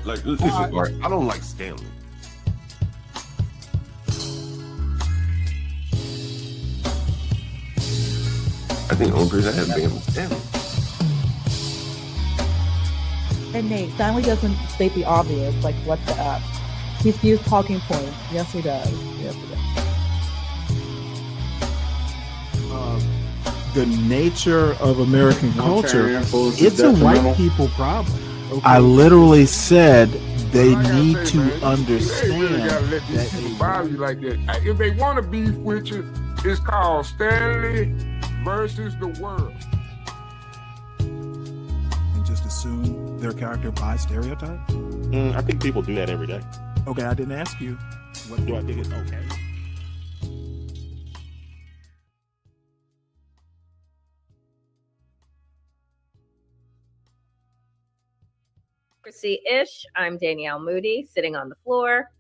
Like, disregard. I don't like Stanley. I think the only person I have been was Stanley. And Nate, Stanley doesn't state the obvious, like what the up. He spews talking points. Yes, he does. Yes, he does. The nature of American culture, it's a white people problem. Okay. I literally said they need to understand you gotta let these people bother you like that. If they want to beef with you, it's called Stanley versus the world. And just assume their character by stereotype? I think people do that every day. Okay, I didn't ask you. What do I think is okay? Ish. I'm Danielle Moody, sitting on the floor.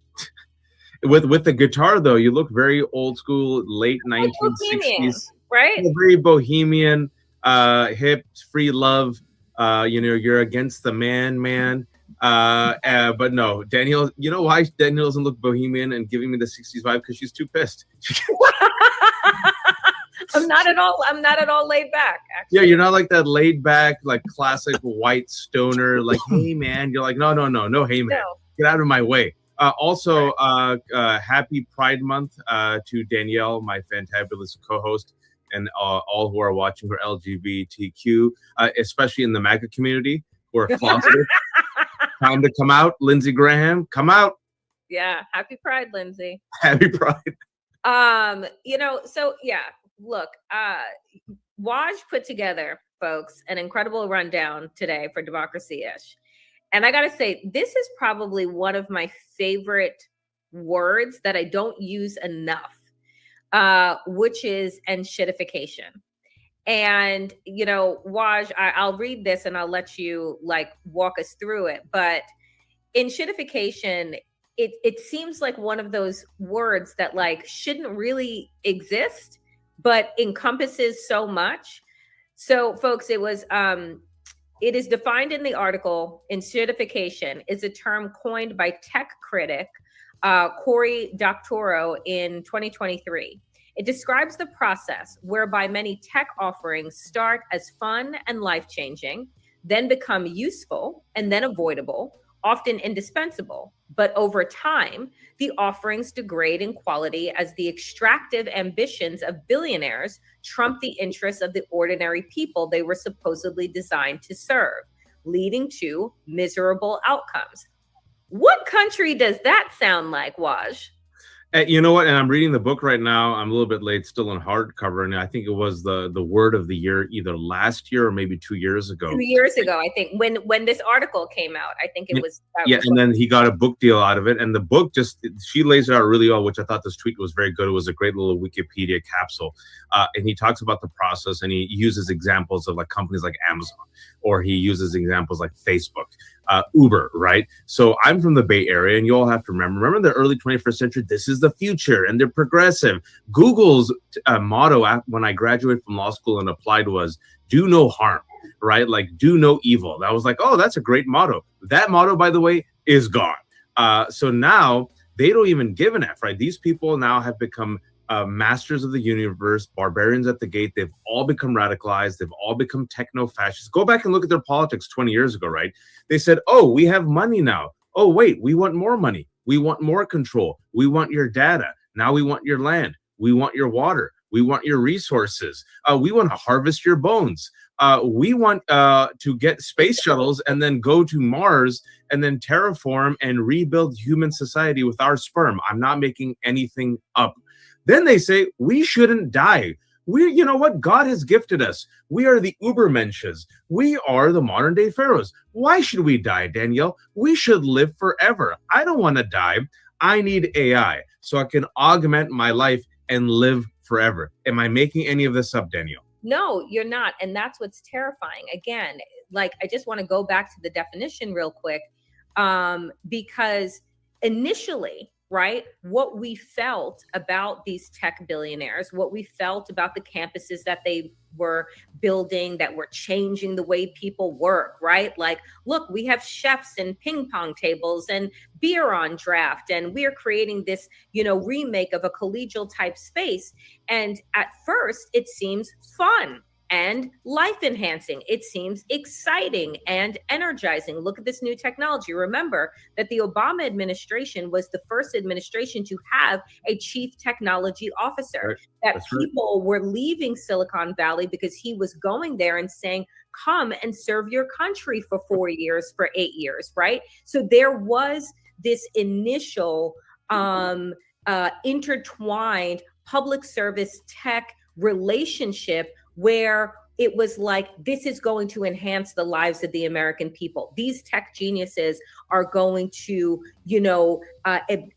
With the guitar, though, you look very old school, late 1960s, right? Very bohemian, hip, free love. You're against the man. But no, Danielle. You know why Danielle doesn't look bohemian and giving me the 60s vibe? Because she's too pissed. I'm not at all laid back, actually. Yeah, you're not like that laid back, like classic white stoner, like, hey man. You're like, no, hey man. No. Get out of my way. Also, happy Pride Month to Danielle, my fantabulous co-host, and all who are watching for LGBTQ, especially in the MAGA community who are closeted. Time to come out. Lindsey Graham, come out. Yeah, happy Pride, Lindsey. Happy Pride. So yeah, look, Waj put together, folks, an incredible rundown today for Democracy-ish. And I got to say, this is probably one of my favorite words that I don't use enough, which is enshitification. And, Waj, I'll read this and I'll let you walk us through it. But enshitification, it seems like one of those words that shouldn't really exist, but encompasses so much. So, folks, it is defined in the article. Enshitification is a term coined by tech critic Cory Doctorow in 2023. It describes the process whereby many tech offerings start as fun and life-changing, then become useful and then avoidable, often indispensable. But over time, the offerings degrade in quality as the extractive ambitions of billionaires trump the interests of the ordinary people they were supposedly designed to serve, leading to miserable outcomes. What country does that sound like, Waj? You know what? And I'm reading the book right now. I'm a little bit late, still in hardcover, and I think it was the word of the year either last year or maybe 2 years ago. 2 years ago, I think, when this article came out. I think it was. And then he got a book deal out of it, and the book she lays it out really well, which I thought this tweet was very good. It was a great little Wikipedia capsule, and he talks about the process, and he uses examples of companies like Amazon, or he uses examples like Facebook. Uber, right? So I'm from the Bay Area, and you all have to remember the early 21st century, this is the future, and they're progressive. Google's motto when I graduated from law school and applied was, do no harm, right? Do no evil. That was oh, that's a great motto. That motto, by the way, is gone. So now they don't even give an F, right? These people now have become masters of the universe, barbarians at the gate. They've all become radicalized. They've all become techno-fascists. Go back and look at their politics 20 years ago, right? They said, oh, we have money now. Oh, wait, we want more money. We want more control. We want your data. Now we want your land. We want your water. We want your resources. We want to harvest your bones. We want to get space shuttles and then go to Mars and then terraform and rebuild human society with our sperm. I'm not making anything up. Then they say we shouldn't die. You know what? God has gifted us. We are the Ubermensches. We are the modern day pharaohs. Why should we die, Danielle? We should live forever. I don't want to die. I need AI so I can augment my life and live forever. Am I making any of this up, Danielle? No, you're not. And that's what's terrifying. Again, I just want to go back to the definition real quick, because initially, right? What we felt about these tech billionaires, what we felt about the campuses that they were building, that were changing the way people work, right? Like, look, we have chefs and ping pong tables and beer on draft, and we're creating this, remake of a collegial type space. And at first, it seems fun and life enhancing. It seems exciting and energizing. Look at this new technology. Remember that the Obama administration was the first administration to have a chief technology officer. Right. That That's people were leaving Silicon Valley because he was going there and saying, come and serve your country for 4 years, for 8 years, right? So there was this initial intertwined public service tech relationship where it was like, this is going to enhance the lives of the American people. These tech geniuses are going to,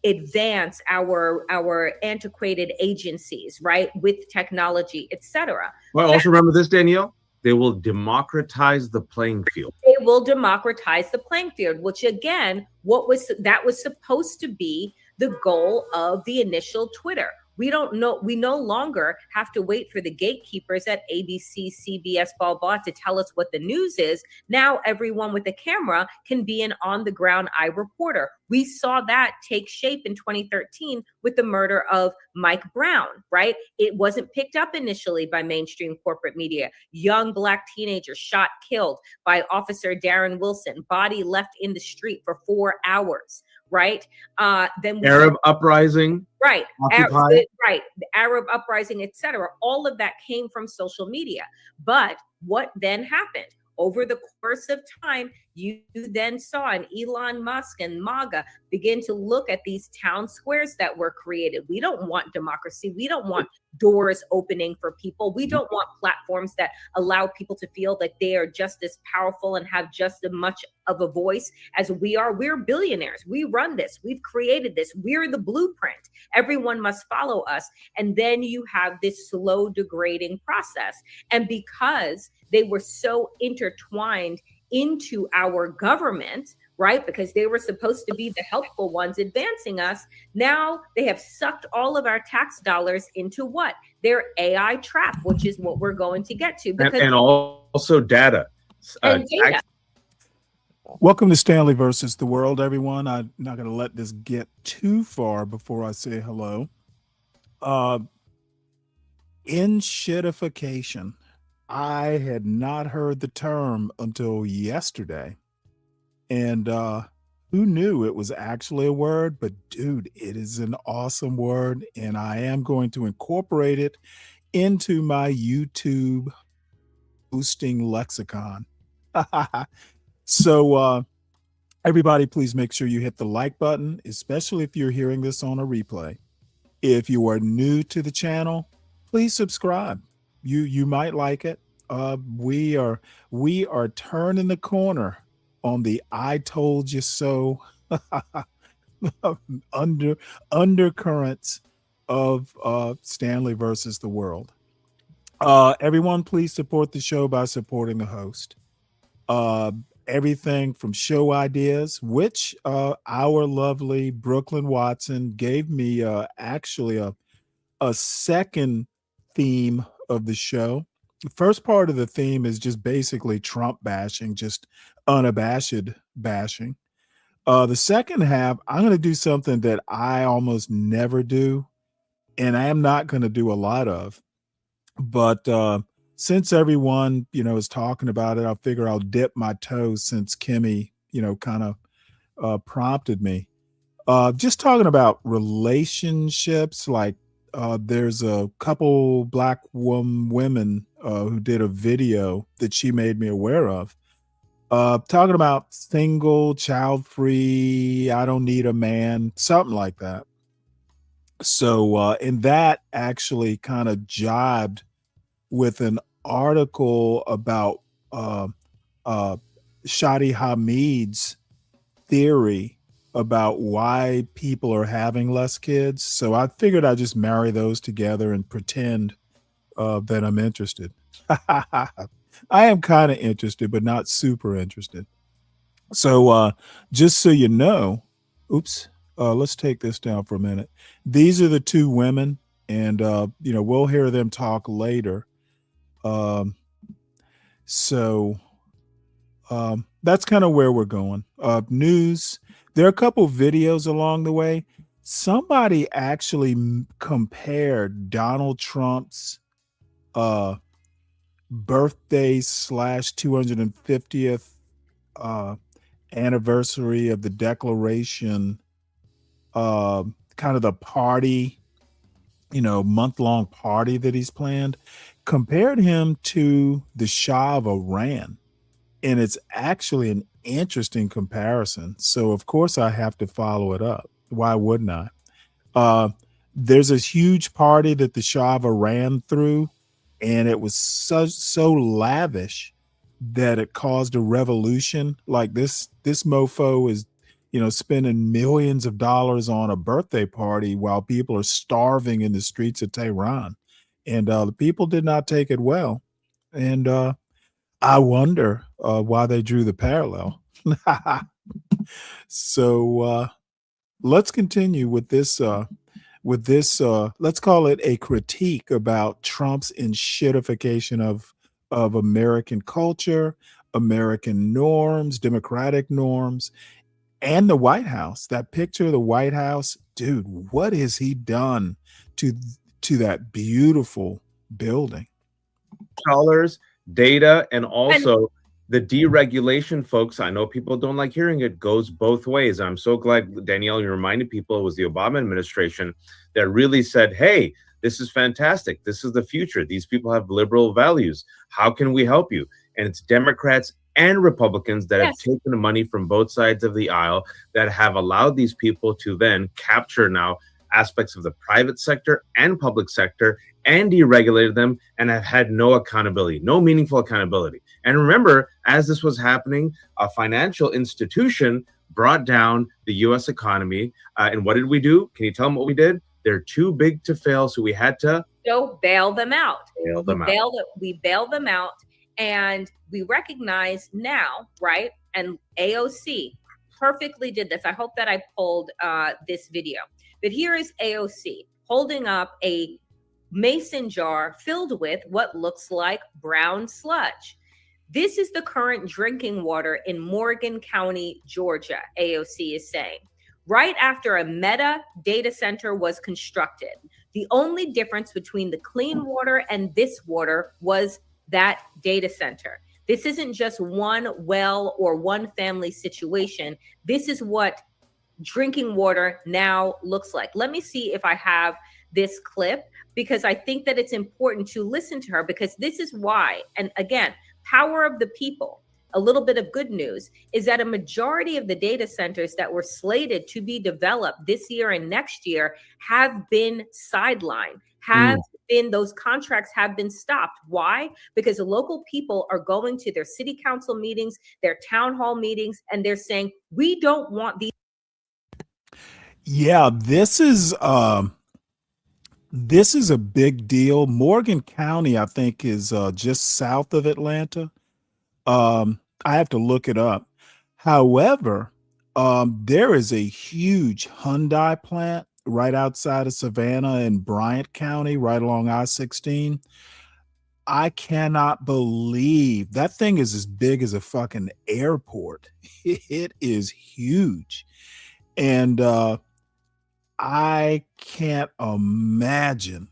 advance our antiquated agencies, right, with technology, etc. Well, also remember this, Danielle. They will democratize the playing field. They will democratize the playing field, which again, that was supposed to be the goal of the initial Twitter. We no longer have to wait for the gatekeepers at ABC, CBS, blah, blah, to tell us what the news is. Now everyone with a camera can be an on-the-ground eye reporter. We saw that take shape in 2013 with the murder of Mike Brown, right? It wasn't picked up initially by mainstream corporate media. Young Black teenager shot, killed by Officer Darren Wilson, body left in the street for 4 hours. Right. Then Arab uprising. Right. Occupy. Right. The Arab uprising, etc. All of that came from social media. But what then happened? Over the course of time, you then saw an Elon Musk and MAGA begin to look at these town squares that were created. We don't want democracy. We don't want doors opening for people. We don't want platforms that allow people to feel that they are just as powerful and have just as much of a voice as we are. We're billionaires. We run this. We've created this. We're the blueprint. Everyone must follow us. And then you have this slow degrading process. And because they were so intertwined into our government, right? Because they were supposed to be the helpful ones advancing us. Now they have sucked all of our tax dollars into what? Their AI trap, which is what we're going to get to. Because And also data. data. Welcome to Stanley versus the World, everyone. I'm not going to let this get too far before I say hello. Enshitification. I had not heard the term until yesterday. And who knew it was actually a word? But dude, it is an awesome word. And I am going to incorporate it into my YouTube boosting lexicon. So everybody, please make sure you hit the like button, especially if you're hearing this on a replay. If you are new to the channel, please subscribe. You might like it. We are turning the corner on the "I told you so" undercurrents of Stanley versus the World. Everyone, please support the show by supporting the host. Everything from show ideas, which our lovely Brooklyn Watson gave me actually a second theme of the show. The first part of the theme is just basically Trump bashing, just unabashed bashing. The second half, I'm going to do something that I almost never do, and I am not going to do a lot of. But since everyone, is talking about it, I figure I'll dip my toes since Kimmy, kind of prompted me. Just talking about relationships, like there's a couple Black women who did a video that she made me aware of, talking about single, child-free, I don't need a man, something like that. So, and that actually kind of jibed with an article about Shadi Hamid's theory about why people are having less kids. So I figured I'd just marry those together and pretend that I'm interested. I am kind of interested, but not super interested. So just so you know, oops, let's take this down for a minute. These are the two women, and we'll hear them talk later. So that's kind of where we're going. News. There are a couple videos along the way. Somebody actually compared Donald Trump's birthday / 250th anniversary of the Declaration, kind of the party, month-long party that he's planned, compared him to the Shah of Iran. And it's actually an interesting comparison. So of course I have to follow it up. Why wouldn't I? There's a huge party that the Shah of Iran threw, and it was so lavish that it caused a revolution. Like this mofo is, spending millions of dollars on a birthday party while people are starving in the streets of Tehran. And the people did not take it well. And I wonder why they drew the parallel. So let's continue with this. Let's call it a critique about Trump's enshitification of American culture, American norms, democratic norms, and the White House. That picture of the White House, dude, what has he done to that beautiful building? Dollars, data, and also the deregulation, folks. I know people don't like hearing it, goes both ways. I'm so glad, Danielle, you reminded people it was the Obama administration that really said, hey, this is fantastic. This is the future. These people have liberal values. How can we help you? And it's Democrats and Republicans that have taken the money from both sides of the aisle that have allowed these people to then capture now aspects of the private sector and public sector and deregulated them and have had no accountability, no meaningful accountability. And remember, as this was happening, a financial institution brought down the U.S. economy. And what did we do? Can you tell them what we did? They're too big to fail, so we had to bail them out. We bailed them out, and we recognize now, right? And AOC perfectly did this. I hope that I pulled this video. But here is AOC holding up a mason jar filled with what looks like brown sludge. This is the current drinking water in Morgan County, Georgia, AOC is saying. Right after a Meta data center was constructed, the only difference between the clean water and this water was that data center. This isn't just one well or one family situation. This is what drinking water now looks like. Let me see if I have this clip, because I think that it's important to listen to her, because this is why. And again, power of the people. A little bit of good news is that a majority of the data centers that were slated to be developed this year and next year have been sidelined, those contracts have been stopped. Why? Because the local people are going to their city council meetings, their town hall meetings, and they're saying, we don't want these. Yeah, this is a big deal. Morgan County, I think, is just south of Atlanta. I have to look it up. However, there is a huge Hyundai plant right outside of Savannah in Bryant County, right along I-16. I cannot believe that thing is as big as a fucking airport. It is huge. And I can't imagine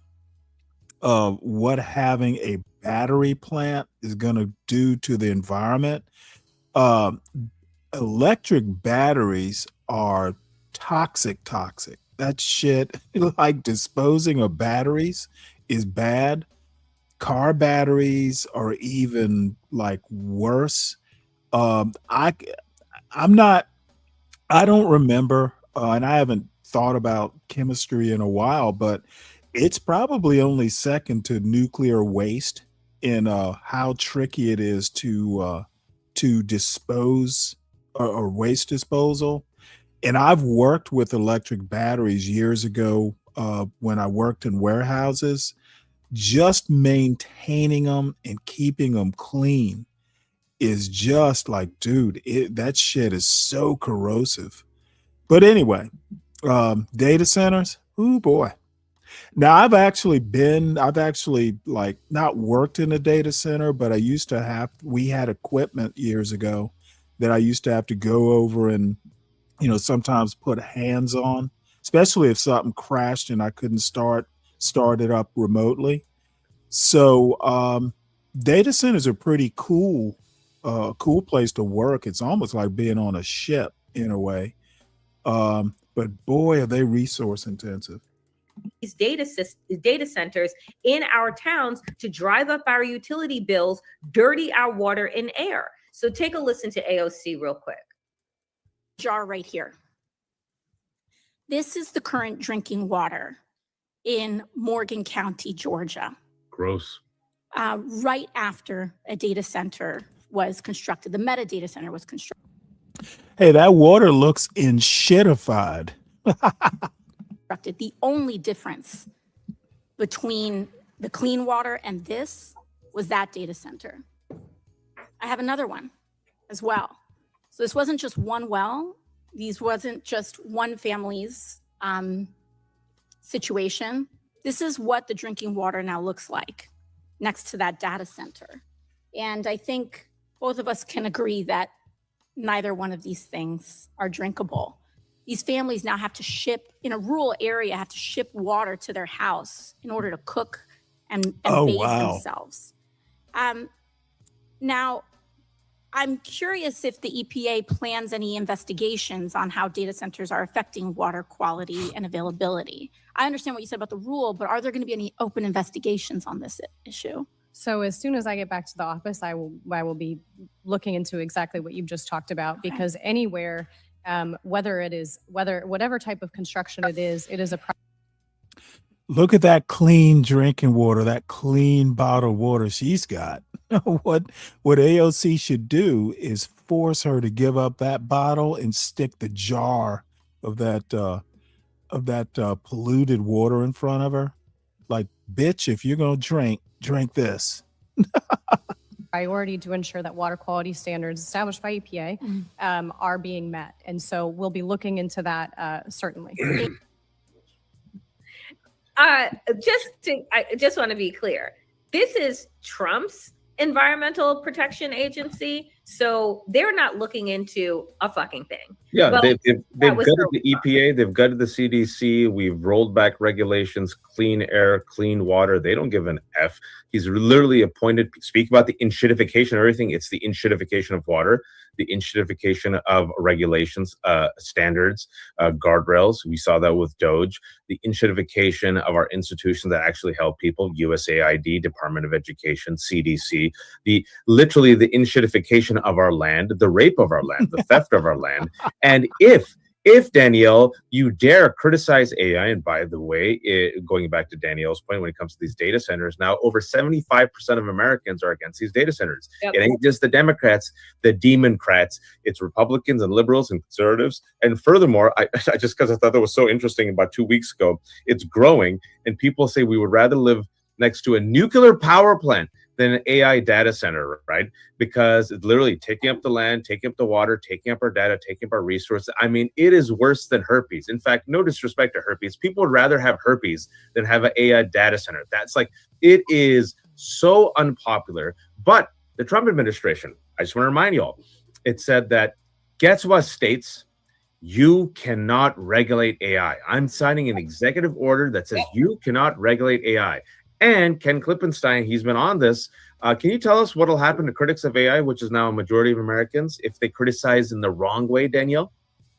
what having a battery plant is going to do to the environment. Electric batteries are toxic. That shit, like disposing of batteries, is bad. Car batteries are even like worse. I don't remember, and I haven't thought about chemistry in a while, but it's probably only second to nuclear waste in how tricky it is to dispose or waste disposal. And I've worked with electric batteries years ago when I worked in warehouses. Just maintaining them and keeping them clean is just like, dude, that shit is so corrosive. But anyway, Data centers. Ooh, boy. Now I've actually like not worked in a data center, but we had equipment years ago that I used to have to go over and, sometimes put hands on, especially if something crashed and I couldn't start it up remotely. So data centers are pretty cool place to work. It's almost like being on a ship in a way. But boy, are they resource intensive. These data centers in our towns to drive up our utility bills, dirty our water and air. So take a listen to AOC real quick. Jar right here. This is the current drinking water in Morgan County, Georgia. Gross. Right after a data center was constructed, the metadata center was constructed. Hey, that water looks enshitified. The only difference between the clean water and this was that data center. I have another one as well. So this wasn't just one well. These wasn't just one family's situation. This is what the drinking water now looks like next to that data center. And I think both of us can agree that neither one of these things are drinkable. These families now have to ship, in a rural area, have to ship water to their house in order to cook and bathe themselves. Now, I'm curious if the EPA plans any investigations on how data centers are affecting water quality and availability. I understand what you said about the rule, but are there going to be any open investigations on this issue? So as soon as I get back to the office, I will be looking into exactly what you've just talked about, because anywhere, whatever type of construction it is a problem. Look at that clean drinking water, that clean bottled water she's got. What AOC should do is force her to give up that bottle and stick the jar of that polluted water in front of her. Like, bitch, if you're gonna drink this. Priority to ensure that water quality standards established by EPA are being met, and so we'll be looking into that certainly. I just want to be clear. This is Trump's Environmental Protection Agency, so they're not looking into a fucking thing. Yeah, well, they've gutted the EPA, they've gutted the CDC, we've rolled back regulations, clean air, clean water. They don't give an F. He's literally appointed, speak about the enshitification of everything. It's the enshitification of water, the enshitification of regulations, standards, guardrails. We saw that with Doge, the enshitification of our institutions that actually help people, USAID, Department of Education, CDC, literally the enshitification of our land, the rape of our land, the theft of our land. And if Danielle, you dare criticize AI, and by the way, going back to Danielle's point, when it comes to these data centers, now over 75% of Americans are against these data centers. Yep. It ain't just the Democrats, the Democrats, it's Republicans and liberals and conservatives. And furthermore, I just because I thought that was so interesting, about 2 weeks ago, it's growing, and people say we would rather live next to a nuclear power plant than an AI data center, right? Because it's literally taking up the land, taking up the water, taking up our data, taking up our resources. I mean, it is worse than herpes. In fact, no disrespect to herpes. People would rather have herpes than have an AI data center. That's like, it is so unpopular. But the Trump administration, I just want to remind y'all, it said that, guess what, states? You cannot regulate AI. I'm signing an executive order that says you cannot regulate AI. And Ken Klippenstein, he's been on this. Can you tell us what will happen to critics of AI, which is now a majority of Americans, if they criticize in the wrong way, Danielle?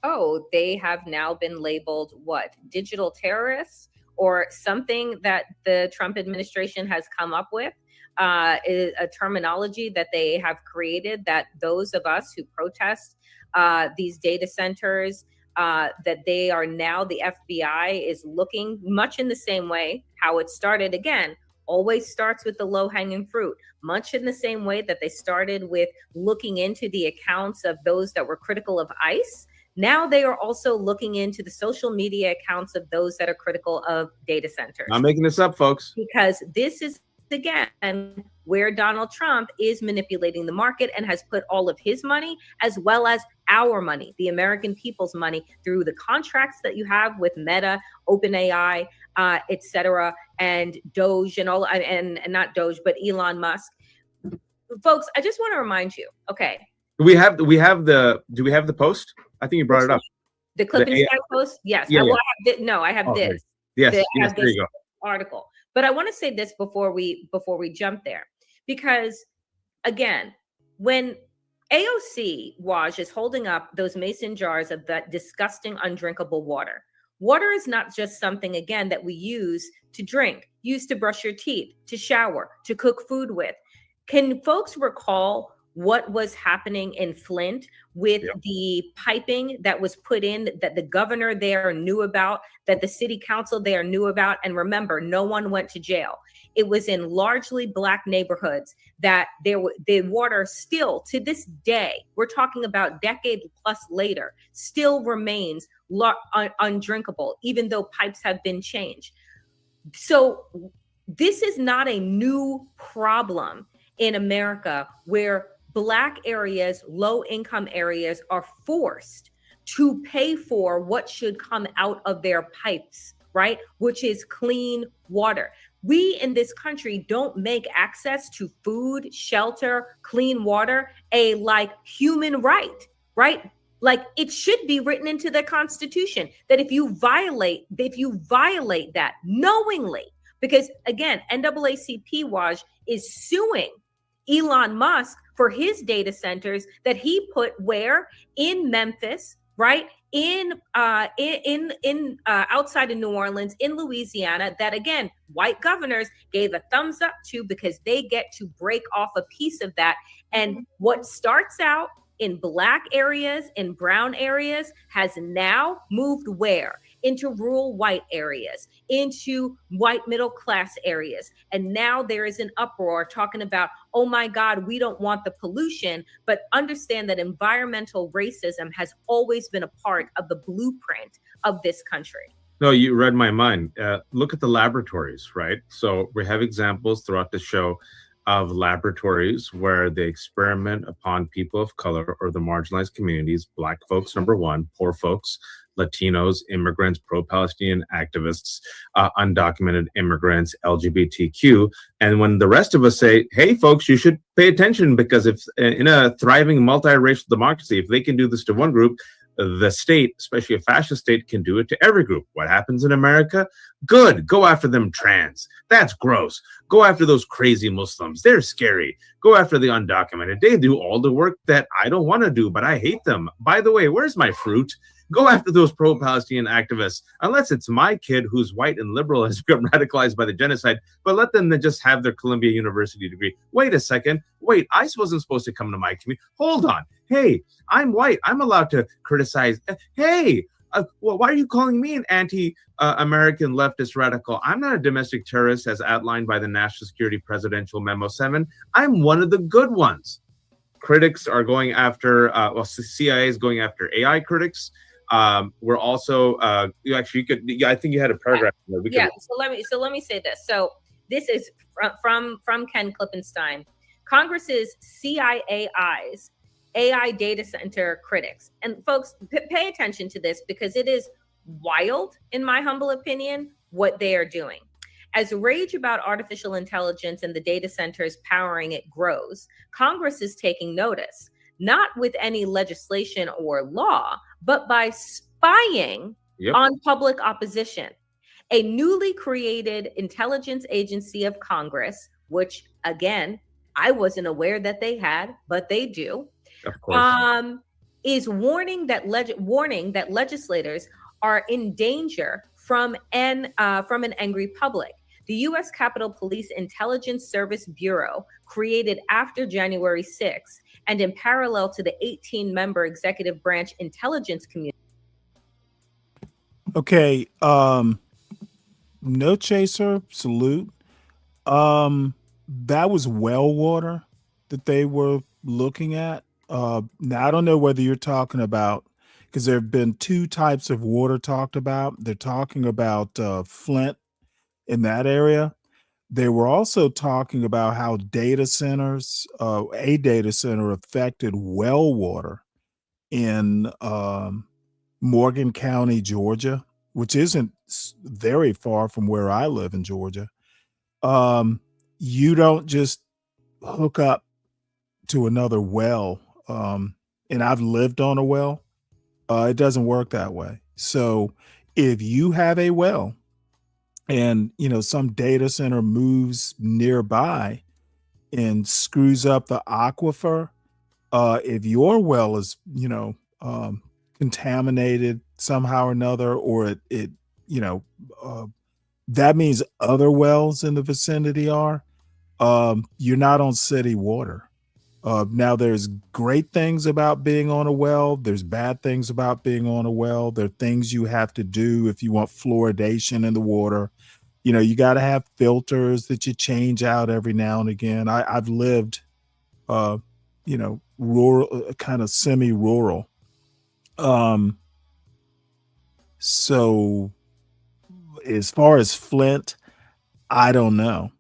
Oh, they have now been labeled what? Digital terrorists, or something that the Trump administration has come up with, is a terminology that they have created, that those of us who protest these data centers, that they are now, the FBI is looking much in the same way how it started. Again, always starts with the low-hanging fruit, much in the same way that they started with looking into the accounts of those that were critical of ICE. Now they are also looking into the social media accounts of those that are critical of data centers. I'm making this up, folks. Because this is, again, where Donald Trump is manipulating the market and has put all of his money as well as our money, the American people's money, through the contracts that you have with Meta, OpenAI, etc., and Doge, and all, and not Doge, but Elon Musk. Folks, I just want to remind you. Okay. Do we have the post? I think you brought it up. The Clipping Sky post? Yes. Yeah, I have okay. this. Yes, I yes, have there this you go. article. But I want to say this before we jump there, because again, when AOC Waj is holding up those mason jars of that disgusting, undrinkable water. Water is not just something, again, that we use to drink, use to brush your teeth, to shower, to cook food with. Can folks recall what was happening in Flint with the piping that was put in, that the governor there knew about, that the city council there knew about? And remember, no one went to jail. It was in largely Black neighborhoods that the water still, to this day, we're talking about decade plus later, still remains undrinkable, even though pipes have been changed. So this is not a new problem in America, where Black areas, low income areas, are forced to pay for what should come out of their pipes, right? Which is clean water. We in this country don't make access to food, shelter, clean water a human right, right? Like, it should be written into the Constitution that if you violate that knowingly, because again, NAACP Waj is suing Elon Musk for his data centers that he put where? In Memphis, right? In outside of New Orleans, in Louisiana, that again, white governors gave a thumbs up to, because they get to break off a piece of that. And what starts out in Black areas, in brown areas, has now moved where? Into rural white areas, into white middle class areas. And now there is an uproar talking about, oh my God, we don't want the pollution. But understand that environmental racism has always been a part of the blueprint of this country. No, you read my mind. Look at the laboratories, right? So we have examples throughout the show of laboratories where they experiment upon people of color or the marginalized communities, Black folks, number one, poor folks, Latinos, immigrants, pro-Palestinian activists, undocumented immigrants, LGBTQ. And when the rest of us say, hey, folks, you should pay attention, because if in a thriving multiracial democracy, if they can do this to one group, the state, especially a fascist state, can do it to every group. What happens in America? Good. Go after them trans. That's gross. Go after those crazy Muslims. They're scary. Go after the undocumented. They do all the work that I don't want to do, but I hate them. By the way, where's my fruit? Go after those pro-Palestinian activists, unless it's my kid who's white and liberal has become radicalized by the genocide, but let them then just have their Columbia University degree. Wait a second. Wait, ICE wasn't supposed to come to my community. Hold on. Hey, I'm white. I'm allowed to criticize. Hey, well, why are you calling me an anti-American leftist radical? I'm not a domestic terrorist as outlined by the National Security Presidential Memo 7. I'm one of the good ones. Critics are going after, CIA is going after AI critics. We're also I think you had a paragraph. So let me say this. So this is from Ken Klippenstein. Congress's CIA eyes AI data center critics. And folks, pay attention to this, because it is wild, in my humble opinion, what they are doing. As rage about artificial intelligence and the data centers powering it grows, Congress is taking notice, not with any legislation or law, but by spying on public opposition. A newly created intelligence agency of Congress, which, again, I wasn't aware that they had, but they do, of course, is warning that legislators are in danger from an angry public. The U.S. Capitol Police Intelligence Service Bureau, created after January 6th and in parallel to the 18-member executive branch intelligence community. Okay, no chaser, salute. That was well water that they were looking at. Now, I don't know whether you're talking about, because there have been two types of water talked about. They're talking about Flint in that area. They were also talking about how data centers, a data center affected well water in Morgan County, Georgia, which isn't very far from where I live in Georgia. You don't just hook up to another well. And I've lived on a well. It doesn't work that way. So if you have a well and, some data center moves nearby and screws up the aquifer, if your well is, contaminated somehow or another, or that means other wells in the vicinity are, you're not on city water. Now, there's great things about being on a well. There's bad things about being on a well. There are things you have to do if you want fluoridation in the water. You got to have filters that you change out every now and again. I've lived, rural, kind of semi-rural. So as far as Flint, I don't know,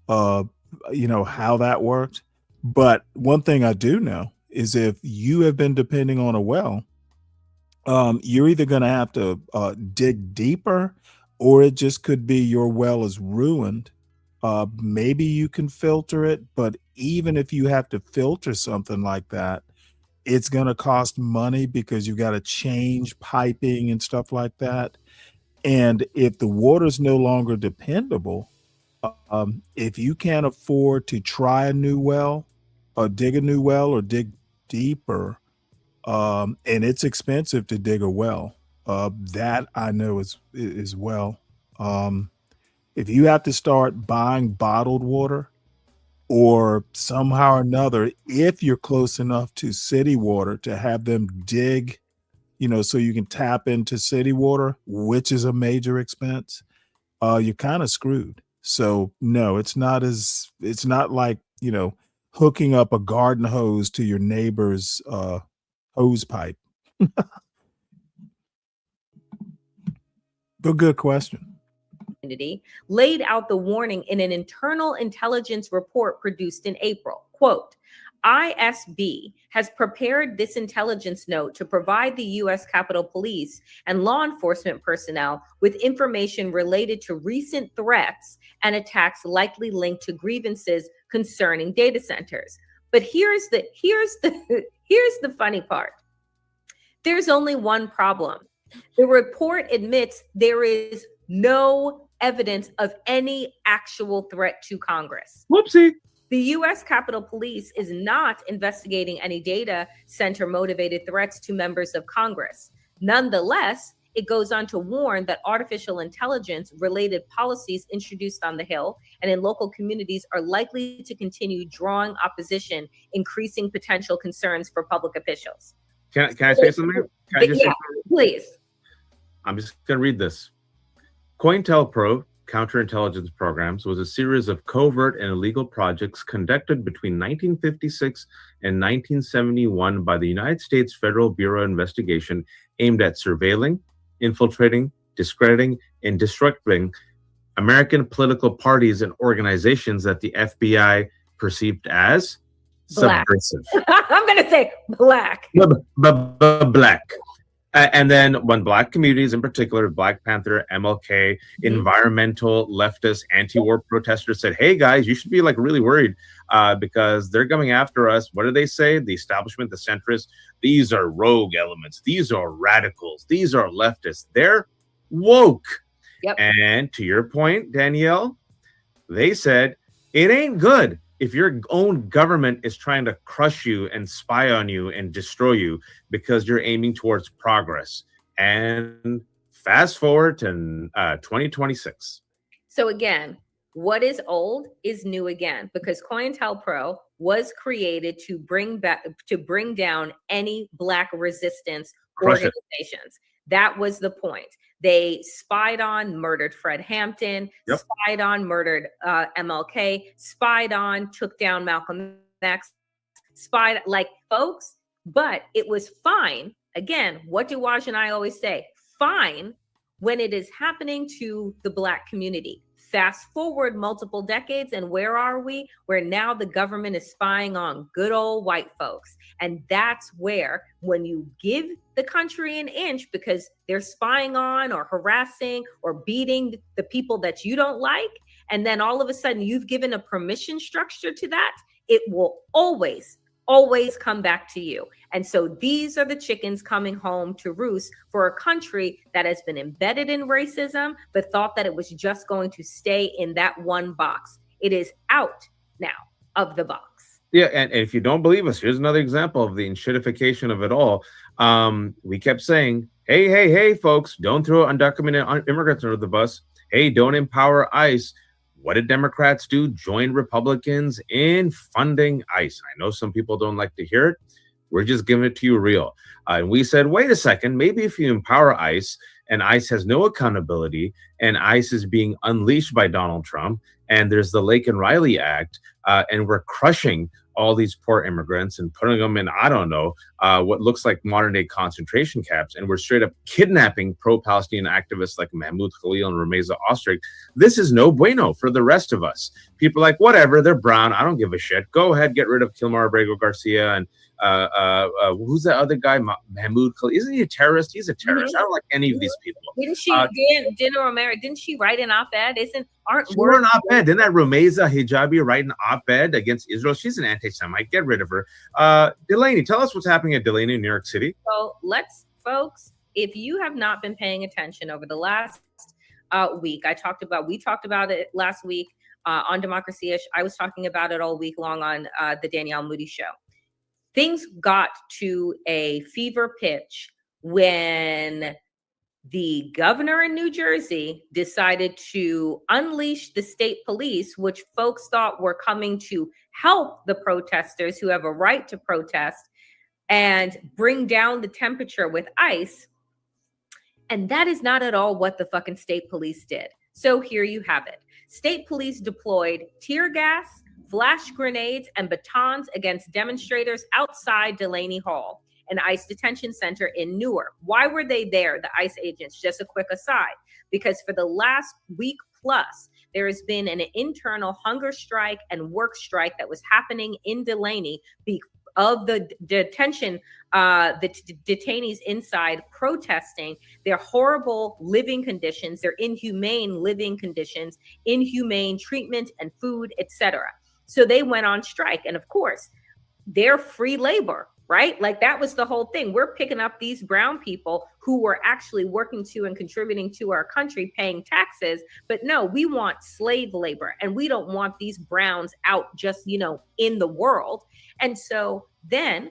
how that worked. But one thing I do know is if you have been depending on a well, you're either going to have to dig deeper, or it just could be your well is ruined. Maybe you can filter it, but even if you have to filter something like that, it's going to cost money because you got to change piping and stuff like that. And if the water's no longer dependable, if you can't afford to try a new well, or dig a new well, or dig deeper, and it's expensive to dig a well, that I know is well. If you have to start buying bottled water, or somehow or another, if you're close enough to city water to have them dig, so you can tap into city water, which is a major expense, you're kind of screwed. So no, it's not like, hooking up a garden hose to your neighbor's hose pipe. But good question. Laid out the warning in an internal intelligence report produced in April. Quote, ISB has prepared this intelligence note to provide the U.S. Capitol Police and law enforcement personnel with information related to recent threats and attacks likely linked to grievances concerning data centers. But here's the funny part. There's only one problem. The report admits there is no evidence of any actual threat to Congress. Whoopsie. The U.S. Capitol Police is not investigating any data center motivated threats to members of Congress. Nonetheless, it goes on to warn that artificial intelligence related policies introduced on the Hill and in local communities are likely to continue drawing opposition, increasing potential concerns for public officials. Can I say something? Please. I'm just going to read this. COINTELPRO Counterintelligence Programs was a series of covert and illegal projects conducted between 1956 and 1971 by the United States Federal Bureau of Investigation aimed at surveilling, infiltrating, discrediting, and disrupting American political parties and organizations that the FBI perceived as Black. subversive. I'm going to say black. Black. And then when Black communities, in particular, Black Panther, MLK, environmental, leftist, anti-war protesters said, hey, guys, you should be like really worried because they're coming after us. What do they say? The establishment, the centrists, these are rogue elements. These are radicals. These are leftists. They're woke. Yep. And to your point, Danielle, they said, it ain't good if your own government is trying to crush you and spy on you and destroy you because you're aiming towards progress. And fast forward to 2026. So again, what is old is new again, because COINTELPRO was created to bring down any Black resistance organizations. That was the point. They spied on, murdered Fred Hampton, spied on, murdered MLK, spied on, took down Malcolm X, spied like folks, but it was fine. Again, what do Waj and I always say? Fine when it is happening to the Black community. Fast forward multiple decades, and where are we? Where now the government is spying on good old white folks. And that's where, when you give the country an inch because they're spying on or harassing or beating the people that you don't like, and then all of a sudden you've given a permission structure to that, it will always come back to you. And so these are the chickens coming home to roost for a country that has been embedded in racism, but thought that it was just going to stay in that one box. It is out now of the box. Yeah, and if you don't believe us, here's another example of the enshitification of it all. We kept saying, hey, folks, don't throw undocumented immigrants under the bus. Hey, don't empower ICE. What did Democrats do? Join Republicans in funding ICE. I know some people don't like to hear it. We're just giving it to you real. And we said, wait a second, maybe if you empower ICE and ICE has no accountability and ICE is being unleashed by Donald Trump, and there's the Lake and Riley Act, and we're crushing all these poor immigrants and putting them in, I don't know, what looks like modern day concentration camps. And we're straight up kidnapping pro-Palestinian activists like Mahmoud Khalil and Rameza Ostrich. This is no bueno for the rest of us. People are like, whatever, they're brown. I don't give a shit. Go ahead, get rid of Kilmar Abrego Garcia and who's that other guy? Mahmoud Khalil. Isn't he a terrorist? He's a terrorist. I don't like any of these people. Didn't she, Dina Romero, didn't she write an op-ed? Aren't she wrote an op-ed? Didn't that Rameza Hijabi write an op-ed against Israel? She's an anti-Semite. Get rid of her. Delaney, tell us what's happening at Delaney in New York City. So folks, if you have not been paying attention over the last week, we talked about it last week on Democracy-ish. I was talking about it all week long on the Danielle Moody Show. Things got to a fever pitch when the governor in New Jersey decided to unleash the state police, which folks thought were coming to help the protesters who have a right to protest and bring down the temperature with ICE. And that is not at all what the fucking state police did. So here you have it. State police deployed tear gas, flash grenades, and batons against demonstrators outside Delaney Hall, an ICE detention center in Newark. Why were they there, the ICE agents? Just a quick aside, because for the last week plus, there has been an internal hunger strike and work strike that was happening in Delaney of the detention, detainees inside protesting their horrible living conditions, their inhumane living conditions, inhumane treatment and food, etc. So they went on strike. And of course, they're free labor, right? Like that was the whole thing. We're picking up these brown people who were actually working to and contributing to our country, paying taxes. But no, we want slave labor, and we don't want these browns out just, in the world. And so then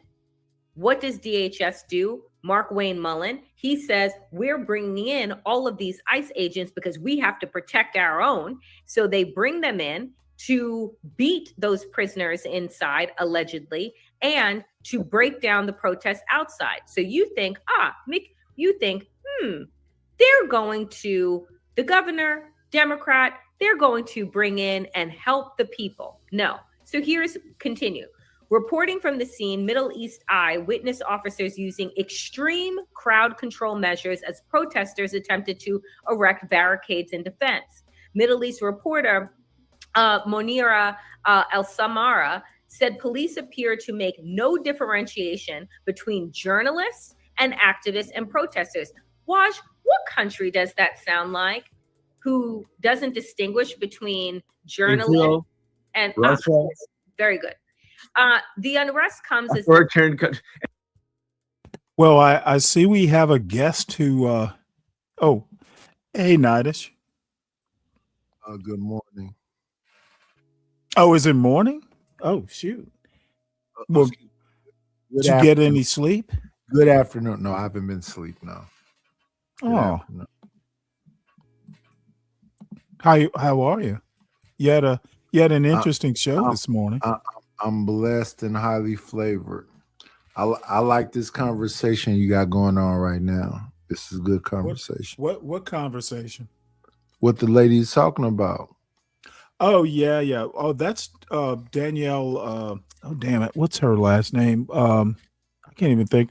what does DHS do? Mark Wayne Mullen, he says, we're bringing in all of these ICE agents because we have to protect our own. So they bring them in to beat those prisoners inside, allegedly, and to break down the protests outside. So you think, they're going to, the governor, Democrat, they're going to bring in and help the people. No. So continue. Reporting from the scene, Middle East Eye witnessed officers using extreme crowd control measures as protesters attempted to erect barricades in defense. Middle East reporter Monira El Samara said police appeared to make no differentiation between journalists and activists and protesters. Waj, what country does that sound like? Who doesn't distinguish between journalists and Russia? Very good. The unrest comes as well. I see we have a guest who. Hey, Nidish. Good morning. Oh, is it morning? Oh, shoot. Well, did you get any sleep? Good afternoon. No, I haven't been asleep now. Oh. How are you? You had an interesting show this morning. I'm blessed and highly flavored. I like this conversation you got going on right now. This is good conversation. What conversation? What the lady is talking about. Oh, yeah. Oh, that's Danielle. Oh, damn it. What's her last name? I can't even think.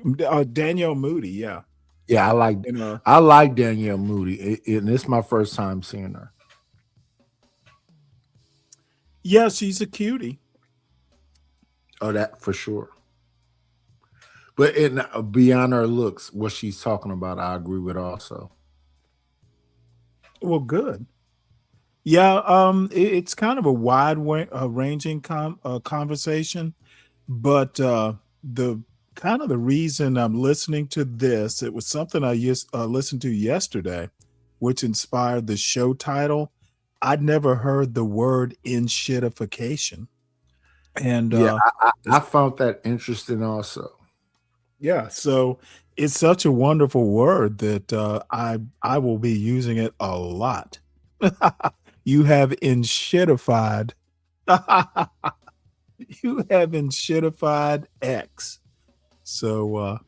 Danielle Moody. Yeah. Yeah, I like Danielle Moody, and it's my first time seeing her. Yeah, she's a cutie. Oh, that for sure. But beyond her looks, what she's talking about, I agree with also. Well, good. Yeah, it's kind of a ranging conversation, but the kind of the reason I'm listening to this, it was something I listened to yesterday, which inspired the show title. I'd never heard the word enshitification, and Yeah, I found that interesting also. yeah, so it's such a wonderful word that I will be using it a lot. You have enshitified. You have enshitified X. So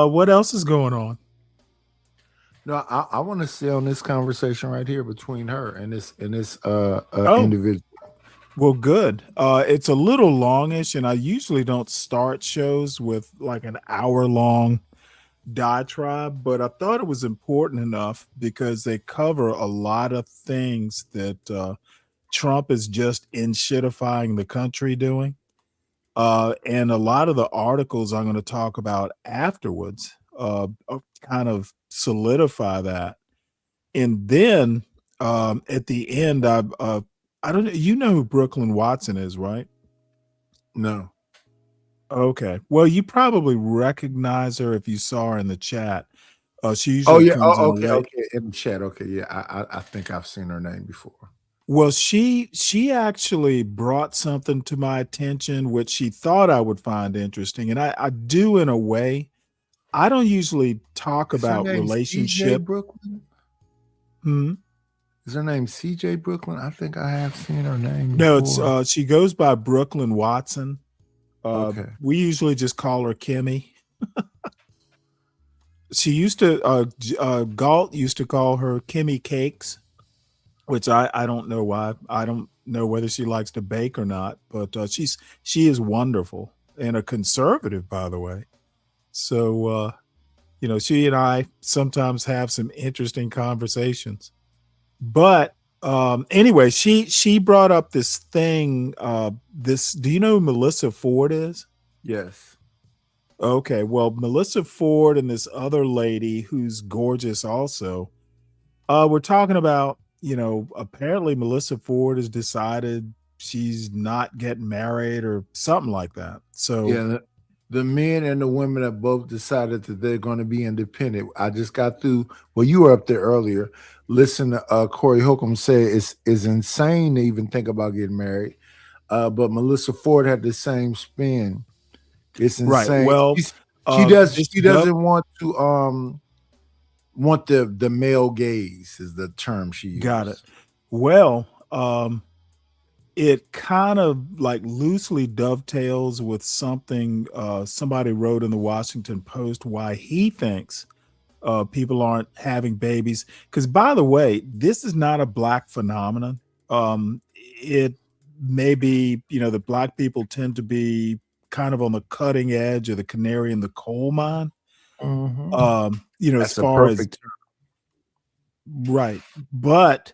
what else is going on? No, I want to stay on this conversation right here between her and this Oh. individual. Well, good. It's a little longish, and I usually don't start shows with like an hour-long diatribe, but I thought it was important enough because they cover a lot of things that Trump is just inshitifying the country doing. And a lot of the articles I'm going to talk about afterwards kind of solidify that. And then at the end, I don't know. You know who Brooklyn Watson is, right? No. Okay. Well, you probably recognize her if you saw her in the chat. She usually comes in okay, late. okay, in the chat. Okay, yeah, I think I've seen her name before. Well, she actually brought something to my attention which she thought I would find interesting, and I do in a way. I don't usually talk Is her about name relationship. CJ Brooklyn? Hmm? Is her name CJ Brooklyn? I think I have seen her name No, before. it's she goes by Brooklyn Watson. Okay. We usually just call her Kimmy. She used to Galt used to call her Kimmy Cakes, which I don't know why. I don't know whether she likes to bake or not, but she is wonderful and a conservative, by the way. So she and I sometimes have some interesting conversations. But anyway, she brought up this thing. Do you know who Melissa Ford is? Yes. Okay, well, Melissa Ford and this other lady who's gorgeous also. We're talking about, apparently Melissa Ford has decided she's not getting married or something like that. So Yeah, the men and the women have both decided that they're going to be independent. I just got through. Well, you were up there earlier. Listen to Corey Holcomb say it's insane to even think about getting married. But Melissa Ford had the same spin. It's right. insane. Well, she doesn't want to want the male gaze is the term she used. Got it. Well, it kind of like loosely dovetails with something somebody wrote in the Washington Post why he thinks people aren't having babies. Because, by the way, this is not a black phenomenon. It may be, that black people tend to be kind of on the cutting edge of the canary in the coal mine. Mm-hmm. As far as right, but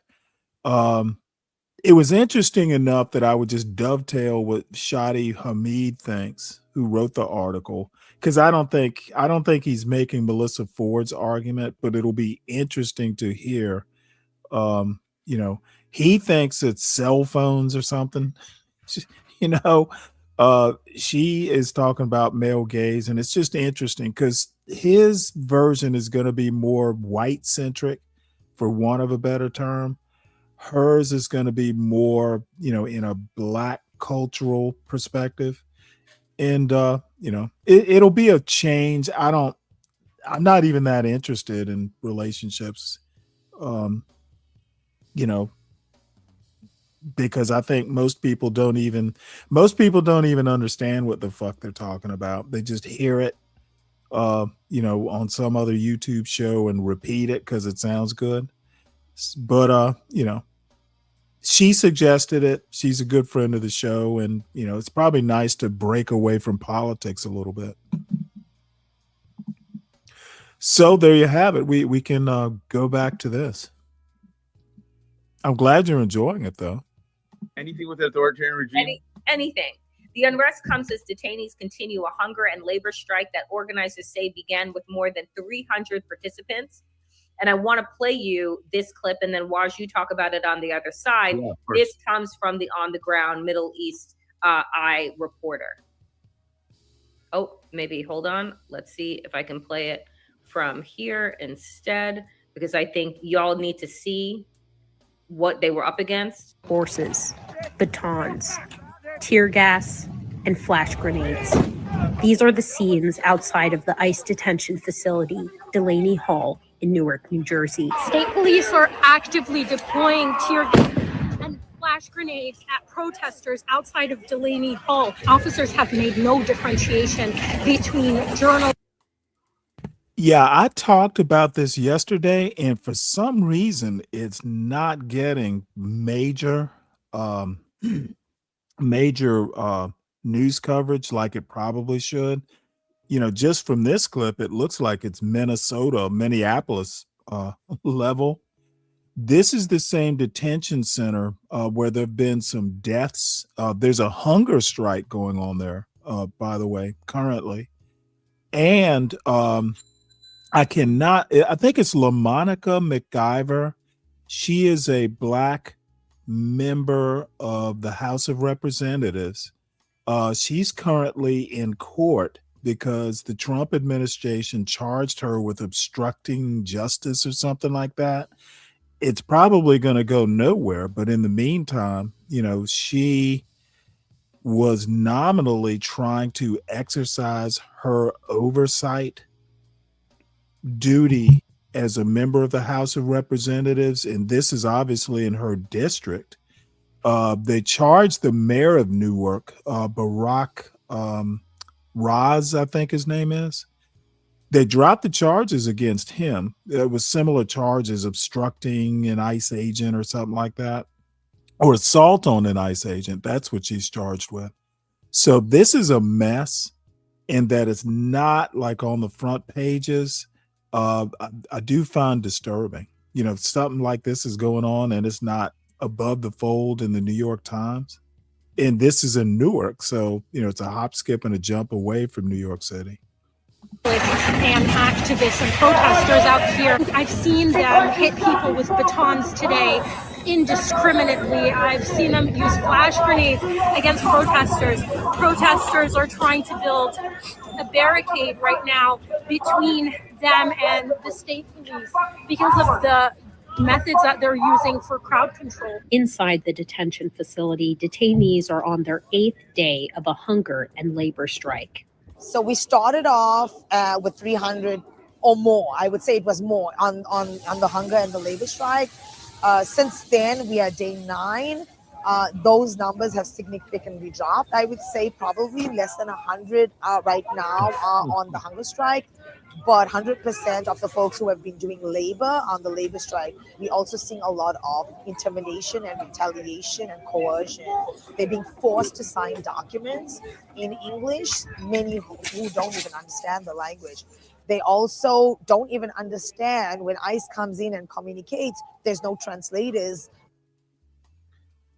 it was interesting enough that I would just dovetail what Shadi Hamid thinks, who wrote the article, because I don't think he's making Melissa Ford's argument, but it'll be interesting to hear. He thinks it's cell phones or something. She is talking about male gaze, and it's just interesting because his version is going to be more white centric, for want of a better term. Hers is going to be more, in a black cultural perspective. And, it'll be a change. I'm not even that interested in relationships, because I think most people don't even understand what the fuck they're talking about. They just hear it, on some other YouTube show and repeat it because it sounds good. But she suggested it. She's a good friend of the show, and it's probably nice to break away from politics a little bit. So there you have it. We can go back to this. I'm glad you're enjoying it, though. Anything with the authoritarian regime? Anything. The unrest comes as detainees continue a hunger and labor strike that organizers say began with more than 300 participants. And I want to play you this clip, and then Waj, you talk about it on the other side. Yeah, this comes from the on-the-ground Middle East Eye reporter. Oh, maybe, hold on. Let's see if I can play it from here instead, because I think y'all need to see what they were up against. Horses, batons, tear gas, and flash grenades. These are the scenes outside of the ICE detention facility, Delaney Hall in Newark, New Jersey. State police are actively deploying tear gas and flash grenades at protesters outside of Delaney Hall. Officers have made no differentiation between journalists. Yeah, I talked about this yesterday, and for some reason, it's not getting major news coverage like it probably should. You know, just from this clip, it looks like it's Minneapolis level. This is the same detention center where there have been some deaths. There's a hunger strike going on there, by the way, currently. And I think it's LaMonica McIver. She is a Black member of the House of Representatives. She's currently in court because the Trump administration charged her with obstructing justice or something like that. It's probably going to go nowhere, but in the meantime, you know, she was nominally trying to exercise her oversight duty as a member of the House of Representatives, and this is obviously in her district. They charged the mayor of Newark, Barack Raz, I think his name is. They dropped the charges against him. It was similar charges, obstructing an ICE agent or something like that, or assault on an ICE agent. That's what she's charged with. So this is a mess, and that it's not like on the front pages. I do find disturbing. You know, something like this is going on and it's not above the fold in the New York Times. And this is in Newark. So, you know, it's a hop, skip, and a jump away from New York City. And activists and protesters out here. I've seen them hit people with batons today indiscriminately. I've seen them use flash grenades against protesters. Protesters are trying to build a barricade right now between them and the state police because of the methods that they're using for crowd control. Inside the detention facility, detainees are on their 8th day of a hunger and labor strike. So we started off with 300 or more. I would say it was more on the hunger and the labor strike. Since then, we are day 9. Those numbers have significantly dropped. I would say probably less than 100 right now on the hunger strike. But 100% of the folks who have been doing labor on the labor strike, we also seeing a lot of intimidation and retaliation and coercion. They're being forced to sign documents in English, many who don't even understand the language. They also don't even understand when ICE comes in and communicates, there's no translators.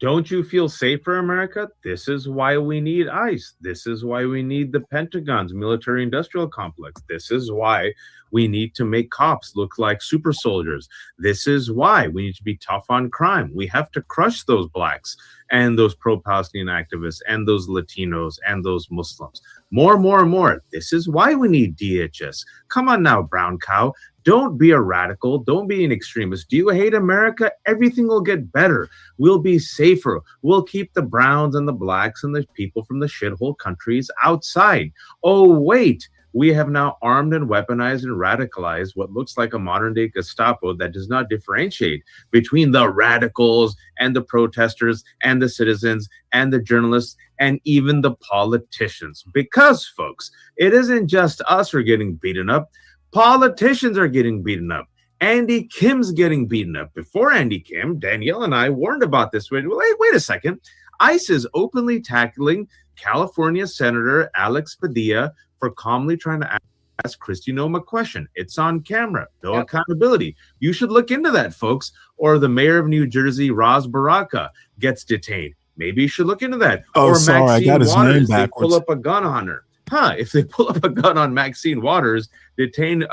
Don't you feel safer, America? This is why we need ICE. This is why we need the Pentagon's military-industrial complex. This is why we need to make cops look like super soldiers. This is why we need to be tough on crime. We have to crush those Blacks and those pro-Palestinian activists and those Latinos and those Muslims. More and more and more. This is why we need DHS. Come on now, brown cow. Don't be a radical. Don't be an extremist. Do you hate America? Everything will get better. We'll be safer. We'll keep the browns and the blacks and the people from the shithole countries outside. Oh, wait. We have now armed and weaponized and radicalized what looks like a modern day Gestapo that does not differentiate between the radicals and the protesters and the citizens and the journalists and even the politicians. Because, folks, it isn't just us who are getting beaten up. Politicians are getting beaten up. Andy Kim's getting beaten up. Before Andy Kim, Danielle and I warned about this. Wait a second. ICE is openly tackling California Senator Alex Padilla for calmly trying to ask Christy Noma question. It's on camera. No accountability. You should look into that, folks. Or the mayor of New Jersey, Ras Baraka, gets detained. Maybe you should look into that. Oh, or sorry, I got his name they pull backwards. up a gun on her. If they pull up a gun on Maxine Waters, detain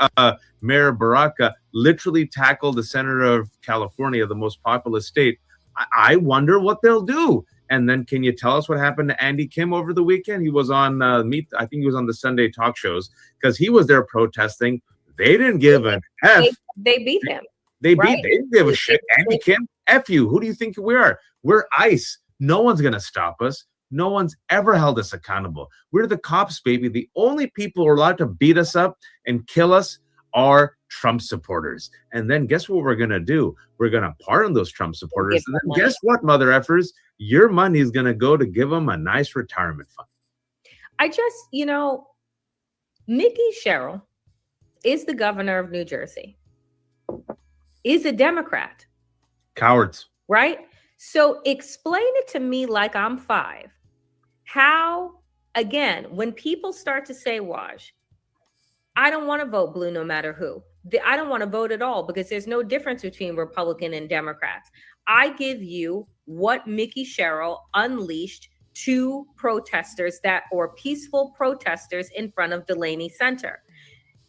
Mayor Baraka, literally tackle the senator of California, the most populous state, I wonder what they'll do. And then can you tell us what happened to Andy Kim over the weekend? He was on I think he was on the Sunday talk shows because he was there protesting. They didn't give an F. They beat him. They didn't give a shit. Andy Kim, F you. Who do you think we are? We're ICE. No one's going to stop us. No one's ever held us accountable. We're the cops, baby. The only people who are allowed to beat us up and kill us are Trump supporters. And then guess what we're going to do? We're going to pardon those Trump supporters. And then guess what, mother effers? Your money is going to go to give them a nice retirement fund. I just, Mickey Sherrill is the governor of New Jersey, is a Democrat. Cowards. Right? So explain it to me like I'm 5. How, again, when people start to say, Waj, I don't want to vote blue no matter who. I don't want to vote at all because there's no difference between Republican and Democrats. I give you what Mickey Sherrill unleashed to protesters or peaceful protesters in front of Delaney Center.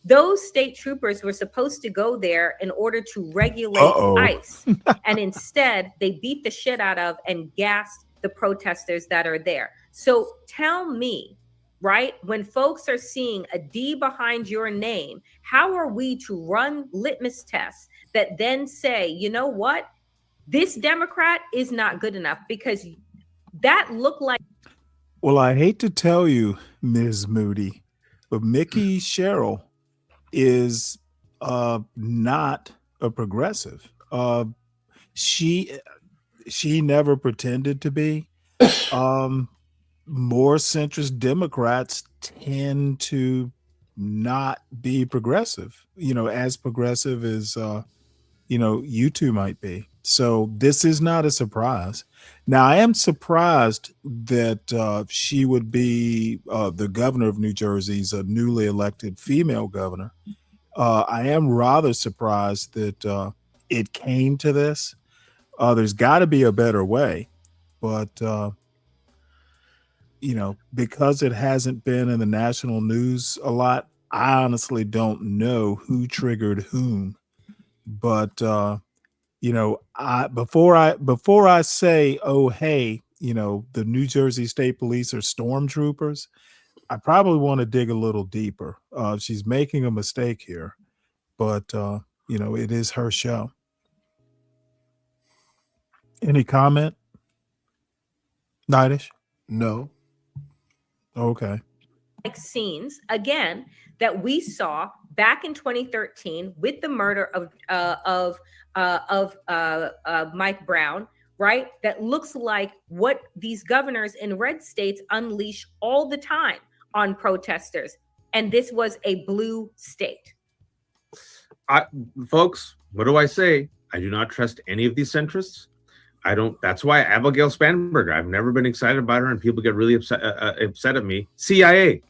Those state troopers were supposed to go there in order to regulate ICE. And instead, they beat the shit out of and gassed the protesters that are there. So tell me, right, when folks are seeing a D behind your name, how are we to run litmus tests that then say, you know what? This Democrat is not good enough because that looked like. Well, I hate to tell you, Ms. Moody, but Mickey Sherrill is not a progressive. She never pretended to be. More centrist Democrats tend to not be progressive, as progressive as you two might be. So this is not a surprise. Now, I am surprised that she would be the governor of New Jersey's a newly elected female governor. I am rather surprised that it came to this. There's got to be a better way, but because it hasn't been in the national news a lot, I honestly don't know who triggered whom. But before I say, oh hey, the New Jersey State Police are stormtroopers, I probably want to dig a little deeper. She's making a mistake here, but it is her show. Any comment, Nidish? No. Okay. Like scenes again that we saw back in 2013 with the murder of Mike Brown, right? That looks like what these governors in red states unleash all the time on protesters, and this was a blue state. Folks, what do I say? I do not trust any of these centrists. I don't. That's why Abigail Spanberger, I've never been excited about her, and people get really upset at me. CIA.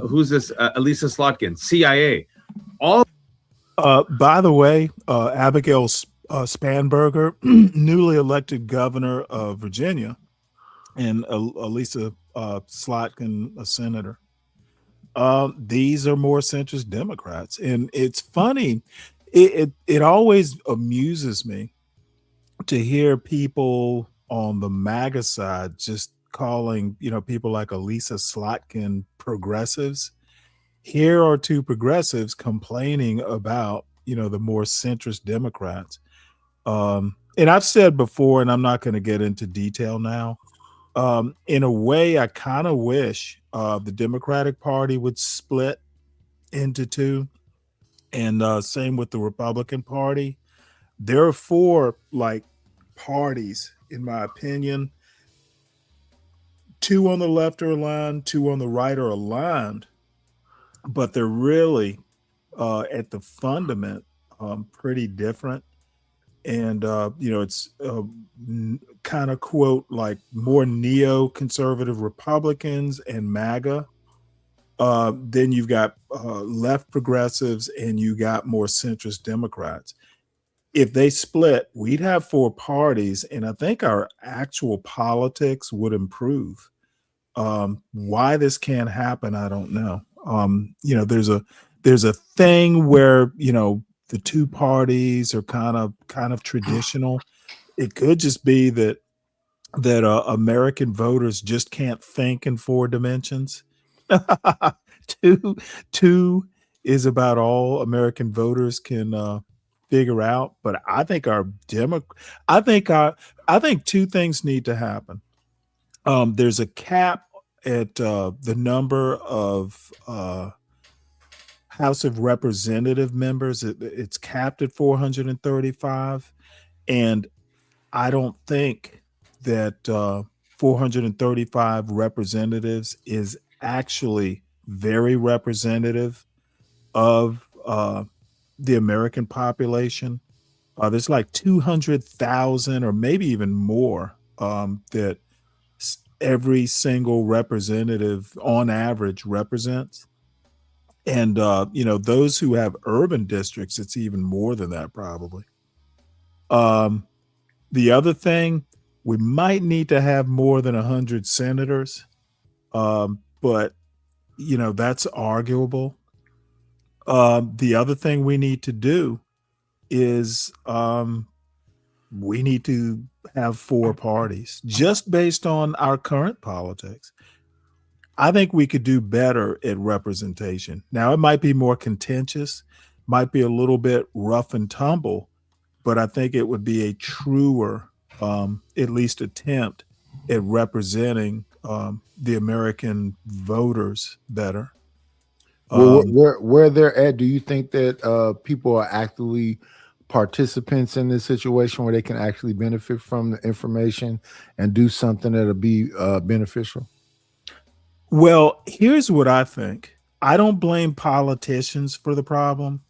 Who's this? Elisa Slotkin. CIA. All. By the way, Abigail Spanberger, newly elected governor of Virginia, and Elisa Slotkin, a senator. These are more centrist Democrats, and it's funny. It always amuses me to hear people on the MAGA side just calling, people like Elisa Slotkin progressives. Here are two progressives complaining about, the more centrist Democrats. And I've said before, and I'm not going to get into detail now. In a way, I kind of wish the Democratic Party would split into two, and same with the Republican Party. There are 4 parties, in my opinion. 2 on the left are aligned, 2 on the right are aligned, but they're really at the fundament pretty different. And it's kind of quote like more neoconservative Republicans and MAGA. Then you've got left progressives, and you got more centrist Democrats. If they split, we'd have 4 parties, and I think our actual politics would improve. Why this can't happen, I don't know. There's a thing where the 2 parties are kind of traditional. It could just be that American voters just can't think in 4 dimensions. Two is about all American voters can figure out. But I think I think 2 things need to happen. There's a cap at the number of House of Representative members. It's capped at 435, and I don't think that 435 representatives is actually very representative of the American population. There's like 200,000 or maybe even more that every single representative on average represents. And, those who have urban districts, it's even more than that probably. The other thing, we might need to have more than 100 senators, but that's arguable. The other thing we need to do is we need to have 4 parties just based on our current politics. I think we could do better at representation. Now, it might be more contentious, might be a little bit rough and tumble, but I think it would be a truer, at least attempt at representing the American voters better. Well, where they're at, do you think that people are actively participants in this situation where they can actually benefit from the information and do something that'll be beneficial? Well, here's what I think. I don't blame politicians for the problem.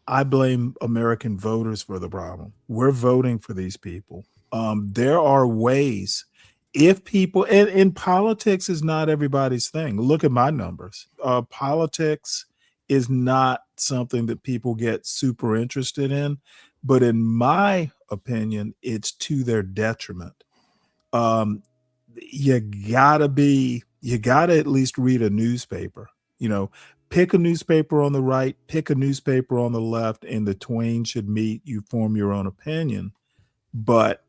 I blame American voters for the problem. We're voting for these people. There are ways. If people, and politics is not everybody's thing. Look at my numbers. Politics is not something that people get super interested in, but in my opinion, it's to their detriment. You gotta at least read a newspaper. Pick a newspaper on the right, pick a newspaper on the left, and the twain should meet. You form your own opinion. But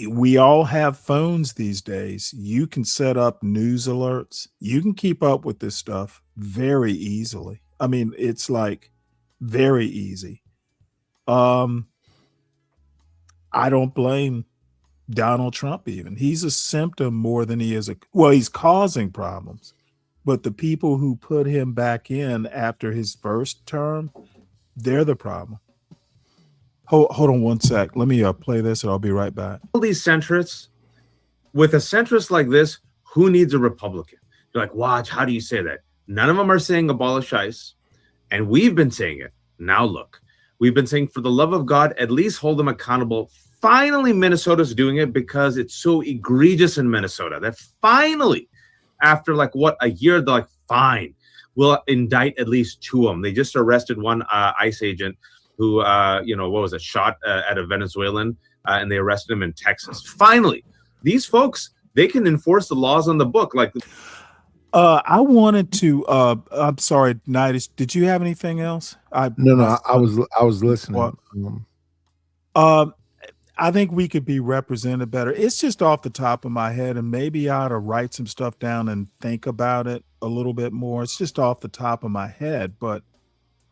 we all have phones these days. You can set up news alerts. You can keep up with this stuff very easily. I mean, it's like very easy. I don't blame Donald Trump even. He's a symptom more than he is he's causing problems. But the people who put him back in after his first term, they're the problem. Hold on one sec. Let me play this and I'll be right back. All these centrists, with a centrist like this, who needs a Republican? You're like, watch, how do you say that? None of them are saying abolish ICE. And we've been saying it. Now look, we've been saying, for the love of God, at least hold them accountable. Finally, Minnesota's doing it because it's so egregious in Minnesota that finally, after a year, they're like, fine, we'll indict at least 2 of them. They just arrested one ICE agent who, shot at a Venezuelan, and they arrested him in Texas. Finally, these folks, they can enforce the laws on the book. I wanted to. I'm sorry, Nidus. Did you have anything else? No. I was listening. I think we could be represented better. It's just off the top of my head, and maybe I ought to write some stuff down and think about it a little bit more. It's just off the top of my head, but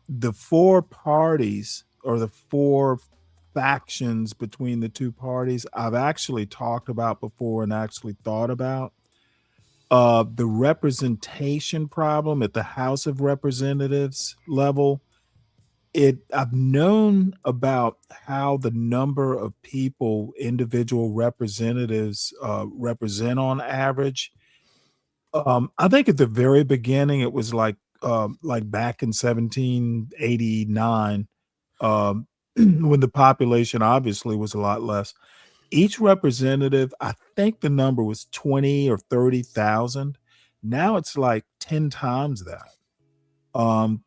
the 4 parties or the 4 factions between the 2 parties, I've actually talked about before and actually thought about. The representation problem at the House of Representatives level, I've known about how the number of people individual representatives represent on average. I think at the very beginning it was like back in 1789, when the population obviously was a lot less. Each representative, I think the number was 20 or 30,000. Now it's like 10 times that. And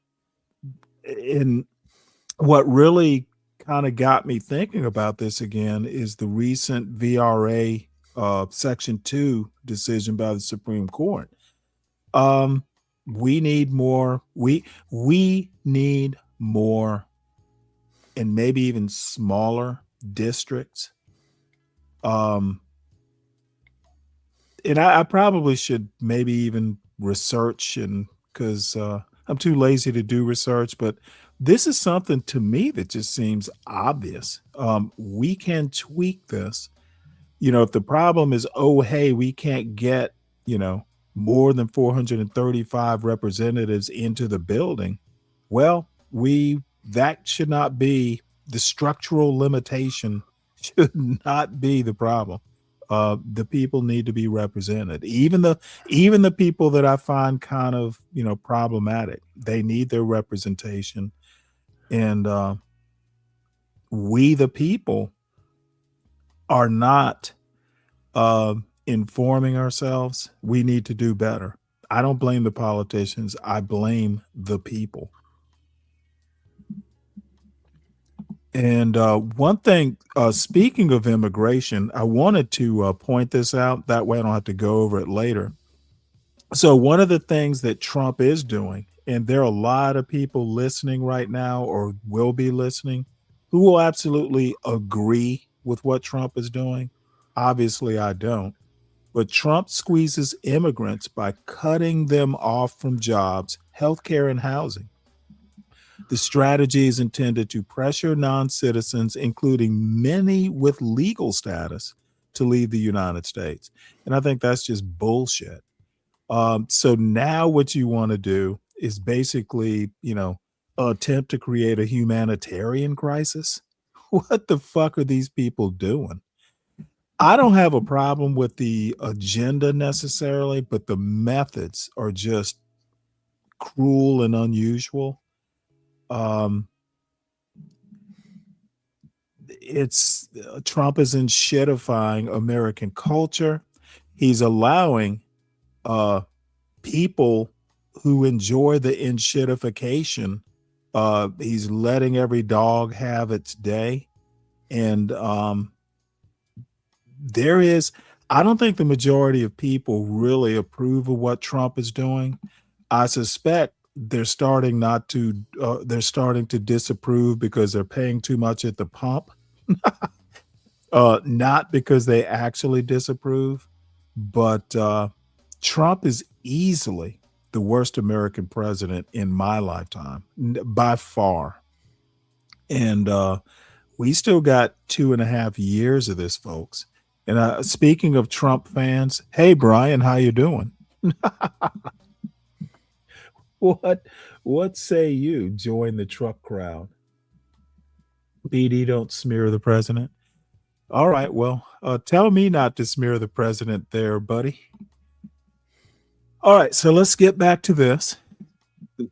what really kind of got me thinking about this again is the recent VRA Section 2 decision by the Supreme Court. We need more. We need more, and maybe even smaller districts. And I probably should maybe even research, and because I'm too lazy to do research, but this is something to me that just seems obvious. We can tweak this. If the problem is, oh, hey, we can't get, more than 435 representatives into the building, well, that should not be the structural limitation, should not be the problem. The people need to be represented. Even the people that I find kind of, problematic, they need their representation. And we, the people, are not informing ourselves. We need to do better. I don't blame the politicians. I blame the people. And one thing, speaking of immigration, I wanted to point this out. That way I don't have to go over it later. So one of the things that Trump is doing, and there are a lot of people listening right now or will be listening who will absolutely agree with what Trump is doing. Obviously, I don't. But Trump squeezes immigrants by cutting them off from jobs, healthcare, and housing. The strategy is intended to pressure non-citizens, including many with legal status, to leave the United States. And I think that's just bullshit. So now what you want to do is basically, attempt to create a humanitarian crisis. What the fuck are these people doing? I don't have a problem with the agenda necessarily, but the methods are just cruel and unusual. Trump is enshittifying American culture. He's allowing people who enjoy the enshitification. He's letting every dog have its day. And I don't think the majority of people really approve of what Trump is doing. I suspect they're starting to disapprove because they're paying too much at the pump. Not because they actually disapprove, but Trump is easily the worst American president in my lifetime, by far. And we still got 2.5 years of this, folks. And speaking of Trump fans, hey, Brian, how you doing? What say you? Join the Trump crowd. BD, don't smear the president. All right, well, tell me not to smear the president there, buddy. All right, so let's get back to this.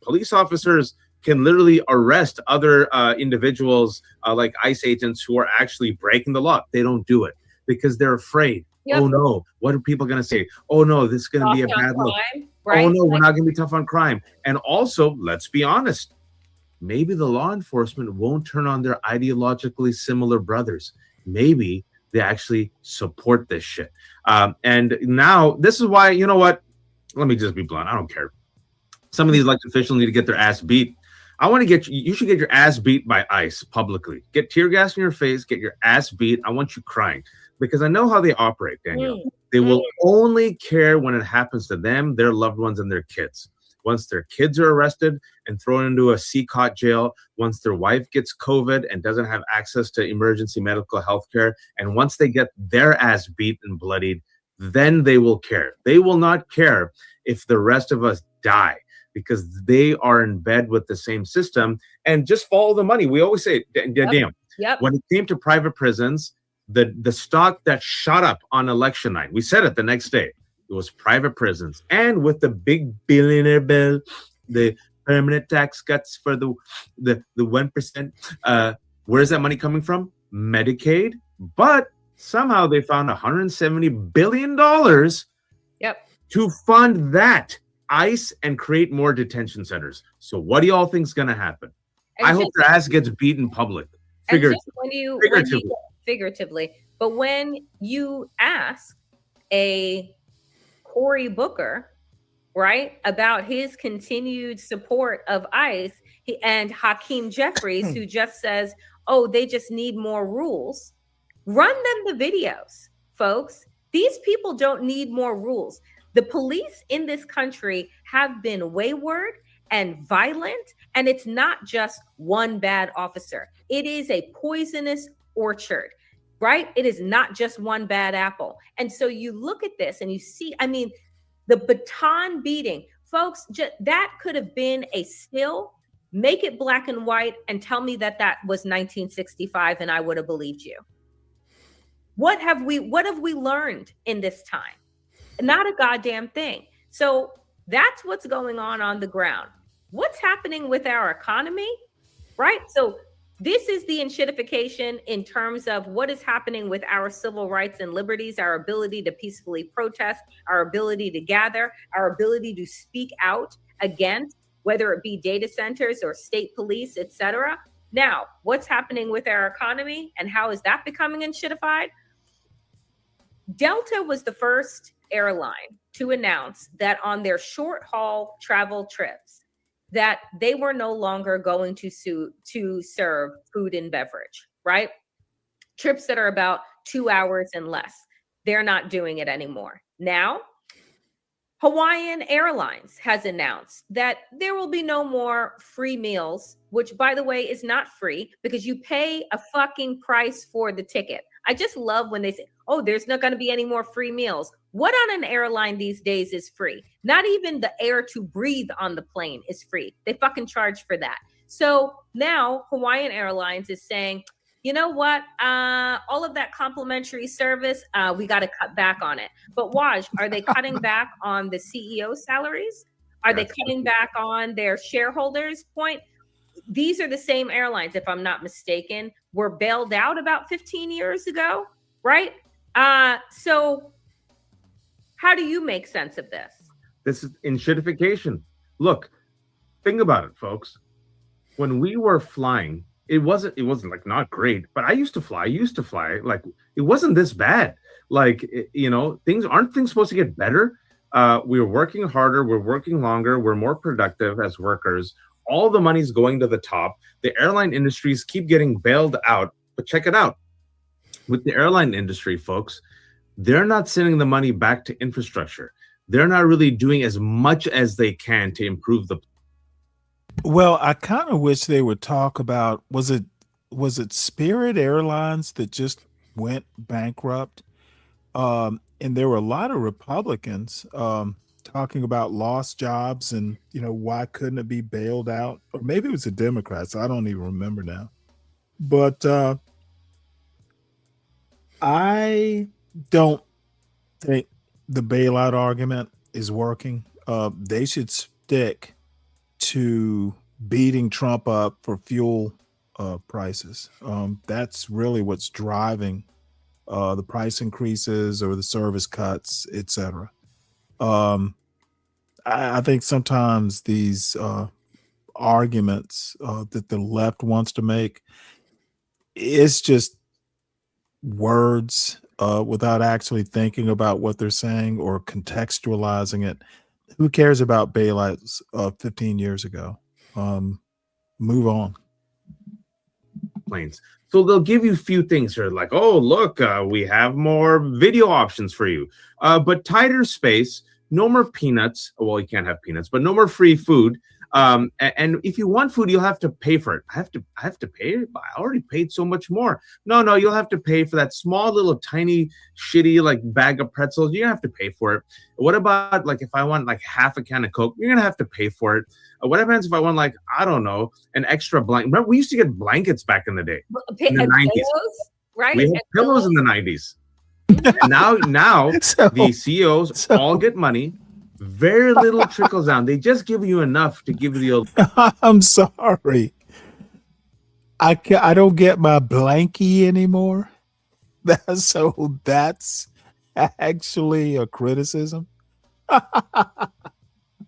Police officers can literally arrest other individuals like ICE agents who are actually breaking the law. They don't do it because they're afraid. Yep. Oh no, what are people going to say? Oh no, this is going to be a bad look. Right? Oh no, we're not going to be tough on crime. And also, let's be honest, maybe the law enforcement won't turn on their ideologically similar brothers. Maybe they actually support this shit. And now this is why, you know what? Let me just be blunt. I don't care. Some of these elected officials need to get their ass beat. I want to get you should get your ass beat by ICE publicly. Get tear gas in your face, get your ass beat. I want you crying because I know how they operate, Danielle. They will only care when it happens to them, their loved ones, and their kids. Once their kids are arrested and thrown into a CCOT jail, once their wife gets COVID and doesn't have access to emergency medical health care, and once they get their ass beat and bloodied, then they will care. They will not care if the rest of us die because they are in bed with the same system and just follow the money. We always say, damn, when it came to private prisons, the stock that shot up on election night, we said it the next day, it was private prisons. And with the big billionaire bill, the permanent tax cuts for the 1%, where's that money coming from? Medicaid. But somehow they found $170 billion to fund that ICE and create more detention centers. So what do y'all think is going to happen? And I hope just- their ass gets beat in public. And just Figuratively. figuratively, but when you ask a Cory Booker, right, about his continued support of ICE, and Hakeem Jeffries, who just says, oh, they just need more rules, run them the videos, folks. These people don't need more rules. The police in this country have been wayward and violent, and it's not just one bad officer. It is a poisonous orchard, right? It is not just one bad apple. And so you look at this and you see, I mean, the baton beating, folks, that could have been a still. Make it black and white and tell me that that was 1965 and I would have believed you. What have we learned in this time? Not a goddamn thing. So that's what's going on the ground. What's happening with our economy, right? So this is the enshitification in terms of what is happening with our civil rights and liberties, our ability to peacefully protest, our ability to gather, our ability to speak out against, whether it be data centers or state police, etc. Now, what's happening with our economy and how is that becoming enshitified? Delta was the first airline to announce that on their short haul travel trips, that they were no longer going to serve food and beverage, right? Trips that are about 2 hours and less. They're not doing it anymore. Now, Hawaiian Airlines has announced that there will be no more free meals, which, by the way, is not free because you pay a fucking price for the ticket. I just love when they say, oh, there's not going to be any more free meals. What on an airline these days is free? Not even the air to breathe on the plane is free. They fucking charge for that. So now Hawaiian Airlines is saying, you know what? All of that complimentary service, we got to cut back on it. But Waj, are they cutting back on the CEO salaries? Are they cutting back on their shareholders' point? These are the same airlines, if I'm not mistaken, were bailed out about 15 years ago, right? So how do you make sense of this? This is enshitification. Look, think about it, folks. When we were flying, it wasn't like not great, but I used to fly. Like it wasn't this bad. Like, you know, aren't things supposed to get better? We're working harder, we're working longer, we're more productive as workers. All the money's going to the top. The airline industries keep getting bailed out. But check it out. With the airline industry, folks, they're not sending the money back to infrastructure. They're not really doing as much as they can to improve the. Well, I kind of wish they would talk about, was it Spirit Airlines that just went bankrupt? And there were a lot of Republicans talking about lost jobs and, you know, why couldn't it be bailed out? Or maybe it was the Democrats. I don't even remember now. But I don't think the bailout argument is working. They should stick to beating Trump up for fuel prices. That's really what's driving the price increases or the service cuts, etc. I think sometimes these arguments that the left wants to make, it's just words without actually thinking about what they're saying or contextualizing it. Who cares about bailouts 15 years ago? Move on. Planes. So they'll give you a few things here, like, oh, look, we have more video options for you, but tighter space, no more peanuts. Well, you can't have peanuts, but no more free food. And if you want food, you'll have to pay for it. I have to pay it. I already paid so much more. No, you'll have to pay for that small little tiny shitty like bag of pretzels. You're gonna have to pay for it. What about like if I want like half a can of Coke? You're gonna have to pay for it. What happens if I want like, I don't know, an extra blanket? Remember, we used to get blankets back in the day. In the 90s. Pillows, right? We had pillows in the 90s. And now the CEOs all get money. Very little trickles down. They just give you enough to give you the. I'm sorry. I don't get my blankie anymore. So that's actually a criticism.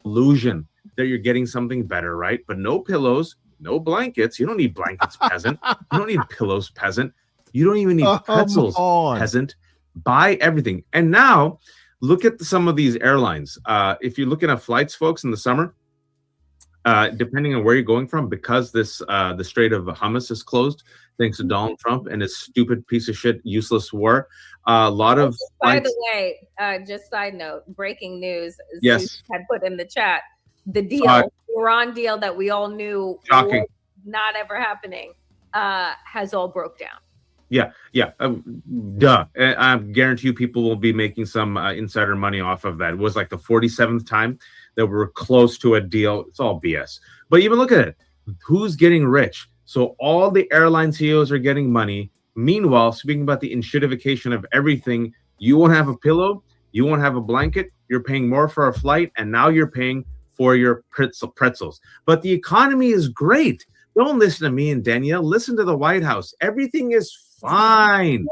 illusion that you're getting something better, right? But no pillows, no blankets. You don't need blankets, peasant. You don't need pillows, peasant. You don't even need pretzels, peasant. Buy everything. And now look at some of these airlines. If you're looking at flights, folks, in the summer, depending on where you're going from, because this the Strait of Hormuz is closed, thanks to Donald Trump and his stupid piece of shit, useless war. A lot of by the way, just side note, breaking news. Yes, Zeus had put in the chat the deal, Iran deal that we all knew shocking, was not ever happening, has all broke down. Yeah. Duh. I guarantee you people will be making some insider money off of that. It was like the 47th time that we were close to a deal. It's all BS. But even look at it. Who's getting rich? So all the airline CEOs are getting money. Meanwhile, speaking about the enshitification of everything, you won't have a pillow. You won't have a blanket. You're paying more for a flight. And now you're paying for your pretzels. But the economy is great. Don't listen to me and Danielle. Listen to the White House. Everything is fine.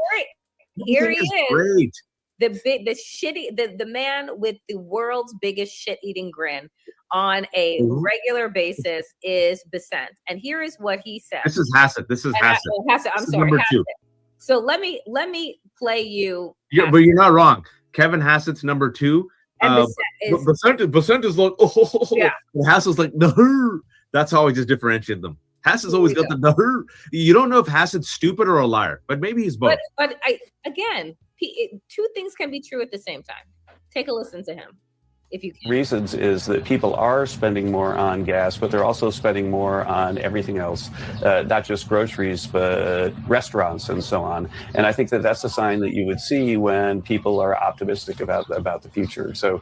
Here he is. Great. The man with the world's biggest shit-eating grin on a regular basis is Besant. And here is what he said. This is Hassett. I'm sorry, number 2. So let me play you. Yeah, but you're not wrong. Kevin Hassett's number 2. And Besant is like, yeah. Hassett's like, no. That's how I just differentiate them. Hassett's always got the no. You don't know if Hassett's stupid or a liar, but maybe he's both. But again, two things can be true at the same time. Take a listen to him. If you can. Reasons is that people are spending more on gas, but they're also spending more on everything else, not just groceries, but restaurants and so on. And I think that that's a sign that you would see when people are optimistic about the future. So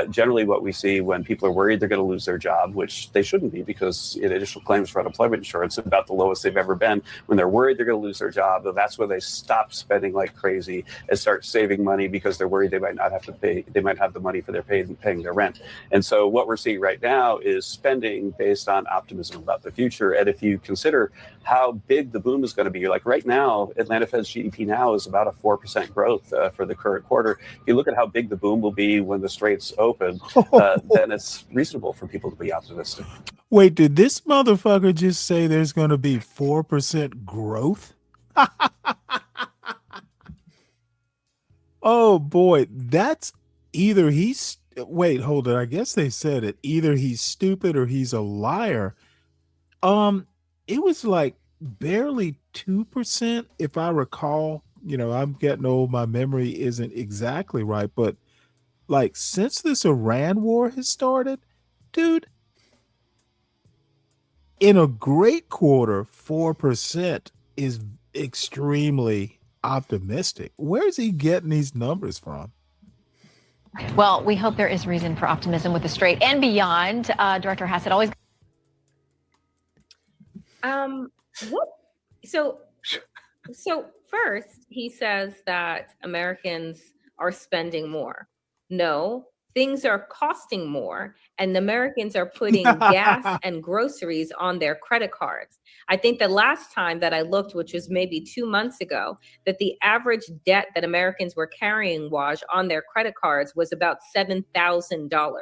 generally what we see when people are worried they're going to lose their job, which they shouldn't be because initial claims for unemployment insurance are about the lowest they've ever been. When they're worried they're going to lose their job, that's when they stop spending like crazy and start saving money because they're worried they might not have to pay. They might have the money for paying their rent. And so what we're seeing right now is spending based on optimism about the future. And if you consider how big the boom is going to be, like right now, Atlanta Fed's GDP now is about a 4% growth for the current quarter. If you look at how big the boom will be when the straits open, then it's reasonable for people to be optimistic. Wait, did this motherfucker just say there's going to be 4% growth? Oh boy, that's either he's wait, hold it. I guess they said it. Either he's stupid or he's a liar. It was like barely 2%, if I recall. You know, I'm getting old, my memory isn't exactly right, but like since this Iran war has started, dude, in a great quarter, 4% is extremely optimistic. Where's he getting these numbers from? Well, we hope there is reason for optimism with the Strait and beyond. Director Hassett always. What? So first he says that Americans are spending more. No, things are costing more, and Americans are putting gas and groceries on their credit cards. I think the last time that I looked, which was maybe 2 months ago, that the average debt that Americans were carrying, Waj, on their credit cards was about $7,000,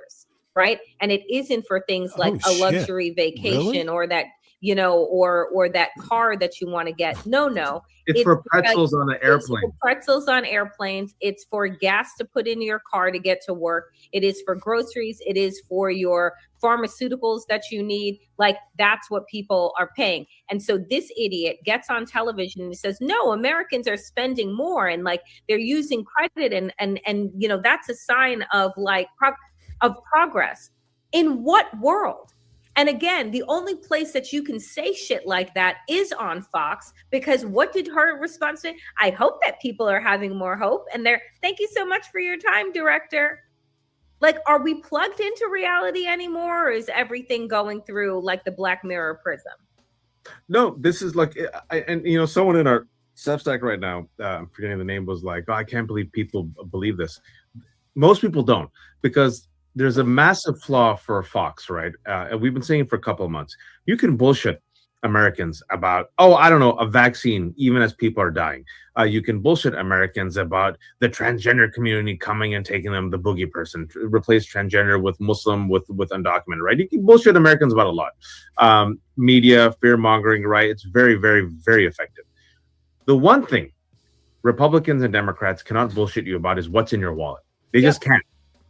right? And it isn't for things like a luxury vacation or that, you know, or that car that you want to get. No. It's for pretzels on an airplane. It's for pretzels on airplanes. It's for gas to put in your car to get to work. It is for groceries. It is for your pharmaceuticals that you need. Like, that's what people are paying. And so this idiot gets on television and says, no, Americans are spending more, and like they're using credit, and you know, that's a sign of like of progress. In what world? And again, the only place that you can say shit like that is on Fox, because what did her response say? I hope that people are having more hope. And thank you so much for your time, director. Like, are we plugged into reality anymore? Or is everything going through like the Black Mirror prism? No, this is like, and you know, someone in our Substack right now, I'm forgetting the name, was like, oh, I can't believe people believe this. Most people don't, because there's a massive flaw for Fox, right? And we've been saying it for a couple of months. You can bullshit Americans about, oh, I don't know, a vaccine, even as people are dying. You can bullshit Americans about the transgender community coming and taking them, the boogie person, replace transgender with Muslim, with undocumented, right? You can bullshit Americans about a lot. Media, fear mongering, right? It's very, very, very effective. The one thing Republicans and Democrats cannot bullshit you about is what's in your wallet. They just can't.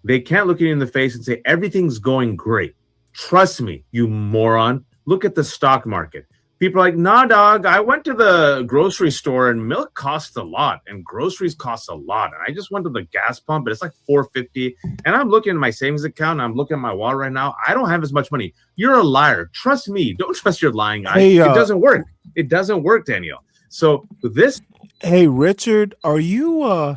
They can't look at you in the face and say, everything's going great. Trust me, you moron. Look at the stock market. People are like, nah, dog, I went to the grocery store and milk costs a lot and groceries cost a lot. And I just went to the gas pump, but it's like $4.50. And I'm looking at my savings account and I'm looking at my wallet right now. I don't have as much money. You're a liar. Trust me. Don't trust your lying eye. It doesn't work. It doesn't work, Daniel. So this. Hey, Richard, are you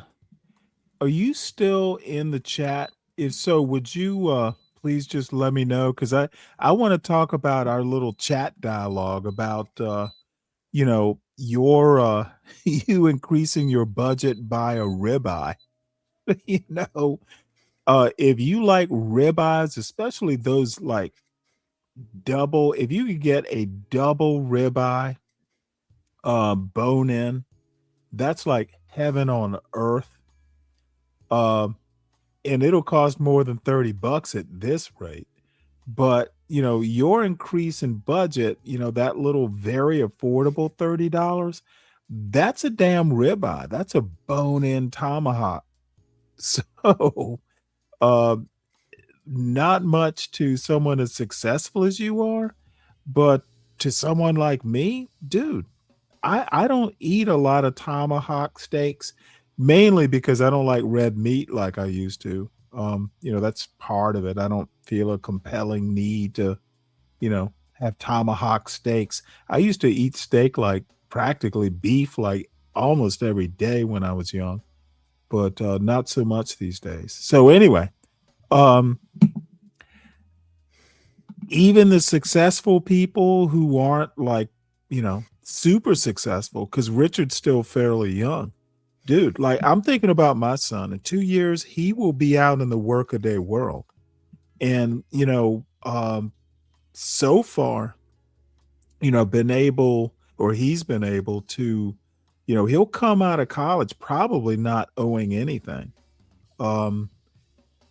still in the chat? If so, would you please just let me know, because I want to talk about our little chat dialogue about your you increasing your budget by a ribeye. If you like ribeyes, especially those like double, if you could get a double ribeye bone in, that's like heaven on earth. And it'll cost more than $30 at this rate. But your increase in budget, that little very affordable $30, that's a damn ribeye. That's a bone-in tomahawk. So not much to someone as successful as you are, but to someone like me, dude, I don't eat a lot of tomahawk steaks, mainly because I don't like red meat like I used to. That's part of it. I don't feel a compelling need to, have tomahawk steaks. I used to eat steak like practically beef, like almost every day when I was young, but not so much these days. So anyway, even the successful people who aren't like, super successful, because Richard's still fairly young. Dude, like I'm thinking about my son. In 2 years, he will be out in the workaday world. And, so far, he's been able to, he'll come out of college probably not owing anything. But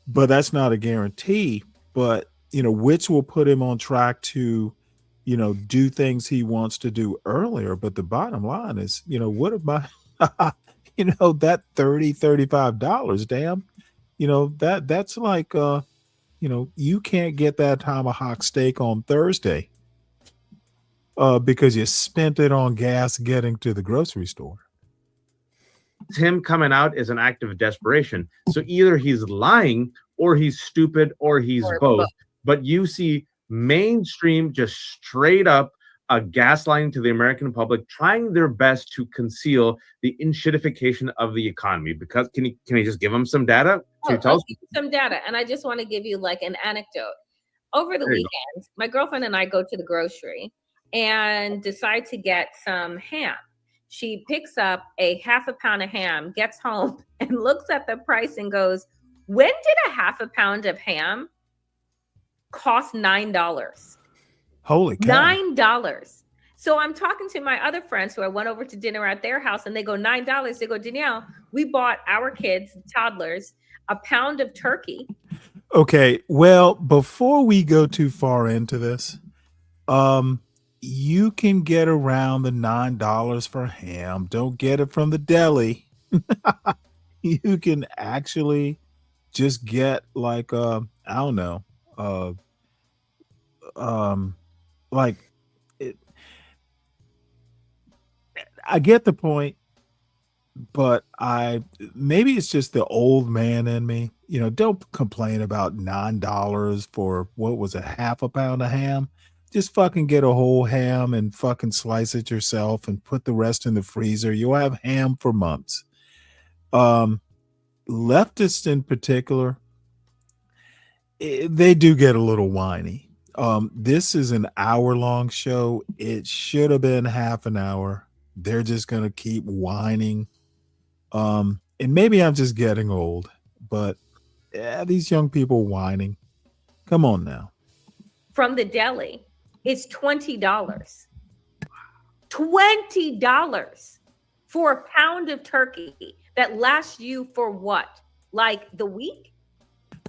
that's not a guarantee. But, which will put him on track to, do things he wants to do earlier. But the bottom line is, what am I, that $35, damn, that's like, you can't get that tomahawk steak on Thursday because you spent it on gas getting to the grocery store. Him coming out is an act of desperation. So either he's lying or he's stupid or he's both. But you see mainstream just straight up gaslighting to the American public, trying their best to conceal the enshitification of the economy. Because can you just give them some data? Some data, and I just want to give you like an anecdote. Over the weekend, my girlfriend and I go to the grocery and decide to get some ham. She picks up a half a pound of ham, gets home, and looks at the price and goes, "When did a half a pound of ham cost $9? Holy cow. $9. So I'm talking to my other friends who I went over to dinner at their house, and they go, $9. They go, Danielle, we bought our kids, toddlers, a pound of turkey. Okay, well, before we go too far into this, you can get around the $9 for ham. Don't get it from the deli. You can actually just get like I don't know, like I get the point, but maybe it's just the old man in me. Don't complain about $9 for what was a half a pound of ham. Just fucking get a whole ham and fucking slice it yourself and put the rest in the freezer. You'll have ham for months. Leftists in particular, they do get a little whiny. This is an hour-long show. It should have been half an hour. They're just going to keep whining. And maybe I'm just getting old, but these young people whining. Come on now. From the deli, it's $20. $20 for a pound of turkey that lasts you for what? Like the week?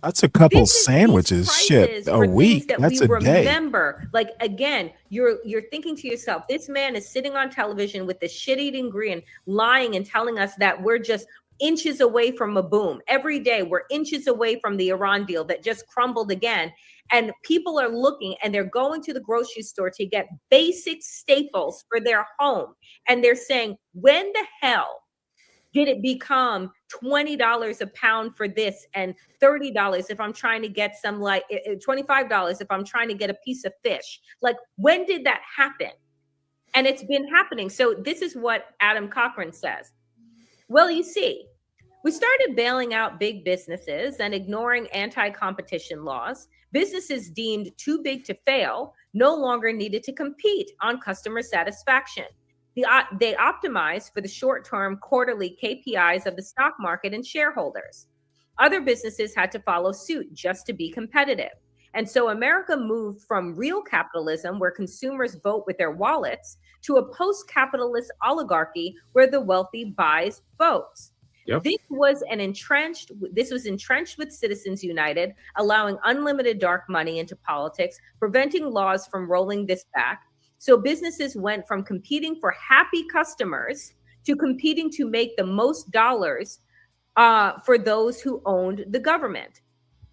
That's a couple This is these sandwiches. Shit, prices a for things week. that That's we a day. remember. Like again, you're thinking to yourself, this man is sitting on television with this shit-eating grin, lying and telling us that we're just inches away from a boom. Every day we're inches away from the Iran deal that just crumbled again. And people are looking and they're going to the grocery store to get basic staples for their home. And they're saying, when the hell did it become $20 a pound for this and $30 if I'm trying to get some, like $25 if I'm trying to get a piece of fish? Like, when did that happen? And it's been happening. So this is what Adam Cochran says. Well, you see, we started bailing out big businesses and ignoring anti-competition laws. Businesses deemed too big to fail no longer needed to compete on customer satisfaction. They optimize for the short-term quarterly KPIs of the stock market and shareholders. Other businesses had to follow suit just to be competitive. And so America moved from real capitalism, where consumers vote with their wallets, to a post-capitalist oligarchy where the wealthy buys votes. Yep. This was entrenched with Citizens United, allowing unlimited dark money into politics, preventing laws from rolling this back. So businesses went from competing for happy customers to competing to make the most dollars for those who owned the government.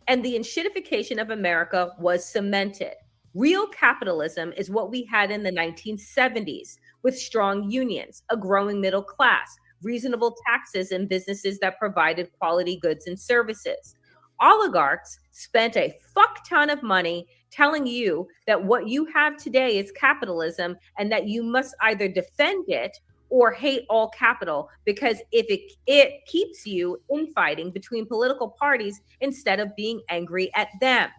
And the enshitification of America was cemented. Real capitalism is what we had in the 1970s, with strong unions, a growing middle class, reasonable taxes, and businesses that provided quality goods and services. Oligarchs spent a fuck ton of money telling you that what you have today is capitalism and that you must either defend it or hate all capital, because if it keeps you infighting between political parties instead of being angry at them.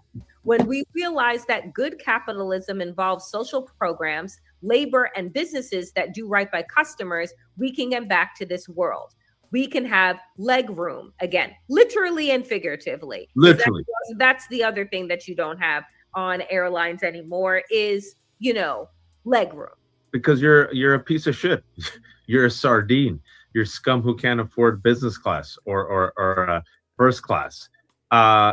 When we realize that good capitalism involves social programs, labor, and businesses that do right by customers, we can get back to this world. We can have leg room again, literally and figuratively. Literally. That's the other thing that you don't have on airlines anymore is, leg room. Because you're a piece of shit. You're a sardine. You're scum who can't afford business class or first class.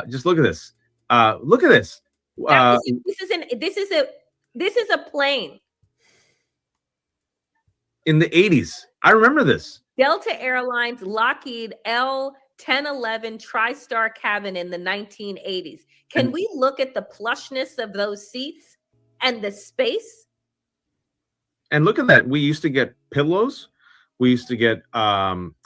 Just look at this. Look at this. This is a plane. In the 80s. I remember this. Delta Airlines Lockheed L-1011 TriStar cabin in the 1980s. Can we look at the plushness of those seats and the space? And look at that. We used to get pillows. We used to get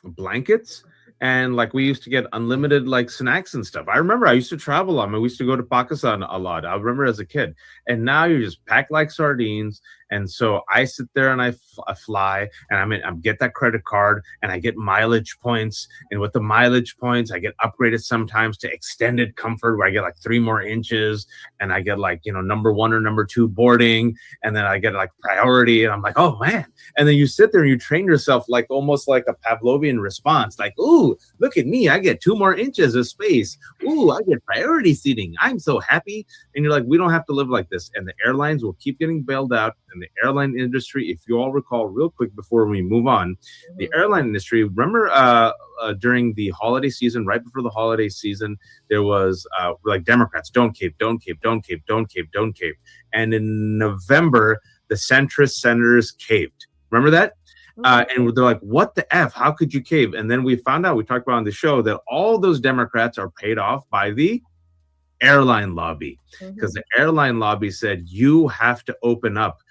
blankets. And like we used to get unlimited like snacks and stuff. I remember I used to travel a lot. I mean, we used to go to Pakistan a lot. I remember as a kid. And now you're just packed like sardines. And so I sit there and I fly, and I get that credit card, and I get mileage points. And with the mileage points, I get upgraded sometimes to extended comfort, where I get like 3 more inches, and I get like, number 1 or number 2 boarding, and then I get like priority. And I'm like, oh man. And then you sit there and you train yourself like almost like a Pavlovian response, like, ooh, look at me, I get 2 more inches of space. Ooh, I get priority seating. I'm so happy. And you're like, we don't have to live like this. And the airlines will keep getting bailed out. And the airline industry, if you all recall real quick before we move on, the airline industry, remember during the holiday season, right before the holiday season, there was like Democrats, don't cave. And in November, the centrist senators caved. Remember that? And they're like, what the F? How could you cave? And then we found out, we talked about on the show, that all those Democrats are paid off by the airline lobby, because the airline lobby said, you have to open up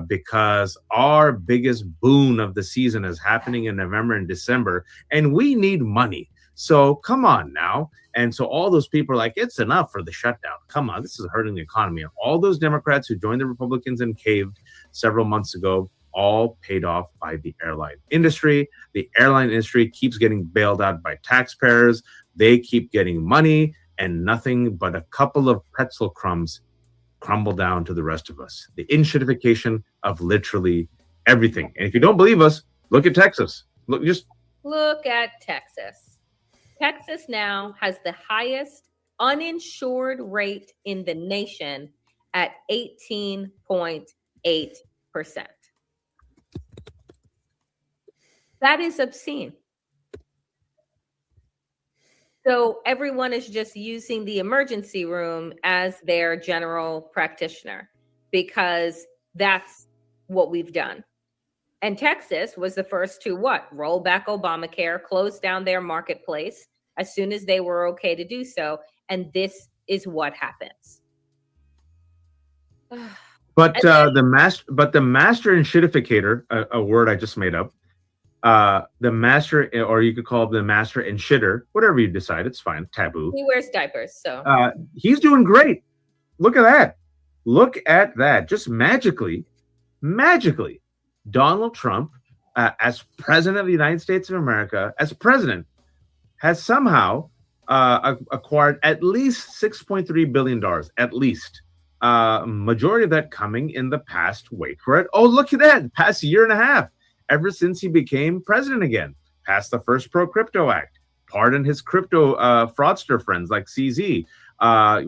because our biggest boon of the season is happening in November and December, and we need money. So come on now. And so all those people are like, it's enough for the shutdown. Come on, this is hurting the economy. And all those Democrats who joined the Republicans and caved several months ago, all paid off by the airline industry. The airline industry keeps getting bailed out by taxpayers. They keep getting money, and nothing but a couple of pretzel crumbs crumble down to the rest of us. The enshitification of literally everything. And if you don't believe us, look at Texas. Look at Texas. Texas now has the highest uninsured rate in the nation at 18.8%. That is obscene. So everyone is just using the emergency room as their general practitioner because that's what we've done. And Texas was the first to what? Roll back Obamacare, close down their marketplace as soon as they were okay to do so. And this is what happens. But the master enshitificator, a word I just made up, the master, or you could call him the master enshitter, whatever you decide, it's fine, taboo. He wears diapers, so he's doing great. Look at that. Look at that. Just magically, Donald Trump, as president of the United States of America, as president, has somehow acquired at least $6.3 billion, at least. Majority of that coming in the past, wait for it, oh, look at that, past year and a half, ever since he became president again, passed the first Pro-Crypto Act, pardoned his crypto fraudster friends like CZ,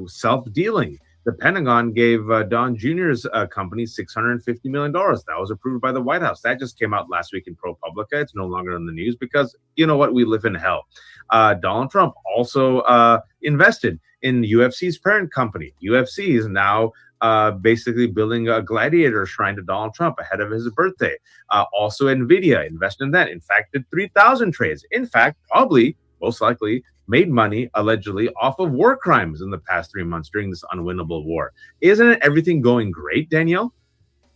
self-dealing. The Pentagon gave Don Jr.'s company $650 million. That was approved by the White House. That just came out last week in ProPublica. It's no longer in the news because, you know what, we live in hell. Donald Trump also invested in UFC's parent company. UFC is now basically building a gladiator shrine to Donald Trump ahead of his birthday. Also, NVIDIA invested in that. In fact, did 3,000 trades. In fact, probably, most likely, made money, allegedly, off of war crimes in the past 3 months during this unwinnable war. Isn't it everything going great, Danielle?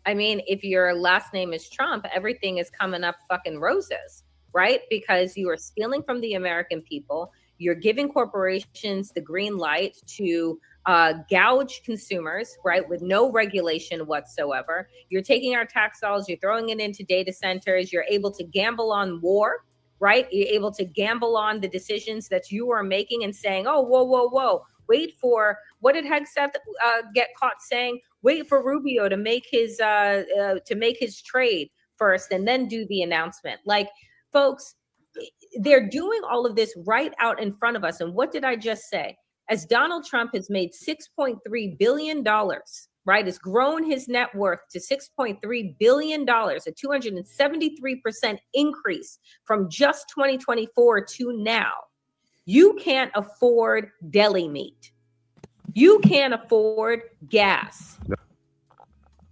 I mean, if your last name is Trump, everything is coming up fucking roses, right? Because you are stealing from the American people. You're giving corporations the green light to gouge consumers, right, with no regulation whatsoever. You're taking our tax dollars, you're throwing it into data centers. You're able to gamble on war, right? You're able to gamble on the decisions that you are making and saying, oh, whoa, wait for, what did Hegseth get caught saying? Wait for Rubio to make his trade first and then do the announcement. Like, folks, they're doing all of this right out in front of us. And what did I just say? As Donald Trump has made $6.3 billion, right? Has grown his net worth to $6.3 billion, a 273% increase from just 2024 to now. You can't afford deli meat. You can't afford gas.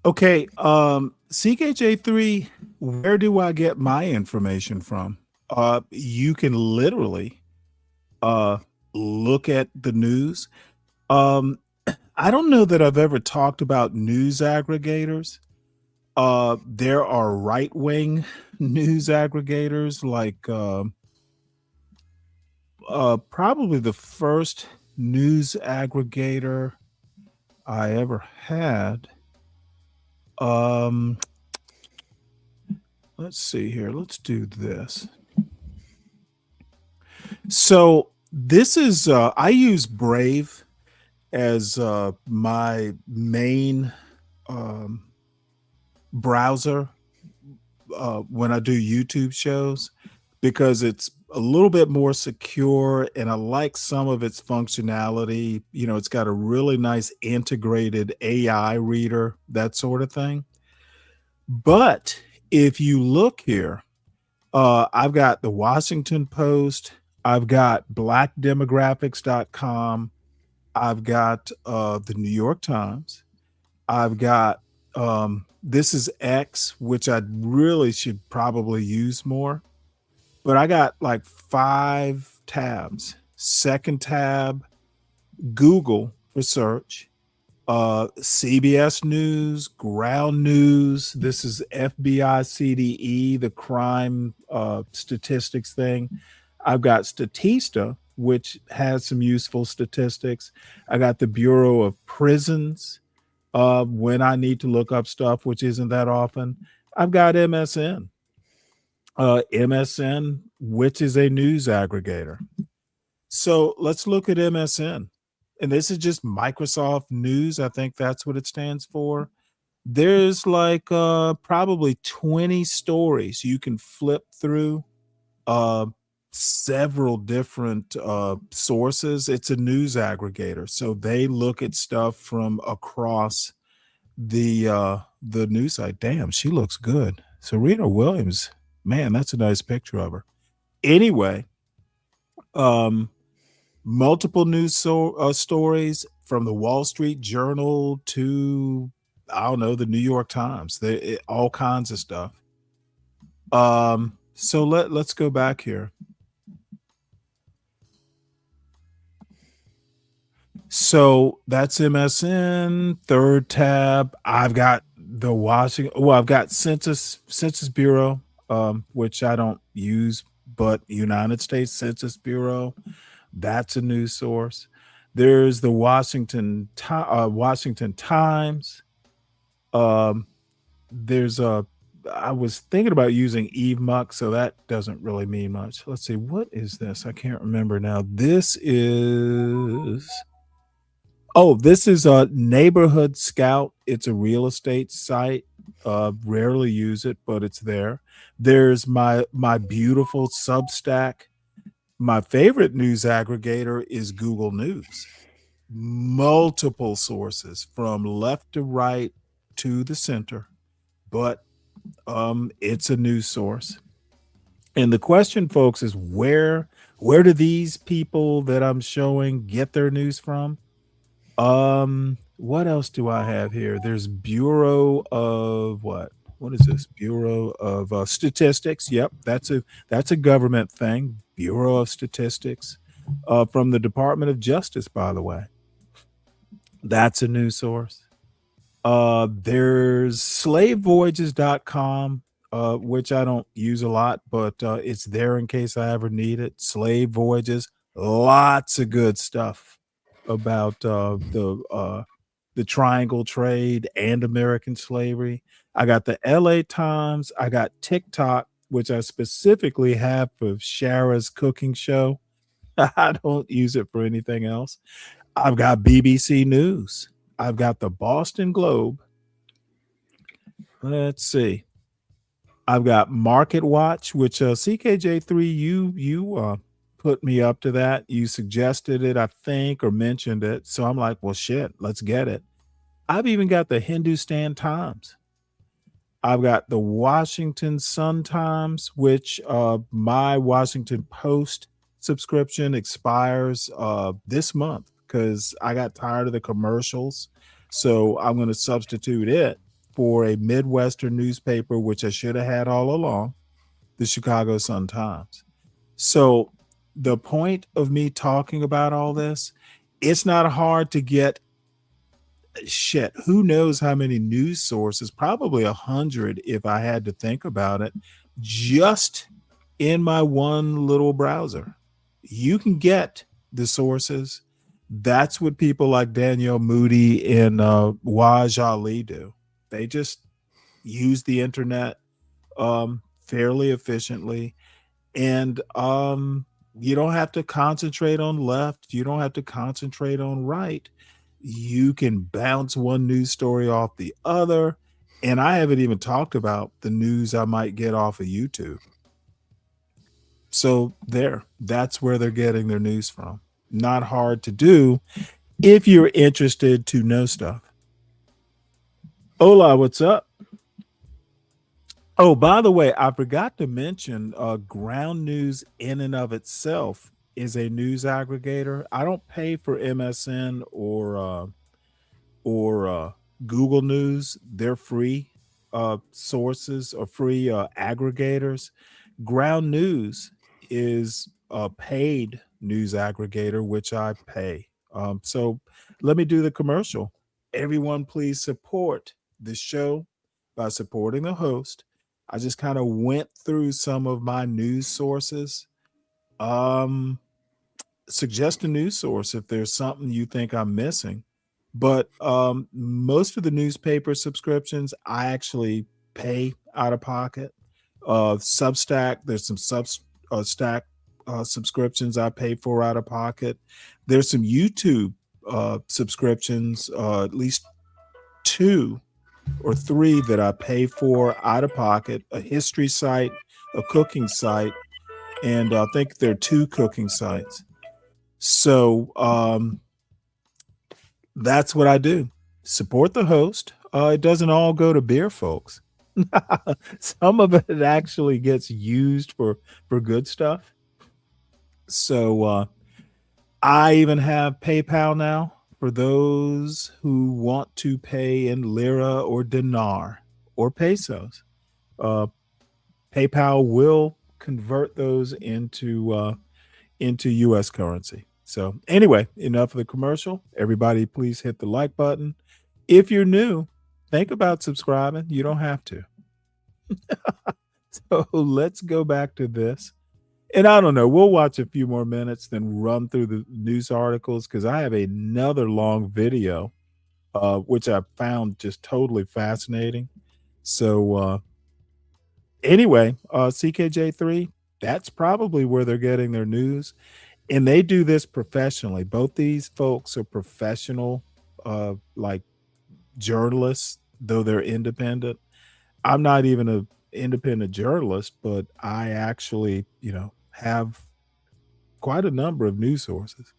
Okay, CKJ3, where do I get my information from? You can literally look at the news. I don't know that I've ever talked about news aggregators. There are right-wing news aggregators, like probably the first news aggregator I ever had. Let's see here. Let's do this. So this is, I use Brave as my main browser when I do YouTube shows, because it's a little bit more secure and I like some of its functionality. You know, it's got a really nice integrated AI reader, that sort of thing. But if you look here, I've got the Washington Post, I've got blackdemographics.com, I've got the New York Times, I've got this is X, which I really should probably use more, but I got like 5 tabs. Second tab, Google for search, CBS News, Ground News. This is FBI CDE, the crime statistics thing. I've got Statista, which has some useful statistics. I got the Bureau of Prisons when I need to look up stuff, which isn't that often. I've got MSN. MSN, which is a news aggregator. So let's look at MSN. And this is just Microsoft News. I think that's what it stands for. There's like probably 20 stories you can flip through, several different sources. It's a news aggregator. So they look at stuff from across the news site. Damn, she looks good. Serena Williams Man, that's a nice picture of her. Anyway, multiple news stories from the Wall Street Journal to, I don't know, the New York Times. All kinds of stuff. So let's go back here. So that's MSN. Third tab, I've got the I've got Census Bureau, which I don't use, but United States Census Bureau, that's a news source. There's the Washington Times. There's I was thinking about using Eve Muck, so that doesn't really mean much. Let's see, what is this? I can't remember now. This is Neighborhood Scout. It's a real estate site. Rarely use it, but it's there. There's my beautiful Substack. My favorite news aggregator is Google News. Multiple sources from left to right to the center, but it's a news source. And the question, folks, is where do these people that I'm showing get their news from? What else do I have here? There's Bureau of what is this? Bureau of Statistics. Yep, that's a government thing. Bureau of Statistics, from the Department of Justice, by the way. That's a news source. There's slavevoyages.com, which I don't use a lot, but it's there in case I ever need it. Slave Voyages, lots of good stuff about the triangle trade and American slavery. I got the LA Times. I got TikTok, which I specifically have for Shara's cooking show. I don't use it for anything else. I've got BBC News. I've got the Boston Globe. Let's see. I've got Market Watch, which CKJ3, you put me up to that. You suggested it, I think, or mentioned it. So I'm like, well, shit, let's get it. I've even got the Hindustan Times. I've got the Washington Sun Times, which my Washington Post subscription expires this month because I got tired of the commercials. So I'm going to substitute it for a Midwestern newspaper, which I should have had all along, the Chicago Sun-Times. So the point of me talking about all this, it's not hard to get shit. Who knows how many news sources, probably 100 if I had to think about it, just in my one little browser. You can get the sources. That's what people like Danielle Moody and Waj Ali do. They just use the internet fairly efficiently. And you don't have to concentrate on left. You don't have to concentrate on right. You can bounce one news story off the other. And I haven't even talked about the news I might get off of YouTube. So that's where they're getting their news from. Not hard to do if you're interested to know stuff. Hola, what's up? Oh, by the way, I forgot to mention Ground News in and of itself is a news aggregator. I don't pay for MSN or Google News. They're free sources or free aggregators. Ground News is a paid news aggregator, which I pay. So let me do the commercial. Everyone, please support the show by supporting the host. I just kind of went through some of my news sources. Suggest a news source if there's something you think I'm missing. But most of the newspaper subscriptions, I actually pay out of pocket. Substack, there's some Substack subscriptions I pay for out of pocket. There's some YouTube subscriptions, at least 2 or 3 that I pay for out of pocket, a history site, a cooking site, and I think there are 2 cooking sites. So that's what I do. Support the host. It doesn't all go to beer, folks. Some of it actually gets used for good stuff. So I even have PayPal now for those who want to pay in lira or dinar or pesos. PayPal will convert those into U.S. currency. So anyway, enough of the commercial. Everybody, please hit the like button. If you're new, think about subscribing. You don't have to. So let's go back to this. And I don't know, we'll watch a few more minutes, then run through the news articles because I have another long video, which I found just totally fascinating. So anyway, CKJ3, that's probably where they're getting their news. And they do this professionally. Both these folks are professional, like journalists, though they're independent. I'm not even an independent journalist, but I actually, have quite a number of news sources.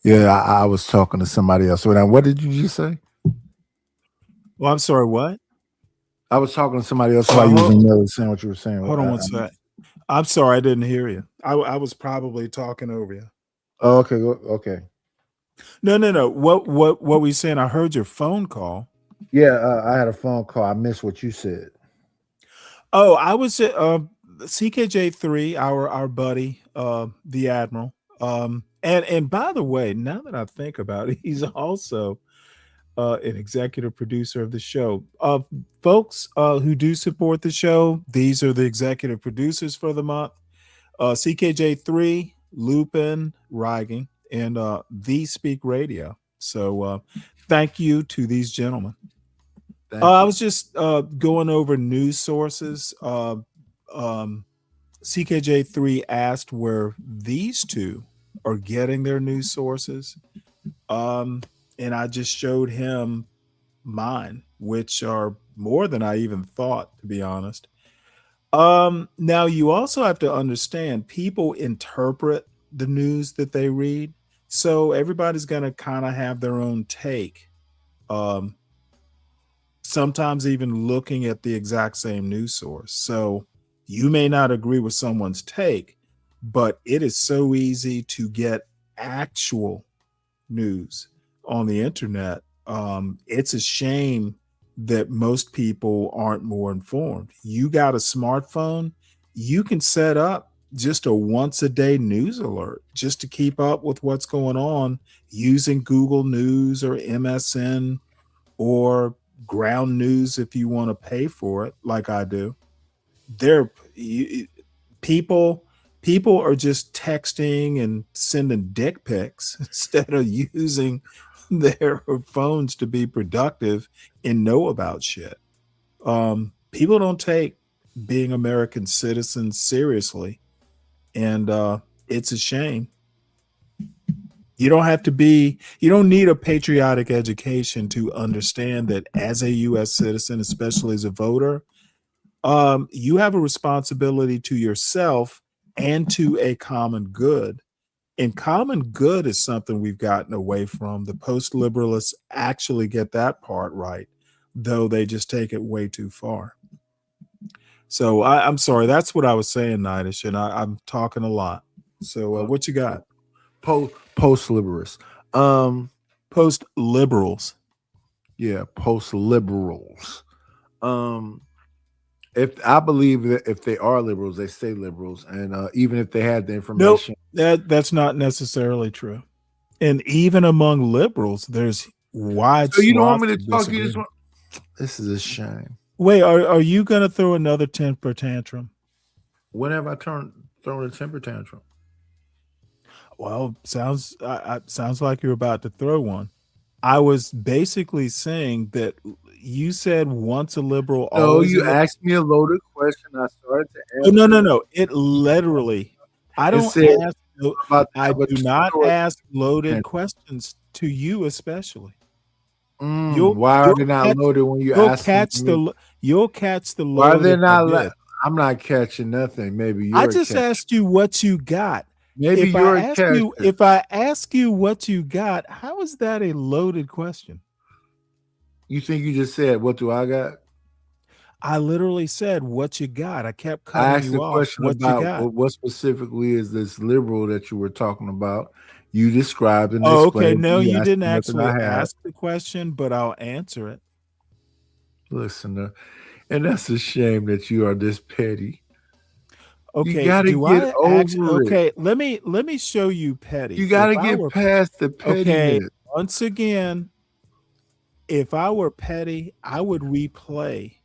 Yeah, I was talking to somebody else. So now, what did you just say? Well, I'm sorry, what? I was talking to somebody else while you was in the middle of saying what you were saying. Hold on one sec. I'm sorry, I didn't hear you. I was probably talking over you. Oh, okay, okay. No. What were you saying? I heard your phone call. Yeah, I had a phone call. I missed what you said. Oh, I was at CKJ3, our buddy, the Admiral. And by the way, now that I think about it, he's also an executive producer of the show. Folks who do support the show, these are the executive producers for the month. CKJ3, Lupin, Reiging, and The Speak Radio. So thank you to these gentlemen. I was just going over news sources. CKJ3 asked where these two are getting their news sources. And I just showed him mine, which are more than I even thought, to be honest. Now you also have to understand people interpret the news that they read. So everybody's going to kind of have their own take. Sometimes even looking at the exact same news source. So you may not agree with someone's take, but it is so easy to get actual news on the internet. It's a shame that most people aren't more informed. You got a smartphone, you can set up just a once a day news alert just to keep up with what's going on using Google News or MSN or Ground News if you want to pay for it like I do. People are just texting and sending dick pics instead of using their phones to be productive and know about shit. People don't take being American citizens seriously, and it's a shame. You don't need a patriotic education to understand that as a U.S. citizen, especially as a voter, you have a responsibility to yourself and to a common good. And common good is something we've gotten away from. The post-liberalists actually get that part right, though they just take it way too far. So I'm sorry, that's what I was saying, Nidish, and I'm talking a lot. So what you got? Post-liberals. Post-liberals. Yeah, post-liberals. If I believe that if they are liberals, they stay liberals, and even if they had the information, that's not necessarily true. And even among liberals, there's wide. So you don't want me to talk? You just want... This is a shame. Wait, are you going to throw another temper tantrum? When have I thrown a temper tantrum? Well, sounds like you're about to throw one. I was basically saying that you said once a liberal. No, you asked me a loaded question. I started to answer. No. It literally. I don't ask. I do not ask loaded questions to you, especially. Why are they not loaded when you ask me? You'll catch the loaded. Why are they not? I'm not catching nothing. Maybe I just asked you what you got. Maybe If you're I a ask character. you, if I ask you what you got, how is that a loaded question? You think you just said, "What do I got"? I literally said, "What you got?" I kept I cutting asked you a off. question What you about got? what specifically is this liberal that you were talking about. You described and Oh, okay. explained. No, You you asked didn't me nothing I actually have. ask the question, but I'll answer it. Listener, and that's a shame that you are this petty. You Okay, gotta do get I over it. okay, let me show you petty. You If gotta I get were past the okay, pettiness. once again, if I were petty, I would replay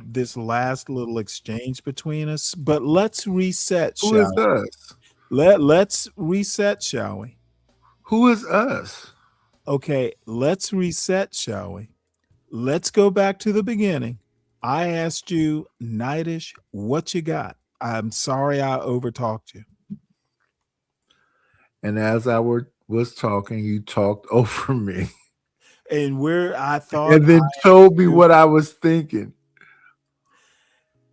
this last little exchange between us. But let's reset, Who is shall we? us? Let's reset, shall we? Who is us? Okay, let's reset, shall we? Let's go back to the beginning. I asked you, Nightish, what you got? I'm sorry I overtalked you. And as I was talking, you talked over me. And where I thought And then told me what I was thinking.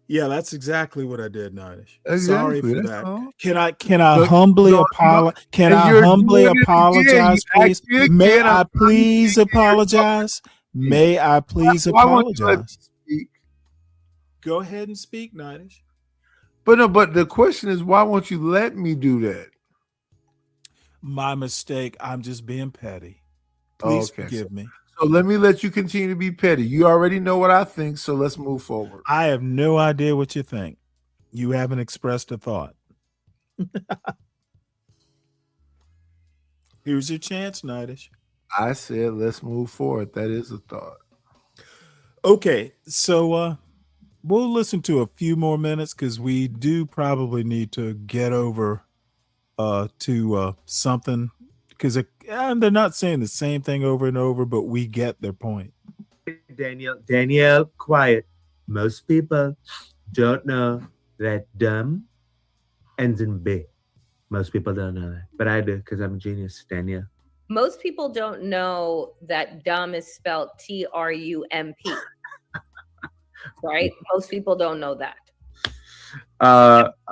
Yeah, that's exactly what I did, Nightish. Sorry Exactly. for That's that. all. Can I Look, humbly no, apologize? Can and I you're humbly doing it again. apologize, You please? asked me May again. I'm I please trying to get your apologize? May I please Why won't you let me apologize? speak? Go ahead and speak, Nightish. But no, but the question is, why won't you let me do that? My mistake. I'm just being petty. Please Okay. forgive me. So let me let you continue to be petty. You already know what I think, so let's move forward. I have no idea what you think. You haven't expressed a thought. Here's your chance, Nightish. I said let's move forward. That is a thought. Okay, so we'll listen to a few more minutes because we do probably need to get over to something because they're not saying the same thing over and over, but we get their point. Danielle, quiet. Most people don't know that dumb ends in B. Most people don't know that, but I do because I'm a genius, Danielle. Most people don't know that dumb is spelled TRUMP. Right? Most people don't know that.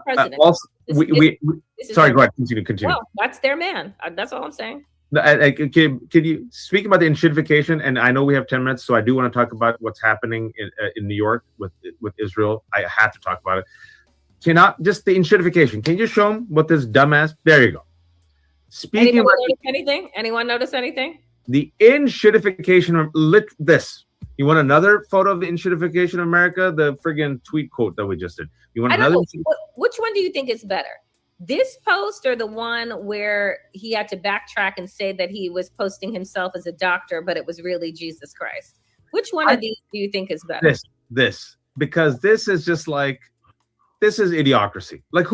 President. Also, sorry, their go ahead. Continue. Well, that's their man. That's all I'm saying. Can you speak about the enshitification? And I know we have 10 minutes, so I do want to talk about what's happening in New York with Israel. I have to talk about it. Cannot just the enshitification. Can you just show them what this dumbass? There you go. Speaking Anyone about notice anything? Anyone notice anything? the enshitification of this. You want another photo of the enshitification of America? The friggin' tweet quote that we just did. You want I don't another? know. Which one do you think is better? This post or the one where he had to backtrack and say that he was posting himself as a doctor, but it was really Jesus Christ? Which one of these do you think is better? This. Because this is just like, this is idiocracy. Like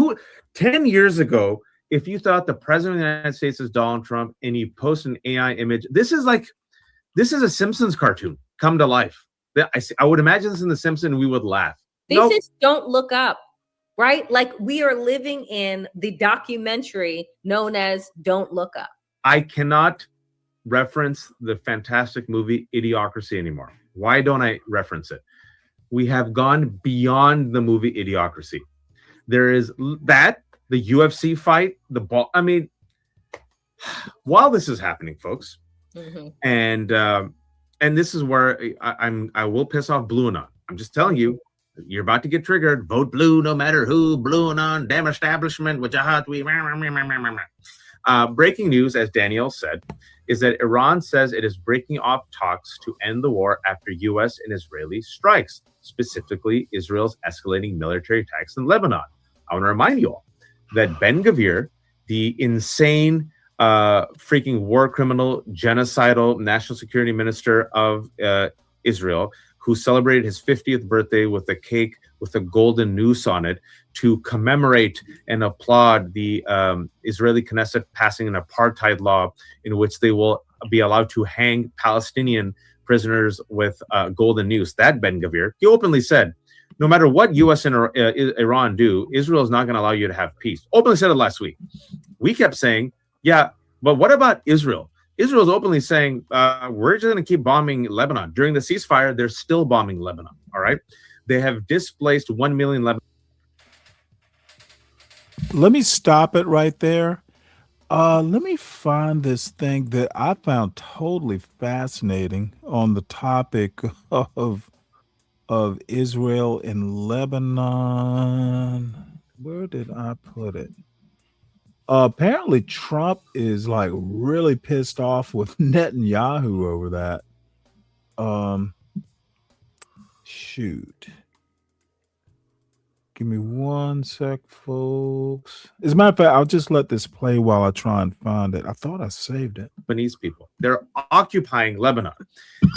10 years ago, if you thought the president of the United States is Donald Trump and you post an AI image, this is a Simpsons cartoon come to life. I would imagine this in the Simpsons, we would laugh. This is Don't Look Up, right? Like we are living in the documentary known as Don't Look Up. I cannot reference the fantastic movie Idiocracy anymore. Why don't I reference it? We have gone beyond the movie Idiocracy. There is that, the UFC fight, the ball. I mean, while this is happening, folks, and this is where I will piss off Blue Anon. I'm just telling you, you're about to get triggered. Vote blue, no matter who. Blue Anon, damn establishment, which I have to. Breaking news, as Danielle said, is that Iran says it is breaking off talks to end the war after U.S. and Israeli strikes, specifically Israel's escalating military attacks in Lebanon. I want to remind you all that Ben-Gvir, the insane, freaking war criminal, genocidal national security minister of Israel, who celebrated his 50th birthday with a cake with a golden noose on it to commemorate and applaud the Israeli Knesset passing an apartheid law in which they will be allowed to hang Palestinian prisoners with golden noose. That Ben-Gvir, he openly said, no matter what U.S. and Iran do, Israel is not going to allow you to have peace. Openly said it last week. We kept saying, yeah, but what about Israel? Israel's openly saying, we're just going to keep bombing Lebanon. During the ceasefire, they're still bombing Lebanon, all right? They have displaced 1 million Lebanese. let me stop it right there. Let me find this thing that I found totally fascinating on the topic of of Israel and Lebanon. Where did I put it? Apparently, Trump is like really pissed off with Netanyahu over that. Um, shoot. Give me one sec, folks. As a matter of fact, I'll just let this play while I try and find it. I thought I saved it. Lebanese people. They're occupying Lebanon.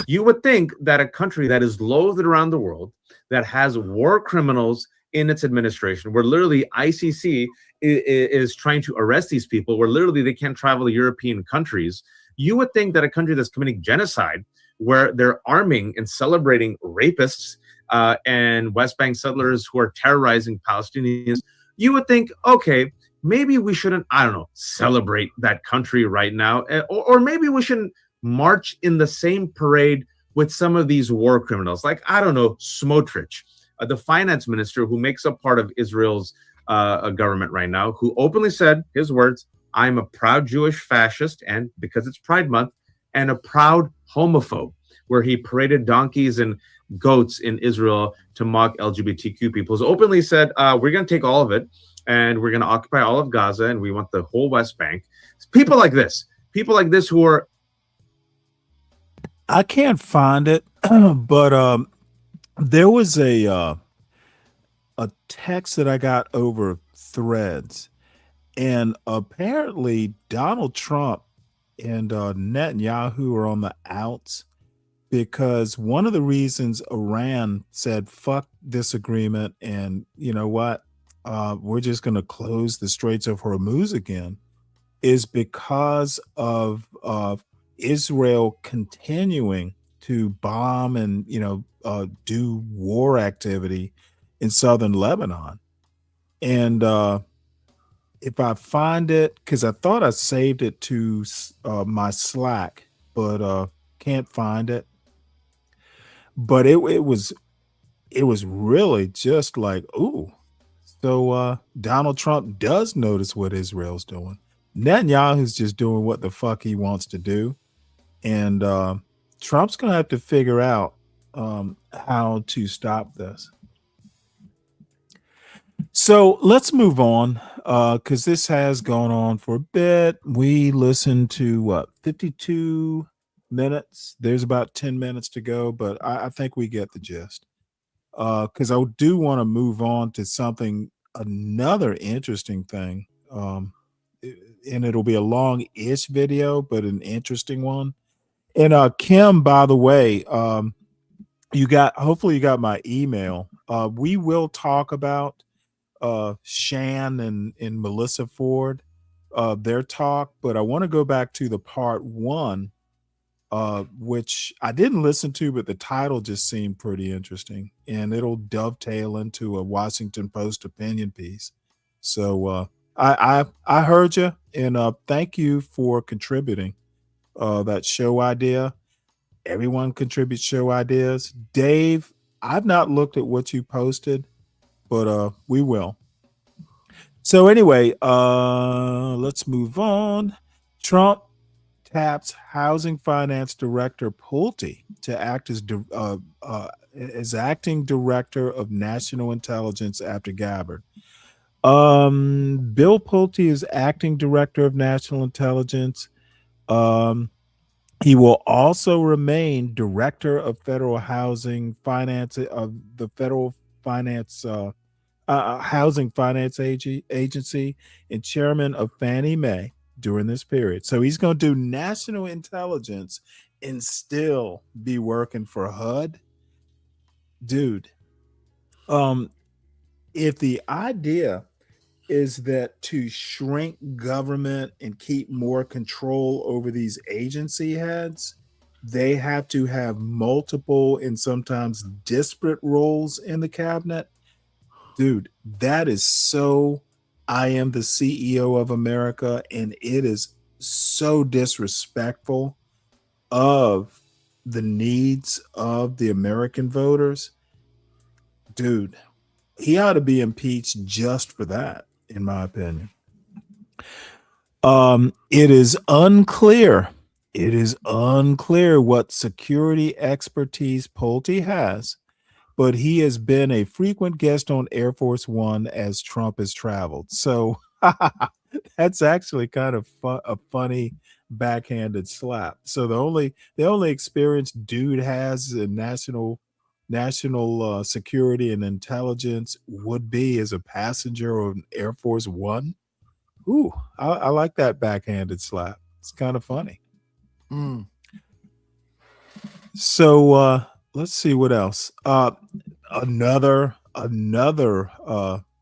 You would think that a country that is loathed around the world, that has war criminals in its administration, where literally ICC is trying to arrest these people, where literally they can't travel to European countries, you would think that a country that's committing genocide, where they're arming and celebrating rapists and West Bank settlers who are terrorizing Palestinians, you would think, okay, maybe we shouldn't, I don't know, celebrate that country right now. Or maybe we shouldn't march in the same parade with some of these war criminals. Like, I don't know, Smotrich, the finance minister who makes up part of Israel's government right now, who openly said, his words, I'm a proud Jewish fascist, and because it's Pride Month, and a proud homophobe, where he paraded donkeys and goats in Israel to mock LGBTQ people. Has openly said, we're going to take all of it, and we're going to occupy all of Gaza, and we want the whole West Bank. People like this who are... I can't find it, but there was a text that I got over Threads, and apparently Donald Trump and Netanyahu are on the outs because one of the reasons Iran said fuck this agreement and you know what, we're just going to close the Straits of Hormuz again is because of Israel continuing to bomb and do war activity in southern Lebanon. And if I find it, because I thought I saved it to my Slack, but can't find it. But it was really just like, ooh. So Donald Trump does notice what Israel's doing. Netanyahu's just doing what the fuck he wants to do. And Trump's going to have to figure out how to stop this. So let's move on because this has gone on for a bit. We listened to 52 minutes. There's about 10 minutes to go, but I think we get the gist. Because I do want to move on to another interesting thing. And it'll be a long-ish video, but an interesting one. And Kim, by the way, hopefully you got my email. We will talk about Shan and Melissa Ford, their talk, but I want to go back to the part one, which I didn't listen to, but the title just seemed pretty interesting, and it'll dovetail into a Washington Post opinion piece. So I heard you, and thank you for contributing that show idea. Everyone contributes show ideas. Dave, I've not looked at what you posted, but we will. So anyway, let's move on. Trump taps housing finance director Pulte to act as acting director of national intelligence after Gabbard. Bill Pulte is acting director of national intelligence. He will also remain director of federal housing finance of the federal finance housing finance agency and chairman of Fannie Mae during this period. So he's going to do national intelligence and still be working for HUD. Dude, if the idea is that to shrink government and keep more control over these agency heads, they have to have multiple and sometimes disparate roles in the cabinet. Dude, that is so I am the CEO of America, and it is so disrespectful of the needs of the American voters. Dude, he ought to be impeached just for that. in my opinion. It is unclear. It is unclear what security expertise Pulte has, but he has been a frequent guest on Air Force One as Trump has traveled. So that's actually kind of a funny backhanded slap. So the only experience dude has in national security and intelligence would be as a passenger on Air Force One. Ooh, I like that backhanded slap. It's kind of funny. So let's see what else. Another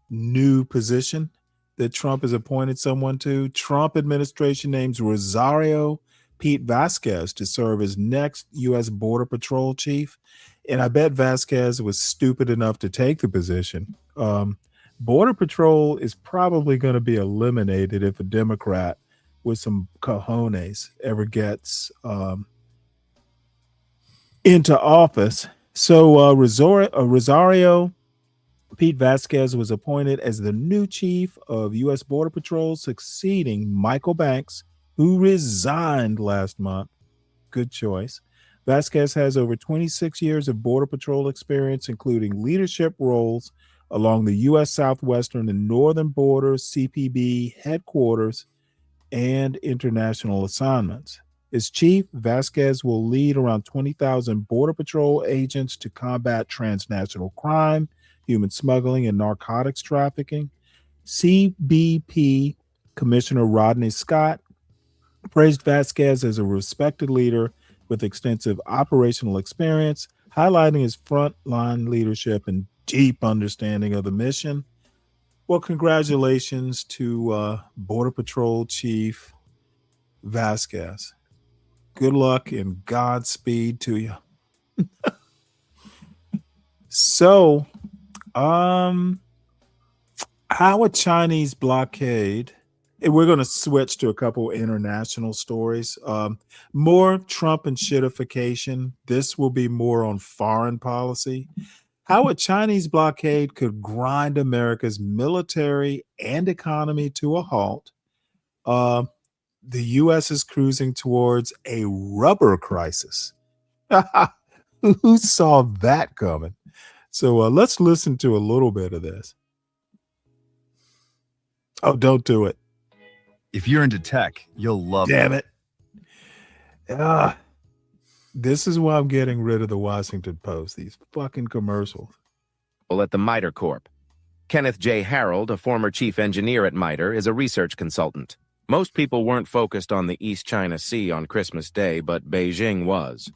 new position that Trump has appointed someone to. Trump administration names Rosario Pete Vasquez to serve as next U.S. Border Patrol chief. And I bet Vasquez was stupid enough to take the position. Border Patrol is probably going to be eliminated if a Democrat with some cojones ever gets into office. So Rosario Pete Vasquez was appointed as the new chief of U.S. Border Patrol, succeeding Michael Banks, who resigned last month. Good choice. Vasquez has over 26 years of Border Patrol experience, including leadership roles along the U.S. southwestern and northern borders, CPB headquarters, and international assignments. As chief, Vasquez will lead around 20,000 Border Patrol agents to combat transnational crime, human smuggling, and narcotics trafficking. CBP Commissioner Rodney Scott praised Vasquez as a respected leader with extensive operational experience, highlighting his frontline leadership and deep understanding of the mission. Well, congratulations to Border Patrol Chief Vasquez. Good luck and Godspeed to you. So, how a Chinese blockade, and we're going to switch to a couple international stories. More Trump enshitification. This will be more on foreign policy. How a Chinese blockade could grind America's military and economy to a halt. The U.S. is cruising towards a rubber crisis. Who saw that coming? So let's listen to a little bit of this. Oh, don't do it. If you're into tech, you'll love Damn it. This is why I'm getting rid of the Washington Post, these fucking commercials. At the MITRE Corp. Kenneth J. Harold, a former chief engineer at MITRE, is a research consultant. Most people weren't focused on the East China Sea on Christmas Day, but Beijing was.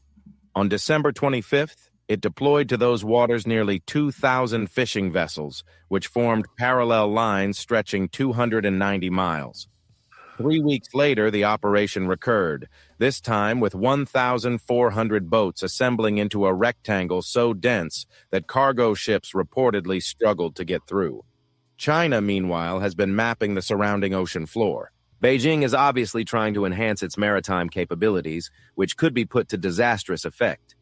On December 25th, it deployed to those waters nearly 2,000 fishing vessels, which formed parallel lines stretching 290 miles. 3 weeks later, the operation recurred, this time with 1,400 boats assembling into a rectangle so dense that cargo ships reportedly struggled to get through. China, meanwhile, has been mapping the surrounding ocean floor. Beijing is obviously trying to enhance its maritime capabilities, which could be put to disastrous effect.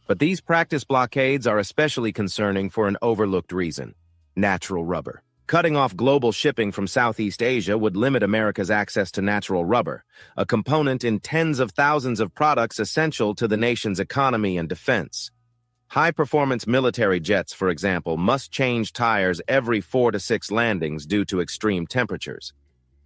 But these practice blockades are especially concerning for an overlooked reason: natural rubber. Cutting off global shipping from Southeast Asia would limit America's access to natural rubber, a component in tens of thousands of products essential to the nation's economy and defense. High-performance military jets, for example, must change tires every 4 to 6 landings due to extreme temperatures.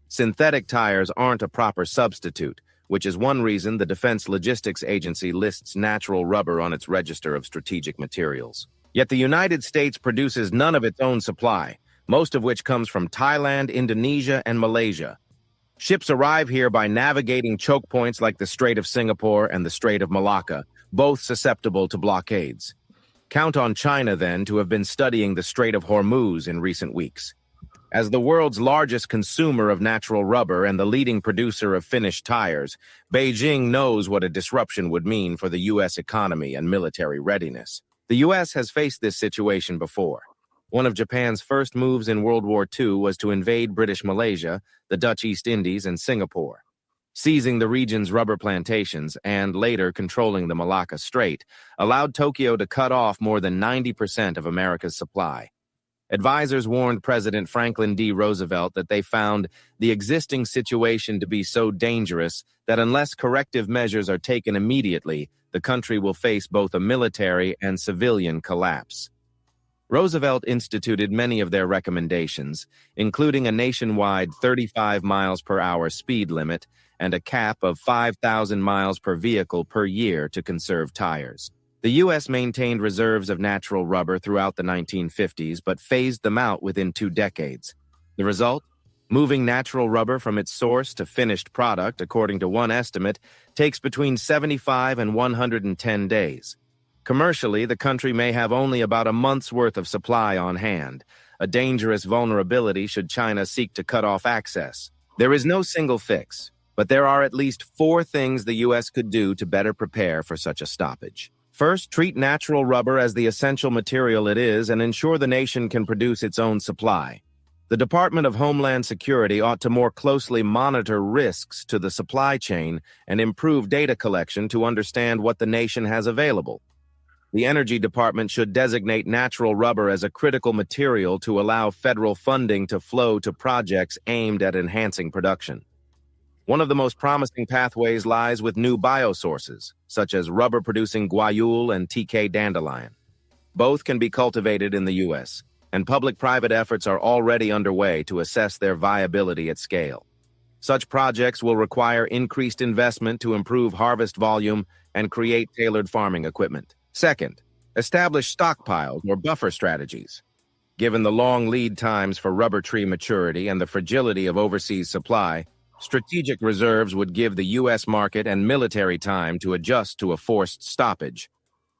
Synthetic tires aren't a proper substitute, which is one reason the Defense Logistics Agency lists natural rubber on its register of strategic materials. Yet the United States produces none of its own supply, most of which comes from Thailand, Indonesia, and Malaysia. Ships arrive here by navigating choke points like the Strait of Singapore and the Strait of Malacca, both susceptible to blockades. Count on China, then, to have been studying the Strait of Hormuz in recent weeks. As the world's largest consumer of natural rubber and the leading producer of finished tires, Beijing knows what a disruption would mean for the U.S. economy and military readiness. The U.S. has faced this situation before. One of Japan's first moves in World War II was to invade British Malaysia, the Dutch East Indies, and Singapore. Seizing the region's rubber plantations and later controlling the Malacca Strait allowed Tokyo to cut off more than 90% of America's supply. Advisors warned President Franklin D. Roosevelt that they found the existing situation to be so dangerous that unless corrective measures are taken immediately, the country will face both a military and civilian collapse. Roosevelt instituted many of their recommendations, including a nationwide 35 miles per hour speed limit and a cap of 5,000 miles per vehicle per year to conserve tires. The U.S. maintained reserves of natural rubber throughout the 1950s, but phased them out within 2 decades. The result? Moving natural rubber from its source to finished product, according to one estimate, takes between 75 and 110 days. Commercially, the country may have only about a month's worth of supply on hand, a dangerous vulnerability should China seek to cut off access. There is no single fix, but there are at least 4 things the U.S. could do to better prepare for such a stoppage. First, treat natural rubber as the essential material it is and ensure the nation can produce its own supply. The Department of Homeland Security ought to more closely monitor risks to the supply chain and improve data collection to understand what the nation has available. The Energy Department should designate natural rubber as a critical material to allow federal funding to flow to projects aimed at enhancing production. One of the most promising pathways lies with new biosources, such as rubber-producing guayule and TK dandelion. Both can be cultivated in the U.S., and public-private efforts are already underway to assess their viability at scale. Such projects will require increased investment to improve harvest volume and create tailored farming equipment. Second, establish stockpiles or buffer strategies. Given the long lead times for rubber tree maturity and the fragility of overseas supply, strategic reserves would give the U.S. market and military time to adjust to a forced stoppage.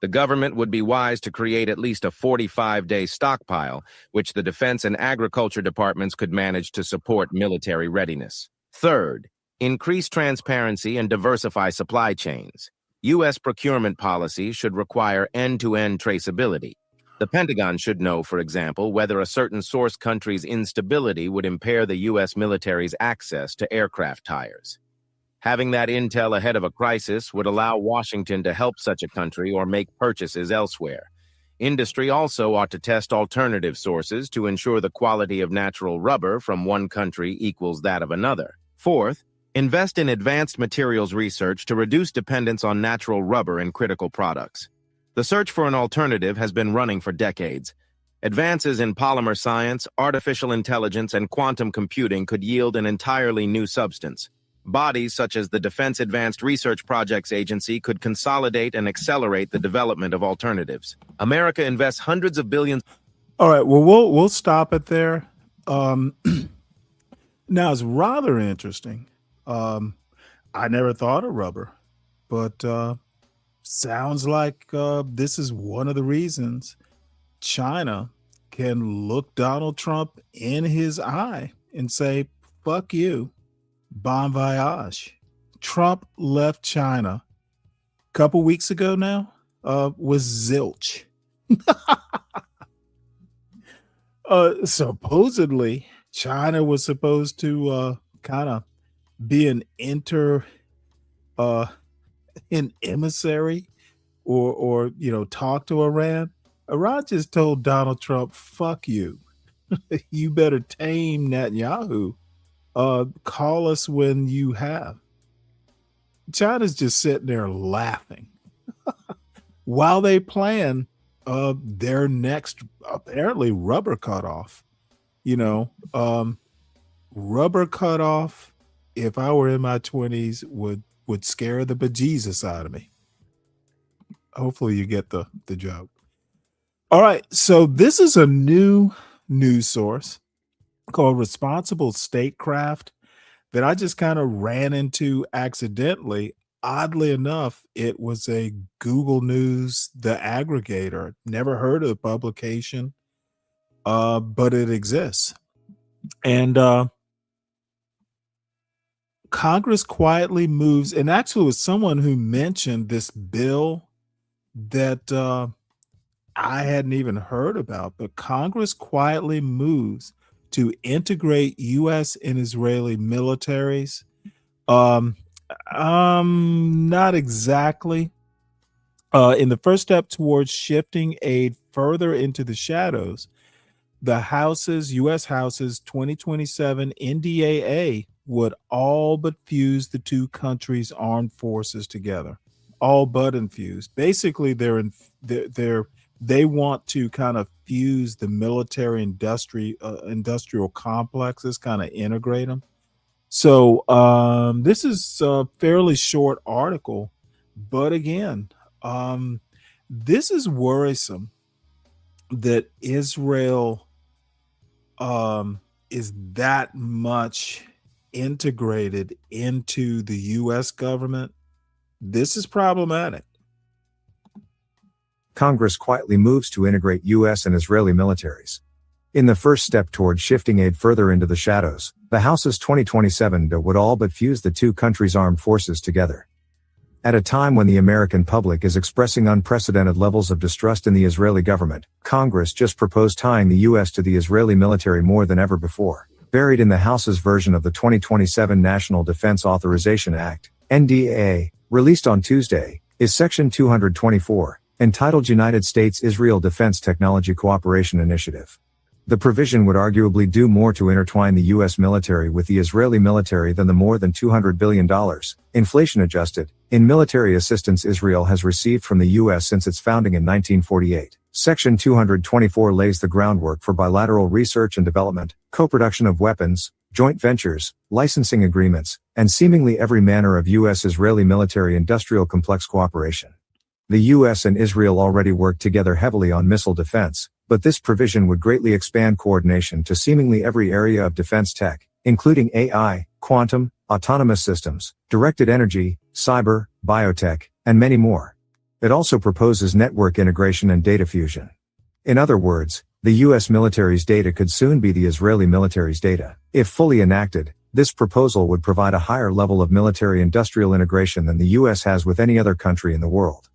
The government would be wise to create at least a 45-day stockpile, which the Defense and Agriculture departments could manage to support military readiness. Third, increase transparency and diversify supply chains. U.S. procurement policies should require end-to-end traceability. The Pentagon should know, for example, whether a certain source country's instability would impair the U.S. military's access to aircraft tires. Having that intel ahead of a crisis would allow Washington to help such a country or make purchases elsewhere. Industry also ought to test alternative sources to ensure the quality of natural rubber from one country equals that of another. Fourth, invest in advanced materials research to reduce dependence on natural rubber in critical products. The search for an alternative has been running for decades. Advances in polymer science, artificial intelligence, and quantum computing could yield an entirely new substance. Bodies such as the Defense Advanced Research Projects Agency could consolidate and accelerate the development of alternatives. America invests hundreds of billions. All right, well, we'll stop it there. Now, it's rather interesting. I never thought of rubber, but sounds like this is one of the reasons China can look Donald Trump in his eye and say, fuck you, bon voyage. Trump left China a couple weeks ago now with zilch. Supposedly, China was supposed to kind of be an an emissary or talk to Iran. Iran just told Donald Trump, fuck you. You better tame Netanyahu. Call us when you have. China's just sitting there laughing while they plan their next apparently rubber cutoff. Rubber cutoff, if I were in my 20s, would scare the bejesus out of me. Hopefully you get the joke. All right, so this is a new news source called Responsible Statecraft that I just kind of ran into accidentally. Oddly enough, it was a Google News, the aggregator. Never heard of the publication, but it exists. And Congress quietly moves, and actually it was someone who mentioned this bill that I hadn't even heard about, but Congress quietly moves to integrate U.S. and Israeli militaries. Not exactly. In the first step towards shifting aid further into the shadows, the houses, U.S. houses 2027 NDAA would all but fuse the two countries' armed forces together. All but infused. Basically, they want to kind of fuse the military industrial complexes, kind of integrate them. So this is a fairly short article, but again, this is worrisome that Israel is that much integrated into the U.S. government. This is problematic. Congress quietly moves to integrate U.S. and Israeli militaries. In the first step toward shifting aid further into the shadows, the House's 2027 bill would all but fuse the two countries' armed forces together. At a time when the American public is expressing unprecedented levels of distrust in the Israeli government, Congress just proposed tying the U.S. to the Israeli military more than ever before. Buried in the House's version of the 2027 National Defense Authorization Act, NDAA, released on Tuesday, is Section 224, entitled United States-Israel Defense Technology Cooperation Initiative. The provision would arguably do more to intertwine the U.S. military with the Israeli military than the more than $200 billion, inflation adjusted, in military assistance Israel has received from the U.S. since its founding in 1948. Section 224 lays the groundwork for bilateral research and development, co-production of weapons, joint ventures, licensing agreements, and seemingly every manner of U.S.-Israeli military-industrial complex cooperation. The U.S. and Israel already work together heavily on missile defense, but this provision would greatly expand coordination to seemingly every area of defense tech, including AI, quantum, autonomous systems, directed energy, cyber, biotech, and many more. It also proposes network integration and data fusion. In other words, the U.S. military's data could soon be the Israeli military's data. If fully enacted, this proposal would provide a higher level of military-industrial integration than the U.S. has with any other country in the world.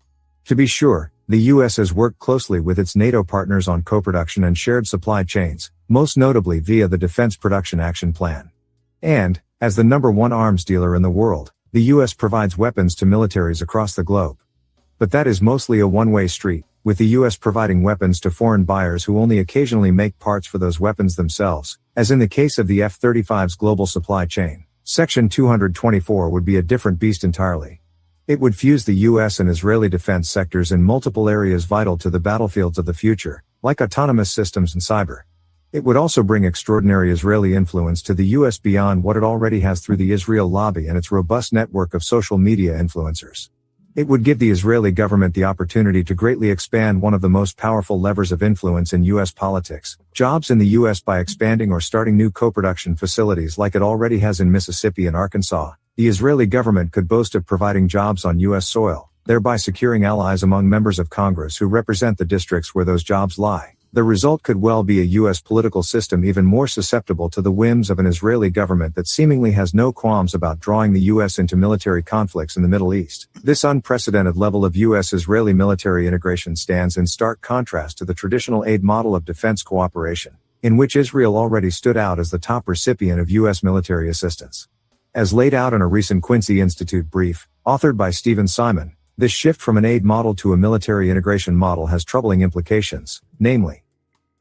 To be sure, the U.S. has worked closely with its NATO partners on co-production and shared supply chains, most notably via the Defense Production Action Plan. And, as the #1 arms dealer in the world, the U.S. provides weapons to militaries across the globe. But that is mostly a one-way street, with the U.S. providing weapons to foreign buyers who only occasionally make parts for those weapons themselves, as in the case of the F-35's global supply chain. Section 224 would be a different beast entirely. It would fuse the U.S. and Israeli defense sectors in multiple areas vital to the battlefields of the future, like autonomous systems and cyber. It would also bring extraordinary Israeli influence to the U.S. beyond what it already has through the Israel lobby and its robust network of social media influencers. It would give the Israeli government the opportunity to greatly expand one of the most powerful levers of influence in U.S. politics, jobs in the U.S. by expanding or starting new co-production facilities like it already has in Mississippi and Arkansas. The Israeli government could boast of providing jobs on U.S. soil, thereby securing allies among members of Congress who represent the districts where those jobs lie. The result could well be a U.S. political system even more susceptible to the whims of an Israeli government that seemingly has no qualms about drawing the U.S. into military conflicts in the Middle East. This unprecedented level of U.S.-Israeli military integration stands in stark contrast to the traditional aid model of defense cooperation, in which Israel already stood out as the top recipient of U.S. military assistance. As laid out in a recent Quincy Institute brief, authored by Stephen Simon, this shift from an aid model to a military integration model has troubling implications, namely,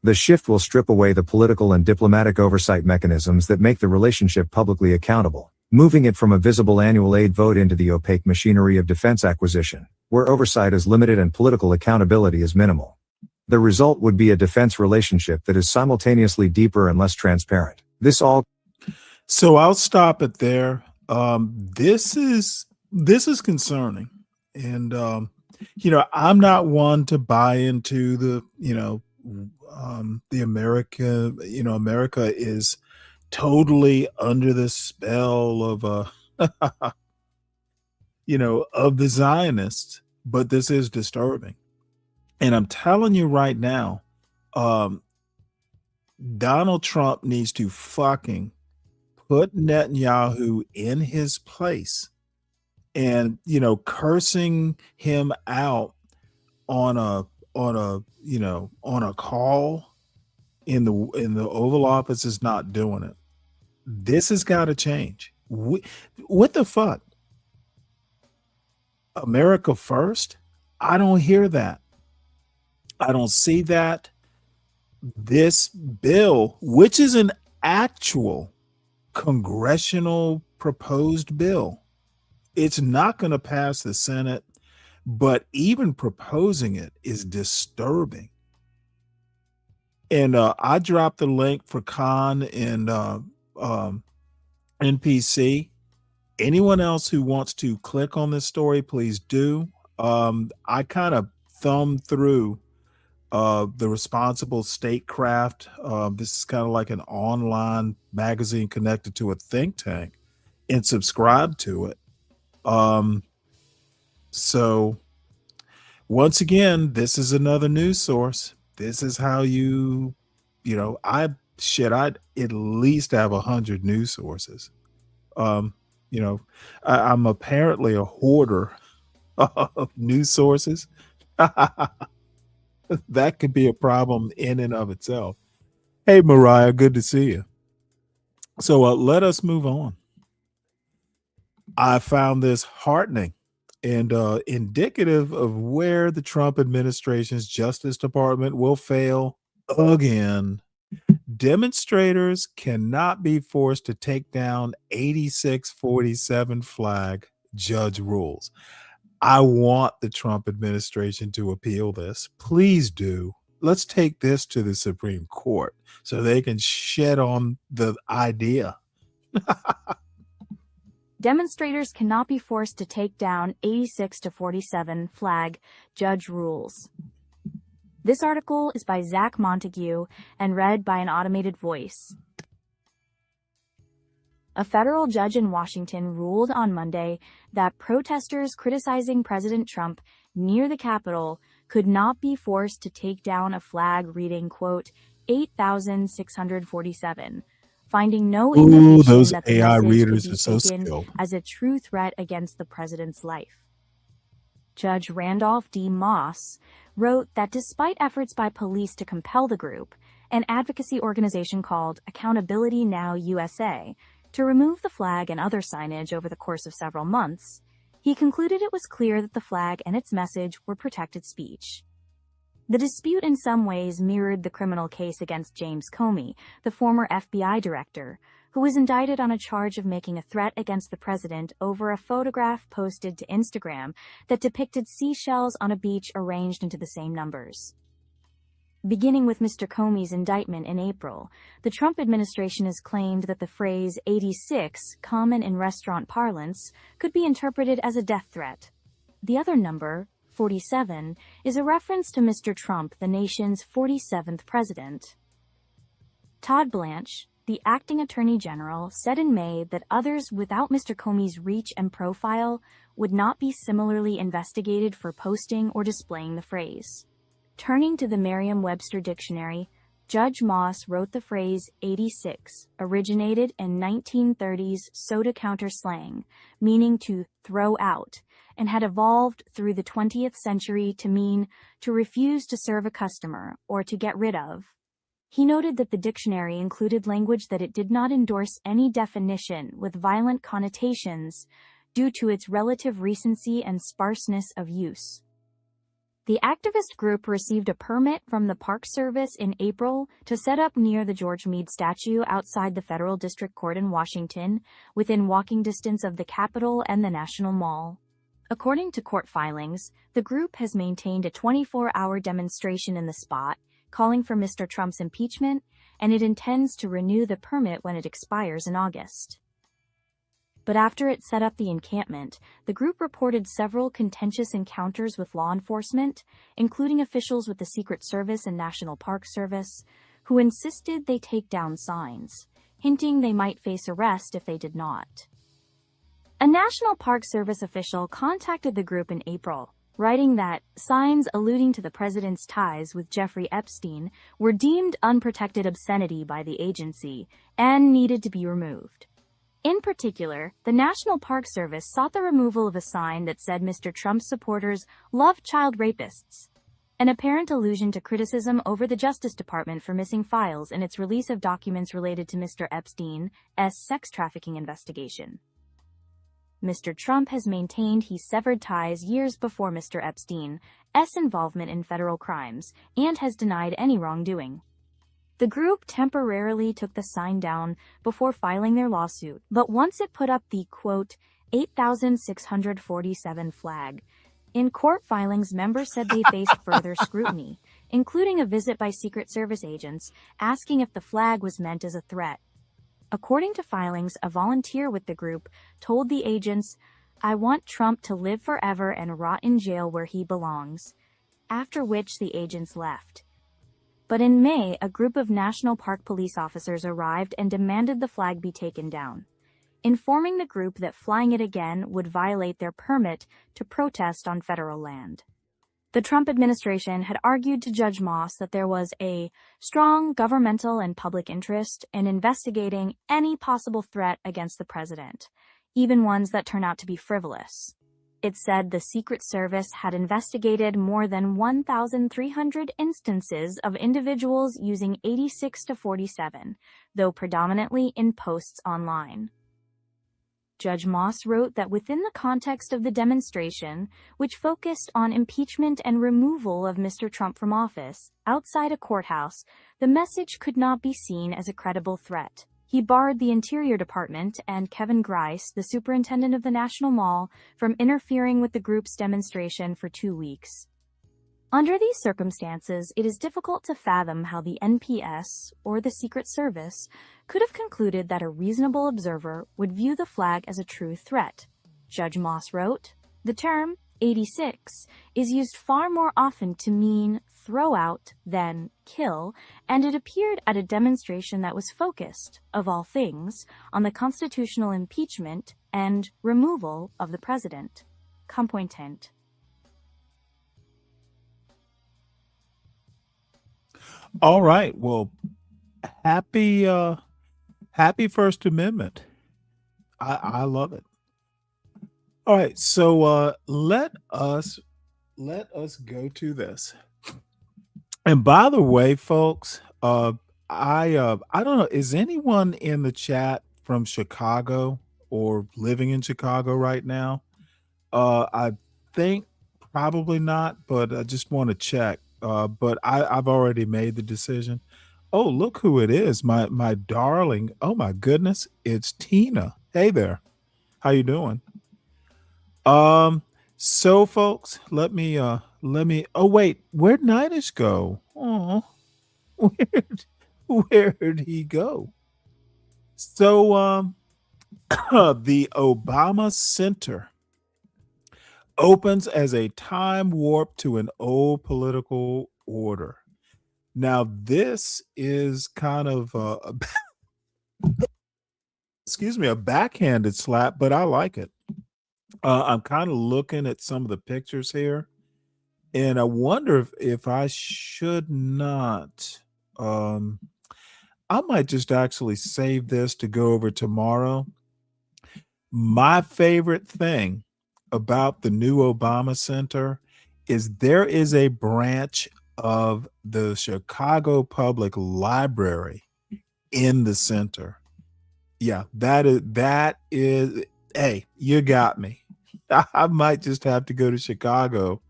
the shift will strip away the political and diplomatic oversight mechanisms that make the relationship publicly accountable, moving it from a visible annual aid vote into the opaque machinery of defense acquisition, where oversight is limited and political accountability is minimal. The result would be a defense relationship that is simultaneously deeper and less transparent. So I'll stop it there. This is concerning, and I'm not one to buy into the America is totally under the spell of of the Zionists, but this is disturbing, and I'm telling you right now, Donald Trump needs to fucking put Netanyahu in his place, and cursing him out on a call in the Oval Office is not doing it. This has got to change. What the fuck? America first? I don't hear that. I don't see that. this bill, which is an actual congressional proposed bill, it's not going to pass the Senate, but even proposing it is disturbing. And I dropped the link for Khan and NPC. Anyone else who wants to click on this story, please do. I kind of thumbed through the Responsible Statecraft. This is kind of like an online magazine connected to a think tank, and subscribe to it. So once again, this is another news source. This is how I'd at least have 100 news sources. I'm apparently a hoarder of news sources. That could be a problem in and of itself. Hey, Mariah, good to see you. So let us move on. I found this heartening and indicative of where the Trump administration's Justice Department will fail again. Demonstrators cannot be forced to take down 8647 flag, judge rules. I want the Trump administration to appeal this. Please do. Let's take this to the Supreme Court so they can shed on the idea. Demonstrators cannot be forced to take down 86-47 flag, judge rules. This article is by Zach Montague and read by an automated voice. A federal judge in Washington ruled on Monday that protesters criticizing President Trump near the Capitol could not be forced to take down a flag reading, quote, 8,647, finding no indication those that the AI message readers could are be so taken skilled. as a true threat against the president's life. Judge Randolph D. Moss wrote that despite efforts by police to compel the group, an advocacy organization called Accountability Now USA, to remove the flag and other signage over the course of several months, he concluded it was clear that the flag and its message were protected speech. The dispute in some ways mirrored the criminal case against James Comey, the former FBI director, who was indicted on a charge of making a threat against the president over a photograph posted to Instagram that depicted seashells on a beach arranged into the same numbers. Beginning with Mr. Comey's indictment in April, the Trump administration has claimed that the phrase 86, common in restaurant parlance, could be interpreted as a death threat. The other number, 47, is a reference to Mr. Trump, the nation's 47th president. Todd Blanche, the acting attorney general, said in May that others without Mr. Comey's reach and profile would not be similarly investigated for posting or displaying the phrase. Turning to the Merriam-Webster dictionary, Judge Moss wrote the phrase 86 originated in 1930s soda-counter slang, meaning to throw out, and had evolved through the 20th century to mean to refuse to serve a customer or to get rid of. He noted that the dictionary included language that it did not endorse any definition with violent connotations due to its relative recency and sparseness of use. The activist group received a permit from the Park Service in April to set up near the George Meade statue outside the Federal District Court in Washington, within walking distance of the Capitol and the National Mall. According to court filings, the group has maintained a 24-hour demonstration in the spot, calling for Mr. Trump's impeachment, and it intends to renew the permit when it expires in August. But after it set up the encampment, the group reported several contentious encounters with law enforcement, including officials with the Secret Service and National Park Service, who insisted they take down signs, hinting they might face arrest if they did not. A National Park Service official contacted the group in April, writing that signs alluding to the president's ties with Jeffrey Epstein were deemed unprotected obscenity by the agency and needed to be removed. In particular, the National Park Service sought the removal of a sign that said Mr. Trump's supporters love child rapists, an apparent allusion to criticism over the Justice Department for missing files in its release of documents related to Mr. Epstein's sex trafficking investigation. Mr. Trump has maintained he severed ties years before Mr. Epstein's involvement in federal crimes and has denied any wrongdoing. The group temporarily took the sign down before filing their lawsuit, but once it put up the, quote, 8,647 flag, in court filings, members said they faced further scrutiny, including a visit by Secret Service agents asking if the flag was meant as a threat. According to filings, a volunteer with the group told the agents, "I want Trump to live forever and rot in jail where he belongs," after which the agents left. But in May, a group of National Park police officers arrived and demanded the flag be taken down, informing the group that flying it again would violate their permit to protest on federal land. The Trump administration had argued to Judge Moss that there was a strong governmental and public interest in investigating any possible threat against the president, even ones that turn out to be frivolous. It said the Secret Service had investigated more than 1,300 instances of individuals using 86 to 47, though predominantly in posts online. Judge Moss wrote that within the context of the demonstration, which focused on impeachment and removal of Mr. Trump from office, outside a courthouse, the message could not be seen as a credible threat. He barred the Interior Department and Kevin Grice, the superintendent of the National Mall, from interfering with the group's demonstration for 2 weeks. Under these circumstances, it is difficult to fathom how the NPS, or the Secret Service, could have concluded that a reasonable observer would view the flag as a true threat. Judge Moss wrote, "The term 86 is used far more often to mean throw out than kill, and it appeared at a demonstration that was focused, of all things, on the constitutional impeachment and removal of the president." Compointent. All right. Well, happy First Amendment. I love it. All right. So let us go to this. And by the way, folks, I don't know, is anyone in the chat from Chicago or living in Chicago right now? I think probably not, but I just want to check. But I've already made the decision. Oh, look who it is. My darling. Oh my goodness. It's Tina. Hey there. How you doing? So folks, let me oh wait, where'd Nidish go? Oh, where'd he go? So the Obama Center opens as a time warp to an old political order. Now, this is kind of excuse me, a backhanded slap, but I like it. I'm kind of looking at some of the pictures here, and I wonder if I should not. I might just actually save this to go over tomorrow. My favorite thing about the new Obama Center is there is a branch of the Chicago Public Library in the center. Yeah, that is hey, you got me. I might just have to go to Chicago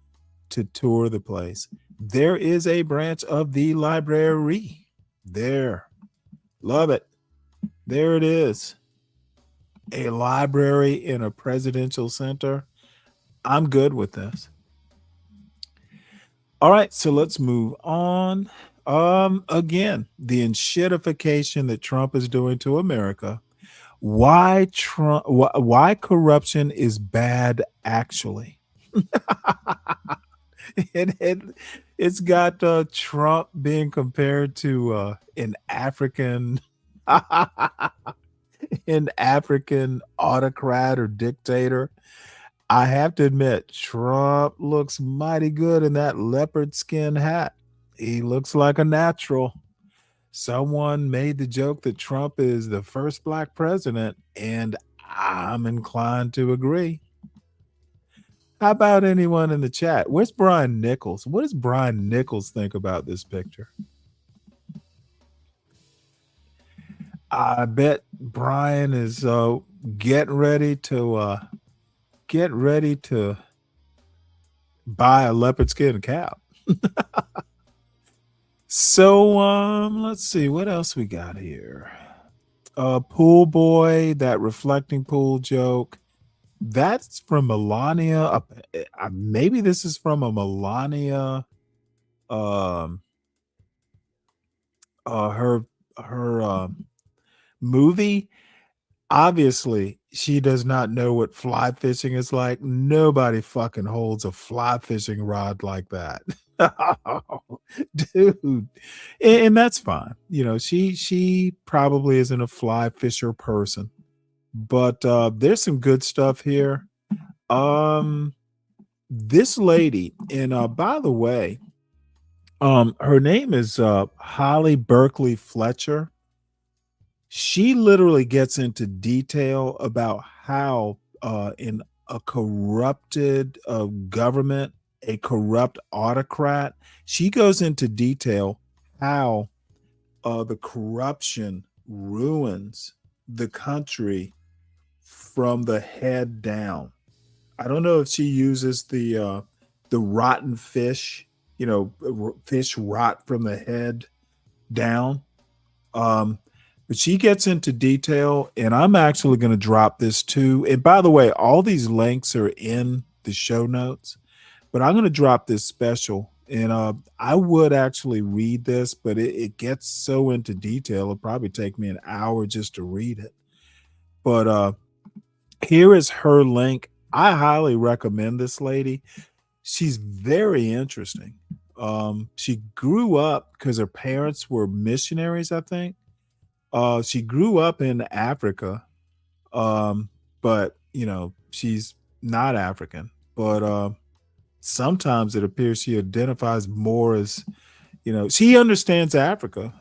to tour the place. There is a branch of the library there. Love it. There it is. A library in a presidential center. I'm good with this. All right, so let's move on. Again, the enshitification that Trump is doing to America. Why corruption is bad, actually. It's got Trump being compared to an African autocrat or dictator. I have to admit, Trump looks mighty good in that leopard skin hat. He looks like a natural. Someone made the joke that Trump is the first black president, and I'm inclined to agree. How about anyone in the chat? Where's Brian Nichols? What does Brian Nichols think about this picture? I bet Brian is getting ready to buy a leopard skin cap. So let's see what else we got here. Pool boy, that reflecting pool joke. That's from Melania. Maybe this is from a Melania. Um, her movie. Obviously, she does not know what fly fishing is like. Nobody fucking holds a fly fishing rod like that. Dude. And that's fine. You know, she probably isn't a fly fisher person. But there's some good stuff here. This lady, and by the way, her name is Holly Berkeley Fletcher. She literally gets into detail about how in a corrupted government, a corrupt autocrat, she goes into detail how the corruption ruins the country from the head down. I don't know if she uses the rotten fish, you know, fish rot from the head down. But she gets into detail, and I'm actually going to drop this too. And by the way, all these links are in the show notes, but I'm going to drop this special. And I would actually read this, but it gets so into detail. It'll probably take me an hour just to read it. But here is her link. I highly recommend this lady. She's very interesting. She grew up because her parents were missionaries, I think. She grew up in Africa, but you know, she's not African. But sometimes it appears she identifies more as, you know, she understands Africa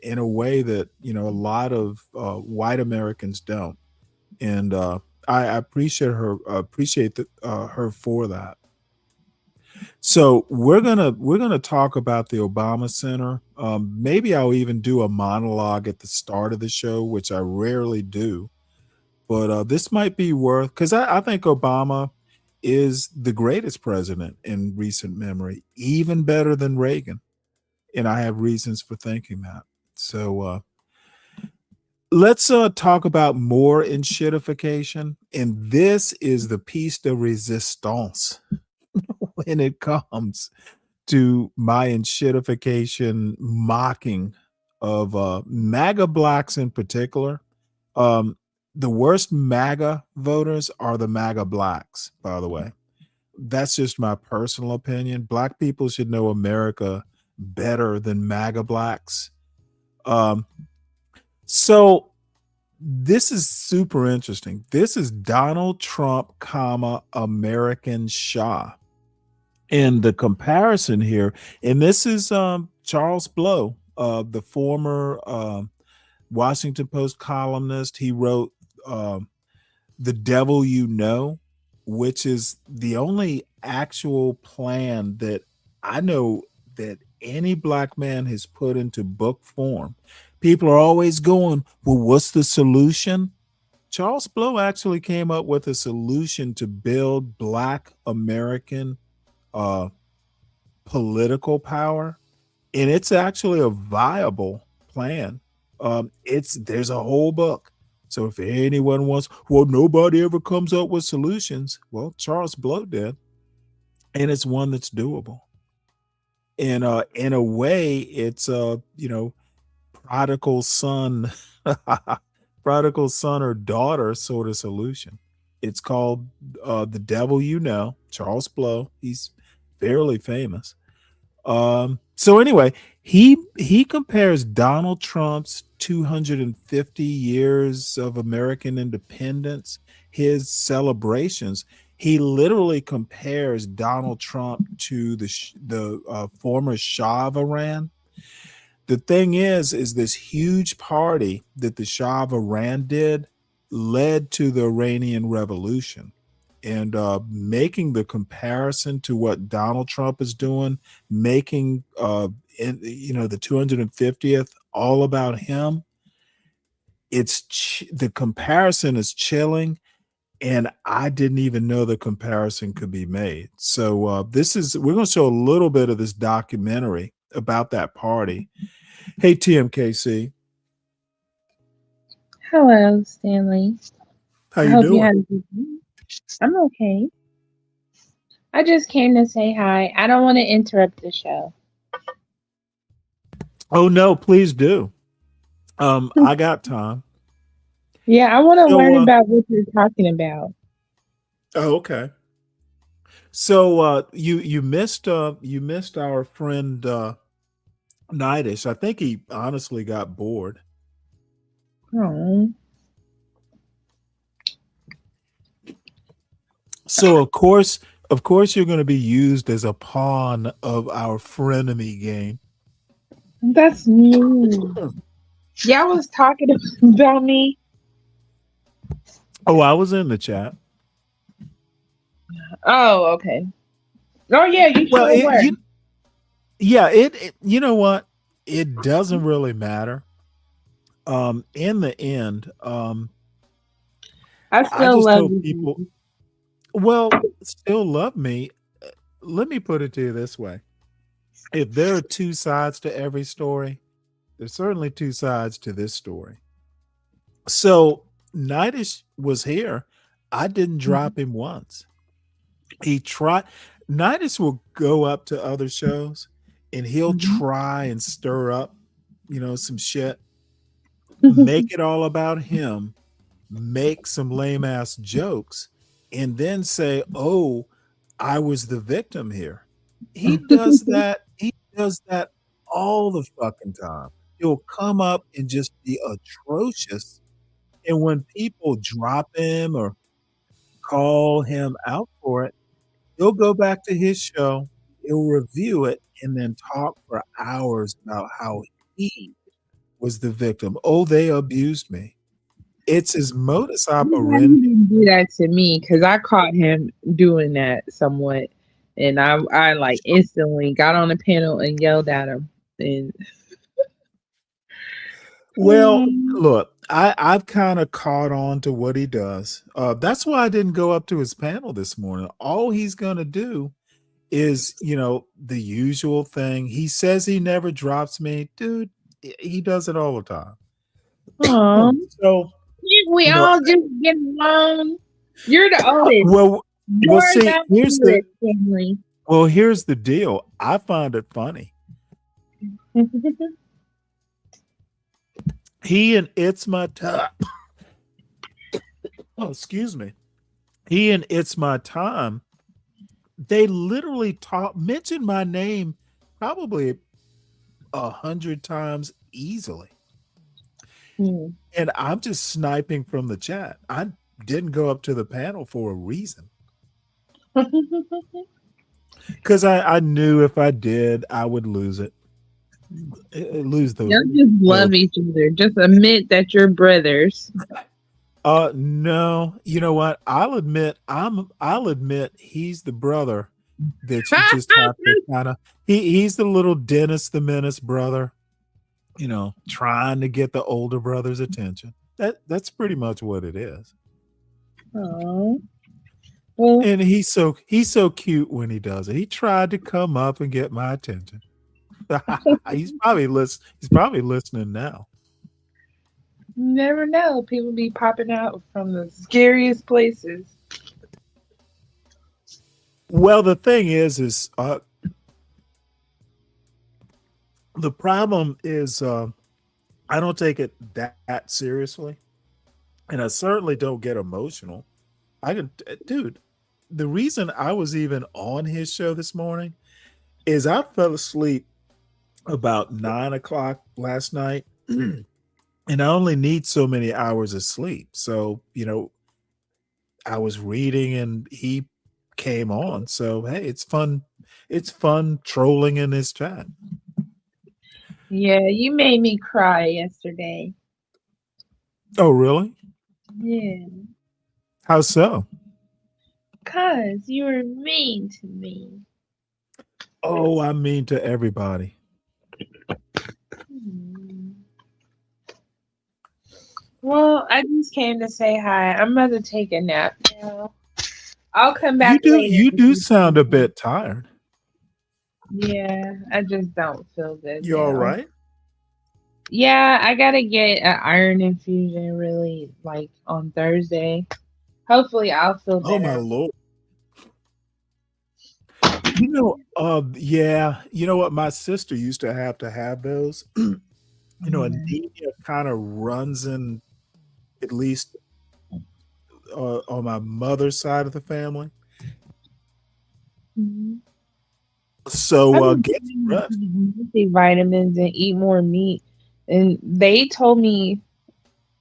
in a way that, you know, a lot of white Americans don't. And I appreciate her, her for that. So we're gonna talk about the Obama Center. Maybe I'll even do a monologue at the start of the show, which I rarely do. But this might be worth, because I think Obama is the greatest president in recent memory, even better than Reagan, and I have reasons for thinking that. So let's talk about more enshitification, and this is the piece de resistance when it comes to my enshitification mocking of MAGA blacks in particular. The worst MAGA voters are the MAGA blacks, by the way. That's just my personal opinion. Black people should know America better than MAGA blacks. So this is super interesting. This is Donald Trump, comma, American Shah. And the comparison here, and this is Charles Blow, the former Washington Post columnist. He wrote The Devil You Know, which is the only actual plan that I know that any black man has put into book form. People are always going, well, what's the solution? Charles Blow actually came up with a solution to build Black American political power, and it's actually a viable plan. There's a whole book. So if anyone wants, well, nobody ever comes up with solutions. Well, Charles Blow did, and it's one that's doable. And in a way, it's you know, prodigal son, prodigal son or daughter sort of solution. It's called The Devil You Know, Charles Blow. He's fairly famous. So anyway, he compares Donald Trump's 250 years of American independence, his celebrations. He literally compares Donald Trump to the former Shah of Iran. The thing is this huge party that the Shah of Iran did led to the Iranian Revolution. And making the comparison to what Donald Trump is doing, making you know, the 250th all about him, the comparison is chilling, and I didn't even know the comparison could be made. So we're going to show a little bit of this documentary about that party. Hey, TMKC, Hello, Stanley. how I you hope you doing? had a good week. I'm okay. I just came to say hi. I don't want to interrupt the show. Oh no, please do. I got time. Yeah, I want to So, learn about what you're talking about. oh, okay. So, you missed our friend Nidish. I think he honestly got bored. Oh, So of course, you're going to be used as a pawn of our frenemy game. that's mean. Y'all was talking about me. Oh, I was in the chat. Oh, okay. Oh, yeah, you Well, sure were. it you know what? It doesn't really matter. In the end, I I still just love hope you. people still love me. Let me put it to you this way. If there are two sides to every story, there's certainly two sides to this story. So Nidish was here. I didn't drop him once. He tried. Nidish will go up to other shows and he'll try and stir up, some shit, make it all about him, make some lame ass jokes, and then say, "Oh, I was the victim here." He does that. He does that all the fucking time. He'll come up and just be atrocious. And when people drop him or call him out for it, he'll go back to his show, he'll review it, and then talk for hours about how he was the victim. Oh, they abused me. It's his modus You operandi. didn't do that to me because I caught him doing that somewhat, and I like instantly got on the panel and yelled at him. And Well, look, I've kind of caught on to what he does. That's why I didn't go up to his panel this morning. All he's going to do is, the usual thing. He says he never drops me. Dude, he does it all the time. Aw. So, we all just get along. You're the oldest. well, see, Family. here's the deal. I find it funny. He and It's My Time. Oh, excuse me. He and It's My Time. They literally mention my name probably 100 times easily. And I'm just sniping from the chat. I didn't go up to the panel for a reason. Because I knew if I did, I would lose it. Lose the. Y'all just love each other. Just admit that you're brothers. No. You know what? I'll admit he's the brother that you just have to kind of. He's the little Dennis the Menace brother. Trying to get the older brother's attention. That's pretty much what it is. Oh. Well, and he's so cute when he does it. He tried to come up and get my attention. He's probably listening now. You never know. People be popping out from the scariest places. Well, the thing is the problem is I don't take it that seriously, and I certainly don't get emotional. Dude, the reason I was even on his show this morning is I fell asleep about 9 o'clock last night, and I only need so many hours of sleep. So, I was reading and he came on. So, hey, it's fun. It's fun trolling in his chat. Yeah, you made me cry yesterday. Oh, really? Yeah. How so? Because you were mean to me. Oh, I'm mean to everybody. Well, I just came to say hi. I'm about to take a nap now. I'll come back later. You do sound a bit tired. Yeah, I just don't feel good You all now. right? Yeah, I gotta get an iron infusion really like on Thursday. Hopefully I'll feel Oh my better. lord. Yeah, you know what? My sister used to have those. Anemia kind of runs in at least on my mother's side of the family. Mhm. So I've been get some taking rest. multivitamins and eat more meat. And they told me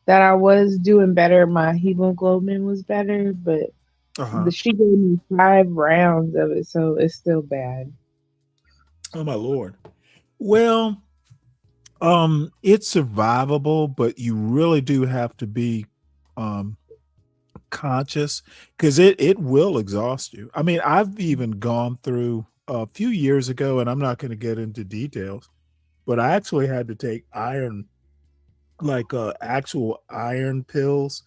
that I was doing better. My hemoglobin was better, but Uh-huh. she gave me 5 rounds of it, so it's still bad. Oh my lord. Well, it's survivable, but you really do have to be um conscious because it will exhaust you. I mean, I've even gone through a few years ago, and I'm not going to get into details, but I actually had to take iron, like actual iron pills,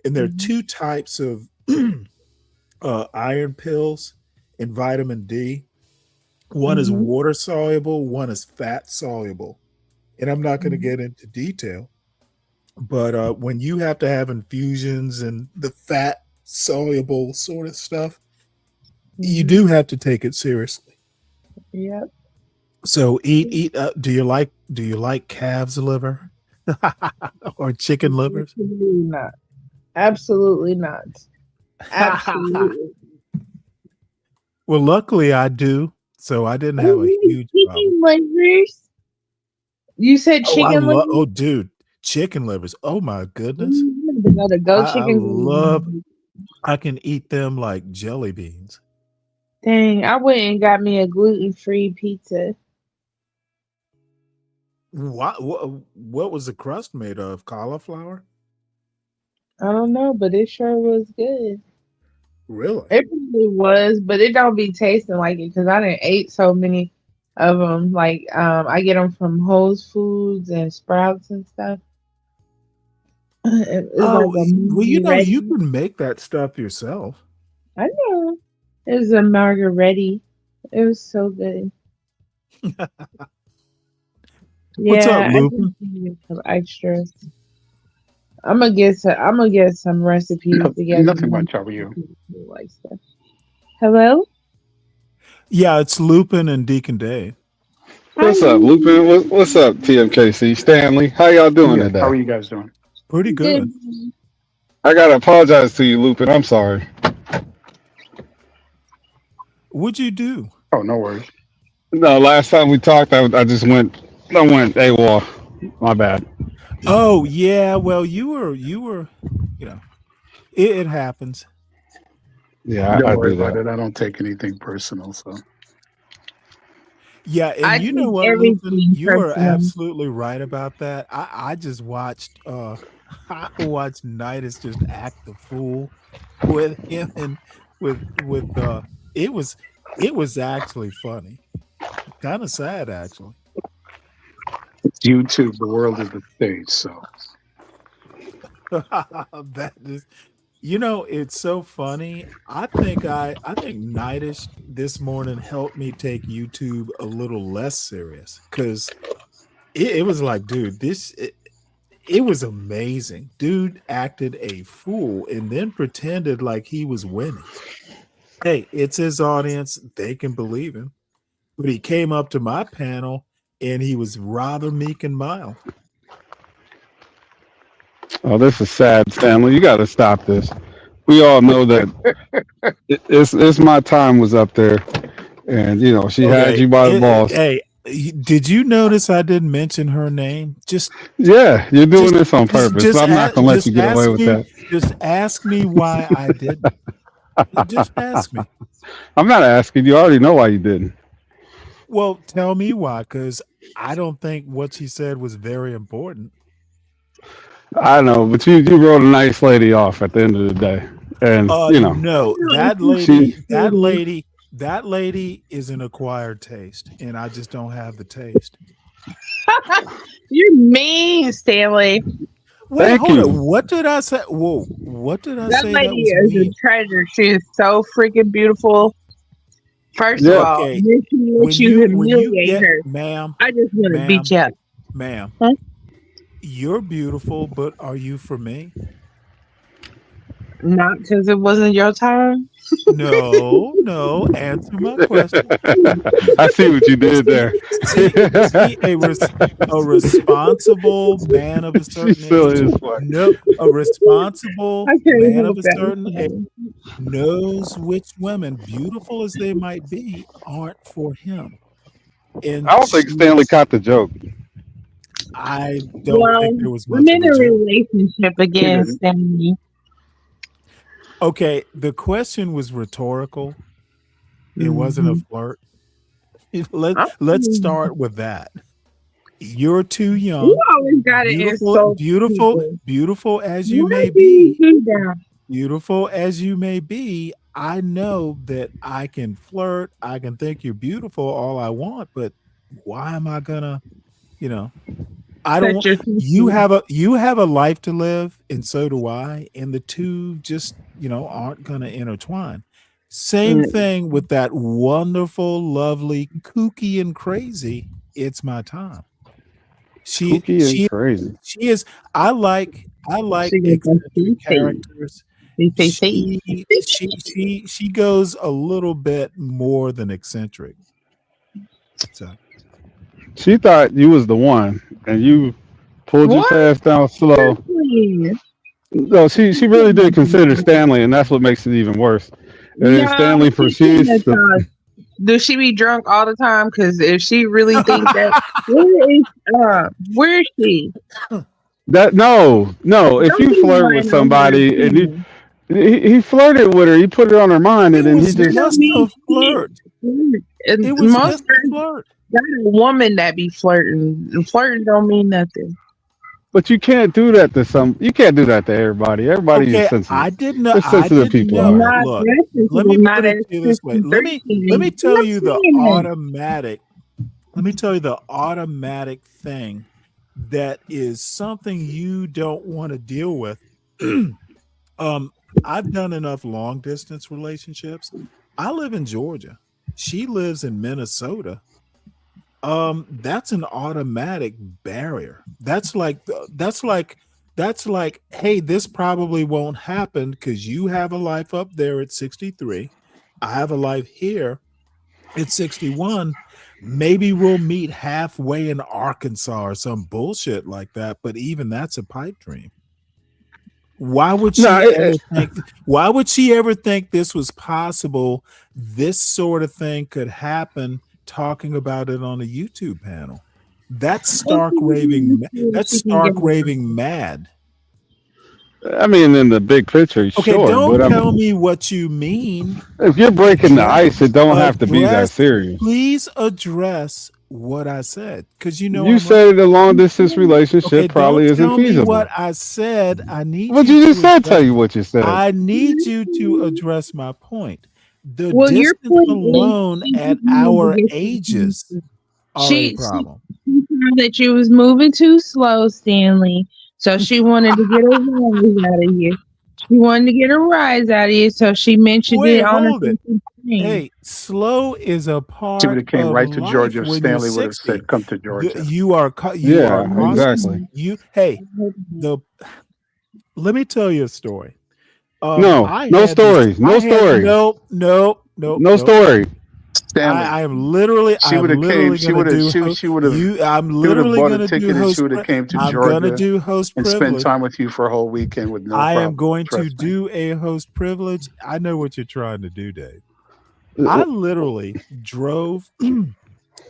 and there are Mhm. two types of iron pills and vitamin D. One is Mhm. water soluble, one is fat soluble, and I'm not going to Mhm. get into detail. But when you have to have infusions and the fat soluble sort of stuff, you Mhm. do have to take it seriously. Yep. So eat. Do you like calves liver or chicken livers? Absolutely not. Absolutely not. Absolutely. Well, luckily I do, so I didn't have a Oh, huge problem. chicken livers. You said Oh, chicken livers? oh, dude, chicken livers. Oh my goodness, The goat I love. chicken. I can eat them like jelly beans. Dang, I went and got me a gluten-free pizza. What was the crust made of? Cauliflower? I don't know, but it sure was good. Really? It probably was, but it don't be tasting like it because I didn't ate so many of them. Like, I get them from Whole Foods and Sprouts and stuff. It's like Oh, a well, margarita. you can make that stuff yourself. I know. It was a margarita. It was so good. What's up, Yeah, I just Lupin? needed some extras. I'm gonna get some recipes together. Nothing much. How are you? Like stuff. Hello. Yeah, it's Lupin and Deacon Dave. What's up, Lupin? What's up, TMKC? Stanley, how y'all doing Good. today? How are you guys doing? Pretty good. I gotta apologize to you, Lupin. I'm sorry. What'd you do? Oh, no worries. No, last time we talked, I just went AWOL. My bad. Oh yeah, well you were, it happens. Yeah, Don't I worry do about that. it. I don't take anything personal. So Yeah, and I you know take what, Lupin, everything you are personal. absolutely right about that. I just watched I watched Nidus just act the fool with him and with it was it was actually funny. Kind of sad actually. it's YouTube. The world is the stage. So That is, it's so funny. I think Nidus this morning helped me take YouTube a little less serious because it was like, dude, it was amazing. Dude acted a fool and then pretended like he was winning. Hey, it's his audience. They can believe him. But he came up to my panel and he was rather meek and mild. Oh, this is sad, Stanley. You got to stop this. We all know that it's my time was up there, and she had Okay. you by the balls. Hey, did you notice I didn't mention her name? Yeah, you're doing this on purpose. Just I'm not gonna let you get away ask with me. that. Just ask me why I didn't. Just ask me. I'm not asking. You already know why you didn't. Well, tell me why, because I don't think what she said was very important. I know, but you wrote a nice lady off at the end of the day, and No, that lady is an acquired taste, and I just don't have the taste. You're mean, Stanley. Wait, Thank hold you. on. What did I say? Whoa, what did I That say that lady was is a mean? treasure. She is so freaking beautiful. First of all, Okay. when you humiliate get, her, ma'am, I just want to ma'am, beat you up. ma'am, Huh? you're beautiful, but are you for me? Not because it wasn't your time. No. Answer my question. I see what you did there. See, a responsible man of a She certain still age. is funny. No, a responsible I can't man of help a that. certain age knows which women, beautiful as they might be, aren't for him. And I don't think Stanley caught the joke. I don't Well, think there was I'm much in of a a joke. relationship again, Stanley. Okay, the question was rhetorical. It wasn't a flirt. Let's start with that. You're too young. You always got to insult people. Beautiful as you Why may do you be. do that? Beautiful as you may be, I know that I can flirt. I can think you're beautiful all I want, but why am I gonna, I don't want you have a life to live, and so do I, and the two just aren't gonna intertwine. Same thing with that wonderful, lovely, kooky and crazy. It's my time. Kooky and crazy. She is. I like eccentric characters. She goes a little bit more than eccentric. So She thought you was the one, and you pulled your fast down slow. No, she really did consider Stanley, and that's what makes it even worse. And then Stanley proceeds. Does she be drunk all the time? Because if she really thinks that, where is she? That no. If you flirt with somebody and he flirted with her, he put it on her mind, and then he just a flirt. It was Most just a flirt. Got a woman that be flirting. Flirting don't mean nothing. But you can't do that to some. You can't do that to everybody. Everybody is sensitive. I didn't know. There's sensitive people out there. Look, let me put it to you this way. Let me tell you the automatic. Let me tell you the automatic thing that is something you don't want to deal with. I've done enough long distance relationships. I live in Georgia. She lives in Minnesota. That's an automatic barrier. That's like, hey, this probably won't happen because you have a life up there at 63. I have a life here at 61. Maybe we'll meet halfway in Arkansas or some bullshit like that. But even that's a pipe dream. Why would she ever think this was possible? This sort of thing could happen. Talking about it on a YouTube panel. That's stark raving mad. I mean, in the big picture, okay, sure. Don't tell me what you mean. If you're breaking the ice, it don't have to be that serious. Please address what I said, because you said a long distance relationship probably isn't tell feasible. Me what I said. I need. But you just said tell you what you said. I need you to address my point. The distance alone at our ages are a problem. She found that you was moving too slow, Stanley. So she wanted to get a rise out of you. She wanted to get a rise out of you, so she mentioned it on her. Hey, slow is a part. She would have came of right to life Georgia if when Stanley you're would have 60. said, "Come to Georgia." You are exactly. Let me tell you a story. No story. Stanley, I am literally. She would have came. She would have. She would have. I'm literally bought going a to ticket do and she would have came to I'm Georgia going to do host and privilege. spend time with you for a whole weekend with no I problem. am going to Trust me. do a host privilege. I know what you're trying to do, Dave. I literally drove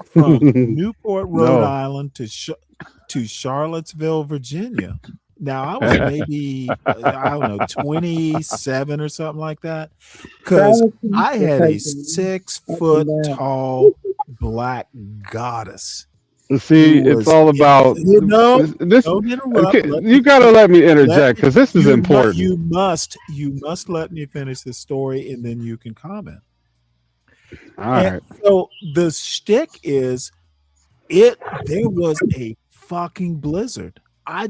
from Newport, Rhode Island to Charlottesville, Virginia. Now I was maybe I don't know 27 or something like that, because I had a 6 foot tall black goddess. See, it's all about this. Don't interrupt. You got to let me interject because this is important. You must let me finish the story and then you can comment. All right. So the shtick is, there was a fucking blizzard. I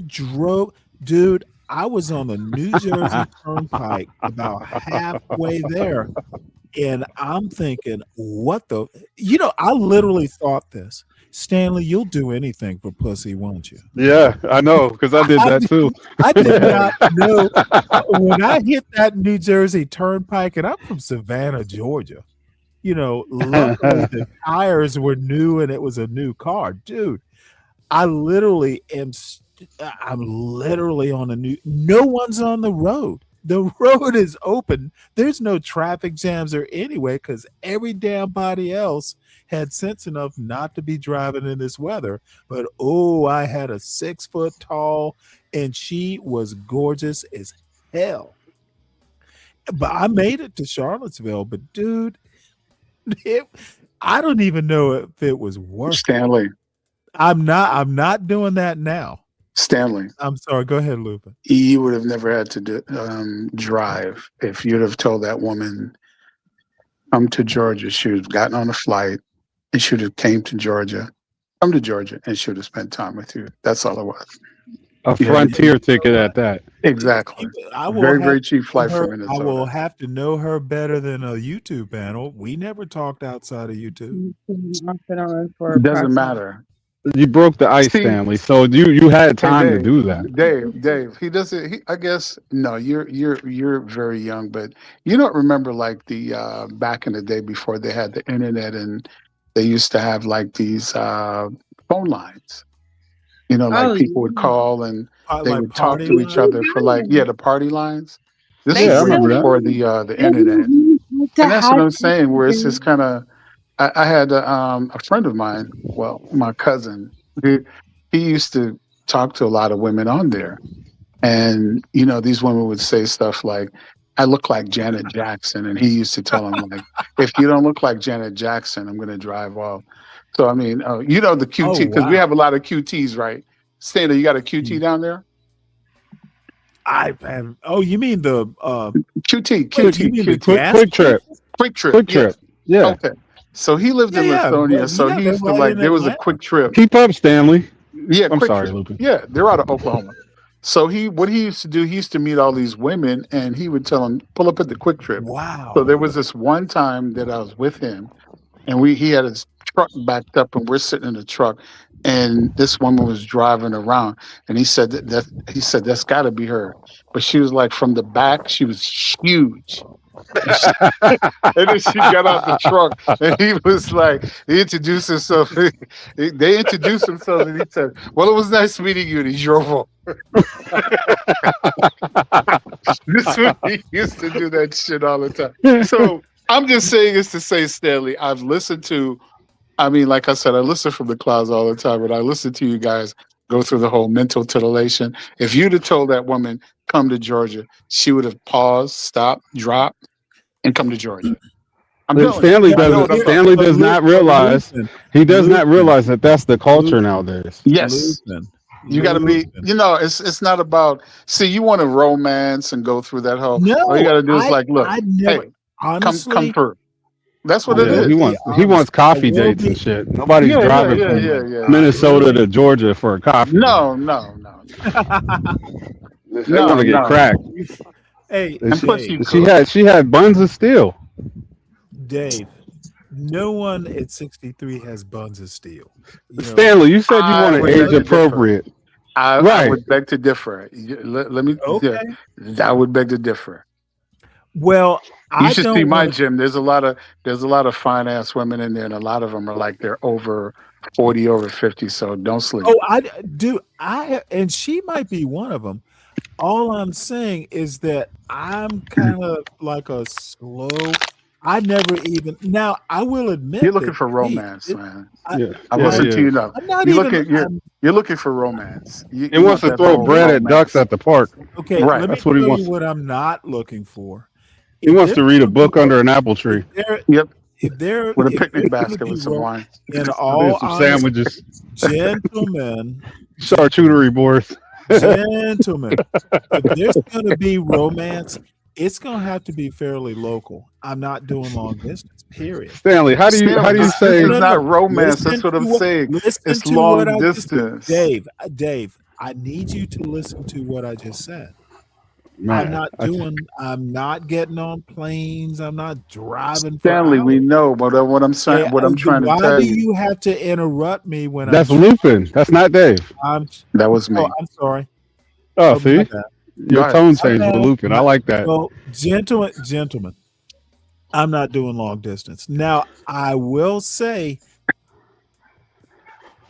was on the New Jersey Turnpike about halfway there, And I'm thinking, what the? I literally thought this. Stanley, you'll do anything for pussy, won't you? Yeah, I know, because I did that too. I did not know when I hit that New Jersey Turnpike, and I'm from Savannah, Georgia. Luckily the tires were new and it was a new car, dude. I literally am. I'm literally on a new. No one's on the road. The road is open. There's no traffic jams or anyway because every damn body else had sense enough not to be driving in this weather. But I had a 6 foot tall, and she was gorgeous as hell. But I made it to Charlottesville. But dude, I don't even know if it was worth Stanley. it. I'm not doing that now. Stanley. I'm sorry. Go ahead, Lupin. You would have never had to drive if you'd have told that woman, come to Georgia. She would have gotten on a flight and she would have came to Georgia, come to Georgia, and she would have spent time with you. That's all it was. A frontier ticket at that. Exactly. Very cheap flight from Minnesota. I will have to know her better than a YouTube panel. We never talked outside of YouTube. It doesn't matter. You broke the ice, Stanley, so you had time to do that. Dave, he doesn't. I guess no. You're very young, but you don't remember like the back in the day before they had the internet and they used to have like these phone lines. People would call and they would talk to each other for the party lines. This is before the internet, and that's what I'm saying. Where it's just kind of. I had a friend of mine, my cousin, he used to talk to a lot of women on there. And, these women would say stuff like, I look like Janet Jackson. And he used to tell them, like, if you don't look like Janet Jackson, I'm going to drive off. So, I mean, the QT, because we have a lot of QTs, right? Stanley, you got a QT down there? I have. Oh, you mean the QT. Quick Trip. Quick Trip. Yeah. Okay. So he lived in Lithonia, so he used to there was a Quick Trip. Keep up, Stanley. Yeah, I'm sorry, Lupin. Yeah, they're out of Oklahoma. So what he used to do, he used to meet all these women and he would tell them, pull up at the Quick Trip. Wow. So there was this one time that I was with him and he had his truck backed up and we're sitting in the truck and this woman was driving around and he said that's gotta be her. But she was like from the back, she was huge. And then she got out the truck and he was like, he introduced himself. They introduced themselves and he said, well, it was nice meeting you. And he drove off. He used to do that shit all the time. So I'm just saying this to say, Stanley, I've listened to, like I said, I listen from the clouds all the time, but I listen to you guys go through the whole mental titillation. If you'd have told that woman, come to Georgia, she would have paused, stopped, dropped, and come to Georgia. Stanley does not realize that that's the culture nowadays. Yes. You got to be, it's not about, you want to romance and go through that whole, all you got to do is look, honestly, come through. That's what it is. He wants coffee dates and shit. Nobody's driving from Minnesota to Georgia for a coffee. No. They want to get cracked. Hey, she had buns of steel. Dave, no one at 63 has buns of steel. Stanley, you said you want to age appropriate. I would beg to differ. Let me. Okay. I would beg to differ. Well, you should see my gym. There's a lot of fine ass women in there, and a lot of them are like they're over 40, over 50. So don't sleep. Oh, I do. And she might be one of them. All I'm saying is that I'm kind of like a slow. I never even. Now I will admit you're looking for romance, man. I'm listening to you now. You're looking for romance. He wants to throw bread at ducks at the park. Okay, right. That's what he wants. What I'm not looking for. He wants to read a book under an apple tree. Yep. If there with a picnic basket with some wine and all some sandwiches, gentlemen, charcuterie boards. Gentlemen, if there's going to be romance, it's going to have to be fairly local. I'm not doing long distance. Period. Stanley, how do you say it's not romance? That's what I'm saying. It's long distance. Dave, I need you to listen to what I just said. Man, I'm not getting on planes. I'm not driving for Stanley, we hours. know, but what I'm saying, what I'm trying to Why tell do you. you have to interrupt me when that's I'm Lupin. That's not Dave. That was me. I'm sorry. Oh, My see, bad. your ahead. tone changed with Lupin. I like that. Well, gentlemen, I'm not doing long distance. Now, I will say,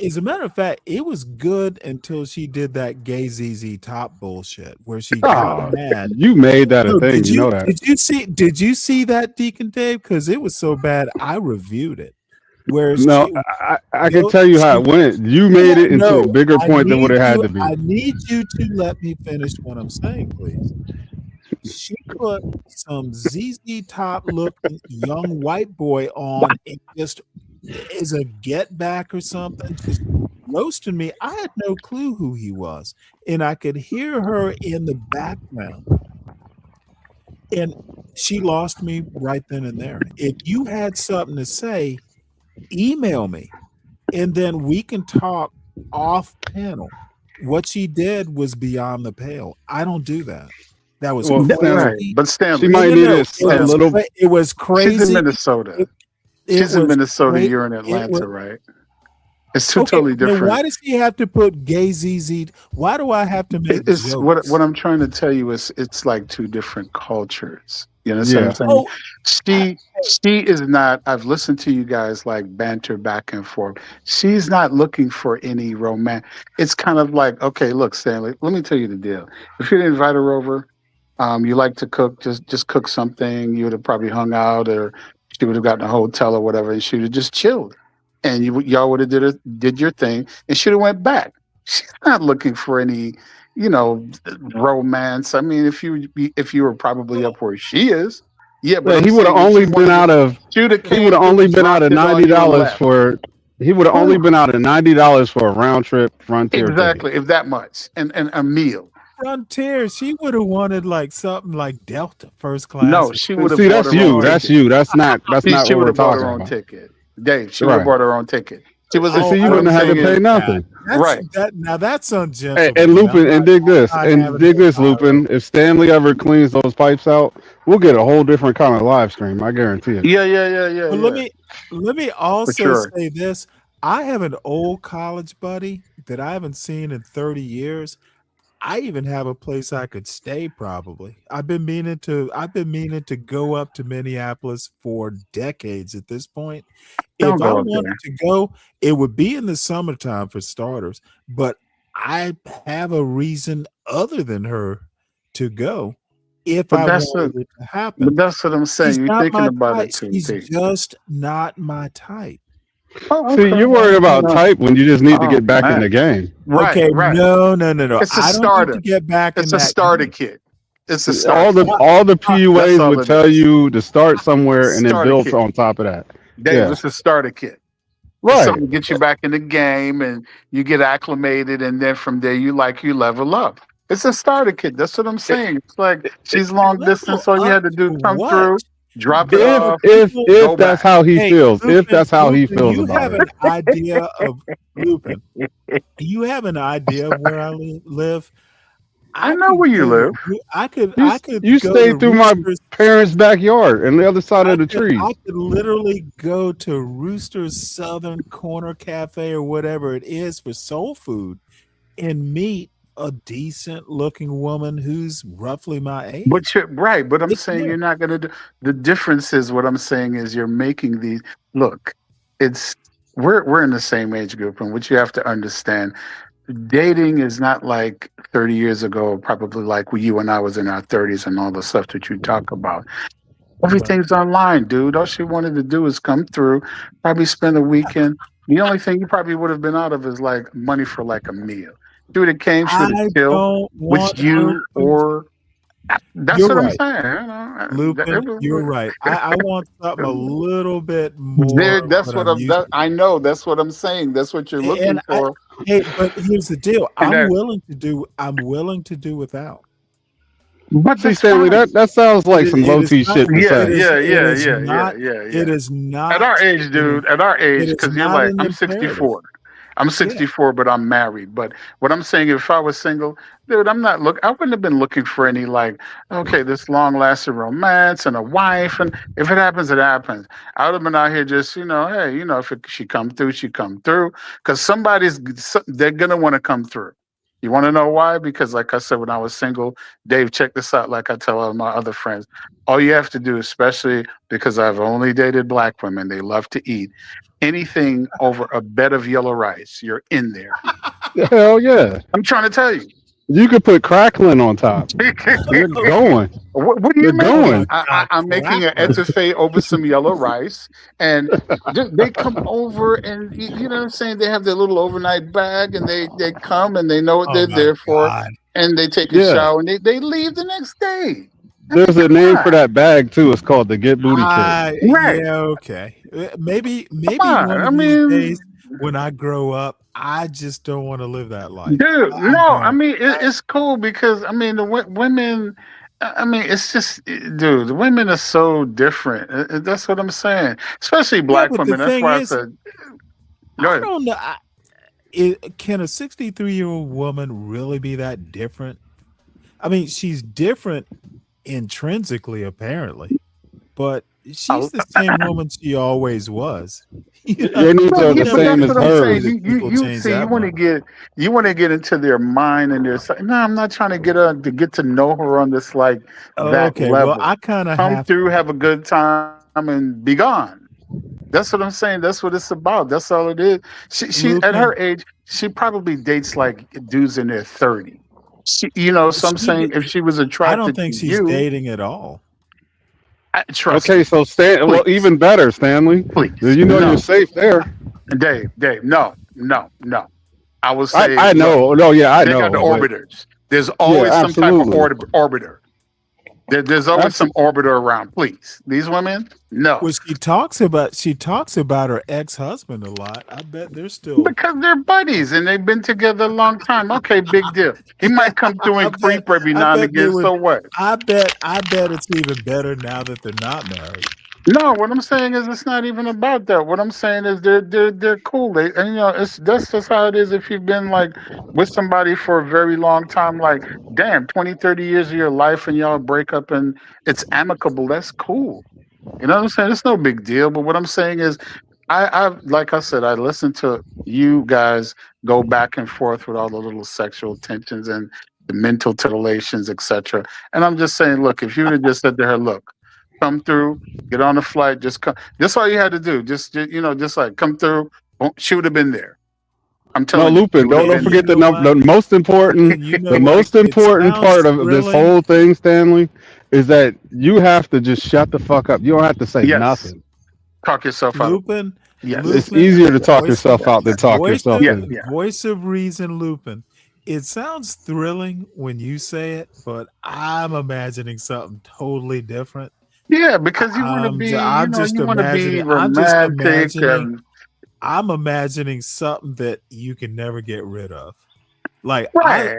as a matter of fact, it was good until she did that gay ZZ Top bullshit where she got Oh, mad. you made that a No, thing. You know that. Did you see that, Deacon Dave? Because it was so bad, I reviewed it. Where No, she, I can tell you how it went. You made it into a bigger point than what it had to be. I need you to let me finish what I'm saying, please. She put some ZZ Top looking young white boy on and just as a get back or something, just roasting me. I had no clue who he was. And I could hear her in the background. And she lost me right then and there. If you had something to say, email me. And then we can talk off panel. What she did was beyond the pale. I don't do that. That was crazy. Right. But Stanley, she might need a little. It was crazy. She's in Minnesota. She's in Minnesota. You're in Atlanta, right? It's two totally different. Then why does she have to put gay ZZ? Why do I have to make it's jokes? what I'm trying to tell you is it's like two different cultures. You know what I'm saying? She is not. I've listened to you guys like banter back and forth. She's not looking for any romance. It's kind of like, okay, look, Stanley, let me tell you the deal. If you didn't invite her over, you like to cook, just cook something. You would have probably hung out, or she would have gotten a hotel or whatever, and she would have just chilled. And y'all would have did your thing, and should have went back. She's not looking for any, romance. I mean, if you were probably up where she is, yeah. But he would have only been out of. He would have only been out of $90 for. He would have only been out of $90 for a round trip Frontier. Exactly, if that much, and a meal. Frontier, she would have wanted like something like Delta first class. No, she would have. See, that's you. That's you. That's not. That's not She what would we're have bought talking her own about. ticket. Dave, she would have bought her own ticket. She was. So you wouldn't have to pay nothing. Right. Now that's ungentle. And Lupin, and dig this, Lupin. If Stanley ever cleans those pipes out, we'll get a whole different kind of live stream. I guarantee it. Yeah. But let me also say this. I have an old college buddy that I haven't seen in 30 years. I even have a place I could stay probably. I've been meaning to go up to Minneapolis for decades at this point. If I wanted to go, it would be in the summertime for starters, but I have a reason other than her to go if I wanted it to happen. But that's what I'm saying. You're thinking about it too. She's just not my type. See, you're worried about type when you just need to get back in the game. Right, okay, right. No. It's a I starter. don't need to get back It's in a that starter game. kit. It's a starter. All the PUAs all would it tell is. you to start somewhere and then Starter build kit. on top of that. Dave, it's a starter kit. Right. It's something to get you back in the game and you get acclimated, and then from there you level up. It's a starter kit. That's what I'm saying. It's like she's long distance, all you had to do come through, drop it off. If that's how he feels. Lupin, If that's how he feels you about have it. an idea of Lupin. You have an idea of where I live. I know where you live. I could. You go stay to through my Rooster's- parents' backyard and the other side of the trees. I could literally go to Rooster's Southern Corner Cafe or whatever it is for soul food and meet a decent looking woman who's roughly my age. But you're right. But I'm saying you're not going to do. The difference is what I'm saying is you're making these. Look, we're in the same age group, and what you have to understand. Dating is not like 30 years ago, probably like when you and I was in our 30s and all the stuff that you talk about. Everything's online, dude. All she wanted to do is come through, probably spend a weekend. The only thing you probably would have been out of is like money for like a meal. She would have came, she would have chilled with you, or that's You're what right. I'm saying. Lupin, you're right. I want something a little bit more. That's what I know. That's what I'm saying. That's what you're looking for. But here's the deal. I'm willing to do without. But see, Stanley, that sounds like some low T shit to say. Yeah. It is not at our age, dude. At our age, because you're like, I'm 64. I'm 64, but I'm married. But what I'm saying, if I was single, dude, I wouldn't have been looking for any like, okay, this long lasting romance and a wife. And if it happens, it happens. I would have been out here just, hey, if she come through, she come through. Because they're gonna want to come through. You want to know why? Because like I said, when I was single, Dave, check this out. Like I tell all my other friends, all you have to do, especially because I've only dated black women, they love to eat anything over a bed of yellow rice. You're in there. Hell yeah. I'm trying to tell you. You could put crackling on top. You're going. What do you You're mean? going. I'm making an etouffee over some yellow rice, and they come over, and you know what I'm saying? They have their little overnight bag, and they come, and they know what they're there for, and they take a shower, and they leave the next day. There's a name for that bag too. It's called the Get Booty Kit. Right. Yeah, okay. Maybe on, one I of mean- these days when I grow up, I just don't want to live that life. Dude, no, I mean it's cool because I mean the women. I mean, it's just, dude. The women are so different. That's what I'm saying. Especially black but the women. That's thing why is, I said. Go I ahead. don't know. Can a 63-year-old woman really be that different? I mean, she's different intrinsically, apparently, but she's the same woman she always was. Your needs are the same as hers. You want to get into their mind and their. No, I'm not trying to get to know her on this like that Okay, level. well, I kind of Come have through, have a good time, and be gone. That's what I'm saying. That's what it's about. That's all it is. She at her age, she probably dates like dudes in their 30s. So I'm saying if she was attracted, I don't think to she's you, dating at all. Trust Okay, me. so well, even better, Stanley. Please. You know No. you're safe there. Dave, no. I will say. I know. look, No, yeah, I they know. got the but- orbiters. There's always some type of absolutely. orbiter. There's always some orbiter around. Please, these women, no. Well, she talks about her ex-husband a lot. I bet they're still Because they're buddies and they've been together a long time. Okay, big deal. He might come through and creep every now and again. So what? I bet it's even better now that they're not married. No, what I'm saying is it's not even about that. What I'm saying is they're cool. That's just how it is if you've been like with somebody for a very long time, like damn, 20, 30 years of your life and y'all break up and it's amicable. That's cool. You know what I'm saying? It's no big deal. But what I'm saying is I like I said, I listened to you guys go back and forth with all the little sexual tensions and the mental titillations, etc. And I'm just saying, look, if you would have just said to her, look, come through, get on the flight, just come. That's all you had to do. Just like come through. She would have been there. I'm No, telling you. Lupin, don't forget the most important, the most important part of this thrilling. whole thing, Stanley, is that you have to just shut the fuck up. You don't have to say nothing. Talk yourself out. Lupin. Yes. It's easier to talk yourself out than talk yourself in. Voice of reason, Lupin. It sounds thrilling when you say it, but I'm imagining something totally different. Yeah, because you want to be, you want to be romantic. I'm imagining something that you can never get rid of. Like, Right.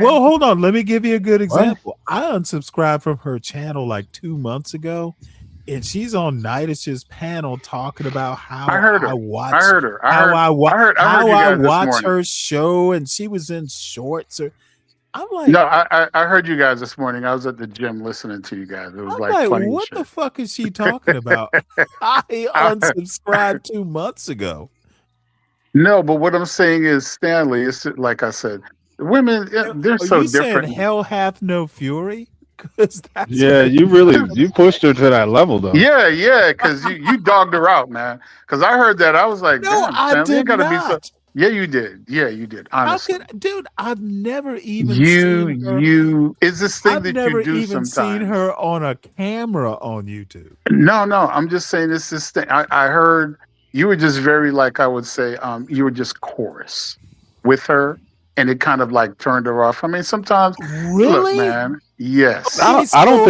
well, hold on. Let me give you a good example. I unsubscribed from her channel like 2 months ago, and she's on Nightish's panel talking about how I heard her. I watch, I heard her. I how heard- I, wa- I heard- I heard how you I guys this watch morning. her show, and she was in shorts. I'm like, No, I heard you guys this morning. I was at the gym listening to you guys. It was I'm like like, funny. what the fuck is she talking about? I unsubscribed 2 months ago. No, but what I'm saying is, Stanley, it's like I said, women, they're Are so you different. saying hell hath no fury? 'Cause that's Yeah, you pushed her to that level though. Yeah, because you dogged her out, man. Because I heard that. I was like, No, damn, I Stanley, you did gotta be not. so. Yeah, you did. Yeah, you did. How Honestly. could, dude? I've never even seen her. You is this thing I've that never you do even sometimes. seen her on a camera on YouTube. No, I'm just saying this thing. I heard you were just very, like I would say, you were just chorus with her, and it kind of like turned her off. I mean, sometimes, Really? look, man. Yes. I don't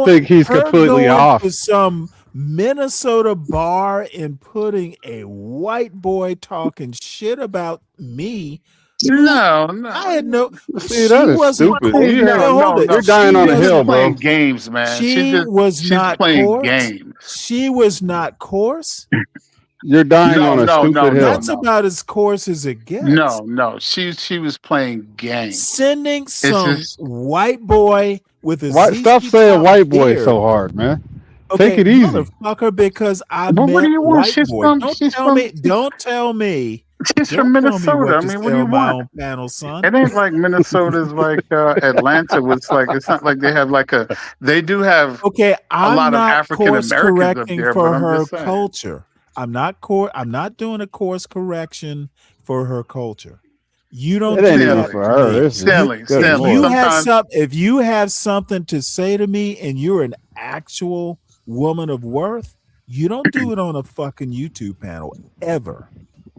think he's Her completely going off. to some Minnesota bar and putting a white boy talking shit about me. No. I had no. See, that is wasn't stupid. cool. You- No, hold it. You're dying on a She's hill, bro. playing games, man. She was she's not playing coarse. games. She was not coarse. You're dying on a stupid hill. That's about as coarse as it gets. No. She was playing games. Sending It's some just white boy with a Stop ZZ saying Top white boy beard. so hard, man. Okay, Take it easy. motherfucker, because I But what met do you want? white She's boy. from. Don't She's tell from. me. Don't tell me. She's Don't from tell me Minnesota. what I to mean, what say do you on my want? own panel, son. It ain't like Minnesota's like Atlanta. Was like it's not like they have like a. They do have Okay, a I'm lot of not African course Americans up correcting there, for but I'm her just saying. culture. I'm not doing a course correction for her culture. You don't It ain't do even that for to her. me. This is Stanley, good Stanley, If Lord. if you have something to say to me and you're an actual woman of worth, you don't do it on a fucking YouTube panel ever.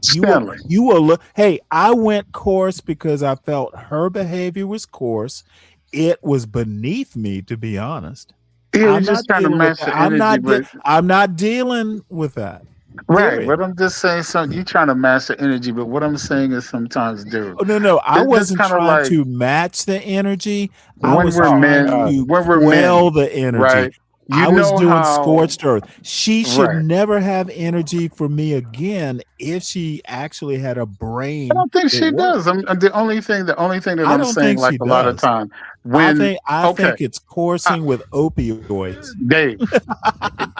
Stanley. You will look. Hey, I went coarse because I felt her behavior was coarse. It was beneath me, to be honest. Yeah, you're I'm just not trying to dealing with match that. the energy, but I'm not dealing with that. right. Period. But I'm just saying something. You're trying to match the energy, but what I'm saying is sometimes, dude. Oh, no, I This wasn't kind of trying like to match the energy. I when was we're trying men, to when we're quell men, the energy. right? You I was know doing how scorched earth. She should right. never have energy for me again if she actually had a brain. I don't think that she worked. does. The only thing that I I'm don't saying, think like she a lot of does. time, I when think it's coursing with opioids. Dave,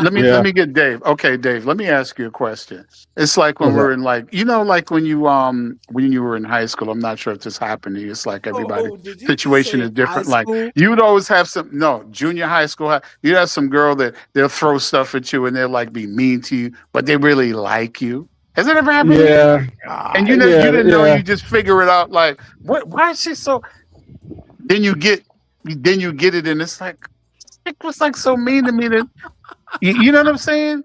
let Yeah. me get Dave. Okay, Dave, let me ask you a question. It's like when What's we're up? in like like when you were in high school. I'm not sure if this happened to you. It's like everybody's Did you just situation say is high different. Like school? you'd always have junior high school. You'd have some girl that they'll throw stuff at you and they'll like be mean to you, but they really like you. Has it ever happened to you? Yeah. And you didn't know, you just figure it out like, why is she so then you get it and it's like it was like so mean to me that you know what I'm saying?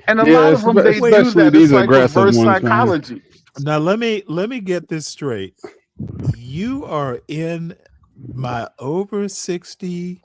And a Yeah, lot of them they do especially that. It's these like aggressive reverse ones, man. psychology. Now let me get this straight. You are in my over 60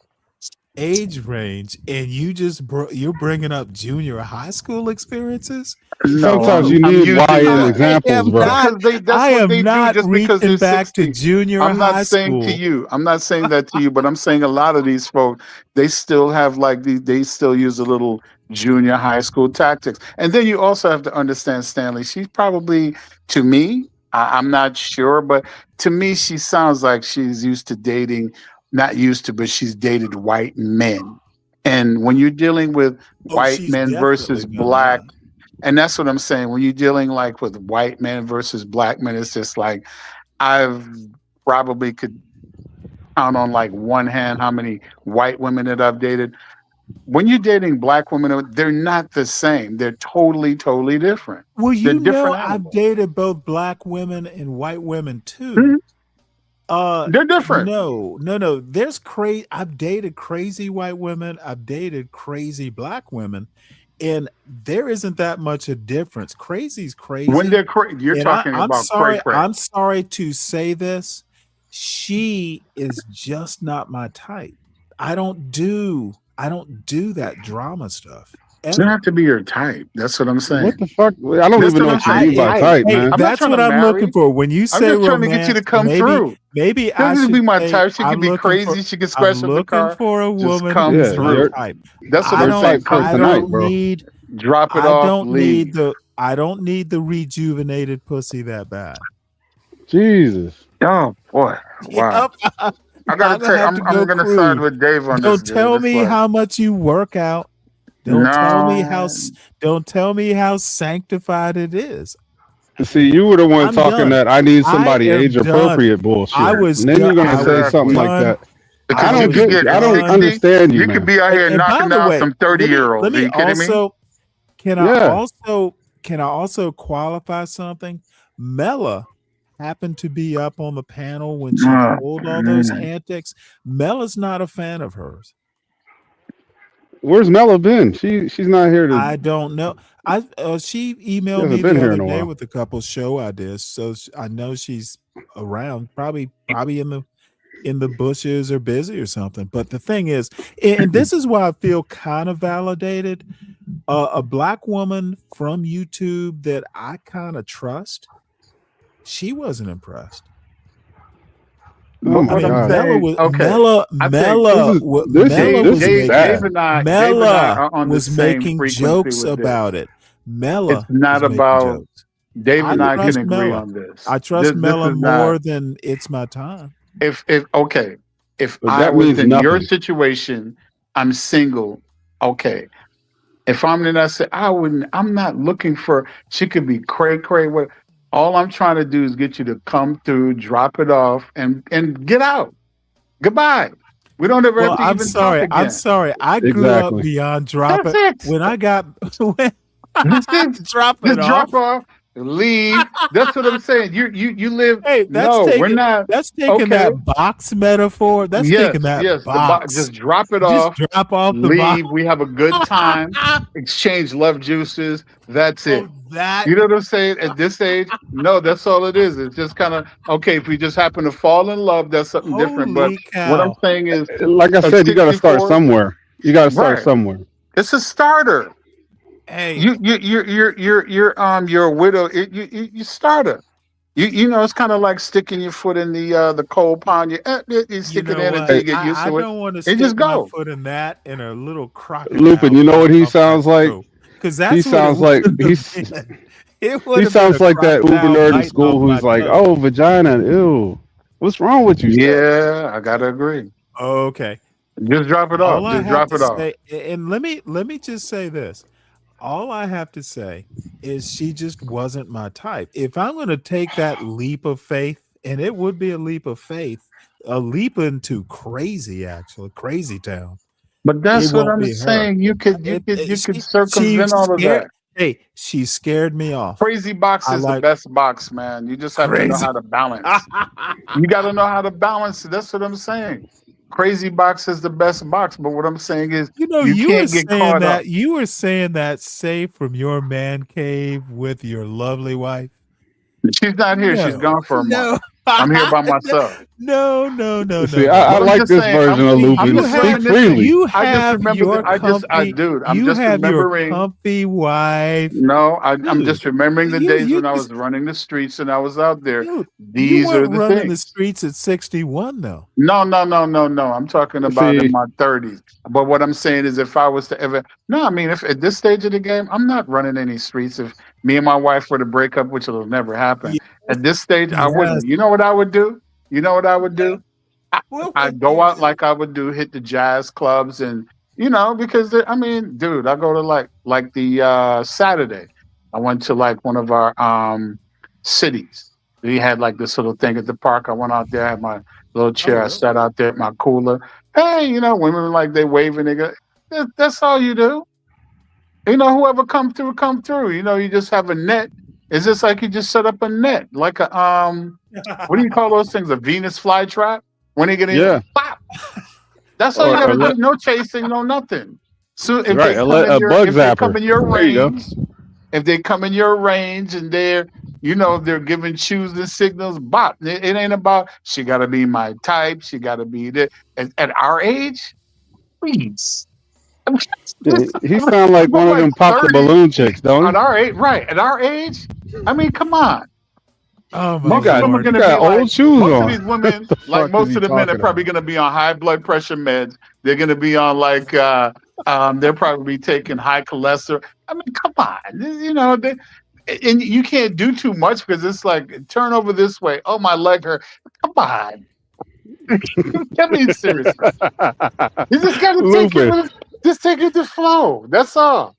age range, and you're bringing up junior high school experiences. No, Sometimes you I'm need using YN that. examples, bro. Because that's I what am they do not just because they're reaching back to 60. junior I'm not high saying to school. you. I'm not saying that to you, but I'm saying a lot of these folks, they still have like they still use a little junior high school tactics. And then you also have to understand, Stanley, she's probably, to me, I'm not sure, but to me, she sounds like she's used to dating, not used to, but she's dated white men. And when you're dealing with white She's men versus definitely done black, that. and that's what I'm saying. When you're dealing like with white men versus black men, it's just like I've probably could count on like one hand how many white women that I've dated. When you're dating black women, they're not the same. They're totally, totally different. Well, They're you know, different I've animals. dated both black women and white women too. Mhm. They're different. No. There's I've dated crazy white women. I've dated crazy black women, and there isn't that much a difference. Crazy's crazy. When they're crazy, you're And talking I'm about sorry. cray. I'm sorry to say this. She is just not my type. I don't do that drama stuff. It doesn't have to be your type. That's what I'm saying. What the fuck? I don't even know what you mean by type, man. That's what I'm looking for. When you say I'm just trying to get you to come through. maybe Doesn't I have to should be my say type. She I'm could be looking crazy. for- She could scratch I'm up the car. looking for a Just woman come who's through. my type. That's what I I'm don't- saying. Come I through. don't need. Drop it I off. don't Leave. need the. I don't need the rejuvenated pussy that bad. Jesus. Oh boy! Wow. I gotta say, I'm gonna side with Dave on Don't this. Dude. tell It's me like, how much you work out. Don't tell me No. Don't tell me how sanctified it is. See, you were the one I'm talking done. that I need somebody I am age appropriate bullshit. I was and then you're done. gonna I say was something like done. that. Because I you don't could get. get I don't 60, understand you, you man. could be out here And by knocking the out way, some 30-year-olds. let Are me you kidding me? also can Yeah. I also qualify something? Mela happened to be up on the panel when she Oh, pulled all those man. antics. Mela's not a fan of hers. Where's Mela been? She's not here to. I don't know. She emailed hasn't me been the here other in a day while. with a couple show ideas, so I know she's around, probably in the bushes or busy or something. But the thing is, and this is why I feel kind of validated. A black woman from YouTube that I kind of trust, she wasn't impressed. Oh But my what I'm God. Mela saying, was okay. Mela I think Mela This is Mela was this is making bad. Dave and I Mela are on the was same making frequency jokes with this. about it. Mela It's not is making about jokes. Dave I and I can trust agree Mela. on this. I trust This Mela is more not than It's My Time. if okay. If But I that was means in your nothing. situation, I'm single. Okay. If I'm in that, I wouldn't. I'm not looking for. She could be cray cray. What? All I'm trying to do is get you to come through, drop it off, and get out. Goodbye. We don't ever have Well, to even talk I'm again. sorry. I grew up Exactly. beyond That's dropping. it. When I got when That's it. dropping Just drop off. off, leave. That's what I'm saying. You live. Hey, No, we're not. that's taking Okay. that box metaphor. That's taking Yes, that yes. box. Just drop it Just off. drop off the box. Leave. We have a good time. Exchange love juices. That's it. Oh, that. You know what I'm saying? At this age, no, that's all it is. It's just kind of okay. If we just happen to fall in love, that's something different. But Holy what I'm cow. saying is, Like I a said, you got to start 64, somewhere. You got to start right? somewhere. It's a starter. Hey, You're a widow. You starter. You know, it's kind of like sticking your foot in the cold pond. You stick it know in until what? you get used I to it, don't want to and just stick my go. foot in that in a little crocodile. Lupin, you know what he sounds like? Because He that's what it sounds would like have he's been. It would he have been sounds a like that uber crocodile nerd in biting school off my who's like, toe. "Oh, vagina, ew. What's wrong with you, sir?" Yeah, I gotta agree. Okay. Just drop it All off. I Just have drop to it off. say, and let me just say this. All I have to say is she just wasn't my type. If I'm going to take that leap of faith, and it would be a leap of faith, a leap into crazy town. But It that's what won't I'm be her. saying. You could She circumvent all of scared. that. Hey, she scared me off. Crazy box I is the like best box, man. You just have to know crazy. how to balance. You got to know how to balance it. That's what I'm saying. Crazy box is the best box. But what I'm saying is, You know, you you were can't get saying caught up. that safe from your man cave with your lovely wife. She's not here. She's gone for a month. I'm here by myself. No. See, I But I'm like just this saying, version of I'm Lupin. just Speak reminiscing. freely. You I just have remember your that. comfy. I'm You just have your remembering. comfy wife. No, I'm Dude, just remembering the days you when I just, was running the streets and I was out there. dude, you These are weren't the running the things. streets at 61 though. No. I'm talking about in See, my 30s. But what I'm saying is, if I was to ever, no, I mean, if at this stage of the game, I'm not running any streets. If me and my wife were to break up, which will never happen, at this stage, I Yes. wouldn't. You know what I would do? You know what I would do? What I'd would go you out do? like I would do, hit the jazz clubs, and because I mean, dude, I go to like the Saturday. I went to like one of our cities. We had like this little thing at the park. I went out there, I had my little chair. I sat out there at my cooler. Hey, women like they wave and they go. That's all you do. Whoever come through, come through. You just have a net. It's just like you just set up a net, like a what do you call those things? A Venus flytrap? When they get in, yeah. pop. That's all you Or gotta do. No chasing, no nothing. So if right, they come in a bug if they come zapper. in your There you go. range, if they come in your range and they're giving cues and signals, bop. It ain't about she gotta be my type, she gotta be there. At our age, please. He sound like one of them pop the 30 balloon chicks, don't at he? our age, right? At our age, I mean, come on. Oh my Most of them are lord. going You to be got like old shoes most on. of these women, What the like fuck is most he of the men, are talking probably about? going to be on high blood pressure meds. They're going to be on like they're probably taking high cholesterol. I mean, come on, and you can't do too much because it's like turn over this way. Oh, my leg hurt. Come on, I mean seriously. You just got to take it. Lupin, Just take it to flow. That's all.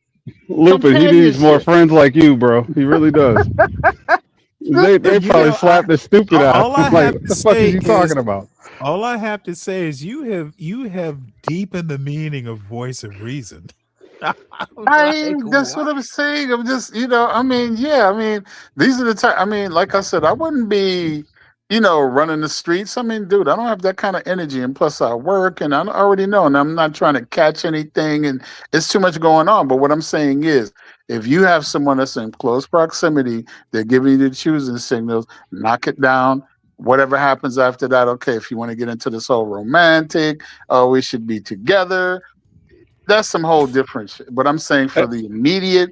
Lupin, he needs more Companionship. friends like you, bro. He really does. They probably slapped the stupid out. All I Like, have what to the fuck say is he is talking about? all I have to say is you have deepened the meaning of voice of reason. That's what I'm saying. I'm just, I mean, yeah, I mean, these are the time. I mean, like I said, I wouldn't be, running the streets. I mean, dude, I don't have that kind of energy, and plus I work, and I already know, and I'm not trying to catch anything, and it's too much going on. But what I'm saying is, if you have someone that's in close proximity, they're giving you the choosing signals, knock it down. Whatever happens after that, okay. If you want to get into this whole romantic, oh, we should be together. That's some whole different shit. But I'm saying for the immediate,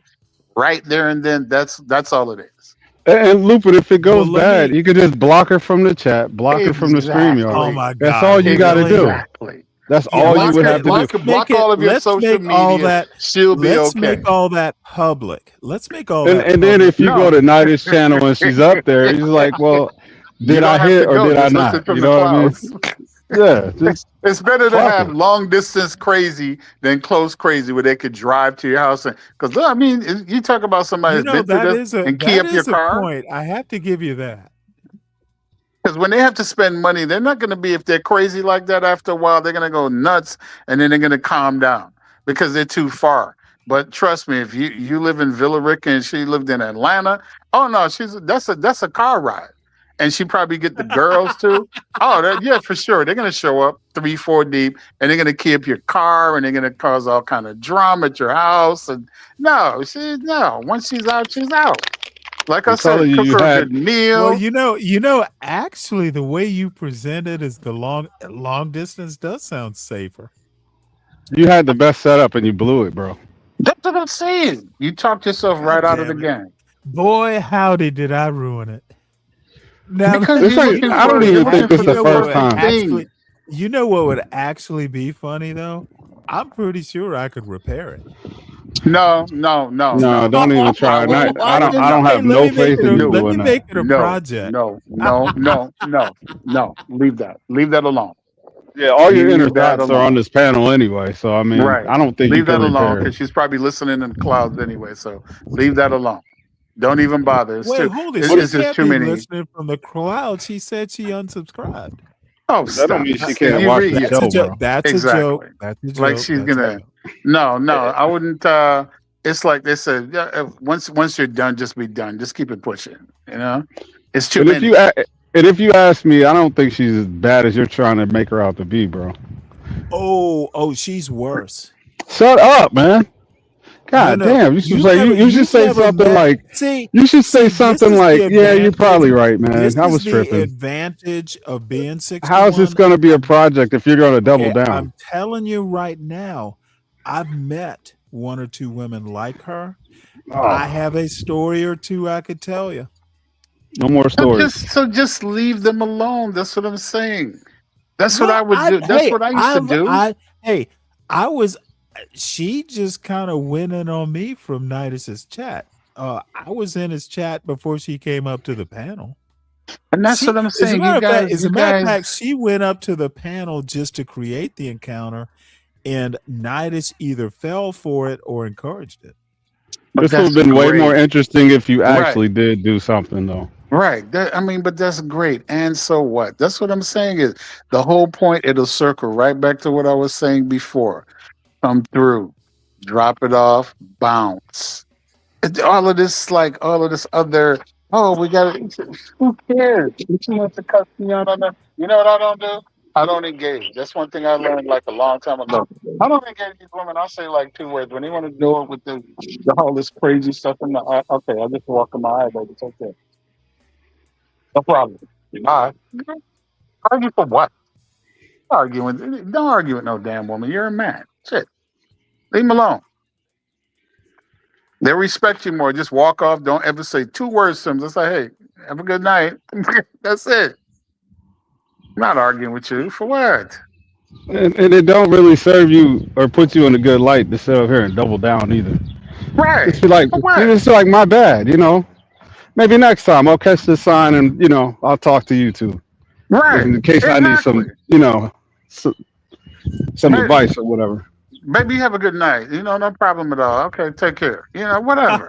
right there and then, that's all it is. And Lupin, if it goes bad, you could just block her from the chat, block her from the Exactly. StreamYard. Oh my That's god. all you got to do. Exactly. That's Yeah, all let's you would make- have to let's do. make Block it- all of your let's social make all media. that. She'll be Let's okay. make all that public. Let's make all And, that. and then if you No. go to Nida's channel and she's up there, he's like, well, You did I don't have hit to or go. did I Just listen not? from You the know what I mean? clouds. Yeah, just It's better to fuck have it. long distance crazy than close crazy where they could drive to your house. Because I mean, you talk about somebody You that's know, been through that this is a and key that up your is a car. point. I have to give you that. Because when they have to spend money, they're not going to be, if they're crazy like that after a while, they're going to go nuts and then they're going to calm down because they're too far. But trust me, if you live in Villa Rica and she lived in Atlanta, oh no, that's a car ride. And she probably get the girls too. Oh, yeah, for sure. They're going to show up 3-4 deep and they're going to key up your car and they're going to cause all kind of drama at your house. And no, once she's out, she's out. Like I I'm said, telling you, cook you her a had- good meal. Well, actually, the way you present it is the long distance does sound safer. You had the best setup and you blew it, bro. That's what I'm saying. You talked yourself right out of the damn game. Boy, howdy, did I ruin it. Now, Because It's you're like, looking I don't for- even you're think looking this for the first perfect time. thing. You know what would actually be funny though? I'm pretty sure I could repair it. No. No, don't even try. Well, I don't Hey, have no faith in you let me doing make that. it a project. No. Leave that. Leave that alone. Yeah, all your Leave inner that thoughts are alone. on this panel anyway. So I mean, Right. I don't think leave you can that alone repair because it. she's probably listening in the clouds anyway. So leave that alone. Don't even bother. It's Wait, too. hold it. It's She just can't too be many. listening from the crowd. She said she unsubscribed. Oh, That stop. don't mean she If can't you watch read the it- show, bro. That's a joke. That's a joke. Like she's That's a gonna. joke. No, I wouldn't. It's like they said. Yeah, once you're done, just be done. Just keep it pushing. You know, it's too And many. if you ask me, I don't think she's as bad as you're trying to make her out to be, bro. Oh, she's worse. Shut up, man. God No, damn, you should say never- you should say never something met- like See, you should say this something is like, the yeah, you're advantage- probably right, man. This I is was the tripping. advantage of being 61. How is this going to be a project if you're going to double Okay, down? I'm telling you right now, I've met one or two women like her. Oh. I have a story or two I could tell you. No more stories. So just leave them alone. That's what I'm saying. That's what I would do. That's what I used to do. I was. She just kind of went in on me from Nidus's chat. I was in his chat before she came up to the panel. And that's what I'm saying. As a matter of fact, she went up to the panel just to create the encounter, and Nidus either fell for it or encouraged it. This would have been way more interesting if you actually did do something, though. Right. But that's great. And so what? That's what I'm saying is the whole point. It'll circle right back to what I was saying before. Come through, drop it off, bounce. All of this other. Oh, we got it. Who cares? You want to cuss me out on that? You know what I don't do? I don't engage. That's one thing I learned like a long time ago. I don't engage these women. I'll say like 2 words when they want to do it with the all this crazy stuff in the eye. Okay, I'll just walk in my eye, baby. It's okay. No problem. All right. Argue for what? Don't argue with no damn woman. You're a man. Shit. Leave them alone. They respect you more. Just walk off. Don't ever say 2 words to them. Just say, hey, have a good night. That's it. I'm not arguing with you. For what? And it don't really serve you or put you in a good light to sit up here and double down either. Right. It's like my bad, you know. Maybe next time I'll catch this sign and I'll talk to you too. Right. In case I need some, some advice or whatever. Baby, have a good night. No problem at all. Okay, take care. Whatever.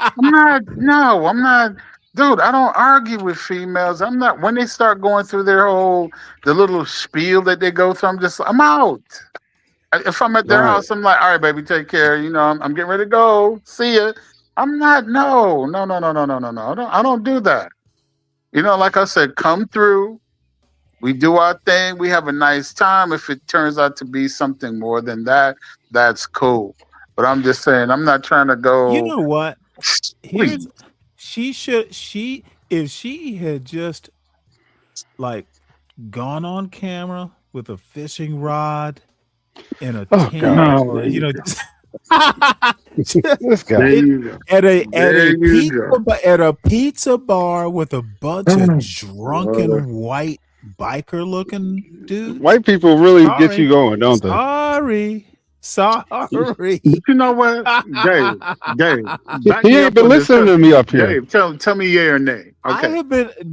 I'm not. Dude, I don't argue with females. I'm not. When they start going through the little spiel that they go through, I'm out. If I'm at their house, I'm like, all right, baby, take care. I'm getting ready to go. See ya. I'm not. No. I don't do that. Like I said, come through. We do our thing. We have a nice time. If it turns out to be something more than that, that's cool. But I'm just saying, I'm not trying to go. You know what? Please. If she had just like gone on camera with a fishing rod and a tent, this guy at a pizza bar with a bunch of drunken white biker looking dudes. White people really get you going, don't they? Sorry. You know what, Dave? Back He me ain't up been on this. listening to me up here. Dave, tell me yay or nay. Okay.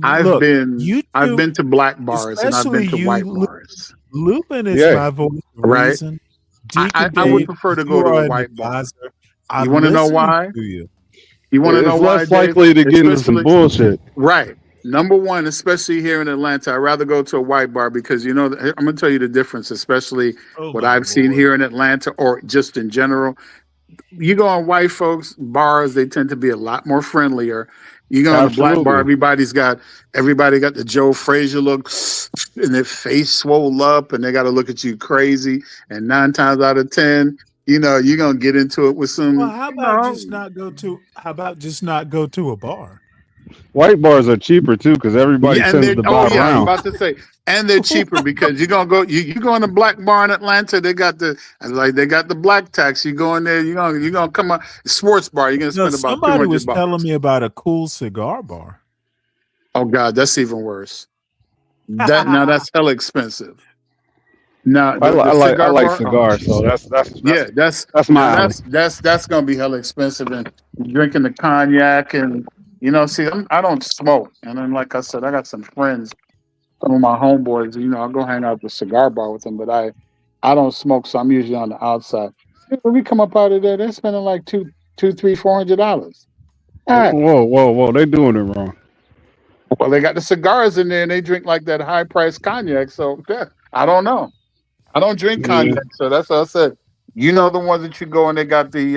I've I've been to black bars and I've been to white bars. Lupin is Yeah. my voice of Right. reason. I Deacon would Dave, prefer to you go to are a an white bar. advisor. You want to know why? To you. You want to know It's why? less likely to get into some bullshit. Right. Number one, especially here in Atlanta, I'd rather go to a white bar because I'm going to tell you the difference, especially what I've seen here in Atlanta or just in general. You go on white folks bars, they tend to be a lot more friendlier. You go on a black bar, everybody got the Joe Frazier look and their face swole up and they got to look at you crazy. And 9 times out of 10, you're going to get into it with some. Well, how about just not go to a bar? White bars are cheaper too because everybody and tends they're- to buy I'm around. about to say, and they're cheaper because you're gonna go. You go in a black bar in Atlanta. They got the black tax. You go in there. You're gonna come out sports bar. You're gonna spend about Somebody was $200. telling me about a cool cigar bar. Oh God, that's even worse. That's hella expensive. Now I like bar- cigars, so that's my alley. that's gonna be hella expensive and drinking the cognac and I don't smoke and then like I said I got some friends, some of my homeboys. I'll go hang out at the cigar bar with them, but I don't smoke, so I'm usually on the outside. When we come up out of there, they're spending like $200-$400. Whoa! They doing it wrong. Well, they got the cigars in there and they drink like that high priced cognac. So I don't know. I don't drink cognac, so that's what I said. The ones that you go and they got the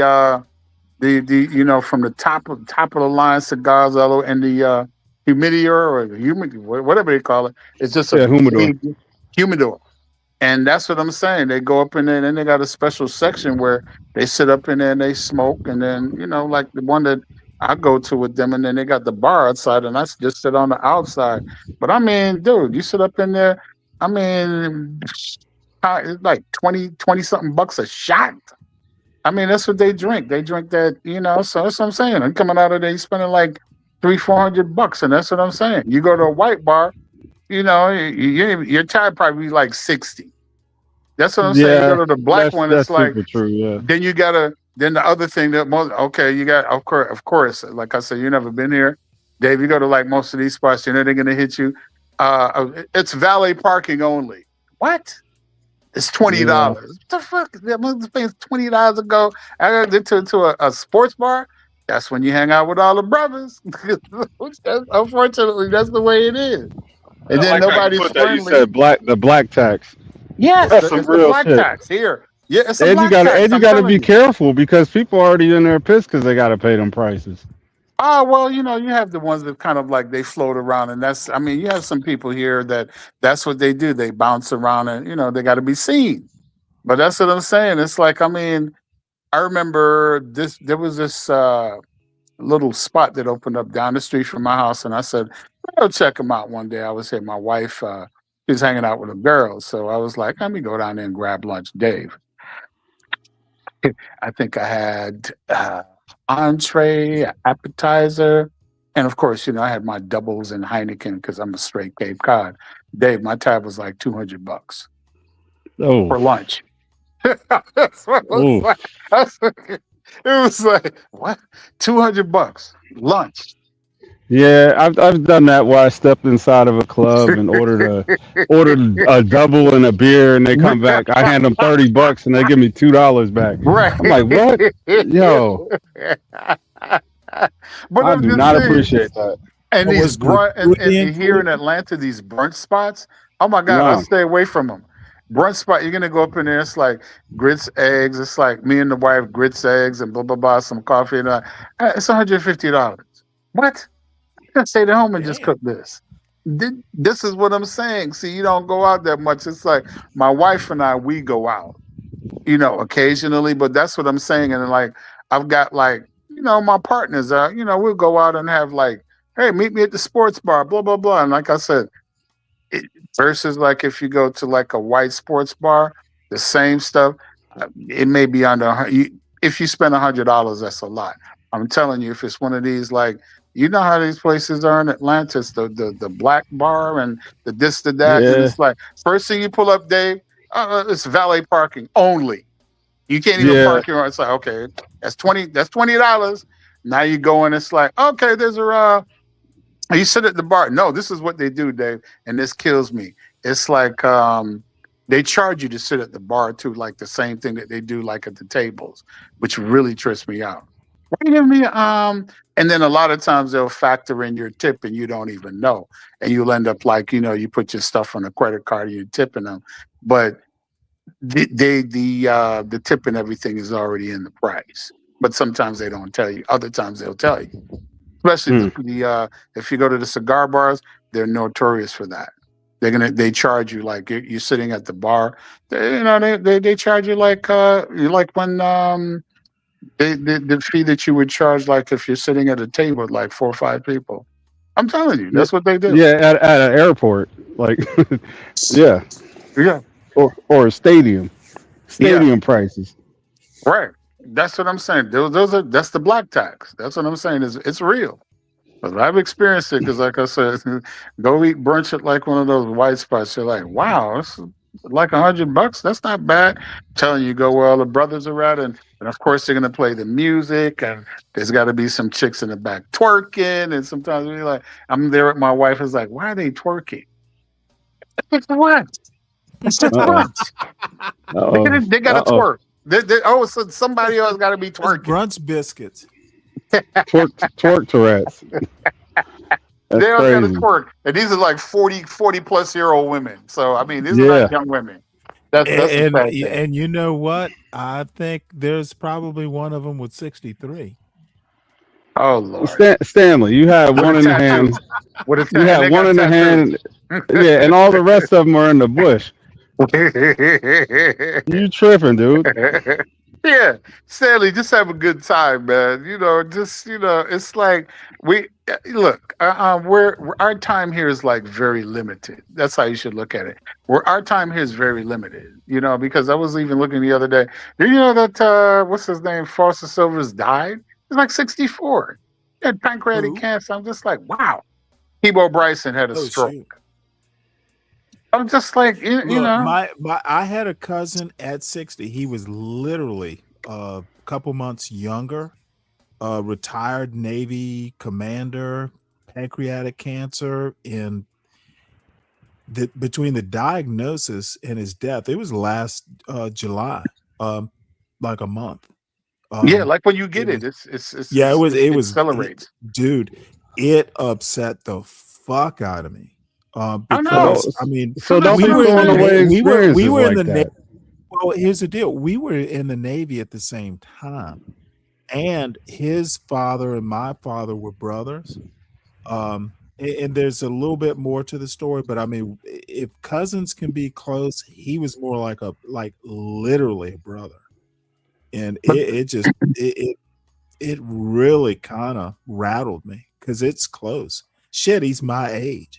from the top of the line cigars and the humidor whatever they call it. It's just a humidor. And that's what I'm saying. They go up in there and then they got a special section where they sit up in there and they smoke. And then, like the one that I go to with them, and then they got the bar outside and I just sit on the outside. But I mean, dude, you sit up in there, I mean, it's like 20 something bucks a shot. I mean, that's what they drink. They drink that, so that's what I'm saying. I'm coming out of there, you're spending like $300-$400, and that's what I'm saying. You go to a white bar, your tire probably like 60. That's what I'm saying. You go to the black one, it's like super true, yeah. Then the other thing you got, of course, like I said, you've never been here. Dave, you go to like most of these spots, they're gonna hit you. It's valet parking only. What? It's $20. What the fuck? That motherfucker's $20 to go. I got to a sports bar. That's when you hang out with all the brothers. Unfortunately, that's the way it is. And then nobody's friendly. You said the black tax. Yes, that's it's some the real black shit. tax here. Yeah, it's a And black you gotta tax. I'm be telling you. careful because people are already in there pissed because they gotta pay them prices. Oh, well, you have the ones that kind of like they float around, and you have some people here that's what they do. They bounce around and, they got to be seen. But that's what I'm saying. It's like, I remember there was this little spot that opened up down the street from my house, and I said, I'll check them out one day. I was here. My wife, she was hanging out with a girl, so I was like, let me go down there and grab lunch. Dave, I think I had entree, appetizer, and of course, I had my doubles and Heineken because I'm a straight Cape Cod. Dave, my tab was like $200 for lunch. That's what it was like. It was like, what? $200 lunch. Yeah, I've done that where I stepped inside of a club and ordered a double and a beer, and they come back. I hand them $30 and they give me $2 back. Right. I'm like, what? Yo, but I do not appreciate that. And these and here in Atlanta, these brunch spots. Oh my God, I stay away from them. Brunch spot, you're gonna go up in there. It's like grits, eggs. It's like me and the wife grits, eggs, and blah blah blah. Some coffee, and it's $150. What? I can stay at home and just cook this. This is what I'm saying. See, you don't go out that much. It's like my wife and I, we go out, occasionally. But that's what I'm saying. And like I've got like my partners are. We'll go out and have like, hey, meet me at the sports bar, blah blah blah. And like I said. Versus like if you go to like a white sports bar, the same stuff, it may be under. If you spend $100, that's a lot. I'm telling you, if it's one of these like You know how these places are in Atlantis, the black bar and the this, the that, and Yeah. it's like first thing you pull up, Dave, it's valet parking only. You can't even Yeah. park your. It's like okay, that's $20. Now you go in, it's like okay, there's a you sit at the bar. No, this is what they do, Dave, and this kills me. It's like they charge you to sit at the bar too, like the same thing that they do like at the tables, which really trips me out. Why you give me and then a lot of times they'll factor in your tip and you don't even know. And you'll end up like, you put your stuff on a credit card and you're tipping them. But the tip and everything is already in the price. But sometimes they don't tell you. Other times they'll tell you. Especially if you go to the cigar bars, they're notorious for that. They charge you like you're sitting at the bar. They charge you like when the fee that you would charge like if you're sitting at a table with like 4 or 5 people. I'm telling you, that's what they do. Yeah, at an airport, like, yeah, or a stadium prices. Right. That's what I'm saying. That's the black tax. That's what I'm saying. It's real. But I've experienced it because, like I said, go eat brunch at like one of those white spots. You're like, wow, it's like $100. That's not bad. I'm telling you, go where all the brothers are at, and of course they're gonna play the music, and there's got to be some chicks in the back twerking, and sometimes we're like, I'm there with my wife. Is like, why are they twerking? It's what? It's just brunch. They got to twerk. So somebody else got to be twerking. Brunch biscuits. Twerk Tourette's. They all got to twerk, and these are like 40 plus year old women. So I mean, these are not young women. That's and you know what? I think there's probably one of them with 63. Oh Lord, Stanley, you had one in the hand. You had one in the hand. Yeah, and all the rest of them are in the bush. You tripping, dude? Yeah, Stanley, just have a good time, man. It's like we look. Our time here is like very limited. That's how you should look at it. Our time here is very limited. Because I was even looking the other day. Do you know that what's his name? Foster Silvers died. He's like 64. He had pancreatic cancer. I'm just like, wow. Peebo Bryson had a stroke. Shoot. I'm just like, I had a cousin at 60. He was literally a couple months younger, retired Navy commander, pancreatic cancer. And between the diagnosis and his death, it was last July, like a month. Like when you get it was accelerates. Dude, it upset the fuck out of me. Because I mean, so don't we were in the Navy. Well, here's the deal: we were in the Navy at the same time, and his father and my father were brothers. And there's a little bit more to the story, but I mean, if cousins can be close, he was more like literally a brother, and it really kind of rattled me because it's close. Shit, he's my age.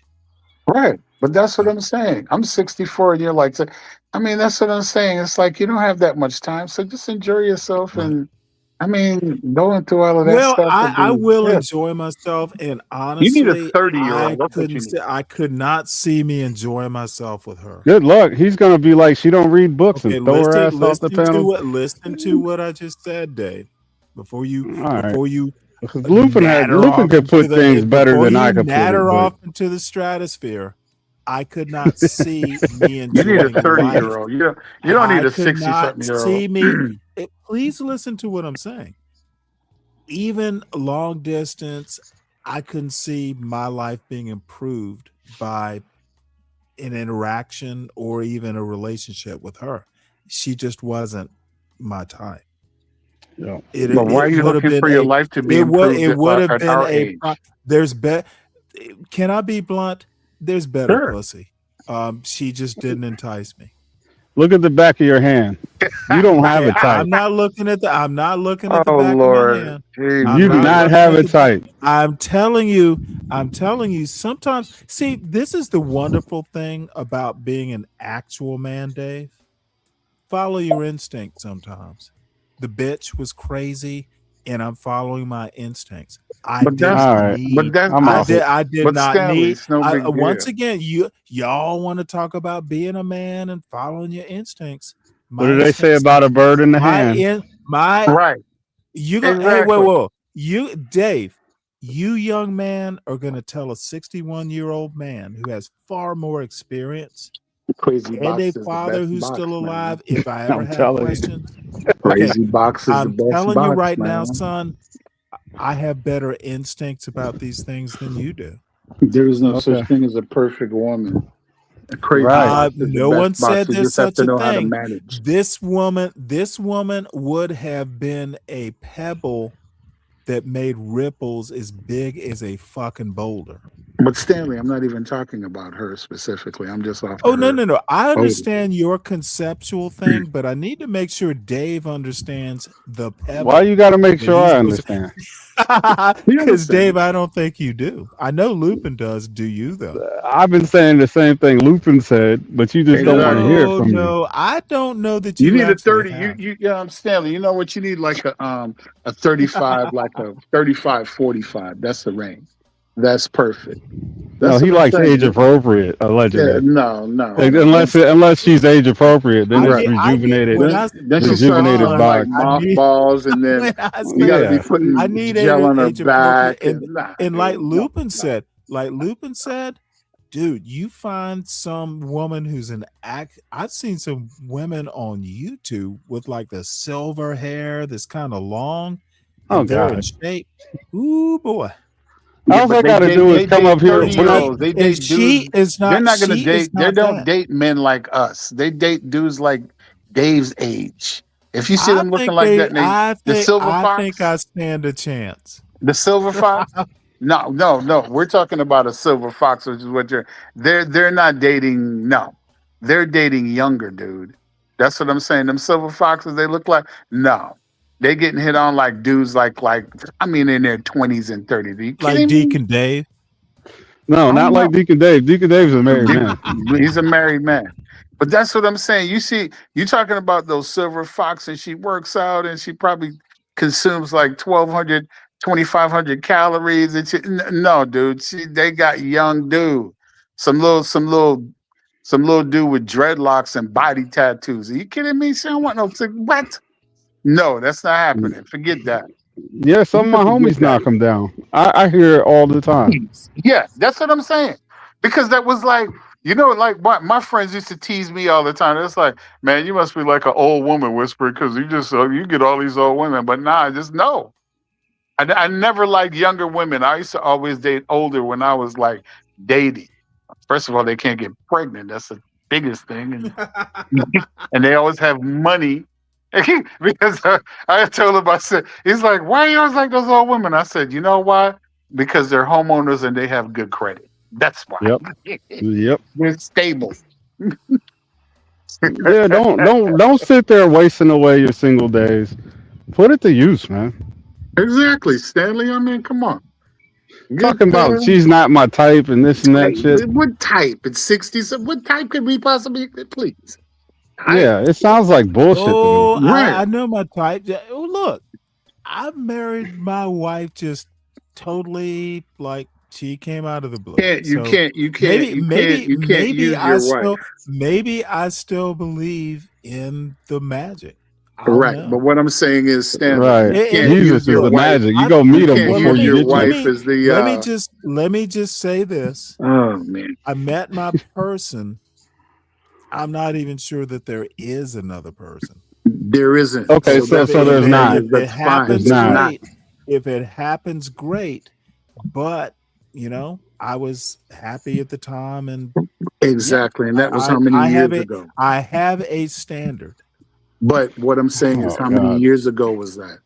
Right. But that's what I'm saying. I'm 64 and you're like, I mean, that's what I'm saying. It's like you don't have that much time. So just enjoy yourself. And I mean, going through all of that stuff. I will enjoy myself. And honestly, you need a 30-year-old. I could not see me enjoying myself with her. Good luck. He's going to be like, she don't read books and throw her ass off the panel. Listen to what I just said, Dave. Before you Lupin could put things better than I could put it. Natter off into the stratosphere. I could not see me enjoying. You need a 30-year-old. You don't need a 60-something-year-old. See me. Please listen to what I'm saying. Even long distance, I couldn't see my life being improved by an interaction or even a relationship with her. She just wasn't my type. Yeah. But why are you looking for your life to be improved? It would have been Can I be blunt? There's better pussy. She just didn't entice me. Look at the back of your hand. You don't have a type. I'm not looking at the back of my hand. You do not have a type. I'm telling you, sometimes, see, this is the wonderful thing about being an actual man, Dave. Follow your instinct sometimes. The bitch was crazy, and I'm following my instincts. I But did that's All not right. need. but that's I'm I off did. it. I did but not Stanley, need. it's no big Once deal. again, y'all want to talk about being a man and following your instincts. What My do they say instincts. about a bird in the My hand? in my. Right. You gonna hey Exactly. whoa you Dave. You young man are gonna tell a 61-year-old man who has far more experience Crazy and a box is the father best who's box, still man. alive. If I ever I'm have telling you. questions, okay, Crazy box is the I'm best telling you box, right now, man. son. I have better instincts about these things than you do. There is no such Okay. thing as a perfect woman. A crazy Right. box is the No one best box. said You there's just have such to a know how to thing. manage. This woman would have been a pebble that made ripples as big as a fucking boulder. But Stanley, I'm not even talking about her specifically. I'm just off Oh, no. her. I Oh, understand your conceptual thing, but I need to make sure Dave understands the Why pebble you got to make that sure he's I supposed understand? to. you Because Dave, understand? I don't think you do. I know Lupin does. Do you though? I've been saying the same thing Lupin said, but you just don't want to Exactly. hear it from me. No, I don't know that You you need a actually 30. have. Stanley. You know what you need? Like a 35, like a 35, 45. That's the range. That's perfect. No, That's he what I'm likes age saying. appropriate, Yeah, allegedly. no. Hold on. Unless she's age appropriate, then it's Right. I need when I Then she starts hold rejuvenated smelling on. like body. I need mothballs, and then when I you got to say be Yeah. I putting need gel on her age appropriate back. And nah, and like dude, no, Lupin no. said, dude, you find some woman who's an act. I've seen some women on YouTube with like the silver hair that's kind of long Oh and they're in God. shape. Ooh boy. Yeah, All but I got to do is they come date up here And 30 when year I'm. she olds. They and date dudes. They're not gonna date. They don't that. date men like us. They date dudes like Dave's age. If you see I them looking think like that, and the silver I think fox, I stand a chance. the silver fox. No. We're talking about a silver fox, which is what they're not dating. No, they're dating younger, dude. That's what I'm saying. Them silver foxes, they look like no. They getting hit on like dudes in their 20s and 30s. Are you Like kidding me? Deacon Dave. No, I not don't like know. Deacon Dave. Deacon Dave's a married man. He's a married man. But that's what I'm saying. You see, you talking about those silver foxes. She works out and she probably consumes like 1,200, 2,500 calories. And no, dude. They got young dude. Some little dude with dreadlocks and body tattoos. Are you kidding me? She don't want no what? No, that's not happening. Forget that. Yeah, some of my Forget homies that. knock him down. I hear it all the time. Yeah, that's what I'm saying. Because that was like, like my friends used to tease me all the time. It's like, man, you must be like an old woman whisperer because you get all these old women. But nah, just no. I never liked younger women. I used to always date older when I was like dating. First of all, they can't get pregnant. That's the biggest thing, and they always have money. Because I told him, I said, he's like, why are you always like those old women? I said, you know why? Because they're homeowners and they have good credit. That's why. Yep. They're stable. Yeah, don't sit there wasting away your single days. Put it to use, man. Exactly, Stanley. I mean, come on. Talking about she's not my type and this and that shit. What type? It's 60s. What type could we possibly, please? Yeah, it sounds like bullshit Oh, to me. I know my type. Oh, look, I married my wife just totally like she came out of the blue. You So can't maybe use your wife. maybe I still believe in the magic. I don't Right, know. but what I'm saying is, Stanley, Right. you can't Jesus use is your the wife. magic. You go meet him can't before use you your get to him. wife as the. Let me just say this. Oh man, I met my person. I'm not even sure that there is another person. there isn't. Okay, so there's not. If it happens, There's not. great. If it happens, great. But I was happy at the time, and exactly, and that was how many years ago. I have a standard. But what I'm saying is, Oh, how many God. years ago was that?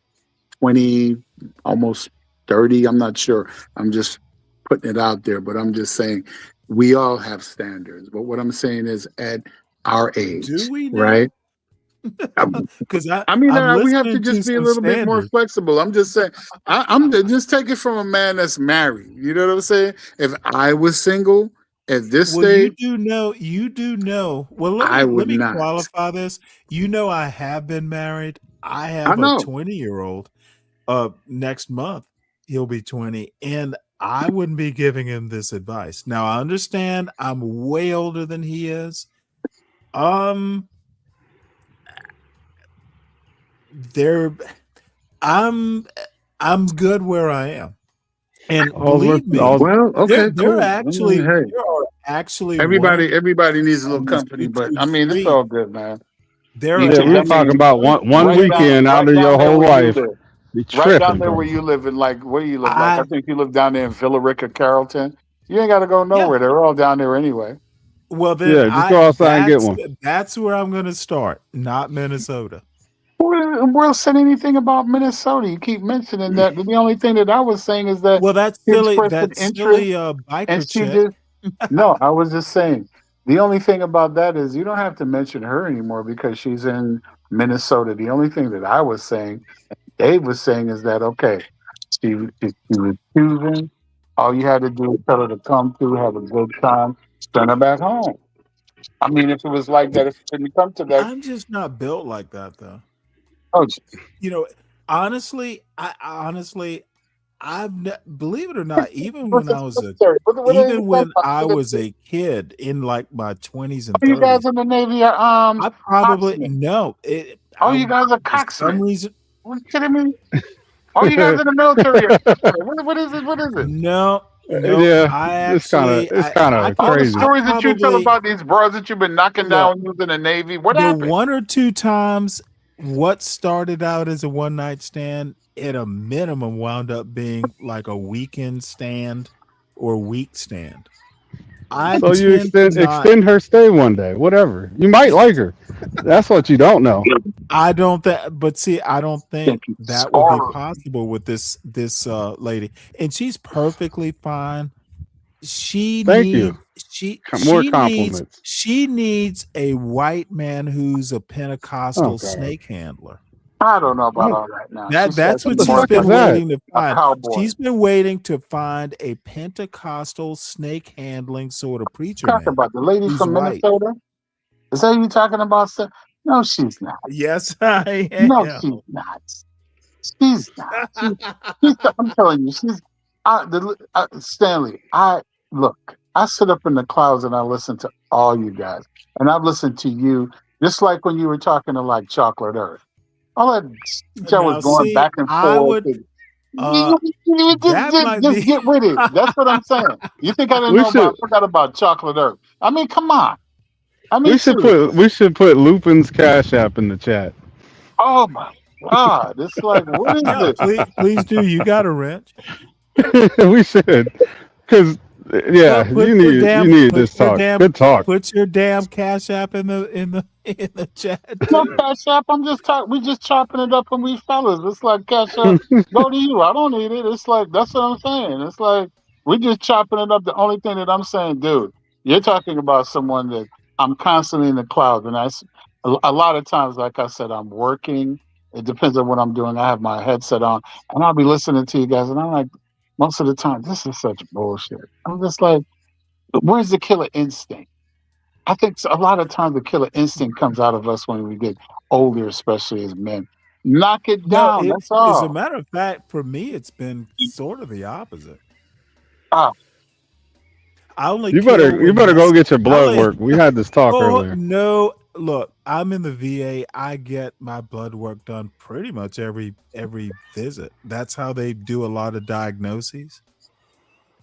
20, almost 30. I'm not sure. I'm just putting it out there, but I'm just saying we all have standards. But what I'm saying is, at our age, Do we now? right? Because I'm we have to just be a little bit more flexible. I'm just saying, I'm just take it from a man that's married. You know what I'm saying? If I was single at this stage, you do know. Well, I let would me not. qualify this. I have been married. I I have a know. 20-year-old next month. he'll be 20, and I wouldn't be giving him this advice. Now I understand I'm way older than he is. There, I'm good where I am, and believe me, Well, okay, there cool. actually Hey, there are actually everybody needs a on little this company, but YouTube I mean, it's stream. all good, man. There You are Yeah, we were I talking mean, about one weekend out right of down your there whole where you life. live. You Right down tripping, there bro. where you live in, like, where do you live? Like, I I think you live down there in Villarica, Carrollton. You ain't got to go yeah. nowhere. They're all down there anyway. Well, then Yeah, just go outside and get one. that's where I'm going to start, not Minnesota. We'll said anything about Minnesota. You keep mentioning that. The only thing that I was saying is that Well, that's she silly. expressed an That interest, silly and biker she chick. just no. I was just saying the only thing about that is you don't have to mention her anymore because she's in Minnesota. The only thing that I was saying, Dave was saying, is that okay? She was choosing. All you had to do was tell her to come through, have a good time, send her back home. I mean, if it was like that, if it didn't come to that, I'm just not built like that, though. oh, You know, honestly, believe it or not, even when I was a kid in like my 20s and you 30s, guys in the Navy are I probably cocksmen. no. You guys are For some cocksmen. reason, What, you kidding me? You guys in the military are cocksmen. What is it? What is it? no. Yeah, I it's kind actually, of All the crazy. stories that you tell about these bros that you've been knocking down when you was in the Navy. What the happened? one or two times what started out as a one night stand at a minimum wound up being like a weekend stand or week stand. So you extend her stay one day, whatever. You might like her. That's what you don't know. I don't think that would be possible with this lady, and she's perfectly fine. Thank you. More compliments. She needs a white man who's a Pentecostal snake handler. I don't know about all that now. That's what she's been waiting to find. She's been waiting to find a Pentecostal snake handling sort of preacher man. Talking about the lady from Minnesota? Is that you talking about? No, she's not. Yes, I am. No, she's not. She's not. I'm telling you, she's Stanley. I sit up in the clouds and I listen to all you guys, and I've listened to you just like when you were talking to like Chocolate Earth. All that Joe was going back and forth. Just get with it. That's what I'm saying. You think I didn't know I forgot about Chocolate Earth? I mean, come on. We should put Lupin's Cash App in the chat. Oh my God! It's like, what is this? Please do. You got a wrench. We should, because you need this talk. Good talk. Put your damn Cash App in the chat. No Cash App. We just chopping it up and we fellas. It's like Cash App. Go to you. I don't need it. It's like that's what I'm saying. It's like we just chopping it up. The only thing that I'm saying, dude, you're talking about someone that I'm constantly in the clouds, and a lot of times, like I said, I'm working. It depends on what I'm doing. I have my headset on, and I'll be listening to you guys, and I'm like, most of the time, this is such bullshit. I'm just like, where's the killer instinct? I think a lot of times the killer instinct comes out of us when we get older, especially as men. Knock it down. That's all. As a matter of fact, for me, it's been sort of the opposite. You better go get your blood work. We had this talk earlier. No, look, I'm in the VA. I get my blood work done pretty much every visit. That's how they do a lot of diagnoses.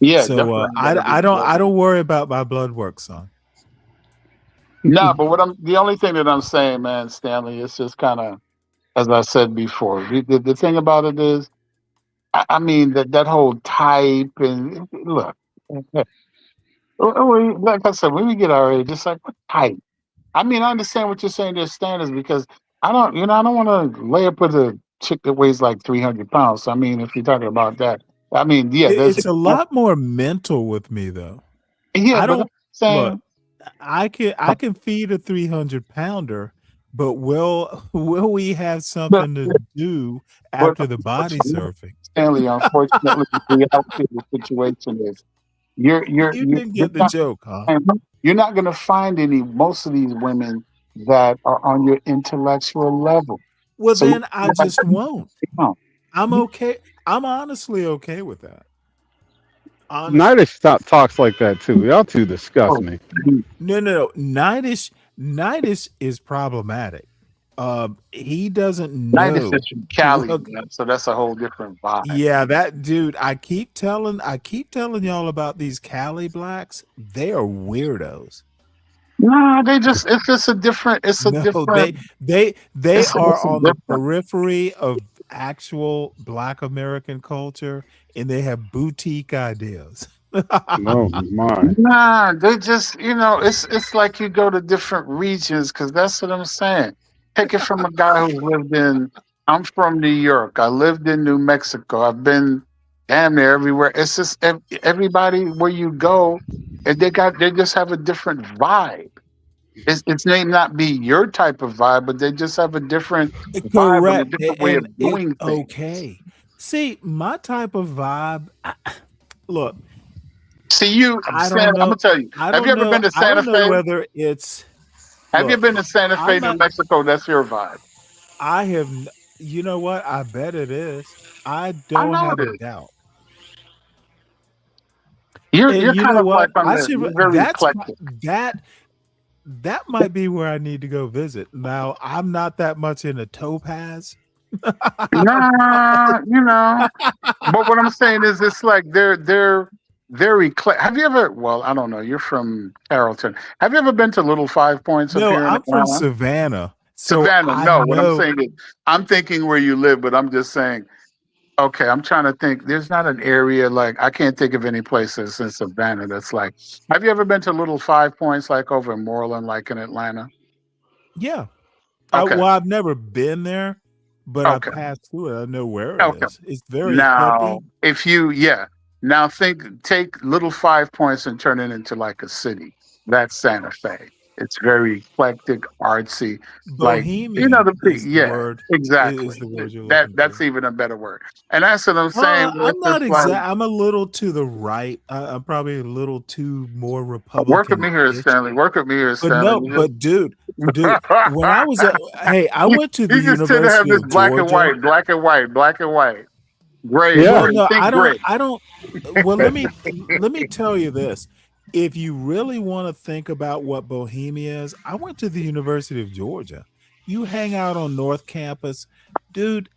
Yeah, so I don't worry about my blood work, son. No, but the only thing that I'm saying, man, Stanley, it's just kind of, as I said before, the thing about it is, I mean that whole type and look. Like I said, when we get our age, it's like, what type? I mean, I understand what you're saying. There's standards because I don't want to lay up with a chick that weighs like 300 pounds. So, I mean, if you're talking about that, I mean, yeah, it's a lot more mental with me though. Yeah, I don't look. I can feed a 300 pounder, but will we have something to do after the body surfing? Stanley, unfortunately, the reality of the situation is. You didn't get the joke, huh? You're not going to find most of these women that are on your intellectual level. Well, then I just won't. I'm okay. I'm honestly okay with that. Honestly. Nightish talks like that too. Y'all two disgust me. No. Nightish is problematic. He doesn't Night is know. just from Cali, Look, man, so that's a whole different vibe. yeah, that dude. I keep telling y'all about these Cali blacks. They are weirdos. No, it's just a different. It's a No, different. they it's are a on the different. periphery of actual Black American culture, and they have boutique ideas. No, my. Nah, they just it's like you go to different regions because that's what I'm saying. Take it from a guy who lived in. I'm from New York. I lived in New Mexico. I've been damn near everywhere. It's just everybody where you go, and they just have a different vibe. It may not be your type of vibe, but they just have a different vibe and a Correct. different way of doing things. Okay. See, my type of vibe. Look, See, I'm gonna tell you. Have you ever been to I Santa don't know Fe? whether it's. Have you Look, been to Santa Fe, I'm New not. Mexico? That's your vibe. I have. You know what? I bet it is. I I don't know have it a is. doubt. You're And you kind know of like what? you're very eclectic. That might be where I need to go visit. Now, I'm not that much into topaz. Nah, But what I'm saying is, it's like they're very. Have you ever? Well, I don't know. You're from Carrollton. Have you ever been to Little Five Points up No, here in I'm from Atlanta? Savannah. So Savannah. I No, what I'm know. saying is, I'm thinking where you live, but I'm just saying. Okay, I'm trying to think. There's not an area like I can't think of any places in Savannah that's like. Have you ever been to Little Five Points like over in Moreland, like in Atlanta? Yeah. Okay. Well, I've never been there, but I've Okay. passed through it. I know where it Okay. is. It's very Now, hippie. now take Little Five Points and turn it into like a city. That's Santa Fe. It's very eclectic, artsy, like Bohemian is the yeah, word. exactly. Is the word you're looking That's for. even a better word. And that's what I'm saying. I'm not It's just like, I'm a little to the right. I'm probably a little too more work with me here, Republican-ish. Stanley. Work with me here, But Stanley. no, but dude, when I was I went to the You just tend to have University this of black and Georgia. white, black and white, black and white, gray, Yeah. Well, gray. no, Think gray. I don't. Well, let me tell you this. If you really want to think about what Bohemia is, I went to the University of Georgia. You hang out on North Campus, dude.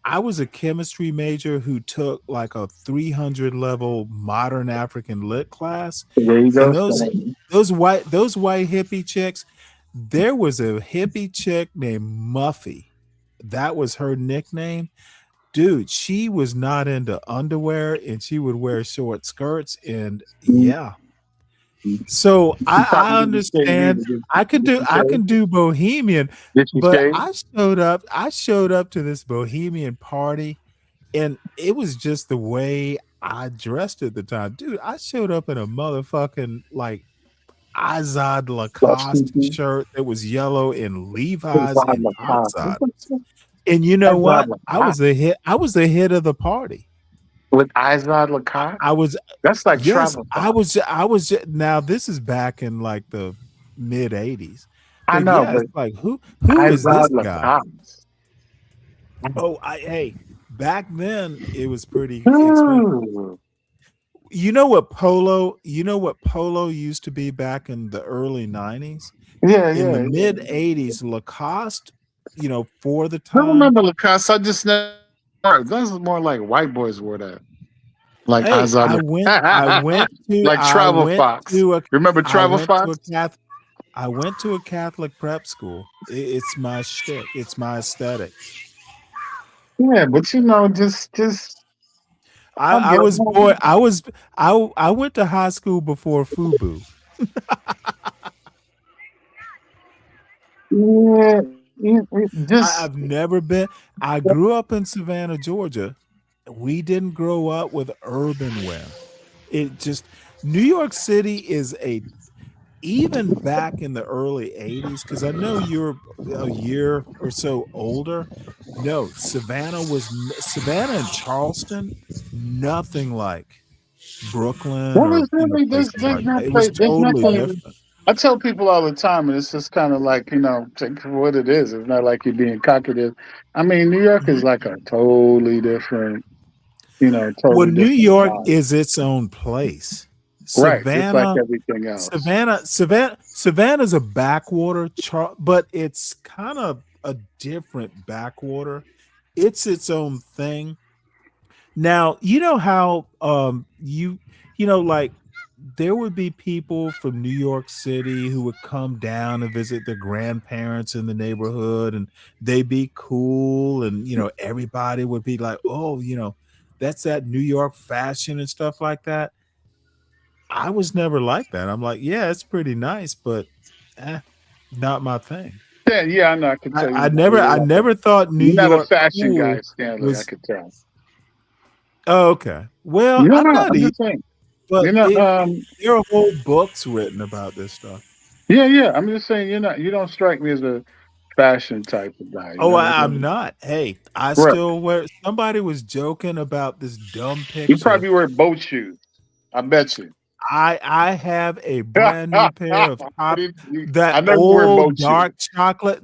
I was a chemistry major who took like a 300 level modern African lit class. There you go, And Stanley. those white hippie chicks, there was a hippie chick named Muffy. That was her nickname. Dude, she was not into underwear and she would wear short skirts and yeah. So I understand I can do Bohemian, but I showed up to this Bohemian party and it was just the way I dressed at the time. Dude, I showed up in a motherfucking like Izod Lacoste shirt that was yellow and Levi's and Oxiders. And you know what? I was the hit of the party. With Izod Lacoste? That's like Yes, travel. I was now this is back in like the mid 80s. I But know, yeah, but it's like who is this Izod guy? Lacoste. Oh, hey, back then it was pretty expensive. You know what polo used to be back in the early 90s? Yeah, In the yeah. mid 80s, Lacoste, for the I time. remember Lacoste. I just never. Those was more like white boys wore that. Like Hey, Izod. I went to like Travel Fox. Remember Travel Fox? I went to a Catholic prep school. It's my shtick. It's my aesthetic. Yeah, but just I was born. I went to high school before FUBU. I've never been. I grew up in Savannah, Georgia. We didn't grow up with urban wear. It just New York City is even back in the early 80s, because I know you're a year or so older. No, Savannah and Charleston, nothing like Brooklyn. What Or, is really places like that. It was totally different. I tell people all the time, and it's just kind of like, take it for what it is. It's not like you're being cocky. I mean, New York is like a totally different, Well, totally New different York vibe. is its own place. Right, just like Savannah, everything else. Savannah's a backwater, but it's kind of a different backwater. It's its own thing. Now, you know how like there would be people from New York City who would come down and visit their grandparents in the neighborhood, and they'd be cool, and everybody would be like, oh, that's that New York fashion and stuff like that. I was never like that. I'm like, yeah, it's pretty nice, but not my thing. Yeah, I know. I can tell I you. never thought New You're not a York fashion cool guy, Stanley. I was. could tell. Oh, okay. Well, You're I'm not. not I'm either, just saying. but You're not. there are whole books written about this stuff. Yeah. I'm just saying you're not. You don't strike me as a fashion type of guy. Oh, I'm not. Hey, I Right. still wear. Somebody was joking about this dumb You picture. probably wear boat shoes. I bet you. I have a brand new pair of I know you wear old boat dark shoes. chocolate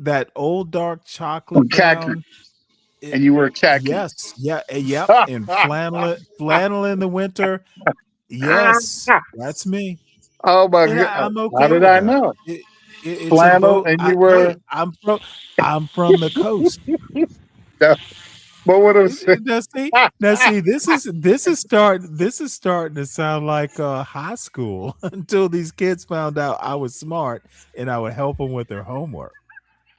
Khaki. brown. And you wear khaki. Yes, yep, and flannel in the winter. Yes, that's me. Oh my And God! I'm How okay did with I that. know? It's a Flannel, boat. and you were. I'm from the coast. But what I'm saying. Now see, this is starting to sound like high school until these kids found out I was smart and I would help them with their homework.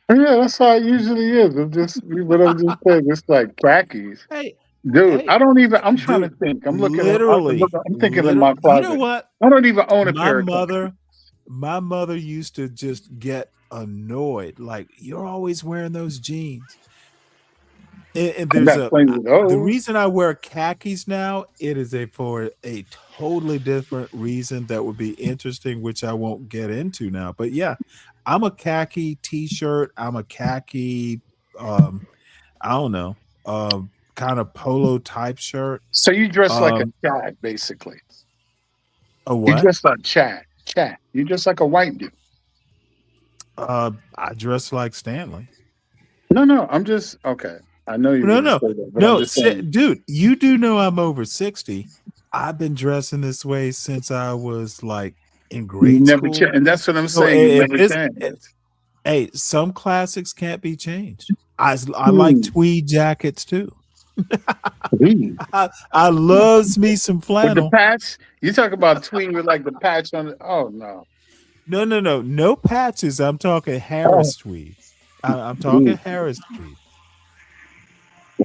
Yeah, that's how it usually is. I'm just saying. It's like khakis, dude. I don't even. I'm trying to think. I'm looking at. I'm thinking in my closet. You know what? I don't even own a pair of khakis. My mother used to just get annoyed. Like, you're always wearing those jeans. And there's the reason I wear khakis now, it is for a totally different reason that would be interesting, which I won't get into now. But yeah, I'm a khaki t-shirt. I'm a khaki, I don't know, kind of polo type shirt. So you dress like a Chad, basically. A what? You dress like Chad. You dress like a white dude. I dress like Stanley. No, I'm just okay. I know you. Dude, you do know I'm over 60. I've been dressing this way since I was like in grade school. And that's what I'm saying. You never changed. Hey, some classics can't be changed. I like tweed jackets too. I loves me some flannel. With the patch? You talk about tweed with like the patch on it. Oh no. No patches. I'm talking Harris tweed. I'm talking Harris tweed.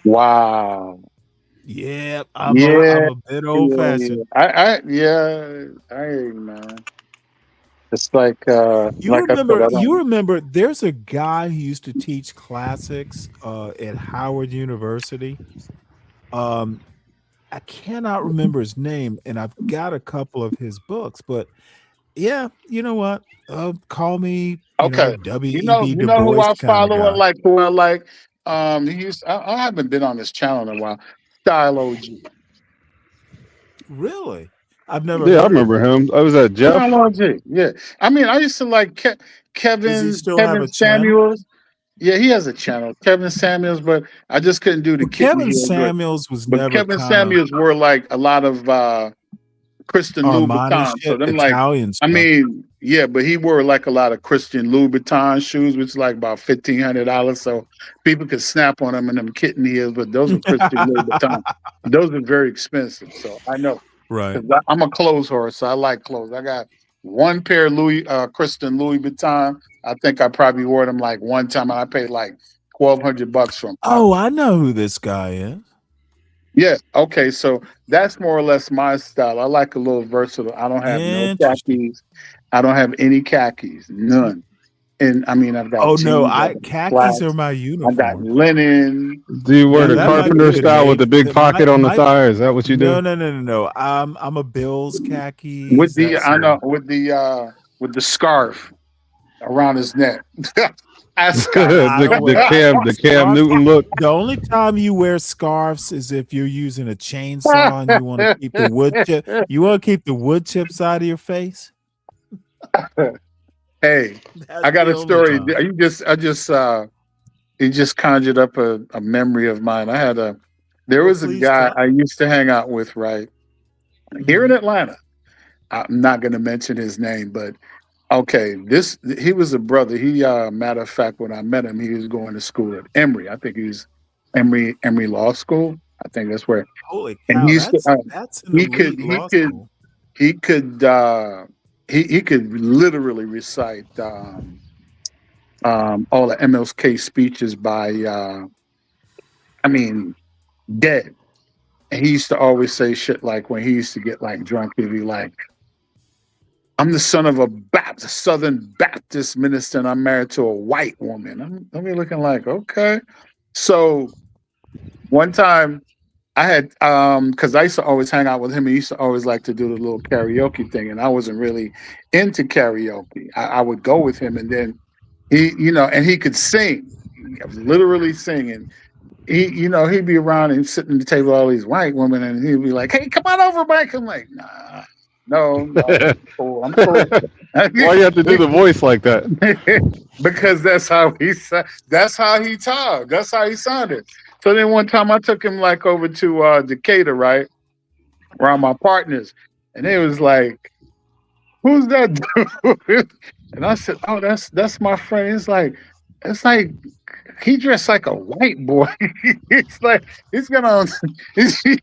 Wow. Yeah, I'm a bit old fashioned. I hear you, man. It's like you remember there's a guy who used to teach classics at Howard University. I cannot remember his name, and I've got a couple of his books, but yeah, you know what? Call me W.E.B. You know Du Bois who I follow and guy. who I like? I haven't been on this channel in a while. Style OG. Really? I've never. Yeah, I remember him. I was at Jeff. Style OG. Yeah, I mean, I used to like Kevin Samuels. Yeah, he has a channel, Kevin Samuels, but I just couldn't do the Kevin Samuels was never. Kevin Samuels were like a lot of Christian Louboutin. So them Italian I mean, yeah, but he wore like a lot of Christian Louboutin shoes, which is like about $1,500. So people could snap on them in them kitten heels, but those are Christian Louboutin. Those are very expensive. So I know. Right. I'm a clothes horse, so I like clothes. I got one pair of Christian Louis Vuitton. I think I probably wore them like one time, and I paid like $1,200 for them. Oh, I know who this guy is. Yeah. Okay. So that's more or less my style. I like a little versatile. I don't have no khakis. I don't have any khakis. None. And I mean, I've got. Oh no, khakis are my uniform. I got linen. Do you wear the carpenter style with the big pocket on the thigh? Is that what you do? No. I'm a Bills khaki. With the with the scarf around his neck. the Cam Newton look. The only time you wear scarves is if you're using a chainsaw and you want to keep the wood chip. You want to keep the wood chips out of your face. Hey, That's I got the a only story. time. It just conjured up a memory of mine. There Oh, was a please guy tell. I used to hang out with, right here in Atlanta. I'm not going to mention his name, but okay, he was a brother. Matter of fact, when I met him, he was going to school at Emory. I think he was Emory Law School. I think that's where. Holy And cow, he used to, that's an he could elite he law could school. he could he could literally recite all the MLK speeches by I mean dead. And he used to always say shit like when he used to get like drunk, he'd be like, I'm the son of a Southern Baptist minister, and I'm married to a white woman. I'm looking like, okay. So one time I had because I used to always hang out with him. He used to always like to do the little karaoke thing, and I wasn't really into karaoke. I would go with him, and then and he could sing. He was literally singing. He'd be around and sitting at the table with all these white women, and he'd be like, "Hey, come on over, Mike." I'm like, "Nah, no, I'm cool. I'm cool." Why you have to do the voice like that? Because that's how that's how he talked. That's how he sounded. So then one time I took him like over to Decatur, right? Around my partners. And they was like, who's that dude? And I said, oh, that's my friend. It's like he dressed like a white boy. It's like he's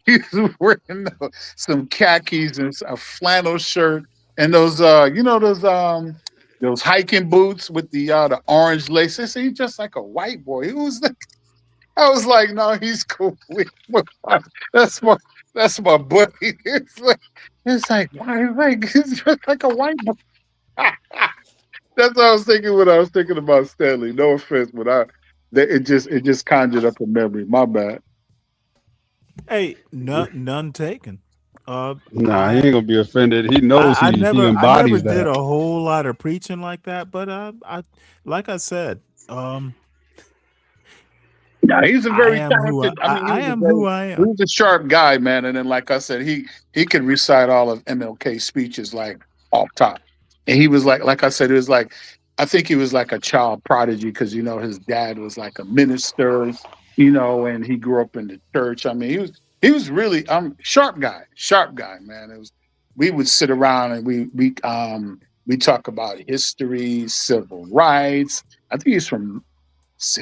he's wearing some khakis and a flannel shirt and those those hiking boots with the orange lace. I said, he's just like a white boy. Who's that? I was like, no, he's cool. That's my buddy. It's like why? Like he's just like a white boy. That's what I was thinking when I was thinking about Stanley. No offense, but it just conjured up a memory. My bad. Hey, none taken. Nah, he ain't gonna be offended. He knows I he never embodies did that. a whole lot of preaching like that, but like I said, Yeah, he's a very talented. I am who I He am. was a sharp guy, man. And then, like I said, he could recite all of MLK speeches like off top. And he was like I said, it was like I think he was like a child prodigy because his dad was like a minister, and he grew up in the church. I mean, he was really sharp guy, man. We would sit around and we talk about history, civil rights. I think he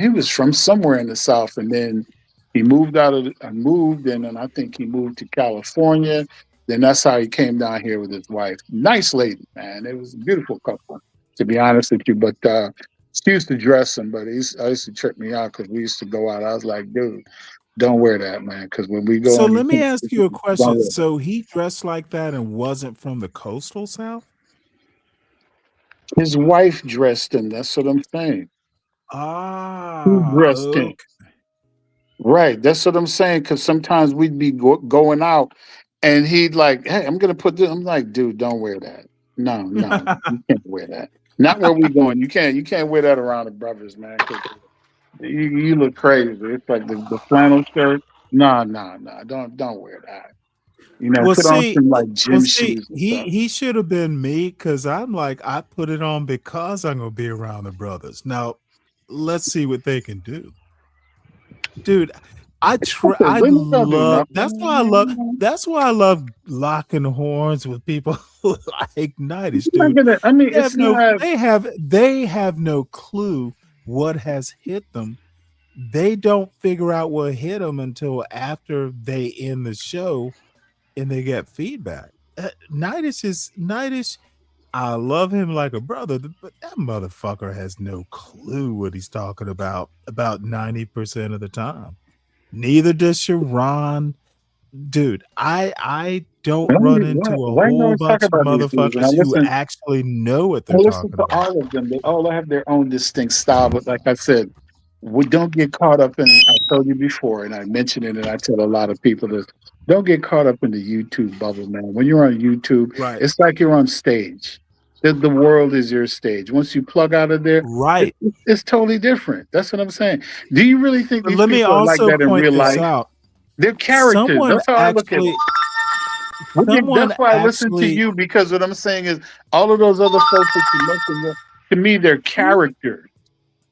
was from somewhere in the South, and then he moved and then I think he moved to California. Then that's how he came down here with his wife. Nice lady, man. It was a beautiful couple, to be honest with you. But she used to dress him, but I used to trip me out because we used to go out. I was like, dude, don't wear that, man. Because when we go So on, let me ask you a don't question. wear that. So he dressed like that and wasn't from the coastal South? His wife dressed him. That's what I'm saying. Who Ah, dressed him? okay. Right. That's what I'm saying. Because sometimes we'd be going out, and he'd like, "Hey, I'm gonna put this." I'm like, "Dude, don't wear that. No, you can't wear that. Not where we going. You can't wear that around the brothers, man. 'Cause you look crazy. It's like the flannel shirt. No. Don't wear that. Well, Put on see, some like gym shoes and stuff." he should have been me because I'm like I put it on because I'm gonna be around the brothers. Now, let's see what they can do, dude. I Women don't do love. nothing. That's why I love locking horns with people like Nightish, You're not dude. gonna- I mean, it's not. They have no clue what has hit them. They don't figure out what hit them until after they end the show and they get feedback. Nightish. I love him like a brother, but that motherfucker has no clue what he's talking about 90% of the time. Neither does Sharon. Dude, I don't run into a Why you whole always talk bunch of about these things? And I motherfuckers who listen. actually know what I they're listen talking to about. all of them. They all have their own distinct style. But like I said, we don't get caught up in. I told you before, and I mentioned it, and I tell a lot of people this: don't get caught up in the YouTube bubble, man. When you're on YouTube, Right. it's like you're on stage. The world is your stage. Once you plug out of there, right, it's totally different. That's what I'm saying. Do you really think But these let me people are like also that in point real this life? out. They're characters. Someone That's how I look at it. actually That's why I listen to you, because what I'm saying is all of those other folks that you mentioned, to me, they're characters.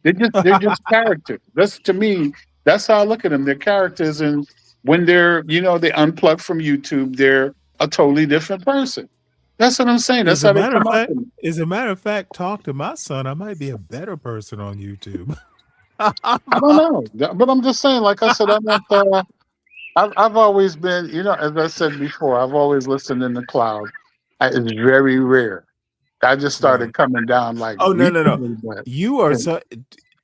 They're just characters. That's to me. That's how I look at them. They're characters, and when they're they unplug from YouTube, they're a totally different person. That's what I'm saying. That's As a how they matter come of up. fact, talk to my son. I might be a better person on YouTube. I don't know, but I'm just saying. Like I said, I'm not. I've always been, as I said before, I've always listened in the cloud. It's very rare. I just started coming down like. Oh no. recently, but- You are so.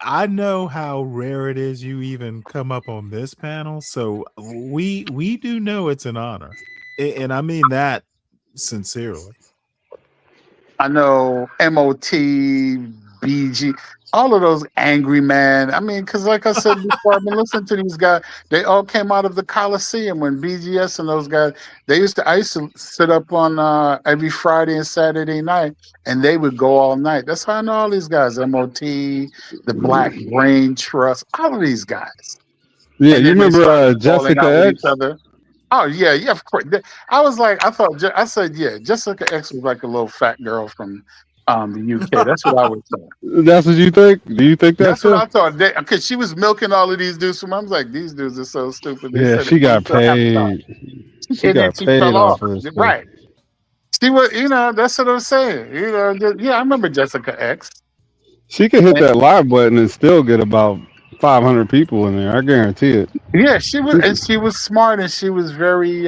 I know how rare it is you even come up on this panel, so we do know it's an honor, and I mean that sincerely. I know MOT, BG, all of those angry man. I mean, because like I said before, I've been listening to these guys. They all came out of the Coliseum when BGS and those guys. I used to sit up on every Friday and Saturday night, and they would go all night. That's how I know all these guys. MOT, the Black Brain Trust, all of these guys. Yeah, And you then they remember started falling out Jessica with X? each other. Oh yeah, of course. I said, yeah, Jessica X was like a little fat girl from the UK. That's what I would say. That's what you think? Do you think That's that's what I it? thought. Because she was milking all of these dudes from. I was like, these dudes are so stupid. They Yeah, said she it got to Avatar. paid. She And then got she paid fell off off. of this. Right. She was, that's what I'm saying. Yeah, I remember Jessica X. She could hit that live button and still get about 500 people in there. I guarantee it. Yeah, she was smart, and she was very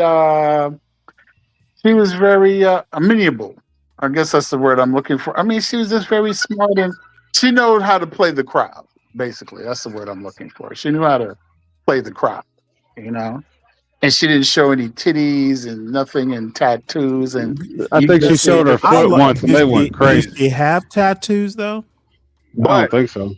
amenable. I guess that's the word I'm looking for. I mean, she was just very smart, and she knew how to play the crowd. Basically, that's the word I'm looking for. She knew how to play the crowd, and she didn't show any titties and nothing and tattoos. And I think she showed her foot once and they went crazy. Does she have tattoos though? I don't think so.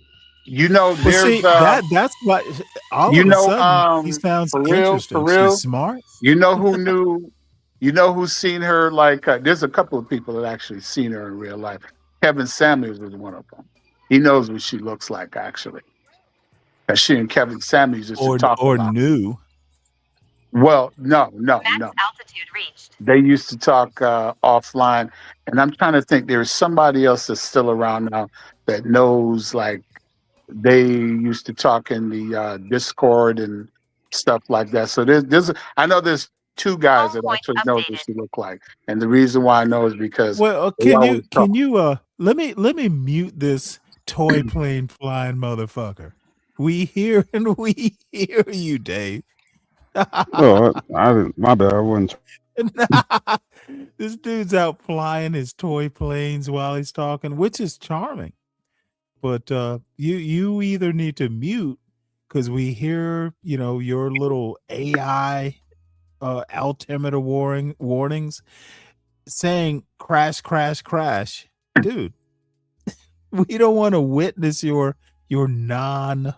Well, there's see, that's what all of a sudden he sounds interesting. She's smart. You know who knew? You know who's seen her? Like, there's a couple of people that actually seen her in real life. Kevin Samuels was one of them. He knows what she looks like, actually. Because she and Kevin Samuels used to talk about. Knew. Well, no. Altitude reached. They used to talk offline, and I'm trying to think. There's somebody else that's still around now that knows. Like, they used to talk in the Discord and stuff like that. So I know there's two guys that actually know what she look like, and the reason why I know is because can you let me mute this toy plane flying motherfucker. We hear you, Dave. Oh, my bad. I wasn't. This dude's out flying his toy planes while he's talking, which is charming. But you either need to mute because we hear your little AI altimeter warnings saying crash, crash, crash, dude. We don't want to witness your non-ability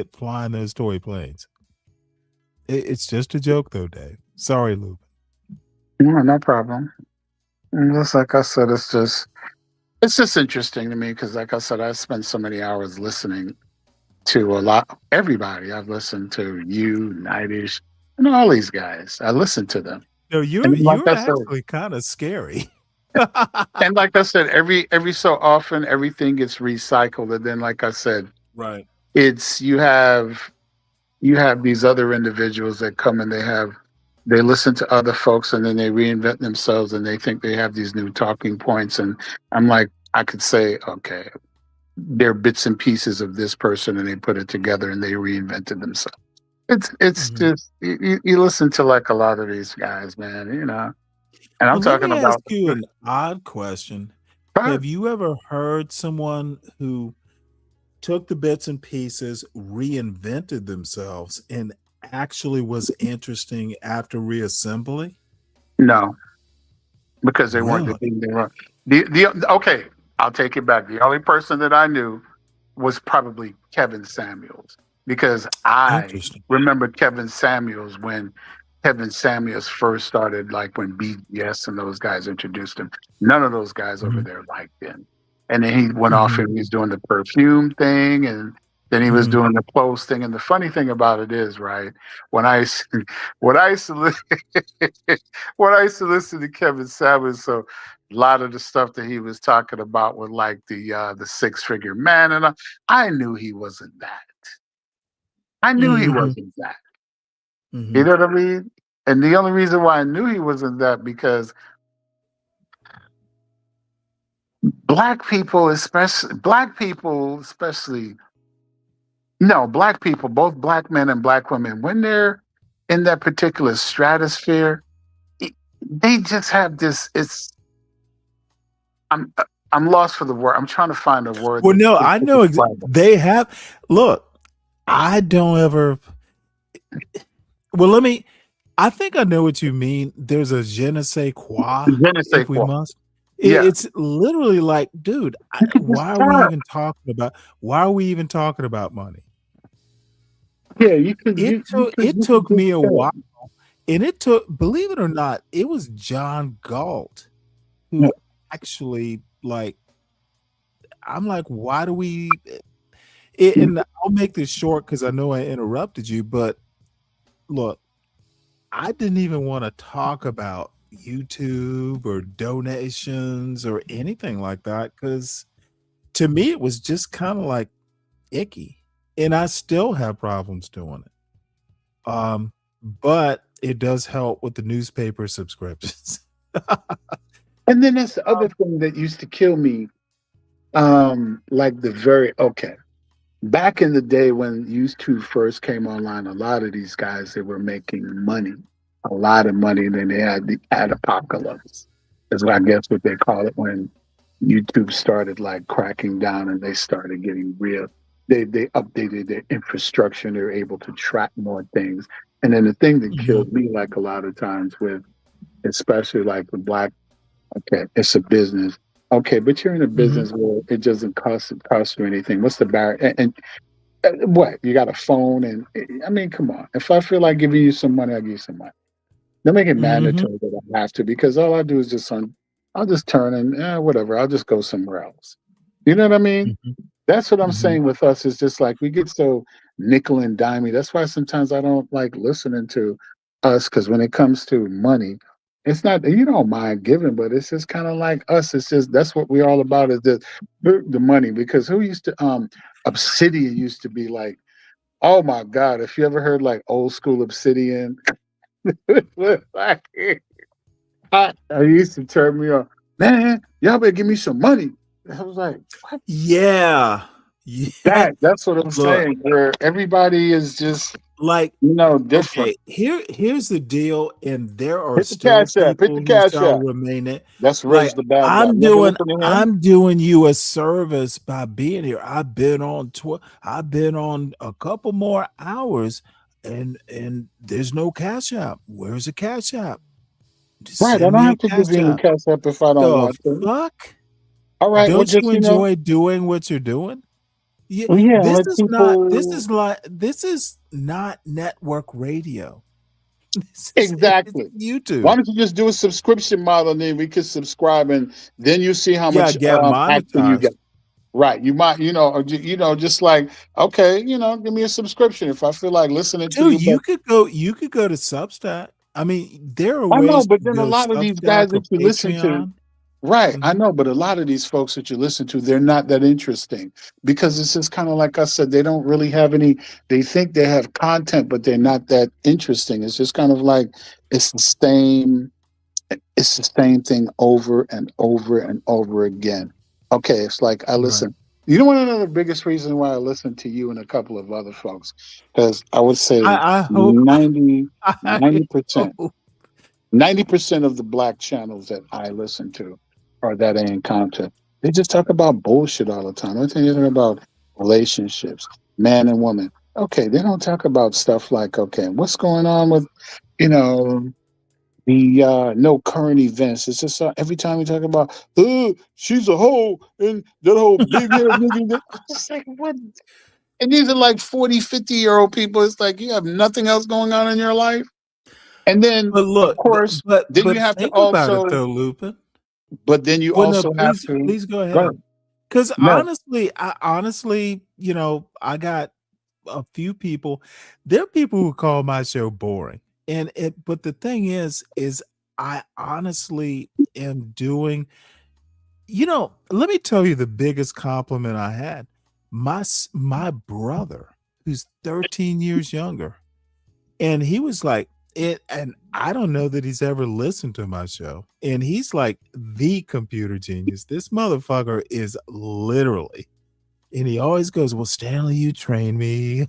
at flying those toy planes. It's just a joke, though, Dave. Sorry, Lupin. No problem. Just like I said, it's just interesting to me because, like I said, I spent so many hours listening to everybody. I've listened to you, Nightish, and all these guys. I listen to them. No, you're actually kind of scary. And like I said, every so often everything gets recycled, and then like I said, right, it's you have these other individuals that come and they listen to other folks and then they reinvent themselves and they think they have these new talking points, and I'm like, I could say, okay, they're bits and pieces of this person and they put it together and they reinvented themselves. It's just you listen to like a lot of these guys, man, and I'm talking let me about ask you an odd question. Have you ever heard someone who took the bits and pieces, reinvented themselves, and actually was interesting after reassembly? No, because they weren't the thing they were. Okay, I'll take it back. The only person that I knew was probably Kevin Samuels, because I remember Kevin Samuels when Kevin Samuels first started, like when BGS and those guys introduced him. None of those guys over there liked him. And then he went off and he was doing the perfume thing, and Then he was doing the clothes thing. And the funny thing about it is, right, when I when I used to when I used to listen to Kevin Samuels, so a lot of the stuff that he was talking about was like the six-figure man, and I knew he wasn't that. I knew he wasn't that. You know what I mean? And the only reason why I knew he wasn't that because black people, especially no, black people, both black men and black women, when they're in that particular stratosphere, they just have this. I'm lost for the word. I'm trying to find a word. Well, no, I know they have. Look, I don't ever. Well, I think I know what you mean. There's a je ne sais quoi. Je ne sais if we quoi. must. Yeah. It's literally like, dude, why are we even talking about? Why are we even talking about money? Yeah, you could. It took me a while, and it took. Believe it or not, it was John Galt who actually like. I'm like, why do we? And I'll make this short because I know I interrupted you, but look, I didn't even want to talk about YouTube or donations or anything like that because to me it was just kind of like icky, and I still have problems doing it. But it does help with the newspaper subscriptions. And then that's the other thing that used to kill me. Like back in the day when YouTube first came online, a lot of these guys, they were making money, a lot of money. And then they had the ad apocalypse, is I guess what they call it, when YouTube started like cracking down and they started getting real. They updated their infrastructure and they were able to track more things. And then the thing that killed me, like a lot of times with, especially like the black, it's a business. Okay, but you're in a business where it doesn't cost you anything. What's the barrier? And what? You got a phone, and I mean, come on. If I feel like giving you some money, I'll give you some money. Don't make it mandatory that I have to, because all I do is I'll just turn and whatever. I'll just go somewhere else. You know what I mean? That's what I'm saying with us. Is just like we get so nickel and dimey. That's why sometimes I don't like listening to us, because when it comes to money, it's not, you don't mind giving, but it's just kind of like us. It's just, that's what we're all about, is the money. Because who used to, Obsidian used to be like, oh my God, if you ever heard like old school Obsidian, I used to turn me on, man, y'all better give me some money. I was like, what? Yeah. That's what I'm saying, where everybody is just like, different. Okay, here's the deal, and there are Hit the still cash app. people Hit the who cash shall app. remain it. That's Like, the bad guy. I'm doing you a service by being here. I've been on a couple more hours, and there's no cash app. Where's the cash app? Just Right, I send don't me a have to give you any app. cash app if I don't want to. Fuck? All right, well, Don't just you enjoy doing what you're doing? Yeah, well, yeah, this let is people- this is not network radio. Exactly. YouTube. Why don't you just do a subscription model, and then we could subscribe, and then you see how much get action you monetized. get. Right, you might, just like, okay, give me a subscription if I feel like listening to Dude, you. you could go to Substack. I mean, there are I know, ways but to then go a lot of these guys Substack or that you listen to, Patreon. right? I know, but a lot of these folks that you listen to, they're not that interesting, because it's just kind of like I said, they don't really have any. They think they have content, but they're not that interesting. It's just kind of like it's the same. It's the same thing over and over and over again. Okay, it's like I listen. You know, one of the biggest reasons why I listen to you and a couple of other folks, because I would say I hope 90%. 90% 90% of the black channels that I listen to or that I encounter, they just talk about bullshit all the time. They're talking about relationships, man and woman. Okay, they don't talk about stuff like, okay, what's going on with, the no current events. It's just every time we talk about, she's a hoe and that whole big hair nigga. It's like, what? And these are like 40, 50-year-old people. It's like you have nothing else going on in your life. And then, But look, of course, but then you have to think about also, it though, Lupin. but then you Well, no, also have to. please go ahead. Because No. honestly, you know, I got a few people. There are people who call my show boring, and but the thing is I honestly am doing. You know, let me tell you the biggest compliment I had. My brother, who's 13 years younger, and he was like, it, and I don't know that he's ever listened to my show. And he's like the computer genius. This motherfucker is literally, and he always goes, well, Stanley, you train me.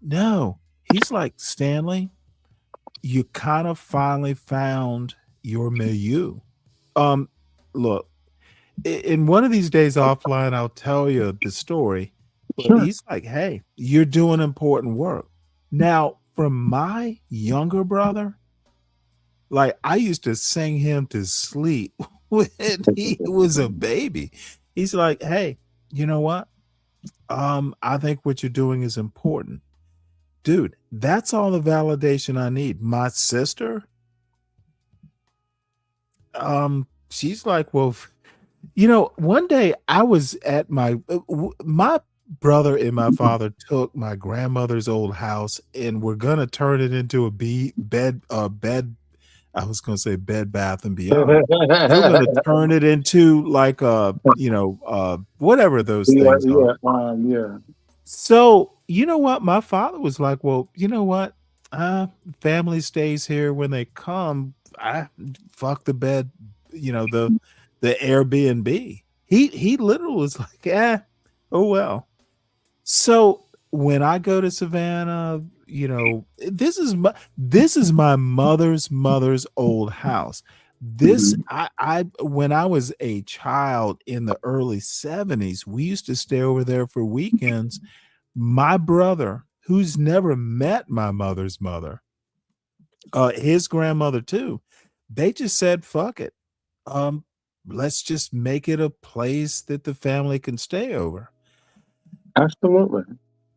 No, he's like, Stanley, you kind of finally found your milieu. Look, in one of these days offline, I'll tell you the story. But Sure. he's like, hey, you're doing important work. Now, from my younger brother, like I used to sing him to sleep when he was a baby. He's like, hey, you know what? I think what you're doing is important. Dude, that's all the validation I need. My sister, she's like, well, you know, one day I was at my brother and my father took my grandmother's old house and we're gonna turn it into a bed. I was gonna say Bed Bath and Beyond. They were gonna turn it into like whatever those Yeah, things are. yeah. So you know what? My father was like, well, you know what? Family stays here when they come. I fuck the bed, you know, the Airbnb. He literally was like, oh well. So when I go to Savannah, you know, this is my mother's old house. This I when I was a child in the early 70s, we used to stay over there for weekends. My brother, who's never met my mother's mother, his grandmother too, they just said, fuck it. Let's just make it a place that the family can stay over. Absolutely.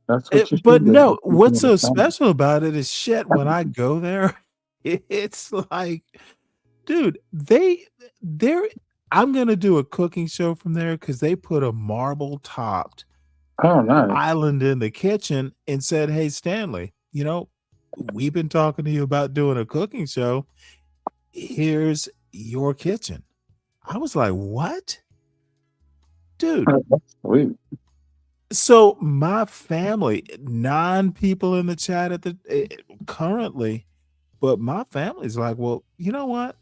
That's what you But should do. no, You what's so should do. special about it is shit. When I go there, it's like, dude, they're I'm gonna do a cooking show from there because they put a marble topped Oh, nice. island in the kitchen and said, hey, Stanley, you know, we've been talking to you about doing a cooking show. Here's your kitchen. I was like, what? Dude. Oh, that's sweet. So my family, 9 people in the chat at the currently, but my family's like, well, you know what?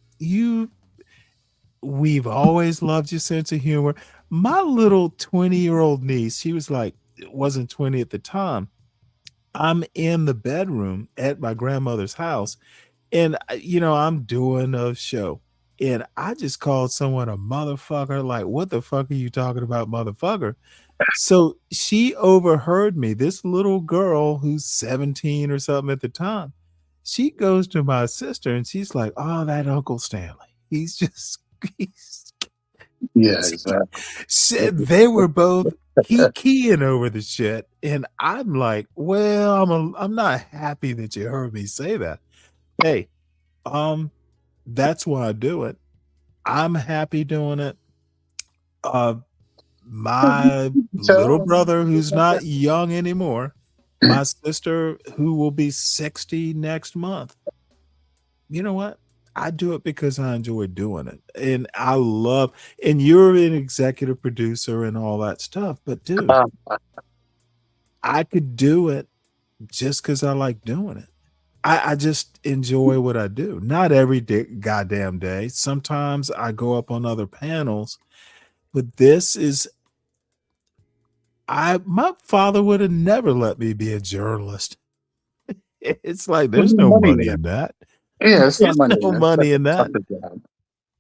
We've always loved your sense of humor. My little 20-year-old niece, she was like, it wasn't 20 at the time. I'm in the bedroom at my grandmother's house, and you know, I'm doing a show. And I just called someone a motherfucker. Like, what the fuck are you talking about, motherfucker? So she overheard me. This little girl who's 17 or something at the time, she goes to my sister and she's like, oh, that Uncle Stanley. He's Yeah, exactly. said they were both keying over the shit. And I'm like, well, I'm not happy that you heard me say that. Hey, that's why I do it. I'm happy doing it. My little brother, who's not young anymore, my sister, who will be 60 next month. You know what? I do it because I enjoy doing it. And and you're an executive producer and all that stuff. But dude, I could do it just because I like doing it. I just enjoy what I do. Not every goddamn day. Sometimes I go up on other panels, but this is my father would have never let me be a journalist. It's like there's no money in that. Yeah, it's There's not money. no That's money in that's that. a job.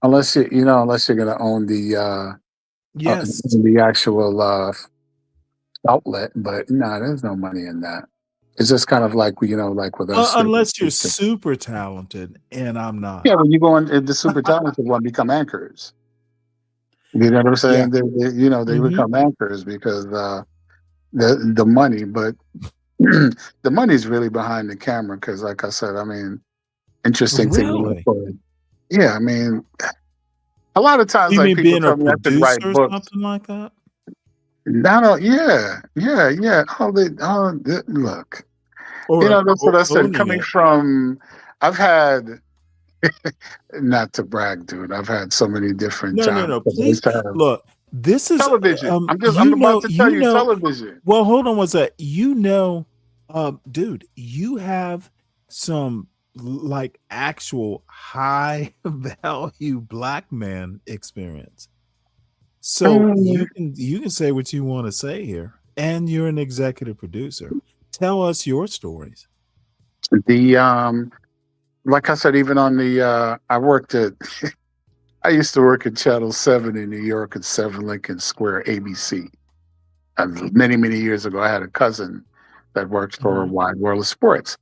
Unless unless you're gonna own Yes. the actual outlet, but no, there's no money in that. It's just kind of like like with us. Unless you're super talented, and I'm not. Yeah, when you go in the super talented one, become anchors. You know what I'm saying? Yeah. They become anchors because the money, but the money's really behind the camera. Because, like I said, I mean, interesting thing. Really? Yeah, I mean, a lot of times, You like mean people being a tell me I should write producer or books. something like that? Yeah. Look, Or that's what I said. owning Coming it. from, I've had, not to brag, dude. I've had so many different jobs. No. I Please used to have look. This is television. I'm about to tell you television. Well, hold on one sec. Dude, you have some like actual high value black man experience. So you can say what you want to say here, and you're an executive producer. Tell us your stories. Like I said, even on the I worked at I used to work at Channel 7 in New York at 7 Lincoln Square, ABC. Many years ago, I had a cousin that worked for Wide World of Sports,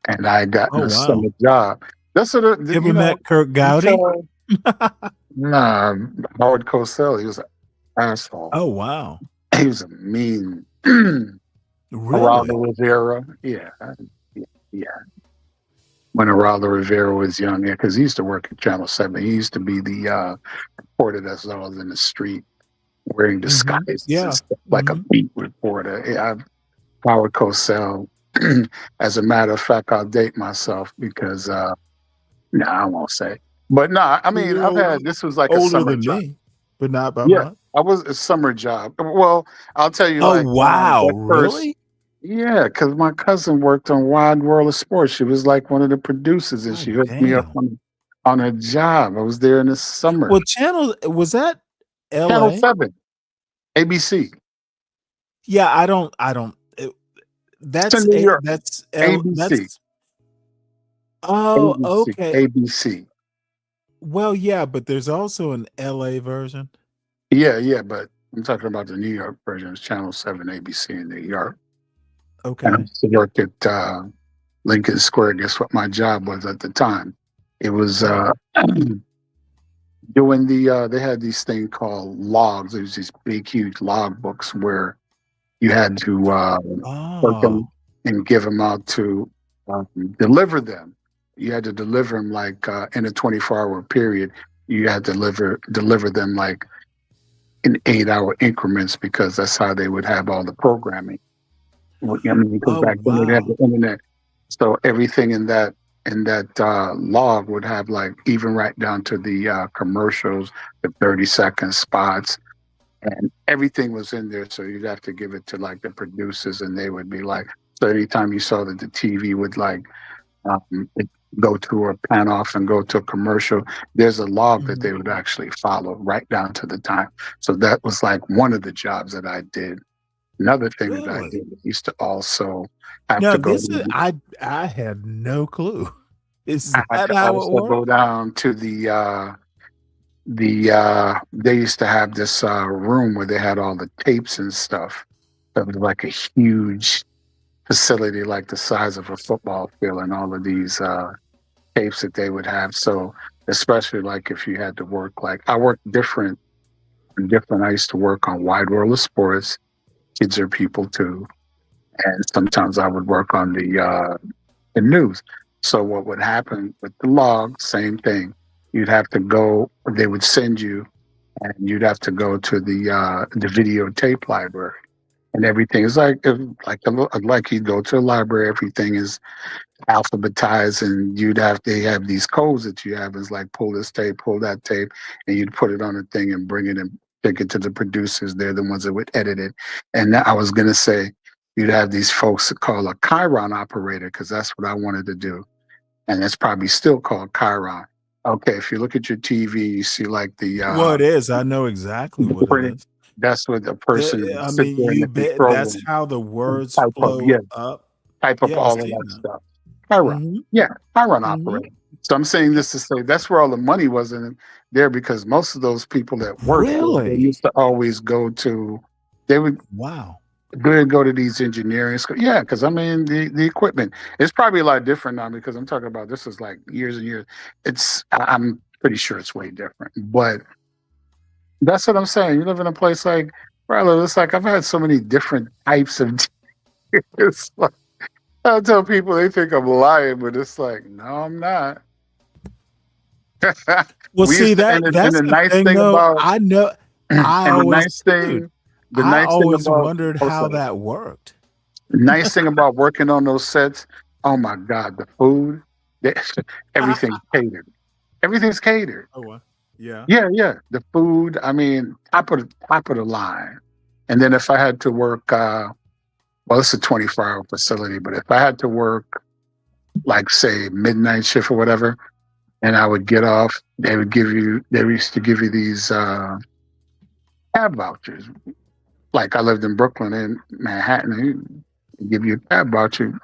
and I got Oh, a wow. summer job. That's what You ever met Kirk Gowdy? Nah, Howard Cosell. He was an asshole. Oh, wow. He was a mean. Really? Geraldo Rivera. Yeah. When Geraldo Rivera was young, because he used to work at Channel 7. He used to be the reporter that's always in the street wearing disguises Yeah. and stuff, like a beat reporter. Howard Cosell. As a matter of fact, I'll date myself because, I won't say. But I mean, this was like a older summer than job. me, but not by Yeah, much. I was a summer job. Well, I'll tell you. Oh, Like, wow, that first- really? Yeah, because my cousin worked on Wide World of Sports. She was like one of the producers, and she hooked me up on a job. I was there in the summer. Well, was that Channel LA? 7, ABC. Yeah, I don't. That's in New York. That's ABC. Oh, ABC. okay. ABC. Well, yeah, but there's also an LA version. Yeah, but I'm talking about the New York version. It's Channel 7, ABC in New York. Okay. And I used to work at Lincoln Square. Guess what my job was at the time? It was doing they had these things called logs. It was these big, huge log books where you had to work them and give them out to deliver them. You had to deliver them like in a 24-hour period. You had to deliver them like in 8-hour increments because that's how they would have all the programming. I mean, because back then they didn't have the internet, so everything in that log would have like even right down to the commercials, the 30-second spots, and everything was in there. So you'd have to give it to like the producers, and they would be like, so anytime you saw that the TV would like go to or pan off and go to a commercial, there's a log that they would actually follow right down to the time. So that was like one of the jobs that I did. Another thing that I did, I used to also have to go. I had no clue. Is I had that to how it also works? go down to they used to have this room where they had all the tapes and stuff. That was like a huge facility, like the size of a football field, and all of these tapes that they would have. So especially like if you had to work, like I worked different. I used to work on Wide World of Sports, Kids Are People Too, and sometimes I would work on the news. So what would happen with the log? Same thing. You'd have to go. They would send you, and you'd have to go to the videotape library, and everything is like you go to a library. Everything is alphabetized, and they have these codes that you have. Is like pull this tape, pull that tape, and you'd put it on a thing and bring it and take it to the producers. They're the ones that would edit it. And I was gonna say you'd have these folks called a Chiron operator, because that's what I wanted to do, and it's probably still called Chiron. Okay, if you look at your TV, you see like the Well, it is. I know exactly what it is. That's what the person. I mean, that's how the words flow up. Type up all of that stuff. Chiron, Chiron operator. So I'm saying this to say that's where all the money was in there, because most of those people that worked there, they used to always go to. They would go to these engineering schools. Yeah, because I mean the equipment. It's probably a lot different now, because I'm talking about this is like years and years. I'm pretty sure it's way different, but that's what I'm saying. You live in a place like where I live. It's like I've had so many different types of. It's like, I tell people they think I'm lying, but it's like, no, I'm not. Well, see, that's the the nice thing, thing though. about I know. I and the always nice thing The I nice thing always about wondered how that worked. nice thing about working on those sets, oh my God, the food, they- everything's catered. Everything's catered. Oh, wow. Yeah. Yeah, yeah. The food, I mean, top of the line. And then if I had to work, well, it's a 24-hour facility, but if I had to work, like say midnight shift or whatever, and I would get off, they used to give you these cab vouchers. Like I lived in Brooklyn and Manhattan, they give you a cab voucher,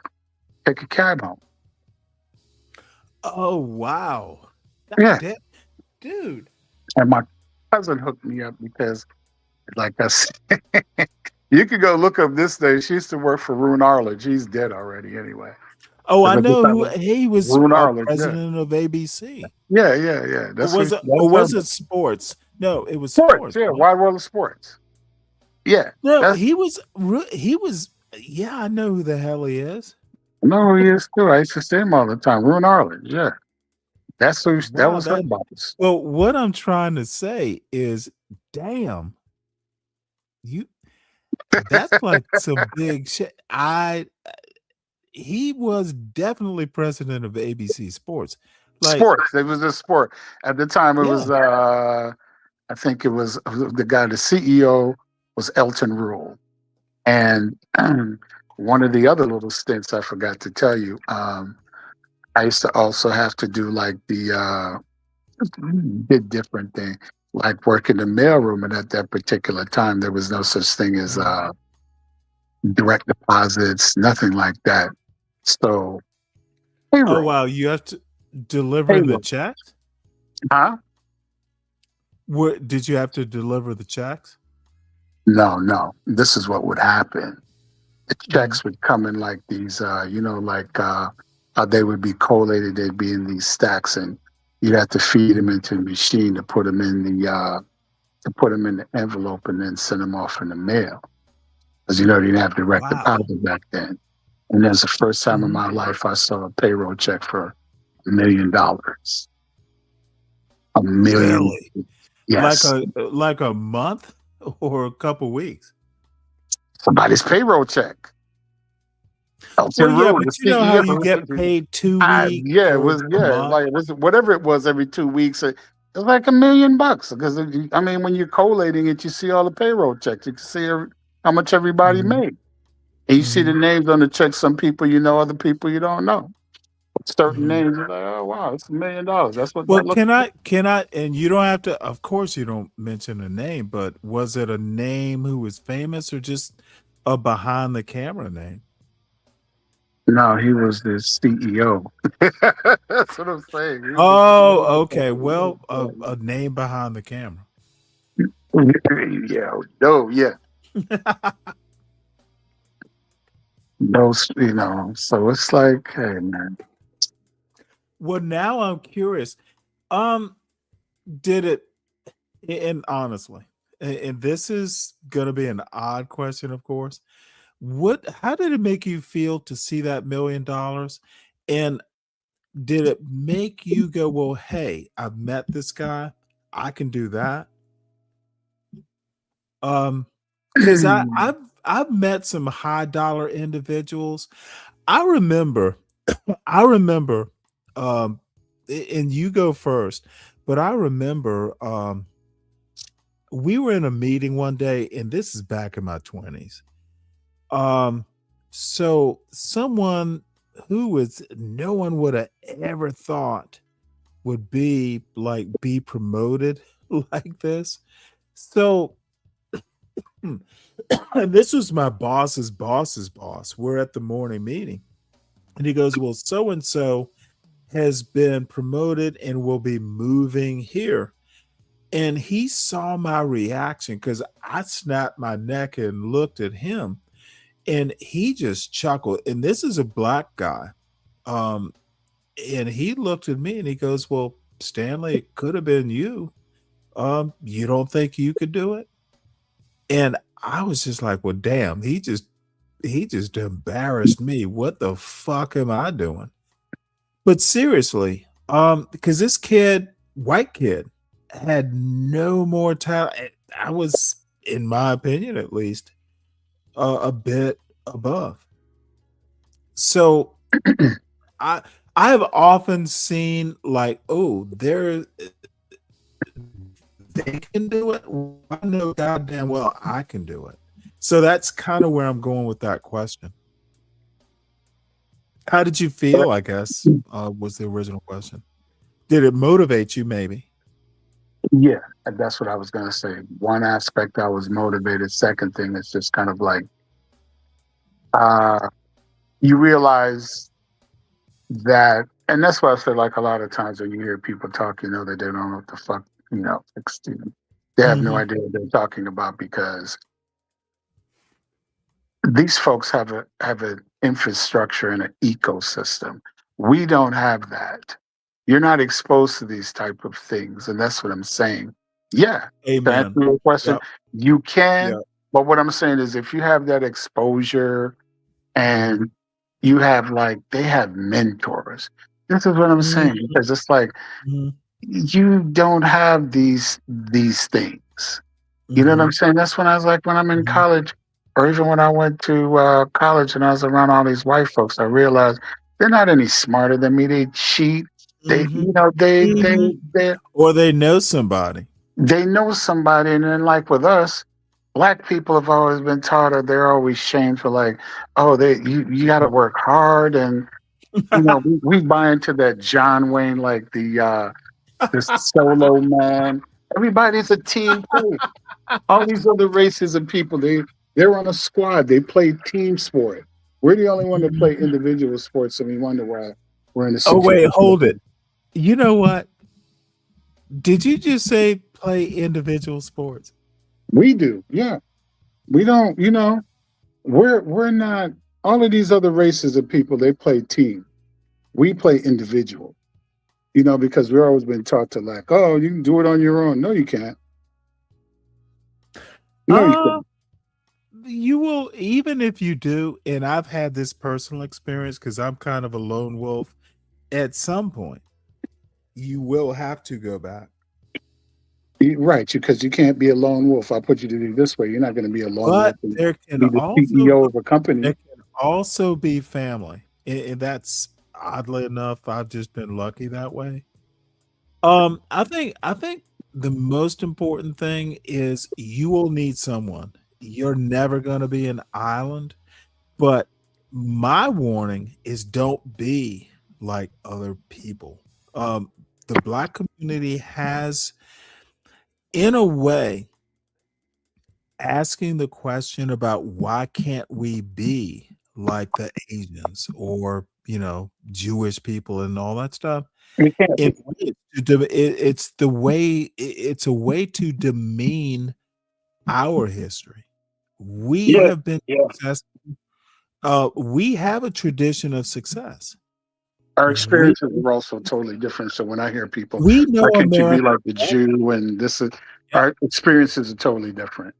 take a cab home. Oh, wow. Yeah. Dude. And my cousin hooked me up because, like I said, you could go look up this day. She used to work for Rune Arledge. He's dead already anyway. Oh, I But know that who was he was, Rune Arledge, yeah. president of ABC. Yeah, yeah, yeah. Or was it? that's Or was her. it sports? No, it was Sports? sports. Yeah, right? Wide World of Sports. Yeah. No, that's- he was. Yeah, I know who the hell he is. No, he is too. I used to see him all the time. Rune Arledge, yeah. That Wow, was her boss. Well, what I'm trying to say is, damn, that's like some big shit. He was definitely president of ABC Sports. Like, Sports. It was a sport. At the time, it was, I think it was the guy, the CEO was Elton Rule. And one of the other little stints I forgot to tell you, I used to also have to do like did different thing, like work in the mailroom. And at that particular time, there was no such thing as direct deposits, nothing like that. So, oh wow, you have to deliver the checks? Huh? What did you have to deliver the checks? No. This is what would happen. The checks would come in like these, like how they would be collated. They'd be in these stacks, and you'd have to feed them into the machine to put them in the envelope and then send them off in the mail. Because you didn't have direct deposit back then. And that's the first time in my life I saw a payroll check for $1 million. $1 million. Really? Yes. Like a month or a couple weeks? Somebody's payroll check. Well, yeah, but you know how you get paid 2 weeks? Yeah, it was whatever it was every 2 weeks. It was like $1 million because when you're collating it, you see all the payroll checks. You can see how much everybody made, and you see the names on the check. Some people you know, other people you don't know. Certain names, you're like, oh wow, it's $1 million. That's what. Well, can I? And you don't have to. Of course, you don't mention a name. But was it a name who was famous or just a behind the camera name? No, he was the CEO. That's what I'm saying. Oh, okay. Well, a name behind the camera. Yeah. No. Yeah. Those, so it's like, hey, man. Well, now I'm curious. Did it? And honestly, and this is gonna be an odd question, of course. How did it make you feel to see that $1 million? And did it make you go, well, hey, I've met this guy, I can do that? Because I've met some high dollar individuals. I remember, and you go first, but I remember we were in a meeting one day, and this is back in my 20s. So someone who no one would have ever thought would be promoted like this. So this was my boss's boss. We're at the morning meeting, and he goes, well, so-and-so has been promoted and will be moving here. And he saw my reaction because I snapped my neck and looked at him. And he just chuckled. And this is a black guy. And he looked at me and he goes, well, Stanley, it could have been you. You don't think you could do it? And I was just like, well, damn, he just embarrassed me. What the fuck am I doing? But seriously, because this kid, white kid, had no more talent. I was in my opinion, at least, a bit above. So I have often seen like, oh, they can do it. I know goddamn well I can do it. So that's kind of where I'm going with that question. How did you feel? I guess was the original question. Did it motivate you? Maybe. Yeah, that's what I was gonna say. One aspect I was motivated. Second thing is just kind of like you realize that, and that's why I said like a lot of times when you hear people talk, you know that they don't know what the fuck, they have no idea what they're talking about because these folks have an infrastructure and an ecosystem. We don't have that. You're not exposed to these type of things, and that's what I'm saying. Yeah, to answer Amen. your question, Yep. you can, Yep. but what I'm saying is if you have that exposure and you have they have mentors. This is what I'm saying because it's like you don't have these things. You know what I'm saying? That's when I was like, when I'm in college, or even when I went to college and I was around all these white folks, I realized they're not any smarter than me. They cheat. They, Or they know somebody. they know somebody, and then like with us, black people have always been taught, or they're always shamed for like, oh, you got to work hard, and we buy into that John Wayne, like the solo man. Everybody's a team play. All these other races and people, they're on a squad. They play team sport. We're the only one that play individual sports, and we wonder why we're in the Oh wait, situation. hold it. You know what? Did you just say play individual sports? We do, yeah. We don't, we're not. All of these other races of people, they play team. We play individual. Because we've always been taught to like, oh, you can do it on your own. No, you can't. No, you can't. You will, even if you do, and I've had this personal experience because I'm kind of a lone wolf. At some point, you will have to go back. Right, because you can't be a lone wolf. I put you to do this way. You're not going to be a lone But wolf. there Be can the also CEO of a company. there can also be family, and that's oddly enough, I've just been lucky that way. I think the most important thing is you will need someone. You're never going to be an island, but my warning is don't be like other people. The black community has, in a way, asking the question about why can't we be like the Asians or Jewish people and all that stuff. We can't. It's the way it's a way to demean our history. We Yeah, have been yeah. successful. We have a tradition of success. Our We experiences are also totally different. So when I hear people, we know why can't you be America. like the Jew? And this is our experiences are totally different.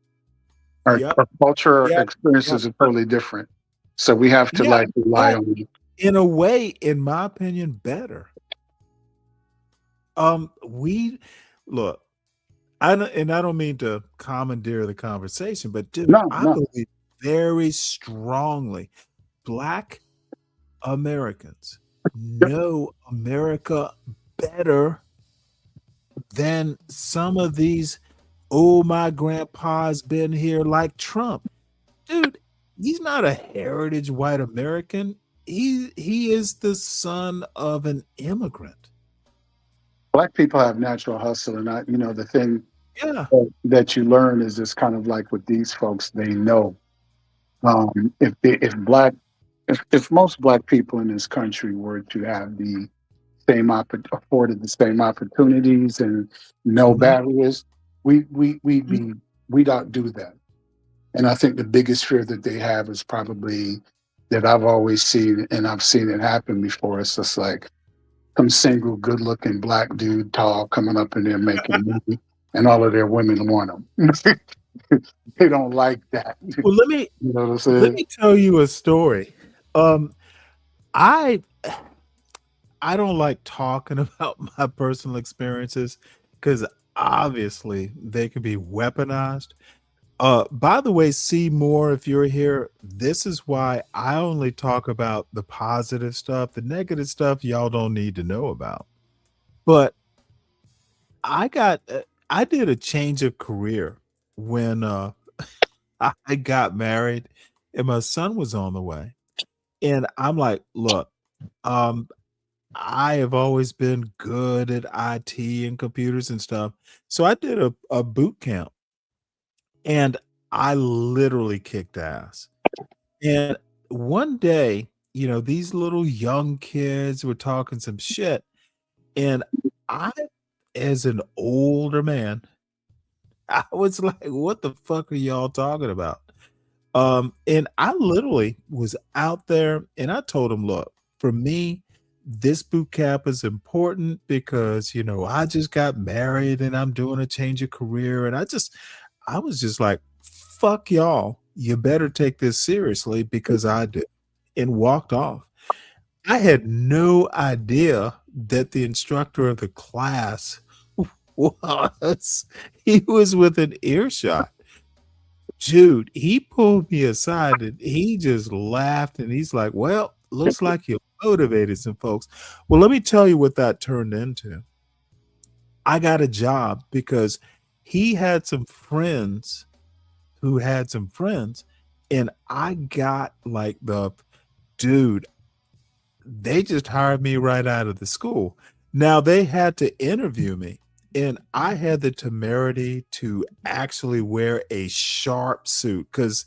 Our Yep. cultural Yep. experiences are totally different. So we have to Yeah, rely but on. in a way, in my opinion, better. We look, I don't mean to commandeer the conversation, but dude, No, I no. believe very strongly Black Americans know America better than some of these. Oh, my grandpa's been here, like Trump. Dude, he's not a heritage white American. He is the son of an immigrant. Black people have natural hustle, and the thing Yeah. that you learn is just kind of like with these folks, they know if most black people in this country were to have the afforded the same opportunities and no barriers, we'd outdo them. And I think the biggest fear that they have is probably that I've always seen, and I've seen it happen before. It's just like some single, good-looking black dude, tall, coming up in there making money, and all of their women want him. They don't like that. Well, let me You know what I'm saying? tell you a story. I don't like talking about my personal experiences because obviously they can be weaponized. By the way, see more if you're here. This is why I only talk about the positive stuff. The negative stuff y'all don't need to know about. But I did a change of career when I got married and my son was on the way. And I'm like, look, um, I have always been good at IT and computers and stuff. So I did a boot camp and I literally kicked ass. And one day, these little young kids were talking some shit. And I, as an older man, I was like, what the fuck are y'all talking about? And I literally was out there and I told him, look, for me, this boot camp is important because, I just got married and I'm doing a change of career. And I was just like, fuck y'all. You better take this seriously because I do. And walked off. I had no idea that the instructor of the class he was within earshot. Dude, he pulled me aside and he just laughed and he's like, well, looks like you motivated some folks. Well, let me tell you what that turned into. I got a job because he had some friends who had some friends, and I got like dude, they just hired me right out of the school. Now they had to interview me, and I had the temerity to actually wear a sharp suit because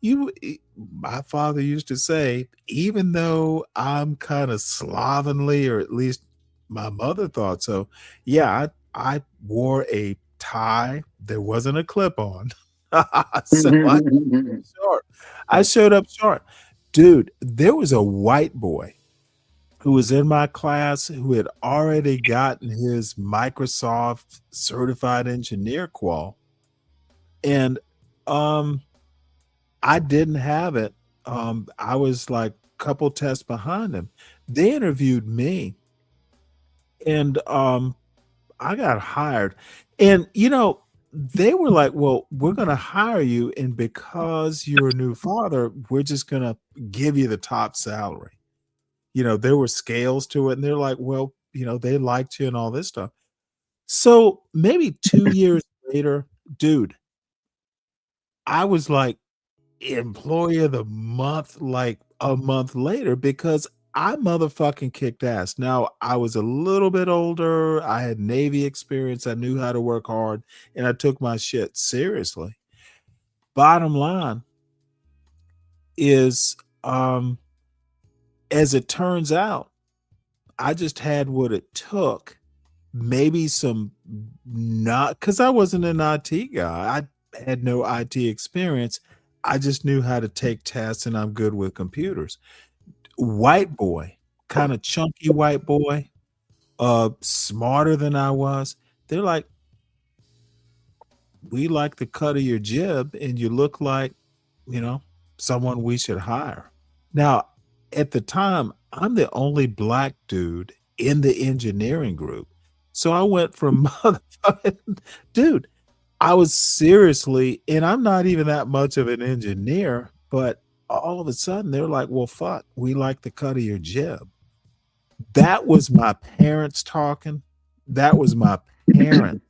my father used to say, even though I'm kind of slovenly, or at least my mother thought so, yeah, I wore a tie. There wasn't a clip on. So I showed up sharp. Dude, there was a white boy who was in my class who had already gotten his Microsoft certified engineer qual. And I didn't have it. I was like a couple tests behind him. They interviewed me and I got hired. And they were like, well, we're going to hire you. And because you're a new father, we're just going to give you the top salary. There were scales to it. And they're like, well, they liked you and all this stuff. So maybe 2 years later, dude, I was like employee of the month, like a month later, because I motherfucking kicked ass. Now I was a little bit older. I had Navy experience. I knew how to work hard and I took my shit seriously. Bottom line is, as it turns out, I just had what it took. Maybe some not because I wasn't an IT guy. I had no IT experience. I just knew how to take tests and I'm good with computers. White boy, kind of chunky white boy, smarter than I was. They're like, we like the cut of your jib and you look like, someone we should hire. Now, at the time, I'm the only black dude in the engineering group. So I went from motherfucking dude, I was seriously, and I'm not even that much of an engineer, but all of a sudden they're like, well, fuck, we like the cut of your jib. That was my parents talking. That was my parents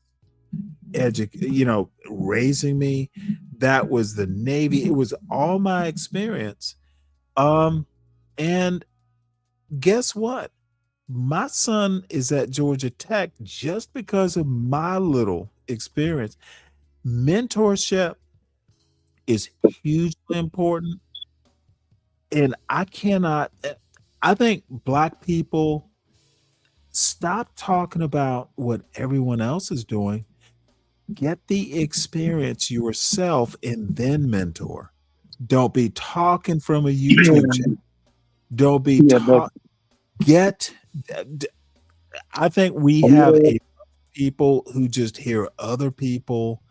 raising me. That was the Navy. It was all my experience. And guess what? My son is at Georgia Tech just because of my little experience. Mentorship is hugely important. And I think black people stop talking about what everyone else is doing. Get the experience yourself and then mentor. Don't be talking from a YouTube channel. Don't be I think we have people who just hear other people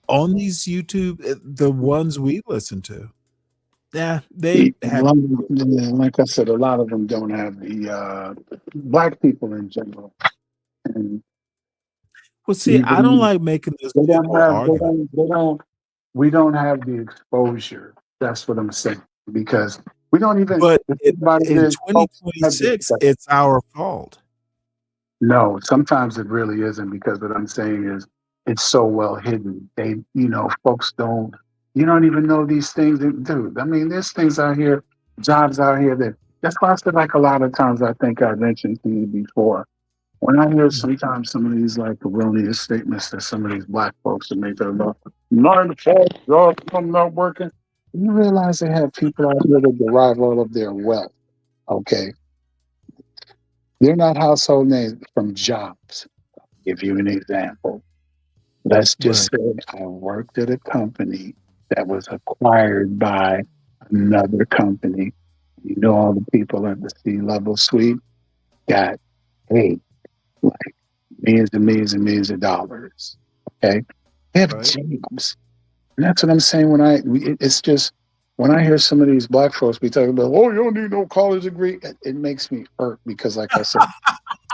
on these YouTube, the ones we listen to. Yeah, they have, like I said, a lot of them don't have the black people in general. And well, see, I don't like making this they don't have argument. they don't we don't have the exposure. That's what I'm saying. Because we don't even But the thing about it in is folks have this 2026, stuff. it's our fault. No, sometimes it really isn't because what I'm saying is it's so well hidden. Folks you don't even know these things. Dude, I mean, there's things out here, jobs out here that's why I said, like, a lot of times I think I mentioned to you before. When I hear sometimes some of these like erroneous statements that some of these black folks that make that about 9 to 5 jobs, I'm not working, you realize they have people out here that derive all of their wealth. Okay. They're not household names from jobs. Give you an example. Let's just say I worked at a company that was acquired by another company. You know, all the people at the C-level suite got paid like millions and millions and millions of dollars. Okay, they have jobs, and that's what I'm saying. It's just when I hear some of these black folks be talking about, oh, you don't need no college degree, it makes me hurt because, like I said,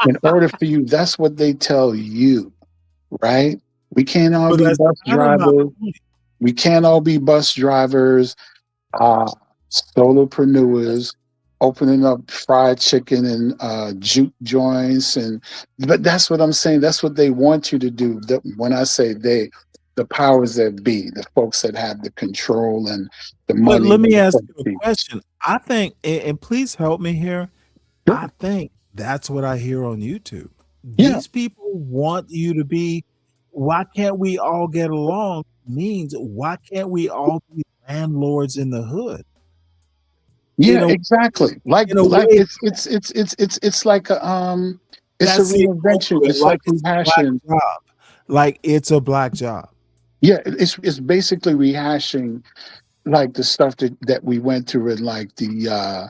in order for you, that's what they tell you, right? We can't all But be that's bus kind of my drivers. point. We can't all be bus drivers, solopreneurs, opening up fried chicken and juke joints, but that's what I'm saying. That's what they want you to do. When I say they, the powers that be, the folks that have the control and the But money. let me and the ask you a proceeds. question. I think, and please help me here. I think that's what I hear on YouTube. These people want you to be, why can't we all get along? Means why can't we all be landlords in the hood? Yeah, exactly. Like in a way, it's like it's a that's the reinvention. equivalent, It's like like it's a black rehashing. job. Like it's a black job. Yeah, it's basically rehashing like the stuff that we went through in like the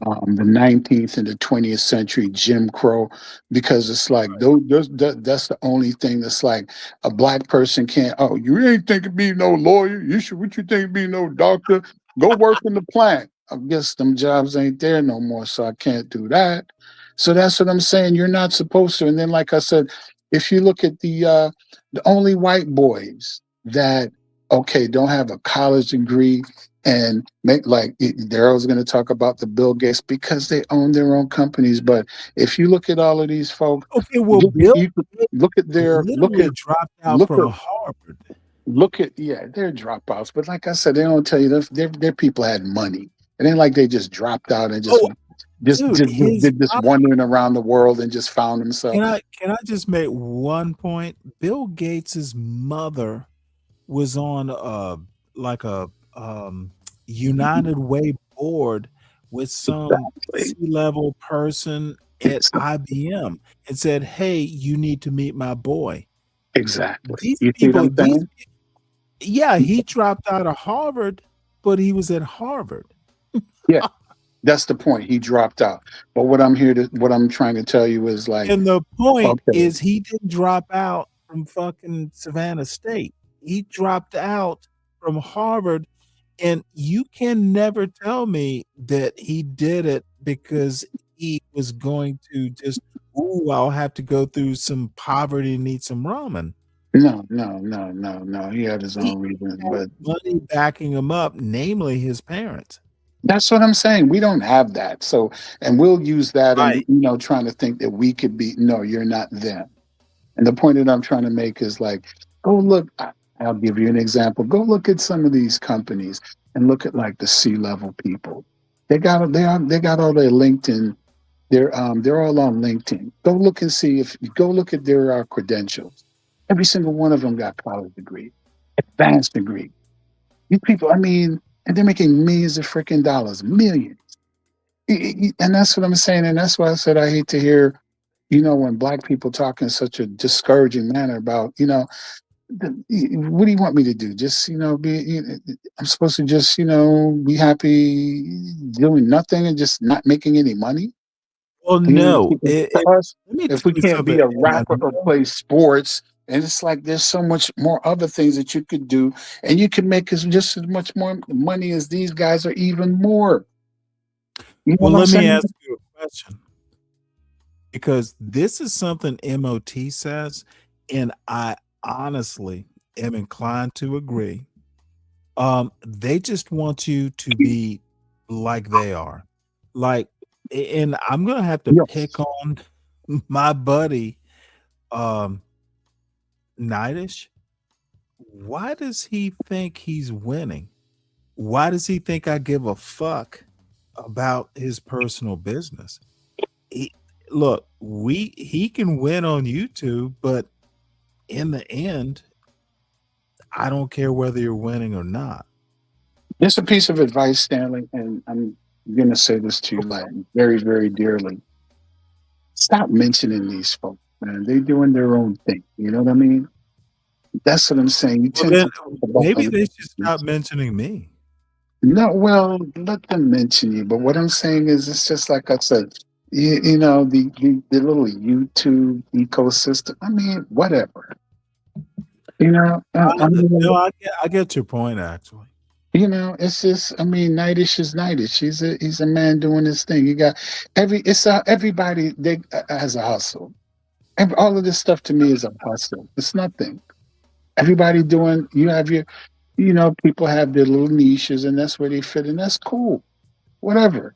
19th and the 20th century Jim Crow, because it's like that's the only thing that's like a black person can't. Oh, you ain't think of being no lawyer. You should. What you think of being no doctor? Go work in the plant. I guess them jobs ain't there no more, so I can't do that. So that's what I'm saying. You're not supposed to. And then, like I said, if you look at the only white boys that don't have a college degree and make like Daryl's going to talk about the Bill Gates because they own their own companies. But if you look at all of these folks, Okay, well, Bill you could look at literally dropped out from Harvard. they're dropouts. But like I said, they don't tell you their people had money. It ain't like they just dropped out and just Oh, dude, did this wandering around the world and just found themselves. Can I just make one point? Bill Gates's mother was on like a United Way board with some C-level person at IBM and said, "Hey, you need to meet my boy." Exactly. These You see people, what I'm saying? yeah, he dropped out of Harvard, but he was at Harvard. Yeah. That's the point. He dropped out. But what I'm trying to tell you is like, And the point is he didn't drop out from fucking Savannah State. He dropped out from Harvard, and you can never tell me that he did it because he was going to just, I'll have to go through some poverty and eat some ramen. No. He had his own reasons, but money backing him up, namely his parents. That's what I'm saying. We don't have that. So, and we'll use that and, trying to think that we could be, no, you're not them. And the point that I'm trying to make is like, go look, I'll give you an example. Go look at some of these companies and look at like the C-level people. They got all their LinkedIn. They're all on LinkedIn. Go look and see go look at their credentials. Every single one of them got college degree, advanced degree. These people, I mean, and they're making millions of freaking dollars, millions. And that's what I'm saying. And that's why I said I hate to hear, when black people talk in such a discouraging manner about, what do you want me to do? Just, I'm supposed to just, be happy doing nothing and just not making any money? Well, no. If we can't be a rapper or play sports, and it's like there's so much more other things that you could do, and you can make just as much more money as these guys, or even more. Well, let me ask you a question, because this is something MOT says, and I honestly am inclined to agree. They just want you to be like they are. Like, and I'm gonna have to pick on my buddy, Nightish. Why does he think he's winning? Why does he think I give a fuck about his personal business? Look, he can win on YouTube, but in the end, I don't care whether you're winning or not. Just a piece of advice, Stanley, and I'm going to say this to you like very, very dearly. Stop mentioning these folks, man. They're doing their own thing. You know what I mean? That's what I'm saying. You Well, tend then to talk about maybe the they should stop mentioning me. No, well, let them mention you. But what I'm saying is, it's just like I said, you know, the little YouTube ecosystem. I mean, whatever. You know, No, I get your point actually. you know, it's just. I mean, Nightish is Nightish. He's a man doing his thing. You got everybody. They has a hustle. All of this stuff to me is a hustle. It's nothing. Everybody doing. You have your. You know, people have their little niches, and that's where they fit, and that's cool. Whatever.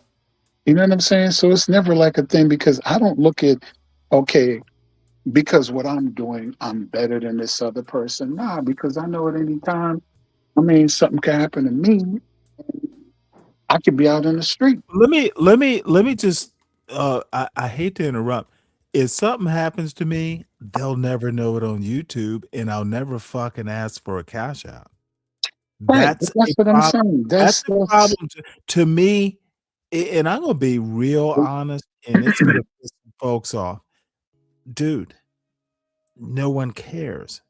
You know what I'm saying? So it's never like a thing because I don't look at, okay, because what I'm doing, I'm better than this other person. Nah, because I know at any time, I mean, something can happen to me. I could be out in the street. Let me just I hate to interrupt. If something happens to me, they'll never know it on YouTube, and I'll never fucking ask for a cash out. Right. That's That's a what I'm problem. saying. That's a problem to me, and I'm gonna be real honest, and it's gonna piss some folks off. Dude, no one cares.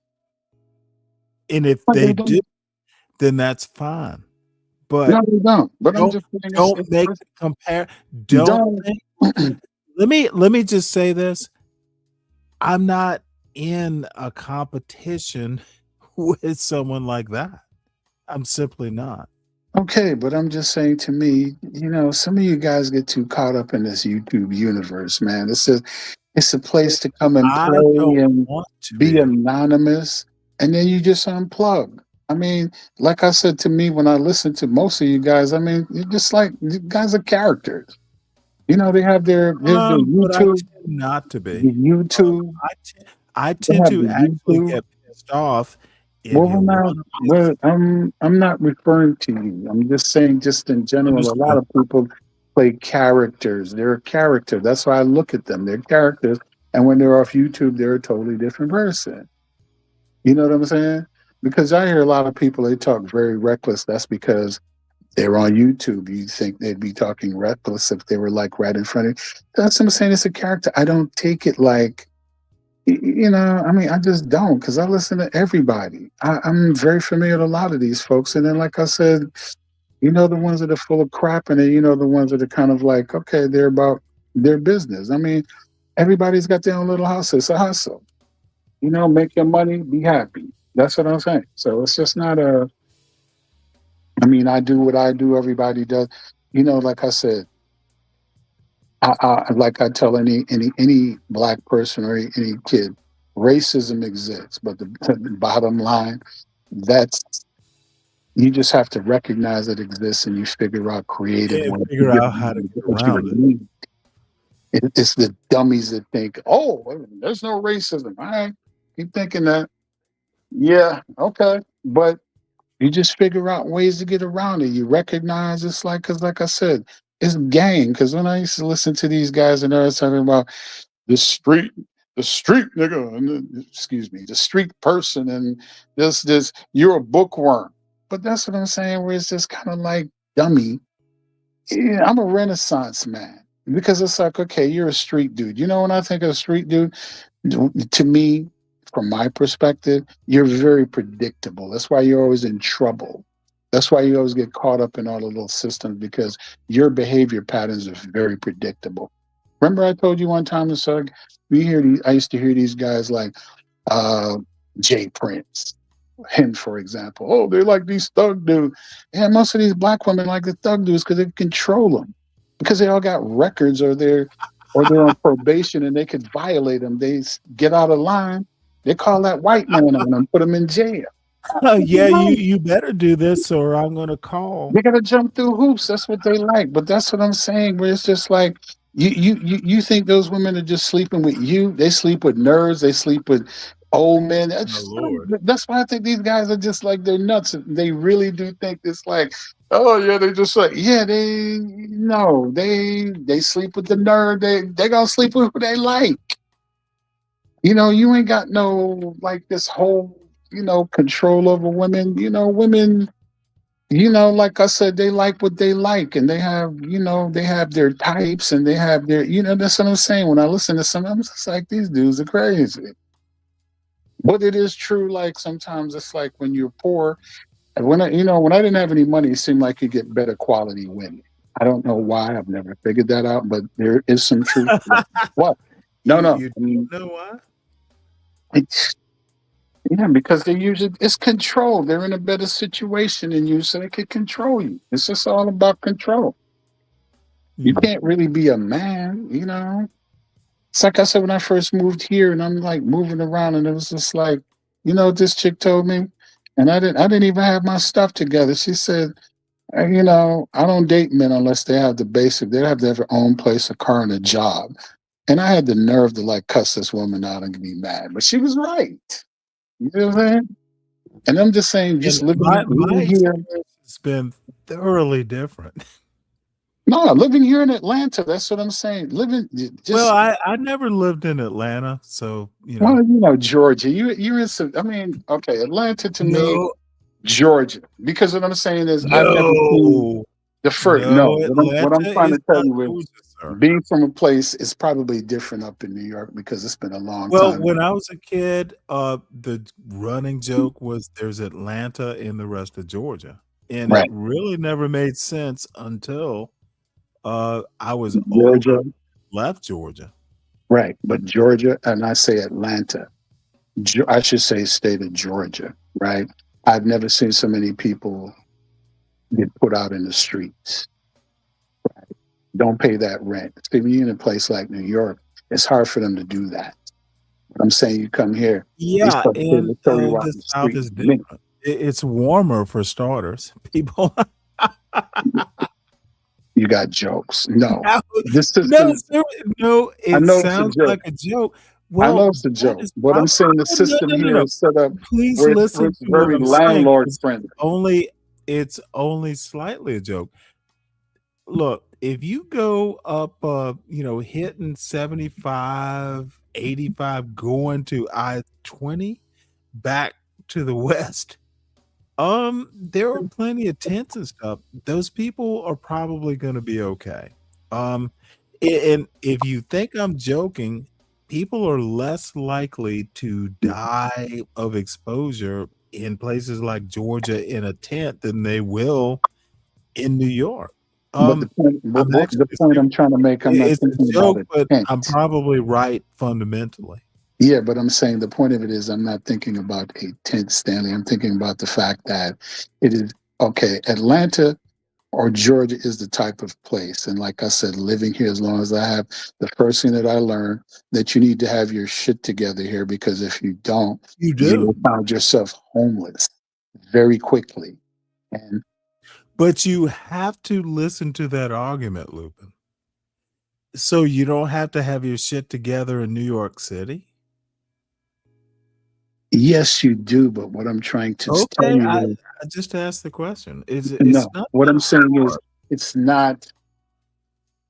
And if But they they do, don't. then that's fine. But No, they don't. But I'm don't just saying don't make the compare. Don't think. Let me just say this. I'm not in a competition with someone like that. I'm simply not. Okay, but I'm just saying to me, you know, some of you guys get too caught up in this YouTube universe, man. It's a place to come and I play don't and want to be be. anonymous, and then you just unplug. I mean, like I said to me when I listen to most of you guys, I mean, you're just like you guys are characters. You know, they have their But I YouTube, tend not to be. the YouTube. I They tend have to the actually YouTube. get pissed off if Well, you want I'm not referring to you. I'm just saying, just in general, a lot understood. of people play characters. They're a character. That's why I look at them. They're characters, and when they're off YouTube, they're a totally different person. You know what I'm saying? Because I hear a lot of people they talk very reckless. That's because they're on YouTube. You think they'd be talking reckless if they were like right in front of you. That's what I'm saying. It's a character. I don't take it like you know, I mean, I just don't because I listen to everybody. I'm very familiar with a lot of these folks. And then, like I said, you know, the ones that are full of crap, and then, you know, the ones that are kind of like, okay, they're about their business. I mean, everybody's got their own little hustle. It's a hustle. You know, make your money, be happy. That's what I'm saying. So it's just not a, I mean, I do what I do, everybody does. You know, like I said, like I tell any black person or any kid, racism exists, but the bottom line, that's you just have to recognize it exists and you figure out creative And ways to figure out how to get what you around it. need. It's the dummies that think, oh, there's no racism. All right, keep thinking that. Yeah, okay, but you just figure out ways to get around it. You recognize it's like, because like I said, it's gang. Because when I used to listen to these guys and they were talking about the street, the street nigga, and excuse me, the street person, and this, you're a bookworm. But that's what I'm saying, where it's just kind of like dummy. Yeah, I'm a Renaissance man because it's like, okay, you're a street dude. You know, when I think of a street dude, to me, from my perspective, you're very predictable. That's why you're always in trouble. That's why you always get caught up in all the little systems because your behavior patterns are very predictable. Remember, I told you one time, so I used to hear these guys like Jay Prince, him for example. Oh, they're like these thug dudes. And most of these black women like the thug dudes because they control them because they all got records or they're on probation and they could violate them. They get out of line. They call that white man on them, put them in jail. Yeah, you better do this, or I'm gonna call. They gotta jump through hoops. That's what they like. But that's what I'm saying. Where it's just like you think those women are just sleeping with you? They sleep with nerds. They sleep with old men. My Lord. That's why I think these guys are just like they're nuts. They really do think it's like, oh yeah, they just like yeah they no they sleep with the nerd. They gonna sleep with who they like. You ain't got no like this whole control over women. Women. Like I said, they like what they like, and they have their types, and they have their, that's what I'm saying. When I listen to some, I'm just like, these dudes are crazy. But it is true. Like sometimes it's like when you're poor, and when I didn't have any money, it seemed like you get better quality women. I don't know why. I've never figured that out, but there is some truth. To that. What? No. You don't know why? Yeah, because it's control. They're in a better situation than you, so they can control you. It's just all about control. You can't really be a man. It's like I said when I first moved here, and I'm like moving around, and it was just like, what this chick told me, and I didn't even have my stuff together. She said, I don't date men unless they have the basic. They have to have their own place, a car, and a job. And I had the nerve to like cuss this woman out and be mad, but she was right. You know what I'm saying? And I'm just saying, just living here. It's been thoroughly different. No, living here in Atlanta. That's what I'm saying. Well, I never lived in Atlanta, so Well, Georgia. You're in some. I mean, okay, Atlanta to me, Georgia. Because what I'm saying is, I've never seen the first. No, what I'm trying to tell you is, being from a place is probably different up in New York because it's been a long time. Well, when I was a kid, the running joke was there's Atlanta and the rest of Georgia. And it really never made sense until I was older, left Georgia. Right. But Georgia, and I say Atlanta, I should say state of Georgia, right? I've never seen so many people get put out in the streets. Don't pay that rent. See, when you're in a place like New York, it's hard for them to do that. But I'm saying you come here. Yeah, and the South is different. It's warmer for starters. People. You got jokes. No. It sounds like a joke. Well, I know it's a joke. But I'm saying the system here is set up. Please listen it's to very what I'm saying. landlord friendly. It's only slightly a joke. Look, if you go up, hitting 75, 85, going to I-20 back to the west, there are plenty of tents and stuff. Those people are probably going to be okay. And if you think I'm joking, people are less likely to die of exposure in places like Georgia in a tent than they will in New York. But the point I'm trying to make, I'm not thinking about a but tent. I'm probably right fundamentally. Yeah, but I'm saying the point of it is I'm not thinking about a tent, Stanley. I'm thinking about the fact that it is, okay, Atlanta or Georgia is the type of place. And like I said, living here as long as I have, the first thing that I learned that you need to have your shit together here, because if you don't, you will find yourself homeless very quickly. But you have to listen to that argument, Lupin. So you don't have to have your shit together in New York City? Yes, you do. But what I'm trying to tell you is, I just asked the question. What I'm saying is it's not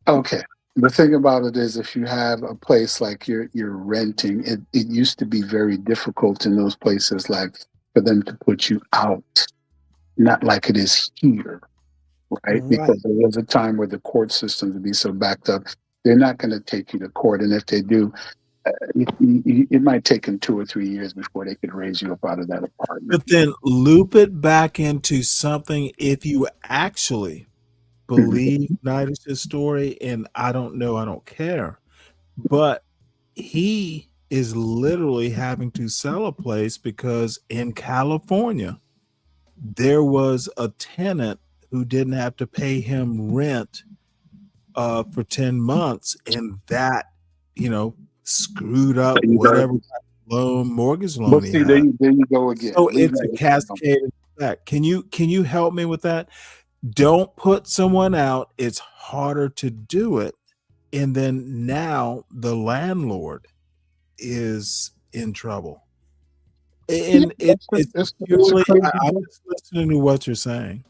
okay. The thing about it is, if you have a place like you're renting, it used to be very difficult in those places, like for them to put you out. Not like it is here, right? Because there was a time where the court systems would be so backed up, they're not going to take you to court. And if they do, it might take them 2 or 3 years before they could raise you up out of that apartment. But then loop it back into something if you actually believe Nidus's story, and I don't know, I don't care. But he is literally having to sell a place because in California, there was a tenant who didn't have to pay him rent for 10 months, and that, screwed up whatever mortgage loan But he see, had. there you go again. So Leave it's a that alone. cascading effect. Can you help me with that? Don't put someone out. It's harder to do it. And then now the landlord is in trouble. And it's It's a purely, crazy I'm book. just listening to what you're saying.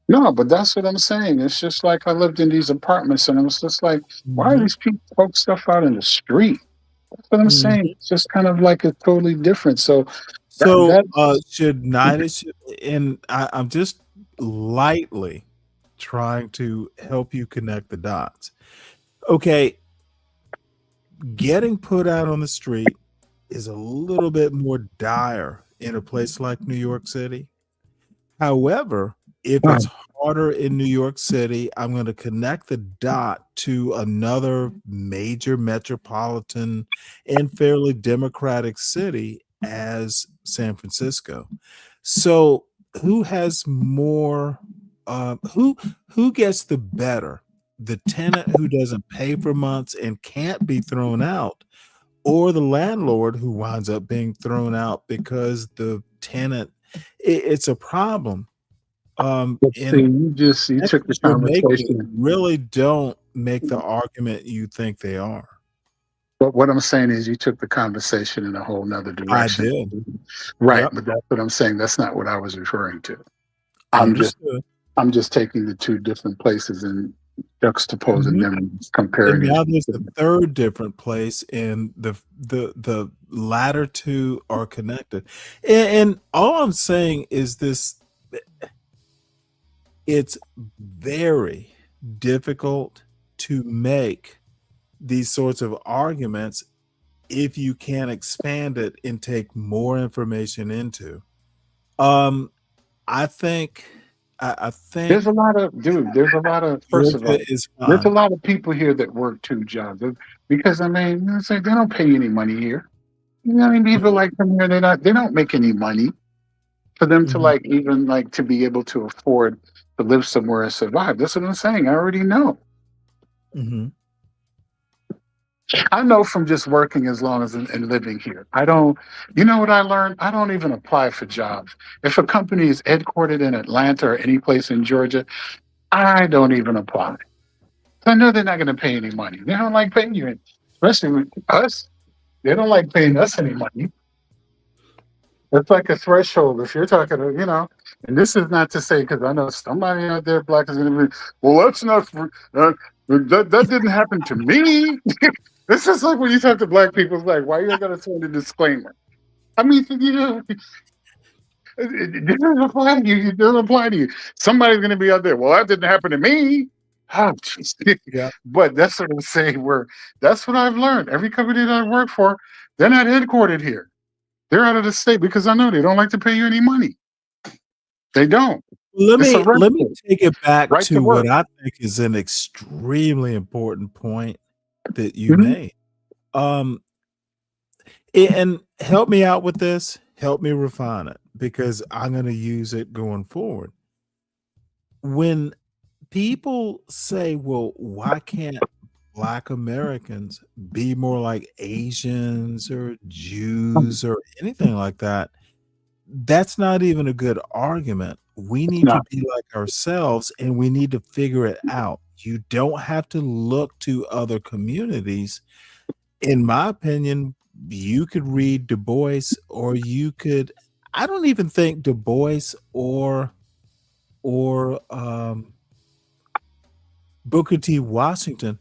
No, but that's what I'm saying. It's just like I lived in these apartments, and it was just like, why are Mhm. these people poke stuff out in the street? That's what I'm Mhm. saying. It's just kind of like it's totally different. So So, that's should NIDA, and I'm just lightly trying to help you connect the dots. Okay, getting put out on the street is a little bit more dire in a place like New York City. However, if it's harder in New York City, I'm going to connect the dot to another major metropolitan and fairly democratic city as San Francisco. So, who has more? Who gets the better? The tenant who doesn't pay for months and can't be thrown out, or the landlord who winds up being thrown out because the tenant? It's a problem. But see, And you took the you're making conversation. really don't make the argument you think they are. But what I'm saying is, you took the conversation in a whole nother I direction. did. Right, Yep. but that's what I'm saying. That's not what I was referring to. Understood. I'm just taking the two different places and juxtaposing Mhm. them and And comparing now it. there's a third different place, and the latter two are connected. And all I'm saying is this: it's very difficult to make these sorts of arguments if you can't expand it and take more information into. Um, I think I There's a think lot of first of all, Georgia is there's a fine. lot of people here that work two jobs. Because I mean, it's like they don't pay any money here. You know what I mean? People like come here, they don't make any money for them to Mhm. like even like to be able to afford to live somewhere and survive. That's what I'm saying. I already know. Mhm. I know from just working as long as and living here. I don't, you know what I learned? I don't even apply for jobs. If a company is headquartered in Atlanta or any place in Georgia, I don't even apply. I know they're not going to pay any money. They don't like paying you, especially with us. They don't like paying us any money. It's like a threshold. If you're talking, and this is not to say, because I know somebody out there, black, is going to be, well, that's not, that didn't happen to me. This is like when you talk to black people, it's like, why you got to send a disclaimer? I mean, it doesn't apply to you. It doesn't apply to you. Somebody's going to be out there, well, that didn't happen to me. Oh, Yeah. But that's what I'm saying. That's what I've learned. Every company that I work for, they're not headquartered here. They're out of the state because I know they don't like to pay you any money. They don't. Let It's a me rental. take it back Right to to what work. I think is an extremely important point that you Mhm. made. Um, and help me out with this. Help me refine it because I'm going to use it going forward. When people say, well, why can't Black Americans be more like Asians or Jews or anything like that? That's not even a good argument. We need to No. be like ourselves and we need to figure it out. You don't have to look to other communities. In my opinion, you could read Du Bois, or you could, I don't even think Du Bois or Booker T. Washington.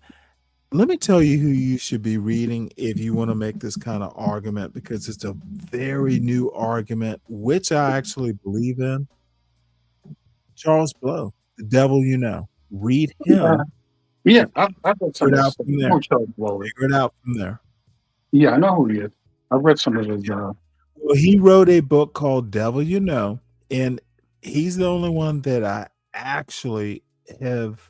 Let me tell you who you should be reading if you want to make this kind of argument, because it's a very new argument, which I actually believe in. Charles Blow, The Devil You Know. Read him. Yeah, I've read some Figure of it his out stuff. from I there. know Charles Blow. Figure it out from there. Yeah, I know who he is. I've read some of his. Well, he wrote a book called Devil You Know, and he's the only one that I actually have.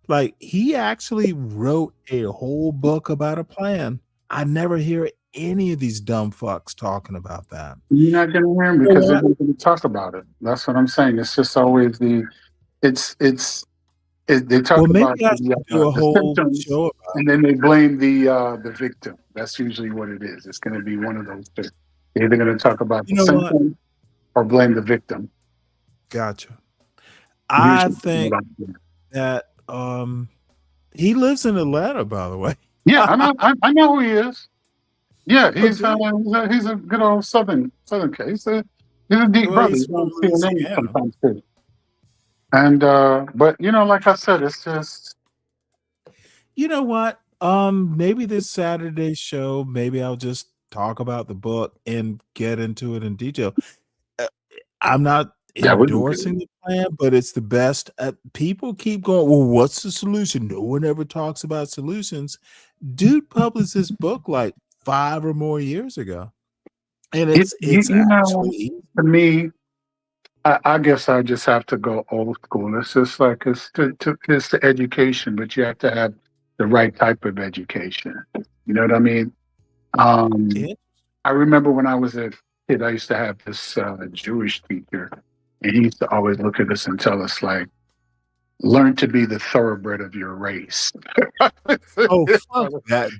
Like, he actually wrote a whole book about a plan. I never hear any of these dumb fucks talking about that. You're not going to hear him You know because they're what? not going to talk about it. That's what I'm saying. It's just always they talk Well, about maybe I should do a the whole symptoms. show and then they blame the victim. That's usually what it is. It's going to be one of those two. They're either going to talk about You the know what? symptom or blame the victim. Gotcha. I think that he lives in Atlanta, by the way. Yeah, I know who he is. Yeah, he's Okay. he's a good old southern kid. He's a deep Well, brother. he's He's from on CNN Louisiana. sometimes too. And but like I said, it's just You know what? Maybe this Saturday show, maybe I'll just talk about the book and get into it in detail. I'm not that would be good. endorsing the plan, but it's the best. People keep going, well, what's the solution? No one ever talks about solutions. Dude published this book like 5 or more years ago. And it's actually to me, I guess I just have to go old school. It's just like it's the education, but you have to have the right type of education. You know what I mean? I remember when I was a kid, I used to have this Jewish teacher, and he used to always look at us and tell us like, learn to be the thoroughbred of your race. Oh, fuck that.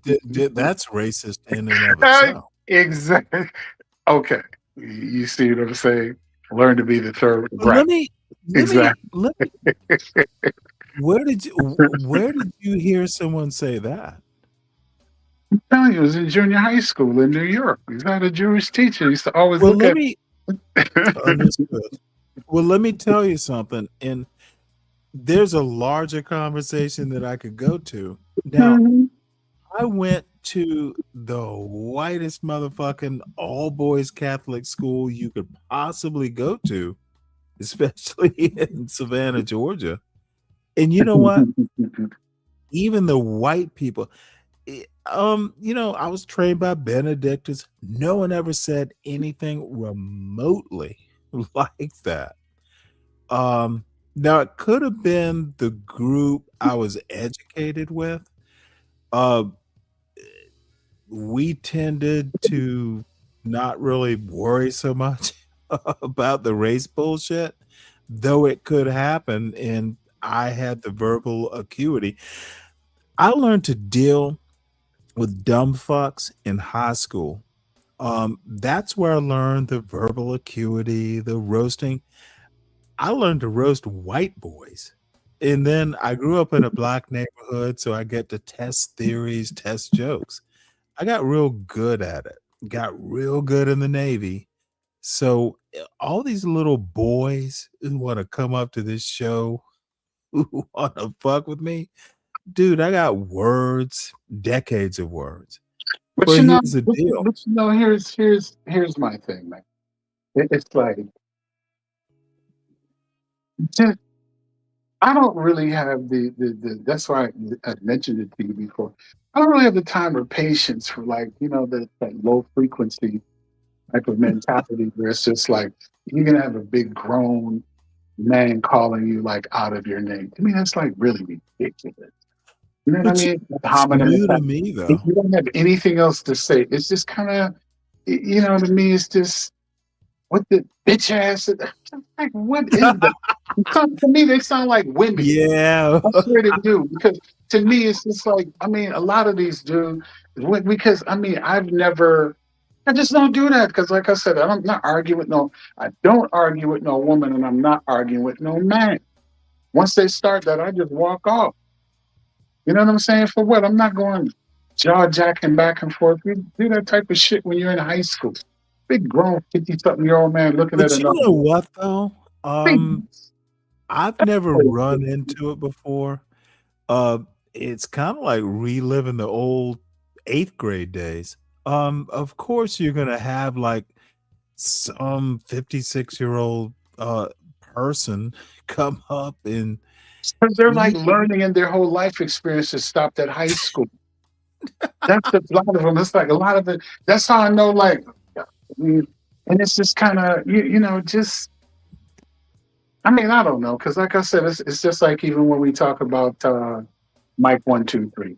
That's racist in and of itself. Exactly. Okay. You see what I'm saying? Learn to be the thoroughbred. Well, let me Exactly. where did you hear someone say that? I'm telling you, it was in junior high school in New York. He's had a Jewish teacher. He used to always Well, look let at me understood. Well, let me tell you something. And there's a larger conversation that I could go to. Now, I went to the whitest motherfucking all boys Catholic school you could possibly go to, especially in Savannah, Georgia. And you know what? Even the white people, I was trained by Benedictines. No one ever said anything remotely like that. Now it could have been the group I was educated with. We tended to not really worry so much about the race bullshit, though it could happen, and I had the verbal acuity. I learned to deal with dumb fucks in high school. That's where I learned the verbal acuity, the roasting. I learned to roast white boys. And then I grew up in a black neighborhood, so I get to test theories, test jokes. I got real good at it. Got real good in the Navy. So all these little boys who want to come up to this show, who want to fuck with me, dude, I got words, decades of words. But But here's the deal. Here's my thing, man. It's like just, I don't really have the that's why I mentioned it to you before. I don't really have the time or patience for like, that low frequency type of mentality where it's just like you're gonna have a big grown man calling you like out of your name. To me, that's like really ridiculous. You know what I Which mean? is new to me, though. You don't have anything else to say. It's just kind of, to me, it's just what the bitch ass. Like, what is that? To me, they sound like women. Yeah. I swear they do. Because to me, it's just like, a lot of these do. Because, I just don't do that. Because, like I said, I'm not arguing with I don't argue with no woman, and I'm not arguing with no man. Once they start that, I just walk off. You know what I'm saying? For what? I'm not going jaw jacking back and forth. We do that type of shit when you're in high school. Big grown 50-something-year-old man looking But at you another. know what though? I've never run into it before. It's kind of like reliving the old 8th grade days. Of course you're gonna have like some 56-year-old person come up and Because they're like learning in their whole life experiences stopped at high school. That's a lot of them. It's like a lot of it. That's how I know, like, and it's just kind of, just, I don't know. Because like I said, it's just like even when we talk about Mike 123.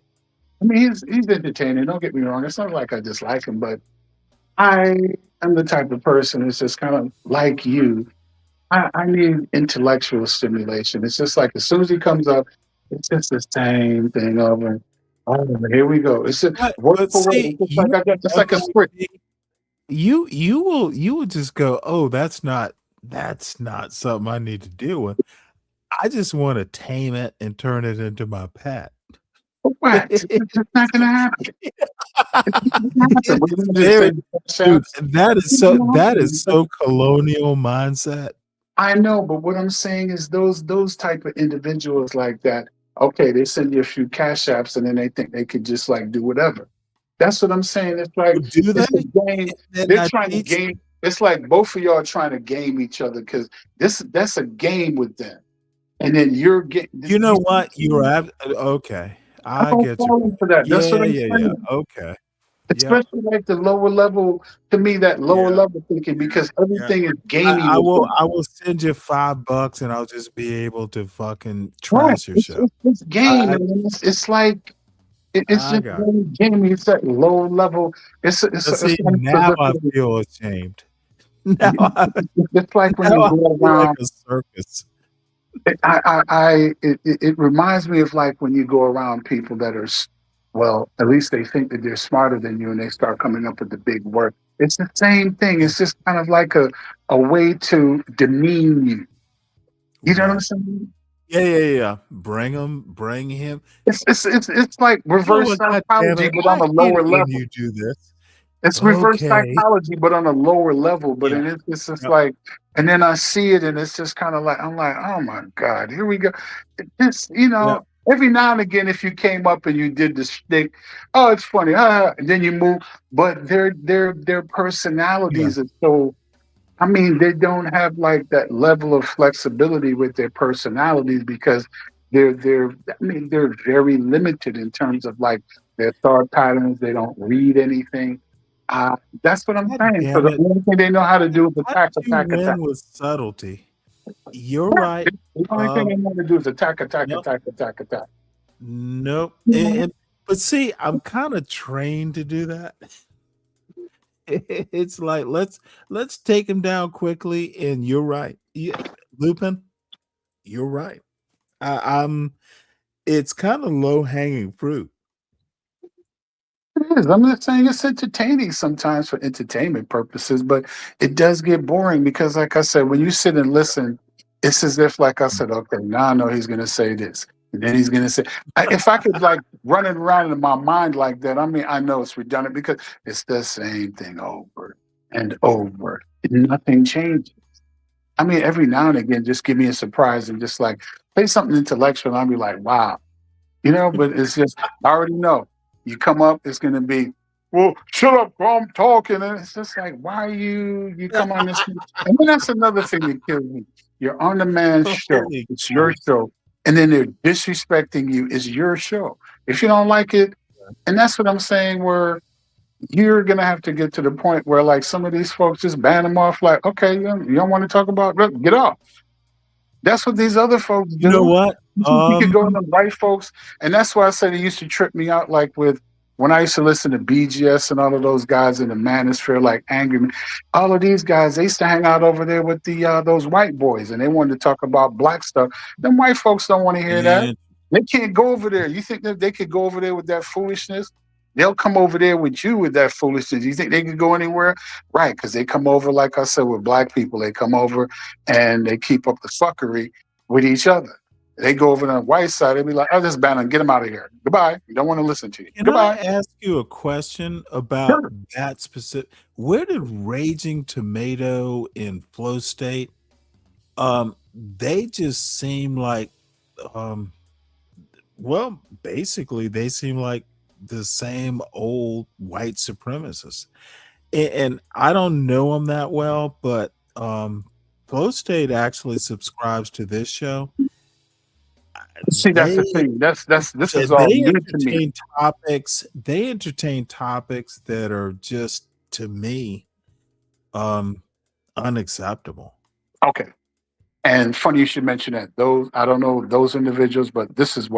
He's entertaining. Don't get me wrong. It's not like I dislike him, but I am the type of person who's just kind of like you. I need intellectual stimulation. It's just like as soon as he comes up, it's just the same thing over. Oh, here we go. It's a word But for word. see, It's just like I got. It's like a script. you will just go, oh, that's not something I need to deal with. I just want to tame it and turn it into my pet. What? It's not gonna happen. It's very, dude, that is so colonial mindset. I know, but what I'm saying is those type of individuals like that. Okay, they send you a few cash apps, and then they think they could just like do whatever. That's what I'm saying. It's like Do they? it's a game. Then They're I trying to teach game. It's like both of y'all are trying to game each other because that's a game with them, and then you're getting. You know what? Okay. I'm I not get your falling point. for that. That's what Yeah, I'm yeah, yeah. saying. Okay. Yeah. Especially like the lower level, to me, that lower Yeah. level thinking because Yeah. everything is gamey I with will them. send you $5 and I'll just be able to fucking Right. trash your show. It's game, I and it's like it's I just got it. very gamey. It's that low level. It's But see, like now I feel ashamed. Now it's like when now you I go feel like around. a circus. It reminds me of like when you go around people that are, well, at least they think that they're smarter than you, and they start coming up with the big word. It's the same thing. It's just kind of like a way to demean you. You know what I'm Right. saying? Yeah, yeah, yeah. Bring him. It's like You know reverse what? God damn psychology, it. but I on a hate lower it when level. you do this. It's reverse Okay. psychology, but on a lower level. But Yeah. then it's just Yep. like, and then I see it, and it's just kind of like I'm like, oh my god, here we go. It's Yep. every now and again, if you came up and you did the shtick, oh, it's funny, and then you move. But their Yeah. personalities are so. I mean, they don't have like that level of flexibility with their personalities because they're very limited in terms of like their thought patterns. They don't read anything. That's what I'm God saying. So damn the it. only thing they know how to do is How attack, did you attack, attack. win with subtlety? You're right. The only thing they know how to do is attack, attack, Nope. attack, attack, attack. Nope. But see, I'm kind of trained to do that. It's like let's take him down quickly, and you're right. Yeah, Lupin, you're right. I'm. It's kind of low hanging fruit. It is. I'm not saying it's entertaining sometimes for entertainment purposes, but it does get boring because, like I said, when you sit and listen, it's as if, like I said, okay, now I know he's going to say this, and then he's going to say. If I could like run it around in my mind like that, I mean, I know it's redundant because it's the same thing over and over. Nothing changes. I mean, every now and again, just give me a surprise and just like say something intellectual, and I'll be like, wow. But it's just, I already know. You come up, it's going to be, well, shut up, bro, I'm talking. And it's just like, why are you come on this? And then that's another thing that kills me. You're on the man's show. Holy It's your show. And then they're disrespecting you. It's your show. If you don't like it, and that's what I'm saying, where you're going to have to get to the point where like some of these folks just ban them off like, okay, you don't want to talk about, get off. That's what these other folks do. You know what? You could go to the right folks, and that's why I said it used to trip me out. Like with when I used to listen to BGS and all of those guys in the Manosphere, like Angry Man, all of these guys, they used to hang out over there with the those white boys, and they wanted to talk about black stuff. Them white folks don't want to hear that. They can't go over there. You think that they could go over there with that foolishness? They'll come over there with you with that foolishness. You think they could go anywhere? Right, because they come over, like I said, with black people. They come over and they keep up the fuckery with each other. They go over to the white side, they be like, oh, this ban, get them out of here. Goodbye. We don't want to listen to you. Can Goodbye. I ask you a question about that specific? Where did Raging Tomato in Flow State? They just seem like, well, basically, they seem like the same old white supremacists. And I don't know them that well, but Flow State actually subscribes to this show. See, that's the thing. This is all They new to me. entertain topics. They entertain topics that are just, to me, unacceptable. Okay. And funny you should mention that. Those, I don't know those individuals, but this is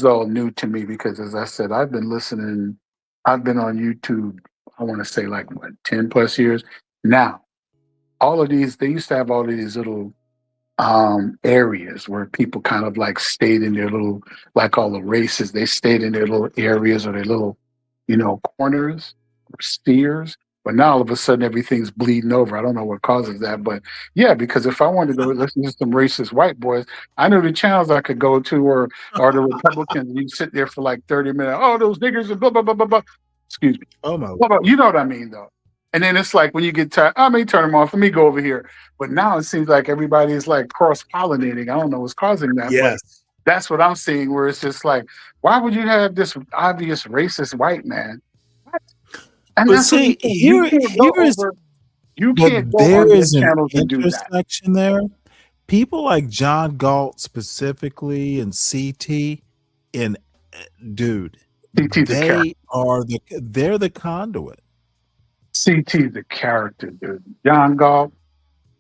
all new to me because, as I said, I've been listening. I've been on YouTube, I want to say like, what, 10 plus years? Now, all of these, they used to have all of these little areas where people kind of like stayed in their little, like all the races, they stayed in their little areas or their little, corners or spheres. But now all of a sudden everything's bleeding over. I don't know what causes that, but yeah, because if I wanted to listen to some racist white boys, I knew the channels I could go to, or the Republicans. You sit there for like 30 minutes. Oh, those niggers and blah blah blah blah blah. Excuse me. Oh my. You know what I mean, though. And then it's like when you get tired, I mean, turn them off. Let me go over here. But now it seems like everybody's like cross pollinating. I don't know what's causing that. Yes. But that's what I'm seeing, where it's just like, why would you have this obvious racist white man? And But that's what see, you can't go over. You can't go there on their is an channels and do that. intersection there. People like John Galt specifically and CT and dude, they're the conduit. CT's the character, dude. John Galt,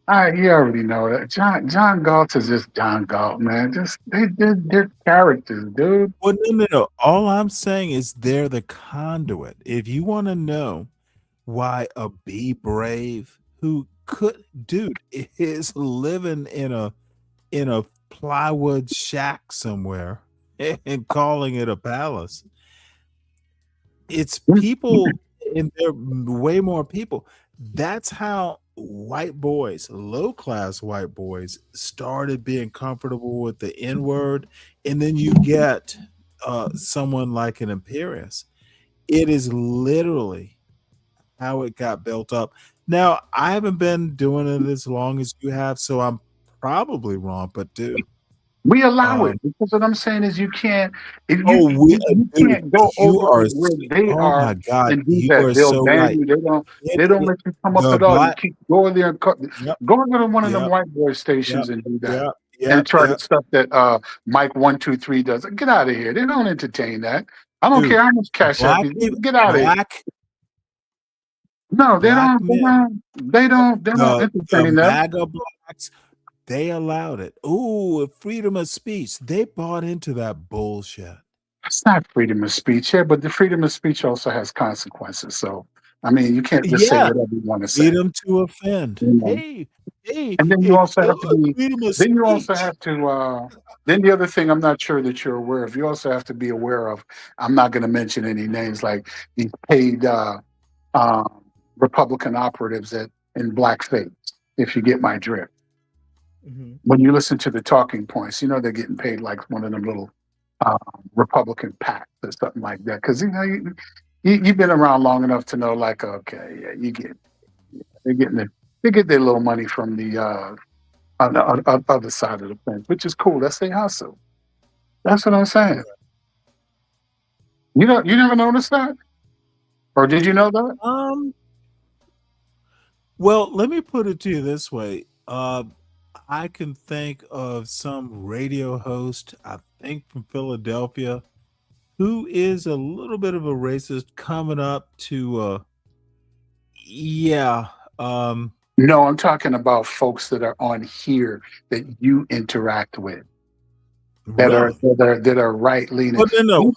you already know that. John Galt is just John Galt, man. They're characters, dude. Well, no. All I'm saying is they're the conduit. If you want to know why a Be Brave who is living in a plywood shack somewhere and calling it a palace, it's people, and there are way more people. That's how white boys, low-class white boys, started being comfortable with the N-word, and then you get someone like an Imperius. It is literally how it got built up. Now, I haven't been doing it as long as you have, so I'm probably wrong, but dude, we allow it, because what I'm saying is you can't. If you can't go over where they oh are my God, and do you that. are They'll so ban right. you. They don't let you come up at all. You keep going there and go into one of them white boy stations and do that. And try the stuff that Mike 123 does. Get out of here. They don't entertain that. I don't care how much cash out you get out of here. No, they don't. They don't entertain that. MAGA blacks, they allowed it. Ooh, freedom of speech. They bought into that bullshit. It's not freedom of speech here, but the freedom of speech also has consequences. So, I mean, you can't just say whatever you want to say. Freedom to offend. Hey, and then you also have to be. Then you also have to. Then the other thing I'm not sure that you're aware of. You also have to be aware of. I'm not going to mention any names, like these paid Republican operatives in blackface. If you get my drift. When you listen to the talking points, they're getting paid like one of them little Republican PACs or something like that. Because you've been around long enough to know, like, okay, yeah, they get their little money from the on the other side of the fence, which is cool. That's their hustle. That's what I'm saying. You never noticed that, or did you know that? Well, let me put it to you this way. I can think of some radio host, I think from Philadelphia, who is a little bit of a racist coming up to No, I'm talking about folks that are on here that you interact with. That are right leaning. But no,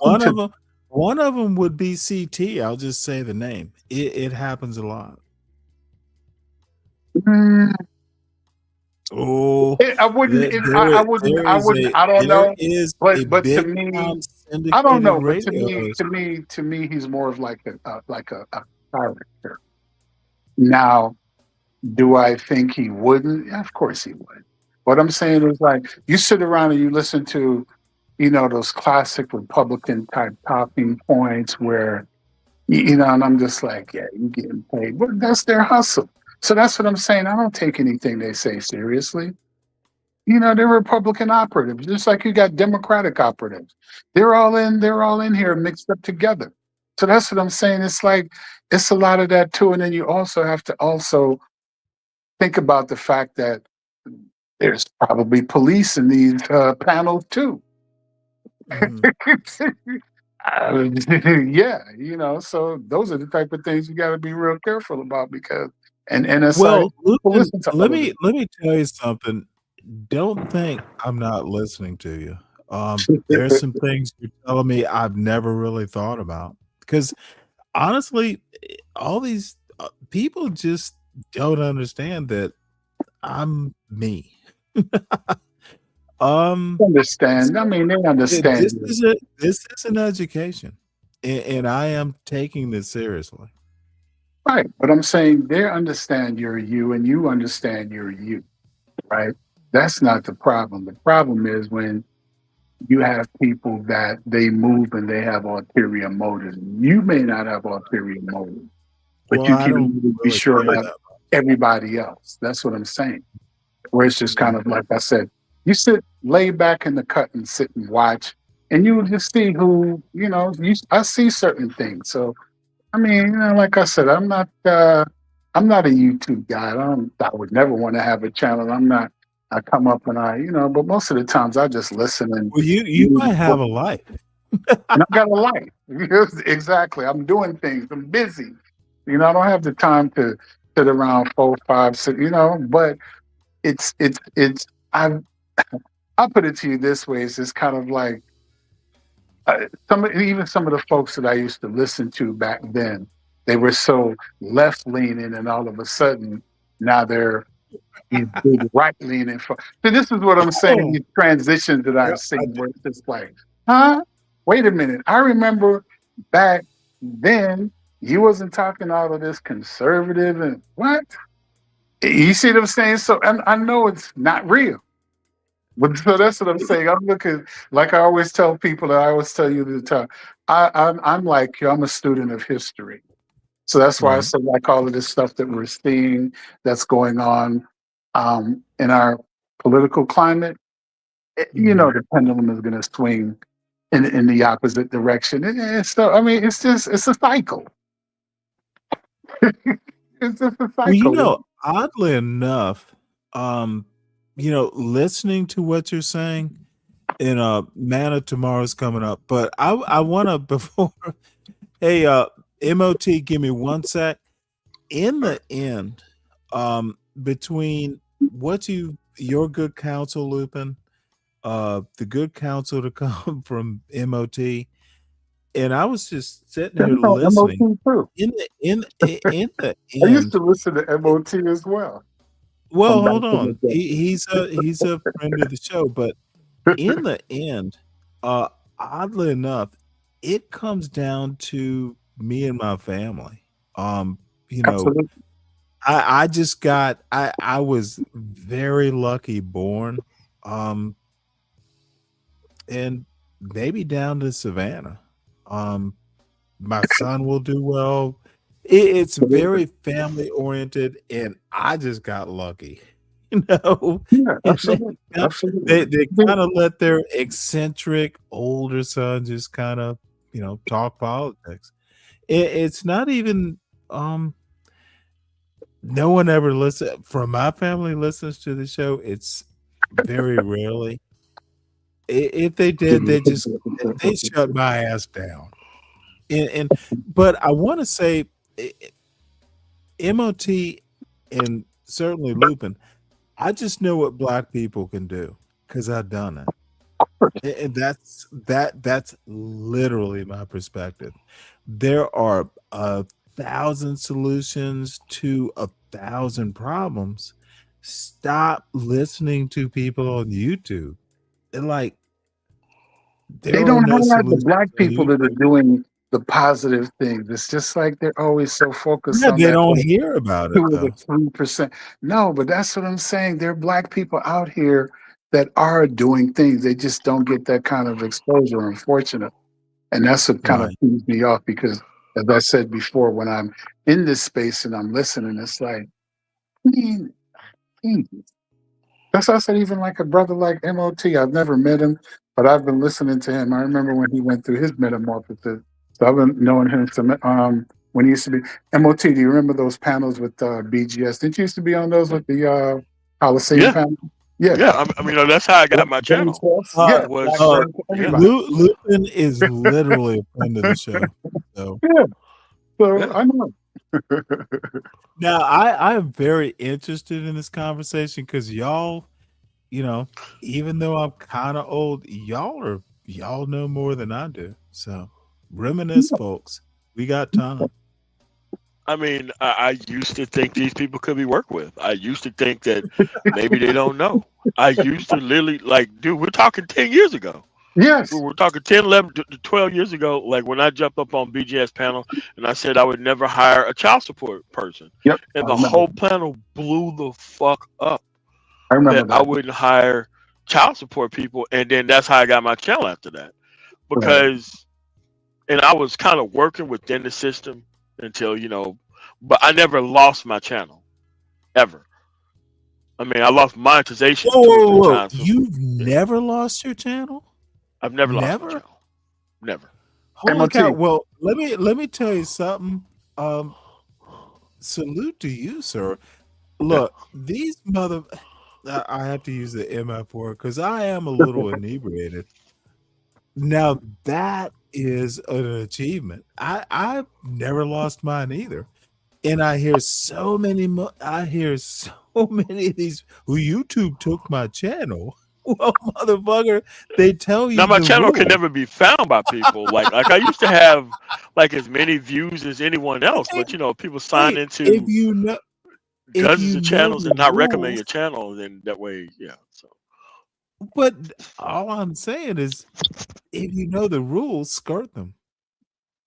one of them would be CT. I'll just say the name. It happens a lot. Oh, I wouldn't. I wouldn't. I don't know. But to me, I don't know. But to me, he's more of like a character. Now, do I think he wouldn't? Yeah, of course he would. What I'm saying is, like, you sit around and you listen to, those classic Republican type talking points where, and I'm just like, yeah, you're getting paid. But that's their hustle. So that's what I'm saying. I don't take anything they say seriously. They're Republican operatives, just like you got Democratic operatives. They're all in here mixed up together. So that's what I'm saying. It's like, it's a lot of that too. And then you also have to think about the fact that there's probably police in these panels too. Yeah, so those are the type of things you got to be real careful about, because let me tell you something. Don't think I'm not listening to you. There's some things you're telling me I've never really thought about, because honestly, all these people just don't understand that I'm me. Understand? I mean, they understand. This is an education, and I am taking this seriously. Right. But I'm saying they understand you're you and you understand you're you, right? That's not the problem. The problem is when you have people that they move and they have ulterior motives. You may not have ulterior motives, but Well, you I can don't be really sure care about that everybody else. That's what I'm saying. Where it's just kind of like I said, you sit, lay back in the cut and sit and watch, and you will just see who, I see certain things. So I mean, like I said, I'm not a YouTube guy. I would never want to have a channel. I come up and but most of the times I just listen and Well, you might have a life. and I got a life. Exactly. I'm doing things. I'm busy. I don't have the time to sit around 4, 5, 6, but it's I'll put it to you this way. It's just kind of like some of the folks that I used to listen to back then, they were so left leaning, and all of a sudden now they're these big right leaning. So this is what I'm saying. These transitions that I've seen, where it's just like, huh? Wait a minute. I remember back then you wasn't talking all of this conservative and what? You see what I'm saying? So and I know it's not real. But so that's what I'm saying. I'm looking like I always tell people that I always tell you the time. I'm like you. I'm a student of history, so that's why I Right. said like all of this stuff that we're seeing that's going on in our political climate. The pendulum is going to swing in the opposite direction. So I mean, it's a cycle. It's just a cycle. Well, oddly enough, listening to what you're saying, and Man of Tomorrow's coming up, but I want to before. Hey, MOT, give me one sec. In the end, between your good counsel, Lupin, the good counsel to come from MOT, and I was just sitting here listening. MOT too. In the end, I used to listen to MOT as well. well, hold on. He's a friend of the show, but in the end, oddly enough, it comes down to me and my family. Absolutely. I just got I was very lucky born, and maybe down to Savannah. My son will do well. It's very family oriented, and I just got lucky. Yeah, absolutely. They kind of let their eccentric older son just kind of talk politics. It's not even no one ever listens from my family listens to the show. It's very rarely. If they did, they shut my ass down. But I want to say MOT and certainly Lupin, I just know what black people can do because I've done it. And that's literally my perspective. There are 1,000 solutions to 1,000 problems. Stop listening to people on YouTube. They don't highlight the black people that are doing the positive things. It's just like they're always so focused on they that. don't hear about it, 2 or though. 3%. No, but that's what I'm saying. There are black people out here that are doing things. They just don't get that kind of exposure, unfortunately. And that's what kind of pees me off because, as I said before, when I'm in this space and I'm listening, it's like, that's why I said even like a brother like MOT. I've never met him, but I've been listening to him. I remember when he went through his metamorphosis. So I've been knowing him when he used to be MOT. Do you remember those panels with BGS? Didn't you used to be on those with the Coliseum panel? Yeah. I mean, that's how I got my channel. Lupin is literally a friend of the show. So. Yeah. So I know. Now I am very interested in this conversation because y'all, even though I'm kind of old, y'all know more than I do. So reminisce, folks. We got time. I mean, I used to think these people could be worked with. I used to think that maybe they don't know. I used to literally like, dude, we're talking 10 years ago. Yes. We're talking 10, 11, 12 years ago, like when I jumped up on BGS panel and I said I would never hire a child support person. Yep. And I the remember. whole panel blew the fuck up I remember that I that. wouldn't hire child support people. And then that's how I got my channel after that. Right. Because, and I was kind of working within the system until, but I never lost my channel, ever. I mean, I lost monetization Whoa, 2 or whoa, 3 whoa! times. So, You've yeah, never lost your channel? I've never lost my Never? channel. Never. Holy MOT. cow! Well, let me tell you something. Salute to you, sir. Look, these mother. I have to use the MF word because I am a little inebriated. Now that is an achievement. I've never lost mine either, and I hear so many. I hear so many of these who YouTube took my channel. Well, motherfucker, they tell Now you my the channel can rules. never be found by people. Like I used to have like as many views as anyone else, but people sign Hey, if into you know, if dozens you of know channels the and not recommend rules, your channel, then that way, yeah. So but all I'm saying is, if you know the rules, skirt them.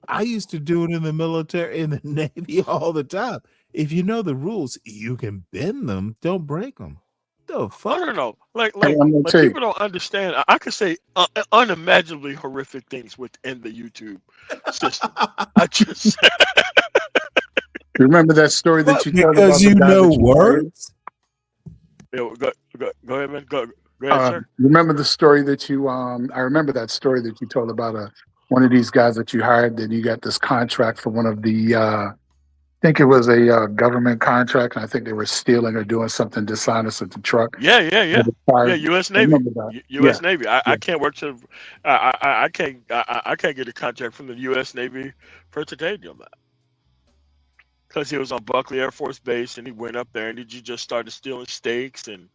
I used to do it in the military, in the Navy all the time. If you know the rules, you can bend them. Don't break them. The I fuck? don't know. Like Hey, MOT. people don't understand. I could say unimaginably horrific things within the YouTube system. I just Remember that story that What? you told Because about the you guy know that you hired? words? go ahead, man. Go ahead, sir. Remember the story that you I remember that story that you told about one of these guys that you hired, that you got this contract for one of the I think it was a government contract, and I think they were stealing or doing something dishonest with the truck. Yeah. They were fired. U.S. I Navy. remember that. U.S. Yeah. Navy. Yeah. I can't work to. I can't. I can't get a contract from the U.S. Navy for today, deal that. Because he was on Buckley Air Force Base and he went up there and he just started stealing steaks and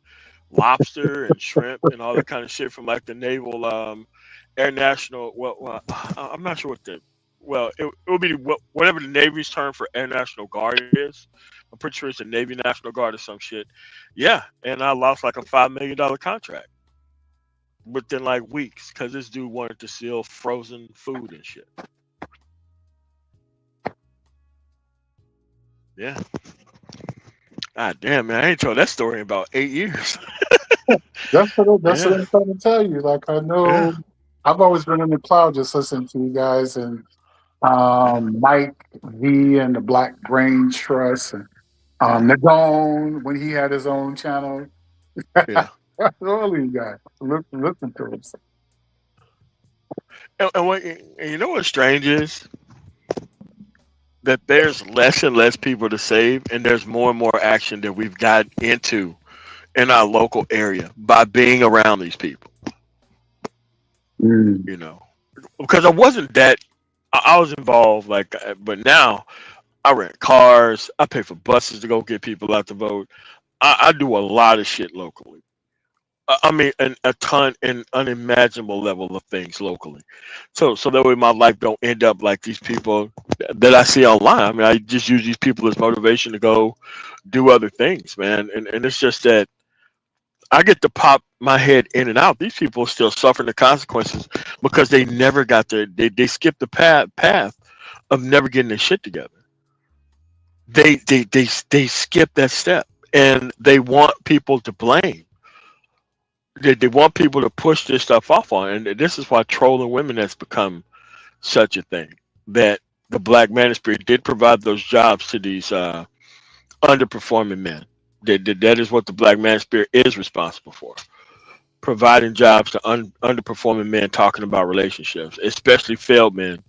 lobster and shrimp and all that kind of shit from like the naval air national. Well, I'm not sure what the. Well, it would be whatever the Navy's term for Air National Guard is. I'm pretty sure it's the Navy National Guard or some shit. Yeah, and I lost like a $5 million contract within like weeks because this dude wanted to steal frozen food and shit. Yeah. God damn, man, I ain't told that story in about 8 years. That's what Yeah. I'm trying to tell you. Like, I know Yeah. I've always been in the cloud just listening to you guys, and Mike V and the Black Brain Trust, and Nagone when he had his own channel. Yeah. All these guys. Listen to him. And you know what's strange is that there's less and less people to save, and there's more and more action that we've got into in our local area by being around these people. You know, because I wasn't that. I was involved, like, but now I rent cars. I pay for buses to go get people out to vote. I do a lot of shit locally. I mean, a ton and unimaginable level of things locally. So that way my life don't end up like these people that I see online. I mean, I just use these people as motivation to go do other things, man. And it's just that I get to pop my head in and out. These people are still suffering the consequences because they never got they skipped the path of never getting their shit together. They skip that step and they want people to blame. They want people to push this stuff off on, and this is why trolling women has become such a thing. That the Black Manosphere did provide those jobs to these underperforming men. That is what the Black Manosphere is responsible for, providing jobs to underperforming men talking about relationships, especially failed men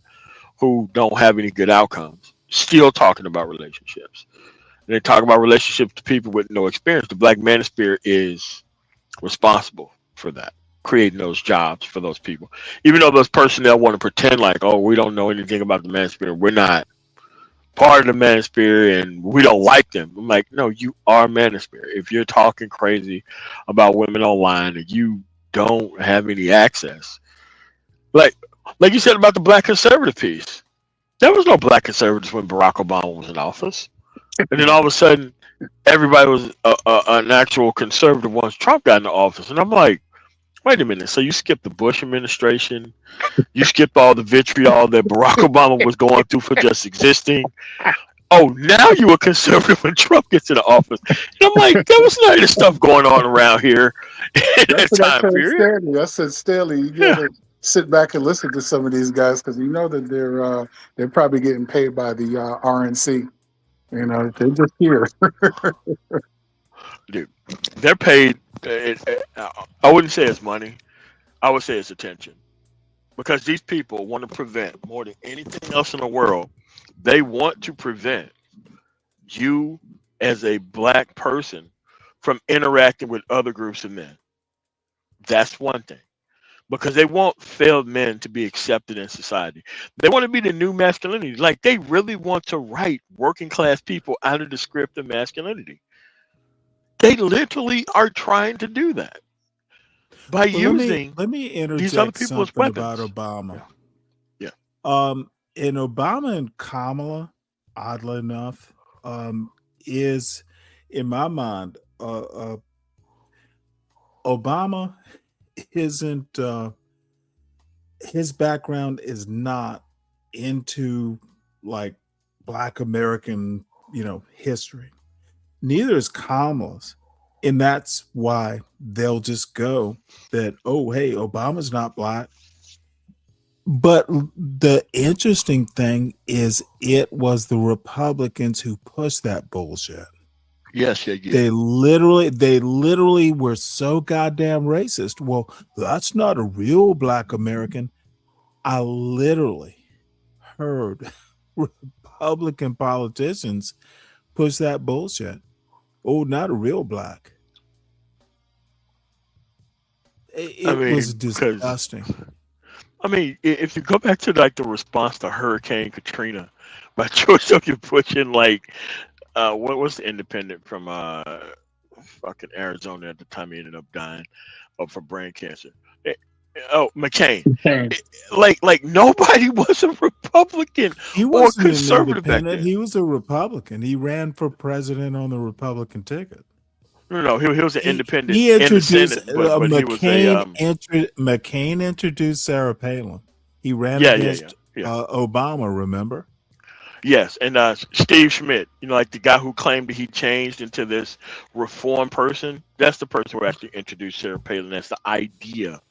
who don't have any good outcomes, still talking about relationships. And they talk about relationships to people with no experience. The Black Manosphere is responsible for that, creating those jobs for those people. Even though those personnel want to pretend like, oh, we don't know anything about the Manosphere, we're not part of the Manosphere and we don't like them. I'm like, no, you are Manosphere. If you're talking crazy about women online and you don't have any access, like you said about the Black conservative piece, there was no Black conservatives when Barack Obama was in office. And then all of a sudden, everybody was an actual conservative once Trump got into office. And I'm like, wait a minute. So you skipped the Bush administration, you skipped all the vitriol that Barack Obama was going through for just existing. Oh, now you a conservative when Trump gets into office. And I'm like, there was none of this stuff going on around here in that That's what I time told period. Stanley. I said, Stanley, you gotta sit back and listen to some of these guys because you know that they're probably getting paid by the RNC. You know, they're just here. Dude, they're paid. I wouldn't say it's money. I would say it's attention. Because these people want to prevent more than anything else in the world. They want to prevent you as a black person from interacting with other groups of men. That's one thing. Because they want failed men to be accepted in society. They want to be the new masculinity. Like they really want to write working class people out of the script of masculinity. They literally are trying to do that by Well, using let me these other interject people as something about weapons. Obama. Yeah. In Obama and Kamala, oddly enough, is in my mind, Obama isn't his background is not into like Black American, history. Neither is Kamala's. And that's why they'll just go that, oh, hey, Obama's not black. But the interesting thing is it was the Republicans who pushed that bullshit. Yes, they did. They literally were so goddamn racist. Well, that's not a real Black American. I literally heard Republican politicians push that bullshit. Oh, not a real black. It was disgusting. I mean, if you go back to like the response to Hurricane Katrina by George W. Bush and like what was the independent from fucking Arizona at the time he ended up dying for brain cancer. McCain. Like nobody was a Republican He or wasn't an conservative back independent. then. He was a Republican. He ran for president on the Republican ticket. No, he was an independent He in the introduced Senate, but he was a McCain introduced Sarah Palin. He ran Yeah. against Obama. Remember? Yes, and Steve Schmidt, like the guy who claimed that he changed into this reform person. That's the person who actually introduced Sarah Palin. That's the idea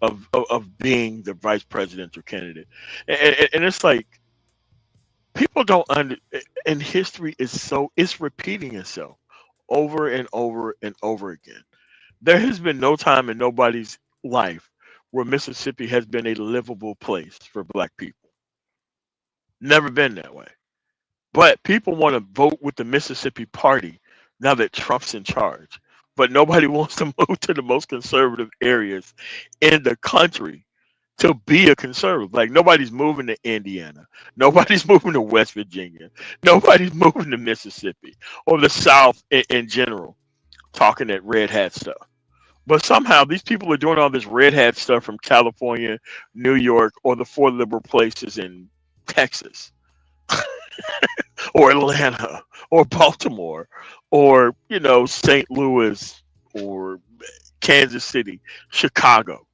of being the vice presidential candidate, and it's like people don't and history it's repeating itself over and over and over again. There has been no time in nobody's life where Mississippi has been a livable place for black people. Never been that way. But people want to vote with the Mississippi Party now that Trump's in charge. But nobody wants to move to the most conservative areas in the country to be a conservative. Like nobody's moving to Indiana. Nobody's moving to West Virginia. Nobody's moving to Mississippi or the South in general, talking that red hat stuff. But somehow these people are doing all this red hat stuff from California, New York, or the four liberal places in Texas. Or Atlanta or Baltimore or St. Louis or Kansas City, Chicago.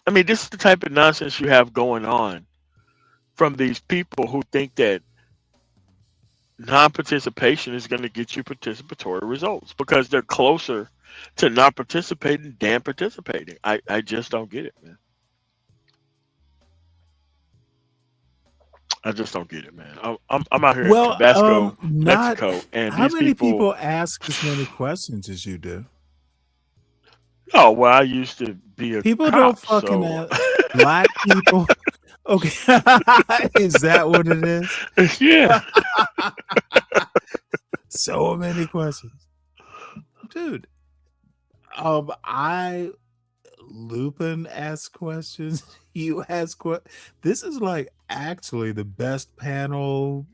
I mean, this is the type of nonsense you have going on from these people who think that non-participation is going to get you participatory results because they're closer to not participating than participating. I just don't get it, man. I just don't get it, man. I'm out here in Tabasco, Mexico, and how these many people ask as many questions as you do? Oh well, I used to be a People cop, don't fucking so ask black people. Okay, is that what it is? Yeah. So many questions, dude. Lupin asks questions. You ask what? This is like actually the best panel.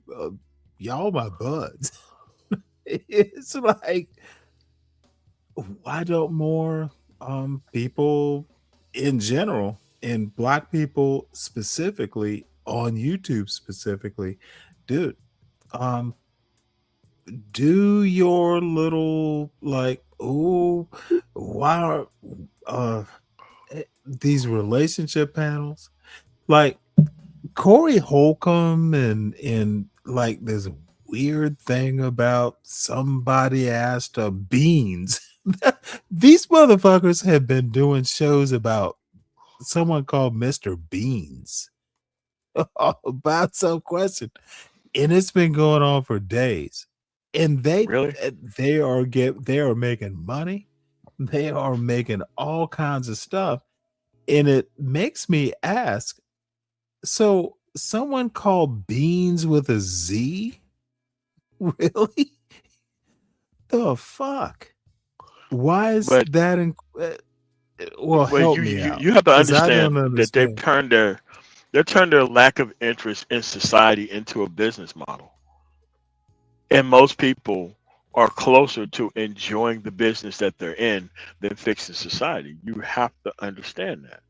Y'all my buds. It's like, why don't more people in general and black people specifically on YouTube specifically, dude, do your little like, oh, why are these relationship panels? Like Corey Holcomb and like this weird thing about somebody asked Beans. These motherfuckers have been doing shows about someone called Mr. Beans about some question, and it's been going on for days. And Really? they are making money. They are making all kinds of stuff, and it makes me ask. So someone called Beans with a Z? Really? The fuck? Why is But that in well, but help you me you out you have to because I don't understand that understand. they've turned their lack of interest in society into a business model. And most people are closer to enjoying the business that they're in than fixing society. You have to understand that.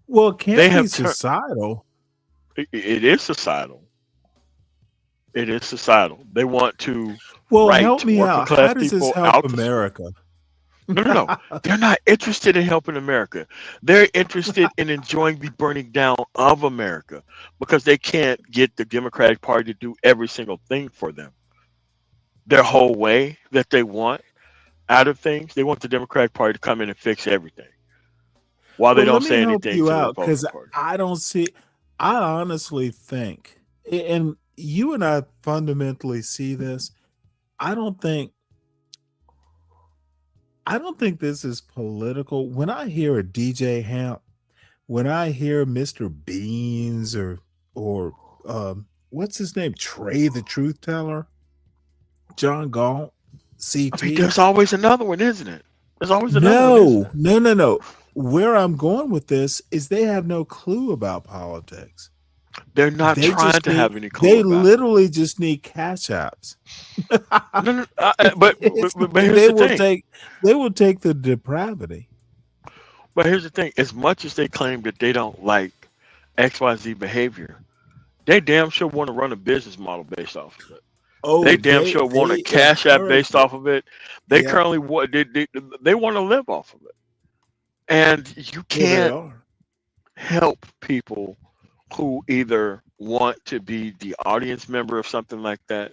Well, it They can't be have turned societal. it is societal. It is societal. They want to Well, help write me working out. How class does this people help out to America? no, no, no. They're not interested in helping America. They're interested in enjoying the burning down of America because they can't get the Democratic Party to do every single thing for them. Their whole way that they want out of things, they want the Democratic Party to come in and fix everything while they Well, don't let me say help anything you to the out because Republican Party. I don't see. I honestly think, and you and I fundamentally see this. I don't think. I don't think this is political. When I hear a DJ Hamp, when I hear Mr. Beans or what's his name, Trey the Truth Teller, John Galt, I mean, CT. there's always another one, isn't it? There's always another one, isn't No, it? no, no, no. Where I'm going with this is they have no clue about politics. They're not They trying just to need. have any clue They about it. literally just need cash apps. No, no, but here's They the will thing. take. They will take the depravity. But here's the thing. As much as they claim that they don't like XYZ behavior, they damn sure want to run a business model based off of it. Oh, They damn sure want a they cash app encourage based it. off of it. They Yeah, currently they want to live off of it. And you yeah, they can't are. help people who either want to be the audience member of something like that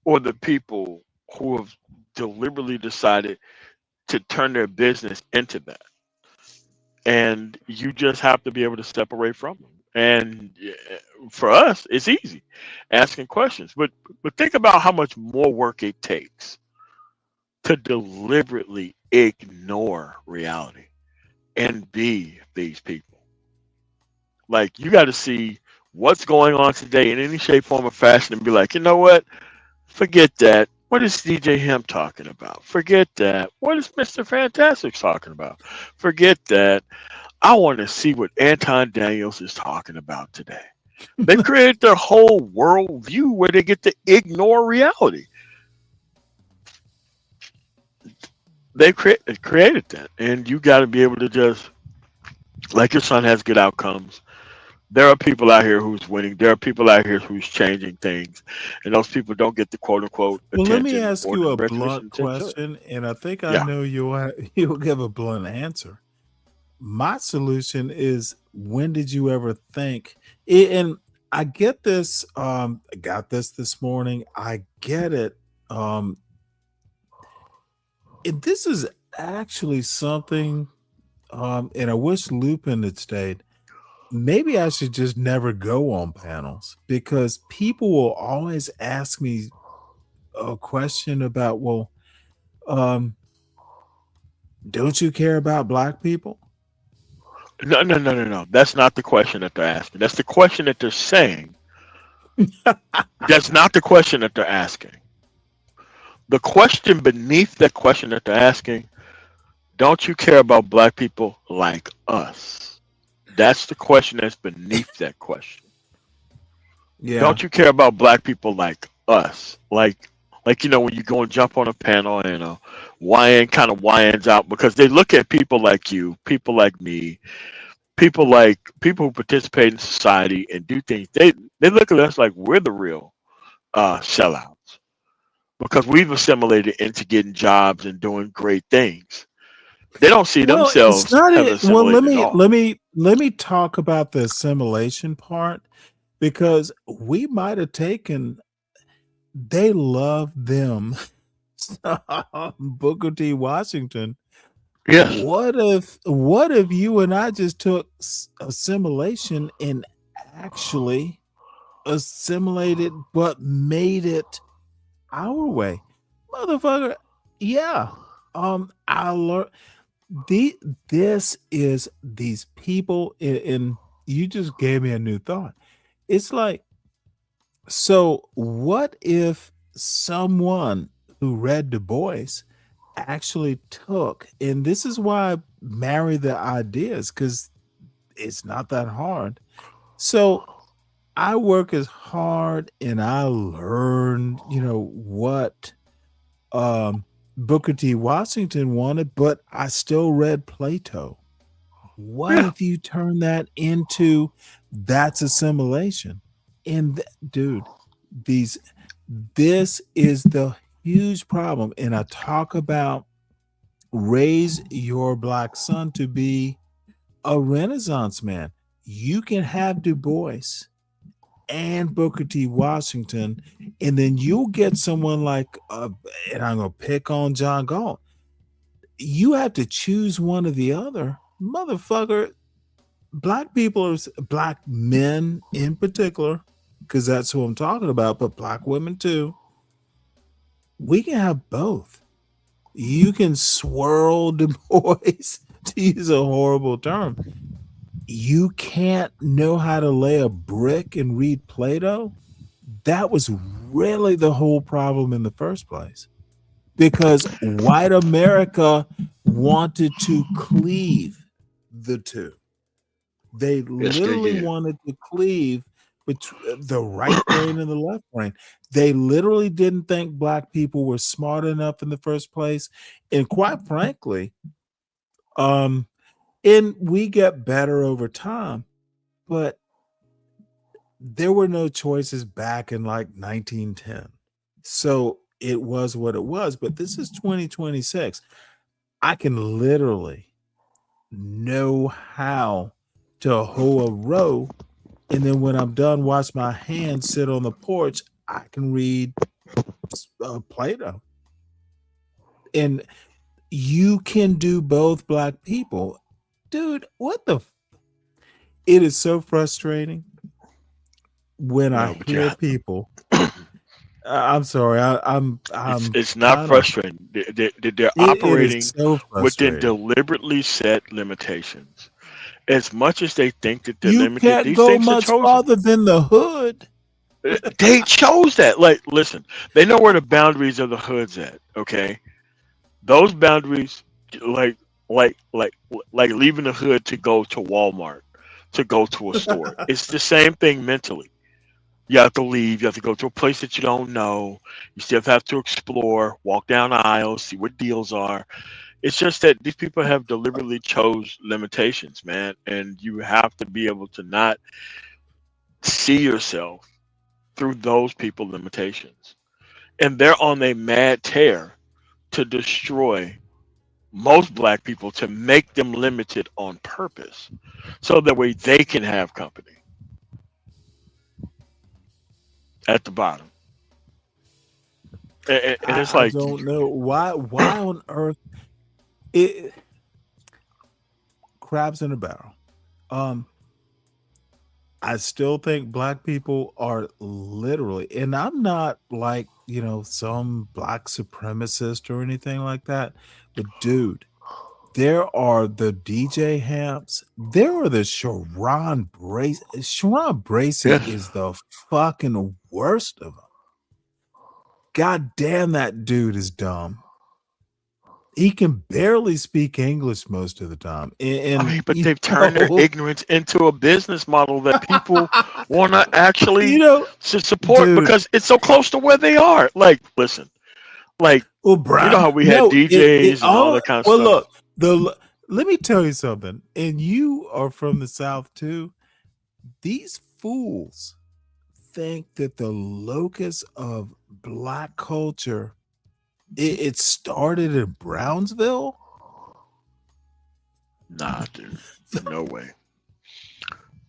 or the people who have deliberately decided to turn their business into that. And you just have to be able to separate from them. And for us, it's easy asking questions. But think about how much more work it takes to deliberately ignore reality and be these people. Like you got to see what's going on today in any shape, form, or fashion, and be like, you know what? Forget that. What is DJ Hemp talking about? Forget that. What is Mr. Fantastic talking about? Forget that. I want to see what Anton Daniels is talking about today. They've created their whole world view where they get to ignore reality. They've created that. And you got to be able to just, like your son has good outcomes. There are people out here who's winning. There are people out here who's changing things. And those people don't get the quote unquote Well, let me attention ask or you the a recognition blunt that they should. question, and I think I Yeah. know you'll give a blunt answer. My solution is, when did you ever think? And I get this. I got this morning. I get it. And this is actually something. And I wish Lupin had stayed. Maybe I should just never go on panels because people will always ask me a question about, well, um, don't you care about black people? No, no, no, no, no. That's not the question that they're asking. That's the question that they're saying. That's not the question that they're asking. The question beneath that question that they're asking, don't you care about black people like us? That's the question that's beneath that question. Yeah. Don't you care about black people like us? Like when you go and jump on a panel and YN kind of YNs out because they look at people like you, people like me, people who participate in society and do things. They look at us like we're the real sellouts. because we've assimilated into getting jobs and doing great things. They don't see Well, it's themselves not having it. Well, let assimilated at me all. let me let me talk about the assimilation part because we might have taken. They love them. Booker T. Washington. Yes. What if you and I just took assimilation and actually assimilated but made it our way? Motherfucker, yeah. I learned this is these people and you just gave me a new thought. It's like, so what if someone who read Du Bois actually took, and this is why I marry the ideas because it's not that hard. So I work as hard and I learned, what Booker T. Washington wanted, but I still read Plato. What Yeah. if you turn that into that's assimilation? And dude, this is the huge problem. And I talk about raise your black son to be a Renaissance man. You can have Du Bois and Booker T. Washington, and then you'll get someone like, and I'm gonna pick on John Galt. You have to choose one or the other, motherfucker. Black people black men in particular, because that's who I'm talking about, but black women too. We can have both. You can swirl Du Bois, to use a horrible term. You can't know how to lay a brick and read Plato. That was really the whole problem in the first place. Because white America wanted to cleave the two. They Yes, they literally did. wanted to cleave between the right brain and the left brain. They literally didn't think black people were smart enough in the first place. And quite frankly, and we get better over time, but there were no choices back in like 1910. So it was what it was. But this is 2026. I can literally know how to hoe a row. And then when I'm done, watch my hands sit on the porch. I can read Plato. And you can do both, black people. Dude, what the? It is so frustrating when I But hear people. I'm sorry. it's not frustrating. They're It operating is so within frustrating. deliberately set limitations. As much as they think that they're You limited, can't these go things are much chosen. farther than the hood. They chose that. Like, listen, they know where the boundaries of the hood's at. Okay, those boundaries, like, like leaving the hood to go to Walmart, to go to a store. It's the same thing mentally. You have to leave. You have to go to a place that you don't know. You still have to explore, walk down aisles, see what deals are. It's just that these people have deliberately chose limitations, man, and you have to be able to not see yourself through those people limitations. And they're on a mad tear to destroy most black people, to make them limited on purpose so that way they can have company at the bottom. And it's I like, don't know why on earth it crabs in a barrel. I still think black people are literally, and I'm not like, some black supremacist or anything like that, but dude, there are the DJ Hamps, there are the Sharon Brace. Sharon Bracey yes, is the fucking worst of them. God damn, that dude is dumb. He can barely speak English most of the time. I And mean, but they've turned their ignorance into a business model that people want to actually support dude, because it's so close to where they are. Like, listen, like, well, you know how we had DJs and all that kind of well, stuff. look, let me tell you something. And you are from the South too. These fools think that the locus of Black culture it started in Brownsville? Nah, dude. No way.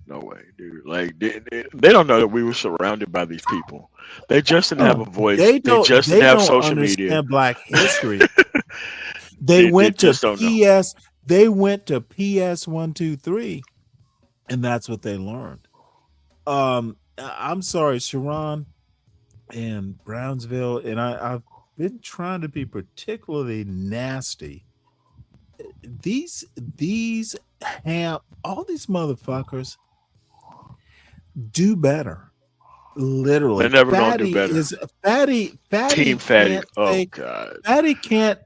No way, dude. Like they don't know that we were surrounded by these people. They just didn't have a voice. They just didn't have social media. Understand Black history. They They went to just don't know. PS. They went to PS 123, and that's what they learned. I'm sorry, Sharon and Brownsville, and I've been trying to be particularly nasty. These all these motherfuckers do better. Literally, They're never gonna do better. Fatty Team Fatty. can't Oh say God. Fatty can't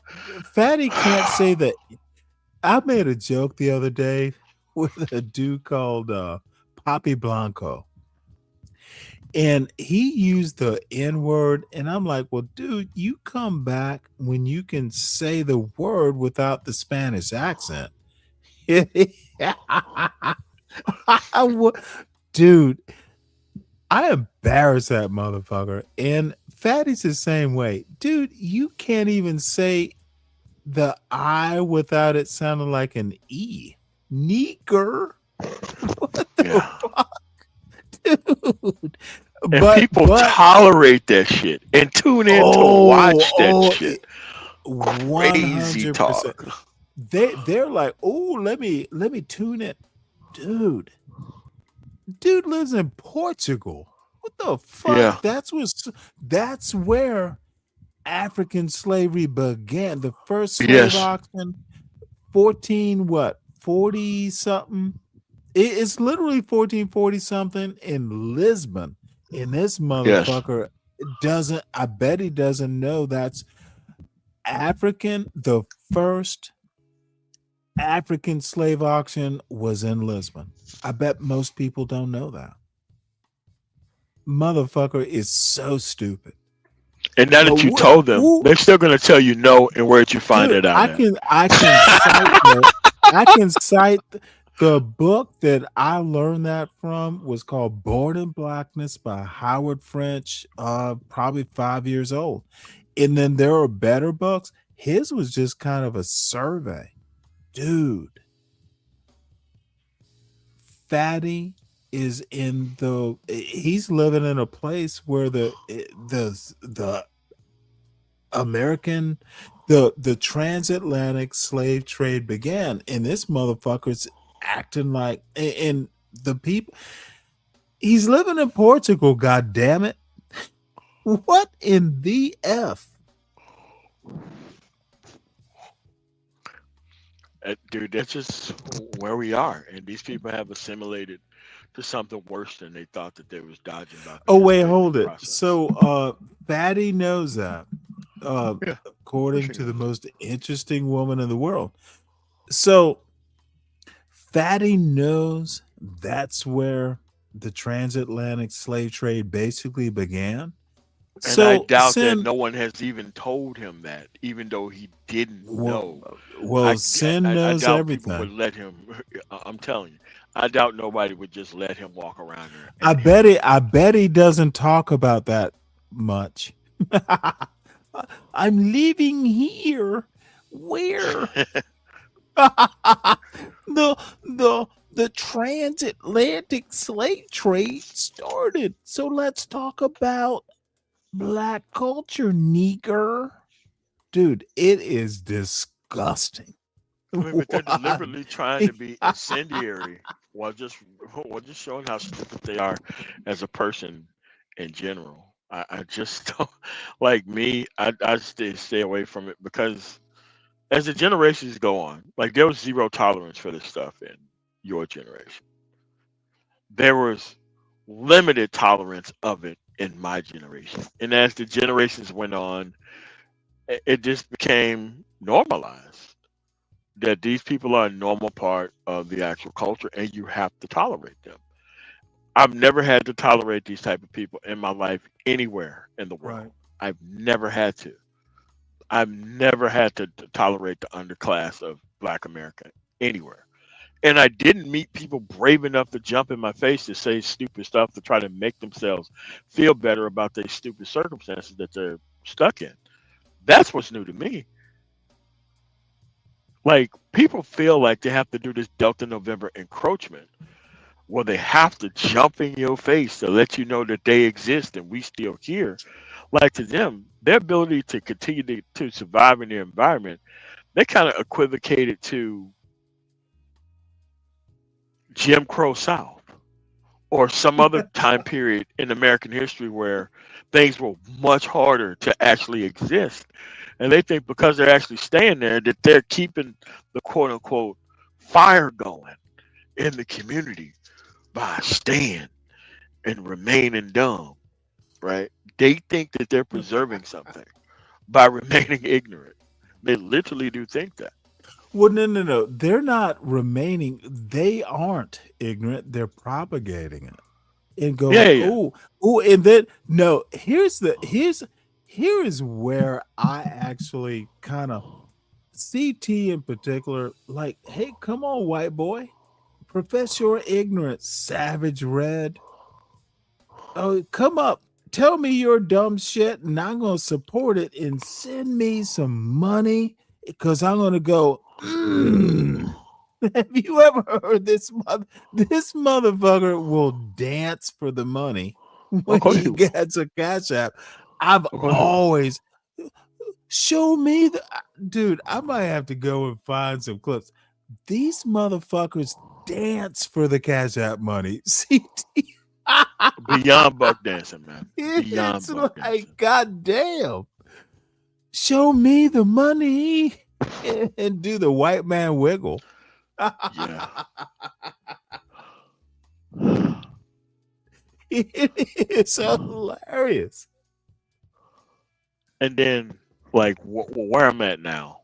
say that. I made a joke the other day with a dude called Poppy Blanco, and he used the N word, and I'm like, well, dude, you come back when you can say the word without the Spanish accent. Dude, I embarrassed that motherfucker. And Fatty's the same way. Dude, you can't even say the I without it sounding like an E. Neeker. What the fuck? Dude. And people tolerate that shit and tune in to watch that shit. Crazy 100%. talk. They're like, oh, let me tune it. Dude lives in Portugal. What the fuck? Yeah. That's where African slavery began. The first slave Yes. auction, 40 something. It's literally 1440 something in Lisbon. And this motherfucker doesn't, I bet he doesn't know that's the first African slave auction was in Lisbon. I bet most people don't know that. Motherfucker is so stupid. And now that you told them, they're still gonna tell you no, and where'd you find Dude, it out? at? I can cite the book that I learned that from was called Born in Blackness by Howard French, probably 5 years old. And then there are better books. His was just kind of a survey. Dude, Fatty is he's living in a place where the American, the transatlantic slave trade began, and this motherfucker's acting like, and the people, he's living in Portugal, god damn it. What in the F? Dude, that's just where we are, and these people have assimilated to something worse than they thought that they was dodging about. Oh wait, hold it. So Fatty knows that. According to the most interesting woman in the world. So Fatty knows that's where the transatlantic slave trade basically began. And I doubt that no one has even told him that, even though he didn't know. Well, Sin knows doubt everything. People would let him. I'm telling you, I doubt nobody would just let him walk around there. I bet he doesn't talk about that much. I'm living here. Where? the transatlantic slave trade started. So let's talk about Black culture, nigger. Dude, it is disgusting. I mean, but they're deliberately trying to be incendiary while just showing how stupid they are as a person in general. I just don't, like me. I stay away from it because as the generations go on, like there was zero tolerance for this stuff in your generation. There was limited tolerance of it in my generation, and as the generations went on, it just became normalized that these people are a normal part of the actual culture, and you have to tolerate them. I've never had to tolerate these type of people in my life anywhere in the world. Right. I've never had to. I've never had to tolerate the underclass of Black America anywhere. And I didn't meet people brave enough to jump in my face to say stupid stuff to try to make themselves feel better about their stupid circumstances that they're stuck in. That's what's new to me. Like, people feel like they have to do this Delta November encroachment where they have to jump in your face to let you know that they exist and we still here. Like, to them, their ability to continue to survive in their environment, they kind of equivocated to Jim Crow South or some other time period in American history where things were much harder to actually exist. And they think because they're actually staying there that they're keeping the quote unquote fire going in the community by staying and remaining dumb, right? They think that they're preserving something by remaining ignorant. They literally do think that. Well, no. They're not remaining. They aren't ignorant. They're propagating it and going, Yeah. oh, and then no. Here is where I actually kind of CT in particular, like, hey, come on, white boy, profess your ignorance, Savage Red. Oh, come up. Tell me your dumb shit, and I'm gonna support it and send me some money because I'm gonna go. Have you ever heard this motherfucker will dance for the money when he gets a cash app? I've always show me the dude. I might have to go and find some clips. These motherfuckers dance for the cash app money. CT. Beyond buck dancing, man. Beyond It's buck like, dancing. goddamn. Show me the money and do the white man wiggle. Yeah. It's hilarious. And then, like, where I'm at now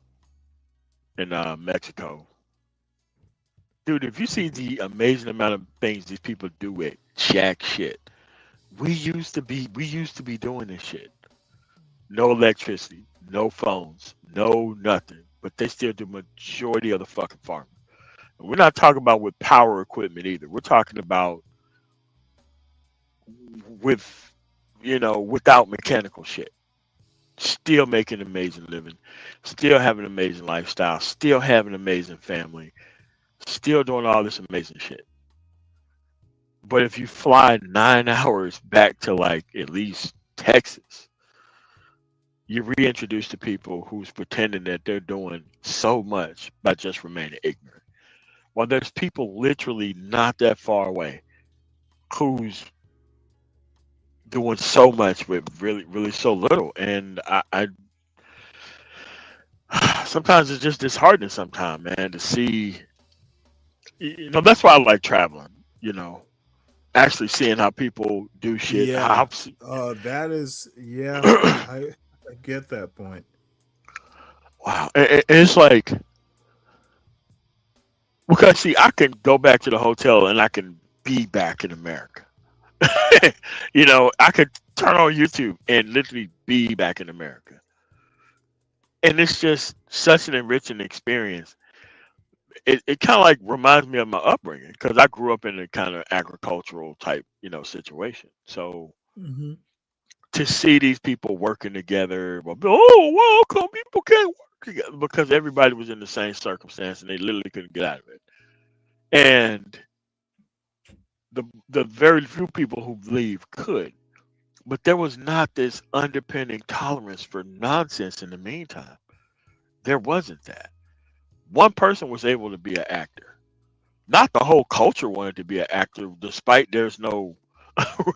in Mexico, dude, if you see the amazing amount of things these people do with jack shit, we used to be doing this shit. No electricity, no phones, no nothing, but they still do majority of the fucking farming. And we're not talking about with power equipment either. We're talking about with, without mechanical shit. Still making amazing living, still having an amazing lifestyle, still having an amazing family, still doing all this amazing shit. But if you fly 9 hours back to, like, at least Texas, you reintroduce to people who's pretending that they're doing so much by just remaining ignorant. Well, there's people literally not that far away who's doing so much with really, really so little. And I sometimes it's just disheartening sometimes, man, to see, that's why I like traveling, actually seeing how people do shit. Yeah. That is, yeah, I get that point. Wow. And it's like, because see, I can go back to the hotel and I can be back in America. I could turn on YouTube and literally be back in America. And it's just such an enriching experience. It kind of like reminds me of my upbringing because I grew up in a kind of agricultural type, situation. So to see these people working together, well, come people can't work together because everybody was in the same circumstance and they literally couldn't get out of it. And the very few people who leave could, but there was not this underpinning tolerance for nonsense in the meantime. There wasn't that. One person was able to be an actor. Not the whole culture wanted to be an actor, despite there's no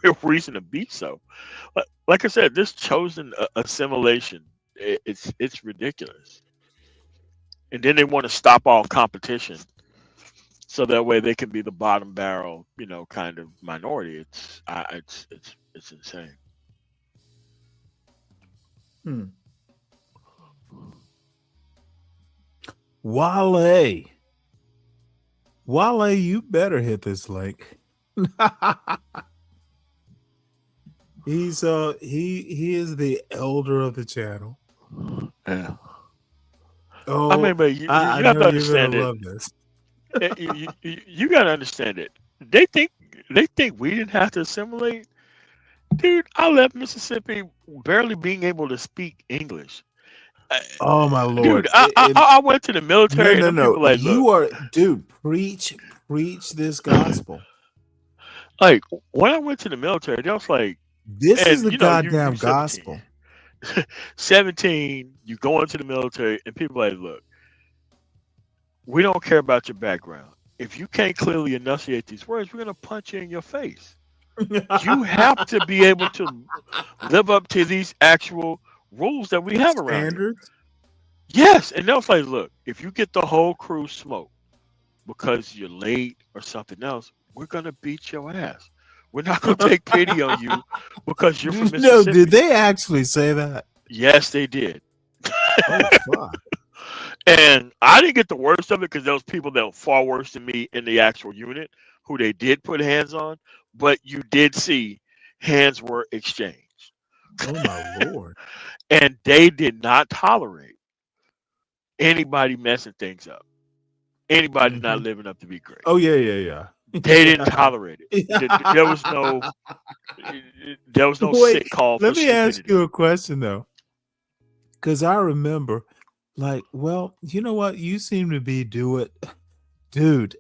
real reason to be so. But like I said, this chosen assimilation, it's ridiculous. And then they want to stop all competition, so that way they can be the bottom barrel, kind of minority. It's insane. Wale, you better hit this link. He's he is the elder of the channel. Yeah. Oh, I mean, but you I have know to you're gonna understand it. love this. You got to understand it. They think we didn't have to assimilate. Dude, I left Mississippi barely being able to speak English. Oh my lord! Dude, I went to the military, and them No. people like, You look, are, dude. Preach this gospel. like when I went to the military, they was like, This is and the you know, you goddamn 17, gospel. 17, you go into the military, and people like, look, we don't care about your background. If you can't clearly enunciate these words, we're gonna punch you in your face. You have to be able to live up to these actual rules that we have around here. Standards. Yes, and they'll say, look, if you get the whole crew smoked because you're late or something else, we're gonna beat your ass. We're not gonna take pity on you because you're from Mississippi. No, did they actually say that? Yes, they did. Oh fuck! And I didn't get the worst of it because there was people that were far worse than me in the actual unit who they did put hands on, but you did see hands were exchanged. Oh my lord! And they did not tolerate anybody messing things up. Anybody not living up to be great. Oh yeah. They didn't tolerate it. There was no Wait, sick call for let me ask stupidity. you a question though, because I remember, like, well, you know what? You seem to be dude.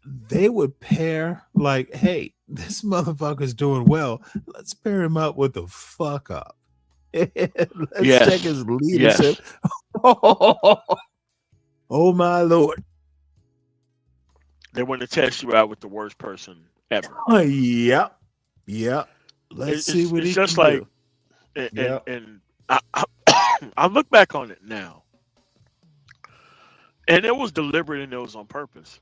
They would pair like, hey, this motherfucker's doing well. Let's pair him up with the fuck up. Let's check his leadership. Oh my lord! They want to test you out with the worst person ever. Oh, yep. Let's see what it's he just can like, do. and I look back on it now, and it was deliberate and it was on purpose.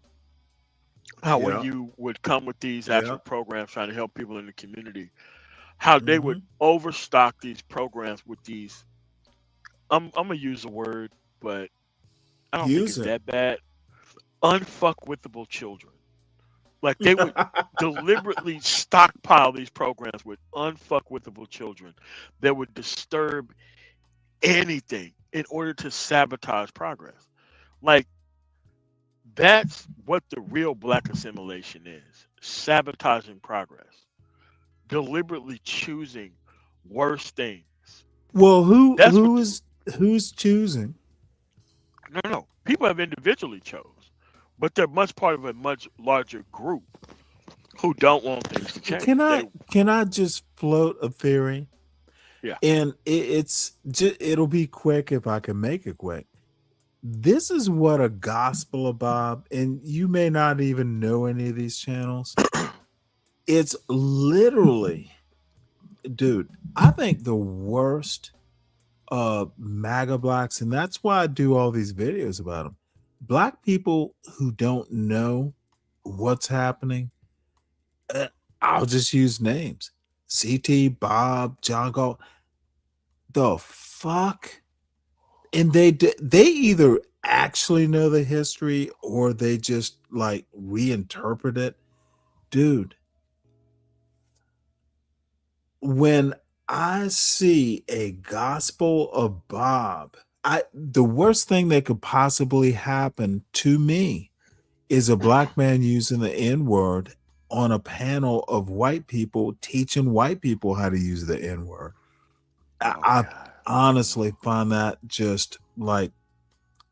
How when you would come with these actual programs trying to help people in the community, how they would overstock these programs with these. I'm gonna use a word, but I don't think it's that bad. Unfuckwithable children. Like they would deliberately stockpile these programs with unfuckwithable children that would disturb anything in order to sabotage progress. Like that's what the real black assimilation is. Sabotaging progress. Deliberately choosing worse things. Well, who's choosing? No. People have individually chose, but they're much part of a much larger group who don't want things to change. Can I just float a theory? Yeah. And it'll be quick if I can make it quick. This is what a gospel of Bob, and you may not even know any of these channels. It's literally, dude, I think the worst MAGA blacks, and that's why I do all these videos about them. Black people who don't know what's happening, I'll just use names. CT, Bob, John Galt. The fuck? And they either actually know the history or they just like reinterpret it. Dude, when I see a gospel of Bob, the worst thing that could possibly happen to me is a black man using the N-word on a panel of white people teaching white people how to use the N-word. I honestly find that just like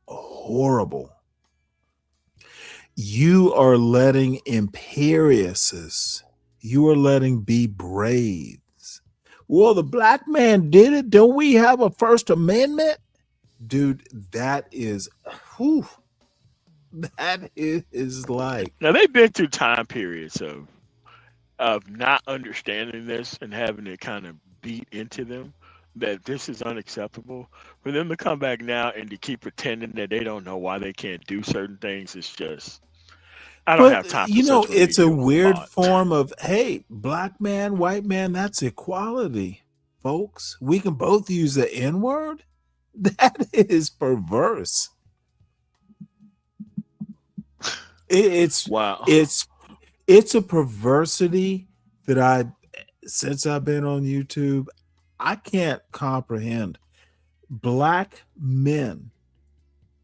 horrible. You are letting imperiuses, you are letting be braves. Well, the black man did it. Don't we have a First Amendment? Dude, that is like, now they've been through time periods of not understanding this and having it kind of beat into them that this is unacceptable. For them to come back now and to keep pretending that they don't know why they can't do certain things, it's just I don't have time for such it's a remedial weird thought. form of, hey, black man, white man, that's equality, folks. We can both use the N-word. That is perverse. It's wow. It's a perversity that since I've been on YouTube, I can't comprehend. Black men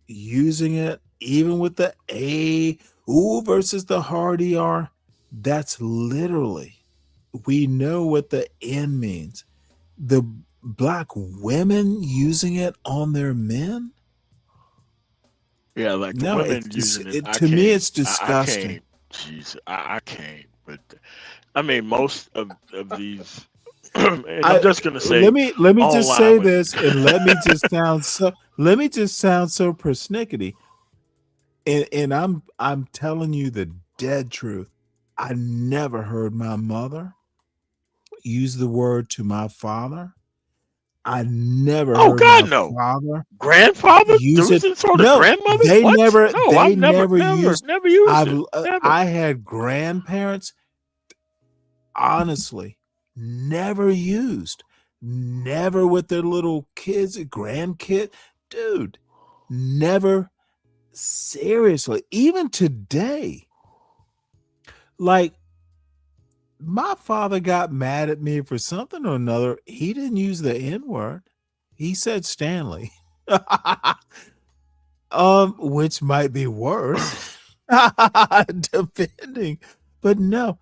using it even with the A, ooh versus the hard ER, that's literally, we know what the N means. The black women using it on their men? Yeah, like the No, women using it. I to me, can't. it's I disgusting. can't. Jeez, I can't. But I mean, most of these, and I'm just gonna say Let me just online say with. this, and let me just sound so persnickety. And I'm telling you the dead truth. I never heard my mother use the word to my father. I never Oh heard my God, no. father Grandfather use it. using sort of No, grandmother? they What? never No, they I've never, never never, used. never used I've it. Never. I had grandparents, honestly, never used, never with their little kids, grandkid, dude, never. Seriously, even today, like my father got mad at me for something or another. He didn't use the N word. He said Stanley, which might be worse, depending. But no,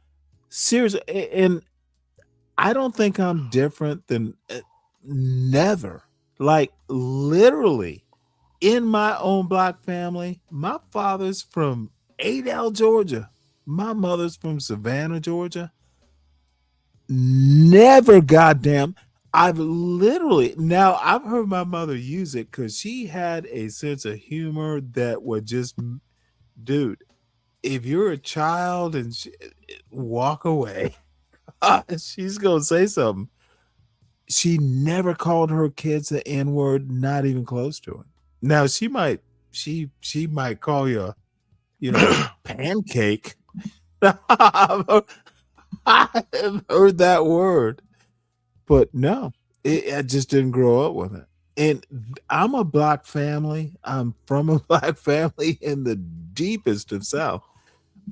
seriously, and I don't think I'm different than never. Like literally, in my own black family, my father's from Adel, Georgia. My mother's from Savannah, Georgia. Never goddamn. I've literally now I've heard my mother use it because she had a sense of humor that would just, dude, if you're a child and walk away, she's gonna say something. She never called her kids the N word, not even close to it. Now she might call you pancake. I have heard that word, but no, I just didn't grow up with it. And I'm a black family. I'm from a black family in the deepest of South.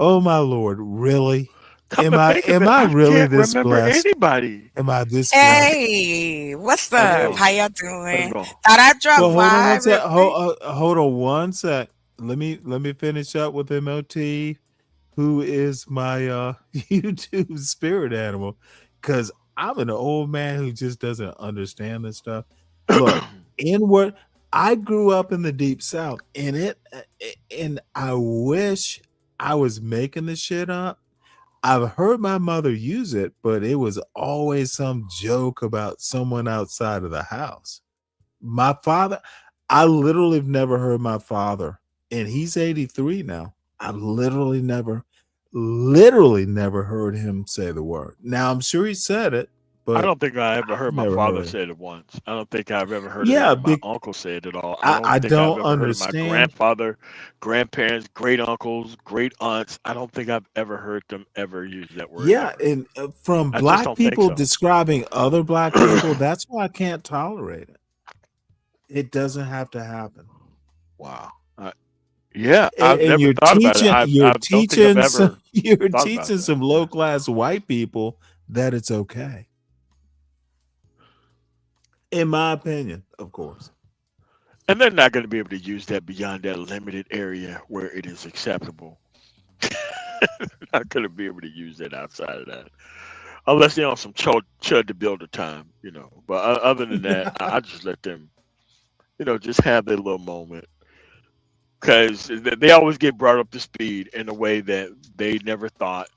Oh my Lord, really? Come to think of Am it, I I really can't this remember blessed? anybody. Am I this blessed? Hey, what's How's it up? going? How y'all How's it doing? going? Thought I'd drop Well, hold on by one real sec. quick. Hold on one sec. Let me finish up with MOT, who is my YouTube spirit animal, because I'm an old man who just doesn't understand this stuff. Look, inward. I grew up in the deep South, and I wish I was making this shit up. I've heard my mother use it, but it was always some joke about someone outside of the house. My father, I literally have never heard my father, and he's 83 now. I've literally never heard him say the word. Now I'm sure he said it, I but don't think I ever heard my never father heard it. say it once. I don't think I've ever heard Yeah, any of my uncles say it at all. I don't I think I've don't ever heard of my understand. grandfather, grandparents, great uncles, great aunts. I don't think I've ever heard them ever use that word Yeah, ever. and from I just black don't think people so. describing other black people, that's why I can't tolerate it. It doesn't have to happen. Wow. Yeah, I've And never thought about it. I don't think I've ever you're thought about teaching that. some low class white people that it's okay. In my opinion, of course. And they're not going to be able to use that beyond that limited area where it is acceptable. Not going to be able to use that outside of that, unless they're on some chud to builder time, But other than that, I just let them, just have their little moment, because they always get brought up to speed in a way that they never thought.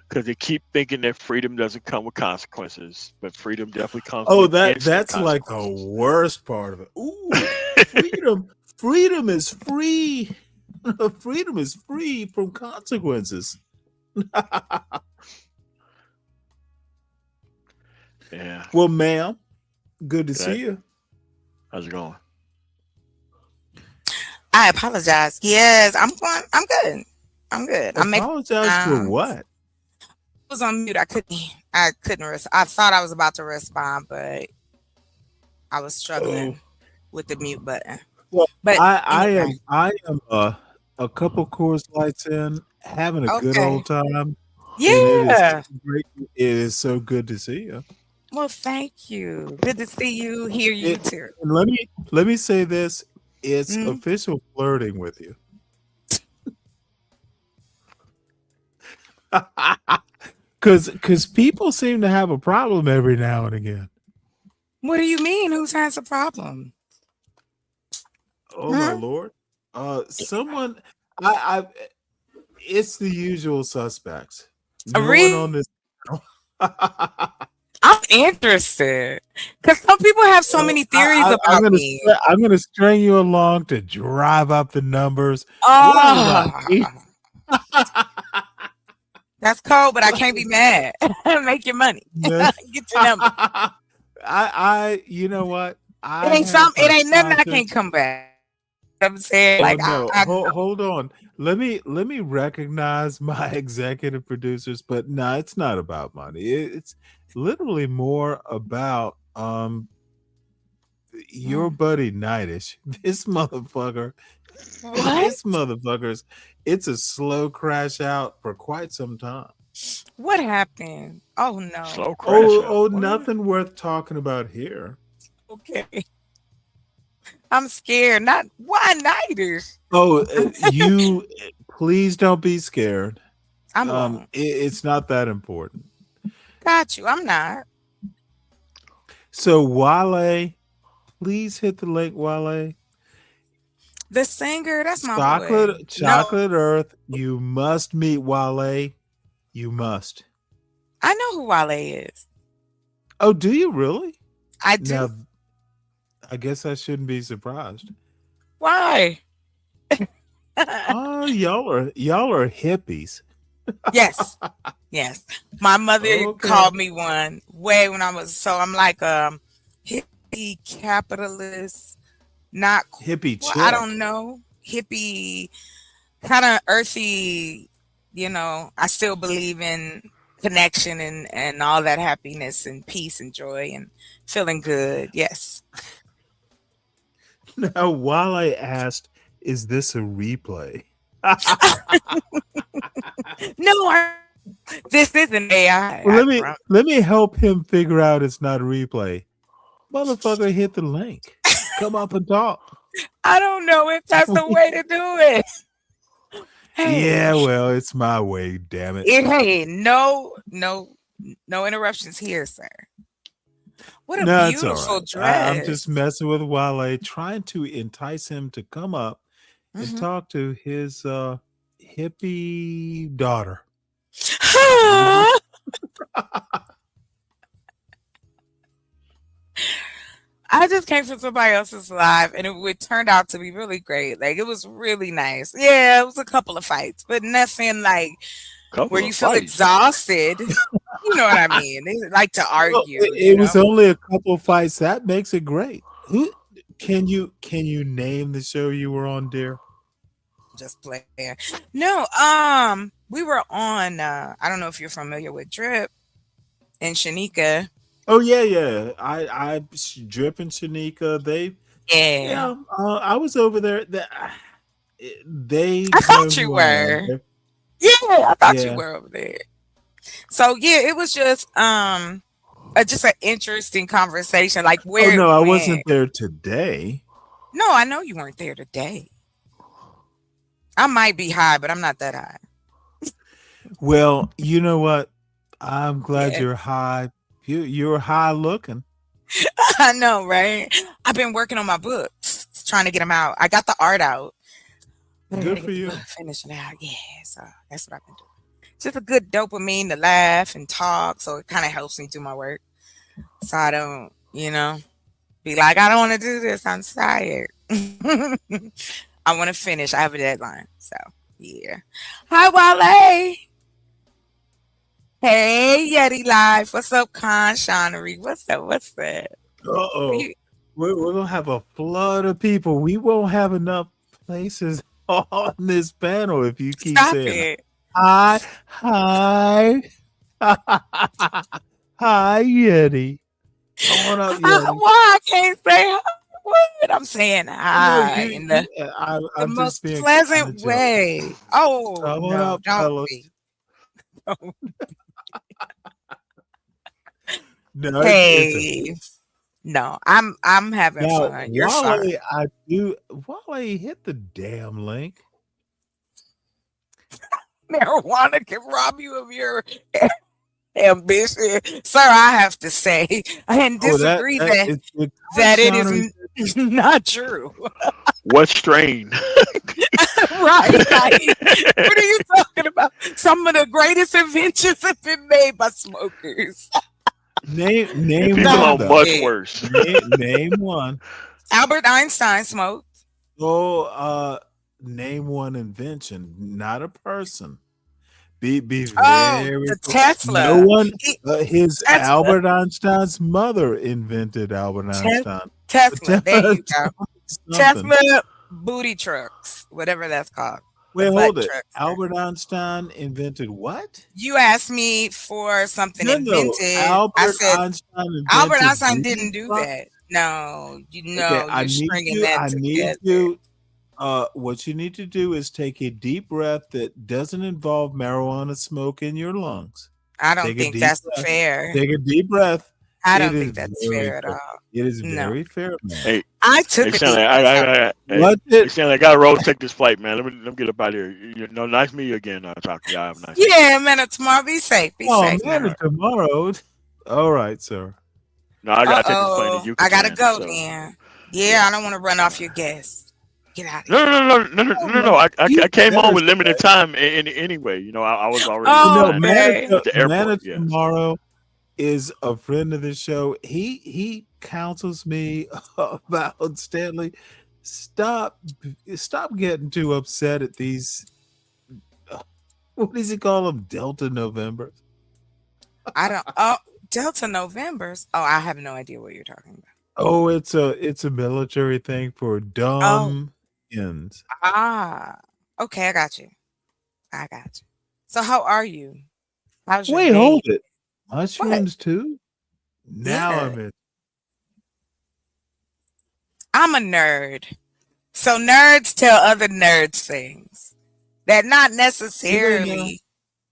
Because they keep thinking that freedom doesn't come with consequences, but freedom definitely comes Oh, with instant that's like the consequences. worst part of it. Ooh, freedom is free. Freedom is free from consequences. Yeah. Well, ma'am, good to Okay. see you. How's it going? I apologize. Yes, I'm going. I'm good. I'm good. I'm making. Apologize for what? I was on mute. I couldn't. I thought I was about to respond, but I was struggling with the mute button. Well, But I anyway, am a couple Coors Lights in, having a good okay. old time. Yeah. And it is great. It is so good to see you. Well, thank you. Good to see you, hear you too. And let me say this. It's official flirting with you. Because people seem to have a problem every now and again. What do you mean? Who has a problem? Oh my lord! Someone, I it's the usual suspects. No one on this. I'm interested because some people have so many theories about me. I'm gonna string you along to drive up the numbers. That's cold, but I can't be mad. Make your money. Get your number. You know what? It ain't nothing I can't come back. I'm saying, like, no. Hold on. Let me recognize my executive producers, but no, it's not about money. It's literally more about your buddy Nightish. This motherfucker. This motherfucker's. It's a slow crash out for quite some time. What happened? Oh no. Slow crash out. Oh, nothing worth talking about here. Okay. I'm scared. Not why Nightish? Oh, you please don't be scared. I'm it's not that important. Got you. I'm not. So Wale, please hit the link, Wale. The singer, that's my boy. Chocolate Earth. You must meet Wale. You must. I know who Wale is. Oh, do you really? I do. Now, I guess I shouldn't be surprised. Why? Oh, y'all are hippies. Yes. Yes. My mother called me one way when I was, so I'm like hippie capitalist, not hippie chick. I don't know. Hippie, kind of earthy, you know. I still believe in connection and all that happiness and peace and joy and feeling good. Yes. Now, while I asked, is this a replay? No, this isn't AI. Well, let me help him figure out it's not a replay. Motherfucker, hit the link. Come up and talk. I don't know if that's the way to do it. Hey. Yeah, well, it's my way, damn it. Hey, no interruptions here, sir. What a beautiful dress. I'm just messing with Wale, trying to entice him to come up and talk to his hippie daughter. I just came from somebody else's live and it turned out to be really great. Like, it was really nice. Yeah, it was a couple of fights, but nothing like where you feel exhausted. You know what I mean? They like to argue. Well, it was only a couple fights. That makes it great. Who can you name the show you were on, dear? Just playing. No, we were on I don't know if you're familiar with Drip and Shanika. Oh yeah. I Drip and Shanika, I was over there. I thought you were. Yeah, I thought you were over there. So yeah, it was just an interesting conversation. Like where? Oh no, I wasn't there today. No, I know you weren't there today. I might be high, but I'm not that high. Well, you know what? I'm glad you're high. You're high looking. I know, right? I've been working on my books, trying to get them out. I got the art out. Good for you. Finishing out. Yeah, so that's what I've been doing. Just a good dopamine to laugh and talk, so it kind of helps me do my work. So I don't, be like, I don't want to do this. I'm tired. I want to finish. I have a deadline. So yeah. Hi, Wale. Hey, Yeti Live. What's up, Con Shonery? What's up? What's that? Uh-oh. We're going to have a flood of people. We won't have enough places on this panel if you keep saying it. Hi. Hi, Yeti. Come on up, Yeti. Why I can't say hi? What? I'm saying hi in the most pleasant way. Oh, come on no, up, don't fellas. be. No, hey, No, I'm having Now, fun. You're fine. Wale, hit the damn link. Marijuana can rob you of your ambition, sir. I have to say, and Oh, that disagree that that it's the that it genre. is not true. What strain? Right? Like, what are you talking about? Some of the greatest inventions have been made by smokers. Name People one Stop on though. much it. worse. Name one. Albert Einstein smoked. Oh, name one invention, not a person. Be Oh, very the no Tesla. one. His Tesla. Albert Einstein's mother invented Albert Einstein. But Tesla. There you go. tell me something. Tesla booty trucks, whatever that's called. The Wait, butt hold it. trucks. Albert Einstein invented what? You asked me for something No, invented. I Albert said Einstein Albert invented Einstein booty didn't do trucks. that. No, Okay, you're stringing that I need together. you. What you need to do is take a deep breath that doesn't involve marijuana smoke in your lungs. I don't Take a think deep that's breath. fair. Take a deep breath. I It don't is think that's very fair at fair. all. It is No. very fair, man. Hey, I took hey, a Stanley, deep What hey, did? Stanley, I got to roll. Take this flight, man. Let me get up out of here. Nice to meet you again. Talk to you. Have a nice day. Yeah, man, tomorrow be safe. Be Oh safe man, now. it's tomorrow. All right, sir. No, I got to take this plane to Uh-oh. Yucatan. I gotta go So then. Yeah, I don't want to run off your guests. Get out of no, here. no. I You came on better with limited say. time anyway. I was already Oh, at okay. the airport. Manna Yes. tomorrow is a friend of the show. He counsels me about Stanley. Stop getting too upset at these. What does he call them? Delta November. I don't. Oh, Delta Novembers. Oh, I have no idea what you're talking about. Oh, it's a military thing for Oh, dumb ends. okay. I got you. So, how are you? How's your Wait, day? hold it. What? Mushrooms too? Now Yeah, I'm in. I'm a nerd. So nerds tell other nerds things that not Do they now? necessarily.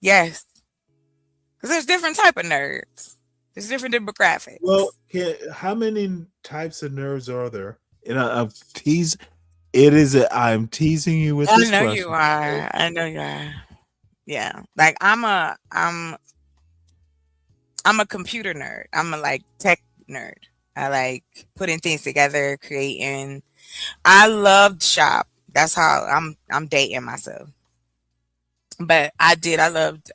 Yes, because there's different type of nerds. There's different demographics. Well, how many types of nerds are there? And I'm I'm teasing you with I this know you question. are. I know you are. Yeah, like I'm a computer nerd. I'm a like tech nerd. I like putting things together, creating. I loved shop. That's how I'm dating myself. But I loved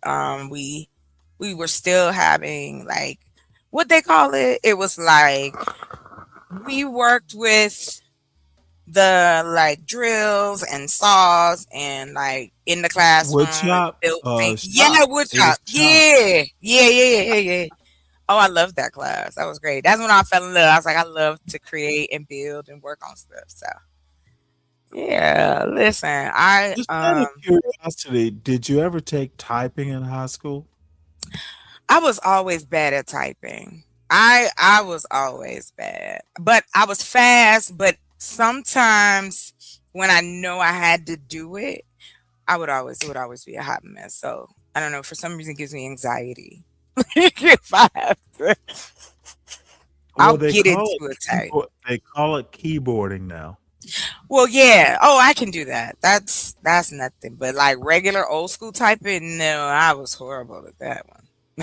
we were still having like what they call it. It was like we worked with the like drills and saws and like in the Wood classroom shop, built things. shop. Yeah, wood It was shop. Yeah. Oh, I loved that class. That was great. That's when I fell in love. I was like, I love to create and build and work on stuff. So yeah, listen, Just out of curiosity, did you ever take typing in high school? I was always bad at typing. I was always bad, but I was fast. But sometimes when I know I had to do it, it would always be a hot mess. So I don't know. For some reason, it gives me anxiety. If I have to, I'll Well, get into a type. they call it keyboarding now. Well, yeah. Oh, I can do that. That's nothing. But like regular old school typing, no, I was horrible at that one.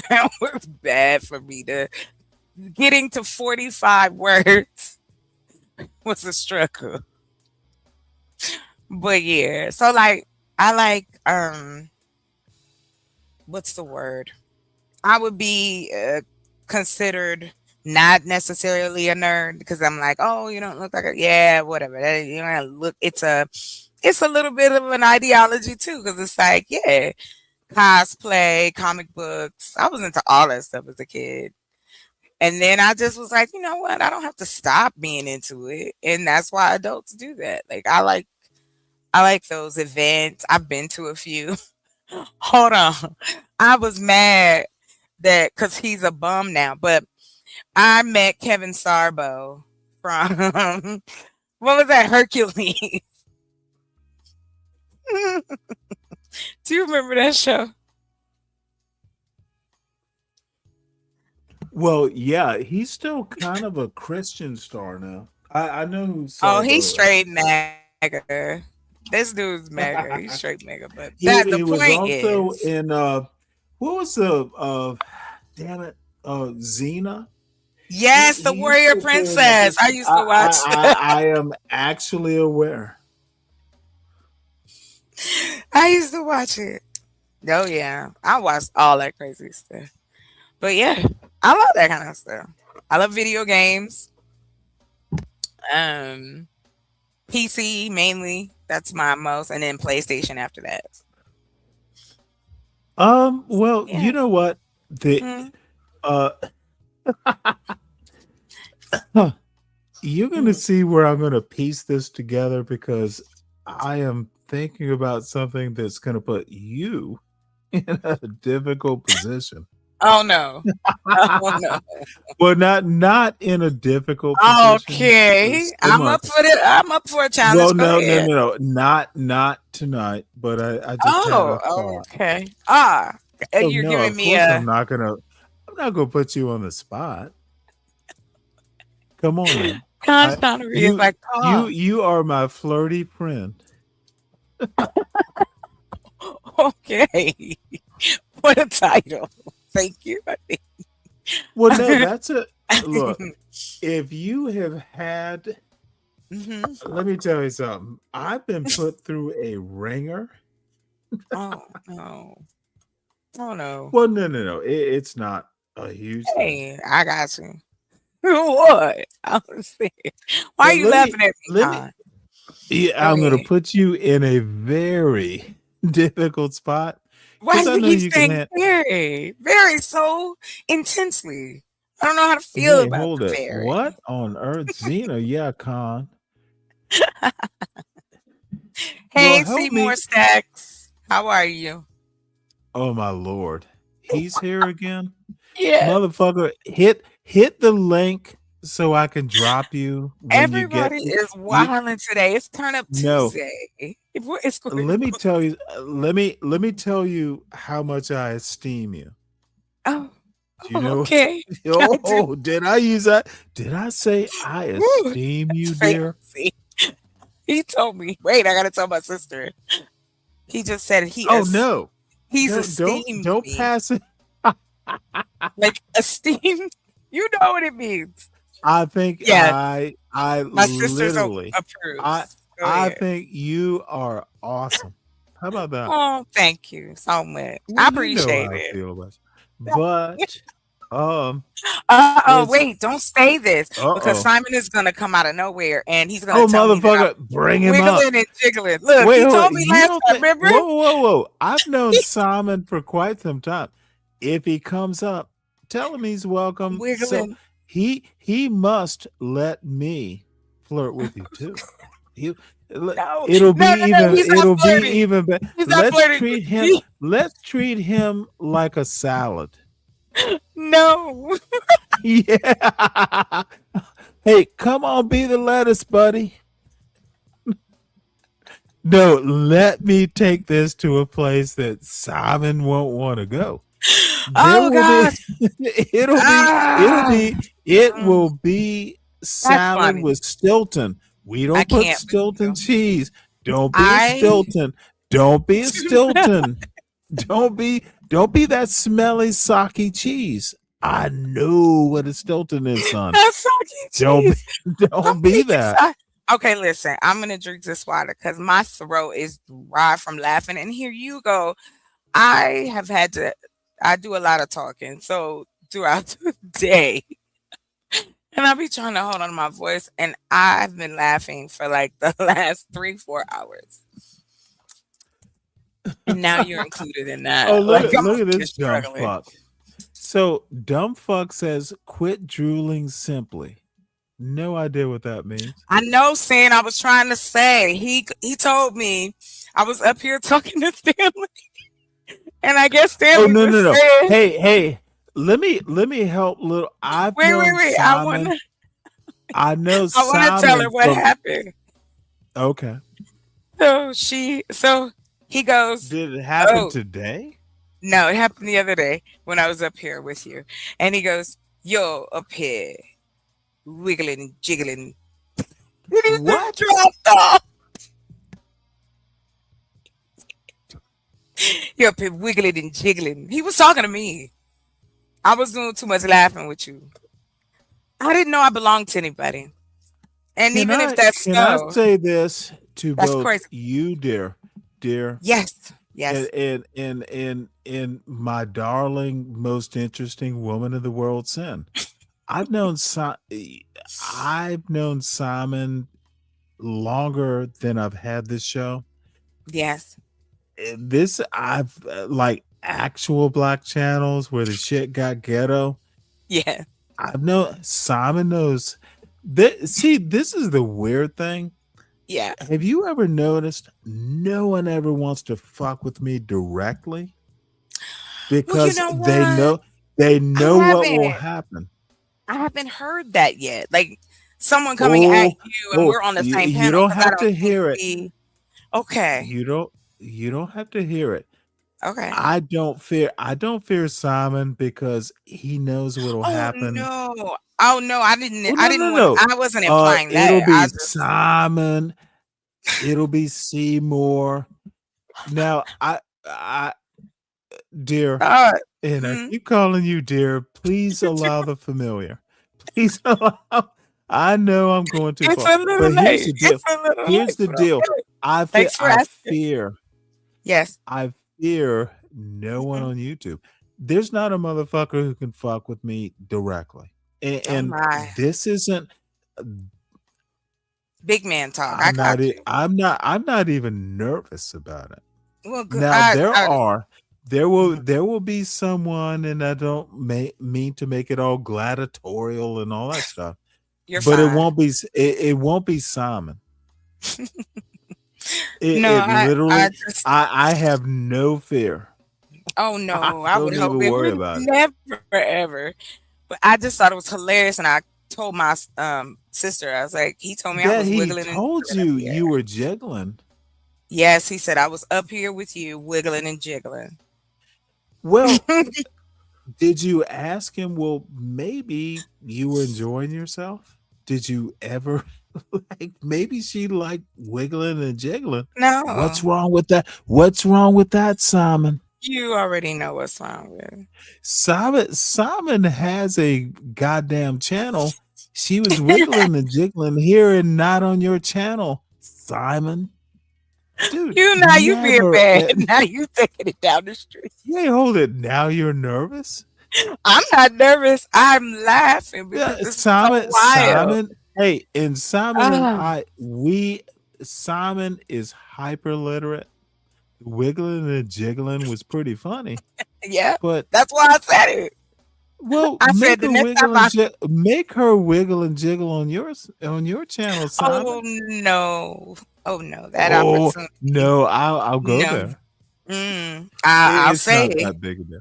That was bad for me. Getting to 45 words was a struggle. But yeah, so like I like what's the word? I would be considered not necessarily a nerd because I'm like, oh, you don't look like a whatever. You don't look. It's a little bit of an ideology too because it's like cosplay, comic books. I was into all that stuff as a kid, and then I just was like, you know what? I don't have to stop being into it, and that's why adults do that. Like I like those events. I've been to a few. Hold on, I was mad that because he's a bum now, but I met Kevin Sarbo from what was that, Hercules? Do you remember that show? Well, yeah, he's still kind of a Christian star now. I know who Oh, saw he's the straight mega. This dude's mega. He's straight mega. But that the he was point also is, in what was the damn it Xena? yes, the He used warrior to appear in that princess. thing. I used to watch. I am actually aware. I used to watch it. Oh yeah, I watched all that crazy stuff. But yeah, I love that kind of stuff. I love video games. Um, PC mainly. That's my most, and then PlayStation after that. Well, Yeah. you know what? The Hmm. uh huh, you're gonna see where I'm gonna piece this together because I am thinking about something that's gonna put you in a difficult position. Oh no. Oh no. Well, not in a difficult position Okay, so much. I'm up for a challenge. Well, Go ahead. no, not tonight. But I just had a Oh, thought. okay. Oh You're no, giving of me course a. I'm not gonna put you on the spot. Come on now. Con's trying to read. It's like, You are my flirty friend. okay. What a title. Thank you. Well, no, that's a look. If you have had, let me tell you something. I've been put through a ringer. Oh no. Oh no. Well, no. It's not a huge thing. Hey, I got you. What? I was saying. Why are But you laughing at me, Con? Yeah, I'm gonna put you in a very difficult spot. Why 'Cause do I you know keep you can saying very, very so intensely? I don't know how to feel Hey, about hold the it. very. What on earth? Xena, yeah, Con. Well, Hey, help Seymour me. Stacks. How are you? Oh my lord. He's here again. Yeah. Motherfucker, hit the link so I can drop you when you get Everybody is you wilding today. It's Turn Up no. Tuesday. It's Let me tell you let me tell you how much I esteem you. Oh, Do you know? okay. Oh, did I use that? Did I say I Woo, esteem you, that's dear? fancy. He told me. Wait, I gotta tell my sister. He just said Oh no. he's Don't esteemed me. pass it. Like esteemed. You know what it means. I think Yes. I My sister literally approves. Go I ahead. think you are awesome. How about that? Oh, thank you so much. Well, I you know appreciate how I it. feel about you. But it's Wait, don't say this because uh-oh. Simon is gonna come out of nowhere and he's gonna Oh tell me that motherfucker, I'm bring him up. wiggling and jiggling. Look, Wait, he hold told on. me You last don't time, think remember? whoa. I've known Simon for quite some time. If he comes up, tell him he's welcome. So Wiggling. he must let me flirt with you too. You No, it'll be he's not it'll be flirting. even better. He's not flirting. Let's treat him like a salad. No. Yeah. Hey, come on, be the lettuce, buddy. No, let me take this to a place that Simon won't want to go. Oh gosh. It will be That's salad funny. with Stilton. We I don't put can't with Stilton you. cheese. Don't be a Stilton. Don't be a Stilton. Don't be that smelly socky cheese. I know what a Stilton is, son. That's soggy cheese. Don't be that. Okay, listen, I'm gonna drink this water because my throat is dry from laughing. And here you go. I do a lot of talking, so throughout the day. And I'll be trying to hold on to my voice, and I've been laughing for like the last 3-4 hours. And now you're included in that. Oh, look I'm at over here this dumb struggling. fuck. So dumb fuck says, "Quit drooling simply." No idea what that means. I know, Sin. I was trying to say he told me I was up here talking to Stanley, and I guess Stanley Oh was no. saying, Hey, let me help little. I've wait. known Simon. I know I want to tell Simon her what from. happened. Okay. So he goes, Did it happen "Oh, today? no, it happened the other day when I was up here with you." And he goes, Yo, up here, wiggling and jiggling. What? Dropped off. You're up here wiggling and jiggling. He was talking to me. I was doing too much laughing with you. I didn't know I belonged to anybody. And even if that's Can I so, say this to that's both crazy. you, dear, Yes, yes. and my darling, most interesting woman in the world, Sin. I've known Simon longer than I've had this show. Yes. This I've like actual black channels where the shit got ghetto. Yeah. I've known Simon knows. See, this is the weird thing. Yeah. Have you ever noticed no one ever wants to fuck with me directly? Because know they know what will haven't. happen. I haven't heard that yet. Like someone coming at you and we're on the same you panel. don't 'Cause I have don't to think hear it. Okay. You don't have to hear it. Okay. I don't fear Simon because he knows what'll happen. No. Oh no, I didn't. Well, I didn't want. I wasn't implying that. It'll be I just, Simon. It'll be Seymour. Now, dear, and I keep calling you dear. Please allow the familiar. Please allow. I know I'm going too It's far, a little but here's the late. deal. It's a little Here's the late, but deal. okay. I Thanks for asking. fear. Yes. I fear no one on YouTube. There's not a motherfucker who can fuck with me directly. And my. this isn't Big man talk. I I'm got not you. I'm not even nervous about it. Well, good. Now there will be someone, and I don't mean to make it all gladiatorial and all that stuff. You're but fine. it won't be Simon. No, it literally just. I have no fear. Oh no, I would Don't hope even it worry would about it. never ever. But I just thought it was hilarious, and I told my sister, I was like, he told me I That was he wiggling and told jiggling up you here. you were jiggling. Yes, he said I was up here with you, wiggling and jiggling. Well, did you ask him? Well, maybe you were enjoying yourself. Did you ever like? Maybe she liked wiggling and jiggling. No. What's wrong with that? What's wrong with that, Simon? You already know what's wrong with it. Simon has a goddamn channel. She was wiggling and jiggling here and not on your channel, Simon. Dude, You being bad. Now you taking it down the street. Yeah, hold it. Now you're nervous. I'm not nervous. I'm laughing because it's Simon, so wild. Simon. Hey, and Simon and Simon is hyper literate. Wiggling and jiggling was pretty funny. Yeah, but that's why I said it. Well, I said the next time make her wiggle and jiggle on your channel, Simon. Oh no, that opportunity. No, I'll go there. I'll say not it. that big of a.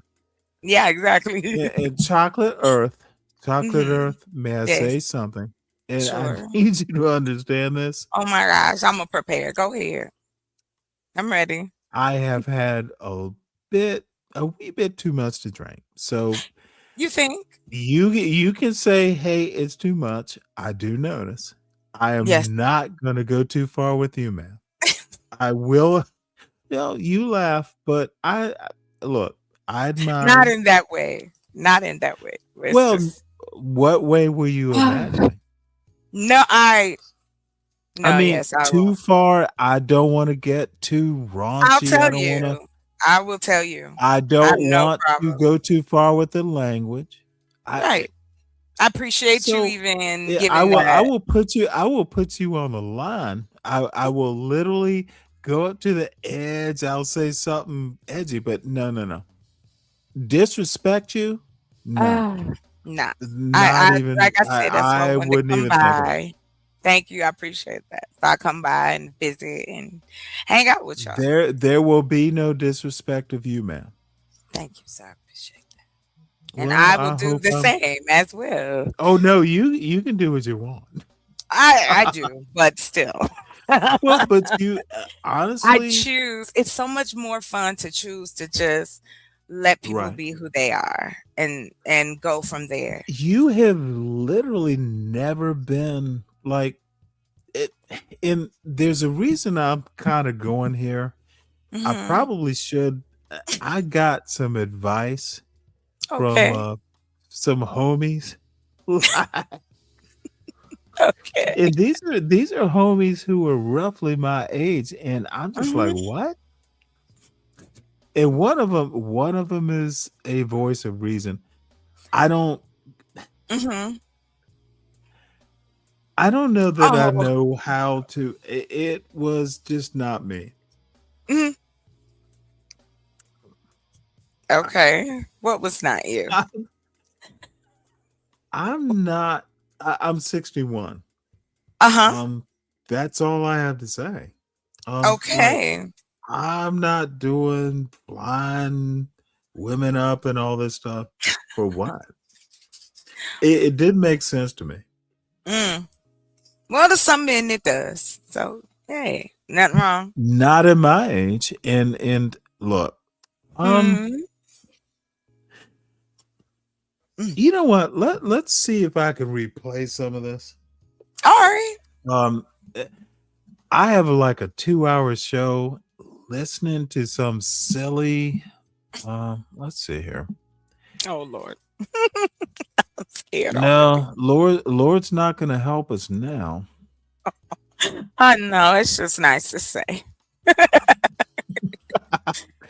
Yeah, exactly. And Chocolate Earth, may I Yes. say something? And I Sure. need you to understand this. Oh my gosh, I'm gonna prepare. Go ahead. I'm ready. I have had a wee bit too much to drink. So You think? you can say, hey, it's too much. I do notice. I am Yes. not gonna go too far with you, man. I will. You laugh, but I look. I admire. Not in that way. Not in that way. It's Well, just- what way were you imagining? no, I mean, yes, I too will. far. I don't want to get too raunchy. I'll I tell don't you. want to. I will tell you. I I don't have no want problem. to go too far with the language. Right. I appreciate you So, even Yeah, giving I will. that. I will put you on the line. I will literally go up to the edge. I'll say something edgy, but no. Disrespect you? No, Nah. not even. Like I said, that's why I I wanted to wouldn't come even think of it. by. Thank you. I appreciate that. So I come by and visit and hang out with y'all. There will be no disrespect of you, man. Thank you, sir. I appreciate that. And Well, I will I do hope the I'm- same as well. Oh no, you can do what you want. I do, but still. Well, but you I honestly, choose. It's so much more fun to choose to just let people Right. be who they are and go from there. You have literally never been like it, and there's a reason I'm kind of going here. I Hmm. probably should. I got some advice from Okay. some homies. Okay. And these are homies who are roughly my age, and I'm just like, Hmm. what? And one of them is a voice of reason. I don't Hmm. I don't know that I Oh. know how to. It was just not me. Hmm. Okay. What was not you? I'm not. I'm 61. Uh-huh. That's all I have to say. Like Okay. I'm not doing flying women up and all this stuff for what? It did make sense to me. Mm. Well, to some men it does. So hey, nothing wrong. Not at my age. And look, Hmm. you know what? Let's see if I can replay some of this. All right. Um, I have like a 2-hour show listening to some silly. Let's see here. Oh Lord. I'm scared already. No, Lord's not going to help us now. I know, it's just nice to say.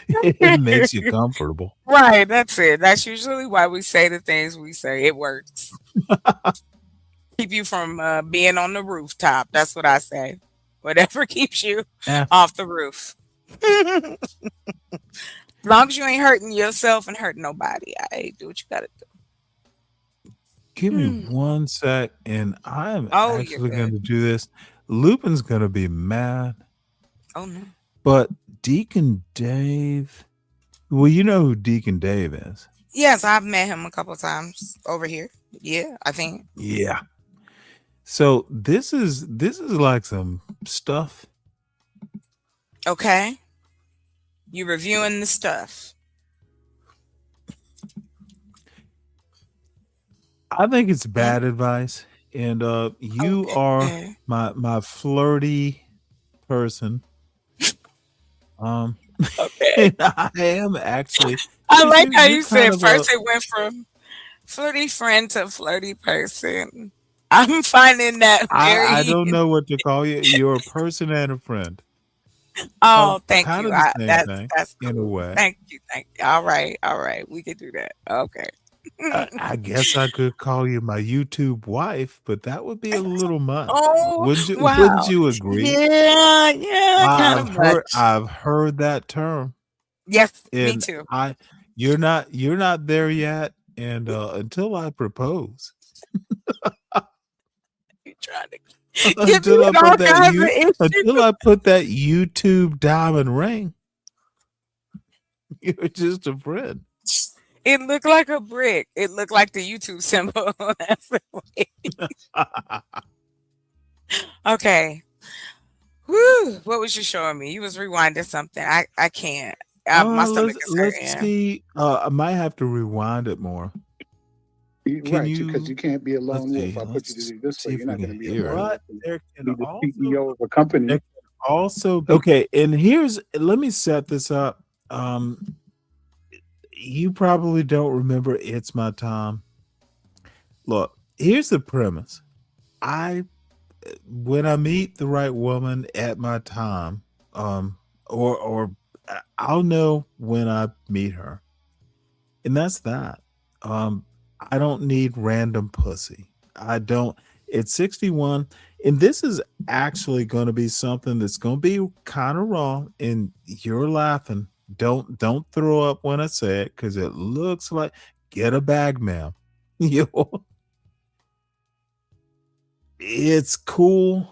It makes you comfortable. Right, that's it. That's usually why we say the things we say. It works. Keep you from being on the rooftop. That's what I say. Whatever keeps you Yeah. off the roof. As long as you ain't hurting yourself and hurting nobody, I do what you gotta do. Give me one sec, and I am Oh, you're actually going good. to do this. Lupin's going to be mad, Oh no. but Deacon Dave. Well, you know who Deacon Dave is. Yes, I've met him a couple times over here. Yeah, I think. Yeah. So this is like some stuff. Okay. You reviewing the stuff. I think it's bad advice, and you are Okay. my flirty person. Okay. And I am actually. I Because like how you're you kind said of a. first it went from flirty friend to flirty person. I'm finding that I very. don't know what to call you. You're a person and a friend. Oh, thank Kind you. of the same thing That's in a cool. way. Thank you. Thank you. All right. All right. We can do that. Okay. I guess I could call you my YouTube wife, but that would be a little much. Oh, Wouldn't wow. you agree? Yeah, kind of much. I've heard that term, Yes, me and too. you're not there yet. And until I propose, You trying to get me until I with all put that kinds of issues. until I put that YouTube diamond ring, you're just a friend. It looked like a brick. It looked like the YouTube symbol. That's the way. Okay. Woo. What was you showing me? You was rewinding something. I can't. My stomach is Let's hurting. see. I might have to rewind it more. Can Right, because you you? can't be a Let's lone wolf. see. I put you to Let's do this see way. if You're we not going can to be a hear lone it. wolf But and there can be the also CEO of a company. there can also be okay. And here's let me set this up. You probably don't remember It's My Time. Look, here's the premise. I when I meet the right woman at my time, or I'll know when I meet her. And that's that. I don't need random pussy. I don't. It's 61, and this is actually going to be something that's going to be kind of raw. And you're laughing. Don't throw up when I say it because it looks like get a bag, ma'am. You know, it's cool,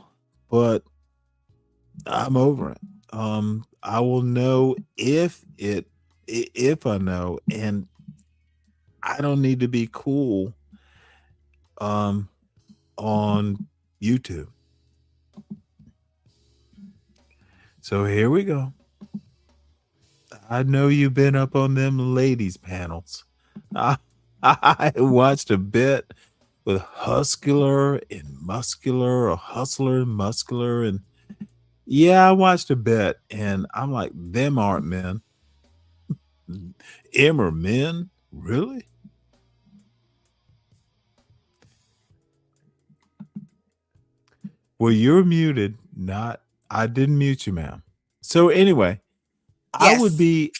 but I'm over it. I will know if I know, and I don't need to be cool on YouTube. So here we go. I know you've been up on them ladies panels. I, I watched a bit with Hustler and Muscular, or Hustler and Muscular, and yeah, I watched a bit, and I'm like, them aren't men. Em are men? Really? Well, you're muted. I didn't mute you, ma'am. So anyway, I would Yes. be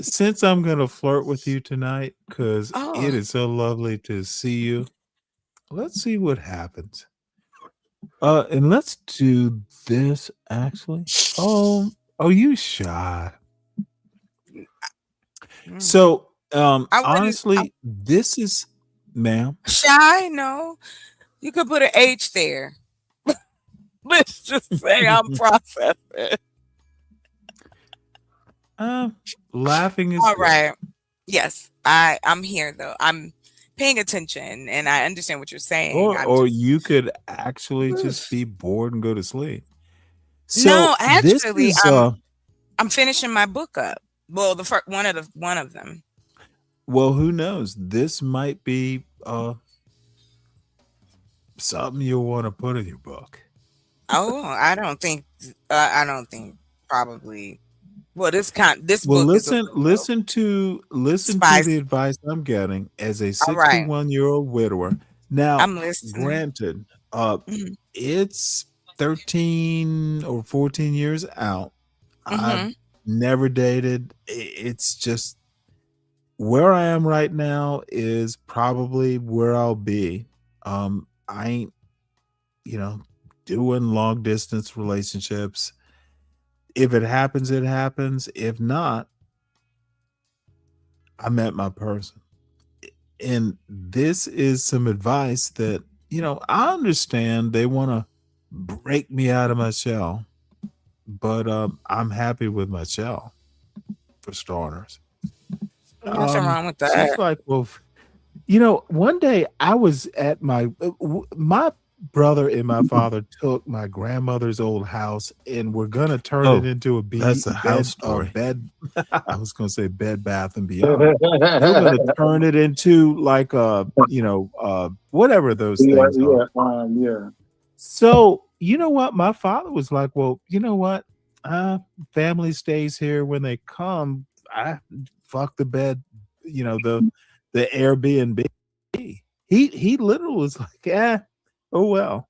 since I'm gonna flirt with you tonight, because it Oh, is so lovely to see you. Let's see what happens. And let's do this actually. Oh, you shy. So I wouldn't. honestly, this is ma'am. Shy? No, you could put an H there. Let's just say I'm processing. Laughing is All good. right. Yes, I'm here though. I'm paying attention, and I understand what you're saying. I'm Or just you could actually just be bored and go to sleep. no. So this Actually, is I'm finishing my book up. Well, the first one of them. well, who knows? This might be something you'll want to put in your book. Oh, I don't think. I don't think probably. Well, this Well, book is a listen to the spicy. advice I'm getting as a All right, 61-year-old widower. Now, I'm listening. granted, Mhm. it's 13 or 14 years out. I've Mhm. never dated. It's just where I am right now is probably where I'll be. I ain't, doing long distance relationships. If it happens, it happens. If not, I met my person. And this is some advice that, I understand they want to break me out of my shell, but I'm happy with my shell for starters. Nothing wrong with She's that. like, well, one day I was at my brother and my father took my grandmother's old house and we're gonna turn it into That's a house story. bed. I was gonna say Bed Bath and Beyond. They were gonna turn it into like whatever those Yeah, things are. yeah. So you know what? My father was like, well, you know what? Family stays here when they come. I fuck the bed, the Airbnb. He literally was like, oh well.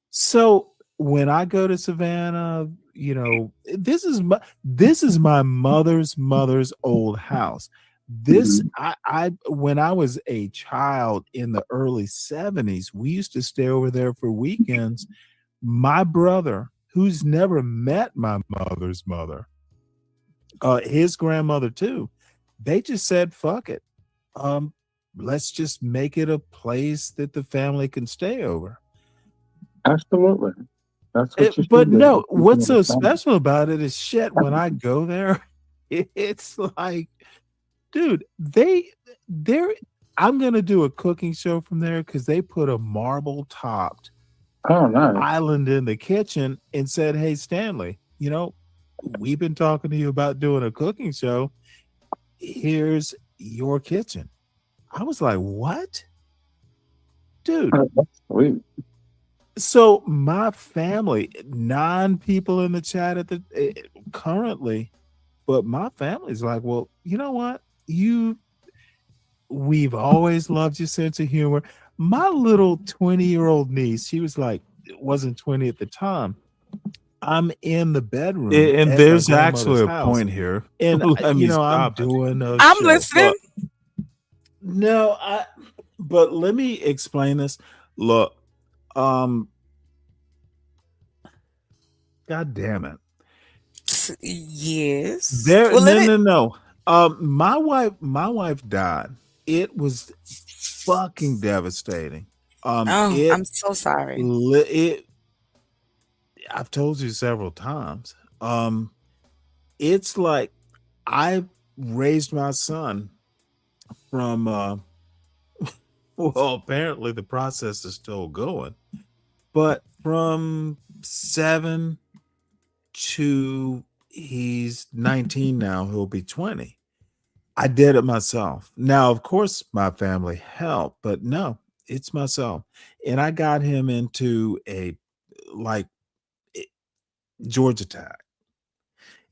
So when I go to Savannah, this is my mother's old house. This I when I was a child in the early 70s, we used to stay over there for weekends. My brother, who's never met my mother's mother, his grandmother too, they just said, fuck it. Let's just make it a place that the family can stay over. Absolutely. That's what you But should do. no, what's so Understand. special about it is shit. When I go there, it's like, dude, they're I'm gonna do a cooking show from there because they put a marble topped Oh, nice. island in the kitchen and said, hey, Stanley, we've been talking to you about doing a cooking show. Here's your kitchen. I was like, what? Dude. That's sweet. So my family, 9 people in the chat at the currently, but my family's like, well, you know what? We've always loved your sense of humor. My little 20-year-old niece, she was like, it wasn't 20 at the time. I'm in the bedroom, And at there's my actually grandmother's a house, point here. and Let me I'm stop it. doing a I'm show. listening. No, but let me explain this. Look, God damn it. Yes. There Well, let it. no. My wife died. It was fucking devastating. Oh, I'm so sorry. I've told you several times. It's like I raised my son from well, apparently the process is still going, but from 7 to he's 19 now, he'll be 20. I did it myself. Now, of course, my family helped, but no, it's myself. And I got him into a like Georgia Tech.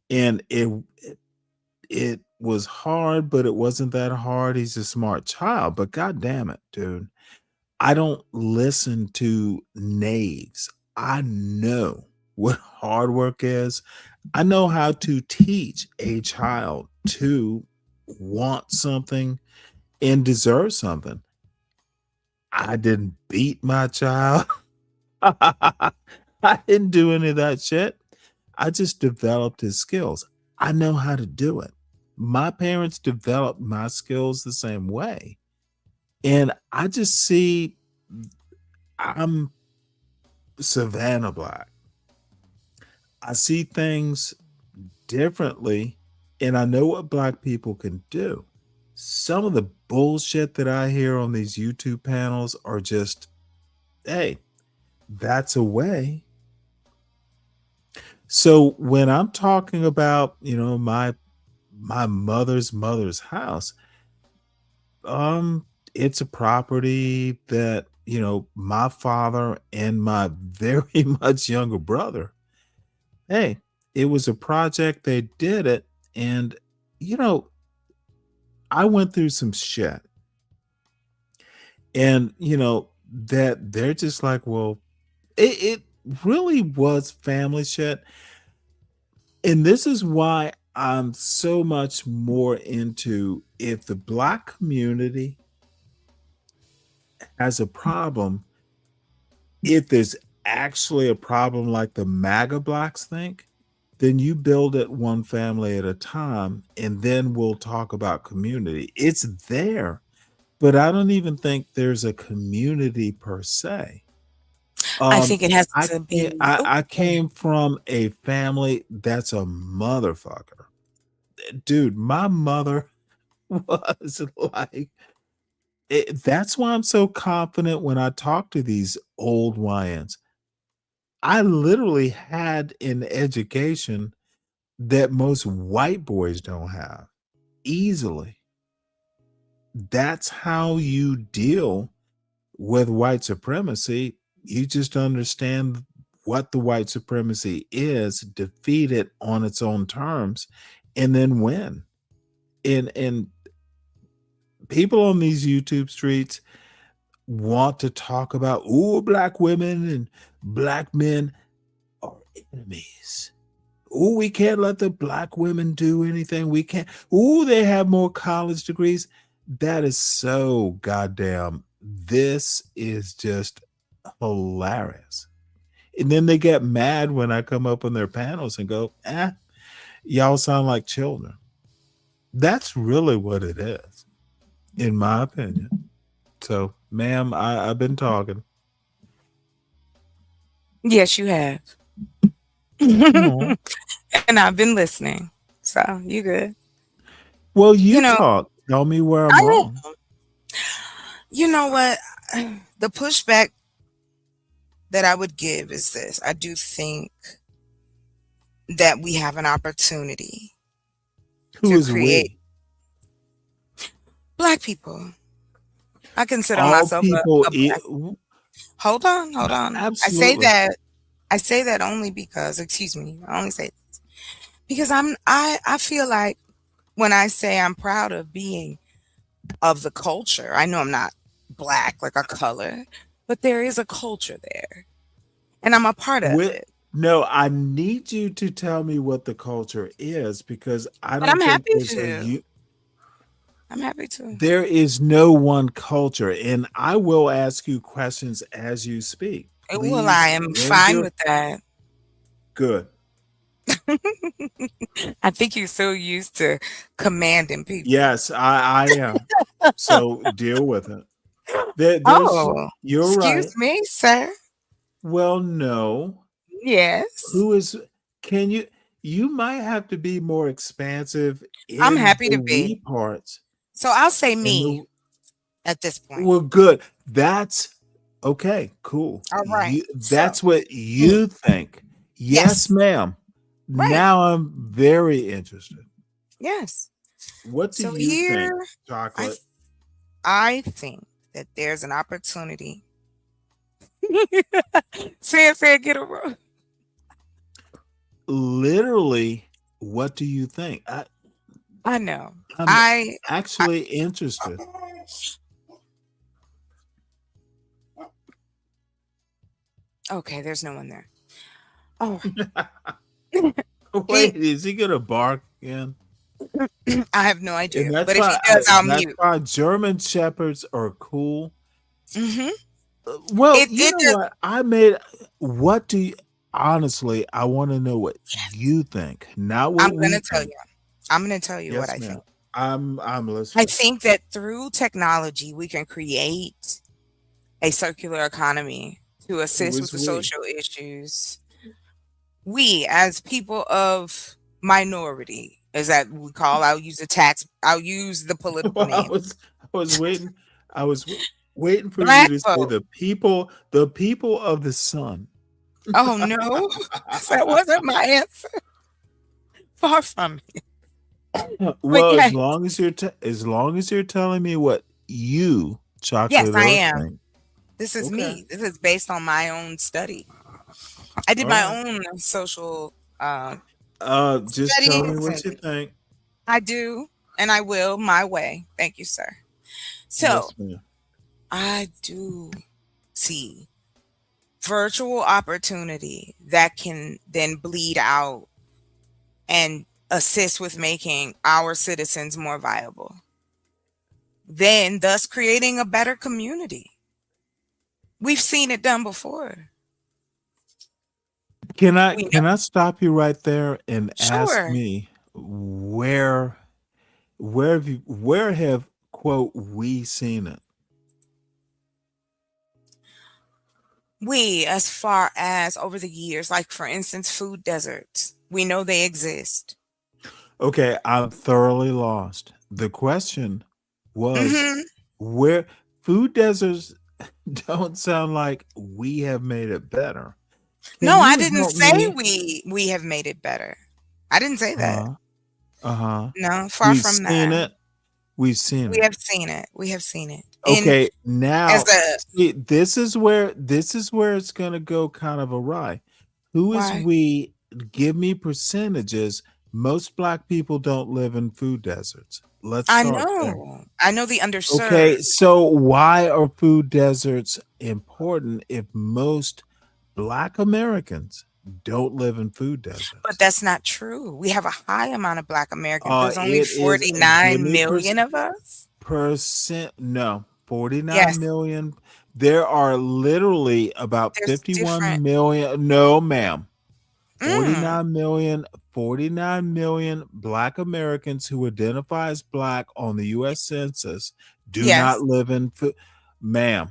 And it was hard, but it wasn't that hard. He's a smart child, but god damn it, dude. I don't listen to knaves. I know what hard work is. I know how to teach a child to want something and deserve something. I didn't beat my child. I didn't do any of that shit. I just developed his skills. I know how to do it. My parents developed my skills the same way. And I just see I'm Savannah Black. I see things differently, and I know what Black people can do. Some of the bullshit that I hear on these YouTube panels are just, hey, that's a way. So when I'm talking about, my mother's house, it's a property that, my father and my very much younger brother, hey, it was a project, they did it, and I went through some shit. And that they're just like, well, it really was family shit. And this is why I'm so much more into, if the Black community has a problem, if there's actually a problem like the MAGA Blacks think, then you build it one family at a time, and then we'll talk about community. It's there, but I don't even think there's a community per se. I think it has to be. I came from a family that's a motherfucker. Dude, my mother was like, that's why I'm so confident when I talk to these old YNs. I literally had an education that most white boys don't have easily. That's how you deal with white supremacy. You just understand what the white supremacy is, defeat it on its own terms, and then win. And people on these YouTube streets want to talk about, Black women and Black men are enemies. We can't let the Black women do anything. We can't. They have more college degrees. That is so goddamn. This is just hilarious. And then they get mad when I come up on their panels and go, y'all sound like children. That's really what it is, in my opinion. So, ma'am, I've been talking. Yes, you have. Aw. And I've been listening. So you good. Well, you talk. Tell me where I'm wrong. You know what? The pushback that I would give is this. I do think that we have an opportunity Who to is create Black people. I consider all myself people? a Black. Hold on. Absolutely. I say that only because, excuse me, I only say this because I feel like when I say I'm proud of being of the culture, I know I'm not Black like a color, but there is a culture there. And I'm a part of it. No, I need you to tell me what the culture is, because I But don't I'm think happy there's to. I'm happy to. there is no one culture. And I will ask you questions as you speak. Well, I am fine with that. Good. I think you're so used to commanding people. Yes, I am. So deal with it. You're right. Excuse me, sir. Well, no. Yes. You might have to be more expansive in I'm happy to the be. we parts. So I'll say me at this point. Well, good. That's okay. Cool. All right. That's what you think. Yes, ma'am. Right. Now I'm very interested. Yes. What do So you think, here, Chocolate? I think that there's an opportunity. Say it, get a roll. Literally, what do you think? I know. I'm actually interested. Okay, there's no one there. Oh. Wait, is he gonna bark again? I have no idea. And that's But if why he does, I'll that's mute. why German shepherds are cool. Mm-hmm. Well, you know what? What do you honestly? I want to know what you think, not what I'm we gonna tell think. you. I'm gonna tell you what Yes, I ma'am. think. I'm I listening. think that through technology, we can create a circular economy to assist with is the we? social issues. We, as people of minority, is that we call? I'll use the political Well, name. I was waiting. I was waiting for you Black to say folk. the people of the sun. Oh no, that wasn't my answer. Far from it. Well, yes. as long as you're telling me what you, Yes, Chocolate I Earth, am. think. This is Okay. me. This is based on my own study. I did All my right. own social Just tell me studies, what you and think. I do, and I will my way. Thank you, sir. So Yes, ma'am. I do see virtual opportunity that can then bleed out and assist with making our citizens more viable, then thus creating a better community. We've seen it done before. Can I stop you right there and ask Sure. me where have quote we seen it? We, as far as over the years, like for instance, food deserts, we know they exist. Okay, I'm thoroughly lost. The question was Mhm. where food deserts don't sound like we have made it better. Can No, I you didn't help say me? we have made it better. I didn't say that. Uh-huh. No, far We've from seen that. it. We've seen We it. have seen it. We have seen it. Okay, As now a see, this is where it's gonna go kind of awry. Who is why? we? Give me percentages. Most black people don't live in food deserts. Let's I start there. know. I know the Okay, underserved. so why are food deserts important if most black Americans don't live in food deserts? But that's not true. We have a high amount of Black Americans. There's only It is. Give 49 me million of us. no, 49 Yes. million. There are literally about There's 51 different. million. No, ma'am. Mm. 49 million black Americans who identify as black on the US Census do Yes. not live in food. Ma'am,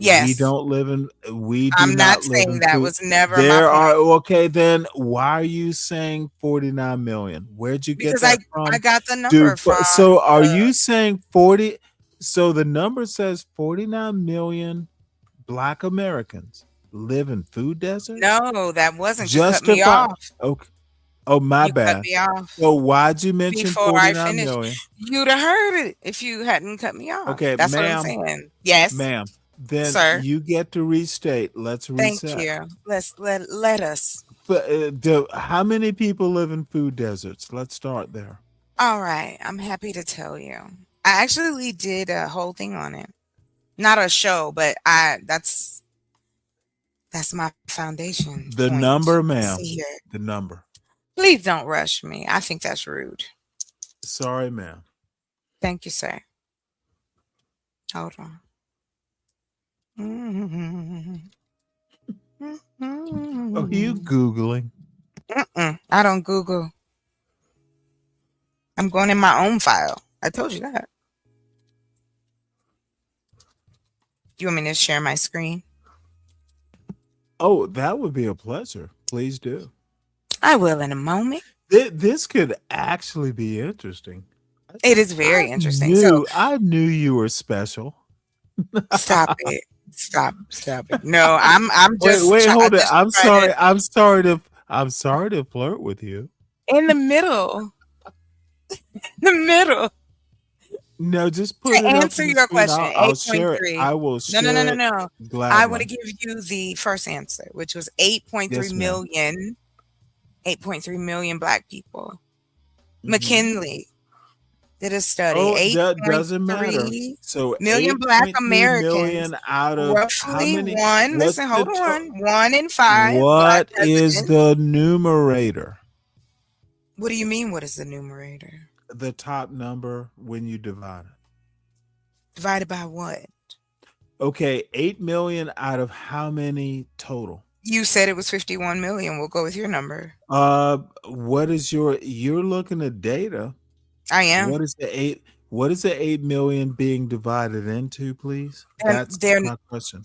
we Yes. don't live in we do I'm not not live saying in that food. was never my There are point. okay, then why are you saying 49 million? Where'd you get Because that I from? got the number from So are you saying 40? So the number says 49 million black Americans live in food deserts? No, that wasn't. You cut me Justify. off. Okay. Oh, my You cut bad. me off So why'd you mention before I 49 finished. million? You'd have heard it if you hadn't cut me off. Okay, That's what I'm ma'am. saying. Yes, Ma'am, then sir. you get to restate. Let's Thank reset. you. Let us. How many people live in food deserts? Let's start there. All right, I'm happy to tell you. I actually did a whole thing on it. Not a show, but that's my foundation The point. number, Let's ma'am. see here. The number. Please don't rush me. I think that's rude. Sorry, ma'am. Thank you, sir. Hold on. Are you Googling? I don't Google. I'm going in my own file. I told you that. Do you want me to share my screen? Oh, that would be a pleasure. Please do. I will in a moment. This could actually be interesting. It is very interesting. So I knew you were special. stop it. Stop it. No, I'm just wait, hold it. just I'm trying sorry. I'm sorry to I'm sorry to flirt with you. In the middle. The middle. No, just put To it up answer on the your screen. question, I'll share it. 8.3. I will No, share it no. I want to gladly. give you the first answer, which was 8.3 Yes, ma'am. million. 8.3 million Black people. Mhm. McKinley did a study. Oh, that doesn't matter. 8.3 So million Black 8.3 Americans, million out of how roughly many? one, What's listen, the hold on, 1 in 5 Black what is presidents. the numerator? What do you mean, what is the numerator? The top number when you divide it. Divided by what? Okay, 8 million out of how many total? You said it was 51 million. We'll go with your number. What is you're looking at data. I am. What is the 8 million being divided into, please? And That's they're my question.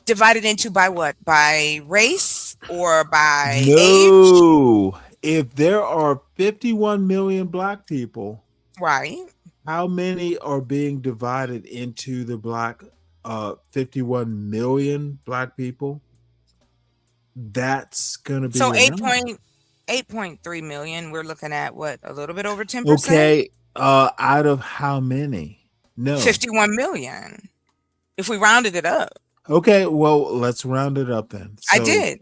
divided into by what? By race or by age? No. If there are 51 million Black people, Right. how many are being divided into the 51 million Black people? That's gonna be So your number. 8.3 million. We're looking at what? A little bit over 10%? Okay, out of how many? No. 51 million. If we rounded it up. Okay, well, let's round it up then. I So did.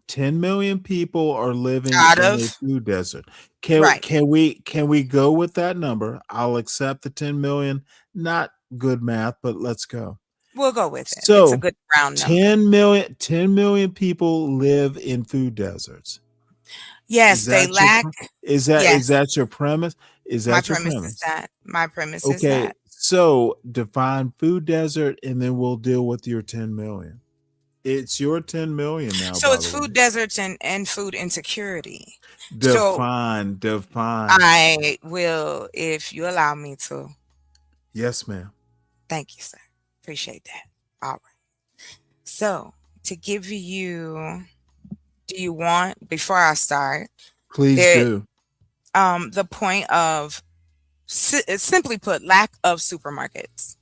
10 million people are living Out in a of food desert. Can right. can we go with that number? I'll accept the 10 million. Not good math, but let's go. We'll go with it. It's a So good round number. 10 million people live in food deserts. Yes, they lack. Is Yes, that your premise? Is my that your premise is premise? that. My premise is Okay, that. so define food desert and then we'll deal with your 10 million. It's your 10 million now, So by it's the way. food deserts and food insecurity. So Define. I will, if you allow me to. Yes, ma'am. Thank you, sir. Appreciate that. All right. So to give you, do you want, before I start, Please do. the point of, simply put, lack of supermarkets.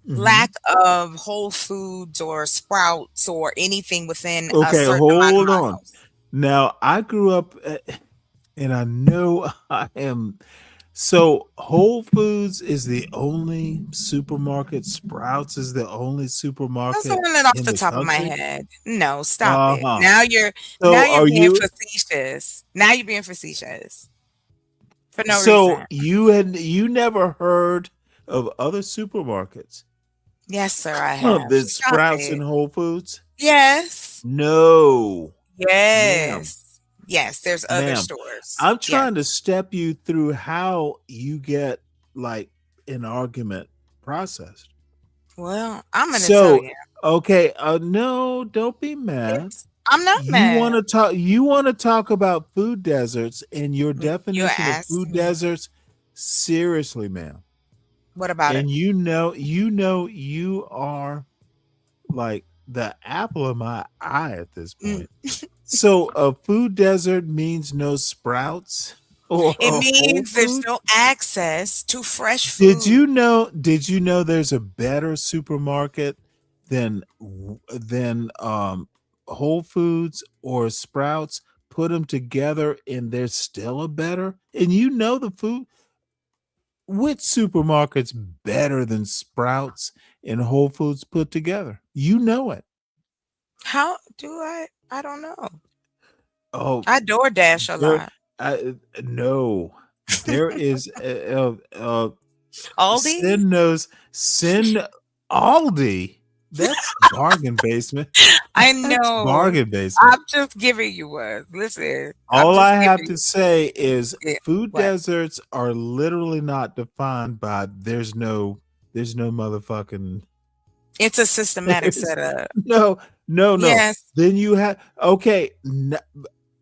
Mhm. Lack of Whole Foods or Sprouts or anything within a Okay, certain amount of hold on. miles. Now, I grew up and I know I am. So Whole Foods is the only supermarket. Sprouts is the only That's supermarket doing it off in the the top of my country. head. No, stop it. Uh-huh. Now you're So are being you facetious. Now you're being facetious for no so reason. you never heard of other supermarkets Yes, sir, I have. than Stop Sprouts it. and Whole Foods? Yes. No, ma'am. Yes. Yes, there's other Ma'am, stores. I'm Yes. trying to step you through how you get like an argument processed. Well, I'm gonna tell So, you. okay, no, don't be mad. I'm not You want mad. to talk about food deserts and your You definition of asked food me. deserts? Seriously, ma'am. What about it? And you are like the apple of my eye at this point. So a food desert means no Sprouts or It a Whole means there's Foods? no access to fresh Did food. you know there's a better supermarket than Whole Foods or Sprouts? Put them together and there's still a better. And you know the food. Which supermarket's better than Sprouts and Whole Foods put together? You know it. How do I? I don't know. Oh, I DoorDash a there. lot. No, there is Aldi? Send Aldi. That's bargain basement. I That's know. bargain basement. I'm just giving you one. Listen, I'm All just I have giving to you. say is Yeah, food what? deserts are literally not defined by there's no motherfucking It's a systematic there's setup. no. Yes, Then you have okay,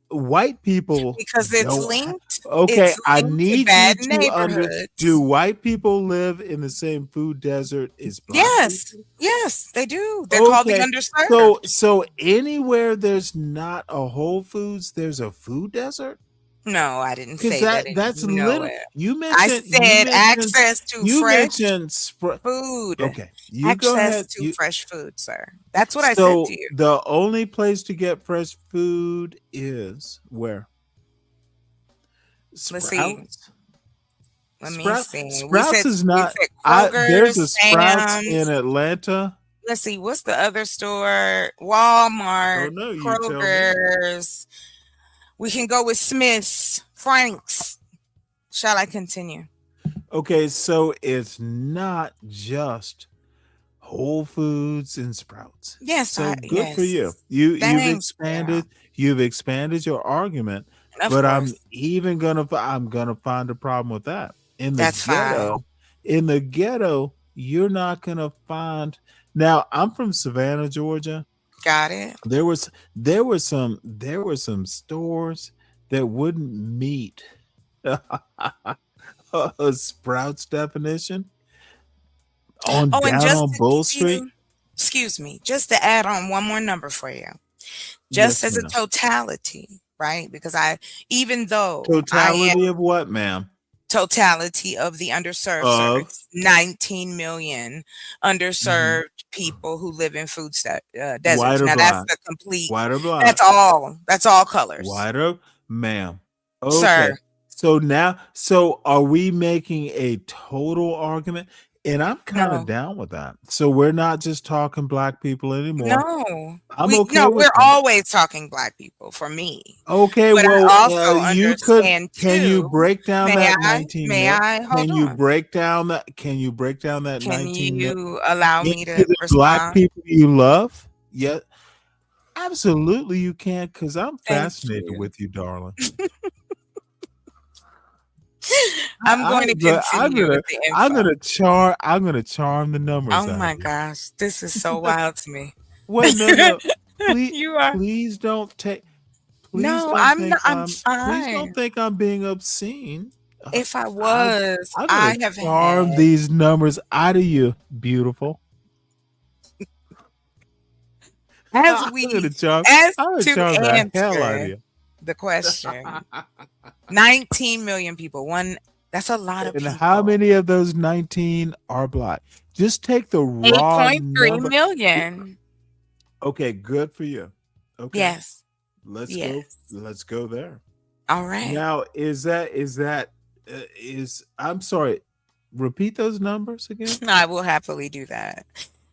white people because it's don't linked. okay, It's I linked to need bad you to do neighborhoods. white people live in the same food desert as Black Yes, people? yes, they do. They're called the Okay, underserved. so anywhere there's not a Whole Foods, there's a food desert? No, I didn't Because say that. that's You know little. it. You I mentioned said access to you fresh mentioned food. okay. You go Access ahead. to fresh food, sir. That's what I said So to you. the only place to get fresh food is where? Let's see. Sprouts. Let me see. Sprouts is We not. said Kroger, There's a Sprouts Sam's. in Atlanta. Let's see. What's the other store? I Walmart, don't know. You tell me. Kroger's. We can go with Smith's, Frank's. Shall I continue? Okay, so it's not just Whole Foods and Sprouts. Yes, So good for you. You've Thank expanded your argument, Of but course. I'm gonna find a problem with that. That's fine. In the ghetto, you're not gonna find. Now, I'm from Savannah, Georgia. Got it. There were some stores that wouldn't meet a Sprouts definition And down just on to Bull give Street. you, excuse me, just to add on one more number for you, Yes, just as a ma'am. totality, right? Because even though Totality of what, ma'am? totality of the underserved, sir, it's 19 million underserved people who live in food deserts. White or Now that's black? the complete. White or black? That's all. That's all colors, White or ma'am? Okay. sir. So are we making a total argument? And I'm kind of No. down with that. So we're not just talking black people anymore. No, I'm okay with we're that. always talking black people for me. Okay, But well, I also you could. understand Can you too. break down May that I? 19 May mil? I? Hold Can you on. break down that? Can you break down that Can 19 mil you allow me into to the black respond? people you love? Yeah, absolutely, you can. Because I'm Thank fascinated you. with you, darling. I'm going to continue with the info. I'm gonna charm the numbers Oh out my of you. gosh, this is so wild to me. Wait, no. You are. Please don't take. Please No, don't I'm think not. I'm Please don't fine. think I'm being obscene. If I I'm was, I'm I gonna have charm had. these numbers out of you, beautiful. As I'm we, gonna charm. as I'm gonna to charm the hell out of answer you. the question, 19 million people. That's a lot of And people. how many of those 19 are black? Just take the raw 8.3 number. million. Okay, good for you. Okay, Yes. let's Yes. go. Let's go there. All right. Now, is I'm sorry. Repeat those numbers again. I will happily do that.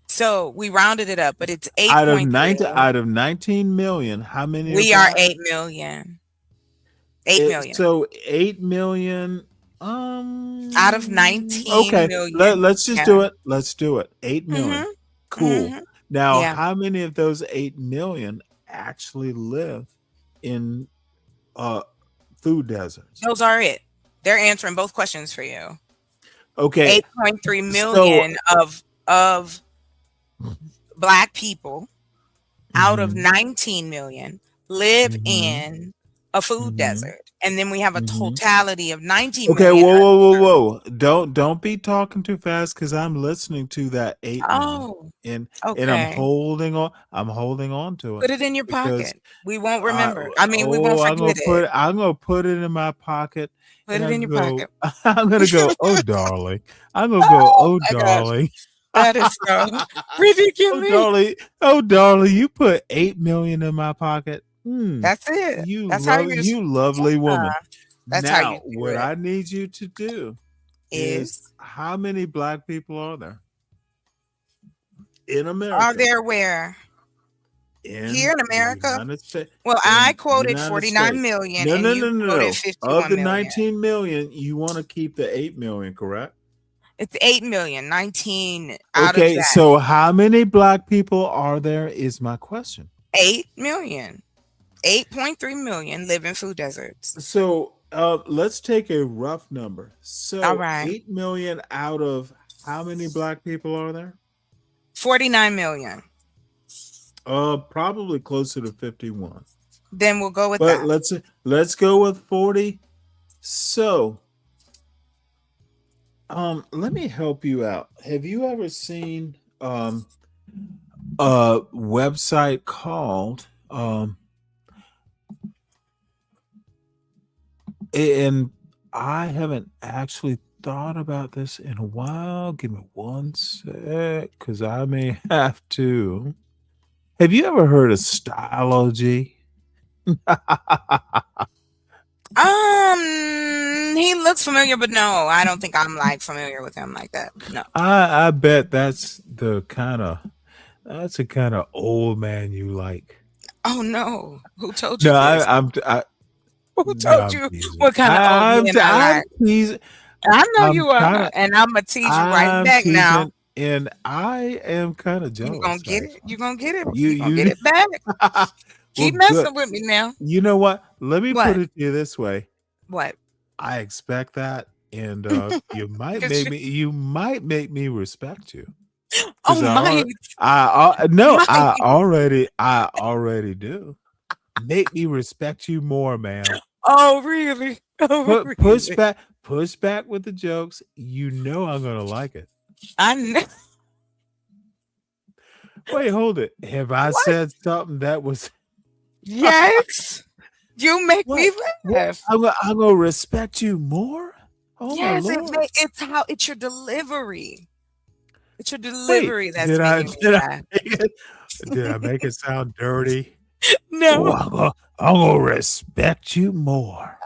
So we rounded it up, but it's Out of 8.3. 19 million, how many are We are black? 8 million. 8 million. So 8 million. Out of 19 Okay, million. let's just Yeah. do it. Let's do it. 8 million. Mhm. Cool. Mhm. Now, Yeah. how many of those 8 million actually live in food deserts? Those are it. They're answering both questions for you. Okay. 8.3 So million of black people out of 19 million live in a food desert. And then we have a totality of 19 Okay, million. whoa. Don't be talking too fast because I'm listening to that 8 million. Oh, And I'm okay. holding on. I'm holding on to it. Put it in your Because pocket. We won't remember. We won't forget it. I'm gonna put it in my pocket. Put And it in your pocket. I'm gonna go, oh darling. I'm gonna go, oh my gosh. darling. That is so Oh ridiculous. darling, you put 8 million in my pocket. That's it. That's how You lovely woman. That's how Now, you do what it. I need you to do is how many black people are there in America? Are there where? Here in the America? United States. Well, In I the quoted United 49 States. million No, and no, you no, no, quoted no. 51 Of the million. 19 million, you want to keep the 8 million, correct? It's 8 million, 19 out of Okay, that. so how many black people are there is my question. 8 million. 8.3 million live in food deserts. So let's take a rough number. So All right. 8 million out of how many black people are there? 49 million. Probably closer to 51. Then we'll go with But that. let's go with 40. So let me help you out. Have you ever seen a website called And I haven't actually thought about this in a while. Give me one sec, because I may have to. Have you ever heard of stylogy? He looks familiar, but no, I don't think I'm like familiar with him like that. No. I bet that's the kind of old man you like. Oh no. Who told you No, this? Who no, told I'm you teasing. what kind of old I'm man I I'm like? teasing. I know I'm you are, kinda and I'm gonna tease you right I'm back now. teasing, and I am kind of You gonna jealous, get it. actually. You gonna get it. You You gonna get you it back. well, Keep good. messing with me now. You know what? Let me put What? it to you this way. What? I expect that, and you might 'Cause make me respect you. Oh 'Cause my, no, my. I already do. Make me respect you more, ma'am. Oh really? Oh Push really? back with the jokes. You know I'm gonna like it. I know. Wait, hold it. Have I What? said something that was Yes. You make me what? laugh. I'm gonna respect you more? Oh my Yes, lord. it's your delivery. It's your Wait, delivery that's making me laugh. did I make it sound dirty? Oh, No. I'm gonna respect you more.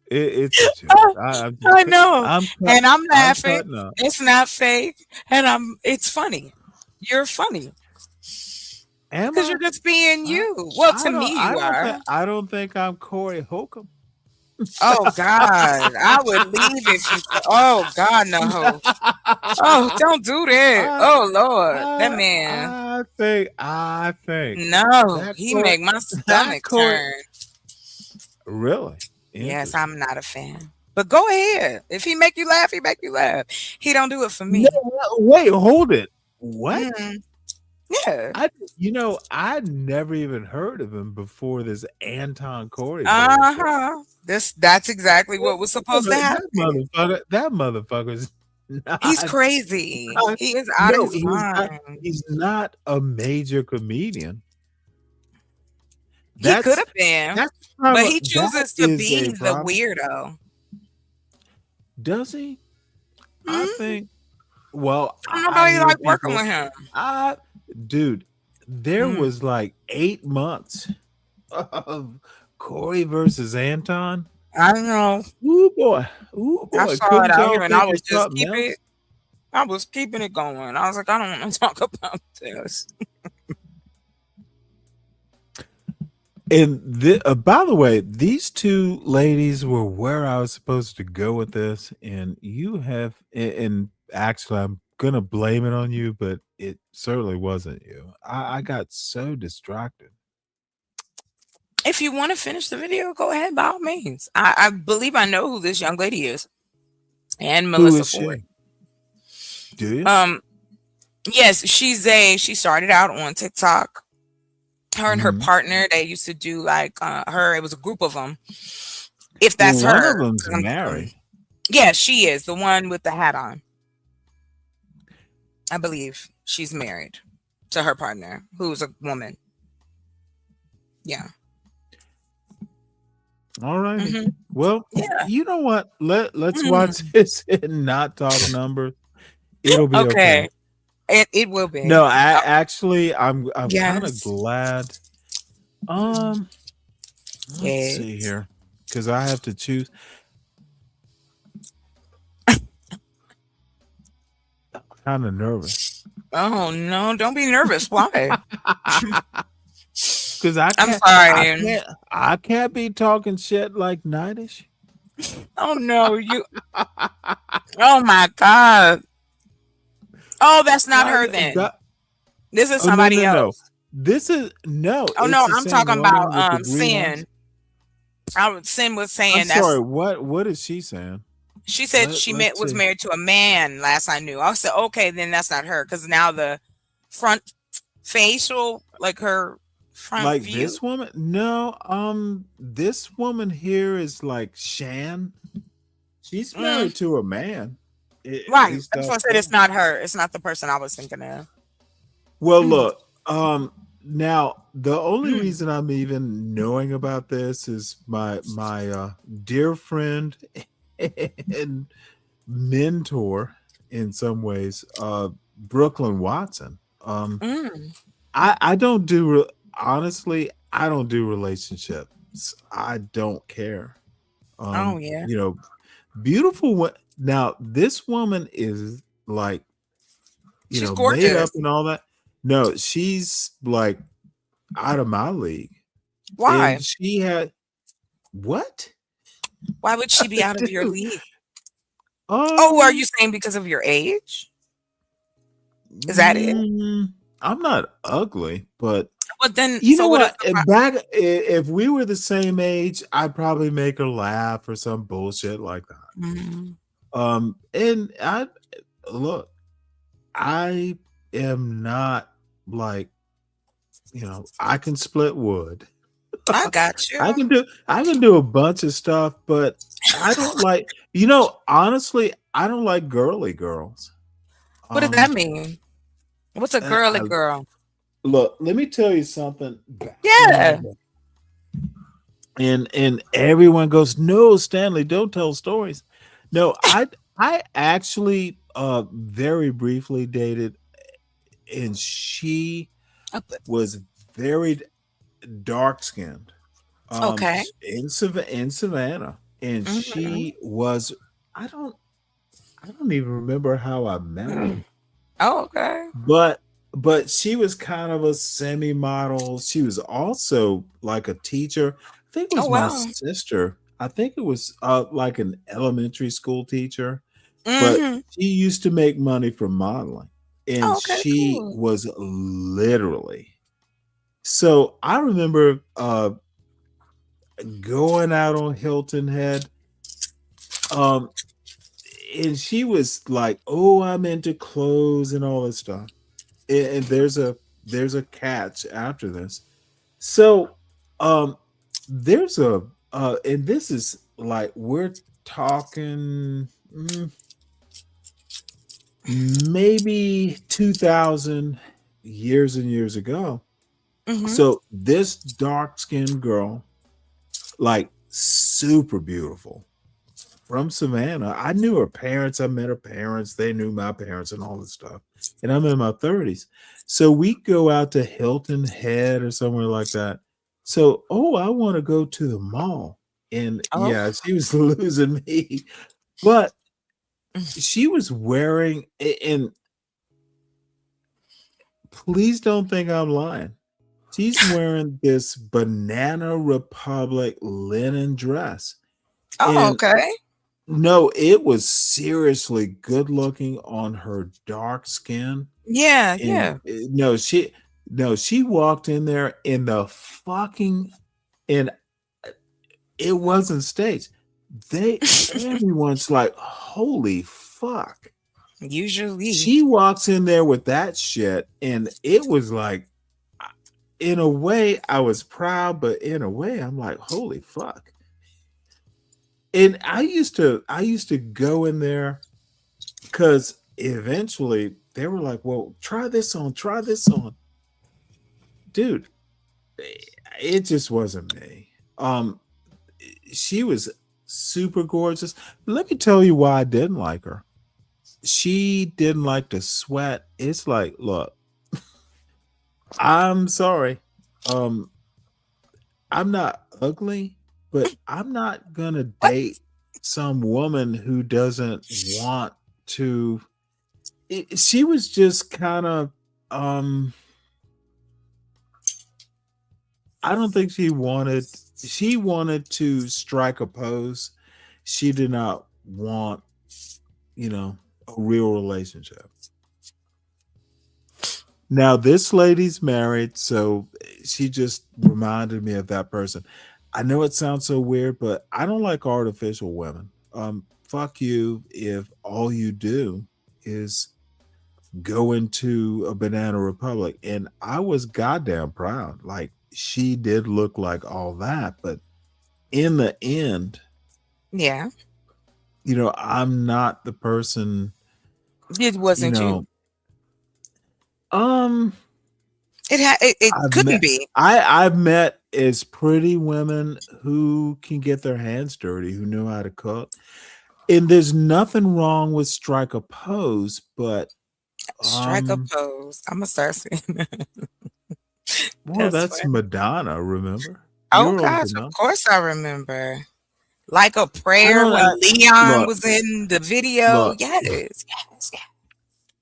It's a joke. Oh, I'm I know. I'm And I'm I'm laughing. cutting up. It's not fake. And it's funny. You're funny. Am Because I? you're just being you. Well, to me you are. I don't think I'm Corey Holcomb. Oh God. I would leave if you oh God, no. Oh, don't do that. I Oh Lord. That man. I think No, that he Corey make my that stomach Corey turn. really Yes, interesting. I'm not a fan. But go ahead. If he make you laugh, he make you laugh. He don't do it for No, me. wait, hold it. What? Mhm. Yeah. I never even heard of him before this Anton Corey bullshit. Uh-huh. That's exactly what was supposed to happen. That motherfucker's He's not, crazy. He is out of no, his mind. he's not a major comedian. He could That's have been, that's but he that chooses to is be a the problem. weirdo. Does he? I Mhm. think. Well, I Nobody hear like working people. with him. Dude, there Mhm. was like 8 months of Corey versus Anton. I know. Ooh boy, I saw it couldn't out y'all here and think I of was just something else? I was keeping it going. I was like, I don't want to talk about this. And by the way, these two ladies were where I was supposed to go with this, and you have, and actually, I'm gonna blame it on you, but it certainly wasn't you. I got so distracted. If you want to finish the video, go ahead by all means. I believe I know who this young lady is. And Who Melissa is Ford. she? Do you? Yes, she started out on TikTok. Her and her Mhm. partner, they used to do like it was a group of them. If Well, that's one of her. them's married. Yeah, she is the one with the hat on. I believe she's married to her partner, who's a woman. Yeah. All right. Mhm. Well, Yeah. you know what? Let's watch this and not talk numbers. It'll be okay. Okay. It will be. No, actually, I'm kind of Yes. glad. Let's see Yes. here, because I have to choose. I'm kind of nervous Oh no, don't be nervous. Why? because I'm sorry. I can't be talking shit like Nightish. Oh no, you oh my God. Oh, that's not her then. This is Oh, somebody no. else. This is no. Oh it's no, the I'm same talking woman about with the green eyes. Sin. Sin was saying I'm sorry. What is she saying? she said Let's was see. married to a man last I knew. I said, okay, then that's not her because now the front facial, like her front Like view. this woman? No, this woman here is like Shan. She's married to a man. Right. He's That's why I got- said it's not her. It's not the person I was thinking of. Well, look, now The only Mm. reason I'm even knowing about this is my dear friend and mentor in some ways, Brooklyn Watson. Mm. I don't do honestly, I don't do relationships. I don't care. Oh yeah. You know, beautiful now this woman is like, She's made up gorgeous. and all that. No, she's like out of my league. Why? And she had what? Why would she be out of your Dude, league? Oh, are you um, saying because of your age? Is that it? I'm not ugly, but But then, you so know what if what? If we were the same age, I'd probably make her laugh or some bullshit like that. Mhm. And I look, I am not like, I can split wood. I got I you. can do a bunch of stuff, but I don't like, honestly, I don't like girly girls. What does that mean? What's a And girly girl? look, let me tell you something back in my Yeah. day. And everyone goes, "No, Stanley, don't tell stories." No, I actually very briefly dated, and she was very dark skinned. Okay. In Savannah, and Mhm. she was I don't I don't even remember how I met her. Oh, okay. But she was kind of a semi-model. She was also like a teacher. I think it Oh, was my wow. sister. I think it was like an elementary school teacher, but Mhm. she used to make money from modeling, and Oh, okay, she cool. was literally. So I remember going out on Hilton Head, um, and she was like, "Oh, I'm into clothes and all this stuff." And there's a catch after this. So there's a and this is like we're talking maybe 2000 years and years ago. Mhm. So this dark skinned girl, like super beautiful, from Savannah. I knew her parents. I met her parents. They knew my parents and all this stuff. And I'm in my 30s. So we go out to Hilton Head or somewhere like that. So, I want to go to the mall. And Oh. yeah, she was losing me. But she was wearing, and please don't think I'm lying. She's wearing this Banana Republic linen dress. Oh, And okay. no, it was seriously good looking on her dark skin. Yeah, And yeah. she walked in there in the fucking and it wasn't staged. Everyone's like, holy fuck. Usually. She walks in there with that shit, and it was like, in a way, I was proud, but in a way, I'm like, holy fuck. And I used to go in there because eventually they were like, well, try this on, try this on. Dude, it just wasn't me. She was super gorgeous. Let me tell you why I didn't like her. She didn't like to sweat. It's like, look, I'm sorry. I'm not ugly, but I'm not gonna date some woman who doesn't want to. She was just kind of I don't think she wanted to strike a pose. She did not want, a real relationship. Now this lady's married, so she just reminded me of that person. I know it sounds so weird, but I don't like artificial women. Fuck you if all you do is go into a Banana Republic. And I was goddamn proud. Like she did look like all that, but in the end, Yeah. I'm not the person, It you wasn't you. know, um, It I've couldn't met be. I've met as pretty women who can get their hands dirty, who know how to cook. And there's nothing wrong with strike a pose, but Strike a pose. I'm gonna start saying that. well, That's that's funny. Madonna, remember? Oh You're old gosh, of enough. course I remember. Like a I prayer don't when Leon look, was in the video. look. Yes, yes, yes.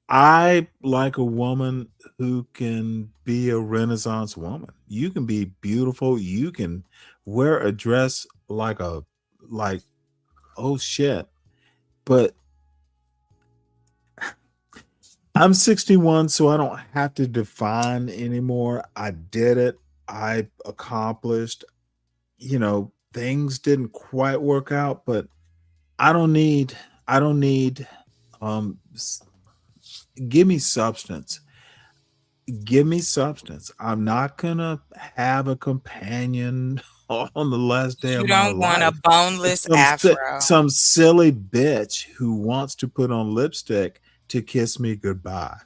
I like a woman who can be a Renaissance woman. You can be beautiful. You can wear a dress like oh shit. But I'm 61, so I don't have to define anymore. I did it. I accomplished. Things didn't quite work out, but I don't need um s- give me substance. Give me substance. I'm not gonna have a companion on the last day You of my don't want a life. boneless afro. Some silly bitch who wants to put on lipstick to kiss me goodbye.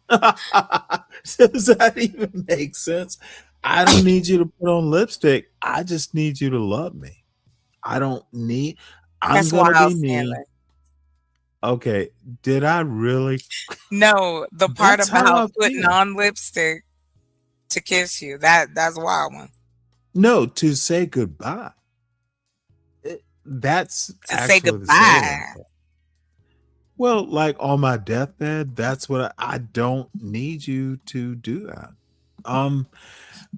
Does that even make sense? I don't need you to put on lipstick. I just need you to love me. I don't need. I'm That's gonna wild, be me. Stanley. Okay, did I really? No, the part That's how about I putting feel. on lipstick to kiss you. That's a wild one. No, to say goodbye. That's To say actually the salient goodbye. part. Well, like on my deathbed, that's what I don't need you to do that. Um,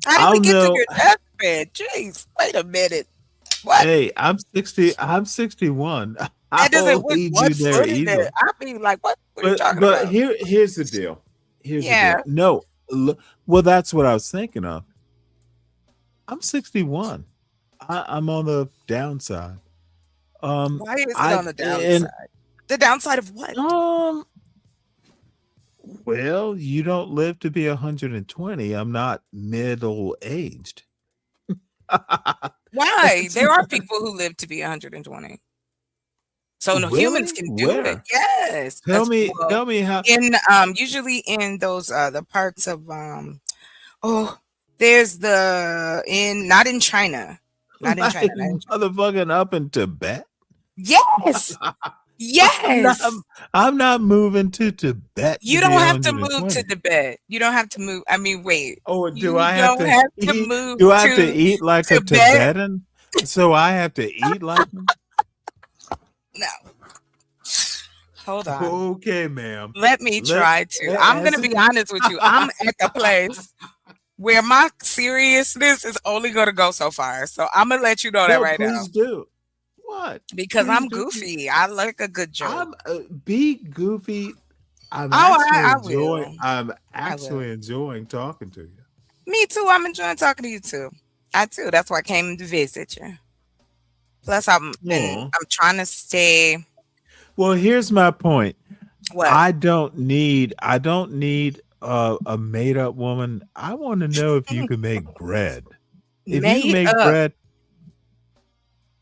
How did we I'll get to know. your deathbed? Jeez, wait a minute. What? Hey, I'm 60. I'm 61. I That doesn't don't what need what you there foot is either. it? I mean, like, what are you talking But about? here's the deal. Here's the Yeah. deal. No, well, that's what I was thinking of. I'm 61. I'm on the downside. Why is it I on the and downside? The downside of what? Well, you don't live to be 120. I'm not middle aged. Why? There are people who live to be 120. So no humans Really? can do it. Where? Yes. Tell That's me, well tell me how. in usually in those the parts of oh there's the in not in China. Not in China. Like Not in China. motherfucking up in Tibet. Yes. I'm not. Yes. I'm not moving to Tibet to You be don't have to move to 120. Tibet. You don't have to move. I mean, wait. Or do You I have don't to have to eat? move Do I have to to eat like a Tibet. Tibetan? So I have to eat like them? No. Hold on. Okay, ma'am. Let me try to. I'm gonna be honest with you. I'm at the place where my seriousness is only gonna go so far. So I'm gonna let you know that No, right now. please do. What? Because Please I'm do. goofy. I like a good joke. Be goofy. I'm Oh, actually I enjoying. will. I'm I will. actually enjoying talking to you. Me too. I'm enjoying talking to you too. I too. That's why I came to visit you. Plus, I'm Aw. trying to stay. Well, here's my point. What? I don't need a made up woman. I want to know if you can make bread. If you can Made make up. bread,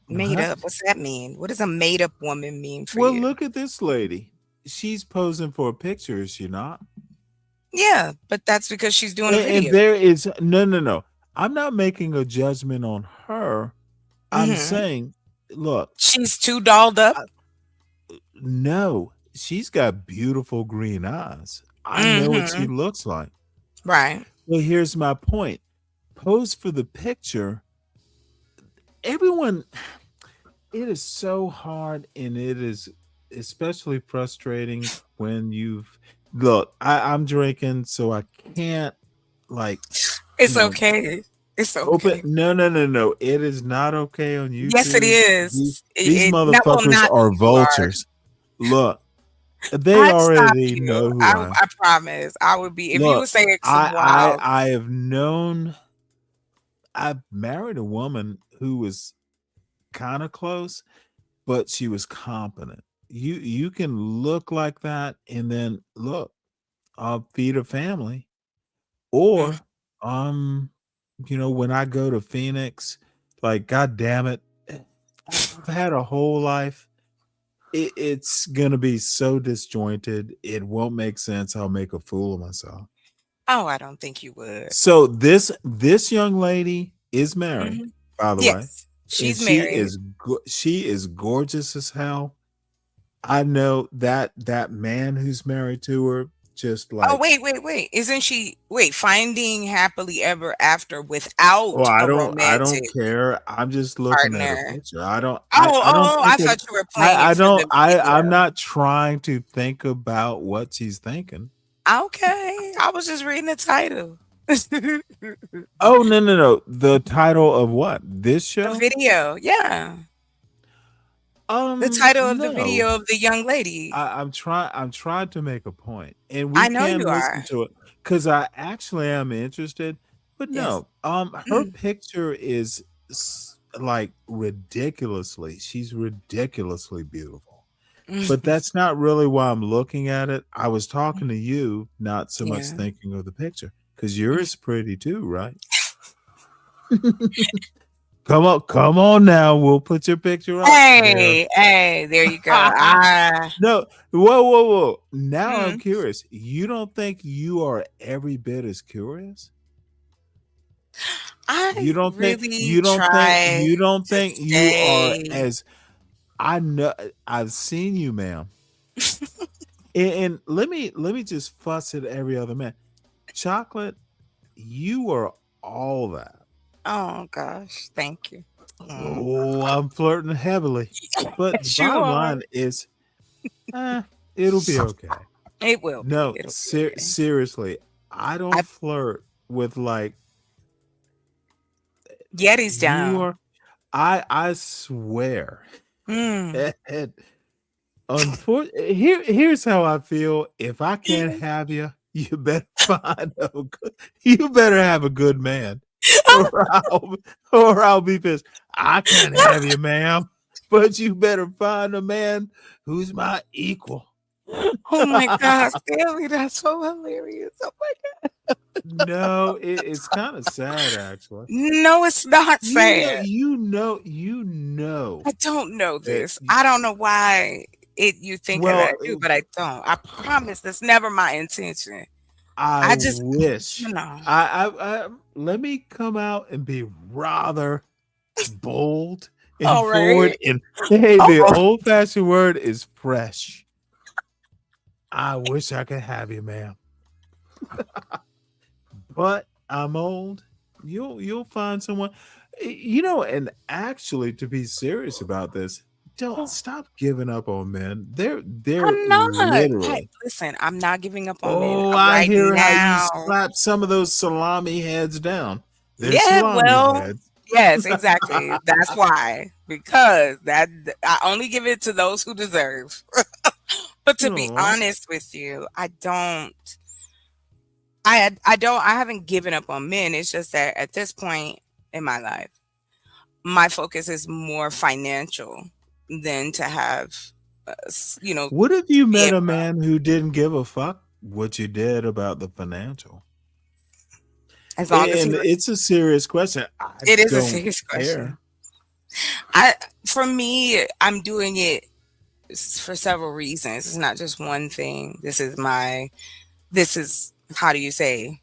Made what? up. What's that mean? What does a made up woman mean for Well, you? look at this lady. She's posing for a picture, is she not? Yeah, but that's because she's doing a And video. there is no. I'm not making a judgment on her. I'm Mhm. saying, look, She's too dolled up. no, she's got beautiful green eyes. I know what she Mhm. looks like. Right. Well, here's my point. Pose for the picture. Everyone, it is so hard, and it is especially frustrating when I'm drinking, so I can't like It's okay. It's open. okay. No. It is not okay on Yes, it YouTube. is. These No, motherfuckers not are you are. vultures. Look, they I'd stop already you. know who I am. I promise. I would be if you Look, were saying some wild. I have known. I've married a woman who was kind of close, but she was competent. You can look like that and then look, feed a family. Mm. Or when I go to Phoenix, like god damn it, I've had a whole life. It's gonna be so disjointed, it won't make sense. I'll make a fool of myself. Oh, I don't think you would. So this young lady is married, Mhm. by the way, Yes, and she's she married. is gorgeous as hell. I know that man who's married to her, just Oh, like, wait. Isn't she finding happily ever after oh, without a I don't romantic care. I'm just looking at her partner? picture. I don't Oh, I think it. thought you were playing it for the I'm video. not trying to think about what she's thinking. Okay, I was just reading the title. Oh, no. The title of what? This The show? video, yeah. The title of the No. video of the young lady. I'm trying to make a point, and we I know can you listen are. to it because I actually am interested. But Yes. no, her picture is like ridiculously. She's ridiculously beautiful. But that's not really why I'm looking at it. I was talking to you, not so much Yeah. thinking of the picture, because yours pretty too, right? Come on now. We'll put your picture up there. Hey, there you go. No, whoa. Now I'm Mhm. curious. You don't think you are every bit as curious? I You don't think really try to you are stay. as I know I've seen you, ma'am. And let me just fuss at every other man. Chocolate, you are all that. Oh gosh, thank you. Oh, I'm flirting heavily. But the Yes, you bottom are. line is, it'll be okay. It will be. No, It'll be okay. seriously, I don't flirt with like Yeti's you down. are. I swear. Mm. And here's how I feel. If I can't have you, you better you better have a good man, or I'll be pissed. I can't have you, ma'am, but you better find a man who's my equal. Oh my gosh, Stanley, that's so hilarious. Oh my god. No, it's kind of sad, actually. No, it's not sad. You know I don't know that. this. I don't know why you think that Well, I do, but I don't. I promise that's never my intention. I I just, wish. you know. I let me come out and be rather bold and All forward. right. And hey, the Oh. old-fashioned word is fresh. I wish I could have you, ma'am. But I'm old. You'll find someone. And actually, to be serious about this, don't stop giving up on men. They're I'm not. literally. Listen, I'm not giving up on men Oh, I right hear how you now. slap some of those salami heads down. They're Yeah, salami well, heads. yes, exactly. That's why. Because I only give it to those who deserve. But to be Aw. honest with you, I haven't given up on men. It's just that at this point in my life, my focus is more financial than to have, What if you be met able a to- man who didn't give a fuck what you did about the financial? as long as he. And it's a serious question. I It is a don't serious question. care. For me, I'm doing it for several reasons. It's not just one thing. This is how do you say,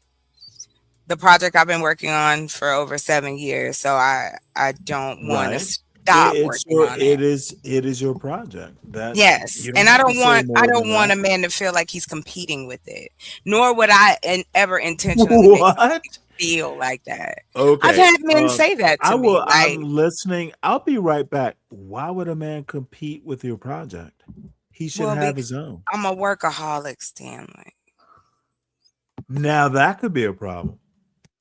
the project I've been working on for over 7 years. So I don't want to Right. stop working on it. It is your project. That Yes, you and don't have to say more I than don't want that. a man to feel like he's competing with it, nor would I ever intentionally make What? somebody feel like that. I've Okay. had men say that to me, like, I'm listening. I'll be right back. Why would a man compete with your project? He should well, have his own. I'm a workaholic, Stanley. Now that could be a problem.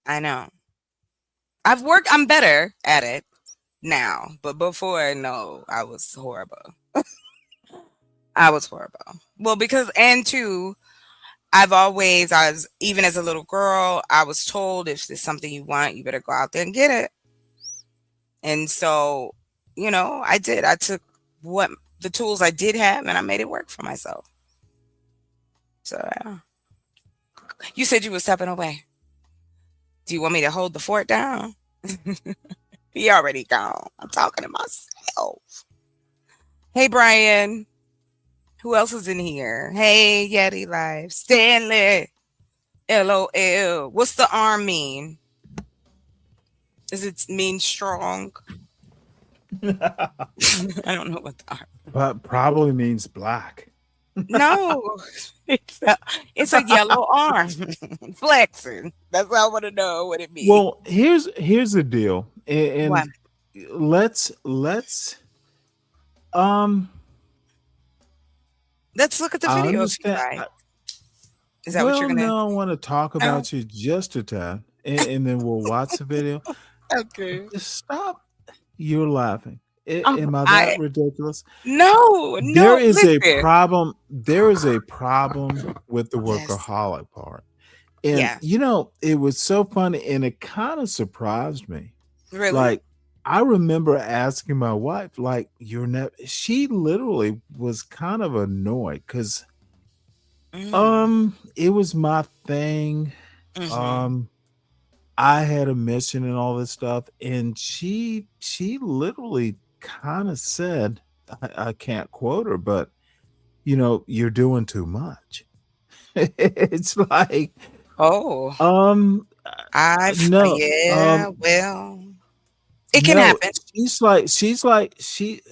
I know. I'm better at it now, but before, no, I was horrible. I was horrible. Well, and two, even as a little girl, I was told if there's something you want, you better go out there and get it. And so, I did. I took the tools I did have and I made it work for myself. So, yeah. You said you were stepping away. Do you want me to hold the fort down? He already gone. I'm talking to myself. Hey, Brian. Who else is in here? Hey, Yeti Live. Stanley. LOL. What's the R mean? Does it mean strong? I don't know what the R. But probably means black. No, it's a yellow arm flexing. That's what I want to know what it means. Well, here's the deal, and What? let's um Let's look at the I video if you understand. like. Is that what you're gonna? No, I want to talk No. about you just a tad, and then we'll watch the video. Okay. Just stop. You're laughing. Oh, Am I that ridiculous? No, There is a listen. problem. There is a problem with the Yes. workaholic part. And Yeah. it was so funny and it kind of surprised me. Really? Like, I remember asking my wife, like, she literally was kind of annoyed because it was my thing. Mhm. I had a mission and all this stuff, and she literally kind of said, I can't quote her, but you're doing too much. It's like, Oh, no, well, it can no, happen.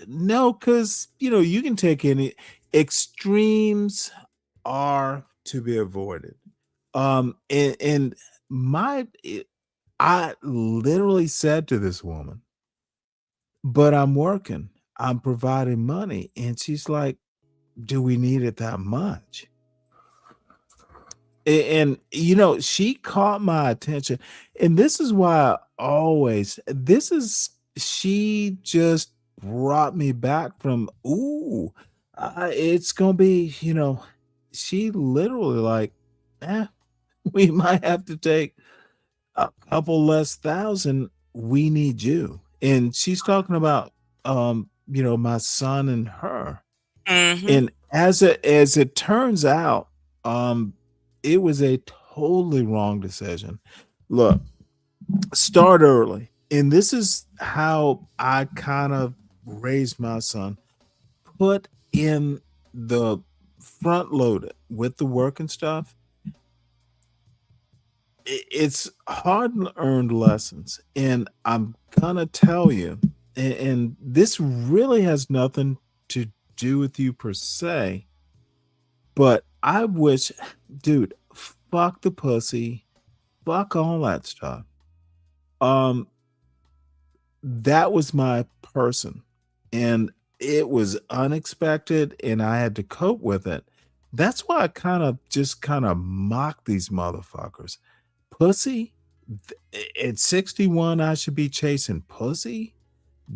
no, because you can take any extremes are to be avoided. And I literally said to this woman, but I'm working, I'm providing money. And she's like, do we need it that much? And she caught my attention. And this is why she just brought me back from, it's gonna be, she literally like, we might have to take a couple less thousand. We need you. And she's talking about my son and her. Mhm. And as it turns out, it was a totally wrong decision. Look, start early. And this is how I kind of raised my son. Put in the front loaded with the work and stuff. It's hard earned lessons. And I'm gonna tell you, and this really has nothing to do with you per se, but I wish, dude, fuck the pussy, fuck all that stuff. That was my person, and it was unexpected, and I had to cope with it. That's why I kind of mock these motherfuckers. Pussy? At 61, I should be chasing pussy?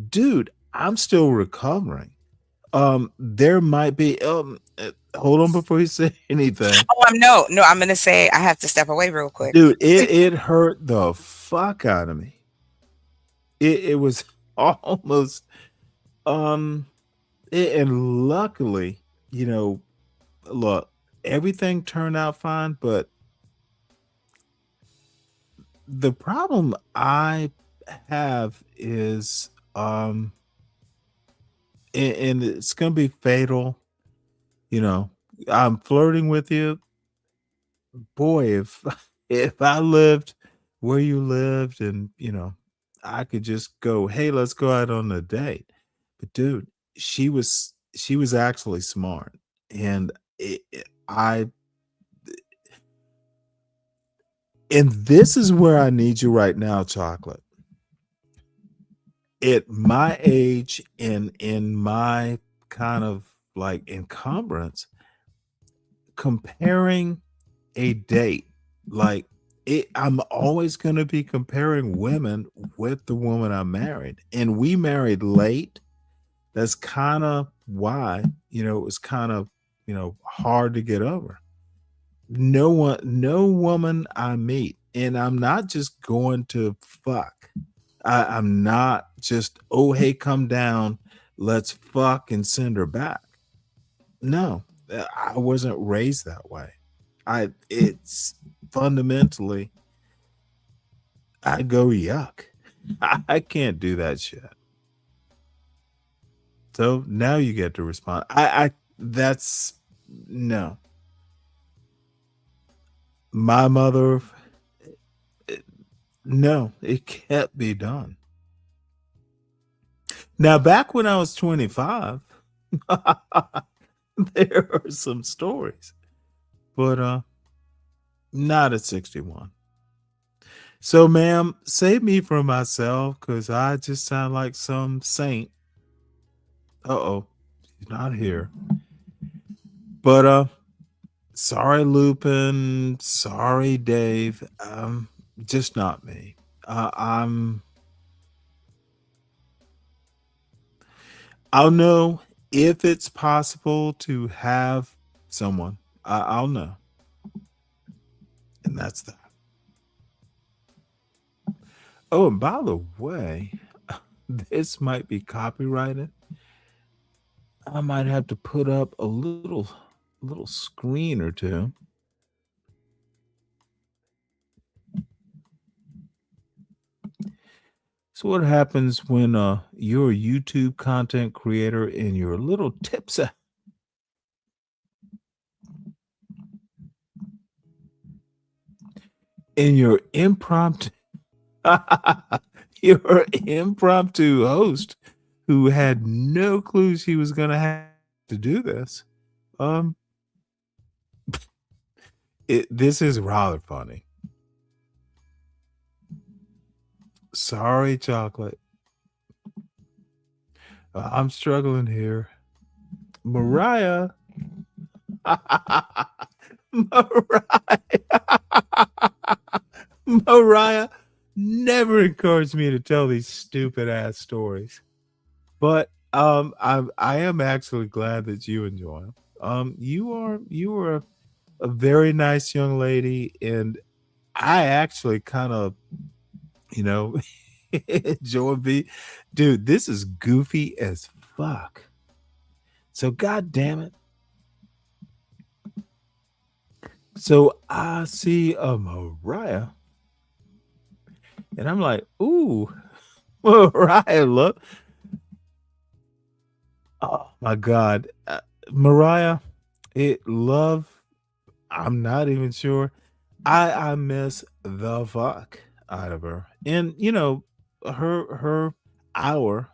Dude, I'm still recovering. There might be hold on before you say anything. Oh, no. I'm gonna say I have to step away real quick. Dude, it hurt the fuck out of me. It was almost and luckily, look, everything turned out fine, but the problem I have is and it's gonna be fatal. I'm flirting with you. Boy, if I lived where you lived and I could just go, hey, let's go out on a date. But dude, she was actually smart. And and this is where I need you right now, Chocolate. At my age and in my kind of like encumbrance, comparing a date, like I'm always going to be comparing women with the woman I married, and we married late. That's kind of why it was kind of hard to get over. No woman I meet, and I'm not just going to fuck. I'm not just, oh hey, come down, let's fuck and send her back. No, I wasn't raised that way. It's fundamentally, I go yuck. I can't do that shit. So now you get to respond. That's no. My mother, no, it can't be done. Now, back when I was 25, there are some stories, but not at 61. So, ma'am, save me from myself because I just sound like some saint. Uh-oh, she's not here. But sorry, Lupin. Sorry, Dave. Just not me. I'll know if it's possible to have someone. I'll know. And that's that. Oh, and by the way, this might be copyrighted. I might have to put up a little screen or two. So what happens when you're a YouTube content creator and you're a little tipsy? And your impromptu your impromptu host who had no clue she was gonna have to do this. This is rather funny. Sorry, chocolate. I'm struggling here. Mariah. Mariah never encouraged me to tell these stupid ass stories. But I am actually glad that you enjoy them. You are a very nice young lady, and I actually kind of, enjoy dude, this is goofy as fuck. So god damn it. So I see Mariah, and I'm like, ooh, Mariah, look. Oh my god. Mariah, I'm not even sure. I miss the fuck out of her. And her our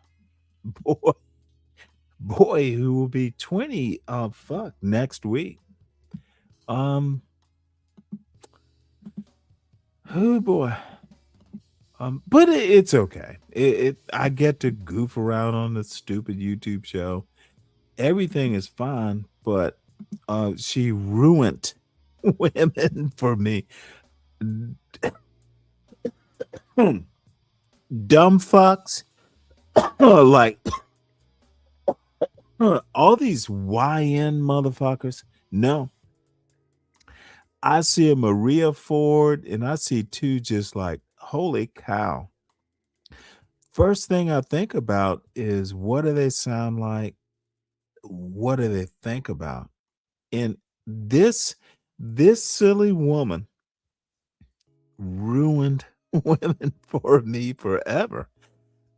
boy who will be 20 next week. Oh boy. But it's okay. I get to goof around on the stupid YouTube show. Everything is fine, but she ruined women for me. Dumb fucks. Like all these YN motherfuckers. No. I see a Maria Ford and I see two just like, holy cow. First thing I think about is what do they sound like? What do they think about? And this silly woman ruined women for me forever.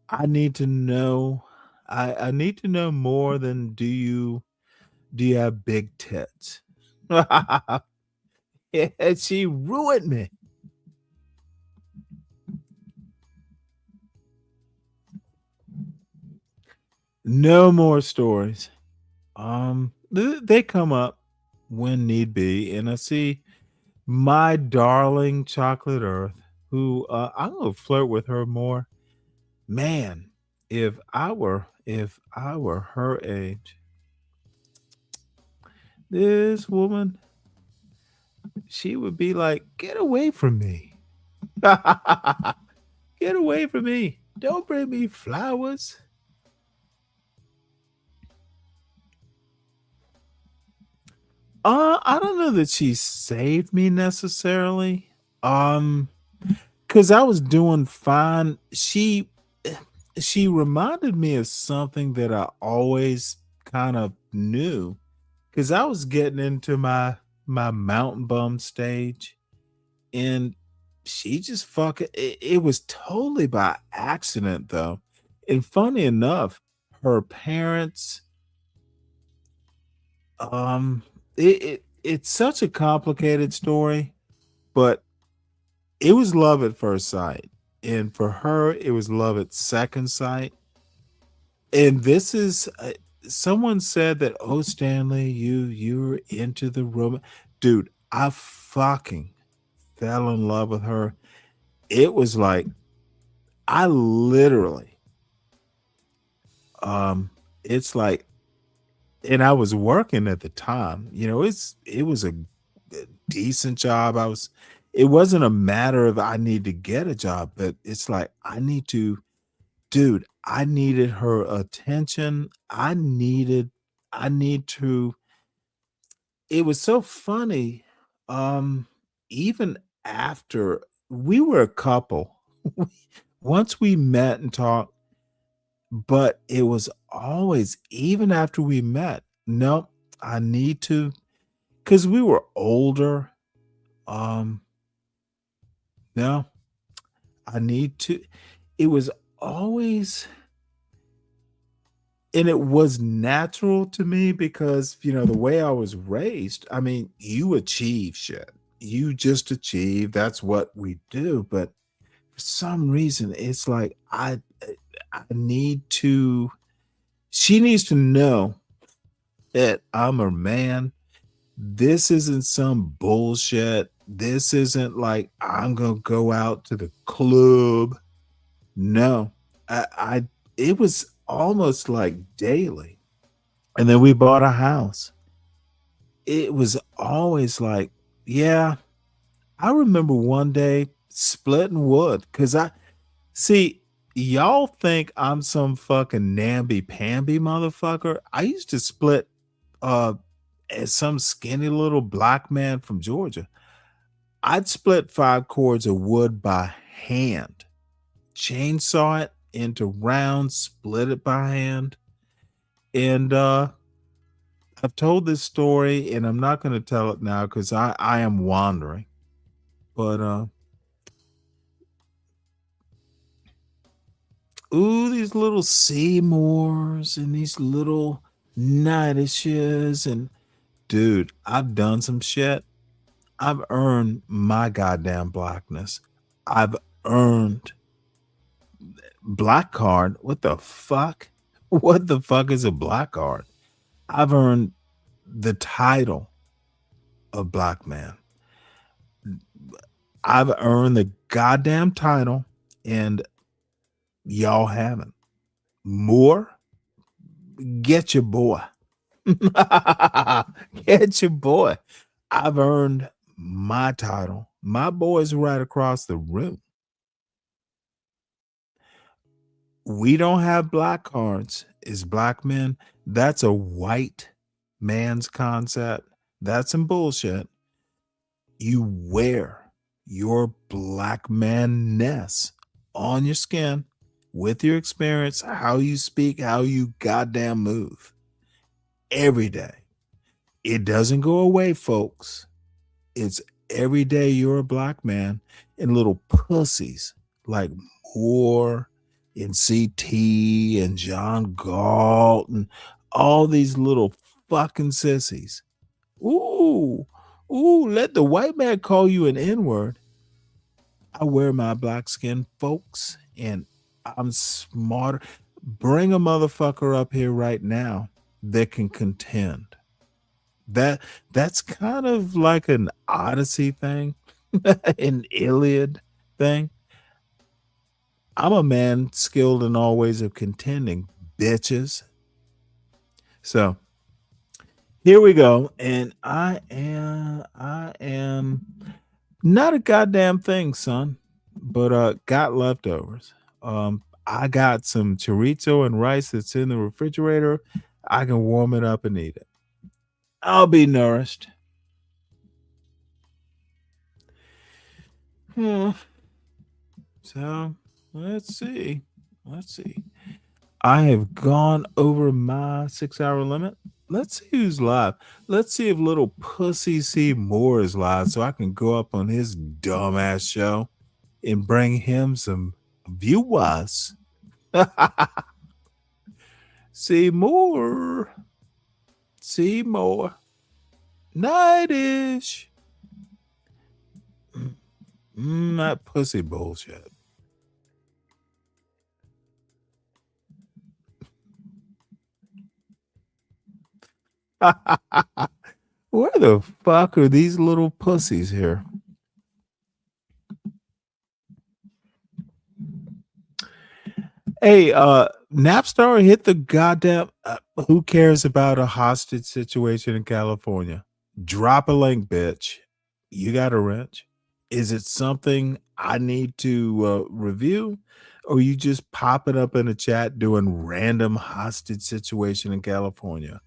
I need to know. I need to know more than do you have big tits? Yeah, she ruined me. No more stories. They come up when need be, and I see my darling Chocolate Earth, who I'm gonna flirt with her more. Man, if I were her age, this woman, she would be like, get away from me. Get away from me. Don't bring me flowers. I don't know that she saved me necessarily. Because I was doing fine. She reminded me of something that I always kind of knew. Because I was getting into my mountain bum stage, and she just fucking it was totally by accident though. And funny enough, her parents, it's such a complicated story. but it was love at first sight. And for her, it was love at second sight. And this is someone said that, oh, Stanley, you're into the romance. Dude, I fucking fell in love with her. It was like I literally it's like, and I was working at the time, it was a decent job. It wasn't a matter of I need to get a job, but it's like dude, I needed her attention. I need to it was so funny. Even after we were a couple, once we met and talked, but it was always, even after we met, no, I need to, because we were older. Um, no, I need to. It was always, and it was natural to me because, the way I was raised, I mean, you achieve shit. You just achieve. That's what we do. But for some reason, it's like I need to, she needs to know that I'm her man. This isn't some bullshit. This isn't like I'm gonna go out to the club. No, I it was almost like daily. And then we bought a house. It was always like, yeah. I remember one day splitting wood because see, y'all think I'm some fucking namby-pamby motherfucker. I used to split as some skinny little black man from Georgia. I'd split 5 cords of wood by hand, chainsaw it into rounds, split it by hand. And I've told this story and I'm not going to tell it now because I am wandering. But ooh, these little Seymours and these little Nightish's, and dude, I've done some shit. I've earned my goddamn blackness. I've earned black card. What the fuck? What the fuck is a black card? I've earned the title of black man. I've earned the goddamn title, and y'all haven't. More? Get your boy. Get your boy. I've earned my title. My boy's right across the room. We don't have black cards as black men. That's a white man's concept. That's some bullshit. You wear your black man-ness on your skin with your experience, how you speak, how you goddamn move every day. It doesn't go away, folks. It's every day you're a black man, and little pussies like Moore and CT and John Galt and all these little fucking sissies. Ooh, let the white man call you an N-word. I wear my black skin, folks, and I'm smarter. Bring a motherfucker up here right now that can contend. That's kind of like an Odyssey thing, an Iliad thing. I'm a man skilled in all ways of contending, bitches. So here we go, and I am not a goddamn thing, son, but got leftovers. I got some chorizo and rice that's in the refrigerator. I can warm it up and eat it. I'll be nourished. So let's see. I have gone over my 6-hour limit. Let's see who's live. Let's see if little Pussy C Moore is live so I can go up on his dumbass show and bring him some viewers. Seymour. Nightish. That pussy bullshit. Where the fuck are these little pussies here? Hey, Napstar hit the goddamn. Who cares about a hostage situation in California? Drop a link, bitch. You got a wrench? Is it something I need to review? Or you just pop it up in the chat doing random hostage situation in California?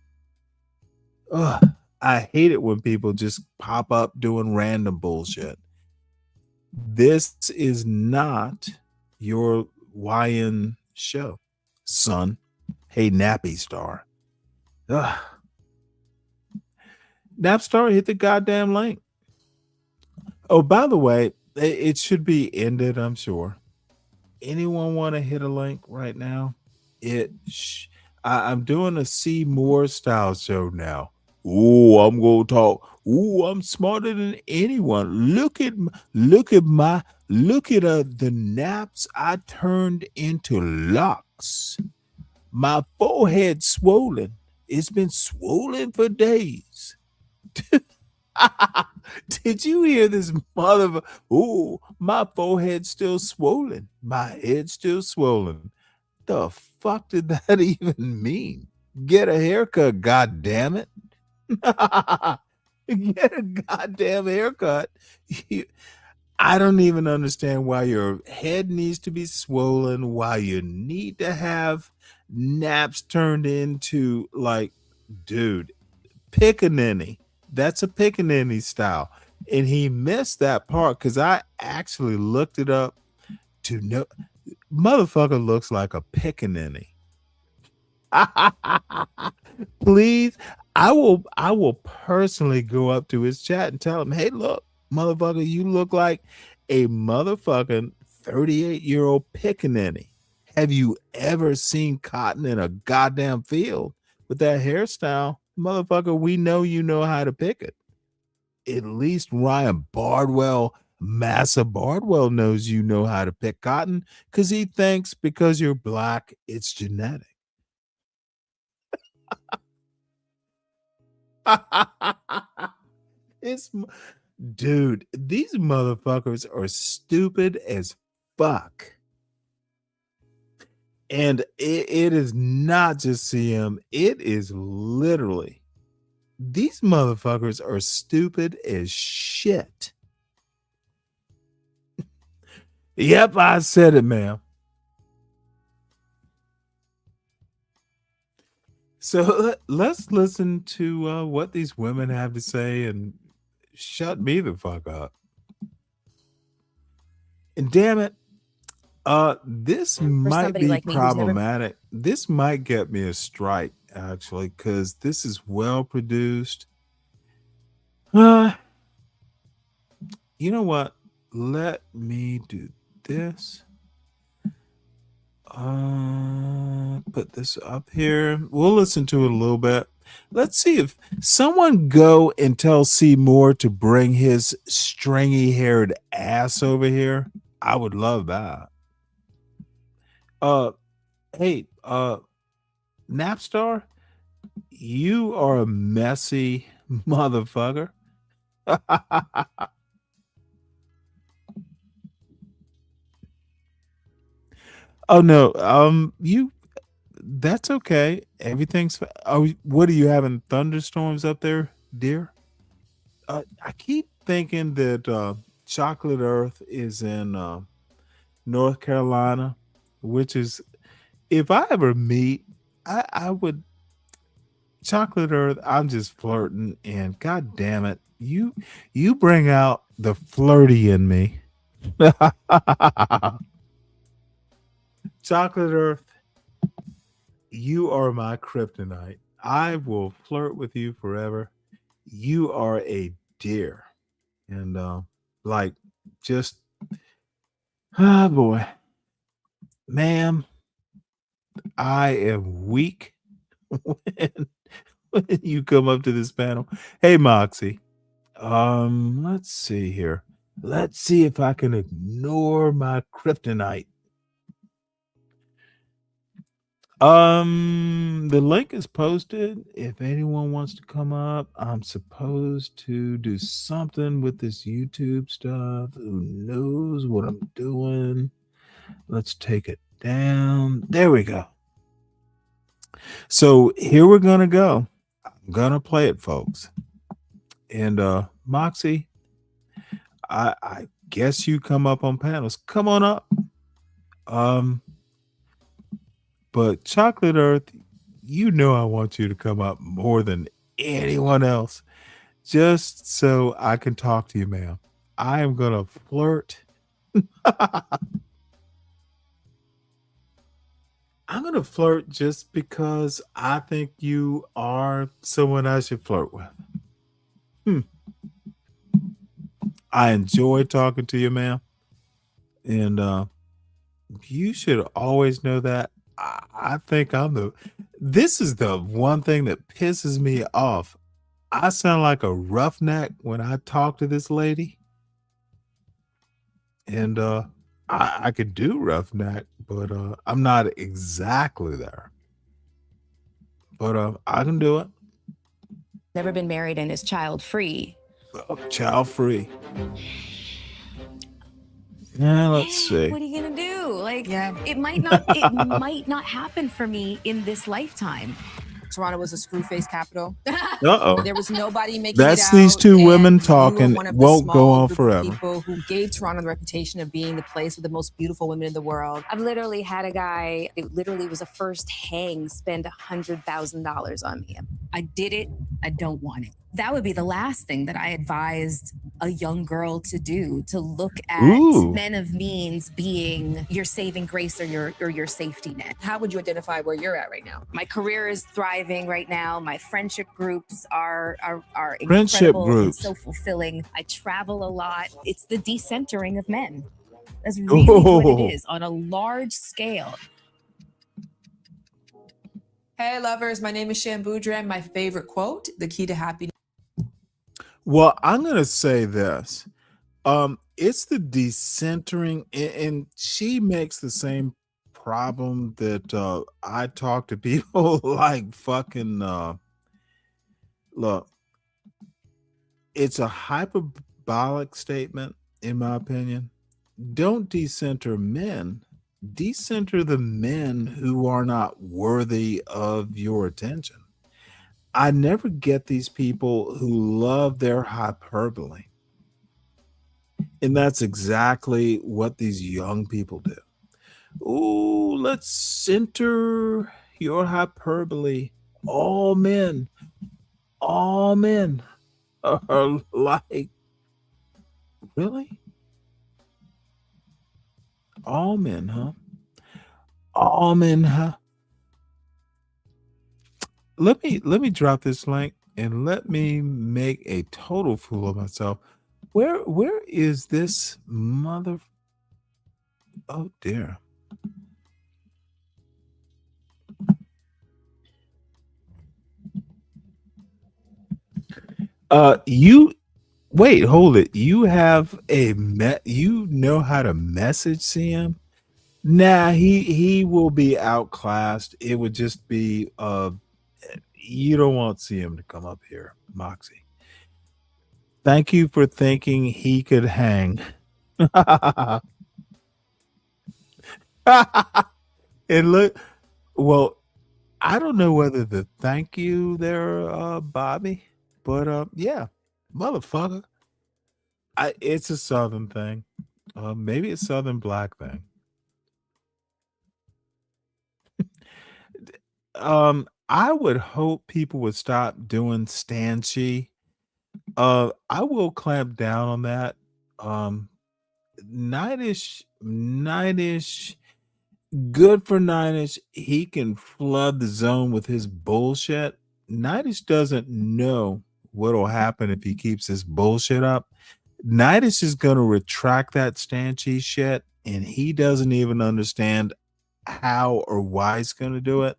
Ugh, I hate it when people just pop up doing random bullshit. This is not your YN show, son. Hey, Nappy Star. Ugh. Napstar hit the goddamn link. Oh, by the way, it should be ended, I'm sure. Anyone want to hit a link right now? I'm doing a C Moore style show now. Oh, I'm gonna talk. Oh, I'm smarter than anyone. Look at the naps I turned into locks. My forehead swollen. It's been swollen for days. Did you hear this mother? Oh, my forehead's still swollen. My head's still swollen. The fuck did that even mean? Get a haircut, god damn it. Get a goddamn haircut. I don't even understand why your head needs to be swollen, why you need to have naps turned into like, dude, pickaninny. That's a pickaninny style. And he missed that part because I actually looked it up to know. Motherfucker looks like a pickaninny. Please, I will personally go up to his chat and tell him, hey, look, motherfucker, you look like a motherfucking 38-year-old pickaninny. Have you ever seen cotton in a goddamn field with that hairstyle? Motherfucker, we know you know how to pick it. At least Ryan Bardwell, Massa Bardwell knows you know how to pick cotton because he thinks because you're black, it's genetic. Dude, these motherfuckers are stupid as fuck. And it is not just CM, it is literally, these motherfuckers are stupid as shit. Yep, I said it, ma'am. So let's listen to what these women have to say and shut me the fuck up. And damn it, this might be like me who's never- problematic. This might get me a strike, actually, because this is well produced. You know what? Let me do this. Put this up here. We'll listen to it a little bit. Let's see if someone go and tell Seymour to bring his stringy haired ass over here. I would love that. Hey, Napstar, you are a messy motherfucker. Oh no, that's okay. Everything's what are you having thunderstorms up there, dear? I keep thinking that Chocolate Earth is in North Carolina, which is, if I ever meet, I would, Chocolate Earth, I'm just flirting, and god damn it, you bring out the flirty in me. Chocolate Earth, you are my kryptonite. I will flirt with you forever. You are a dear. And like, just, oh boy, ma'am, I am weak when you come up to this panel. Hey, Moxie. Let's see here. Let's see if I can ignore my kryptonite. The link is posted. If anyone wants to come up, I'm supposed to do something with this YouTube stuff. Who knows what I'm doing? Let's take it down. There we go. So here we're gonna go. I'm gonna play it, folks. And Moxie, I guess you come up on panels. Come on up. But Chocolate Earth, you know I want you to come up more than anyone else, just so I can talk to you, ma'am. I am gonna flirt. I'm gonna flirt just because I think you are someone I should flirt with. I enjoy talking to you, ma'am. And you should always know that I think this is the one thing that pisses me off. I sound like a roughneck when I talk to this lady. And I could do roughneck, but I'm not exactly there. But I can do it. Never been married and is child free. Child free. Yeah, let's see. What are you gonna do? Like, it might not happen for me in this lifetime. Toronto was a screw-face capital. Uh-oh. There was nobody making That's it out. these two women and you talking. were one of the Won't go small on group of forever. People who gave Toronto the reputation of being the place with the most beautiful women in the world. I've literally had a guy, it literally was a first hang, spend $100,000 on me. I did it. I don't want it. That would be the last thing that I advised a young girl to do, to look at men of means being your saving grace or your safety net. How would you identify where you're at right now? My career is thriving right now. My friendship groups are Friendship incredible and groups. so fulfilling. I travel a lot. It's the decentering of men. That's really what it is on a large scale. Hey, lovers. My name is Shambudra, and my favorite quote, the key to happiness. Well, I'm gonna say this. It's the decentering, and she makes the same problem that I talk to people like fucking look. It's a hyperbolic statement, in my opinion. Don't decenter men. Decenter the men who are not worthy of your attention. I never get these people who love their hyperbole. And that's exactly what these young people do. Ooh, let's center your hyperbole. All men are like, really? All men, huh? All men, huh? Let me drop this link and let me make a total fool of myself. Where is this mother? Oh dear. You wait, hold it. You have you know how to message CM? Nah, he will be outclassed. It would just be you don't want CM to come up here, Moxie. Thank you for thinking he could hang. And look, well, I don't know whether to thank you there, Bobby, but yeah, motherfucker. It's a Southern thing. Maybe a Southern black thing. I would hope people would stop doing stanchi. I will clamp down on that. Nightish, good for Nightish. He can flood the zone with his bullshit. Nightish doesn't know what'll happen if he keeps this bullshit up. Nightish is gonna retract that stanchi shit, and he doesn't even understand how or why he's gonna do it.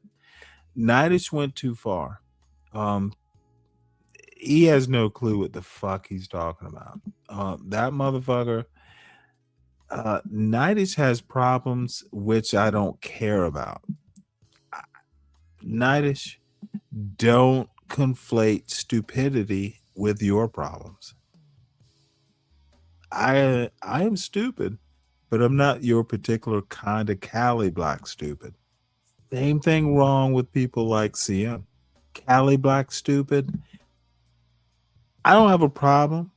Nightish went too far. He has no clue what the fuck he's talking about. That motherfucker, Nightish has problems which I don't care about. Nightish, don't conflate stupidity with your problems. I am stupid, but I'm not your particular kind of Cali Black stupid. Same thing wrong with people like CM. Cali Black stupid. I don't have a problem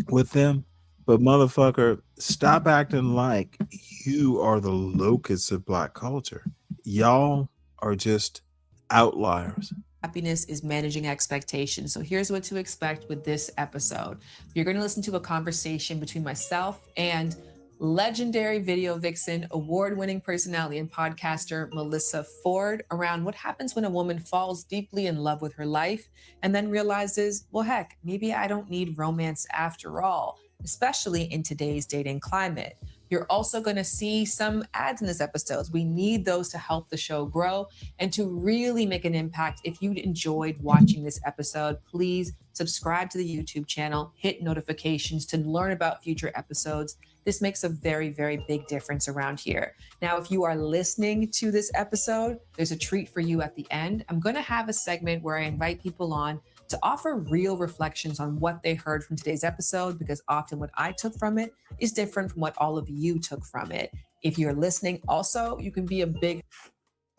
with them, but motherfucker, stop acting like you are the locus of Black culture. Y'all are just outliers. Happiness is managing expectations. So here's what to expect with this episode. You're going to listen to a conversation between myself and legendary video vixen, award-winning personality and podcaster Melissa Ford around what happens when a woman falls deeply in love with her life and then realizes, well, heck, maybe I don't need romance after all, especially in today's dating climate. You're also going to see some ads in this episode. We need those to help the show grow and to really make an impact. If you enjoyed watching this episode, please subscribe to the YouTube channel, hit notifications to learn about future episodes. This makes a very, very big difference around here. Now, if you are listening to this episode, there's a treat for you at the end. I'm going to have a segment where I invite people on to offer real reflections on what they heard from today's episode, because often what I took from it is different from what all of you took from it. If you're listening, also, you can be a big...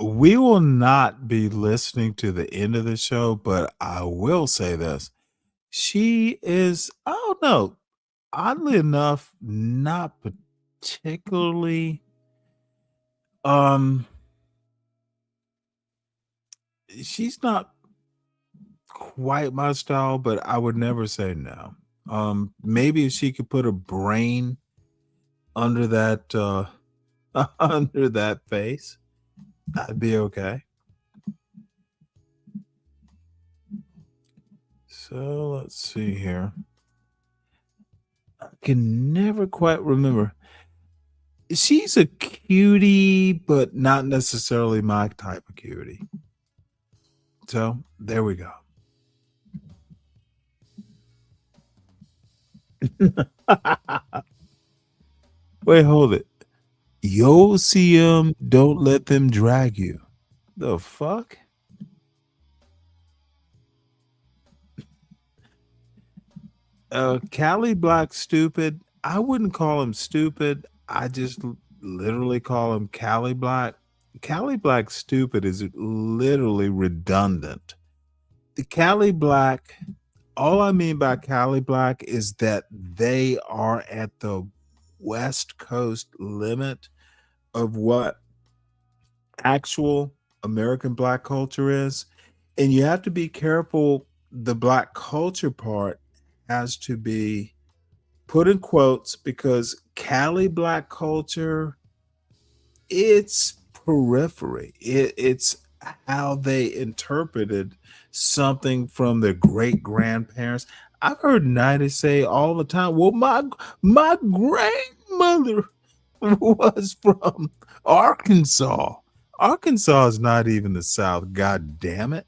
We will not be listening to the end of the show, but I will say this. She is, I don't know, oddly enough, not particularly she's not quite my style, but I would never say no. Maybe if she could put a brain under that under that face, I'd be okay. So let's see here. I can never quite remember. She's a cutie, but not necessarily my type of cutie. So there we go. Wait, hold it. Yo, CM, don't let them drag you. The fuck? Cali Black stupid. I wouldn't call him stupid. I just literally call him Cali Black. Cali Black stupid is literally redundant. The Cali Black, all I mean by Cali Black is that they are at the West Coast limit of what actual American Black culture is. And you have to be careful. The Black culture part has to be put in quotes because Cali Black culture, it's periphery. It's how they interpreted something from their great grandparents. I've heard Nida say all the time, well, my grandmother was from Arkansas. Arkansas is not even the South. God damn it.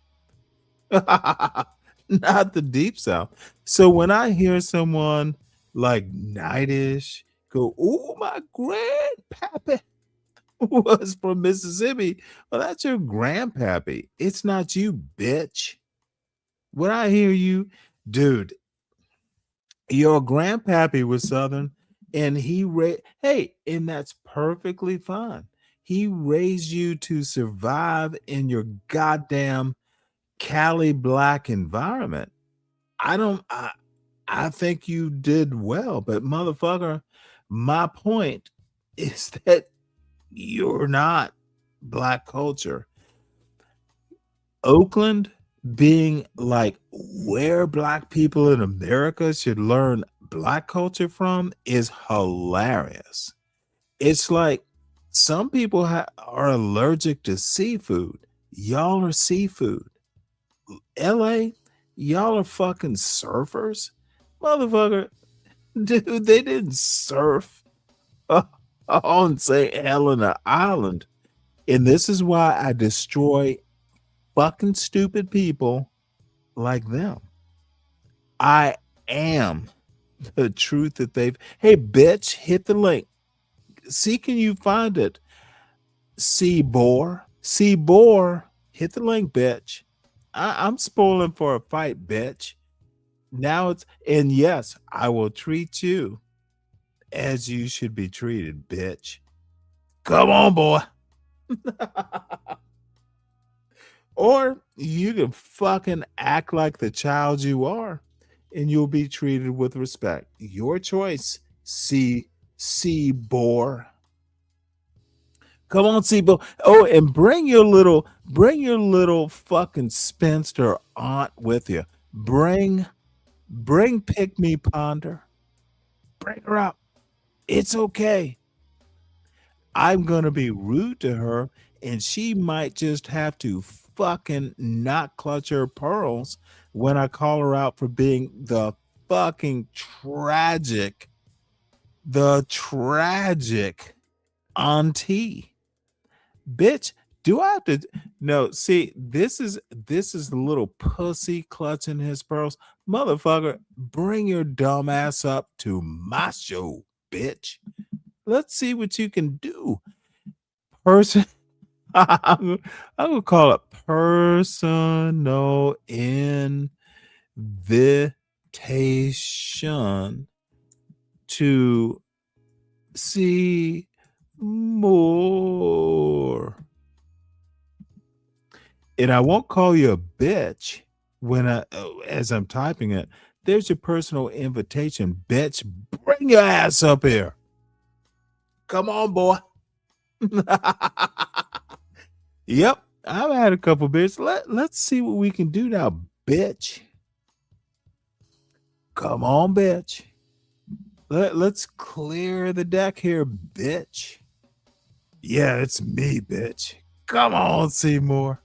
Not the deep South. So when I hear someone like Nightish go, oh, my grandpappy was from Mississippi. Well, that's your grandpappy. It's not you, bitch. When I hear you, dude, your grandpappy was Southern and and that's perfectly fine. He raised you to survive in your goddamn Cali Black environment. I think you did well, but motherfucker, my point is that you're not Black culture. Oakland being like where Black people in America should learn Black culture from is hilarious. It's like some people are allergic to seafood. Y'all are seafood. LA, y'all are fucking surfers. Motherfucker, dude, they didn't surf on St. Helena Island. And this is why I destroy fucking stupid people like them. I am the truth that they've. Hey, bitch, hit the link. See, can you find it? See Boar, hit the link, bitch. I'm spoiling for a fight, bitch. Now it's, and yes, I will treat you as you should be treated, bitch. Come on, boy. Or you can fucking act like the child you are and you'll be treated with respect. Your choice. See Boar. Come on, Boar. Oh, and bring your little fucking spinster aunt with you. Bring Pick Me Ponder. Bring her up. It's okay. I'm gonna be rude to her, and she might just have to fucking not clutch her pearls when I call her out for being the fucking tragic auntie. Bitch, do I have to? No, see, this is the little pussy clutching his pearls. Motherfucker, bring your dumb ass up to my show, bitch. Let's see what you can do. Person, I'm gonna call it personal invitation to see more. And I won't call you a bitch when as I'm typing it. There's your personal invitation, bitch. Bring your ass up here. Come on, boy. Yep, I've had a couple beers. Let's see what we can do now, bitch. Come on, bitch. Let's clear the deck here, bitch. Yeah, it's me, bitch. Come on, Seymour.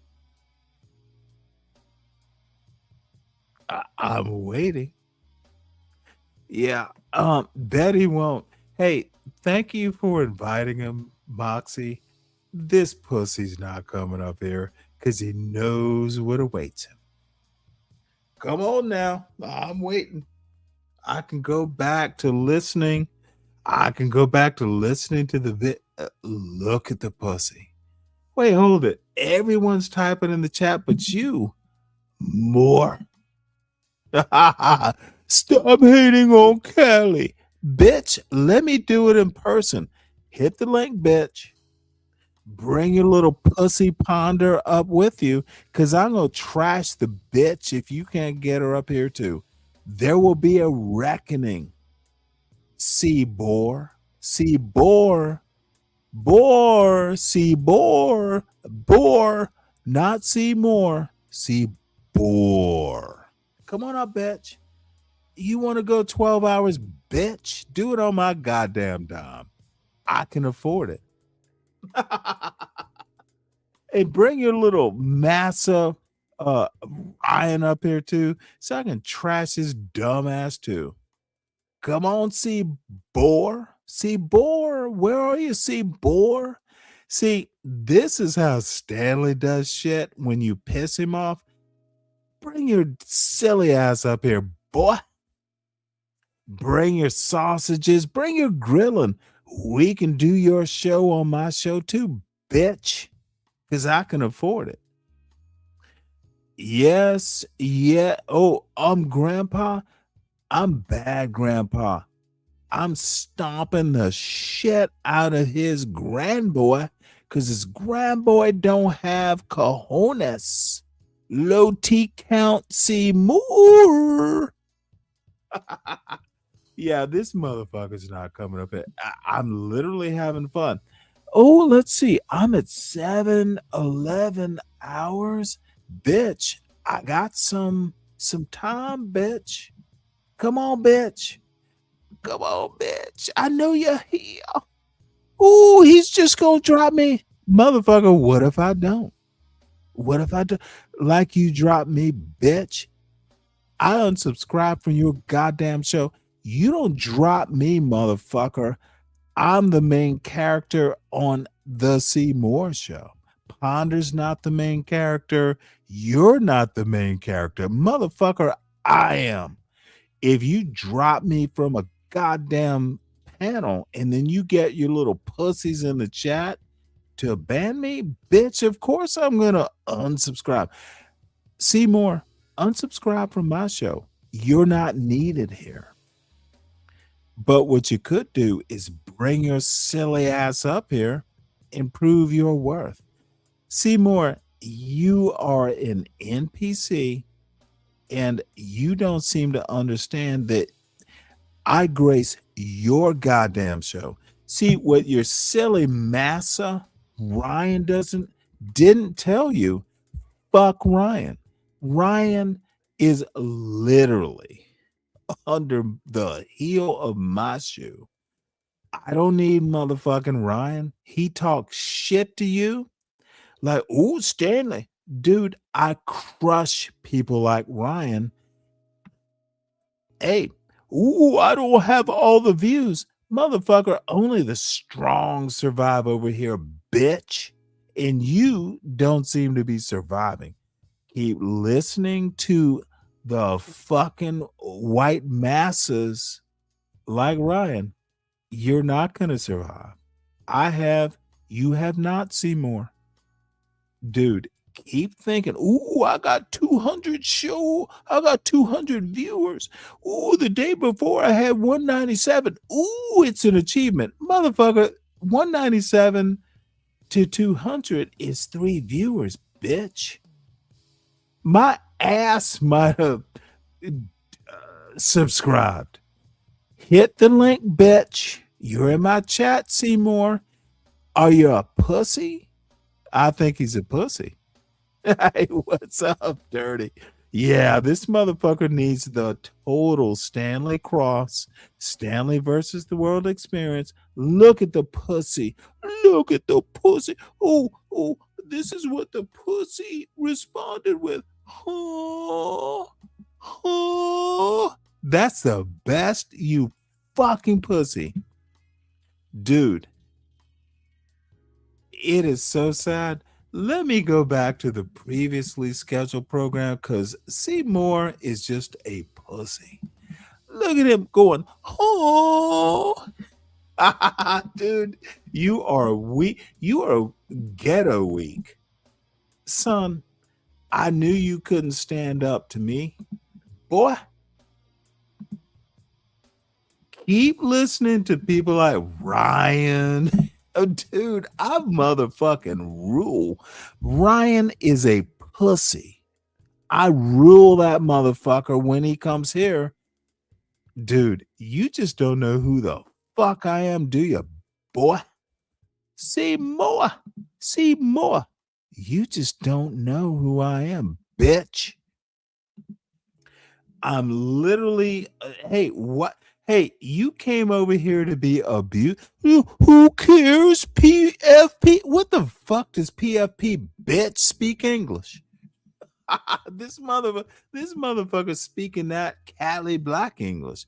I'm waiting. Yeah, bet he won't. Hey, thank you for inviting him, Moxie. This pussy's not coming up here because he knows what awaits him. Come on now. I'm waiting. I can go back to listening. I can go back to listening to the look at the pussy. Wait, hold it. Everyone's typing in the chat but you. More. Stop hating on Kelly. Bitch, let me do it in person. Hit the link, bitch. Bring your little pussy ponder up with you, because I'm going to trash the bitch if you can't get her up here too. There will be a reckoning. See Boar. See Boar. Boar. See Boar. Boar. Not see more. See Boar. Come on up, bitch. You want to go 12 hours, bitch? Do it on my goddamn dime. I can afford it. Hey, bring your little massa Ryan up here too, so I can trash his dumb ass too. Come on, see Boar. See Boar. Where are you, see Boar? See, this is how Stanley does shit when you piss him off. Bring your silly ass up here, boy. Bring your sausages. Bring your grilling. We can do your show on my show too, bitch, because I can afford it. Yes, yeah. Oh, grandpa. I'm bad, grandpa. I'm stomping the shit out of his grandboy because his grandboy don't have cojones. Low T count, see more. Yeah, this motherfucker's not coming up here. I'm literally having fun. Oh, let's see. I'm at 7-11 hours. Bitch, I got some time, bitch. Come on, bitch. Come on, bitch. I know you're here. Ooh, he's just gonna drop me. Motherfucker, what if I don't? What if I do? Like you drop me, bitch. I unsubscribe from your goddamn show. You don't drop me, motherfucker. I'm the main character on the Seymour Show. Ponder's not the main character. You're not the main character. Motherfucker, I am. if you drop me from a goddamn panel and then you get your little pussies in the chat to ban me, bitch, of course I'm gonna unsubscribe. Seymour, unsubscribe from my show. You're not needed here. But what you could do is bring your silly ass up here and prove your worth. Seymour, you are an NPC and you don't seem to understand that I grace your goddamn show. See what your silly massa Ryan didn't tell you. Fuck Ryan. Ryan is literally under the heel of my shoe. I don't need motherfucking Ryan. He talks shit to you. Like, ooh, Stanley. Dude, I crush people like Ryan. Hey, ooh, I don't have all the views. Motherfucker, only the strong survive over here, bitch. And you don't seem to be surviving. Keep listening to the fucking white masses like Ryan. You're not going to survive. I have, you have not, Seymour. Dude, keep thinking, ooh, I got 200 I got 200 viewers. Ooh, the day before I had 197. Ooh, it's an achievement. Motherfucker, 197 to 200 is 3 viewers, bitch. My ass might have subscribed. Hit the link, bitch. You're in my chat, Seymour. Are you a pussy? I think he's a pussy. Hey, what's up, Dirty? Yeah, this motherfucker needs the total Stanley Cross. Stanley versus the World Experience. Look at the pussy. Look at the pussy. Oh, this is what the pussy responded with. Oh, that's the best, you fucking pussy. Dude, it is so sad. Let me go back to the previously scheduled program because Seymour is just a pussy. Look at him going, oh, dude, you are weak. You are ghetto weak. Son, I knew you couldn't stand up to me. Boy, keep listening to people like Ryan. Oh, dude, I motherfucking rule. Ryan is a pussy. I rule that motherfucker when he comes here. Dude, you just don't know who the fuck I am, do you, boy? Seymour. You just don't know who I am, bitch. I'm literally, hey, what? Hey, you came over here to be abused. Who cares? PFP. What the fuck does PFP bitch speak English? This motherfucker speaking that Cali Black English.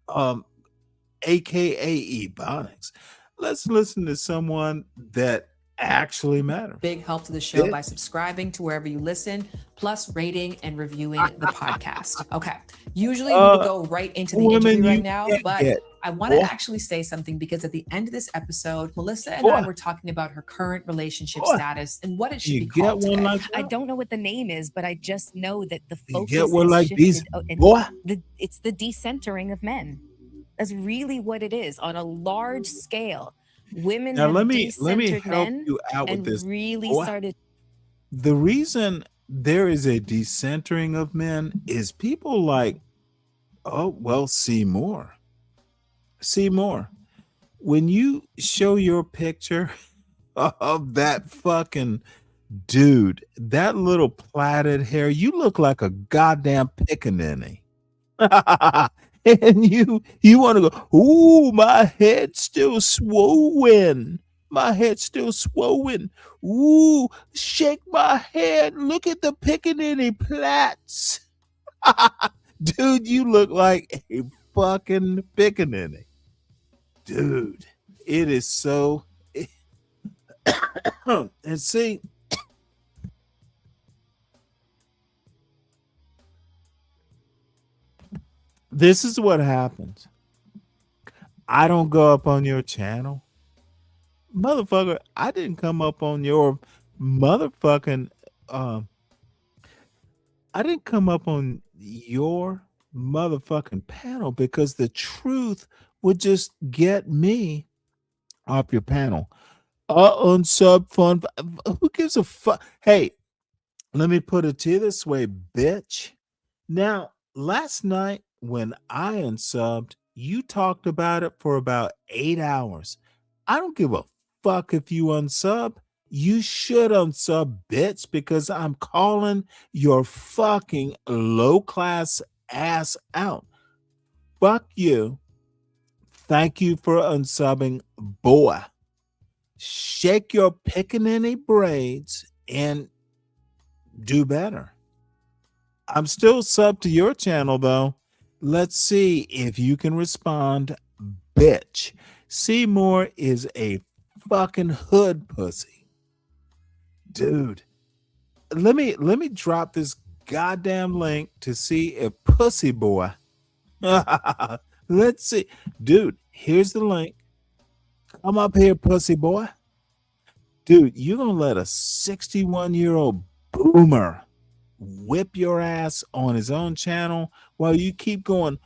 AKA Ebonics. Let's listen to someone that actually matters. Big help to the show by subscribing to wherever you listen, plus rating and reviewing the podcast. Okay. Usually we would go right into the interview right now, but I want to actually say something because at the end of this episode, Melissa and I were talking about her current relationship status and what it should be called today. Like I don't know what the name is, but I just know that the focus get one is like shifted. these, It's the decentering of men. That's really what it is on a large scale. Women now have let me decentered help men you out with and this. really started. The reason there is a decentering of men is people like, oh well, Seymour. When you show your picture of that fucking dude, that little plaited hair, you look like a goddamn pickaninny. And you want to go, ooh, my head's still swollen. My head's still swollen. Ooh, shake my head. Look at the pickaninny plaits. Dude, you look like a fucking pickaninny. Dude, it is so. And see, This is what happens. I don't go up on your channel. Motherfucker, I didn't come up on your motherfucking I didn't come up on your motherfucking panel because the truth would just get me off your panel. Unsub fun. Who gives a fuck? Hey, let me put it to you this way, bitch. Now, last night when I unsubbed, you talked about it for about 8 hours. I don't give a fuck if you unsub. You should unsub, bitch, because I'm calling your fucking low class ass out. Fuck you. Thank you for unsubbing, boy. Shake your pickaninny braids and do better. I'm still sub to your channel though. Let's see if you can respond, bitch. Seymour is a fucking hood pussy. Dude, let me drop this goddamn link to see if Pussy Boy. Let's see. Dude, here's the link. Come up here, Pussy Boy. Dude, you gonna let a 61-year-old boomer whip your ass on his own channel while you keep going,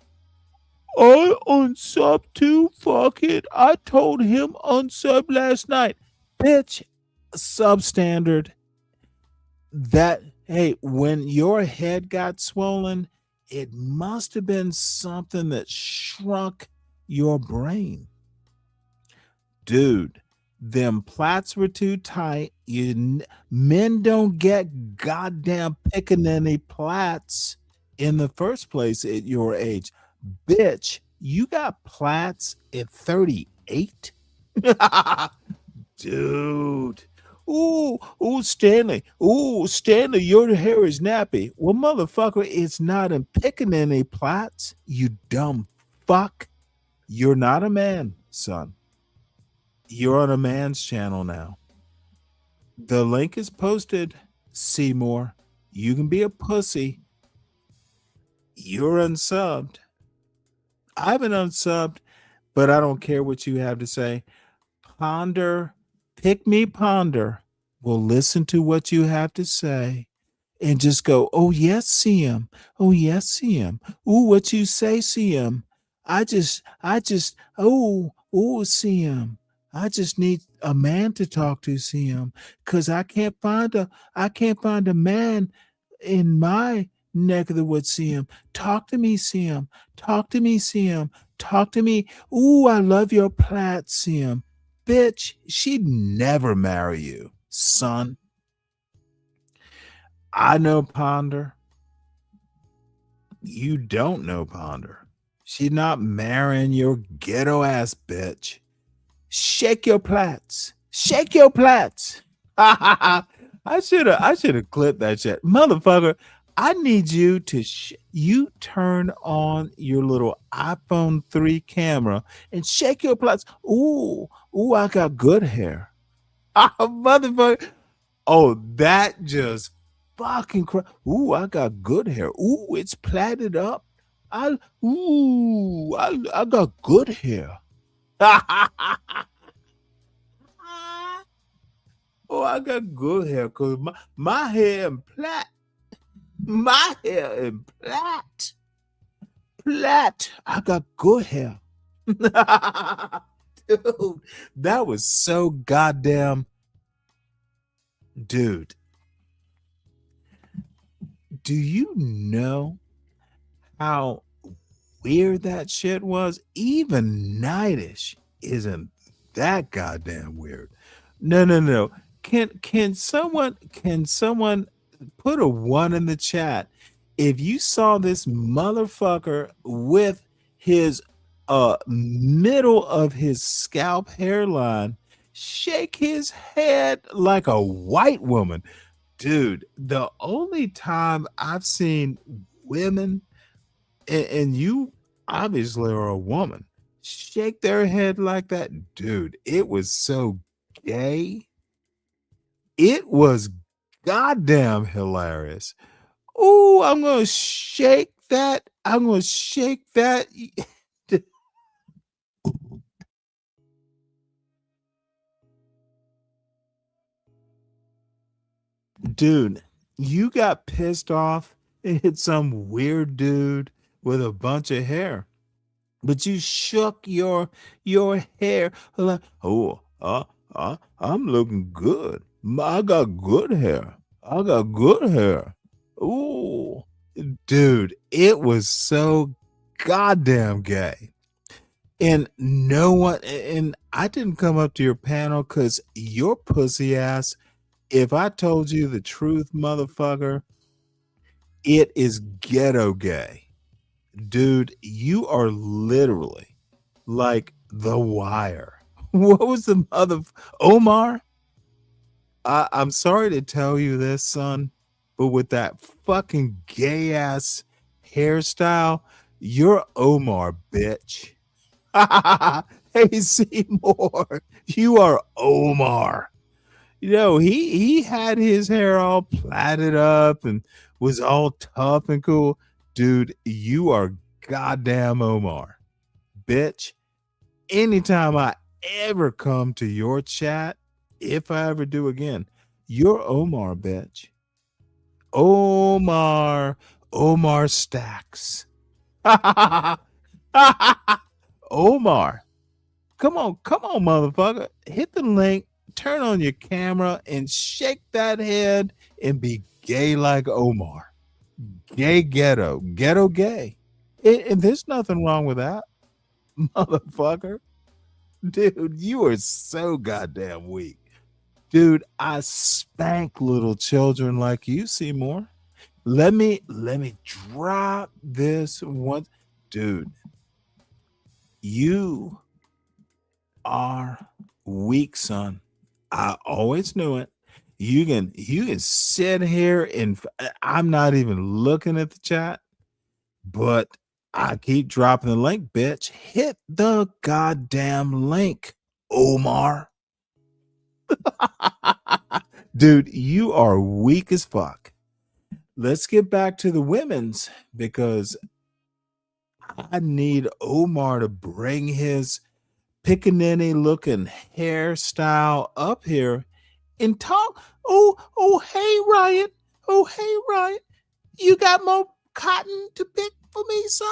I unsub too, fuck it. I told him unsub last night. Bitch, substandard. That, hey, when your head got swollen, it must have been something that shrunk your brain. Dude, them plaits were too tight. Men don't get goddamn pickaninny plaits in the first place at your age. Bitch, you got plaits at 38? Dude. Ooh, Stanley. Ooh, Stanley, your hair is nappy. Well, motherfucker, it's not in pickaninny plaits, you dumb fuck. You're not a man, son. You're on a man's channel now. The link is posted, Seymour. You can be a pussy. You're unsubbed. I haven't unsubbed, but I don't care what you have to say. Ponder, pick me ponder. Will listen to what you have to say and just go, oh, yes, CM. Oh, yes, CM. Ooh, what you say, CM. Oh, CM. I just need a man to talk to, CM, because I can't find a man in my neck of the woods, CM. Talk to me, CM. Talk to me, CM. Talk to me. Ooh, I love your plait, CM. Bitch, she'd never marry you, son. I know Ponder. You don't know Ponder. She's not marrying your ghetto ass bitch. Shake your plaits. Shake your plaits. I should have clipped that shit. Motherfucker, I need you to you turn on your little iPhone 3 camera and shake your plaits. Ooh, I got good hair. Motherfucker. Oh, that just fucking ooh, I got good hair. Ooh, it's plaited up. I got good hair. Oh, I got good hair because my hair and plait. My hair and plait. Plait. I got good hair. Dude, that was so goddamn. Dude, do you know how weird that shit was? Even Nightish isn't that goddamn weird. No. Can someone put a 1 in the chat if you saw this motherfucker with his middle of his scalp hairline shake his head like a white woman? Dude, the only time I've seen women, and you obviously are a woman, shake their head like that, dude, it was so gay. It was goddamn hilarious. Oh, I'm gonna shake that. I'm gonna shake that. Dude, you got pissed off and hit some weird dude with a bunch of hair, but you shook your hair like, oh, I'm looking good. I got good hair. I got good hair. Ooh, dude, it was so goddamn gay. And no one, and I didn't come up to your panel because your pussy ass, if I told you the truth, motherfucker, it is ghetto gay. Dude, you are literally like The Wire. What was the mother Omar? I'm sorry to tell you this, son, but with that fucking gay ass hairstyle, you're Omar, bitch. Hey, Seymour, you are Omar. You know, he had his hair all plaited up and was all tough and cool. Dude, you are goddamn Omar. Bitch, anytime I ever come to your chat, if I ever do again, you're Omar, bitch. Omar Stacks. Omar. Come on, motherfucker. Hit the link, turn on your camera, and shake that head and be gay like Omar. Gay ghetto. Ghetto gay. And there's nothing wrong with that, motherfucker. Dude, you are so goddamn weak. Dude, I spank little children like you, Seymour. Let me drop this one. Dude, you are weak, son. I always knew it. You can sit here and I'm not even looking at the chat, but I keep dropping the link, bitch. Hit the goddamn link, Omar. Dude, you are weak as fuck. Let's get back to the women's because I need Omar to bring his pickaninny looking hairstyle up here and talk. Oh, hey, Ryan. Oh, hey, Ryan. You got more cotton to pick for me, sir?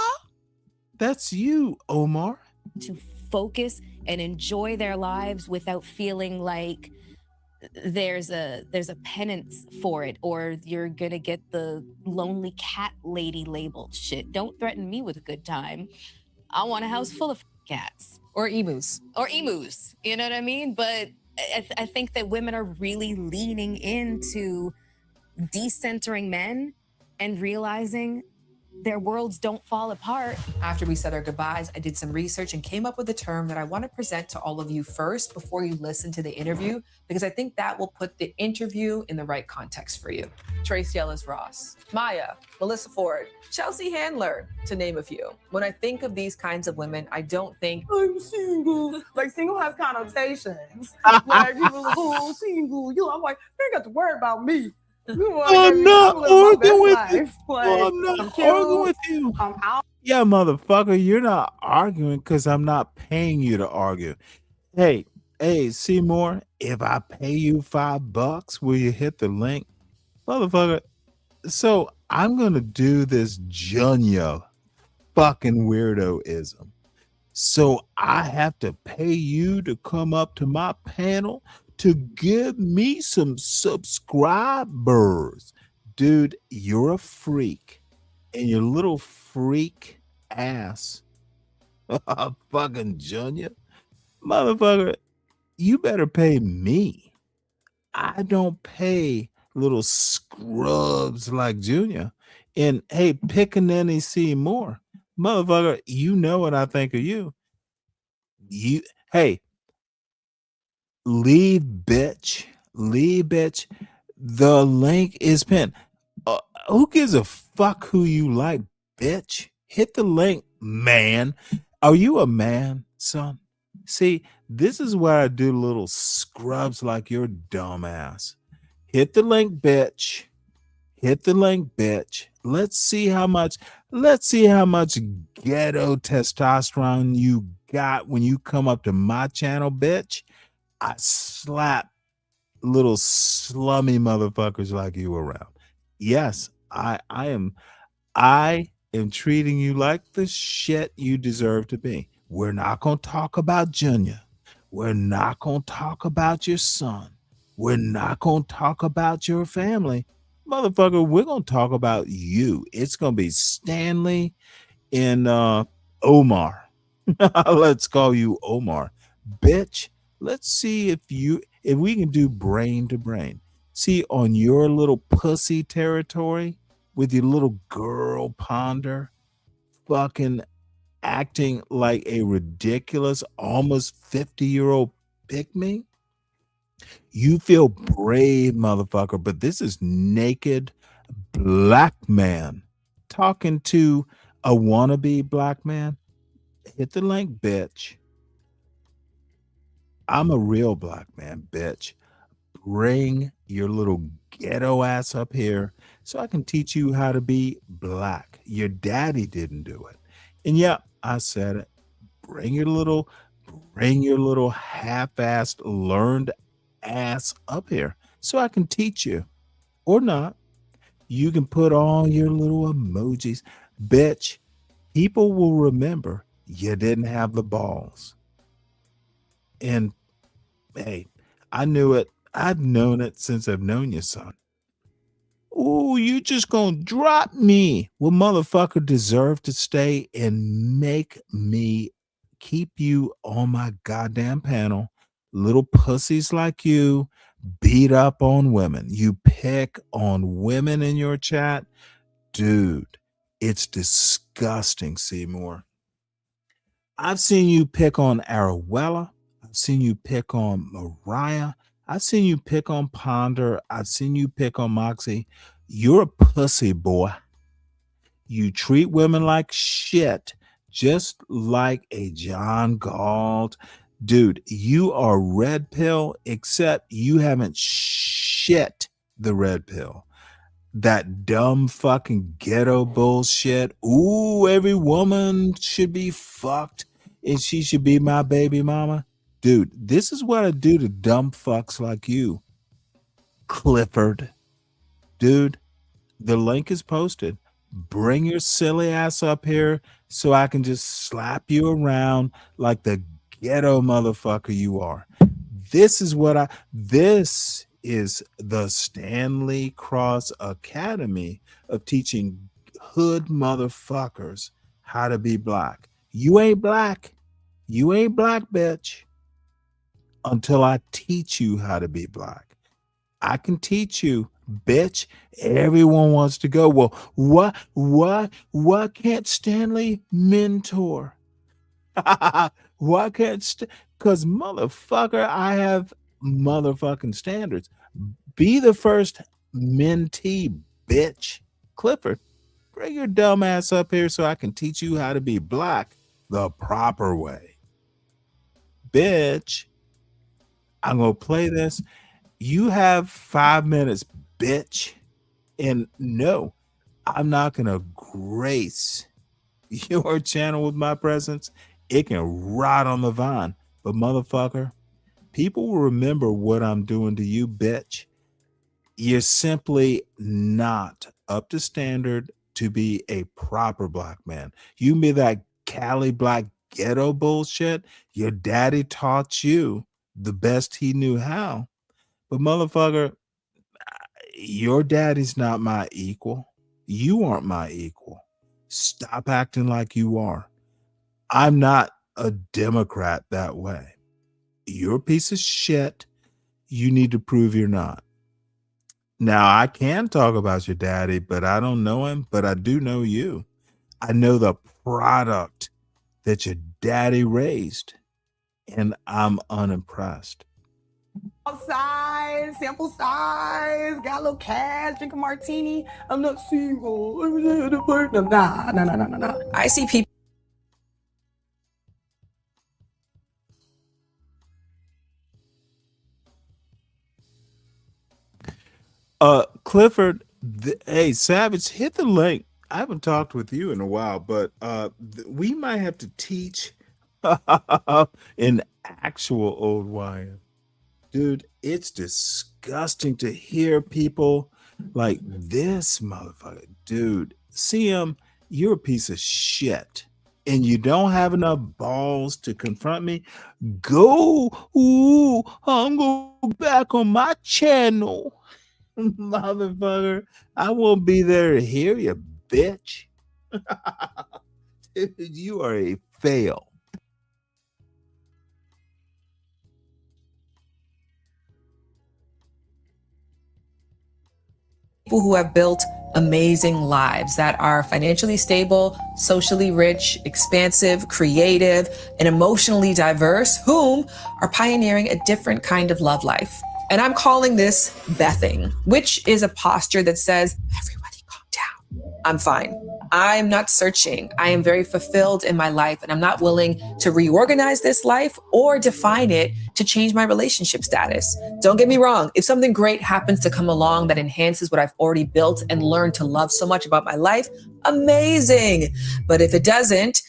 That's you, Omar. To focus and enjoy their lives without feeling like there's a penance for it or you're gonna get the lonely cat lady labeled. Shit, don't threaten me with a good time. I want a house full of cats or emus. You know what I mean? But I think that women are really leaning into decentering men and realizing their worlds don't fall apart. After we said our goodbyes, I did some research and came up with a term that I want to present to all of you first before you listen to the interview, because I think that will put the interview in the right context for you. Tracy Ellis Ross, Maya, Melissa Ford, Chelsea Handler, to name a few. When I think of these kinds of women, I don't think I'm single. Like single has connotations. Like people are oh single. You know, I'm like, they ain't got to worry about me. I'm not arguing with you. Like, I'm not cute, arguing with you. I'm out. Yeah, motherfucker, you're not arguing because I'm not paying you to argue. Hey, Seymour, if I pay you $5, will you hit the link? Motherfucker, so I'm gonna do this Junya fucking weirdoism. So I have to pay you to come up to my panel to give me some subscribers. Dude, you're a freak. And your little freak ass. Fucking Junya. Motherfucker, you better pay me. I don't pay little scrubs like Junior. And hey, Pickaninny Seymour. Motherfucker, you know what I think of you. Hey, leave, bitch. The link is pinned. Who gives a fuck who you like, bitch? Hit the link, man. Are you a man, son? See, this is why I do little scrubs like your dumb ass. Hit the link, bitch. Hit the link, bitch. Let's see how much ghetto testosterone you got when you come up to my channel, bitch. I slap little slummy motherfuckers like you around. Yes, I am treating you like the shit you deserve to be. We're not going to talk about Junior. We're not going to talk about your son. We're not going to talk about your family. Motherfucker, we're going to talk about you. It's going to be Stanley and Omar. Let's call you Omar. Bitch, let's see if we can do brain to brain. See, on your little pussy territory with your little girl ponder fucking acting like a ridiculous almost 50-year-old pygmy. You feel brave, motherfucker, but this is naked black man talking to a wannabe black man. Hit the link, bitch. I'm a real black man, bitch. Bring your little ghetto ass up here so I can teach you how to be black. Your daddy didn't do it. And yeah, I said it. Bring your little half-assed learned ass up here so I can teach you. Or not. You can put all your little emojis. Bitch, people will remember you didn't have the balls. And hey, I knew it. I've known it since I've known you, son. Oh, you just gonna drop me. Well, motherfucker, deserve to stay and make me keep you on my goddamn panel. Little pussies like you beat up on women. You pick on women in your chat. Dude, it's disgusting, Seymour. I've seen you pick on Aruella. I've seen you pick on Mariah. I've seen you pick on Ponder. I've seen you pick on Moxie. You're a pussy, boy. You treat women like shit, just like a John Galt. Dude, you are red pill, except you haven't shit the red pill. That dumb fucking ghetto bullshit. Ooh, every woman should be fucked and she should be my baby mama. Dude, this is what I do to dumb fucks like you. Clifford. Dude, the link is posted. Bring your silly ass up here so I can just slap you around like the ghetto motherfucker you are. This is the Stanley Cross Academy of teaching hood motherfuckers how to be black. You ain't black. You ain't black, bitch. Until I teach you how to be black. I can teach you, bitch. Everyone wants to go. Well, why can't Stanley mentor? Why can't because motherfucker, I have motherfucking standards. Be the first mentee, bitch. Clifford, bring your dumb ass up here so I can teach you how to be black the proper way. Bitch, I'm gonna play this. You have 5 minutes, bitch. And no, I'm not gonna grace your channel with my presence. It can rot on the vine. But motherfucker, people will remember what I'm doing to you, bitch. You're simply not up to standard to be a proper black man. You can be that Cali black ghetto bullshit. Your daddy taught you the best he knew how. But motherfucker, your daddy's not my equal. You aren't my equal. Stop acting like you are. I'm not a Democrat that way. You're a piece of shit. You need to prove you're not. Now, I can talk about your daddy, but I don't know him, but I do know you. I know the product that your daddy raised, and I'm unimpressed. Size, sample size, got a little cash, drink a martini. I'm not single. Nah. I see people. Clifford, Hey, Savage, hit the link. I haven't talked with you in a while, but we might have to teach an actual old wine. Dude, it's disgusting to hear people like this motherfucker. Dude, CM, you're a piece of shit. And you don't have enough balls to confront me. Go, I'm going back on my channel. Motherfucker, I won't be there to hear you, bitch. Dude, you are a fail. People who have built amazing lives that are financially stable, socially rich, expansive, creative, and emotionally diverse, whom are pioneering a different kind of love life. And I'm calling this Bething, which is a posture that says, everybody calm down. I'm fine. I'm not searching. I am very fulfilled in my life, and I'm not willing to reorganize this life or define it to change my relationship status. Don't get me wrong. If something great happens to come along that enhances what I've already built and learned to love so much about my life, amazing. But if it doesn't,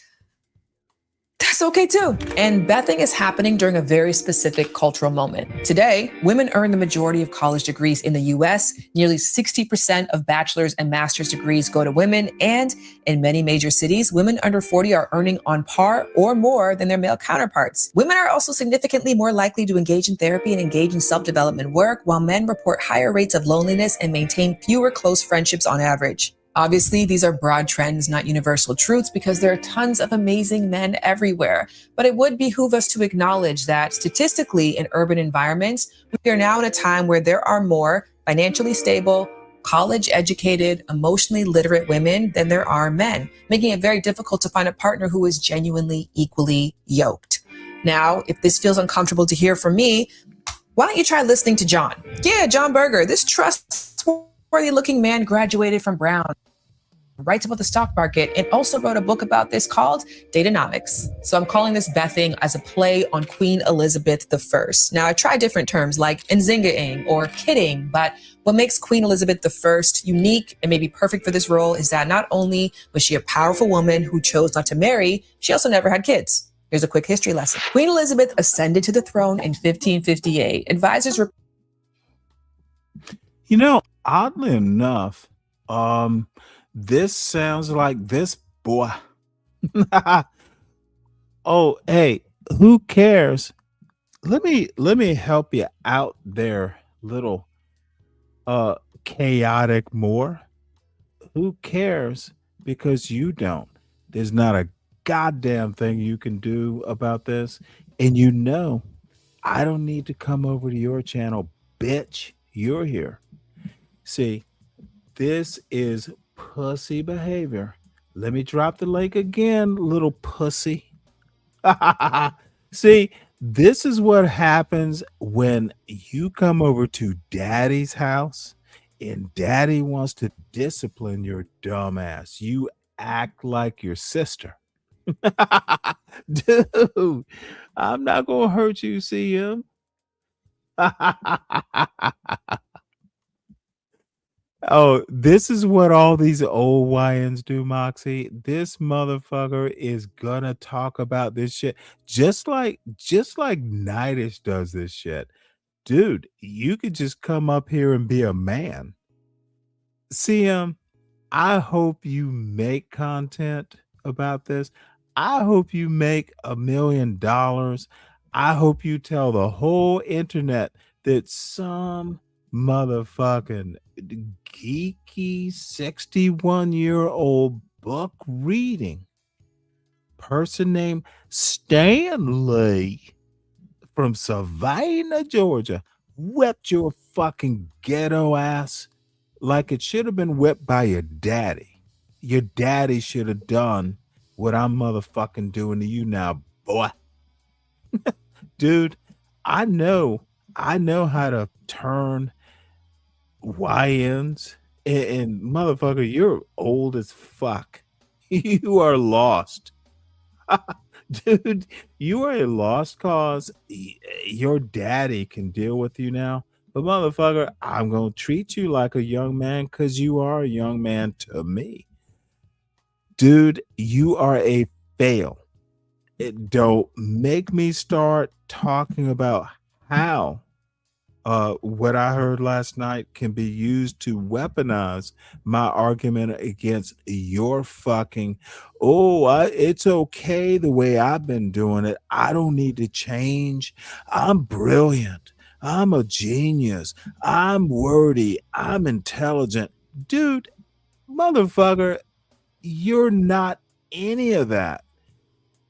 that's okay too. And Bething is happening during a very specific cultural moment. Today, women earn the majority of college degrees in the US. Nearly 60% of bachelor's and master's degrees go to women. And in many major cities, women under 40 are earning on par or more than their male counterparts. Women are also significantly more likely to engage in therapy and engage in self-development work, while men report higher rates of loneliness and maintain fewer close friendships on average. Obviously, these are broad trends, not universal truths, because there are tons of amazing men everywhere. But it would behoove us to acknowledge that statistically in urban environments, we are now in a time where there are more financially stable, college-educated, emotionally literate women than there are men, making it very difficult to find a partner who is genuinely equally yoked. Now, if this feels uncomfortable to hear from me, why don't you try listening to John? Yeah, John Berger, this trustworthy-looking man graduated from Brown, writes about the stock market, and also wrote a book about this called Datanomics. So I'm calling this Bething as a play on Queen Elizabeth I. Now, I tried different terms like nzinga-ing or kidding, but what makes Queen Elizabeth I unique and maybe perfect for this role is that not only was she a powerful woman who chose not to marry, she also never had kids. Here's a quick history lesson. Queen Elizabeth ascended to the throne in 1558. Advisors were... You know, oddly enough, this sounds like this boy. Oh, hey, who cares? Let me help you out there, little chaotic Moore. Who cares? Because you don't. There's not a goddamn thing you can do about this. And you know, I don't need to come over to your channel, bitch. You're here. See, this is pussy behavior. Let me drop the link again, little pussy. See, this is what happens when you come over to daddy's house and daddy wants to discipline your dumb ass. You act like your sister. Dude, I'm not going to hurt you, see him. Oh, this is what all these old YNs do, Moxie. This motherfucker is gonna talk about this shit just like Nightish does this shit. Dude, you could just come up here and be a man. CM, I hope you make content about this. I hope you make $1 million. I hope you tell the whole internet that some motherfucking geeky 61-year-old book reading person named Stanley from Savannah, Georgia, whipped your fucking ghetto ass like it should have been whipped by your daddy. Your daddy should have done what I'm motherfucking doing to you now, boy. Dude, I know how to turn YNs and motherfucker, you're old as fuck. You are lost. Dude, you are a lost cause. Your daddy can deal with you now. But motherfucker, I'm gonna treat you like a young man because you are a young man to me. Dude, you are a fail. It don't make me start talking about how what I heard last night can be used to weaponize my argument against your fucking, it's okay the way I've been doing it. I don't need to change. I'm brilliant. I'm a genius. I'm wordy. I'm intelligent. Dude, motherfucker, you're not any of that.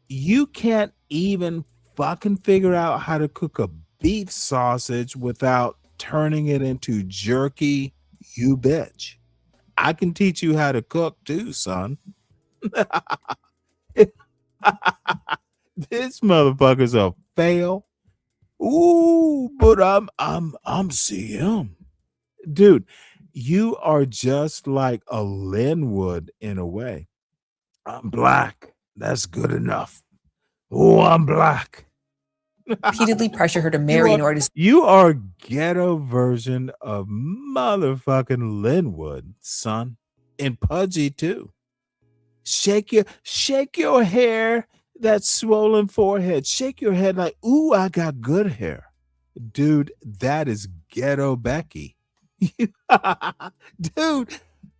You can't even fucking figure out how to cook a beef sausage without turning it into jerky, you bitch. I can teach you how to cook too, son. This motherfucker's a fail. Ooh, but I'm CM. Dude, you are just like a Linwood in a way. I'm black. That's good enough. Oh, I'm black. Repeatedly pressure her to marry in order to You are ghetto version of motherfucking Linwood, son. And pudgy too. Shake your hair, that swollen forehead. Shake your head like, ooh, I got good hair. Dude, that is ghetto Becky. Dude,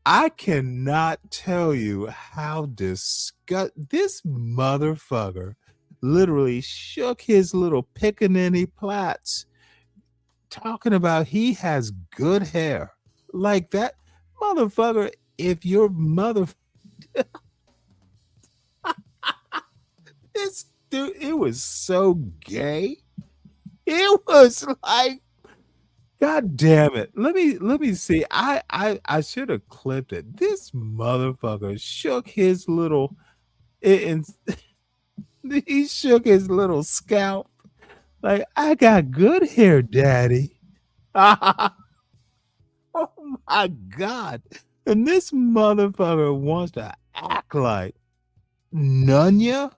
I cannot tell you how this motherfucker literally shook his little pickaninny plaits talking about he has good hair. Like that motherfucker, if your mother this dude, it was so gay. It was like, God damn it. Let me see. I should have clipped it. This motherfucker shook his little and he shook his little scalp like, I got good hair, daddy. Oh my God. And this motherfucker wants to act like Nunya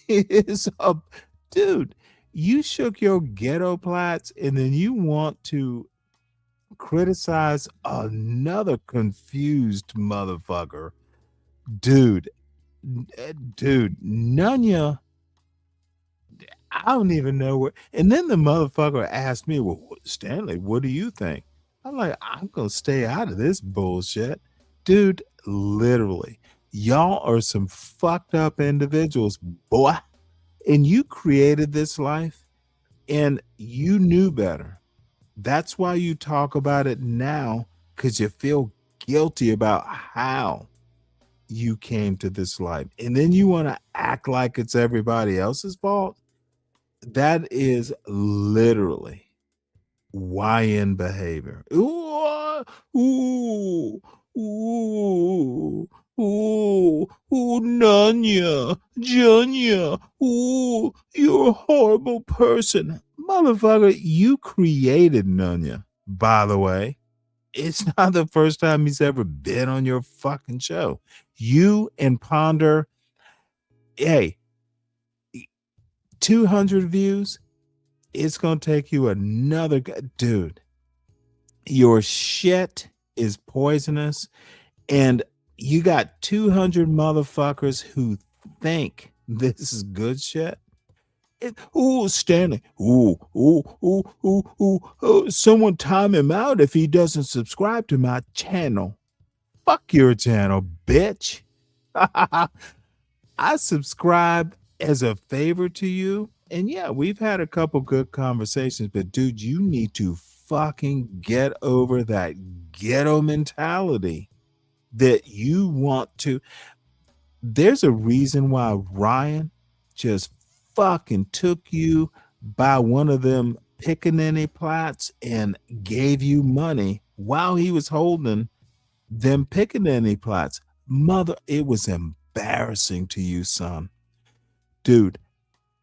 is a dude. You shook your ghetto plaits and then you want to criticize another confused motherfucker. Dude, Nunya, I don't even know what. And then the motherfucker asked me, well, Stanley, what do you think? I'm like, I'm going to stay out of this bullshit. Dude, literally, y'all are some fucked up individuals, boy. And you created this life and you knew better. That's why you talk about it now, because you feel guilty about how you came to this life. And then you want to act like it's everybody else's fault. That is literally YN behavior. Ooh, ooh, ooh, ooh, ooh, Nanya, Janya, ooh, you're a horrible person. Motherfucker, you created Nanya, by the way. It's not the first time he's ever been on your fucking show. You and Ponder, hey, 200 views, it's going to take you another dude. Your shit is poisonous, and you got 200 motherfuckers who think this is good shit. Ooh, Stanley. Ooh. Someone time him out if he doesn't subscribe to my channel. Fuck your channel, bitch. I subscribe as a favor to you. And yeah, we've had a couple good conversations, but dude, you need to fucking get over that ghetto mentality that you want to. There's a reason why Ryan just fucking took you by one of them pickaninny plaits and gave you money while he was holding them pickaninny plaits. Mother, it was embarrassing to you, son. Dude,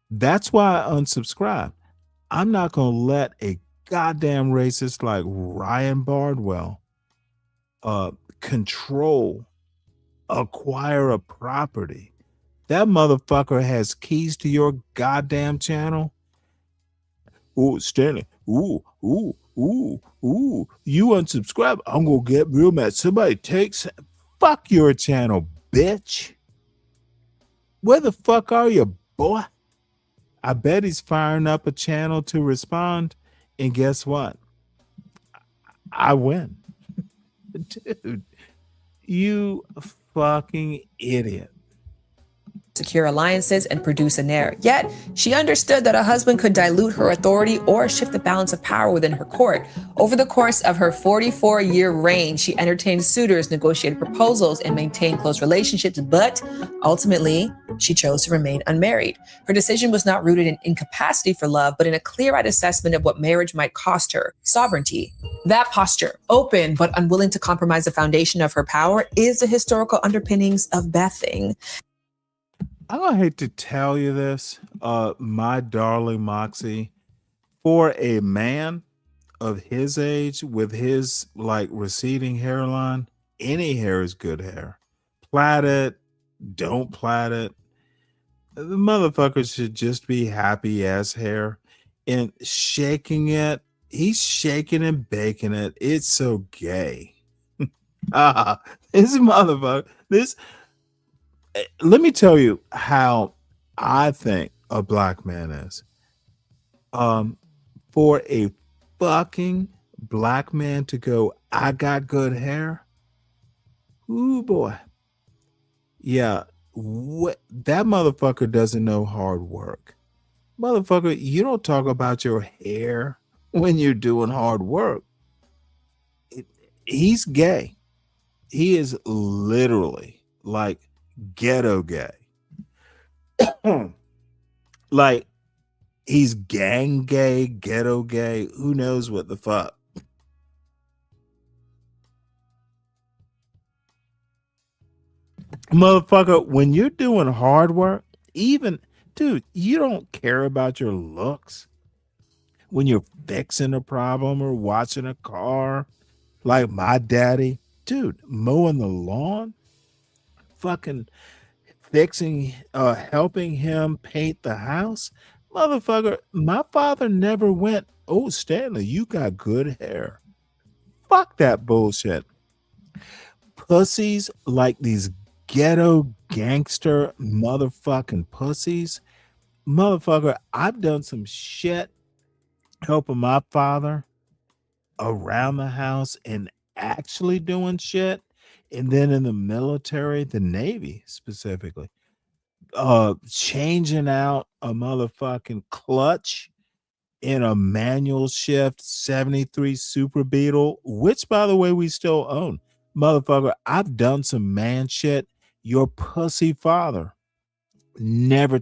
that's why I unsubscribe. I'm not going to let a goddamn racist like Ryan Bardwell acquire a property. That motherfucker has keys to your goddamn channel. Ooh, Stanley. Ooh. ooh, you unsubscribe. I'm gonna get real mad. Somebody takes fuck your channel, bitch. Where the fuck are you, boy? I bet he's firing up a channel to respond. And guess what? I win. Dude, you fucking idiot. Secure alliances and produce an heir. Yet, she understood that a husband could dilute her authority or shift the balance of power within her court. Over the course of her 44-year reign, she entertained suitors, negotiated proposals, and maintained close relationships, but ultimately, she chose to remain unmarried. Her decision was not rooted in incapacity for love, but in a clear-eyed assessment of what marriage might cost her: sovereignty. That posture, open but unwilling to compromise the foundation of her power, is the historical underpinnings of Bething. I hate to tell you this, my darling Moxie, for a man of his age with his like receding hairline, any hair is good hair. Plait it, don't plait it. The motherfucker should just be happy ass hair. And shaking it, he's shaking and baking it. It's so gay. This motherfucker, let me tell you how I think a black man is. For a fucking black man to go, I got good hair. Ooh boy. Yeah, that motherfucker doesn't know hard work. Motherfucker, you don't talk about your hair when you're doing hard work. He's gay. He is literally like ghetto gay. Like he's gang gay, ghetto gay, who knows what the fuck. Motherfucker, when you're doing hard work, even dude, you don't care about your looks when you're fixing a problem or watching a car, like my daddy, dude, mowing the lawn, fucking fixing, helping him paint the house. Motherfucker, my father never went, oh, Stanley, you got good hair. Fuck that bullshit. Pussies like these ghetto gangster motherfucking pussies. Motherfucker, I've done some shit helping my father around the house and actually doing shit. And then in the military, the Navy specifically, changing out a motherfucking clutch in a manual shift 73 Super Beetle, which by the way, we still own. Motherfucker, I've done some man shit. Your pussy father never,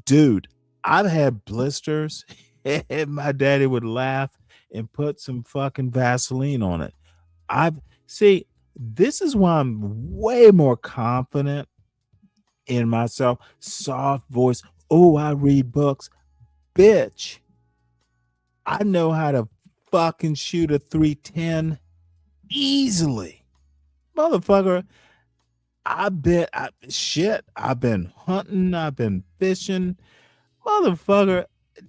dude, I've had blisters and my daddy would laugh and put some fucking Vaseline on it. See, this is why I'm way more confident in myself. Soft voice. Oh, I read books. Bitch, I know how to fucking shoot a 310 easily. Motherfucker, I've been hunting, I've been fishing. Motherfucker,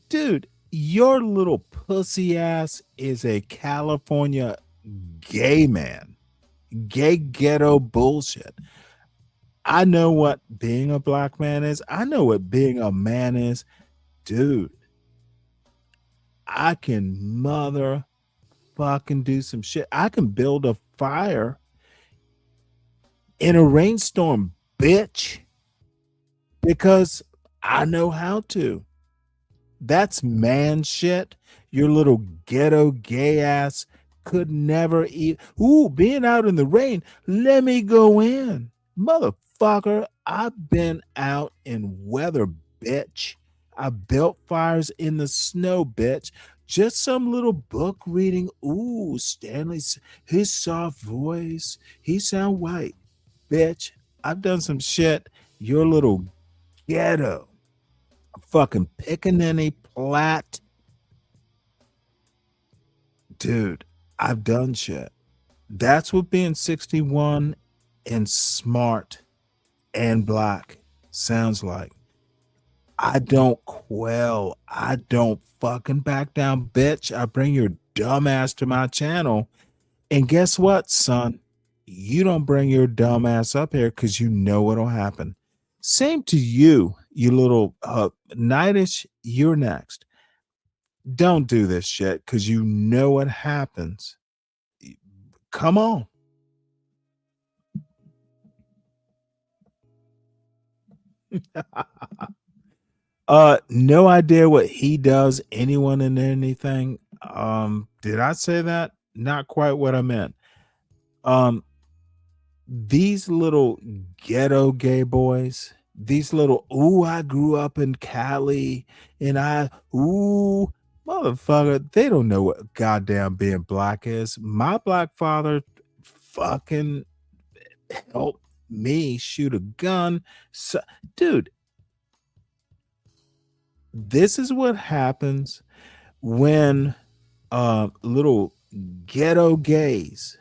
dude, your little pussy ass is a California gay man. Gay ghetto bullshit. I know what being a black man is. I know what being a man is. Dude, I can motherfucking do some shit. I can build a fire in a rainstorm, bitch, because I know how to. That's man shit. Your little ghetto gay ass could never eat. Ooh, being out in the rain, let me go in. Motherfucker, I've been out in weather, bitch. I built fires in the snow, bitch. Just some little book reading. Ooh, Stanley's, his soft voice. He sound white. Bitch, I've done some shit. Your little ghetto fucking pickaninny plat. Dude, I've done shit. That's what being 61 and smart and black sounds like. I don't quell. I don't fucking back down, bitch. I bring your dumbass to my channel. And guess what, son? You don't bring your dumbass up here because you know what'll happen. Same to you, you little Nightish, you're next. Don't do this shit because you know what happens. Come on. No idea what he does, anyone and anything. Did I say that? Not quite what I meant. These little ghetto gay boys, these little, ooh, I grew up in Cali and ooh, motherfucker, they don't know what goddamn being black is. My black father fucking helped me shoot a gun. So, dude, this is what happens when little ghetto gays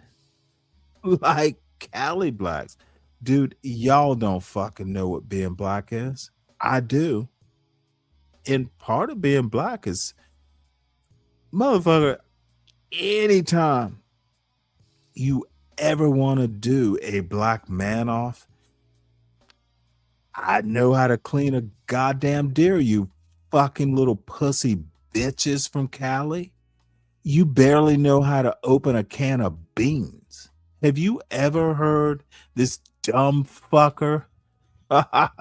like Cali blacks, dude, y'all don't fucking know what being black is. I do. And part of being black is, motherfucker, anytime you ever want to do a black man off, I know how to clean a goddamn deer, you fucking little pussy bitches from Cali. You barely know how to open a can of beans. Have you ever heard this dumb fucker?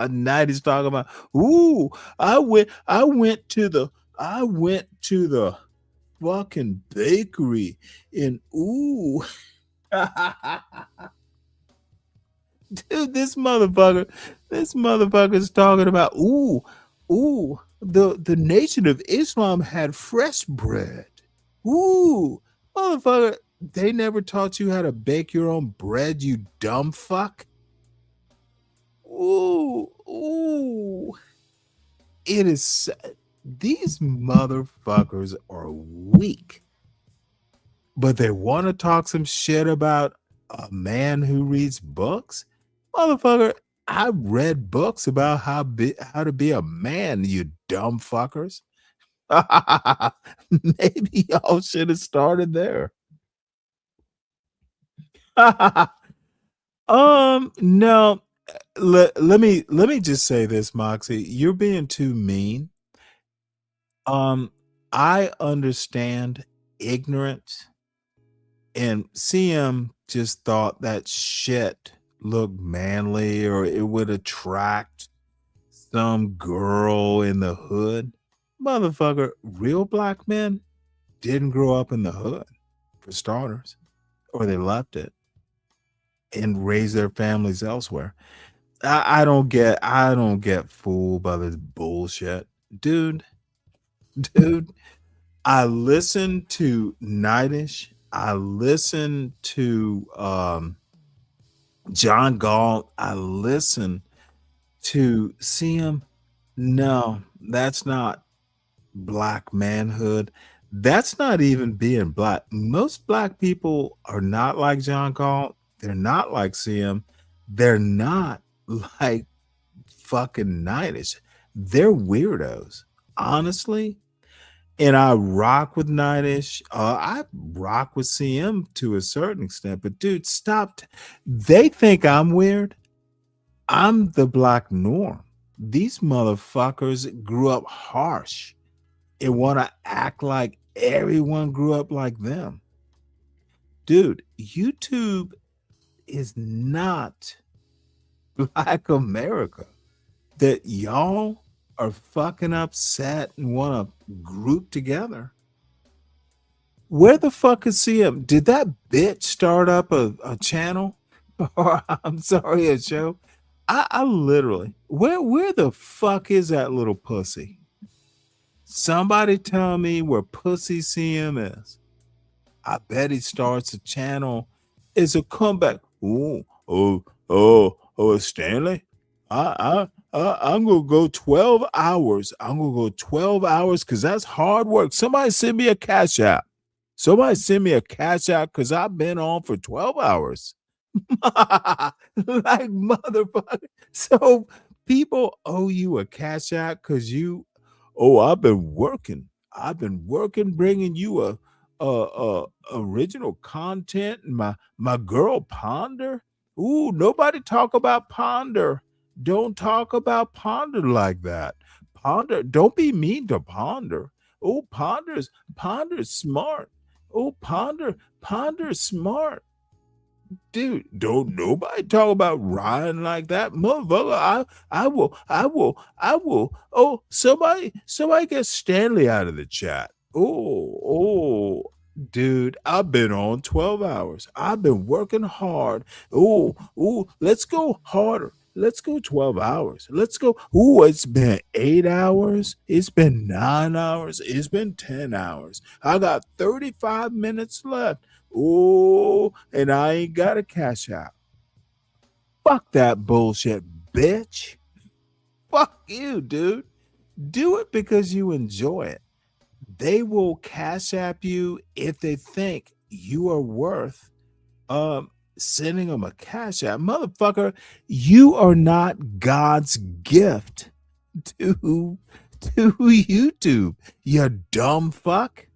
Night is talking about, ooh, I went to the fucking bakery and ooh. Dude, this motherfucker's talking about ooh, the Nation of Islam had fresh bread. Ooh, motherfucker, they never taught you how to bake your own bread, you dumb fuck. Ooh. It is, these motherfuckers are weak. But they want to talk some shit about a man who reads books? Motherfucker, I read books about how to be a man, you dumb fuckers. Maybe y'all should have started there. No. Let me just say this, Moxie. You're being too mean. I understand ignorance, and CM just thought that shit looked manly or it would attract some girl in the hood. Motherfucker, real black men didn't grow up in the hood, for starters, or they left it and raised their families elsewhere. I don't get fooled by this bullshit. Dude, I listen to Nightish. I listen to John Galt. I listen to CM. No, that's not black manhood. That's not even being black. Most black people are not like John Galt. They're not like CM. They're not like fucking Nightish. They're weirdos, honestly. And I rock with Nightish. I rock with CM to a certain extent. But dude, stop. They think I'm weird. I'm the black norm. These motherfuckers grew up harsh and want to act like everyone grew up like them. Dude, YouTube is not Black America. That y'all are fucking upset and want to group together. Where the fuck is CM? Did that bitch start up a channel? Or I'm sorry, a show? I literally, where the fuck is that little pussy? Somebody tell me where pussy CM is. I bet he starts a channel. It's a comeback. Stanley. I'm gonna go 12 hours. I'm gonna go 12 hours because that's hard work. Somebody send me a cash app. Somebody send me a cash app because I've been on for 12 hours. Like motherfucker. So people owe you a cash app because I've been working. I've been working bringing you original content. And my girl Ponder. Ooh, nobody talk about Ponder. Don't talk about Ponder like that. Ponder, don't be mean to Ponder. Oh, Ponder's smart. Oh, Ponder's smart. Dude, don't nobody talk about Ryan like that, motherfucker. I will. Oh, somebody get Stanley out of the chat. Oh, dude, I've been on 12 hours. I've been working hard. Let's go harder. Let's go 12 hours. Let's go. It's been 8 hours. It's been 9 hours. It's been 10 hours. I got 35 minutes left. And I ain't got a cash out. Fuck that bullshit, bitch. Fuck you, dude. Do it because you enjoy it. They will cash app you if they think you are worth sending them a cash app. Motherfucker, you are not God's gift to YouTube, you dumb fuck.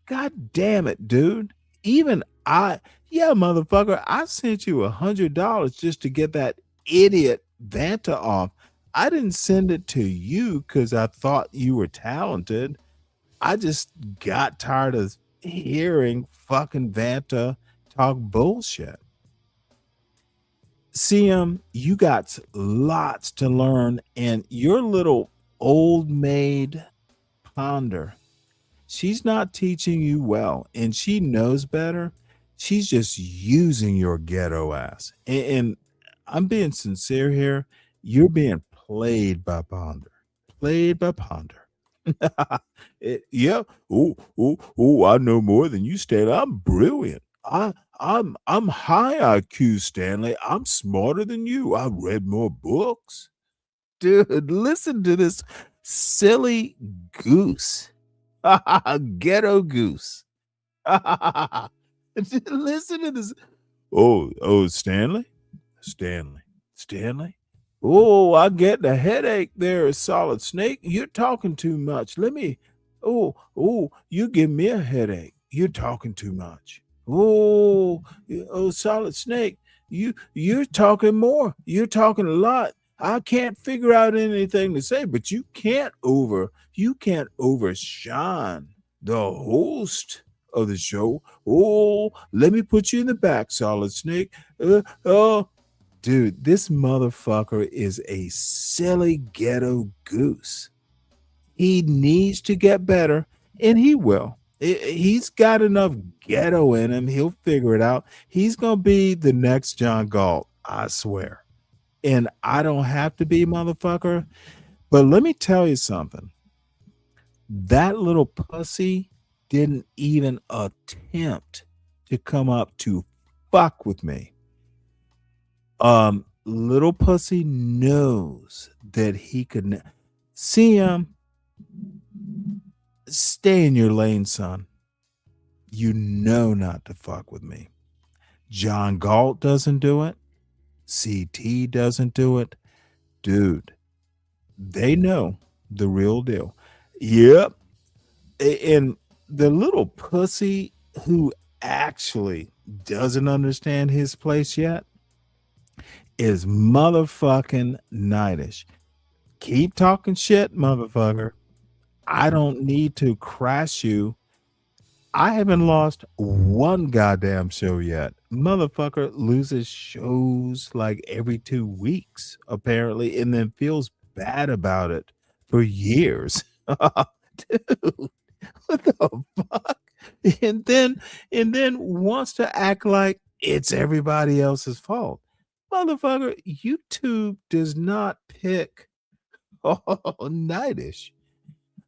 God damn it, dude. Even motherfucker, I sent you $100 just to get that idiot Vanta off. I didn't send it to you because I thought you were talented. I just got tired of hearing fucking Vanta talk bullshit. CM, you got lots to learn, and your little old maid Ponder, she's not teaching you well, and she knows better. She's just using your ghetto ass. And I'm being sincere here. You're being played by Ponder. Played by Ponder. Yeah. I know more than you, Stanley. I'm brilliant. I'm high IQ, Stanley. I'm smarter than you. I read more books. Dude, listen to this silly goose. Ghetto goose. Listen to this. Oh, Stanley. Oh, I get the headache there, Solid Snake. You're talking too much. You give me a headache. You're talking too much. Oh, Solid Snake, you're talking more. You're talking a lot. I can't figure out anything to say, but you can't overshine the host of the show. Oh, let me put you in the back, Solid Snake. Dude, this motherfucker is a silly ghetto goose. He needs to get better, and he will. He's got enough ghetto in him. He'll figure it out. He's going to be the next John Galt, I swear. And I don't have to be, motherfucker. But let me tell you something. That little pussy didn't even attempt to come up to fuck with me. Little pussy knows that he could see him. Stay in your lane, son. You know not to fuck with me. John Galt doesn't do it. CT doesn't do it. Dude, they know the real deal. Yep. And the little pussy who actually doesn't understand his place yet is motherfucking Nightish. Keep talking shit, motherfucker. I don't need to crash you. I haven't lost one goddamn show yet. Motherfucker loses shows like every 2 weeks, apparently, and then feels bad about it for years. Dude, what the fuck? And then wants to act like it's everybody else's fault. Motherfucker, YouTube does not pick Nightish.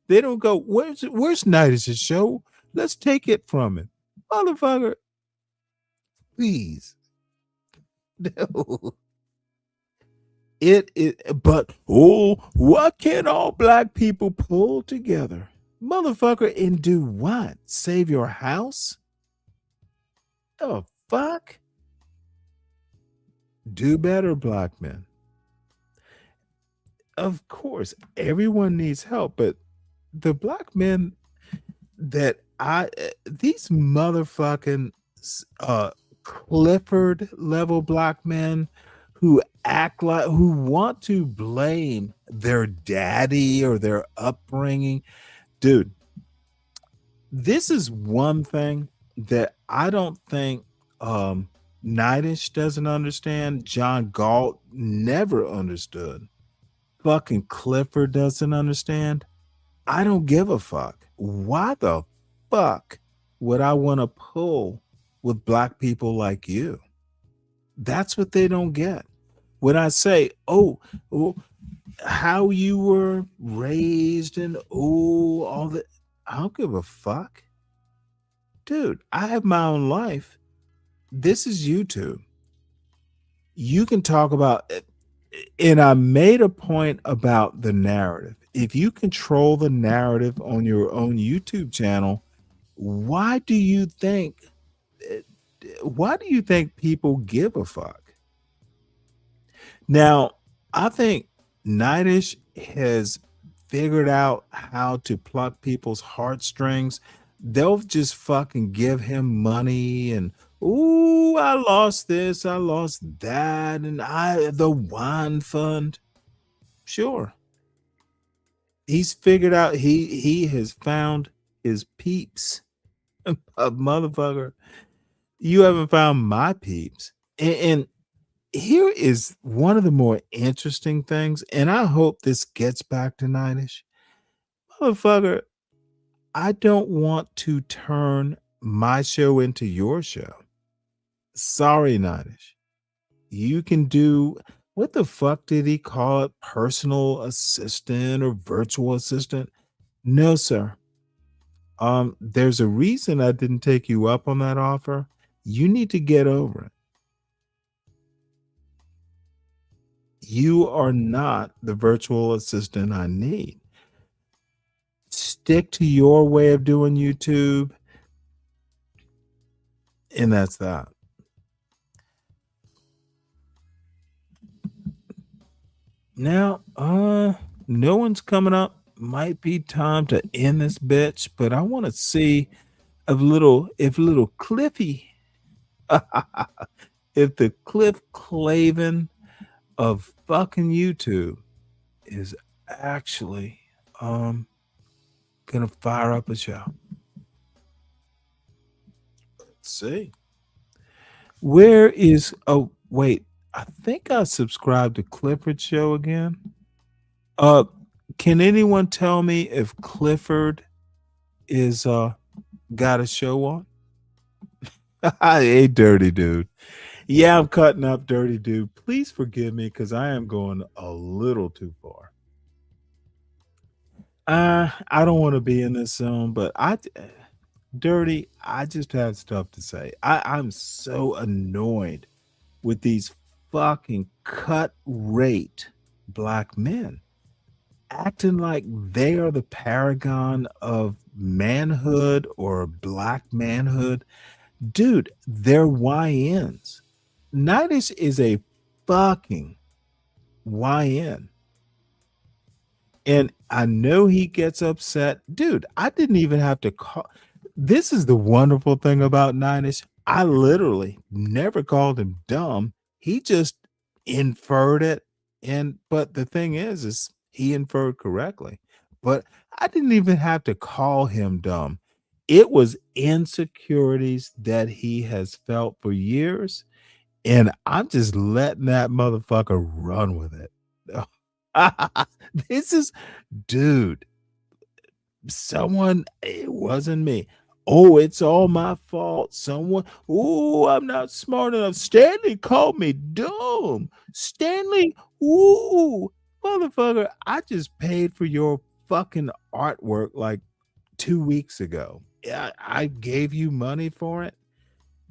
They don't go, where's Nightish's show? Let's take it from him. Motherfucker, please. No. But why can't all black people pull together? Motherfucker, and do what? Save your house? The fuck? Do better, black men. Of course, everyone needs help, but the black men that these motherfucking Clifford level black men who who want to blame their daddy or their upbringing. Dude, this is one thing that I don't think Nightish doesn't understand. John Galt never understood. Fucking Clifford doesn't understand. I don't give a fuck. Why the fuck would I want to pull with black people like you? That's what they don't get. When I say, oh, how you were raised and all that, I don't give a fuck. Dude, I have my own life. This is YouTube. You can talk about it. And I made a point about the narrative. If you control the narrative on your own YouTube channel, why do you think people give a fuck? Now, I think Nightish has figured out how to pluck people's heartstrings. They'll just fucking give him money and ooh, I lost this, I lost that, and the wine fund. Sure. He's figured out he has found his peeps. A motherfucker. You haven't found my peeps. And here is one of the more interesting things, and I hope this gets back to Nightish. Motherfucker, I don't want to turn my show into your show. Sorry, Nightish. You can do, what the fuck did he call it? Personal assistant or virtual assistant? No, sir. There's a reason I didn't take you up on that offer. You need to get over it. You are not the virtual assistant I need. Stick to your way of doing YouTube. And that's that. Now, no one's coming up. Might be time to end this bitch, but I want to see if little Cliffy, if the Cliff Clavin of fucking YouTube is actually gonna fire up a show. Let's see. Where is, oh wait, I think I subscribed to Clifford's show again. Can anyone tell me if Clifford is got a show on? Hey, Dirty Dude. Yeah, I'm cutting up, Dirty Dude. Please forgive me because I am going a little too far. I don't want to be in this zone, but Dirty, I just have stuff to say. I'm so annoyed with these fucking cut rate black men acting like they are the paragon of manhood or black manhood. Dude, they're YNs. Nightish is a fucking YN. And I know he gets upset. Dude, I didn't even have to call. This is the wonderful thing about Nightish. I literally never called him dumb. He just inferred it. But the thing is he inferred correctly. But I didn't even have to call him dumb. It was insecurities that he has felt for years. And I'm just letting that motherfucker run with it. This is, dude, it wasn't me. Oh, it's all my fault. I'm not smart enough. Stanley called me dumb. Stanley, motherfucker, I just paid for your fucking artwork like 2 weeks ago. I gave you money for it.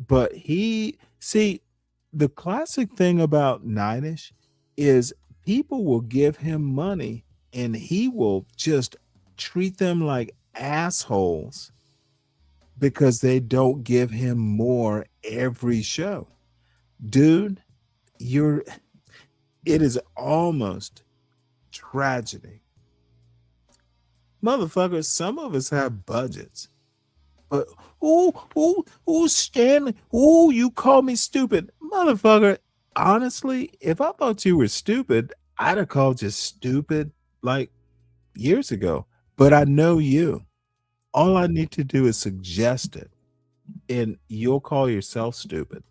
But the classic thing about Nightish is people will give him money and he will just treat them like assholes because they don't give him more every show. Dude, it is almost tragedy. Motherfuckers, some of us have budgets. But Stanley, you call me stupid, motherfucker. Honestly, if I thought you were stupid, I'd have called you stupid like years ago. But I know you. All I need to do is suggest it, and you'll call yourself stupid.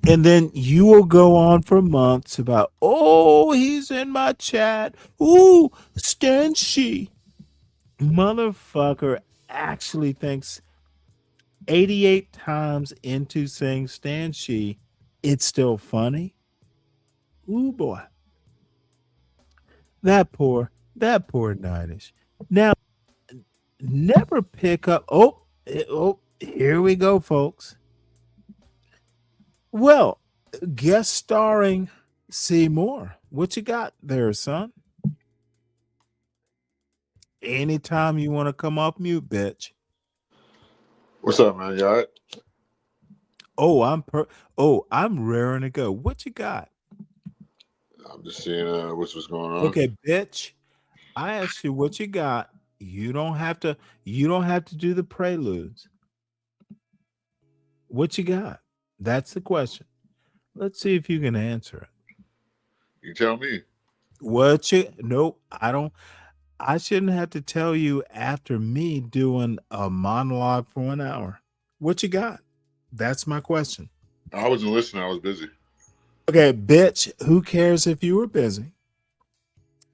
And then you will go on for months about, oh, he's in my chat. Ooh, Stan she. Motherfucker actually thinks 88 times into saying Stan she, it's still funny. Ooh, boy. That poor Ninish. Now, never pick up. Here we go, folks. Well, guest starring Seymour. What you got there, son? Anytime you want to come off mute, bitch. What's up, man? You all right? I'm raring to go. What you got? I'm just seeing what's going on. Okay, bitch. I asked you what you got. You don't have to do the preludes. What you got? That's the question. Let's see if you can answer it. You tell me. Nope, I don't. I shouldn't have to tell you after me doing a monologue for an hour. What you got? That's my question. I wasn't listening. I was busy. Okay, bitch, who cares if you were busy?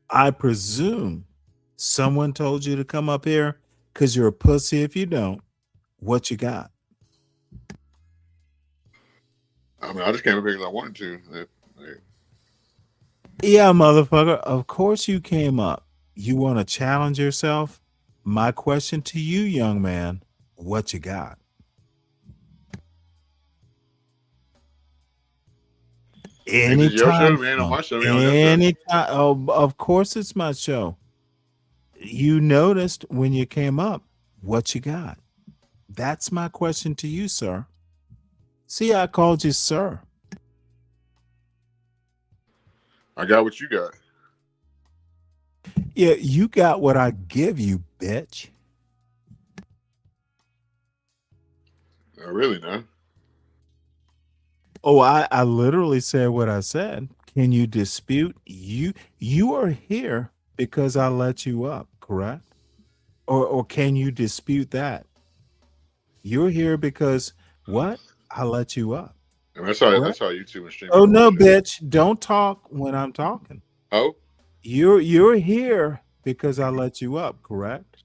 I presume someone told you to come up here because you're a pussy if you don't. What you got? I mean, I just came up here because I wanted to. Yeah, motherfucker. Of course you came up. You want to challenge yourself? My question to you, young man, what you got? It's your show, man. On my show, man. On your show. Anytime. Oh, of course it's my show. You noticed when you came up, what you got? That's my question to you, sir. See, I called you sir. I got what you got. Yeah, you got what I give you, bitch. Really, no. Oh, I literally said what I said. Can you dispute? You are here because I let you up, correct? Or can you dispute that? You're here because what? I let you up. And that's how YouTube and streaming. Oh no, bitch! Don't talk when I'm talking. Oh, you're here because I let you up, correct?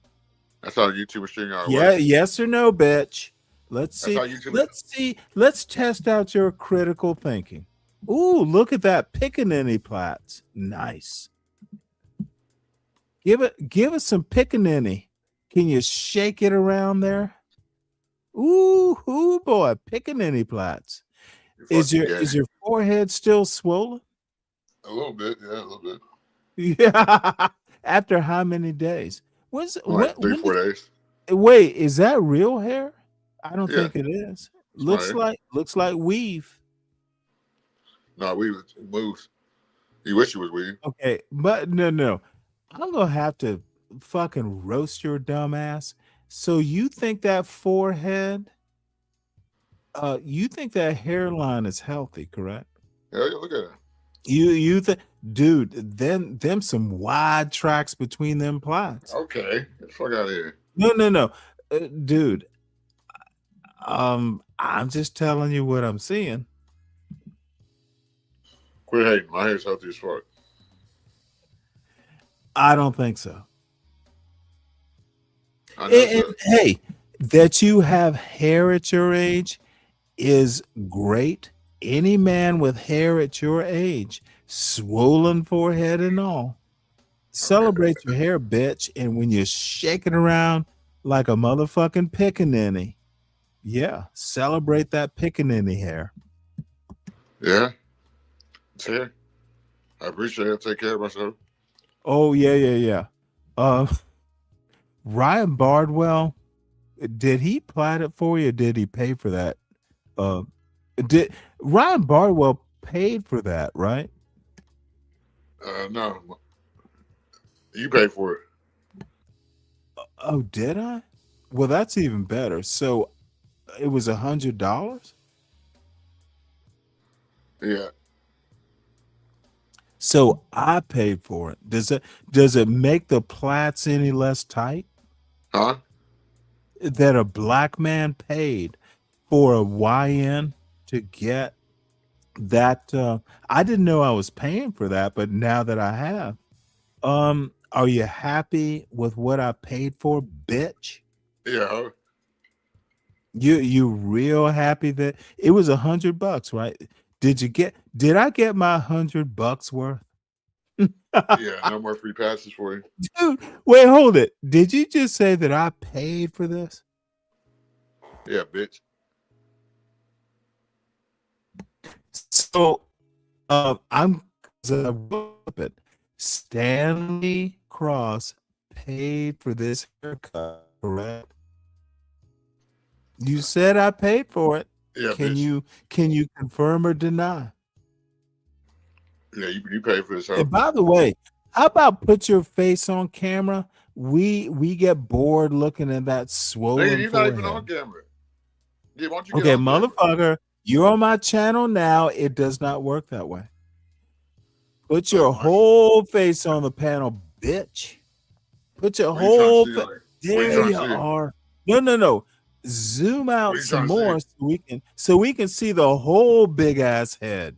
That's how YouTube and streaming are. Yeah, yes or no, bitch. Let's see. Let's see. Let's test out your critical thinking. Ooh, look at that pickaninny plats. Nice. Give us some pickaninny. Can you shake it around there? Ooh, boy, pickaninny plats. Is your forehead still swollen? A little bit, yeah, a little bit. Yeah. After how many days? Like 3-4 days. Wait, is that real hair? I don't think it is. Looks like weave. No, weave moves. You wish it was weave. Okay, but no. I'm gonna have to fucking roast your dumb ass. So you think that forehead, you think that hairline is healthy, correct? Yeah, look at it. You think, dude, them some wide tracks between them plots. Okay, get the fuck out of here. No, dude. I'm just telling you what I'm seeing. Quit hating. My hair's healthy as fuck. I don't think so. And hey, that you have hair at your age is great. Any man with hair at your age, swollen forehead and all, celebrate your hair, bitch. And when you're shaking around like a motherfucking pickaninny, yeah, celebrate that pickaninny hair. Yeah, it's here. I appreciate it. Take care of myself. Oh yeah. Ryan Bardwell, did he plat it for you? Did he pay for that? Did Ryan Bardwell paid for that, right? No, you paid for it. Oh, did I? Well, that's even better. So it was $100. Yeah. So I paid for it. Does it make the plaits any less tight? Huh? That a black man paid for a YN to get that? I didn't know I was paying for that, but now that I have, are you happy with what I paid for, bitch? Yeah. You real happy that it was $100, right? Did I get my $100 worth? Yeah. No more free passes for you. Dude, wait, hold it. Did you just say that I paid for this? Yeah, bitch. So I'm it. Stanley Cross paid for this haircut, correct? You said I paid for it. Yeah, Can bitch. you confirm or deny? Yeah, you paid for this. And by the way, how about put your face on camera? We get bored looking at that Nigga, swollen you're not even forehead. on camera. Yeah, why don't you Okay, get on camera? motherfucker, you're on my channel now. It does not work that way. Put your whole face on the panel, bitch. Put your What are you trying whole to see? face. Like, what are There you you trying to see? are. No. Zoom What out are you some trying to more see? so we can see the whole big ass head.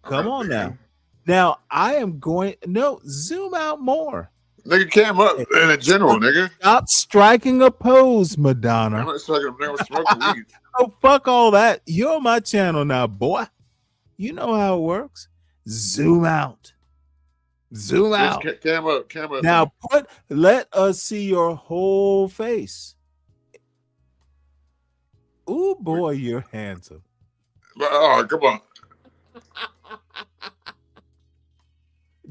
I'm Come not on big. now. Now I am going. No, zoom out more. Nigga, cam up in a general, nigga. Stop striking a pose, I'm Madonna. not talking about smoking weed. Oh, fuck all that. You're on my channel now, boy. You know how it works. Zoom out. Zoom out. Bitch, cam up, cam up. Now let us see your whole face. Ooh, boy, you're handsome. Oh, come on.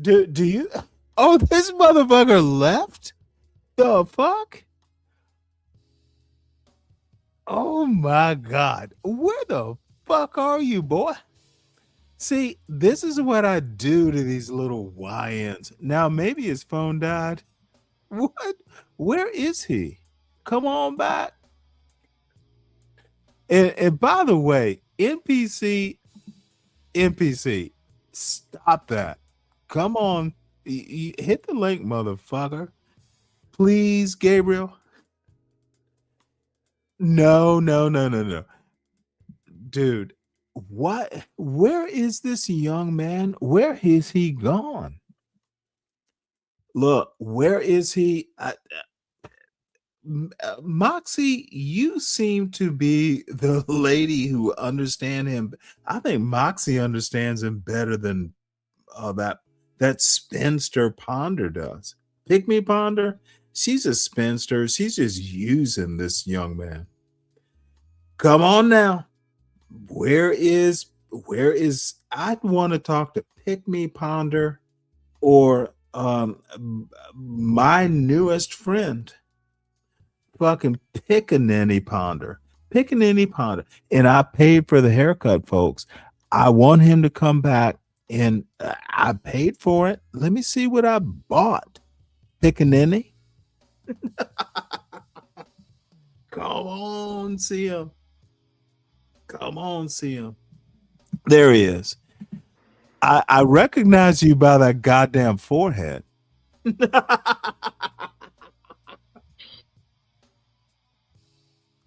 Do you? Oh, this motherfucker left? The fuck? Oh my God. Where the fuck are you, boy? See, this is what I do to these little YNs. Now, maybe his phone died. What? Where is he? Come on back. And by the way, NPC, stop that. Come on. Hit the link, motherfucker. Please, Gabriel. No. Dude, what? Where is this young man? Where is he gone? Look, where is he? Moxie, you seem to be the lady who understand him. I think Moxie understands him better than that spinster Ponder does. Pygmy Ponder, she's a spinster. She's just using this young man. Come on now. Where is I want to talk to Pygmy Ponder or my newest friend, fucking Pickaninny Ponder. And I paid for the haircut, folks. I want him to come back, and I paid for it. Let me see what I bought. Pickaninny. Come on, see him. There he is. I recognize you by that goddamn forehead.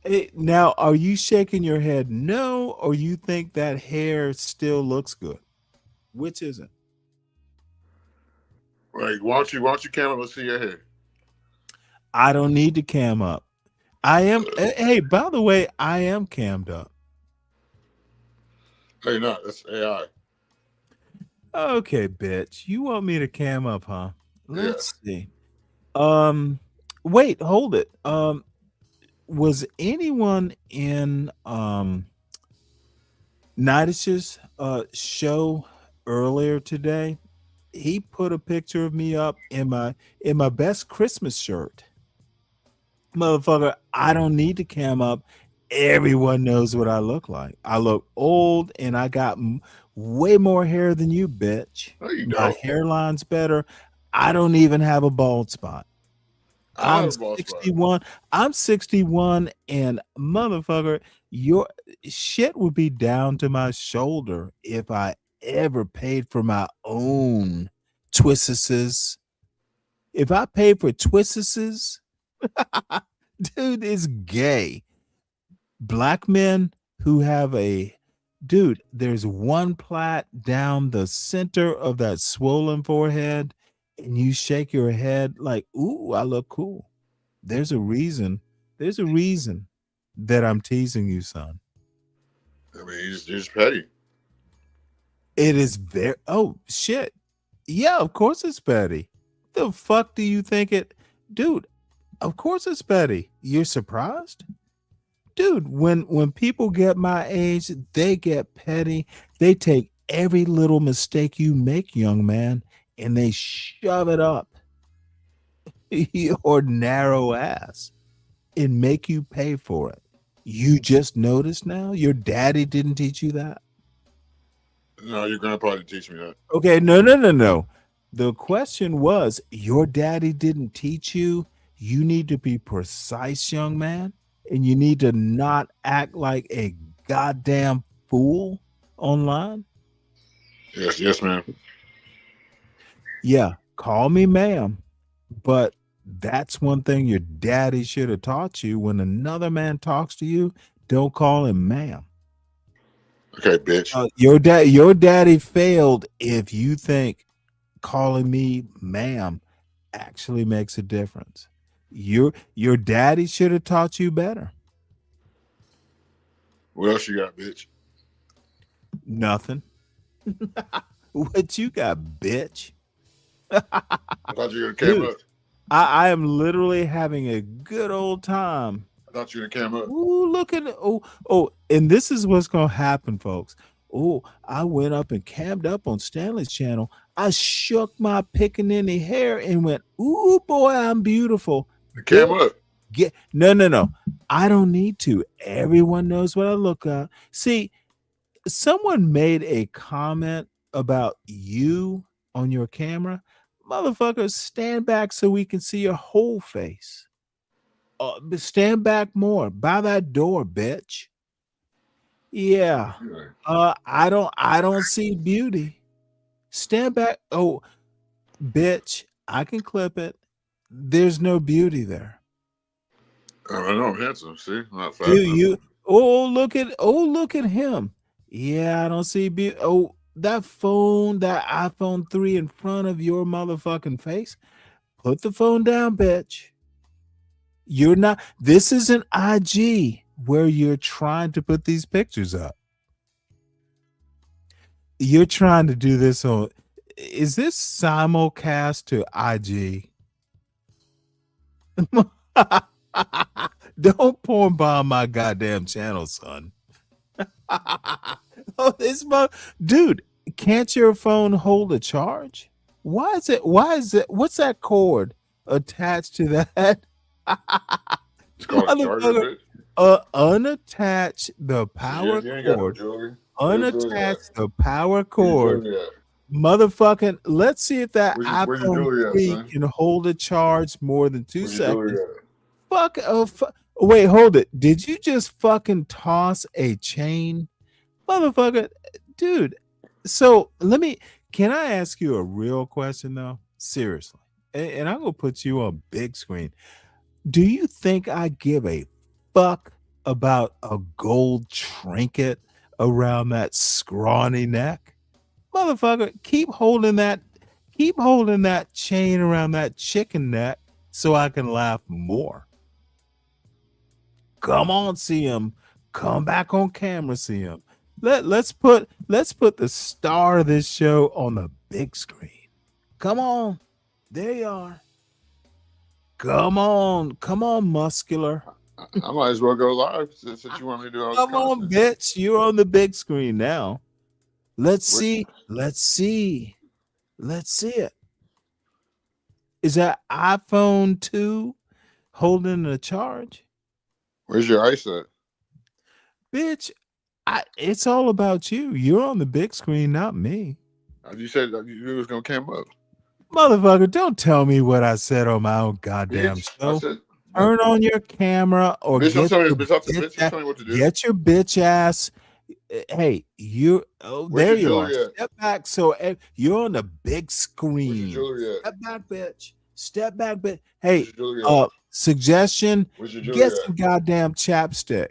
Hey, now, are you shaking your head no, or you think that hair still looks good? Which is it? Like, why don't you cam up? Let's see your hair. I don't need to cam up. I am. Hey, by the way, I am cammed up. Hey, no, that's AI. Okay, bitch. You want me to cam up, huh? Let's see. Wait, hold it. Was anyone in Nidish's show earlier today? He put a picture of me up in my best Christmas shirt. Motherfucker, I don't need to cam up. everyone knows what I look like. I look old, and I got way more hair than you, bitch. No, you My don't. hairline's better. I don't even have a bald spot. I I'm have a bald spot. 61. I'm 61, and motherfucker, your shit would be down to my shoulder if I ever paid for my own twistises. If I paid for twistises, dude, it's gay. Black men who have a dude, there's one plait down the center of that swollen forehead, and you shake your head like, ooh, I look cool. There's a reason. There's a reason that I'm teasing you, son. I mean, you're just petty. It is very oh shit. Yeah, of course it's petty. The fuck do you think it dude? Of course it's petty. You're surprised? Dude, when people get my age, they get petty. They take every little mistake you make, young man, and they shove it up your narrow ass and make you pay for it. You just noticed now? Your daddy didn't teach you that? No, your grandpa didn't teach me that. Okay, no. The question was, your daddy didn't teach you. You need to be precise, young man, and you need to not act like a goddamn fool online. Yes, ma'am. Yeah, call me ma'am, but that's one thing your daddy should have taught you. When another man talks to you, don't call him ma'am. Okay, bitch. Your daddy failed if you think calling me ma'am actually makes a difference. Your daddy should have taught you better. What else you got, bitch? Nothing. What you got, bitch? I thought you were gonna cam up. I am literally having a good old time. I thought you were gonna cam up. Ooh, look at it. Oh, and this is what's gonna happen, folks. Oh, I went up and cammed up on Stanley's channel. I shook my pickaninny hair and went, ooh, boy, I'm beautiful. Cam up. No. I don't need to. Everyone knows what I look like. See, someone made a comment about you on your camera. Motherfuckers, stand back so we can see your whole face. Stand back more. By that door, bitch. Yeah. I don't see beauty. Stand back. Oh, bitch, I can clip it. There's no beauty there. I know I'm handsome. See, I'm not fat. Look at him. Yeah, I don't see beauty. Oh, that iPhone 3 in front of your motherfucking face. Put the phone down, bitch. You're not. This isn't IG where you're trying to put these pictures up. You're trying to do this on. Is this simulcast to IG? Don't porn bomb my goddamn channel, son. Dude, can't your phone hold a charge? Why is it? What's that cord attached to that? It's called a charger, Unattach the power cord. Unattach the power cord. Motherfucking, let's see if that iPhone 3 can hold a charge more than 2 seconds. Wait, hold it. Did you just fucking toss a chain? Motherfucker, dude. So can I ask you a real question though? Seriously. And I'm gonna put you on big screen. Do you think I give a fuck about a gold trinket around that scrawny neck? Motherfucker, keep holding that chain around that chicken neck so I can laugh more. Come on, CM. Come back on camera, CM. Let's put the star of this show on the big screen. Come on. There you are. Come on, muscular. I might as well go live since you want me to do all this. Come on, bitch. You're on the big screen now. Let's see it. Is that iPhone 2 holding a charge? Where's your ice at? Bitch, it's all about you. You're on the big screen, not me. You said that you was gonna cam up. Motherfucker, don't tell me what I said on my own goddamn Bitch, show. I said, Turn on your camera or bitch, I'm get telling your you, bitch, bitch I'm telling you what to do. get your bitch ass. Hey, Where's there your you are. jewelry at? Step back so you're on the big screen. Where's your jewelry at? Step back, bitch. Step back, bitch. Hey, Where's your jewelry at? suggestion: Where's your jewelry get at? some goddamn chapstick.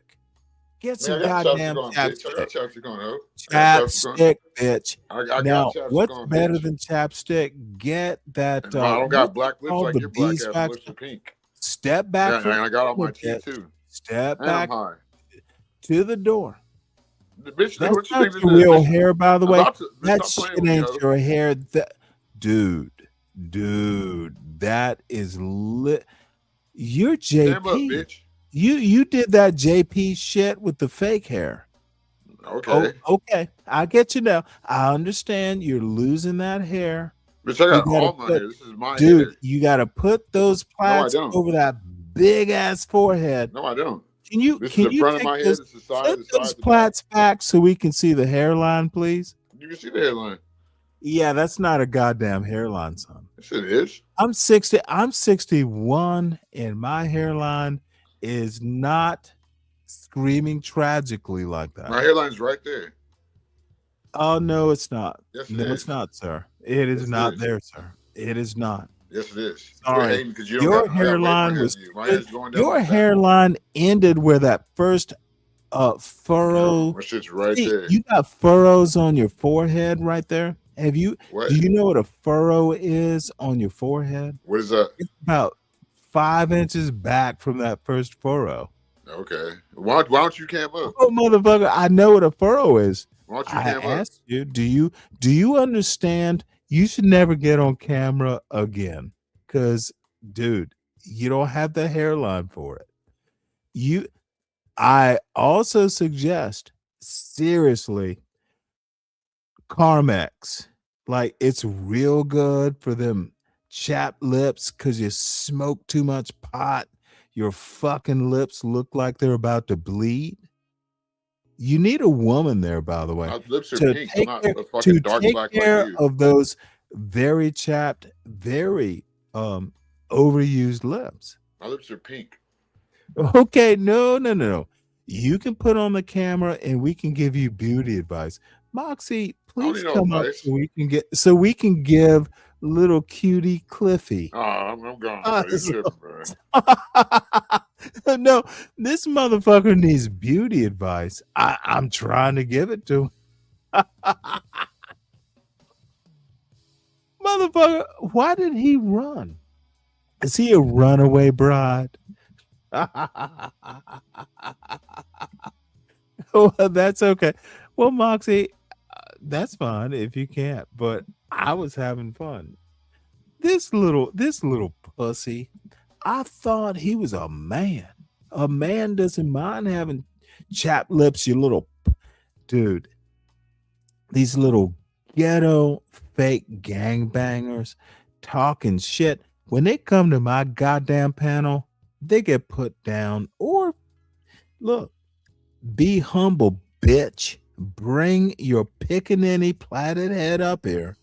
Get Man, I some got goddamn chapstick on, bitch. I chapstick. got chapstick on, ho. I got chapstick on. Chapstick, bitch. I got Now, chapstick what's on, better bitch. than chapstick? Get that. I don't got what's black it lips called? like The your black ass. My beeswax. lips are pink. Step back And from I got all my the teeth bitch. too. Step And back I'm high. to the door. Bitch, That's what you not think this your is? real Bitch, hair, by the I'm way. about to, bitch, That stop playing shit with me, ain't ho. your hair. Dude, that is lit. You're Stand up, JP. bitch. You did that JP shit with the fake hair. Okay. Oh, okay. I get you now. I understand you're losing that hair. Bitch, I got You gotta all my hair. This is my dude, hair. you gotta put those No, I plaits don't. over that big ass forehead. No, I don't. Can you This can is the you front of take my head. those, This is the side, put the side, those the back. plaits back so we can see the hairline, please? You can see the hairline. Yeah, that's not a goddamn hairline, son. Yes, it is. I'm 61, and my hairline is not screaming tragically like that. My hairline's right there. Oh no, it's not. Yes, it No, is. it's not, sir. It is Yes, it not is. there, sir. It is not. Yes, it is. You're Sorry. hating because you don't Your got. I got way more hairline hair was than you. My hair's going down your my back. hairline ended where that first furrow. My shit's right See, there. you got furrows on your forehead right there. Have you? What? Do you know what a furrow is on your forehead? What is that? It's about 5 inches back from that first furrow. Okay. Why don't you cam up? Oh, motherfucker! I know what a furrow is. Why don't you I cam up? asked you. Do you understand? You should never get on camera again, because, dude, you don't have the hairline for it. I also suggest, seriously, Carmex. Like, it's real good for them chapped lips because you smoke too much pot. Your fucking lips look like they're about to bleed. You need a woman there, by the way, My lips are to pink. I'm take not care, a fucking dark take black care like you. of those very chapped, very overused lips. My lips are pink. Okay, no. You can put on the camera and we can give you beauty advice. Moxie, please need no come up advice. so we can give little cutie Cliffy. Oh, I'm gone, bro. You tripping, bro. No, this motherfucker needs beauty advice. I'm trying to give it to him. Motherfucker, why did he run? Is he a runaway bride? Well, that's okay. Well, Moxie, that's fine if you can't, but I was having fun. This little pussy, I thought he was a man. A man doesn't mind having chapped lips, you little dude. These little ghetto fake gangbangers talking shit. When they come to my goddamn panel, they get put down. Or look, be humble, bitch. Bring your pickaninny plaited head up here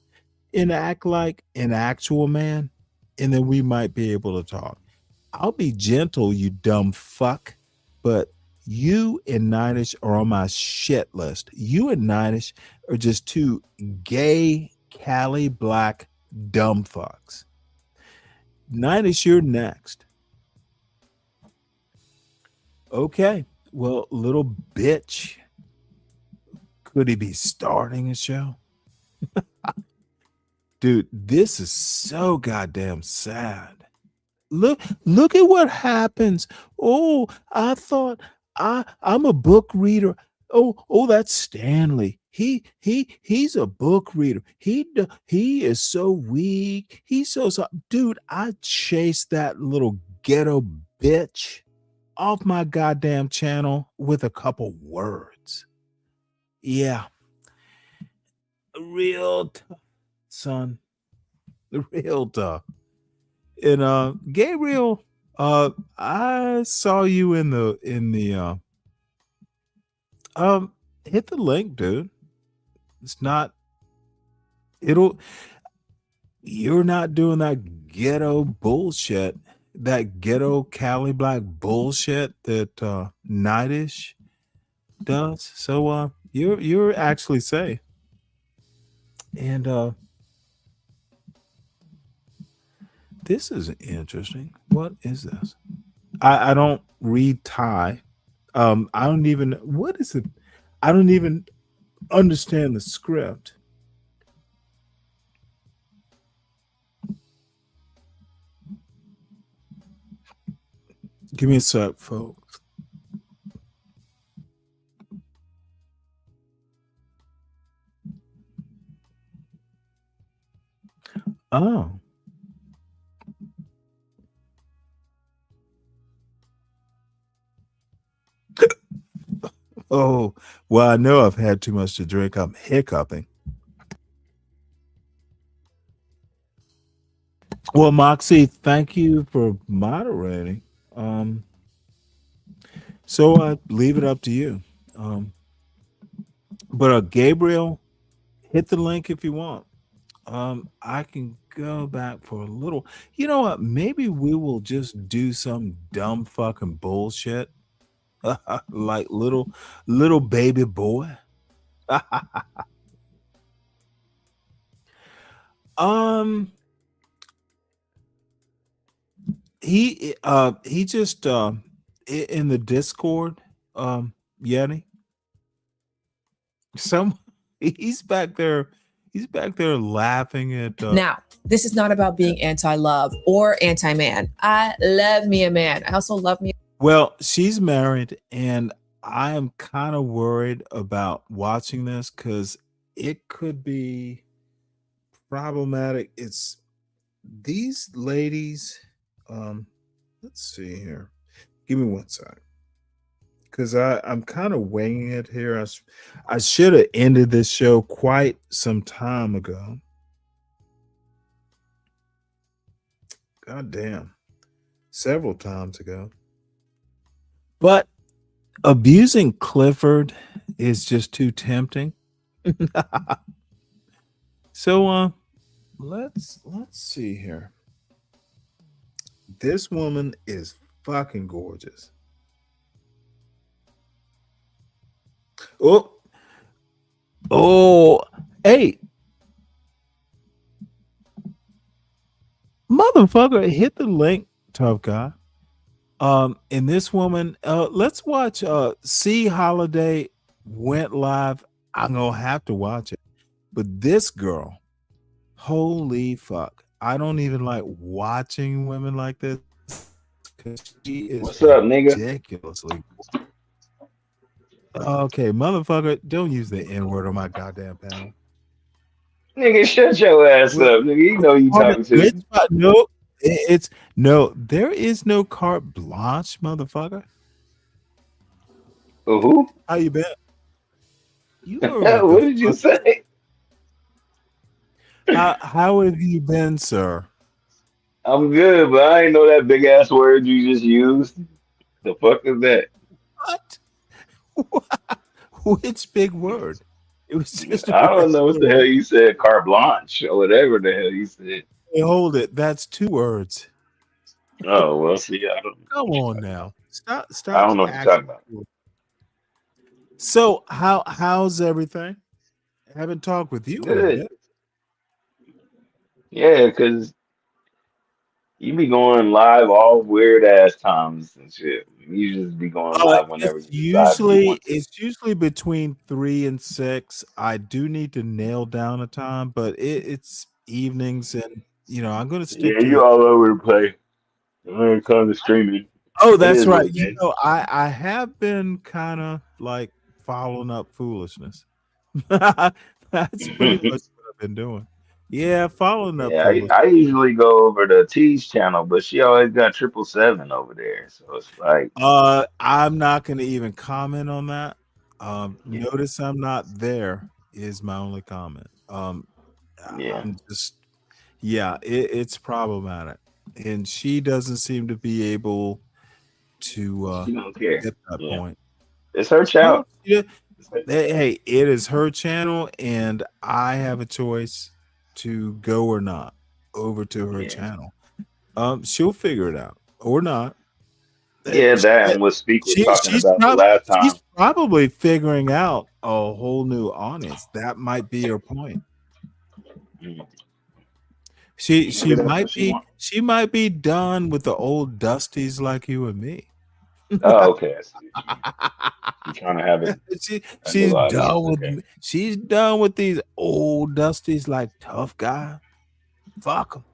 and act like an actual man, and then we might be able to talk. I'll be gentle, you dumb fuck, but you and Ninish are on my shit list. You and Ninish are just two gay Cali black dumb fucks. Ninish, you're next. Okay, well, little bitch, could he be starting a show? Dude, this is so goddamn sad. Look at what happens. Oh, I thought I'm a book reader. Oh, that's Stanley. He's a book reader. He is so weak. He's so dude, I chased that little ghetto bitch off my goddamn channel with a couple words. Yeah. Real tough, son. Real tough. And Gabriel, I saw you in the Hit the link, dude. It's not. It'll. You're not doing that ghetto bullshit. That ghetto Cali black bullshit that Nightish does. So you're actually safe. And this is interesting. What is this? I don't read Thai. I don't even what is it? I don't even understand the script. Give me a sec, folks. Oh. Oh, well, I know I've had too much to drink. I'm hiccuping. Well, Moxie, thank you for moderating. So I leave it up to you. But Gabriel, hit the link if you want. I can go back for a little. You know what? Maybe we will just do some dumb fucking bullshit. Like little baby boy. He just in the Discord, Yeti. He's back there laughing at Now, this is not about being anti-love or anti-man. I love me a man. I also love me. Well, she's married, and I am kind of worried about watching this because it could be problematic. It's these ladies. Let's see here. Give me one sec, because I'm kind of weighing it here. I should have ended this show quite some time ago. God damn, several times ago. But abusing Clifford is just too tempting. So let's see here. This woman is fucking gorgeous. Oh, hey, motherfucker, hit the link, tough guy. And this woman, let's watch C Holiday went live. I'm gonna have to watch it. But this girl, holy fuck. I don't even like watching women like this because she is What's up, nigga? ridiculously. Okay, motherfucker, don't use the N-word on my goddamn panel. Nigga, shut your ass up, nigga. You know you talking to. No, it's no, there is no carte blanche, motherfucker. Who? How you been? You What did you say? How have you been, sir? I'm good, but I ain't know that big ass word you just used. The fuck is that? Which big word? It was just I don't know what the hell you said, carte blanche or whatever the hell you said. Hey, hold it. That's 2 words. Oh well, see, I don't. Come on now. Stop. I don't know what you're talking about. So how's everything? I haven't talked with you in a Good. bit. Yeah, because you be going live all weird ass times and shit. You just be going live whenever It's you decide you want to. usually between 3 and 6. I do need to nail down a time, but it's evenings, and I'm going to stick Yeah, to you it. all over the place when it comes to streaming. Oh, It that's is what right. it is. I have been kind of like following up foolishness. That's pretty much what I've been doing. Yeah, following up Yeah, foolishness. I usually go over to T's channel, but she always got 777 over there. So it's like, I'm not going to even comment on that. Notice I'm not there is my only comment. yeah. I'm just, it's problematic, and she doesn't seem to be able to She don't care. get that Yeah. point. It's her No, child. Hey, it is her channel, and I have a choice to go or not over to her channel. She'll figure it out or not. Yeah, that and what Speak was talking about the last time. She's probably figuring out a whole new audience. That might be her point. She might be done with the old dusties like you and me. Oh, okay. I see. I'm trying to have it. She's done with these old dusties like Tough Guy. Fuck them.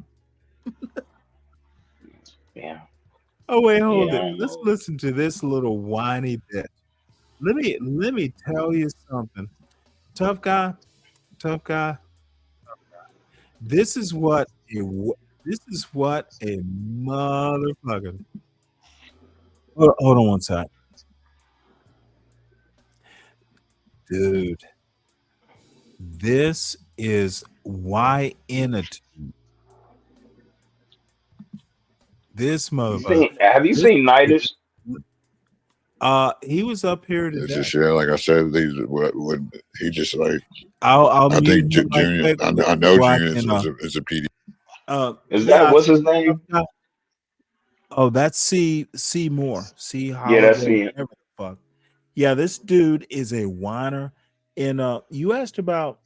Yeah. Oh wait, hold Yeah, it. Let's listen to this little whiny bit. Let me tell you something. Tough guy. This is what a motherfucker. Hold on one sec. Dude. This is why Innitude. This motherfucker. Have you seen Nightish? He was up here today. It's just like I said, these what he just like. I think Junior. I know Junior is a PD. Is that what's his name? Oh, that's C Moore. C Holiday. Yeah, that's C. Fuck. Yeah, this dude is a whiner. And you asked about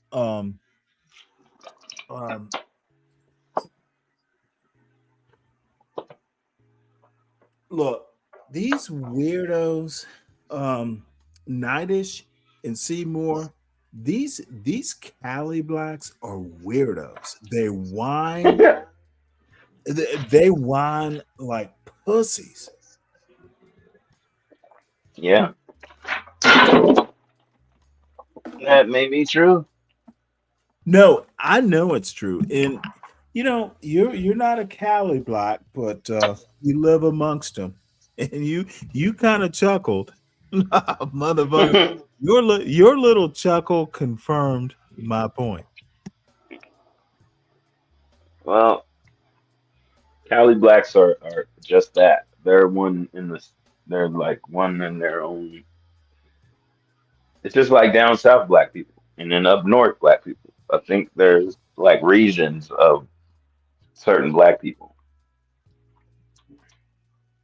look, these weirdos, Nightish and Seymour, these Cali blacks are weirdos. They whine. They whine like pussies. Yeah. That may be true. No, I know it's true. And you know, you're not a Cali black, but you live amongst them. And you kind of chuckled. Motherfucker. Your little chuckle confirmed my point. Well, Cali blacks are just that. They're like one in their own. It's just like down south black people and then up north black people. I think there's like regions of certain black people.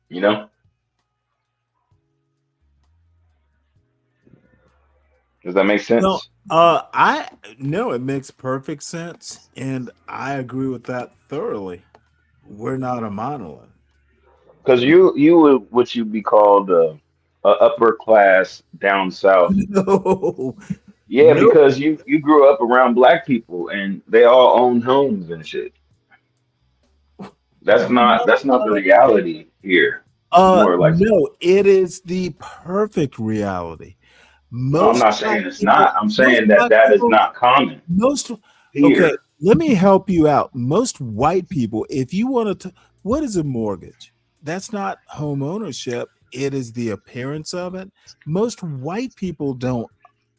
You know? Does that make sense? No, I know it makes perfect sense, and I agree with that thoroughly. We're not a monolith. Because you would what you'd be called a upper class down south. No. Yeah, because you grew up around black people and they all own homes and shit. That's not the reality here. More like No, it is the perfect reality. No, I'm not saying it's not. I'm saying that is not common. Okay, let me help you out. Most white people, if you want to, what is a mortgage? That's not home ownership. It is the appearance of it. Most white people don't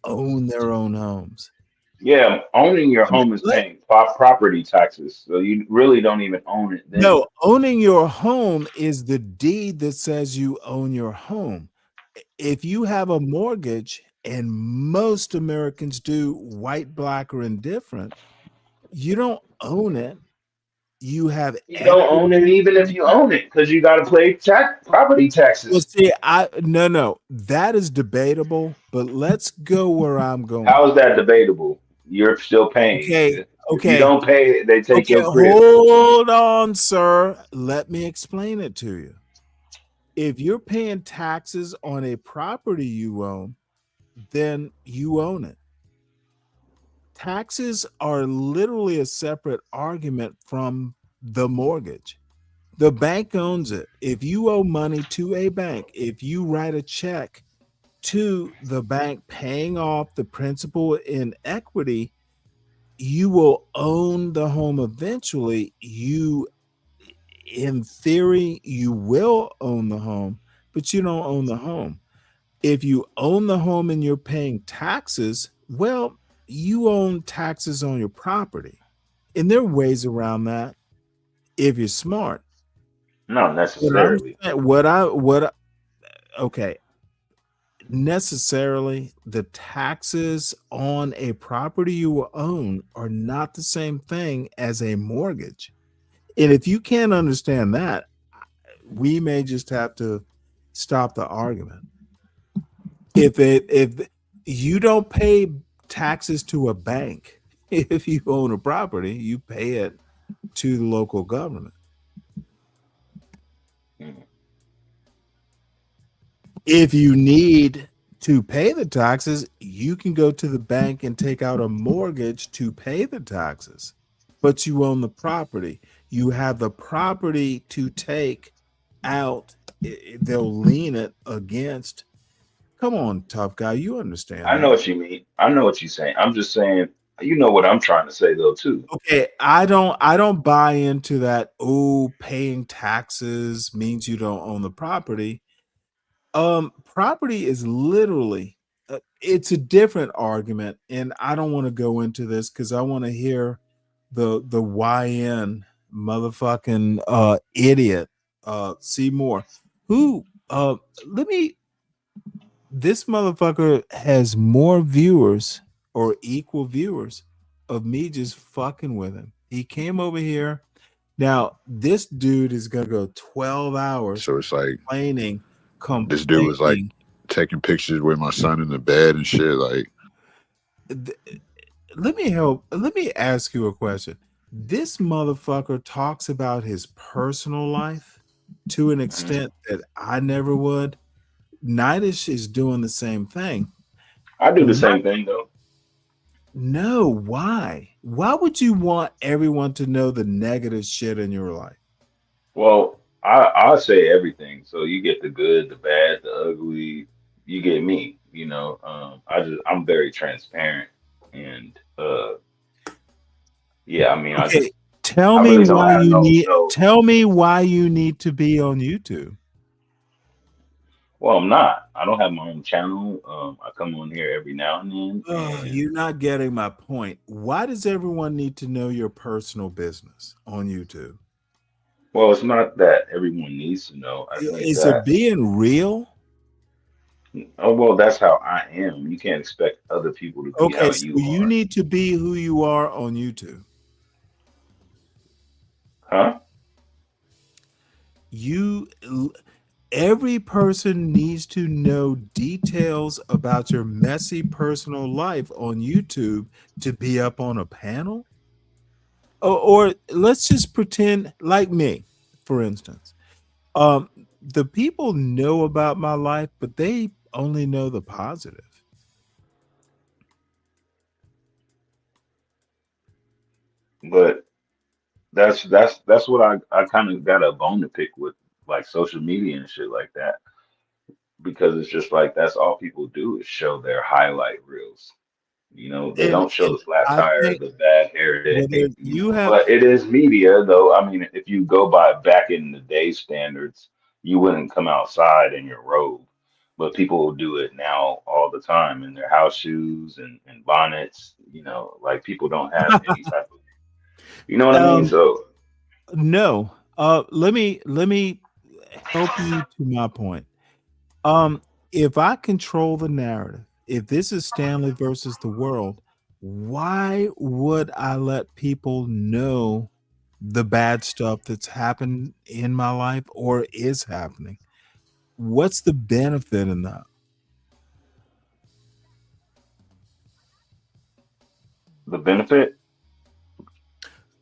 own their own homes. Yeah, owning your home is paying property taxes, so you really don't even own it. Then. No, owning your home is the deed that says you own your home. If you have a mortgage, and most Americans do, white, black, or indifferent, you don't own it. You have You don't own it even if you own it because you got to pay property taxes. Well, see, no, that is debatable. But let's go where I'm going. How is that debatable? You're still paying. Okay. If you don't pay, they take your crib. Hold on, sir. Let me explain it to you. If you're paying taxes on a property you own, then you own it. Taxes are literally a separate argument from the mortgage. The bank owns it. If you owe money to a bank, if you write a check to the bank paying off the principal in equity, you will own the home eventually. In theory, you will own the home, but you don't own the home. If you own the home and you're paying taxes, well, you own taxes on your property. And there are ways around that if you're smart. Not necessarily. Okay. necessarily the taxes on a property you own are not the same thing as a mortgage. And if you can't understand that, we may just have to stop the argument. If you don't pay taxes to a bank, if you own a property, you pay it to the local government. If you need to pay the taxes, you can go to the bank and take out a mortgage to pay the taxes, but you own the property. You have the property to take out. They'll lean it against. Come on, tough guy, you understand I know that. what you mean. I know what you're saying. I'm just saying, you know what I'm trying to say though too. Okay, I don't buy into that. Oh, paying taxes means you don't own the property. Property is literally it's a different argument, and I don't want to go into this because I want to hear the YN motherfucking idiot Seymour, who let me this motherfucker has more viewers or equal viewers of me just fucking with him. He came over here. Now, this dude is gonna go 12 hours So it's like complaining. this dude was like taking pictures with my son in the bed and shit. Like, Let me ask you a question. This motherfucker talks about his personal life to an extent that I never would. Nidish is doing the same thing. I do the same thing though. No, why? Why would you want everyone to know the negative shit in your life? Well, I say everything. So you get the good, the bad, the ugly. You get me. I'm very transparent, and yeah. I mean, Okay, tell I me really don't why have you no need no. tell me why you need to be on YouTube. Well, I'm not. I don't have my own channel. I come on here every now and then, Oh, and you're not getting my point. Why does everyone need to know your personal business on YouTube? well, it's not that everyone needs to know. I think Is it that being real? oh well, that's how I am. You can't expect other people to be Okay, how so you you are, need to be who you are on YouTube. huh? You every person needs to know details about your messy personal life on YouTube to be up on a panel. Or let's just pretend like me, for instance. Um, the people know about my life, but they only know the positive. But that's what I kind of got a bone to pick with like social media and shit like that because it's just like that's all people do is show their highlight reels. They And don't show the flat I tire, think the bad hair day, whether you have But it is media though. I mean, if you go by back in the day standards, you wouldn't come outside in your robe. But people will do it now all the time in their house shoes and bonnets, like people don't have any type of, you know what I mean? um So no. Let me help you to my point. If I control the narrative, if this is Stanley versus the world, why would I let people know the bad stuff that's happened in my life or is happening? What's the benefit in that the benefit,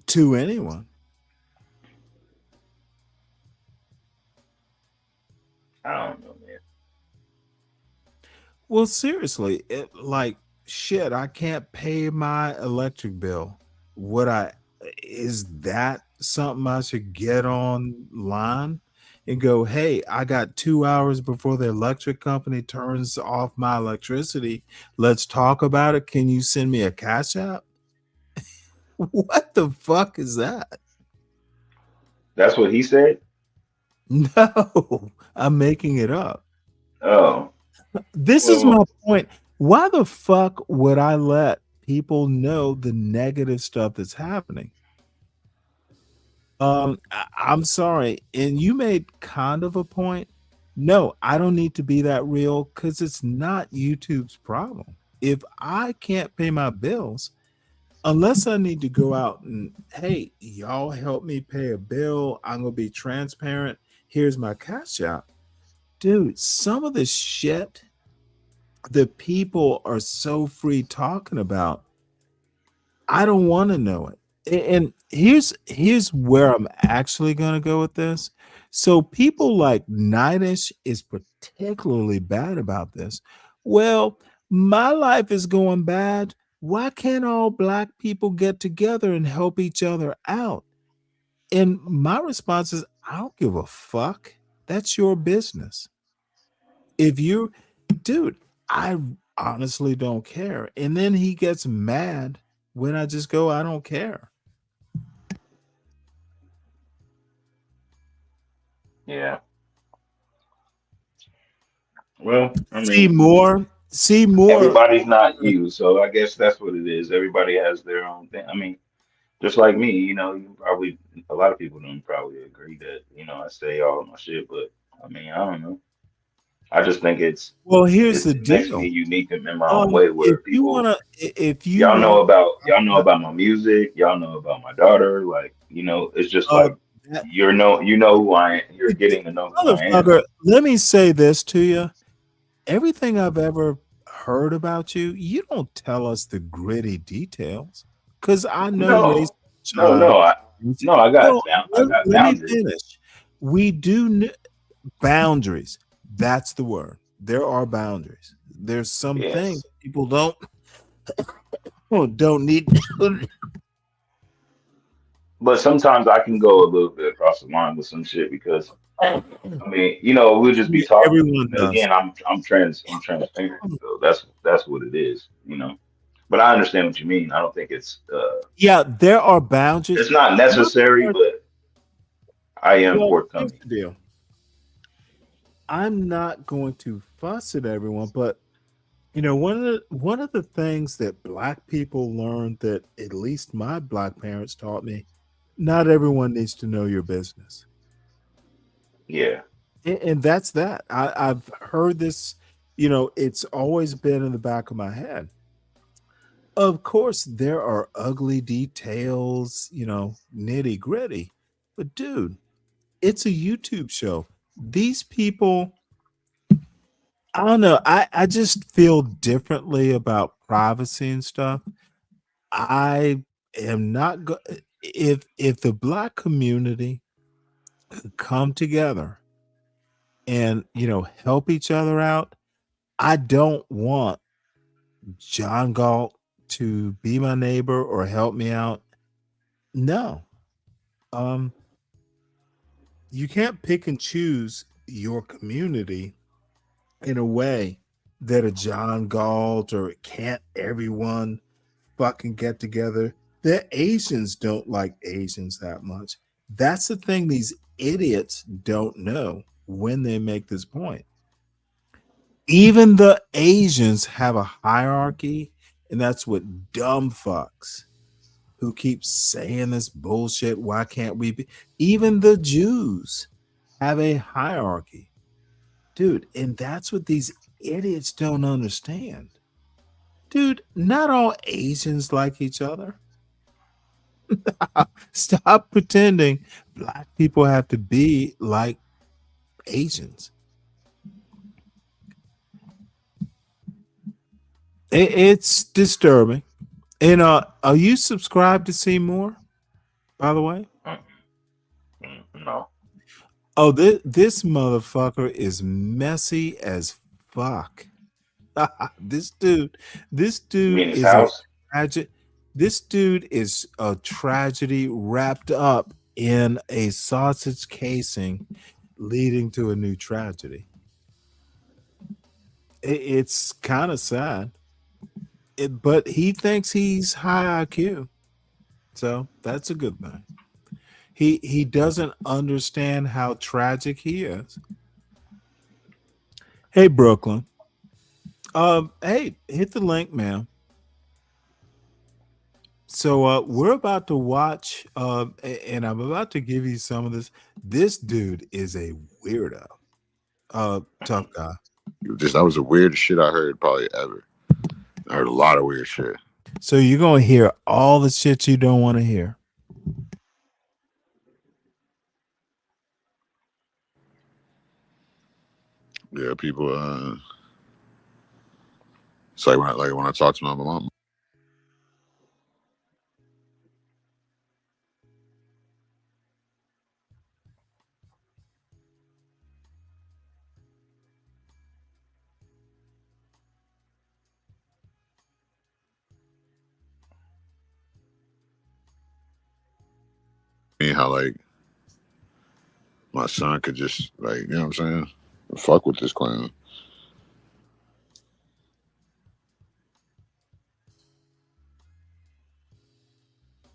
to anyone? I don't know, man. Well, seriously, like shit, I can't pay my electric bill. Would I is that something I should get online and go, "Hey, I got 2 hours before the electric company turns off my electricity. Let's talk about it. Can you send me a cash app?" What the fuck is that? That's what he said. No, I'm making it up. Oh, This is well, my point. Why the fuck would I let people know the negative stuff that's happening? I'm sorry, and you made kind of a point. No, I don't need to be that real because it's not YouTube's problem. If I can't pay my bills, unless I need to go out and, hey, y'all help me pay a bill, I'm going to be transparent. Here's my cash out. Dude, some of the shit that people are so free talking about, I don't want to know it. And here's where I'm actually going to go with this. So people like Nightish is particularly bad about this. Well, my life is going bad. Why can't all black people get together and help each other out? And my response is, I don't give a fuck. That's your business. If you, dude, I honestly don't care. And then he gets mad when I just go, I don't care. Yeah. Well, I See mean, more. everybody's not you, so I guess that's what it is. Everybody has their own thing. I mean, just like me, you probably a lot of people don't probably agree that, I say all of my shit, but I mean, I don't know. I just think Well, here's the it makes me deal. unique in my own way where If you people wanna, if you y'all know want, about my music, y'all know about my daughter, like, it's just uh, like that, you know who I am, you're getting to know who I am. motherfucker, let me say this to you. Everything I've ever heard about you, you don't tell us the gritty details. Cause I know raising No, a no, child. no, No, I got let me boundaries. finish. We do boundaries. That's the word. There are boundaries. There's some things Yes. people don't need. But sometimes I can go a little bit across the line with some shit because I mean, we'll just be talking. Everyone And does. again, I'm transparent, so that's what it is. But I understand what you mean. I don't think Yeah, there are boundaries. it's not necessary, but I am Well, here's forthcoming. the deal. I'm not going to fuss at everyone, but one of the things that black people learned that at least my black parents taught me, not everyone needs to know your business. Yeah. And that's that. I've heard this, it's always been in the back of my head. Of course, there are ugly details, nitty gritty, but dude, it's a YouTube show. These people, I don't know. I just feel differently about privacy and stuff. I am not if the black community could come together and help each other out. I don't want John Galt to be my neighbor or help me out. No. Um you can't pick and choose your community in a way that a John Galt or can't everyone fucking get together. The Asians don't like Asians that much. That's the thing these idiots don't know when they make this point. Even the Asians have a hierarchy, and that's what dumb fucks who keep saying this bullshit. Why can't we be? Even the Jews have a hierarchy, dude, and that's what these idiots don't understand. Dude, not all Asians like each other. Stop pretending black people have to be like Asians. It's disturbing. And are you subscribed to see more, by the way? No. Oh, this motherfucker is messy as fuck. this dude You mean his is a house? tragic. This dude is a tragedy wrapped up in a sausage casing, leading to a new tragedy. It's kind of sad, but he thinks he's high IQ, so that's a good thing. He doesn't understand how tragic he is. Hey, Brooklyn. Hey, hit the link, man. So we're about to watch, and I'm about to give you some of this. This dude is a weirdo. Tough guy. That was the weirdest shit I heard probably ever. I heard a lot of weird shit. So you're gonna hear all the shit you don't want to hear. Yeah, people. It's like when I talk to my mom. How like my son could just like, you know what I'm saying? Fuck with this clown.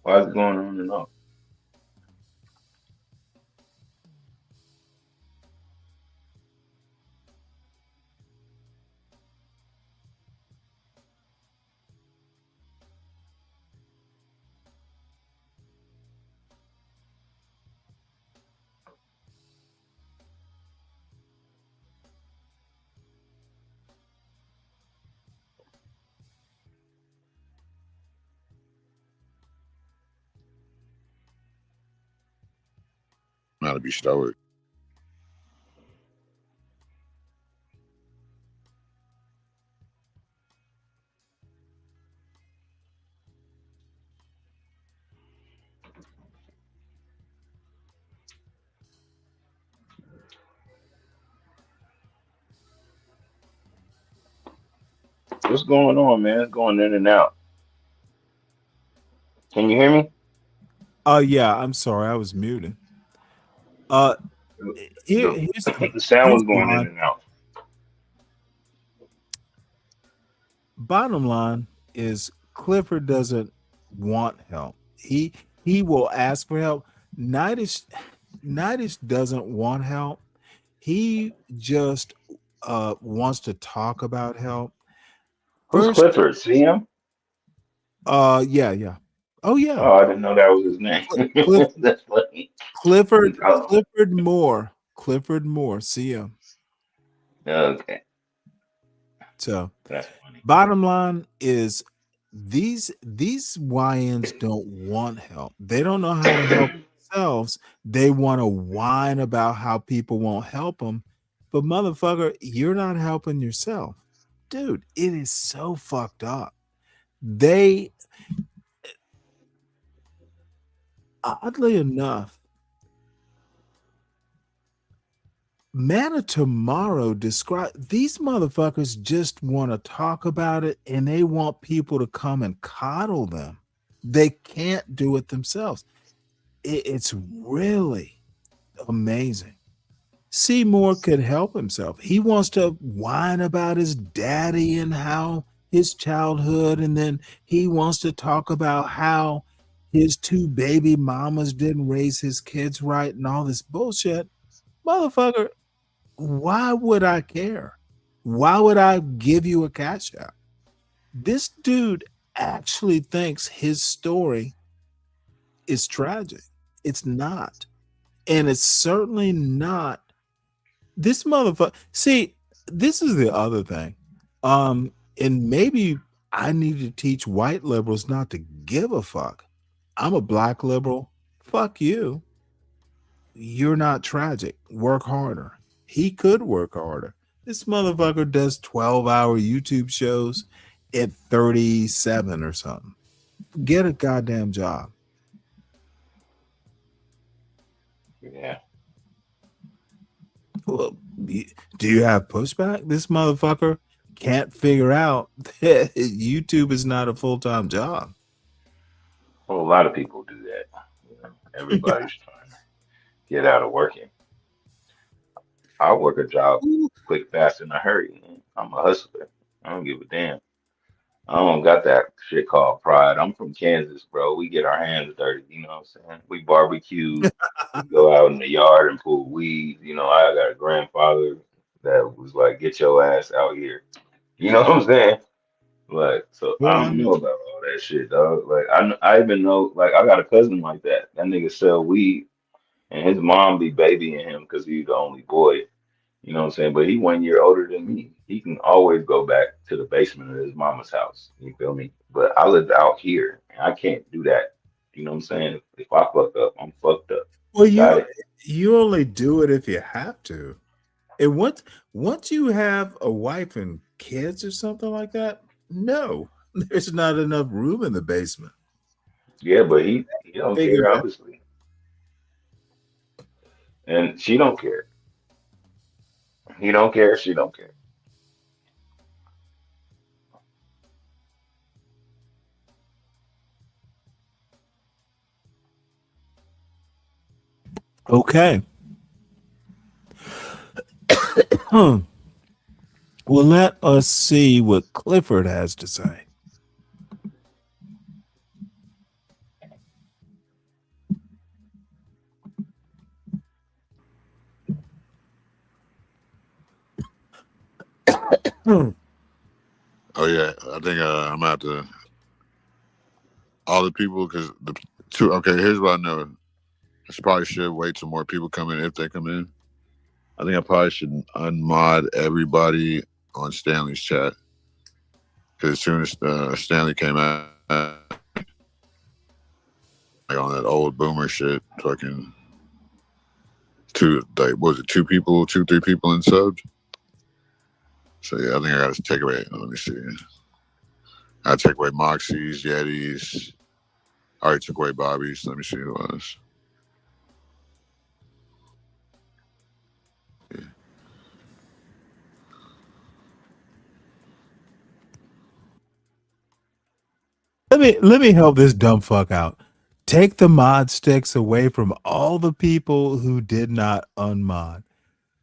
Why is it going on and off? Not to be stoic. What's going on, man? It's going in and out. Can you hear me? Oh yeah, I'm sorry, I was muted. Here's The sound was going in and out. Bottom line is Clifford doesn't want help. He will ask for help. Nidish doesn't want help. He just wants to talk about help. Who's Clifford? See him? Yeah. Oh yeah. Oh, I didn't know that was his name. That's funny. Clifford Oh. Moore. Clifford Moore. See him. Okay. So that's funny. Bottom line is these YNs don't want help. They don't know how to help themselves. They want to whine about how people won't help them. But motherfucker, you're not helping yourself. Dude, it is so fucked up. They oddly enough, Man of Tomorrow described these motherfuckers just want to talk about it and they want people to come and coddle them. They can't do it themselves. It's really amazing. Seymour could help himself. He wants to whine about his daddy and how his childhood, and then he wants to talk about how his two baby mamas didn't raise his kids right and all this bullshit. Motherfucker, why would I care? Why would I give you a cash out? This dude actually thinks his story is tragic. It's not. And it's certainly not. This motherfucker. See, this is the other thing. And maybe I need to teach white liberals not to give a fuck. I'm a black liberal. Fuck you. You're not tragic. Work harder. He could work harder. This motherfucker does 12-hour YouTube shows at 37 or something. Get a goddamn job. Yeah. Well, do you have pushback? This motherfucker can't figure out that YouTube is not a full-time job. Well, a lot of people do that. You know, everybody's trying to get out of working. I'll work a job quick, fast, in a hurry. Man. I'm a hustler. I don't give a damn. I don't got that shit called pride. I'm from Kansas, bro. We get our hands dirty. You know what I'm saying? We barbecue. We go out in the yard and pull weeds. You know, I got a grandfather that was like, "Get your ass out here." You know what I'm saying? Like, so I don't know about all that shit, dog. Like, I even know, like, I got a cousin like that. That nigga sell weed, and his mom be babying him because he's the only boy. You know what I'm saying? But he 1 year older than me. He can always go back to the basement of his mama's house. You feel me? But I live out here and I can't do that. You know what I'm saying? If I fuck up, I'm fucked up. Well, Got it? you only do it if you have to. And once you have a wife and kids or something like that, no, there's not enough room in the basement. Yeah, but he don't Figure care, that. obviously. And she don't care. He don't care, she don't care. Okay. Well, let us see what Clifford has to say. Oh yeah, I think I'm gonna have to all the people because the two. Okay, here's what I know. I probably should wait till more people come in if they come in. I think I probably should unmod everybody on Stanley's chat because as soon as Stanley came out, like on that old boomer shit, fucking two, like what was it, two, three people in subs. So yeah, I think I got to take away. Let me see. I take away Moxie's, Yetis. I already took away Bobby's. Let me see who it was. Let me help this dumb fuck out. Take the mod sticks away from all the people who did not unmod.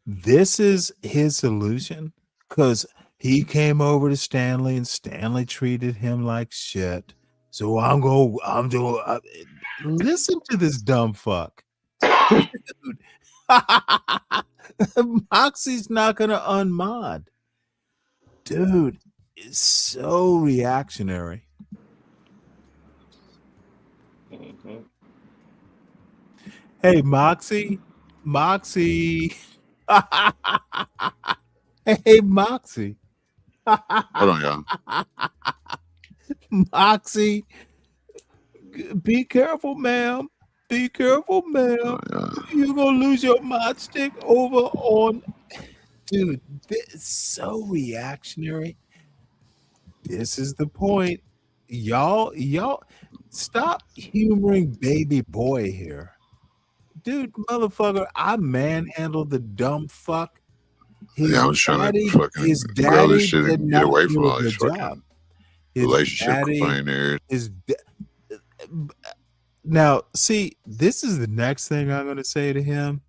This is his solution because he came over to Stanley and Stanley treated him like shit. So I'm doing. Listen to this dumb fuck. Dude. Moxie's not gonna unmod. Dude, it's so reactionary. Hey, Moxie. Hey, Moxie. Hold on, y'all. Moxie, be careful, ma'am. Be careful, ma'am. You're gonna lose your mod stick over on. Dude, this is so reactionary. This is the point. Y'all stop humoring baby boy here. Dude, motherfucker, I manhandled the dumb fuck. Yeah, I'm just trying to fucking grill this shit and get away from all these fucking relationship complainers. Now, see, this is the next thing I'm going to say to him.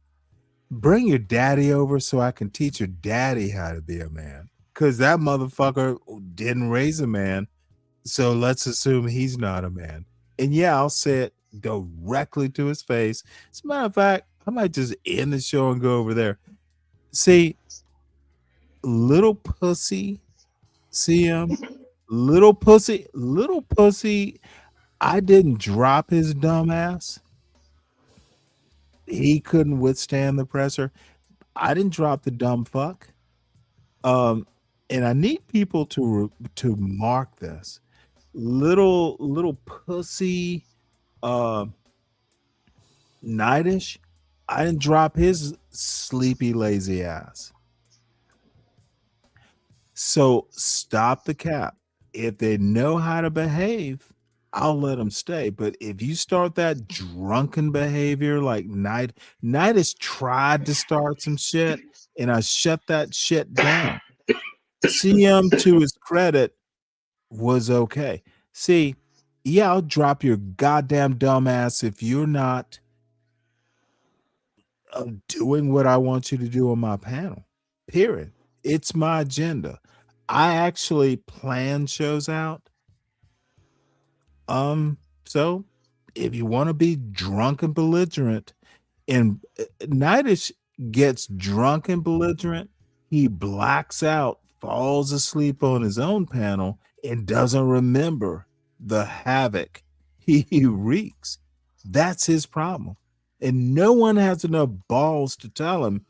Bring your daddy over so I can teach your daddy how to be a man. Because that motherfucker didn't raise a man. So let's assume he's not a man. And yeah, I'll say it directly to his face. As a matter of fact, I might just end the show and go over there. See, little pussy, see him? Little pussy, I didn't drop his dumb ass. He couldn't withstand the pressure. I didn't drop the dumb fuck. And I need people to mark this. Little pussy Nightish, I didn't drop his sleepy lazy ass. So stop the cap. If they know how to behave, I'll let them stay. But if you start that drunken behavior like Nightish tried to start some shit and I shut that shit down. CM, to his credit, was okay. See, yeah, I'll drop your goddamn dumbass if you're not doing what I want you to do on my panel. Period. It's my agenda. I actually plan shows out. So if you want to be drunk and belligerent, and Nightish gets drunk and belligerent, he blacks out, falls asleep on his own panel, and doesn't remember the havoc he wreaks. That's his problem. And no one has enough balls to tell him,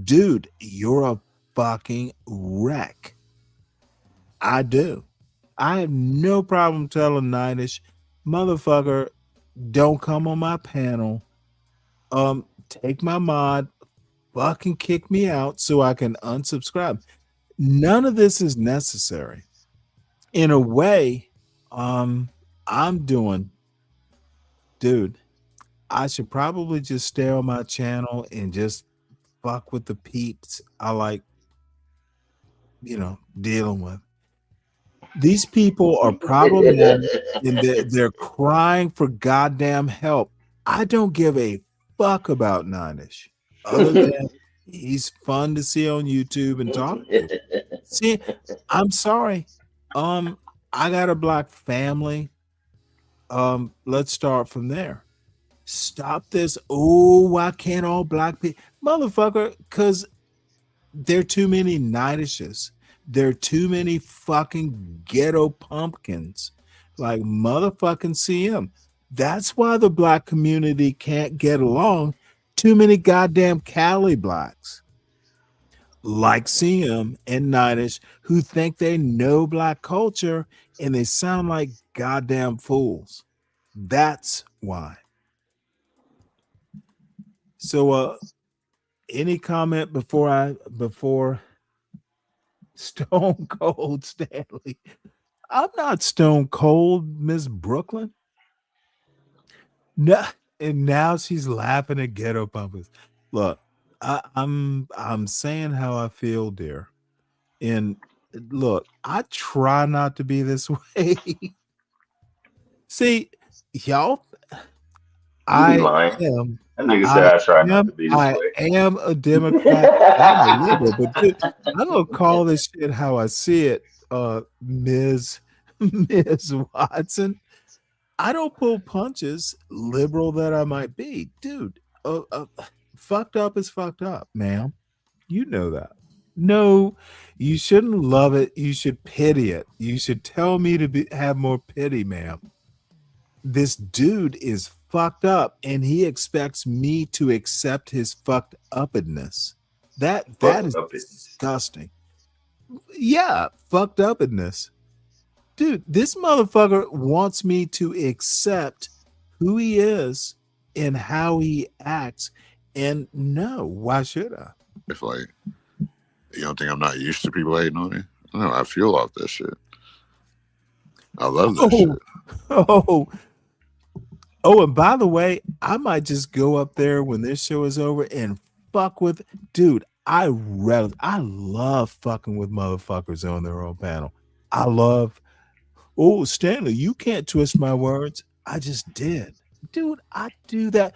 dude, you're a fucking wreck. I do. I have no problem telling Nightish, motherfucker, don't come on my panel. Take my mod, fucking kick me out so I can unsubscribe. None of this is necessary. In a way, I'm doing, dude, I should probably just stay on my channel and just fuck with the peeps I like, dealing with. These people are problematic and they're crying for goddamn help. I don't give a fuck about Nightish, other than he's fun to see on YouTube and talk to. See, I'm sorry. I got a black family. Let's start from there. Stop this. Oh, why can't all black people, motherfucker? Because there are too many Nightishes. There are too many fucking ghetto pumpkins like motherfucking CM. That's why the black community can't get along. Too many goddamn Cali blacks like CM and Nightish who think they know black culture and they sound like goddamn fools. That's why. So any comment before Stone Cold Stanley? I'm not Stone Cold, Miss Brooklyn. No, and now she's laughing at ghetto pumpkins. Look, I'm saying how I feel, dear. And look, I try not to be this way. See, y'all, You be lying. That nigga said I try not to be this way. I am a Democrat. I'm a liberal, but dude, I'm gonna call this shit how I see it, Ms. Watson. I don't pull punches, liberal that I might be, dude. Fucked up is fucked up, ma'am. You know that. No, you shouldn't love it. You should pity it. You should tell me to have more pity, ma'am. This dude is fucked up, and he expects me to accept his fucked upness. That is disgusting. Yeah, fucked upness. Dude, this motherfucker wants me to accept who he is and how he acts. And no, why should I? If like you don't think I'm not used to people hating on me? No, I feel off that shit. I love that shit. Oh, and by the way, I might just go up there when this show is over and fuck with, dude. I love fucking with motherfuckers on their own panel. I love. Oh, Stanley, you can't twist my words. I just did. Dude, I do that.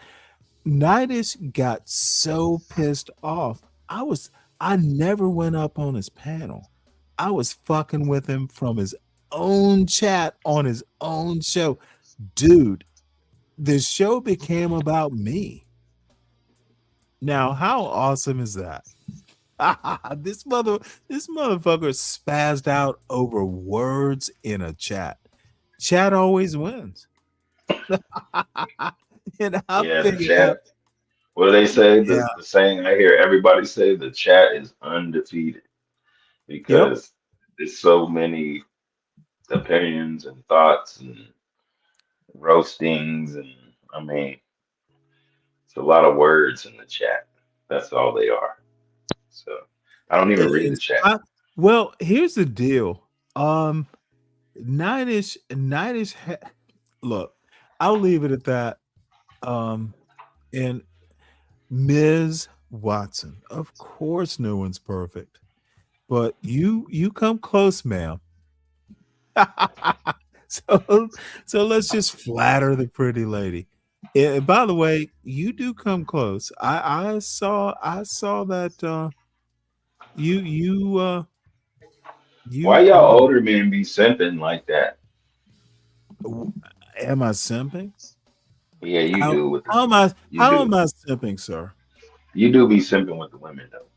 Nightish got so pissed off. I never went up on his panel. I was fucking with him from his own chat on his own show. Dude, the show became about me. Now, how awesome is that? This motherfucker spazzed out over words in a chat. Chat always wins. And the chat. What do they say? The saying I hear everybody say, the chat is undefeated because there's so many opinions and thoughts and roastings, and I mean, it's a lot of words in the chat. That's all they are. So I don't even read the chat. Well, here's the deal. Nightish. Look, I'll leave it at that. And Ms. Watson, of course, no one's perfect, but you come close, ma'am. So let's just flatter the pretty lady. And by the way, you do come close. I saw that you why y'all older men be simping like that? Am I simping? Yeah, you do. How am I simping, sir? You do be simping with the women though.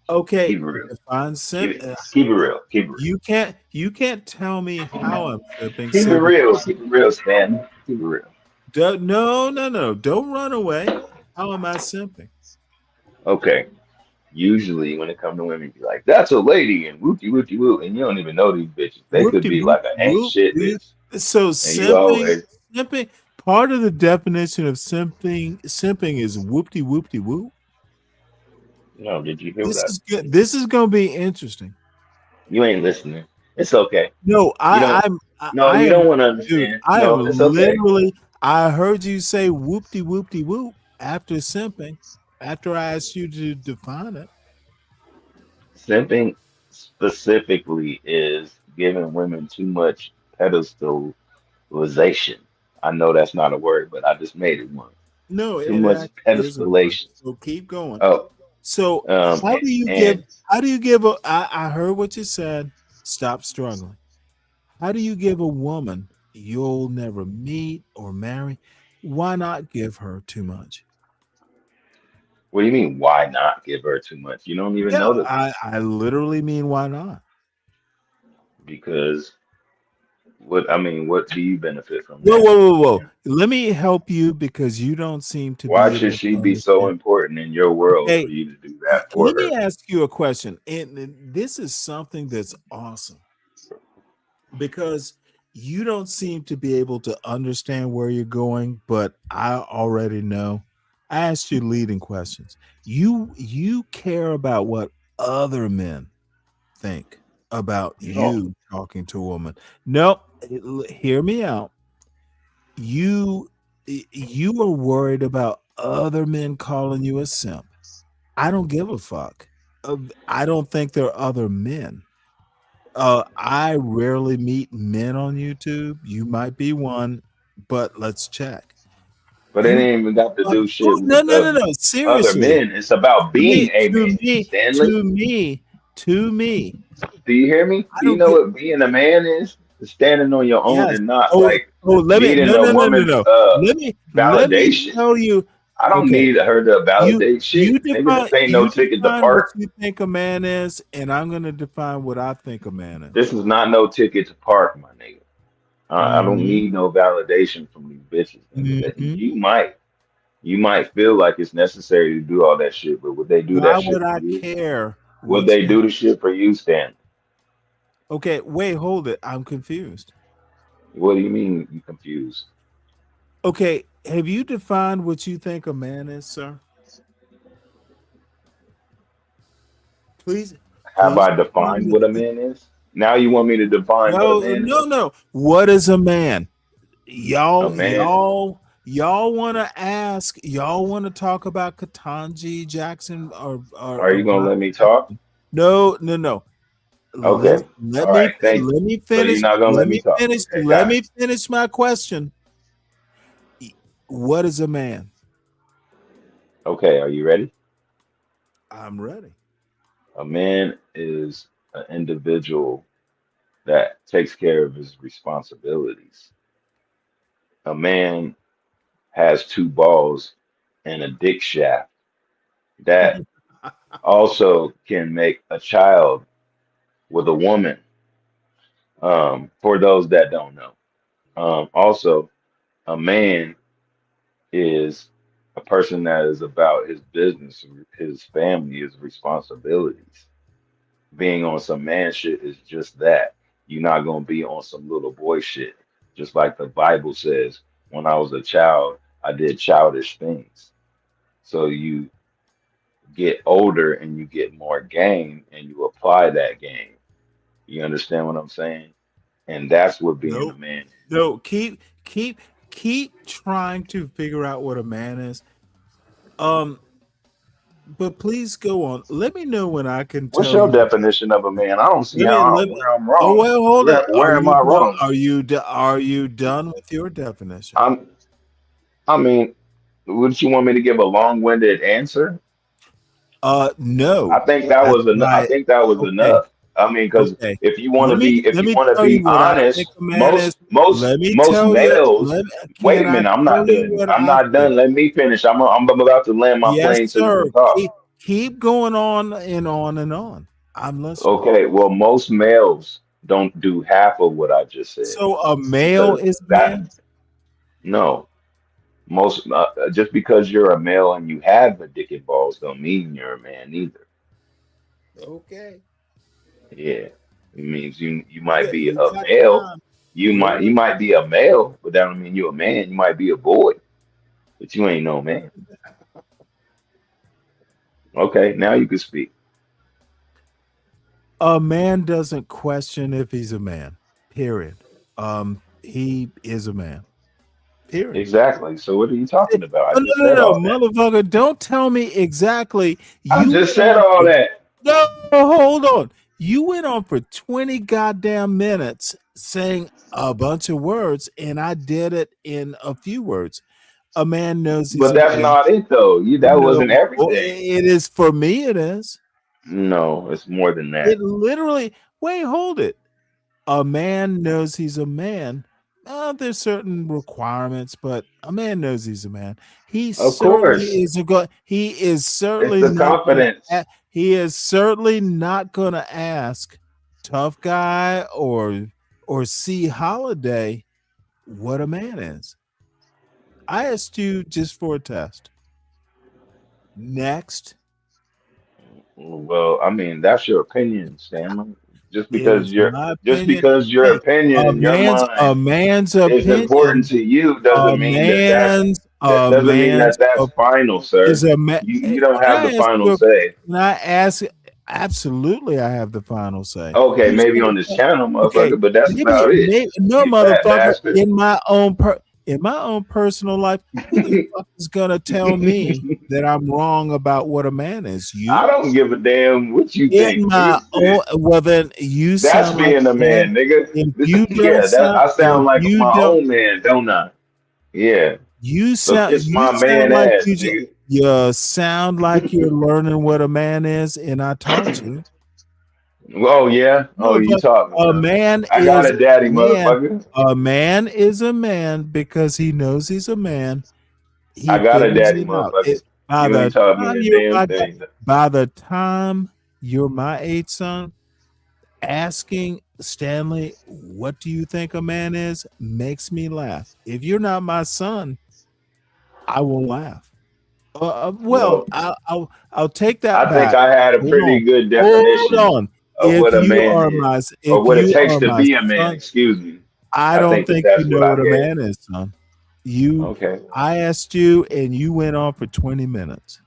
Okay, keep it real. Define simp. Keep it real. Keep it real. You can't tell me how I'm simping. Keep it real. Keep it real, Stan. Keep it real. No. Don't run away. How am I simping? Okay. Usually, when it comes to women, be like, "That's a lady," and whoopty whoopty whoop, and you don't even know these bitches. They could Whoopty be whoop like an ain't whoop. shit bitch, So and you simping, always simping. Part of the definition of simping is whoopty whoopty whoop. no. Did you hear what This I is said? good. This is going to be interesting. You ain't listening. It's okay. No, You don't. No, I you am, don't want to dude. understand. I am No, it's okay. literally. I heard you say whoopty whoopty whoop after simping. After I asked you to define it. Simping specifically is giving women too much pedestalization. I know that's not a word, but I just made it one. No, Too it much actually is a word. pedestalization. So keep going. Oh, So um, how do you give? and How do you give a? I heard what you said. Stop struggling. How do you give a woman you'll never meet or marry? Why not give her too much? what do you mean? Why not give her too much? You don't even Yeah, know the I literally mean why not? because what I mean. What do you benefit from Whoa, that? whoa, whoa, whoa. Let me help you because you don't seem to Why be should able she to be so understand. important in your world for Okay, you to do that for let me her? ask you a question. And this is something that's awesome because you don't seem to be able to understand where you're going, but I already know. I asked you leading questions. You care about what other men think about No, you talking to a woman. Nope. Hear me out. You are worried about other men calling you a simp. I don't give a fuck. I don't think there are other men. I rarely meet men on YouTube. You might be one, but let's check. but it You ain't even got to do shit no, with no, no, the no. other Seriously. men. It's about To me, being a to man, me, Stanley. to me, to me. Do you hear me? I Do you don't know get what being a man is? Standing on your own yes. and not Oh, like let me needing no, a no, no, no, woman's no. Let me validation. tell you. I don't Okay. need her to validate You shit. Nigga, define this ain't no you ticket to define what park. you think a man is, and I'm gonna define what I think a man is. This is not no ticket to park, my nigga. I don't Mm-hmm. need no validation from these bitches, nigga. Mm-hmm. You might feel like it's necessary to do all that shit, but would they do Why that would shit for I you? care Would what's they do the shit for you, Stan? okay? Wait, hold it. I'm confused. What do you mean you confused? Okay, have you defined what you think a man is, sir? Please, Have please. I defined what a man is? Now you want me to define what a No, man no, is? no. What is a man? A Y'all, man, y'all want to ask? Y'all want to talk about Katanji Jackson are or you gonna Brown let me talk? Jackson? No, no, no. Okay. Let All me right, thank you. let me So you're finish. not gonna Let let me me talk. finish. Okay, Let got me finish my question. What is a man? it. Okay, are you ready? I'm ready. A man is an individual that takes care of his responsibilities. A man has two balls and a dick shaft that also can make a child with a woman. For those that don't know, also a man is a person that is about his business, his family, his responsibilities. Being on some man shit is just that. You're not gonna be on some little boy shit. Just like the Bible says, when I was a child, I did childish things. So you get older and you get more game and you apply that game. You understand what I'm saying? And that's what being a Nope. man is. No, keep trying to figure out what a man is. Um, but please go on. Let me know when I can What's tell your you. definition of a man? I don't see how Let me. where I'm Oh wrong. well, hold it. Where am I wrong? Are you done with your definition? I mean, would you want me to give a long-winded answer? No. I think that That's was enough. I why. think that was Okay. enough. I mean, because Okay. if Let you me want to tell you be what I think honest, a man is. Let me most tell you. males. Wait Can a I minute, I'm tell not you done. what I'm I not think? done. Let me finish. I'm about to land my Yes, plane so you sir. can talk. Keep going on and on and on. I'm listening. Okay. Well, most males don't do half of what I just said So a male because is a that man? no. Most just because you're a male and you have a dick and balls don't mean you're a man either. Okay. Yeah, it means you might be You a got male. time. You Go might you ahead. might be a male, but that don't mean you're a man. You might be a boy, but you ain't no man. Okay, now you can speak. A man doesn't question if he's a man. Period. He is a man. Period. Exactly. So what are you talking about? I No, just no, said no, all no, that. motherfucker! Don't tell me exactly. I You just went said on all for that. no. Hold on. You went on for 20 goddamn minutes saying a bunch of words, and I did it in a few words. A man knows he's But a that's man. not it though. You that No, wasn't well, everything. it is for me. It is. No, it's more than It that. literally. Wait, hold it. A man knows he's a man. There's certain requirements, but a man knows he's a man. He Of certainly course. is a good. He is It's certainly the not. confidence. He is certainly not going to ask tough guy or C Holiday what a man is. I asked you just for a test. Next, Well, I mean, that's your opinion, Stanley. Just it because is your my just opinion. because your Hey, opinion in your a mind man's is important opinion. to you A doesn't mean that a doesn't mean man's that that's final, is sir. a man. You don't Can have the I ask final you? say. Can I ask? Absolutely, I have the final say. Okay, Who's maybe gonna on this tell? channel, Okay, motherfucker, but that's maybe, about it. no, You fat motherfucker. bastard. In my own personal life, who the fuck is gonna tell me that I'm wrong about what a man is? I You? don't give a damn what you In think, my nigga. own. Well, then you That's sound like being a a man. man, nigga. If you don't Yeah, that sound, I if sound like you my don't. own man, don't I? Yeah. So kiss You my sound man like ass, nigga. you sound like you're learning what a man is, and I taught you. Oh yeah. Oh, you Motherfucker, talking, a huh? man I got is a daddy, a man. motherfucker. A man is a man because he knows he's a man. I He got a figures daddy, it out. motherfucker. By You ain't the taught me time a you're damn my guy, thing. by the time you're my age, son, asking Stanley, what do you think a man is, makes me laugh. If you're not my son, I will laugh. Well, Well, I'll take that I think back. I had a Hold pretty on, good hold definition on. of what a man is, or If what it you takes are to my be a man. son, Excuse me. I I don't think that think you that's what know I what a gave. man is, son. Okay, I asked you, and you went on for 20 minutes.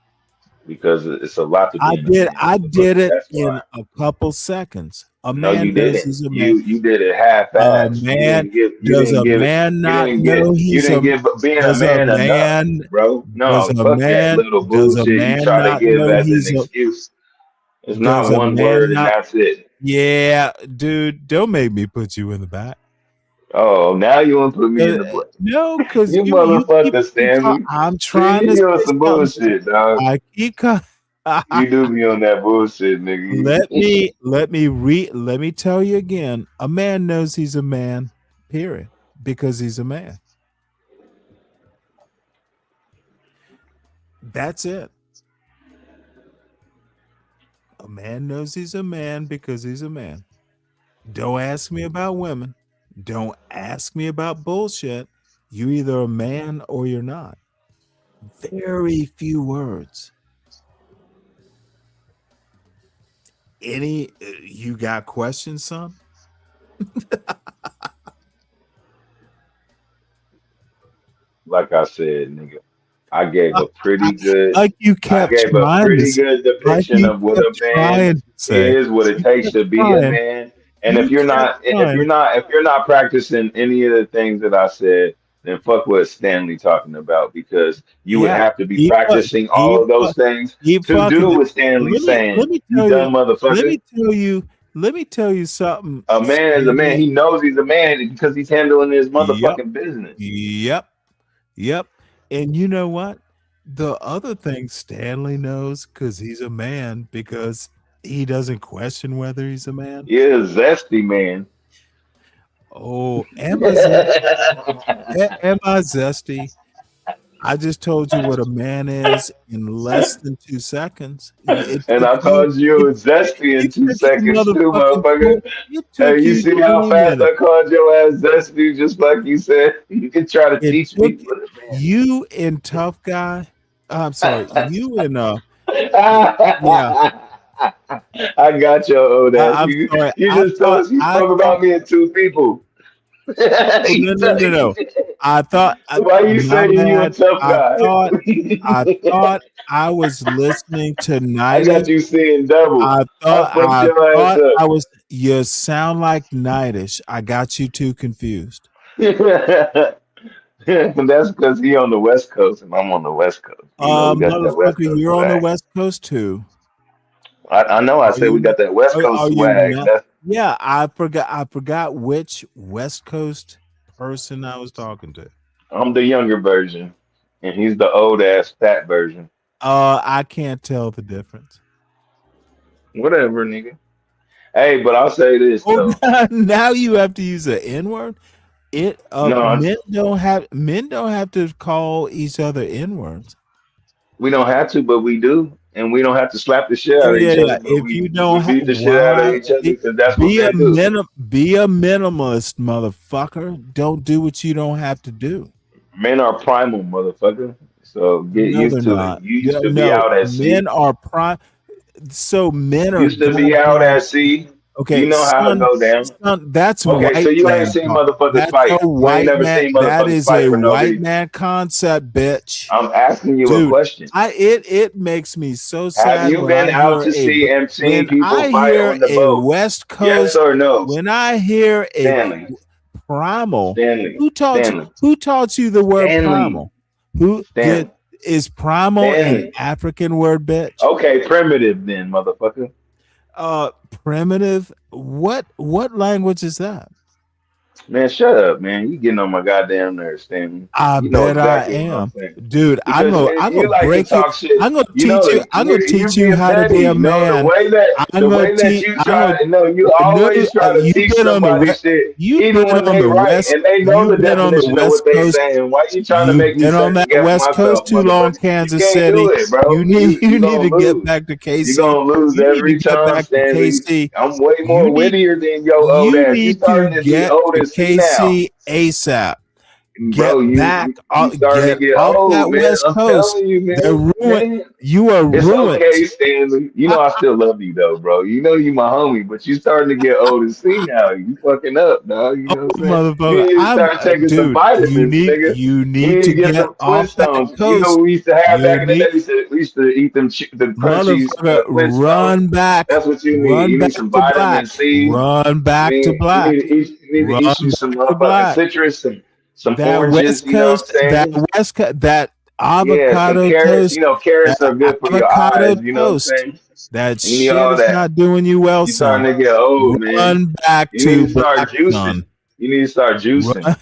because it's a lot to being a man, I did motherfucker. it That's in why. a couple seconds. A No, you man knows didn't. he's a man. You did it half A ass. You man didn't give you does didn't a give it man you not didn't know get you he's didn't a give being a does a man enough, man bro. does No, a fuck that man little does a bullshit you man try to not give know as an he's a excuse. It's does not a one word man and not that's it. yeah, dude, don't make me put you in the back. Oh, now you want to put me in the butt. No, because You you keep motherfucker, Stanley. I'm See, trying you to doing say some something. bullshit, dog. I keep You do be on that bullshit, nigga. let me tell you again. A man knows he's a man, period, because he's a man. That's it. A man knows he's a man because he's a man. Don't ask me about women. Don't ask me about bullshit. You're either a man or you're not. Very few words. You got questions, son? Like I said, nigga, I gave a pretty good Like you I kept gave a trying to pretty say, good like depiction you of what kept a man trying to say. is, what it You takes kept to be a trying. man. And You kept trying. if you're not practicing any of the things that I said, then fuck what Stanley talking about, because you would Yeah, have to be keep practicing all keep of those things keep to fucking. do what Stanley's saying. Let me You tell you. dumb Let motherfucker. me tell you. Let me tell you something. A man is a man. Stanley. He knows he's a man because he's handling his Yep. motherfucking business. Yep. Yep. And you know what? The other thing Stanley knows, because he's a man, because he doesn't question whether he's a man. You're a zesty man. Oh, am I zesty? Am I zesty? I just told you what a man is in less than 2 seconds. And I called you zesty in It 2 took you seconds too, motherfucking motherfucker. it Hey, took you you see how 20 fast minutes. I called your ass zesty, just like you said? You can try to It teach took me what a man you and tough guy. I'm sorry, you and is. yeah. I got your old ass. I'm sorry. You I just told thought us you I spoke thought about me and two people. oh, no. I thought Why you my saying you a bad. tough guy? I thought I was listening to I Nitish. got you seeing double. I fucked your ass up. I was you sound like Nitish. I got you too confused. That's because he on the West Coast and I'm on the West Coast. You know, we got that West Motherfucker, Coast you're on the swag. West Coast too. I know. I Are said we you got that West Coast are you swag. not? That's Yeah, I forgot which West Coast person I was talking to. I'm the younger version, and he's the old ass fat version. I can't tell the difference. Whatever, nigga. Hey, but I'll say this Oh, though. now you have to use an N word. No, Men don't have to call each other N words. we don't have to, but we do, and we don't have to slap the shit out of each Yeah. other, but If we you we don't beat the shit out of each other because that's what men do. be a minimalist, motherfucker. Don't do what you don't have to do. Men are primal, motherfucker. So get No, they're used to it. not. You used Yeah, to be no, out at sea. men are prime. So men are Used to be out goddamn at sea. You okay. know how it go down. That's Okay, so white you ain't man seen talk. motherfuckers That's fight. a You ain't white never man. seen That motherfuckers is fight a for no white reason. man concept, bitch. I'm asking you a Dude, question. it makes me so Have sad you when been I out hear to sea and seen when people I fight hear on the a boat? West Yes Coast or no? when I hear a Stanley. primal. Stanley. Who taught you? Stanley. Who taught you the word Stanley. primal? Who did? Stanley. Is primal an Stanley. African word, bitch? Okay, primitive then, motherfucker. Primitive. What language is that? Man, shut up, man. You getting on my goddamn nerves, Stanley. I You know bet I exactly what I'm am, saying. dude. Because I'm you gonna like to break you. talk shit. I'm gonna You teach know, you. I'm gonna nigga, you teach you being how to be a petty. No, man. the way that you I'm try, gonna. no, you No, always try to you've teach been on the somebody west. shit, You've even been when on they the right west. and they know the You've been on the definition of west what they coast. saying. Why you trying to You've make me been on second that guess west coast myself, too long, motherfucker? You Kansas can't do City. it, bro. You You need gonna to get lose. back to You're KC. gonna lose You need to every get time, back to Stanley. KC. I'm way You more need wittier than your old you ass. You need to starting to be get old to and see now. KC ASAP. Bro, Get back. you starting Get to get off that old, man. west I'm coast. telling you, They're ruined. man. You are It's ruined. okay, Stanley. You know I still love you though, bro. You know you my homie, but you starting to get old and see now. You fucking up, dog. You know what I'm saying? You Motherfucker, need to start taking some dude. vitamins, nigga. You You need need to to get get some off that Flintstones. You know coast. what we used to have You back in the day? need, We used to eat them the crunchies, motherfucker, Flintstones. run back, That's what you need. run You need back some to vitamin black, C. run I back to mean, black, you need to run eat you some back to motherfucking black. citrus, some That oranges. west You know what I'm coast, saying? that Yeah, some avocado carrots. toast, You know, carrots are good for your avocado eyes. You know what I'm toast. saying? That You need shit all is that. not doing you well, You son. starting to get old, man. Run back You need to to start black, juicing. son. You need to start juicing. Run.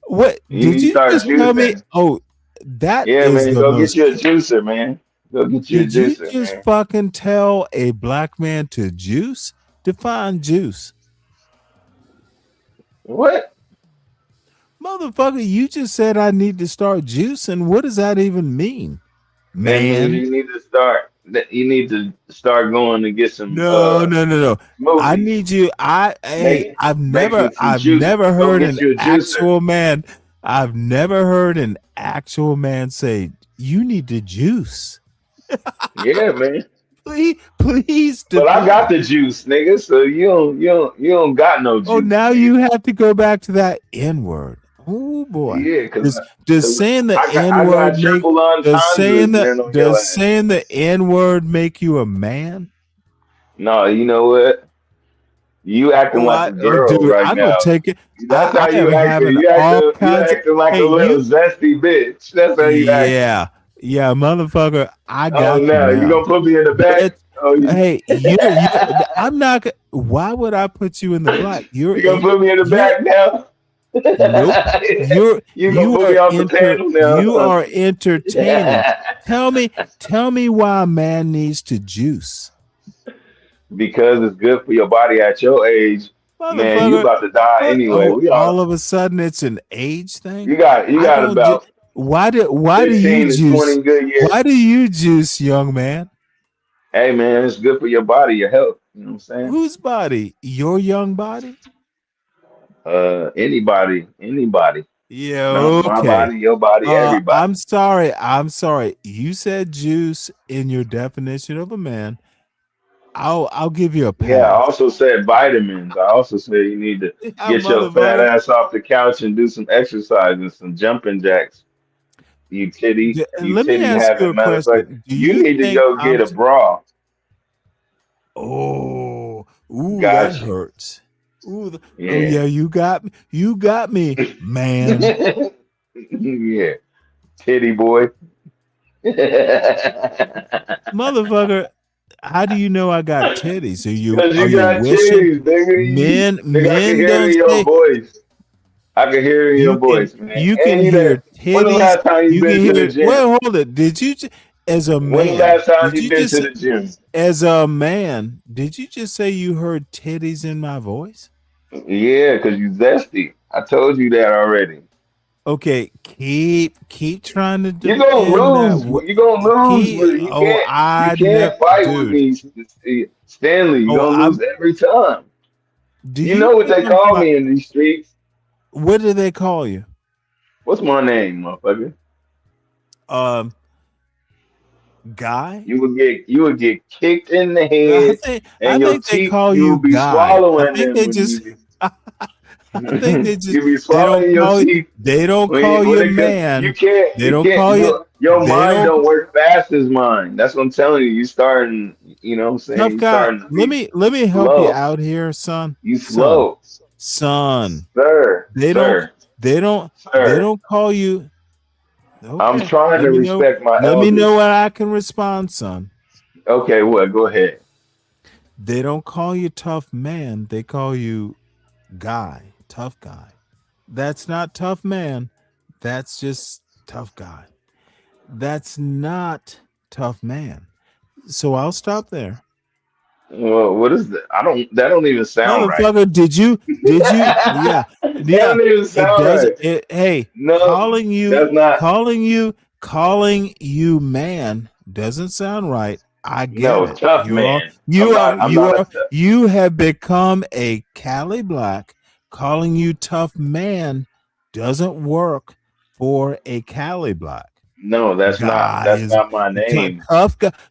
What You did need to you start just tell me? juicing. Oh, that Yeah, is man. the Go get most. you a juicer, man. Go get you a Did you juicer, just man. fucking tell a black man to juice? Define juice. What? Motherfucker, you just said I need to start juicing. What does that even mean? That means Man. you need to start. You need to start going to get some No. I smoothies. need you. I've Making some juice. never Go heard get an you a juicer. actual man. I've never heard an actual man say, you need to juice. Yeah, man. Please But I define. got the juice, nigga. So you don't got no juice. Oh, now nigga. you have to go back to that N word. Oh boy. Yeah, Does saying the N I word got make triple entendres, man, on your ass. saying the N word make you a man? No, you know what? You acting like a girl Dude, right I'm gonna now. take it. That's how I am you acting. having You all acting. You kinds of. acting like a Hey, little zesty bitch. That's how you acting. yeah, motherfucker. I Oh got you no, you now. gonna put me in the back? Bitch, Oh, hey, I'm not. Why would I put you in the black? You gonna put me in the back now? Nope. You gonna put me off the panel now? You are entertaining. Tell me why a man needs to juice. Because it's good for your body at your age. Man, you Motherfucker. about to die anyway. We All all of a sudden it's an age thing. you got about why do 15 you to juice? 20 good years. Why do you juice, young man? Hey man, it's good for your body, your health. You know what I'm saying? Whose body? Your young body? Anybody. Yeah, My okay. body, your body, everybody. I'm sorry. You said juice in your definition of a man. I'll give you a Yeah, I pass. also said vitamins. I also said you need to Yeah, get your fat motherfucker. ass off the couch and do some exercise and some jumping jacks. You Let me titty ask you having a motherfucker. question. Do You you need to think go get a bra. Oh, ooh, that Gotcha. hurts. Ooh, oh Yeah. yeah, you got me. You got me, man. Yeah. Titty boy. Motherfucker, how do you know I got titties? Cause Are you you got wishing? titties, nigga. Nigga, I can Men hear it don't in your say voice. I can hear it in your voice, man. you can And you hear that when the titties. last time you You been can to the hear gym? well, hold it. Did you as a When the man, last time did you you been to just the gym? as a man, did you just say you heard titties in my voice? Yeah, cause you zesty. I told you that already. Okay, keep trying to You gonna defend that. lose. You gonna lose. Keep, You oh, can't. You I never, can't fight with dude. me, Stanley. You Oh, gonna lose every time. do You you know what think they call me in these streets? what do they call you? What's my name, motherfucker? Um, Guy? You would get kicked in the I head, think I and your think they teeth. call You you will be Guy. I swallowing think them they when just you. I think they just You be they don't swallowing your call teeth they don't when call when you it comes. You man. can't. They You don't can't. call you Your they mind don't don't work fast as mine. That's what I'm telling you. You starting. You know what I'm saying? tough You guy. starting to be Let me help you slow. out here, son. You Son. slow, Son. sir, They don't sir, they don't they sir. don't call you I'm okay. trying to respect my Let me know elders. when I can respond, son. Okay, what? Go ahead. They don't call you tough man. They call you guy, tough guy. That's not tough man. That's just tough guy. That's not tough man. So I'll stop there. Well, what is that? I don't. That don't even sound right. Motherfucker, did you yeah. That Yeah. don't even It sound does right. it hey, No, that's not. calling you man doesn't sound right. I get No, it. tough man. I'm not. I'm not a. You have become a Cali Black. Calling you tough man doesn't work for a Cali Black. No, that's not. Guy That's is not my name.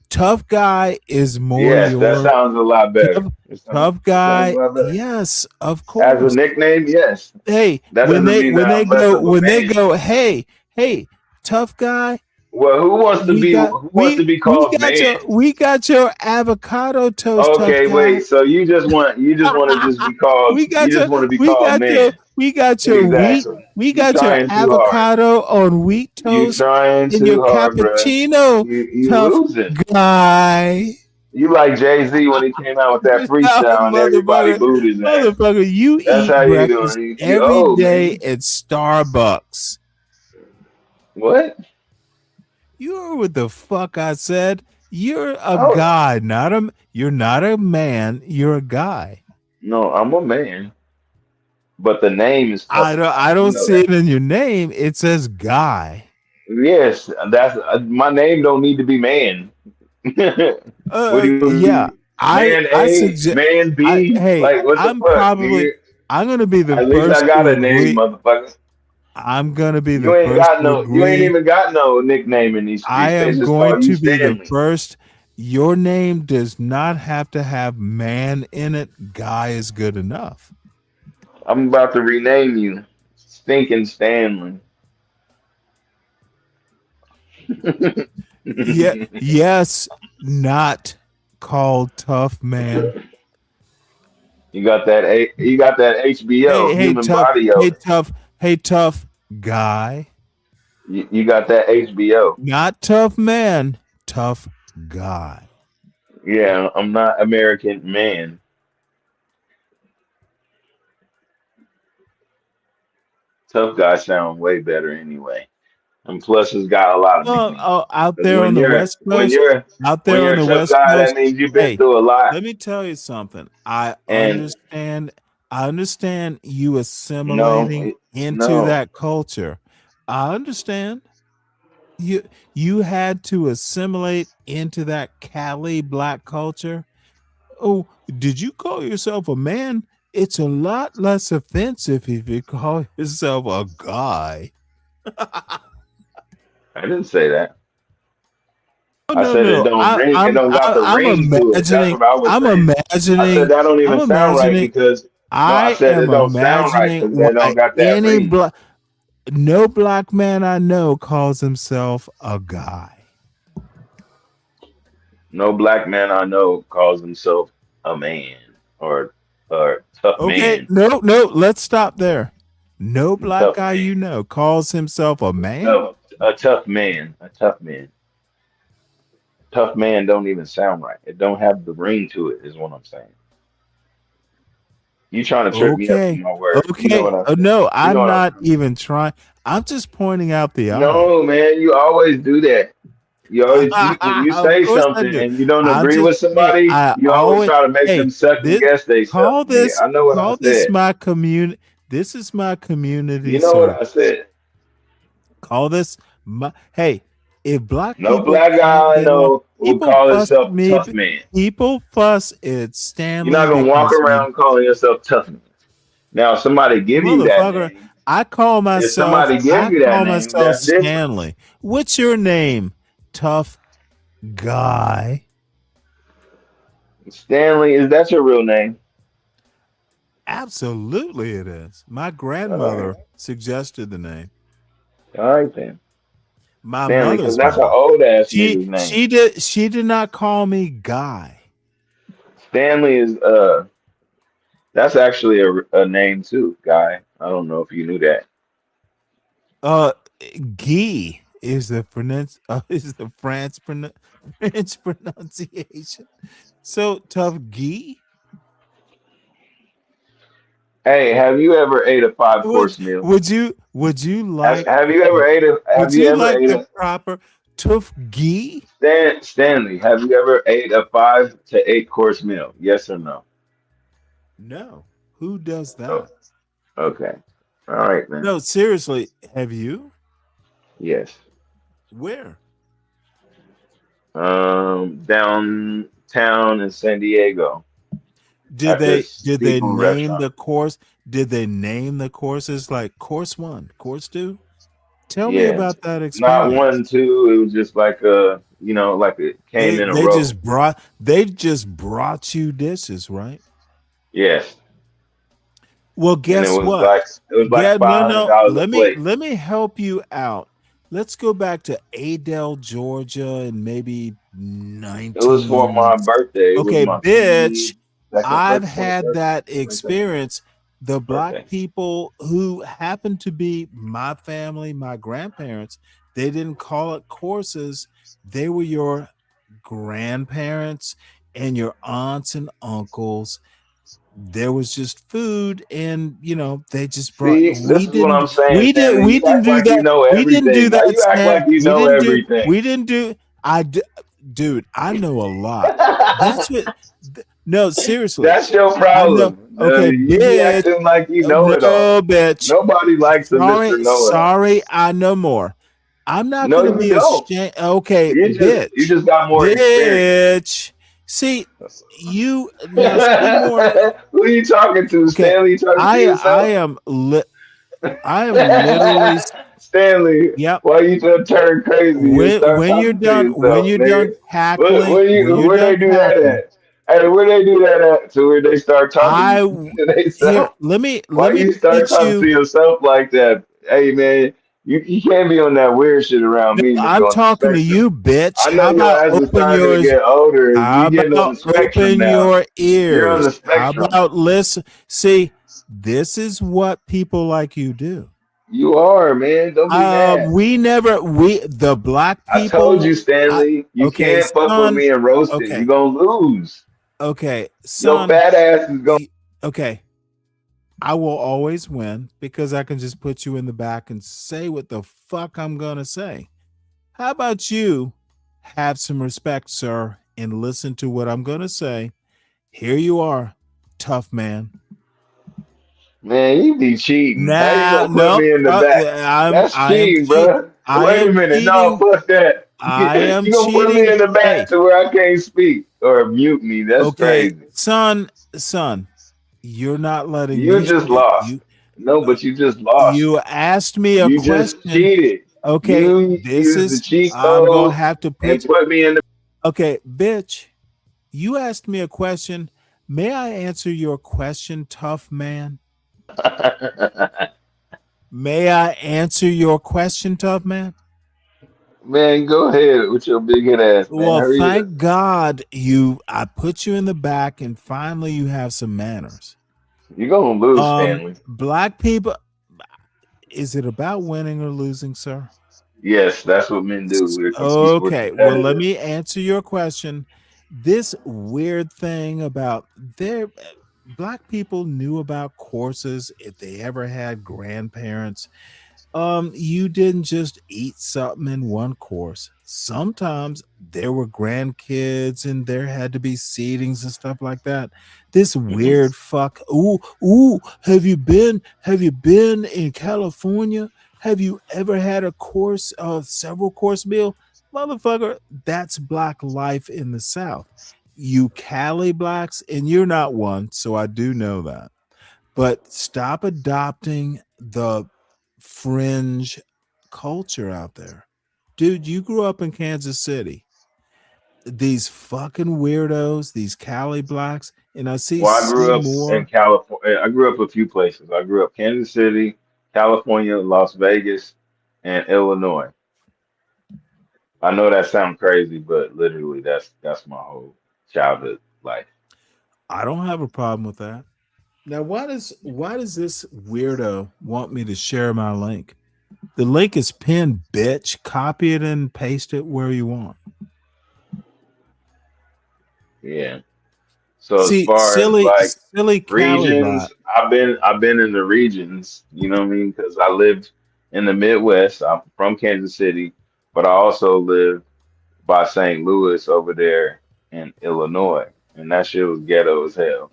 tough guy is more Yes, that your sounds a lot better. tough, tough It sounds a guy. lot better. Yes, of As a course. nickname, yes. Hey, That doesn't mean that I'm less of a man. hey, tough guy. Well, who wants to be? Who wants to be called man? We got your avocado toast, tough Okay, guy. wait. So you just want. You just want to just be called. You just want to be called man. we got your wheat Exactly. we You got your trying too hard. avocado on wheat You toast trying in your too hard, bruh. cappuccino, You tough losing. guy. You like Jay-Z when he came out with that freestyle and everybody booed his ass. Motherfucker, you That's eat how you breakfast doing. You every old, day man. at Starbucks. What? You heard what the fuck I said? You're a Oh, guy, you're not a man, you're a guy. no, I'm a man. But the name is tough guy. I You don't know see that. it in your name. It says guy. Yes, that's my name don't need to be man. What do you Yeah. be? Man I A, suggest man B? Like what the fuck, nigga? I'm gonna be the At least I first got to a name, agree. motherfucker. I'm gonna be the You ain't first got to no you ain't agree. even got no nickname in these I streets. They am just going call you to be the Stanley. first. Your name does not have to have man in it. Guy is good enough. I'm about to rename you Stinking Stanley. Yeah, yes, not called tough man. You got that you got that HBO, human body odor. Hey, tough guy. You got that HBO. Not tough man, tough guy. Yeah, I'm not American man. Tough guy sound way better anyway. And plus it's got a lot of nicknames. Out 'Cause there on the West Coast, when you're a tough West guy, that Coast. means you've been Hey, through a lot. let me tell you something. And I understand you no, assimilating into no. that culture. I understand. You had to assimilate into that Cali Black culture. Oh, did you call yourself a man? It's a lot less offensive if you call yourself a guy. I didn't say that. I said it don't ring. It don't got the I'm ring to it. That's imagining. what I was I'm saying. I imagining. said that don't I'm even sound right imagining. because no, I I said it am don't sound right imagining because that don't why got that any ring. black, no black man I know calls himself a guy. No black man I know calls himself a man or tough Okay, man. no, let's stop there. No black Tough guy man. you know calls himself a man. No, a tough man. A tough man. Tough man don't even sound right. It don't have the ring to it, is what I'm saying. You trying to trip me up Okay, on my words. You know okay. what I'm Oh saying. no, You know I'm what I'm not saying. even trying. I'm just pointing out the obvious. No, man, you always do that. You always when you Of say course I something do. and you don't I'm agree just with hey, somebody, I you always always try to make hey them second this guess themselves, call nigga. this I know what I call this said. my community. This is my community You know what service. I said. Call this my hey. If black No people black can't guy I get along, know will people call fuss at himself me. tough man. People fuss at You're Stanley not gonna walk because he around calling yourself tough man. Now, if somebody give you that motherfucker. name, I call if myself. somebody give I you that call name, myself that's different. Stanley. What's your name? Tough guy. Stanley, is that your real name? Absolutely, it is. My All right, grandmother suggested the name. all right then, My Stanley, because mother's that's an mother. old ass She nigga's name. she did she did not call me Guy. Stanley is that's actually a name too, guy. I don't know if you knew that. Uh, Guy is the is the French pronunciation. So tough Guy. Hey, have you ever ate a five Would course meal? would you like Have you ever ate a would have you you ever like ate the a proper tough Guy? Stanley, have you ever ate a 5 to 8 course meal? Yes or no? No. Who does Oh, that? okay. All right, man. No, seriously, have you? Yes. Where? Downtown in San Diego Did at they this did they seafood name restaurant. the course? Did they name the courses like course 1, course 2? Tell me Yeah. about that Not experience. 1, 2. It was just like like it came in a row. They just brought you dishes, right? Yes. Well, And guess what? it was like Get no no. $500 a plate. Let me help you out. Let's go back to Adel, Georgia, and maybe It was for 19. my birthday. It was Okay, my bitch. 22nd I've birthday, had 23rd, that 22nd experience. The black birthday. people who happened to be my family, my grandparents, they didn't call it courses. They were your grandparents and your aunts and uncles. There was just food, and they just brought. See, this is what I'm saying, We did. Stanley. We You didn't act do like you that. know We didn't do everything. Now that, you act Stan. like you know everything. We didn't do. Dude. I know a lot. That's what. No, seriously. That's your I know. problem. Okay, You be bitch. acting like you know it all. No, bitch. Nobody likes a Mr. Know It All. Sorry. I know more. I'm not No, going to you be don't. ashamed. Okay, You bitch. just got more experience. Bitch. See, you now see more. Who you talking to, Okay, Stanley? You talking to I yourself? am I am literally. Stanley, Yep. why you just turn crazy and start When you're talking to done, yourself, nigga? cackling, when you're Where they done do that cackling, at? Hey, where they do that at? To where they start talking to here. themselves? Let Why me you start teach talking to you. yourself like that? Hey, man, you can't be on that weird shit around No, me, nigga, I'm on the talking to spectrum. you, bitch. I know How your about ass is open starting to yours? get older. How You getting on about the spectrum open now. your You're on ears? the How spectrum. about listen? See, this is what people like you do. You are, man. Don't be mad. The black I told people. you, Stanley, you Okay, can't fuck with son. me and roast it. Okay, You're gonna lose. okay, Your son. fat ass is going. Okay, I will always win because I can just put you in the back and say what the fuck I'm gonna say. How about you have some respect, sir, and listen to what I'm gonna say? Here you are, tough man. Man, you be cheating. How you Nah, gonna put no, me in the back? That's I am cheating, bro. I Wait a am minute. No, cheating. fuck that. I am You gonna put me cheating. in the back Hey, to where I can't speak or mute me? That's okay, crazy. son, you're not letting You me just speak. lost. No, but you just lost. You asked me a You just question. cheated. Okay, You this used the is cheat I'm gonna code have to and put. put me in the. Okay, bitch, you asked me a question. May I answer your question, tough man? May I answer your question, tough man? Man, go ahead with your big head ass, man. Well, Hurry up. thank God I put you in the back and finally you have some manners. You're gonna lose, Stanley. Black people, is it about winning or losing, sir? Yes, that's what men do. We're Okay, well, let competitive. me answer your question. This weird thing about black people knew about courses if they ever had grandparents. You didn't just eat something in one course. Sometimes there were grandkids and there had to be seatings and stuff like that. This weird fuck. Ooh, have you been in California? Have you ever had a course several course meal? Motherfucker, that's black life in the South. You Cali blacks, and you're not one, so I do know that. But stop adopting the fringe culture out there. Dude, you grew up in Kansas City. These fucking weirdos, these Cali blacks, and I see Well, I grew up in Seymour. California. I grew up a few places. I grew up Kansas City, California, Las Vegas, and Illinois. I know that sounds crazy, but literally that's my whole childhood life. I don't have a problem with that. Now, why does this weirdo want me to share my link? The link is pinned, bitch. Copy it and paste it where you want. Yeah. So as See, far as silly, like silly Cali regions, bot. I've been in the regions, you know what I mean? Because I lived in the Midwest. I'm from Kansas City, but I also lived by St. Louis over there in Illinois. And that shit was ghetto as hell.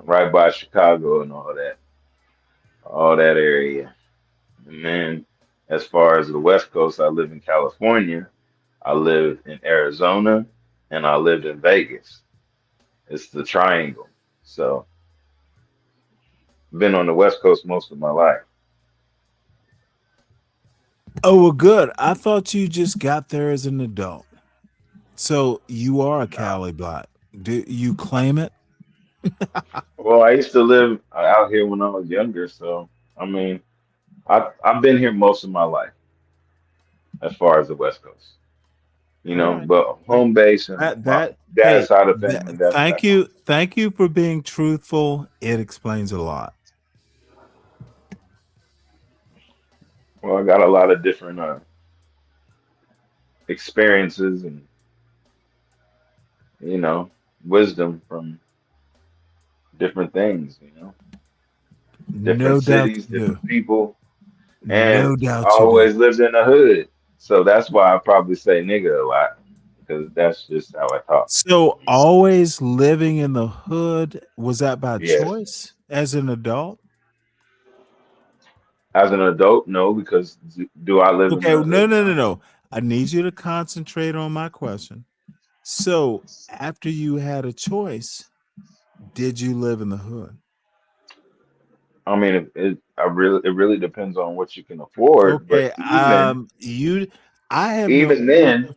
Right by Chicago and all that area. And then as far as the West Coast, I live in California, I lived in Arizona, and I lived in Vegas. It's the triangle. So been on the West Coast most of my life. Oh, well, good. I thought you just got there as an adult. So you are a Cali black. Do you claim it? Well, I used to live out here when I was younger, so I mean, I've been here most of my life as far as the West Coast. You All know, right. but home base and my dad's Hey, side of the family, that's thank back home. you. Thank you for being truthful. It explains a lot. Well, I got a lot of different experiences and you know wisdom from different things. Different No doubt cities, you do. different people, and No I doubt you do. always lived in the hood. So that's why I probably say nigga a lot because that's just how I talk. So always living in the hood, was that by Yes. choice as an adult? As an adult, no, because do I live in Okay, the no, hood? no, no, No. no. I need you to concentrate on my question. So after you had a choice, did you live in the hood? I mean, it really depends on what you can afford. But Okay, even I have no even then,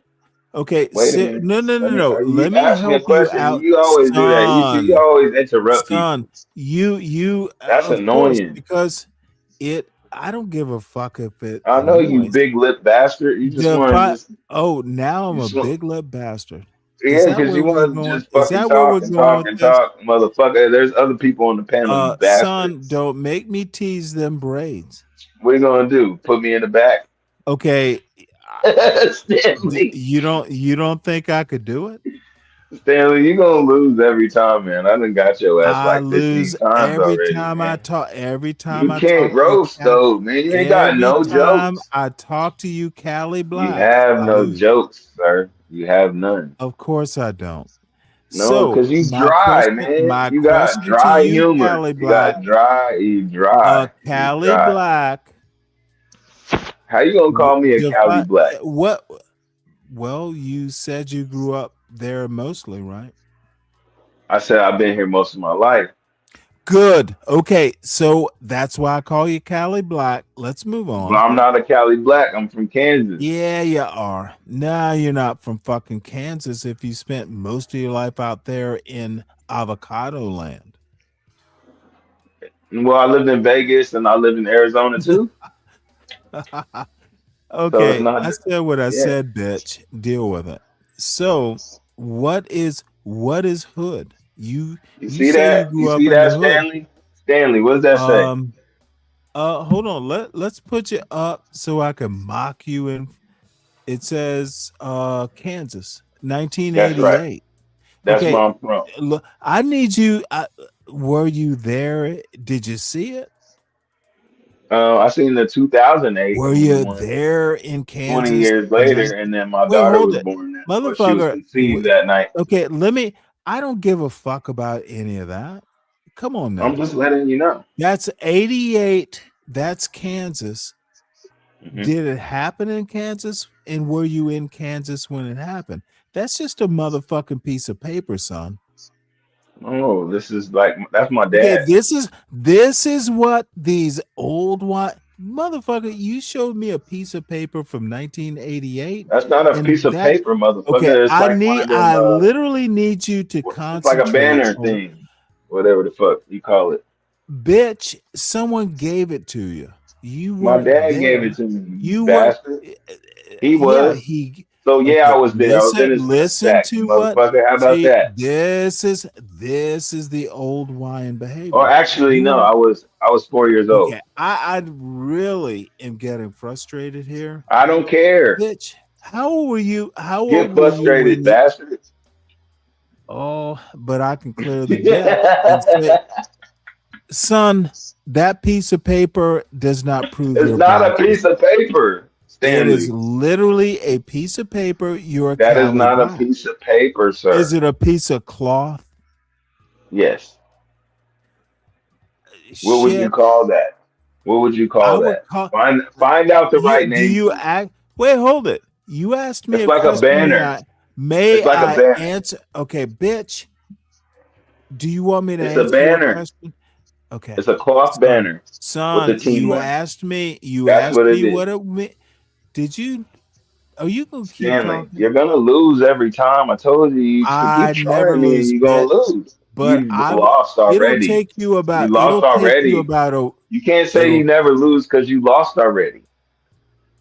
okay, wait a minute. no, no, no, Let me. no. You Let me ask me a help you question. out, You always do that. You see, you son. always interrupt Son, people. you That's of course, annoying. because I don't give a fuck if it I know you annoys. big lip bastard. You just The want to fi- just oh, now I'm you a just want, big lip bastard. Is yeah, that because where you we're want to going? just Is fucking that where we're talk and going talk with and this? talk, motherfucker. There's other people on the panel, you bastard. Son, don't make me tease them braids. What are you gonna do? Put me in the back? Okay, Stanley. you don't think I could do it? Stanley, you gonna lose every time, man. I done got your ass I like 15 lose times every already, time I man. talk. Every time You I can't talk to you, roast though, man. You ain't got every no time jokes. I talk to you, Cali You Black, have I no lose. jokes, sir. You have none. Of course I don't. No, So because you dry, man. my You got question to dry you, humor. Cali You Black, got dry. You dry. You Cali dry. Black. How you gonna call me a Cali Black? What? Well, you said you grew up there mostly, right? I said I've been here most of my life. Good. Okay, so that's why I call you Cali Black. Let's move But on. I'm not a Cali Black. I'm from Kansas. Yeah, you are. No, you're not from fucking Kansas if you spent most of your life out there in avocado land. Well, I lived in Vegas and I lived in Arizona too. So it's Okay, not. I said what I Yeah. said, bitch. Deal with it. So, what is hood? You See say you that? You grew up see in the that, hood. Stanley? Stanley, what does that say? Hold on. Let's put you up so I can mock you. And it says Kansas, That's right. 1988. That's Okay, where I'm from. look, I need you. Were you there? Did you see it? I seen the 2008 Were you one there in 20 Kansas? years later, and then my Wait, daughter hold was it, born then. But she was motherfucker. conceived that night. Okay, I don't give a fuck about any of that. Come on now. I'm just letting you know. That's 88. That's Kansas. Mhm. Did it happen in Kansas? And were you in Kansas when it happened? That's just a motherfucking piece of paper, son. Oh, this is like that's my Okay, dad. this is what these old motherfucker. You showed me a piece of paper from 1988. That's not a and piece of that paper, motherfucker. okay. It's like one of them. I literally need you to It's like concentrate. a banner on- thing, whatever the fuck you call it. Bitch, someone gave it to you. You My weren't dad there. gave it to me. You bastard. He was. he. So yeah, I was there. I was in his Listen sack, to what. motherfucker. How about See, that? this is the old wine behavior. Or actually, no, I was 4 years old. Okay, I really am getting frustrated here. I don't care. Bitch, how old were you? How Get old were you frustrated, when you? bastard. Oh, but I can clear the debt. And say, son, that piece of paper does not prove It's your not a black. piece of paper, Stanley. It is literally a piece of paper. You're That is Cali not Black. a piece of paper, sir. Is it a piece of cloth? Yes. What would you call that? What would you call that? Find out the right name. Do you act? Wait, hold it. You asked me It's a like a question. banner. May It's like a I banner. answer? Okay, bitch. Do you want me to It's a answer your banner. question? Okay. It's a cloth banner Son, with the team you on it. asked me. That's what it is. What it meant. Did you? Are you gonna keep Stanley, talking? you're gonna lose every time. I told you. You I keep never trying me, and lose, you're gonna bitch. lose. But You lost already. It'll take you about. You lost already. You can't say you never lose because you lost already.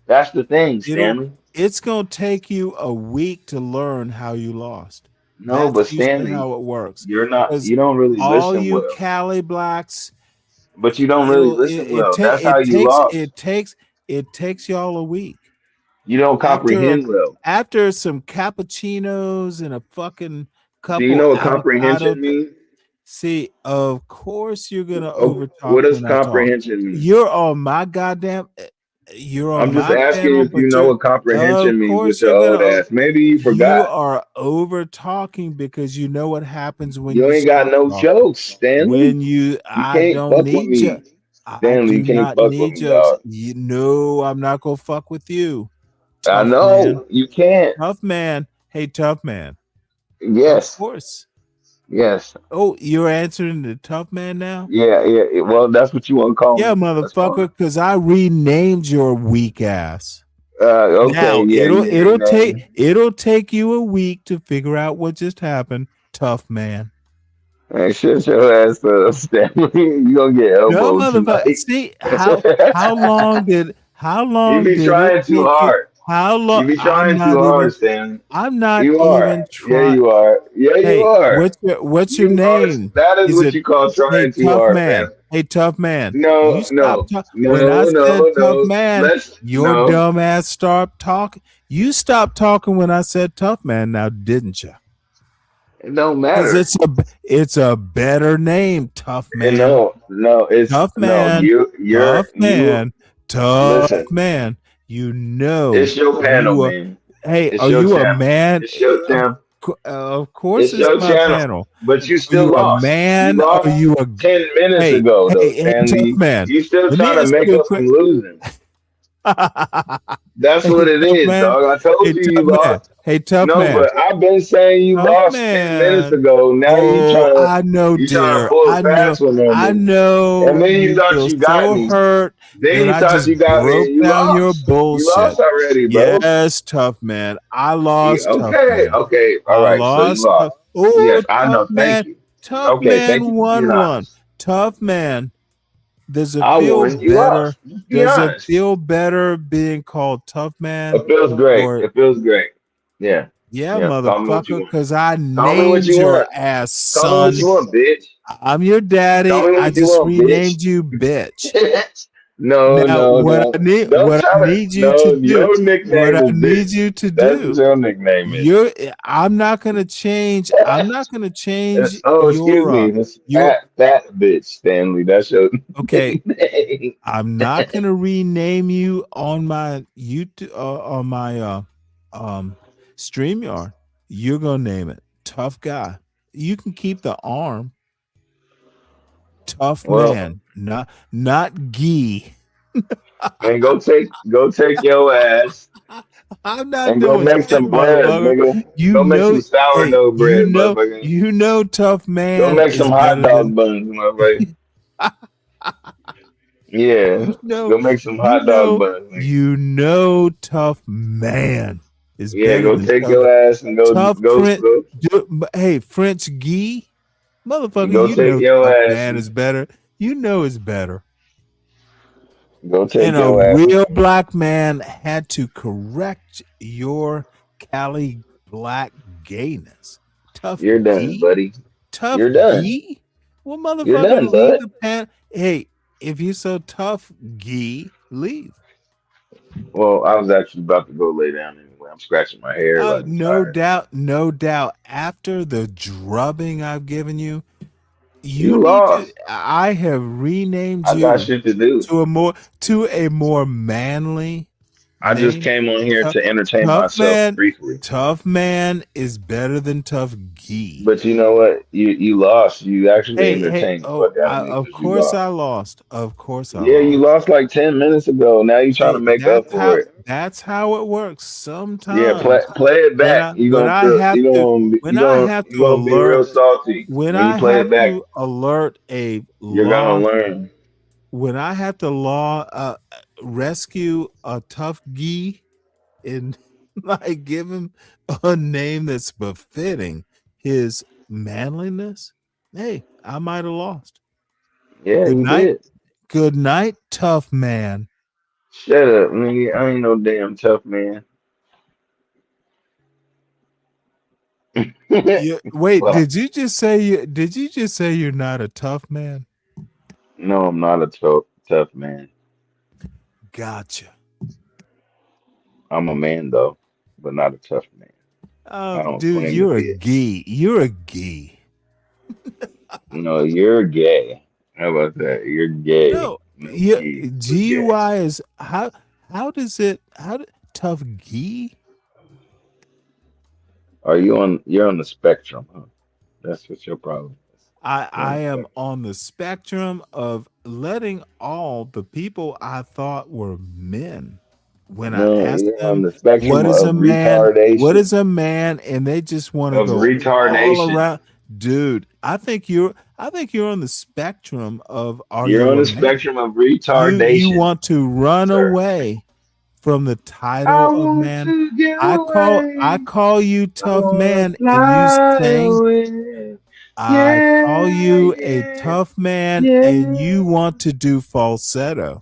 That's the thing, Stanley. It's gonna take you a week to learn how you lost. No, That's but usually Stanley, how it works. you're not. Because You don't really all listen you well. Cali Blacks, But you don't really listen well. That's how you lost. It takes y'all a week. You don't comprehend well. After some cappuccinos and a fucking couple. Do you know what avocado. comprehension means? See, of course you're gonna Oh, overtalk. what does when I talk. comprehension mean? You're on my goddamn. You're on I'm just my asking channel, if you but know what comprehension of means course with your you're old gonna. ass. Maybe you You forgot. are over talking because you know what happens when You ain't got stop no talking. jokes, Stanley. When you, I can't don't fuck with need me. jokes. I Stanley, do you can't not fuck with need me, jokes. dog. You know, I'm not gonna fuck with you. I Tough know man. you can't. Tough man. Hey, tough man. Yes. Of course. Yes. Oh, you're answering the tough man now? Yeah. Yeah. Well, that's what you want to call Yeah, me. That's fine. motherfucker, because I renamed your weak ass. Okay. Now Yeah. it'll take you a week to figure out what just happened. Tough man. Hey, shut your ass up, Stanley. You gonna get No, elbowed motherfucker. tonight. See how long did You be did trying it too take hard. you? How long? You be trying too hard, Stanley. I'm not You even are. Yeah, trying. you are. Yeah, you Hey, are. what's your You are. name? That is what it? you call trying Hey, too tough hard, man. man. Hey, tough man. No, You stop no, talking. When I said tough no. man, your No. dumb ass stopped talking. You stopped talking when I said tough man. Now, didn't you? It don't Because matter. it's a better name, tough man. No, it's Tough man. no. You're Tough man. Tough listen. man. You know. It's your panel, you are, man. Hey, It's are your you a channel. man? It's your channel. Of course, It's it's your my channel. panel. But you Are still you a lost. man? You Or lost are you a 10 minutes hey, ago, though, hey, Stanley. tough man? You still Let me trying to ask make you a up from quick. losing. That's Hey, what it tough is, man. dog. I told Hey, you tough man. lost. Hey, tough No, man. but I've been saying you Tough lost 10 minutes man. ago. Now I know, you trying to dear. pull a I know. fast one on I me. know. And then you You thought feel you got so me. hurt Then that you I thought just you got me. broke You down your lost. You bullshit. lost already, bro. Yes, tough man. I Yeah, lost, tough okay, man. okay, all I right. So you lost. lost. Oh, Yes, I tough know. Thank man. you. Tough Okay, thank man you for being 1-1. honest. Tough man. Does it I feel won. You better? lost. Just be Does it honest. feel better being called tough man? It feels great. Or It feels great. Yeah. yeah, Yeah. Call me what you motherfucker, want. because I Call me what named you your want. ass, Call me what son. you want, bitch. I'm your daddy. Call me I what you just want, bitch. renamed you, bitch. No, Now, no, no. Don't what I try to. need you to No, do, your what nickname I is need bitch. you to That's what do, your nickname is. I'm not gonna change. I'm not gonna change Oh, excuse me. It's your. fat bitch, Stanley. That's your Okay, nickname. I'm not gonna rename you on my YouTube on my StreamYard. You're gonna name it Tough Guy. You can keep the arm. Tough Well, man, not Gee. man, go take your ass I'm not and go doing make shit, some bread, motherfucker. nigga. You Go make some know, hey, sourdough bread, motherfucker. tough Go man make some is hot better dog than buns, motherfucker. Yeah, you know, go make some hot dog buns, nigga. tough man is Yeah, better go than take your ass and tough French. Hey, French Gee, motherfucker, go take your tough ass man and is better. You know it's better. go take And a your ass. real black man had to correct your Cali black gayness. Tough You're done, Gee? buddy. Tough You're done. Gee? Well, You're motherfucker, done, leave bud. the pan. Hey, if you're so tough, Gee, leave. Well, I was actually about to go lay down anyway. I'm scratching my hair, like I'm No tired. doubt, no doubt. After the drubbing I've given you, you You need to. lost. I have renamed I got you shit to do. to a more manly I just name. came on here to entertain Tough myself man, briefly. tough man is better than tough Gee. But you know what? You lost. You actually Hey, entertained the oh, fuck out of me of because you course I lost. lost. Of course I Yeah, you lost. lost like 10 minutes ago. Now you trying to Hey, make up for it. that's how it works Yeah, sometimes. play it back. You When gonna I feel have to when I have you to gonna be real alert salty when when you I play have it back. to alert a You're gonna lost learn. when I have to rescue a tough Gee and like give him a name that's befitting his manliness, hey, I might have lost. Yeah, Good you night. did. Good night, tough man. Shut up, nigga. I ain't no damn tough man. Wait, Well, did you just say you're not a tough man? no, I'm not a tough man. Gotcha. I'm a man though, but not a tough man. I don't Dude, claim to you're a be it. gee. You're a gee. No, you're gay. How about that? You're gay. No, No yeah, G. We're gay. GUI is how does it tough gee? You're on the spectrum, huh? That's what your problem is. You're on I the am spectrum. on the spectrum of letting all the people I thought were men when I No, asked you're on them the spectrum what is of a man, retardation. and they just want to Of go all retardation. around. Dude, I think you're on the spectrum of are You're you on a the man? spectrum of You retardation, want to run sir. away from the I title of want man. to get I away. call you I tough wanna man and you fly saying away. I call Yeah, you a yeah, tough man and you yeah. want to do falsetto.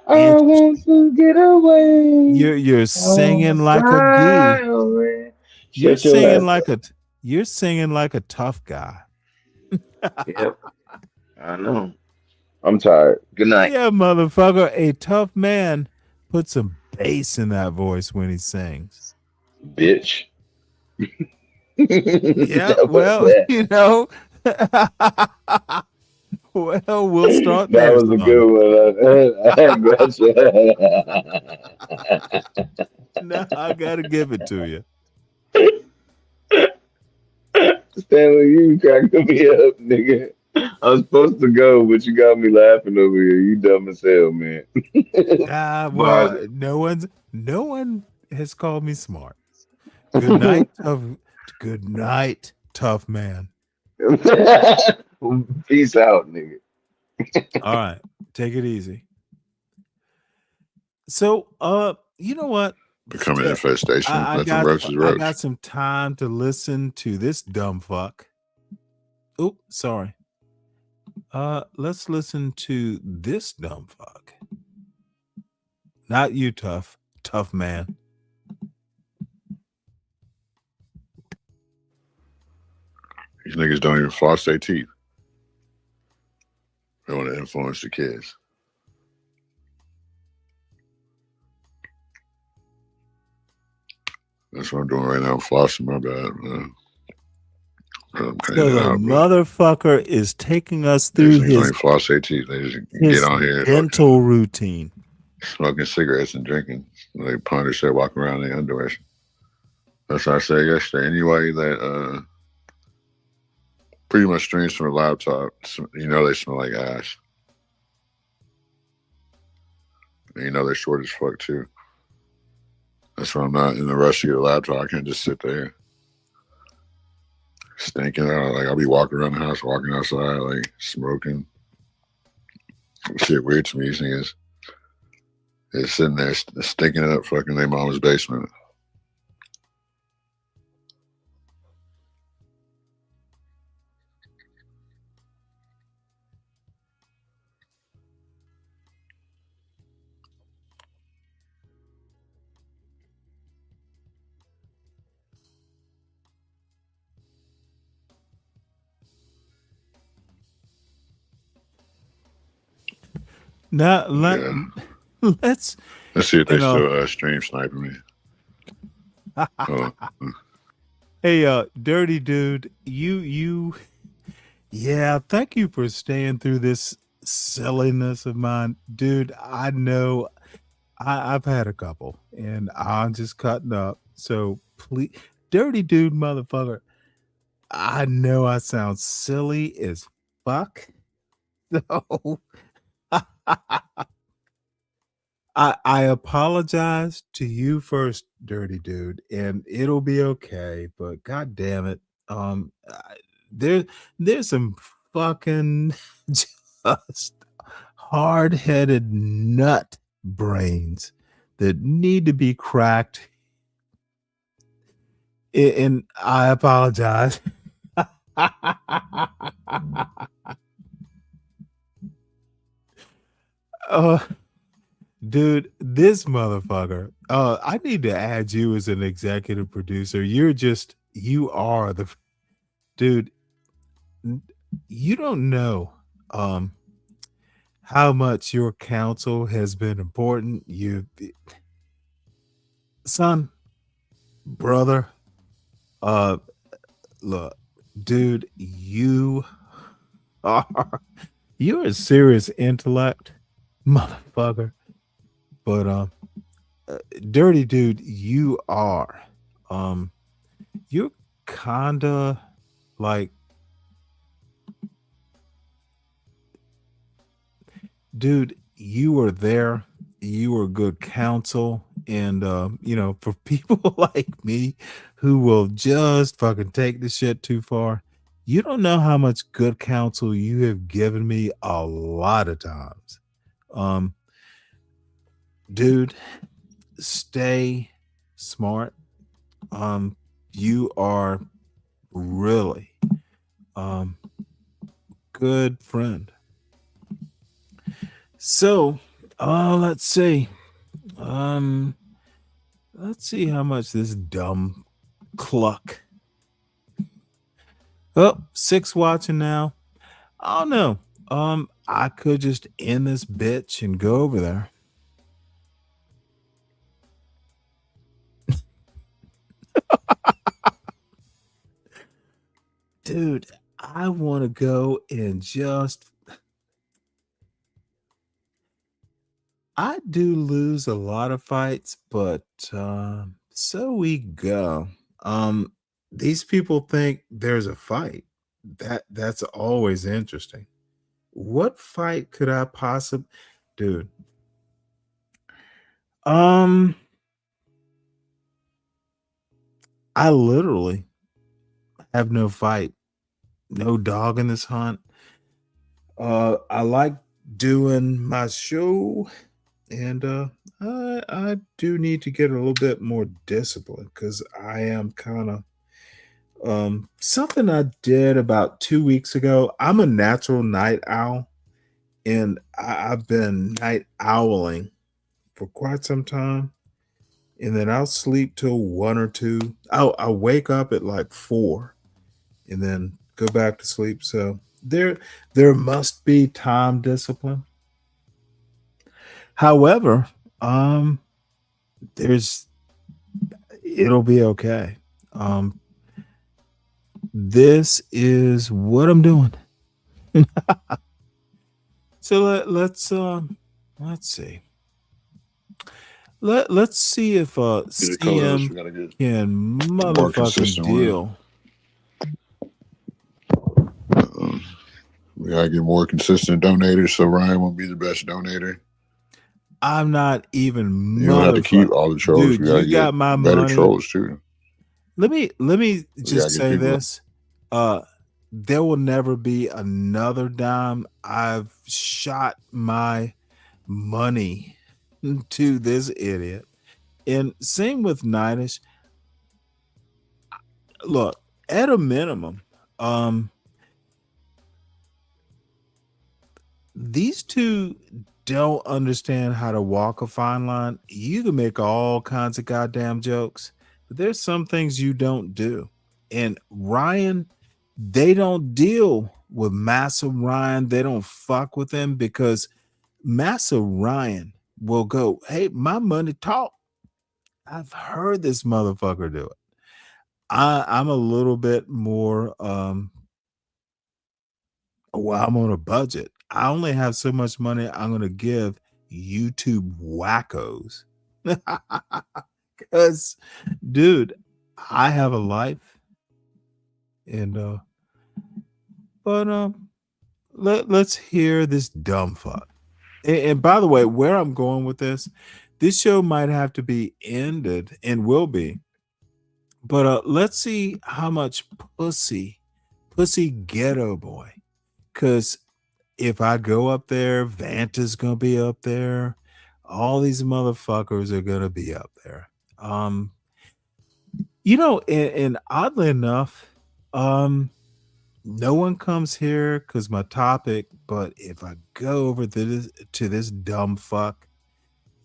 I It's want to get away. you're I wanna singing like a fly gee. away. You're Shut your singing ass like up. you're singing like a tough guy. Yep, I know. I'm tired. Good night, Yeah, motherfucker. A tough man puts some bass in that voice when he sings. bitch. Yeah, How about well, that? well, we'll start That there, was a son. good one. Gotcha. No, I gotta give it to you. Stanley, you cracking me up, nigga. I was supposed to go, but you got me laughing over here. You dumb as hell, man. Well, Bars. no one has called me smart. Good night, tough. Good night, tough man. Peace out, nigga. All right, take it easy. So, you know what? Become an infestation. Let them roaches I roach. got some time to listen to this dumb fuck. Oop, sorry. Let's listen to this dumb fuck. Not you, tough man. These niggas don't even floss their teeth. They want to influence the kids. That's what I'm doing right now. I'm flossing. My bad, man. I'm So cleaning the it out, but motherfucker is taking us these through niggas don't his even floss their teeth. They just his get on here and dental routine. smoking cigarettes and drinking. They ponder shit, walking around in their underwear. That's what I said yesterday. Anyway, that pretty much streams from a laptop. You know they smell like ass. And you know they're short as fuck too. That's why I'm not in the rush to get a laptop. I can't just sit there stinking out. Like I'll be walking around the house, walking outside, like smoking. Shit weird to me. These niggas is sitting there stinking up fucking their mama's basement. Now Yeah. let's see if they you know- still stream sniping me. Oh. Hey, dirty dude, you yeah, thank you for staying through this silliness of mine. Dude, I know I've had a couple and I'm just cutting up. So please, dirty dude motherfucker, I know I sound silly as fuck. So I apologize to you first, dirty dude, and it'll be okay. But god damn it, there's some fucking just hard-headed nut brains that need to be cracked. And I apologize. Dude, this motherfucker. I need to add you as an executive producer. You are the dude. You don't know how much your counsel has been important. Son, brother, look, dude, you're a serious intellect, motherfucker. But dirty dude, you're kinda like, dude, you were there, you were good counsel, and for people like me who will just fucking take the shit too far, you don't know how much good counsel you have given me a lot of times. Dude, stay smart. You are really good friend. So let's see how much this dumb cluck. Oh, 6 watching now. I don't know. I could just end this bitch and go over there. Dude, I want to go and I do lose a lot of fights, but so we go. These people think there's a fight. That's always interesting. What fight could I possibly, dude? I literally have no fight, no dog in this hunt. I like doing my show, and I do need to get a little bit more disciplined because I am kind of something I did about 2 weeks ago. I'm a natural night owl, and I've been night owling for quite some time, and then I'll sleep till 1 or 2. I'll wake up at like 4, and then go back to sleep. So there must be time discipline. However, there's it'll be okay. This is what I'm doing. So let's see. Let's see if The co-host, we CM gotta get can more motherfucking consistent with. deal. We gotta get more consistent donators, so Ryan won't be the best donator. I'm not even You don't have to keep all the trolls. Dude, We gotta you got get my better money. trolls too. Let me We just gotta get say people. this. There will never be another dime. I've shot my money to this idiot. And same with Nightish. Look, at a minimum, these two don't understand how to walk a fine line. You can make all kinds of goddamn jokes, but there's some things you don't do. And Ryan, they don't deal with Massive Ryan. They don't fuck with him because Massive Ryan will go, hey, my money talk. I've heard this motherfucker do it. I'm a little bit more well, I'm on a budget. I only have so much money I'm gonna give YouTube wackos. Because dude, I have a life. And let's hear this dumb fuck. And by the way, where I'm going with this show might have to be ended and will be. But let's see how much pussy ghetto boy. Because if I go up there, Vanta's gonna be up there. All these motherfuckers are gonna be up there. And oddly enough, no one comes here because my topic, but if I go over to this dumb fuck,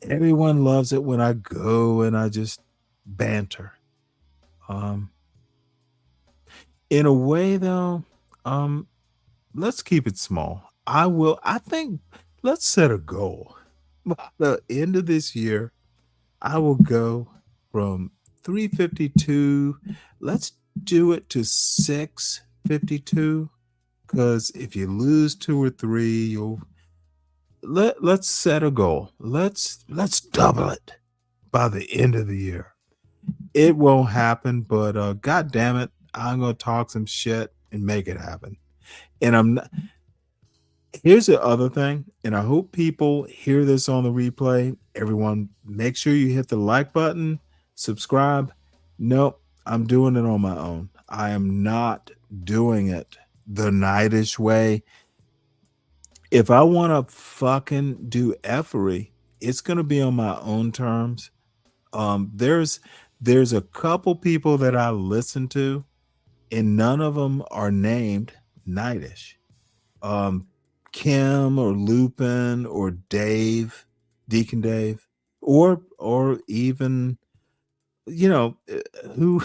everyone loves it when I go and I just banter. In a way though, let's keep it small. I think let's set a goal. By the end of this year, I will go from 352. Let's do it to 652. Because if you lose 2 or 3, let's set a goal. Let's double it by the end of the year. It won't happen, but god damn it, I'm gonna talk some shit and make it happen. And I'm not. Here's the other thing, and I hope people hear this on the replay. Everyone, make sure you hit the like button, subscribe. Nope, I'm doing it on my own. I am not doing it the Nightish way. If I want to fucking do effery, it's gonna be on my own terms. There's a couple people that I listen to, and none of them are named Nightish. Kim or Lupin or Dave, Deacon Dave, or even who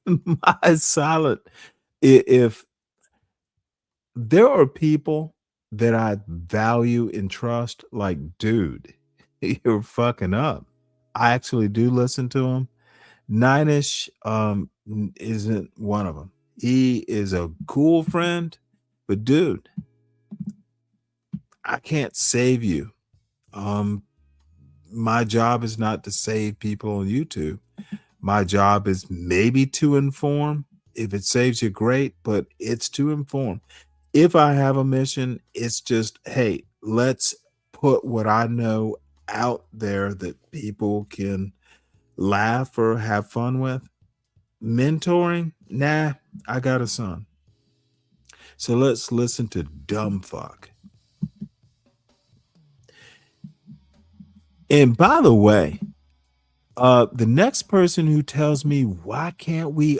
my silent. If there are people that I value and trust, like dude, you're fucking up. I actually do listen to him. Nightish isn't one of them. He is a cool friend, but dude, I can't save you. My job is not to save people on YouTube. My job is maybe to inform. If it saves you, great, but it's to inform. If I have a mission, it's just, hey, let's put what I know out there that people can laugh or have fun with. mentoring, nah, I got a son. So let's listen to dumb fuck. And by the way, the next person who tells me why can't black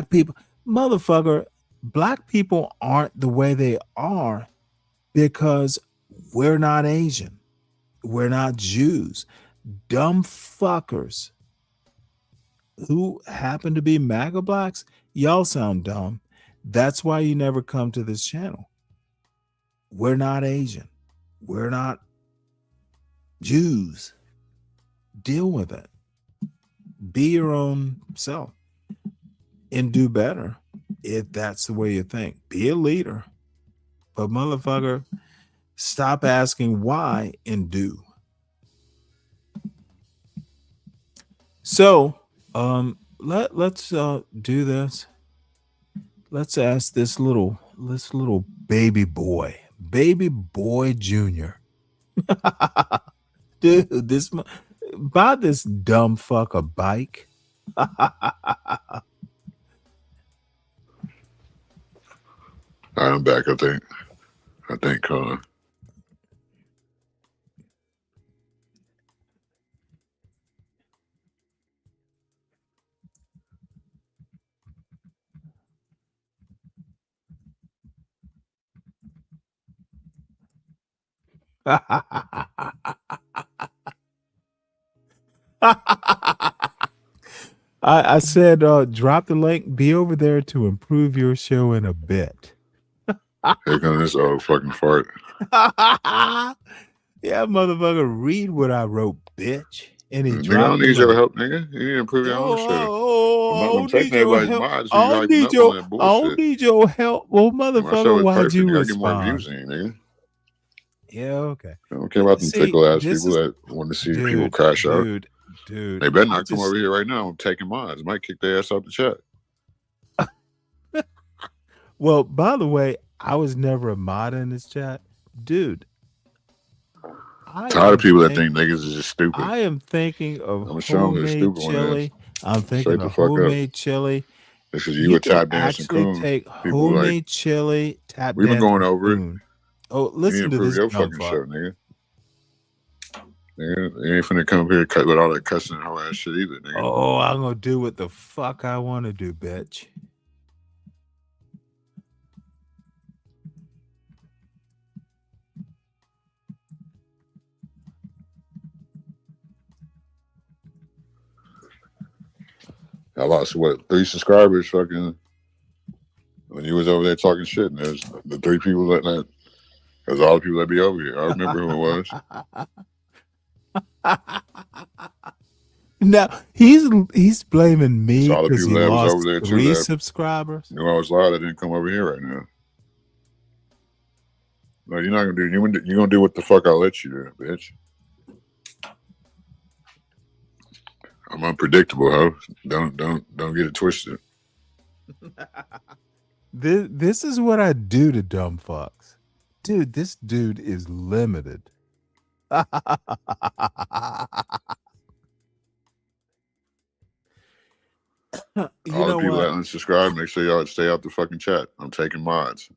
people, motherfucker, black people aren't the way they are because we're not Asian, we're not Jews. Dumb fuckers who happen to be MAGA blacks, y'all sound dumb. That's why you never come to this channel. We're not Asian, we're not Jews. Deal with it. Be your own self and do better if that's the way you think. Be a leader. But motherfucker, stop asking why and do. So let's do this. Let's ask this little baby boy Junior. Dude, buy this dumb fuck a bike. All right, I'm back. I think I said drop the link, be over there to improve your show in a bit. here comes this old fucking fart. Yeah, motherfucker, read what I wrote, bitch. And he Nigga, I dropped don't the need your link. help, nigga. You need to improve your own shit. I'm Need taking your everybody's help. mods I who don't hyping need up your on that I bullshit. don't need your help. Well, My show motherfucker, is why'd perfect. you Nigga, I get more respond? views than you, nigga. Yeah, okay. I don't care about them See, tickle ass this people is that want to see people crash out. dude. They better I not come over here right now. I'm taking mods. Might kick their ass out the chat. Well, by the way, I was never a mod in this chat. Dude, Tired of people that think niggas is just stupid. I am thinking of I'm gonna show them who the homemade stupid one is. chili. I'm Straight thinking the of fuck up. homemade chili. This is you a can tap dancing actually coon. take People like homemade chili, tap we've been dancing going over it. coon. Oh, You need listen to to improve this your dumb fucking fuck. show, nigga. Nigga, you ain't finna come up here cut with all that cussing and whole ass shit either, nigga. Oh, I'm gonna do what the fuck I want to do, bitch. I lost what 3 subscribers fucking when you was over there talking shit, and there's the 3 people that there's all the people that be over here. I remember who it was. Now he's blaming me It's all the because people he that was lost over there too 3 that subscribers. knew I was live that didn't come over here right now. No, you're not gonna do. You're gonna do what the fuck I let you do, bitch. I'm unpredictable, ho. Don't get it twisted. This is what I do to dumb fucks. Dude, this dude is limited. All the people that unsubscribe, make sure y'all stay out the fucking chat. I'm taking mods.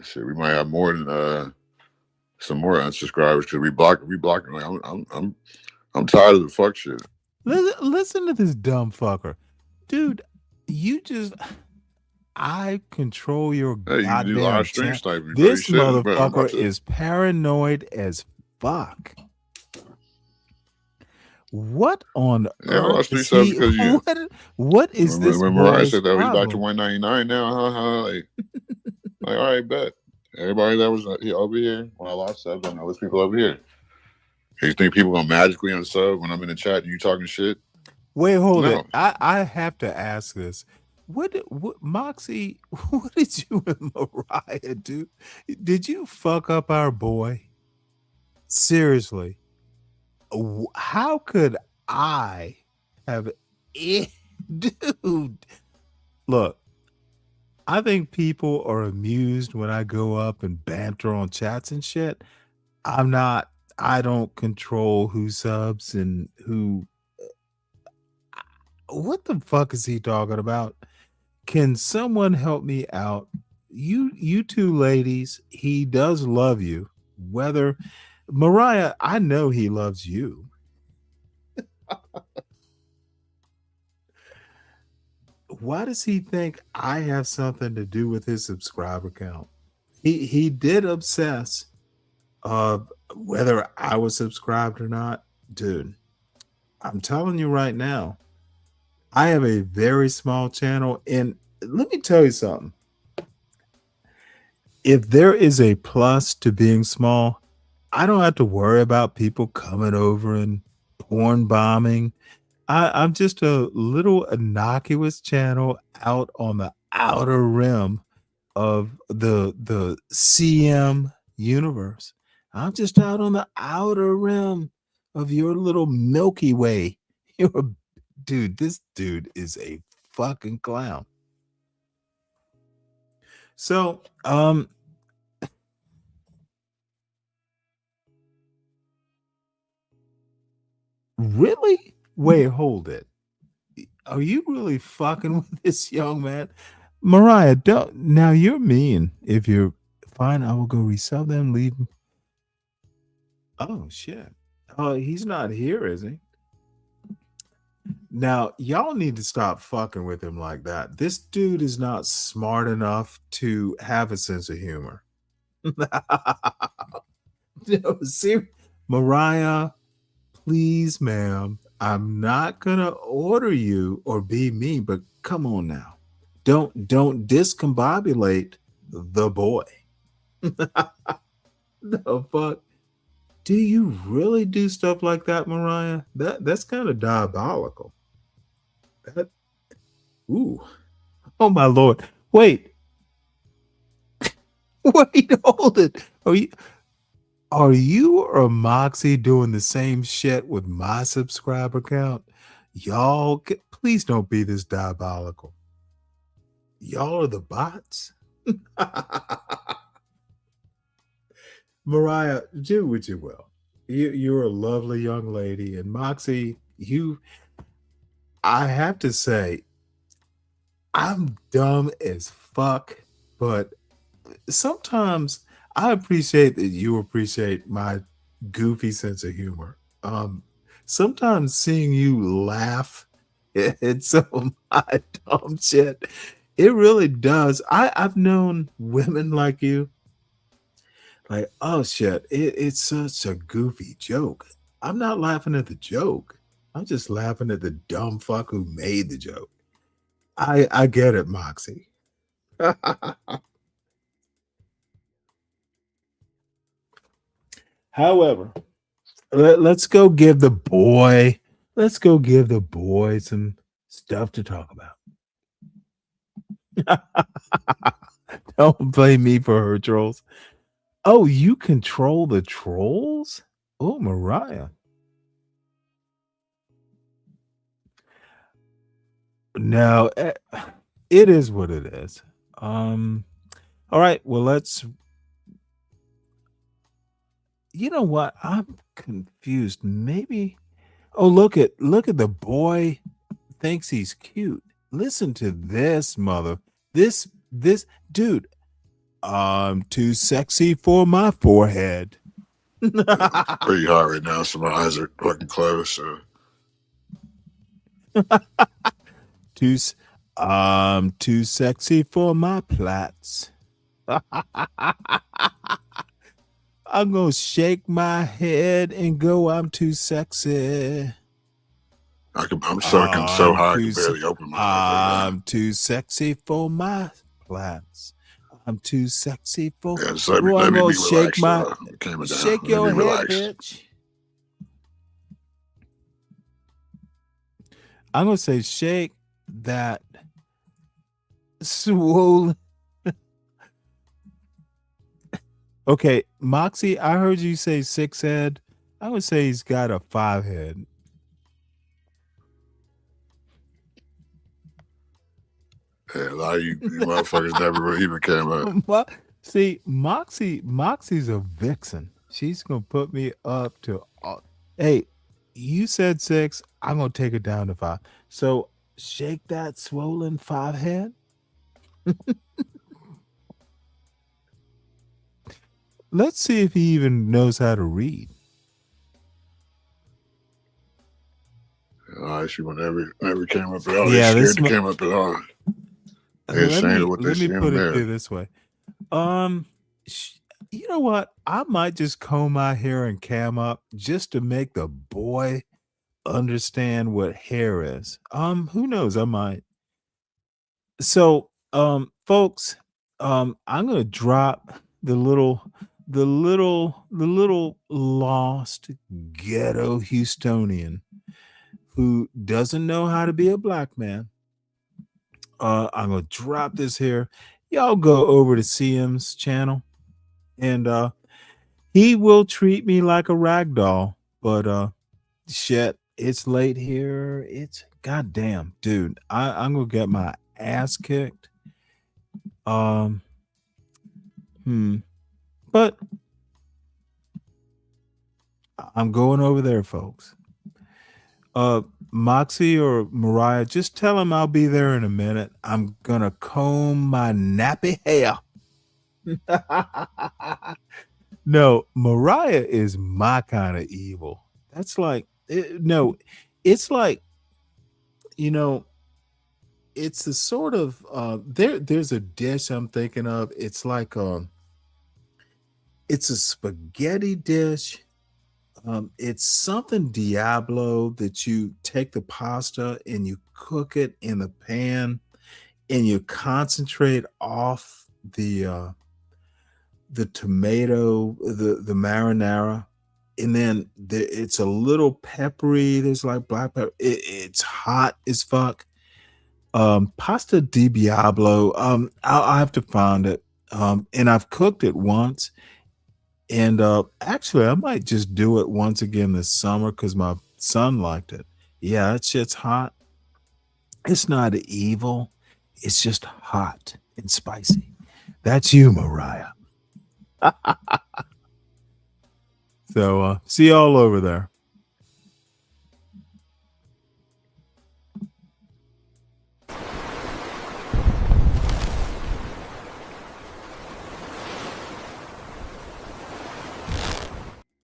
Shit, we might have more than some more unsubscribers because we blocking. Like, I'm tired of the fuck shit. Listen to this dumb fucker, dude. I control your Hey, you can do goddamn live stream chat. sniping. This You said, but I'm about motherfucker to. is paranoid as fuck. What on Yeah, I earth lost 3 is subs he? because you. What is this When Mariah boy's said that he's back to problem? 199 now, like all right, bet. Everybody that was over here when I lost subs, I know there's people over here. You think people gonna magically unsub when I'm in the chat and you talking shit? Wait, hold No. it. I have to ask this. What Moxie? What did you and Mariah do? Did you fuck up our boy? Seriously, how could I have? Dude, Look, I think people are amused when I go up and banter on chats and shit. I'm not. I don't control who subs and who. What the fuck is he talking about? Can someone help me out? You two ladies, he does love you. Whether Mariah, I know he loves you. Why does he think I have something to do with his subscriber count? He did obsess of whether I was subscribed or not. Dude, I'm telling you right now, I have a very small channel, and let me tell you something. If there is a plus to being small, I don't have to worry about people coming over and porn bombing. I'm just a little innocuous channel out on the outer rim of the CM universe. I'm just out on the outer rim of your little Milky Way. Dude, this dude is a fucking clown. So, really? Wait, hold it. Are you really fucking with this young man? Mariah, don't. Now you're mean. If you're fine, I will go resell them, leave him. Oh, shit. Oh, he's not here, is he? Now, y'all need to stop fucking with him like that. This dude is not smart enough to have a sense of humor. No, see, Mariah, please, ma'am, I'm not gonna order you or be mean, but come on now. Don't discombobulate the boy. The fuck? Do you really do stuff like that, Mariah? That's kind of diabolical. That, ooh. Oh my lord. Wait. Wait, hold it. Are you or Moxie doing the same shit with my subscriber count? Y'all, please don't be this diabolical. Y'all are the bots. Mariah, do what you will. You're a lovely young lady, and Moxie, I have to say, I'm dumb as fuck, but sometimes I appreciate that you appreciate my goofy sense of humor. Sometimes seeing you laugh at some of my dumb shit, it really does. I've known women like you, like, oh shit, it's such a goofy joke. I'm not laughing at the joke. I'm just laughing at the dumb fuck who made the joke. I get it, Moxie. However, let's go give the boy some stuff to talk about. Don't blame me for her trolls. Oh, you control the trolls? Oh, Mariah. No, it is what it is. All right, well, you know what? I'm confused. Maybe. Oh, look at the boy thinks he's cute. Listen to this mother. This dude. I'm too sexy for my forehead. Pretty hot right now, so my eyes are fucking closed. So I'm too sexy for my plaits. I'm gonna shake my head and go, I'm too sexy. I'm sucking so high I can barely open my eyes. I'm too sexy for my plaits. I'm too sexy for. Yeah, just let me be shake relaxed. Shake your head, relaxed. bitch. I'm gonna say shake that swollen. Okay, Moxie, I heard you say 6 head. I would say he's got a 5 head. Yeah, a lot of you motherfuckers never even came up. See, Moxie's a vixen. She's gonna put me up to. Hey, you said 6. I'm gonna take it down to 5. So shake that swollen 5 head. Let's see if he even knows how to read. She never came up at all. Yeah, They this scared to came up at all. They ashamed of what they let see me in put the it mirror. through this way. You know what? I might just comb my hair and cam up just to make the boy understand what hair is. Who knows? I might. So, folks, I'm gonna drop the little lost ghetto Houstonian who doesn't know how to be a black man. I'm gonna drop this here. Y'all go over to CM's channel and he will treat me like a rag doll. But shit, it's late here. It's goddamn, dude. I'm gonna get my ass kicked. But I'm going over there, folks. Moxie or Mariah, just tell him I'll be there in a minute. I'm gonna comb my nappy hair. No, Mariah is my kind of evil. That's like no, it's like, you know, it's a sort of there's a dish I'm thinking of. It's like it's a spaghetti dish. It's something Diablo that you take the pasta and you cook it in the pan and you concentrate off the tomato, the marinara, and then it's a little peppery. There's like black pepper. It's hot as fuck. Pasta di Diablo. I'll have to find it. And I've cooked it once. And actually, I might just do it once again this summer because my son liked it. Yeah, that shit's hot. It's not evil. It's just hot and spicy. That's you, Mariah. So see y'all over there.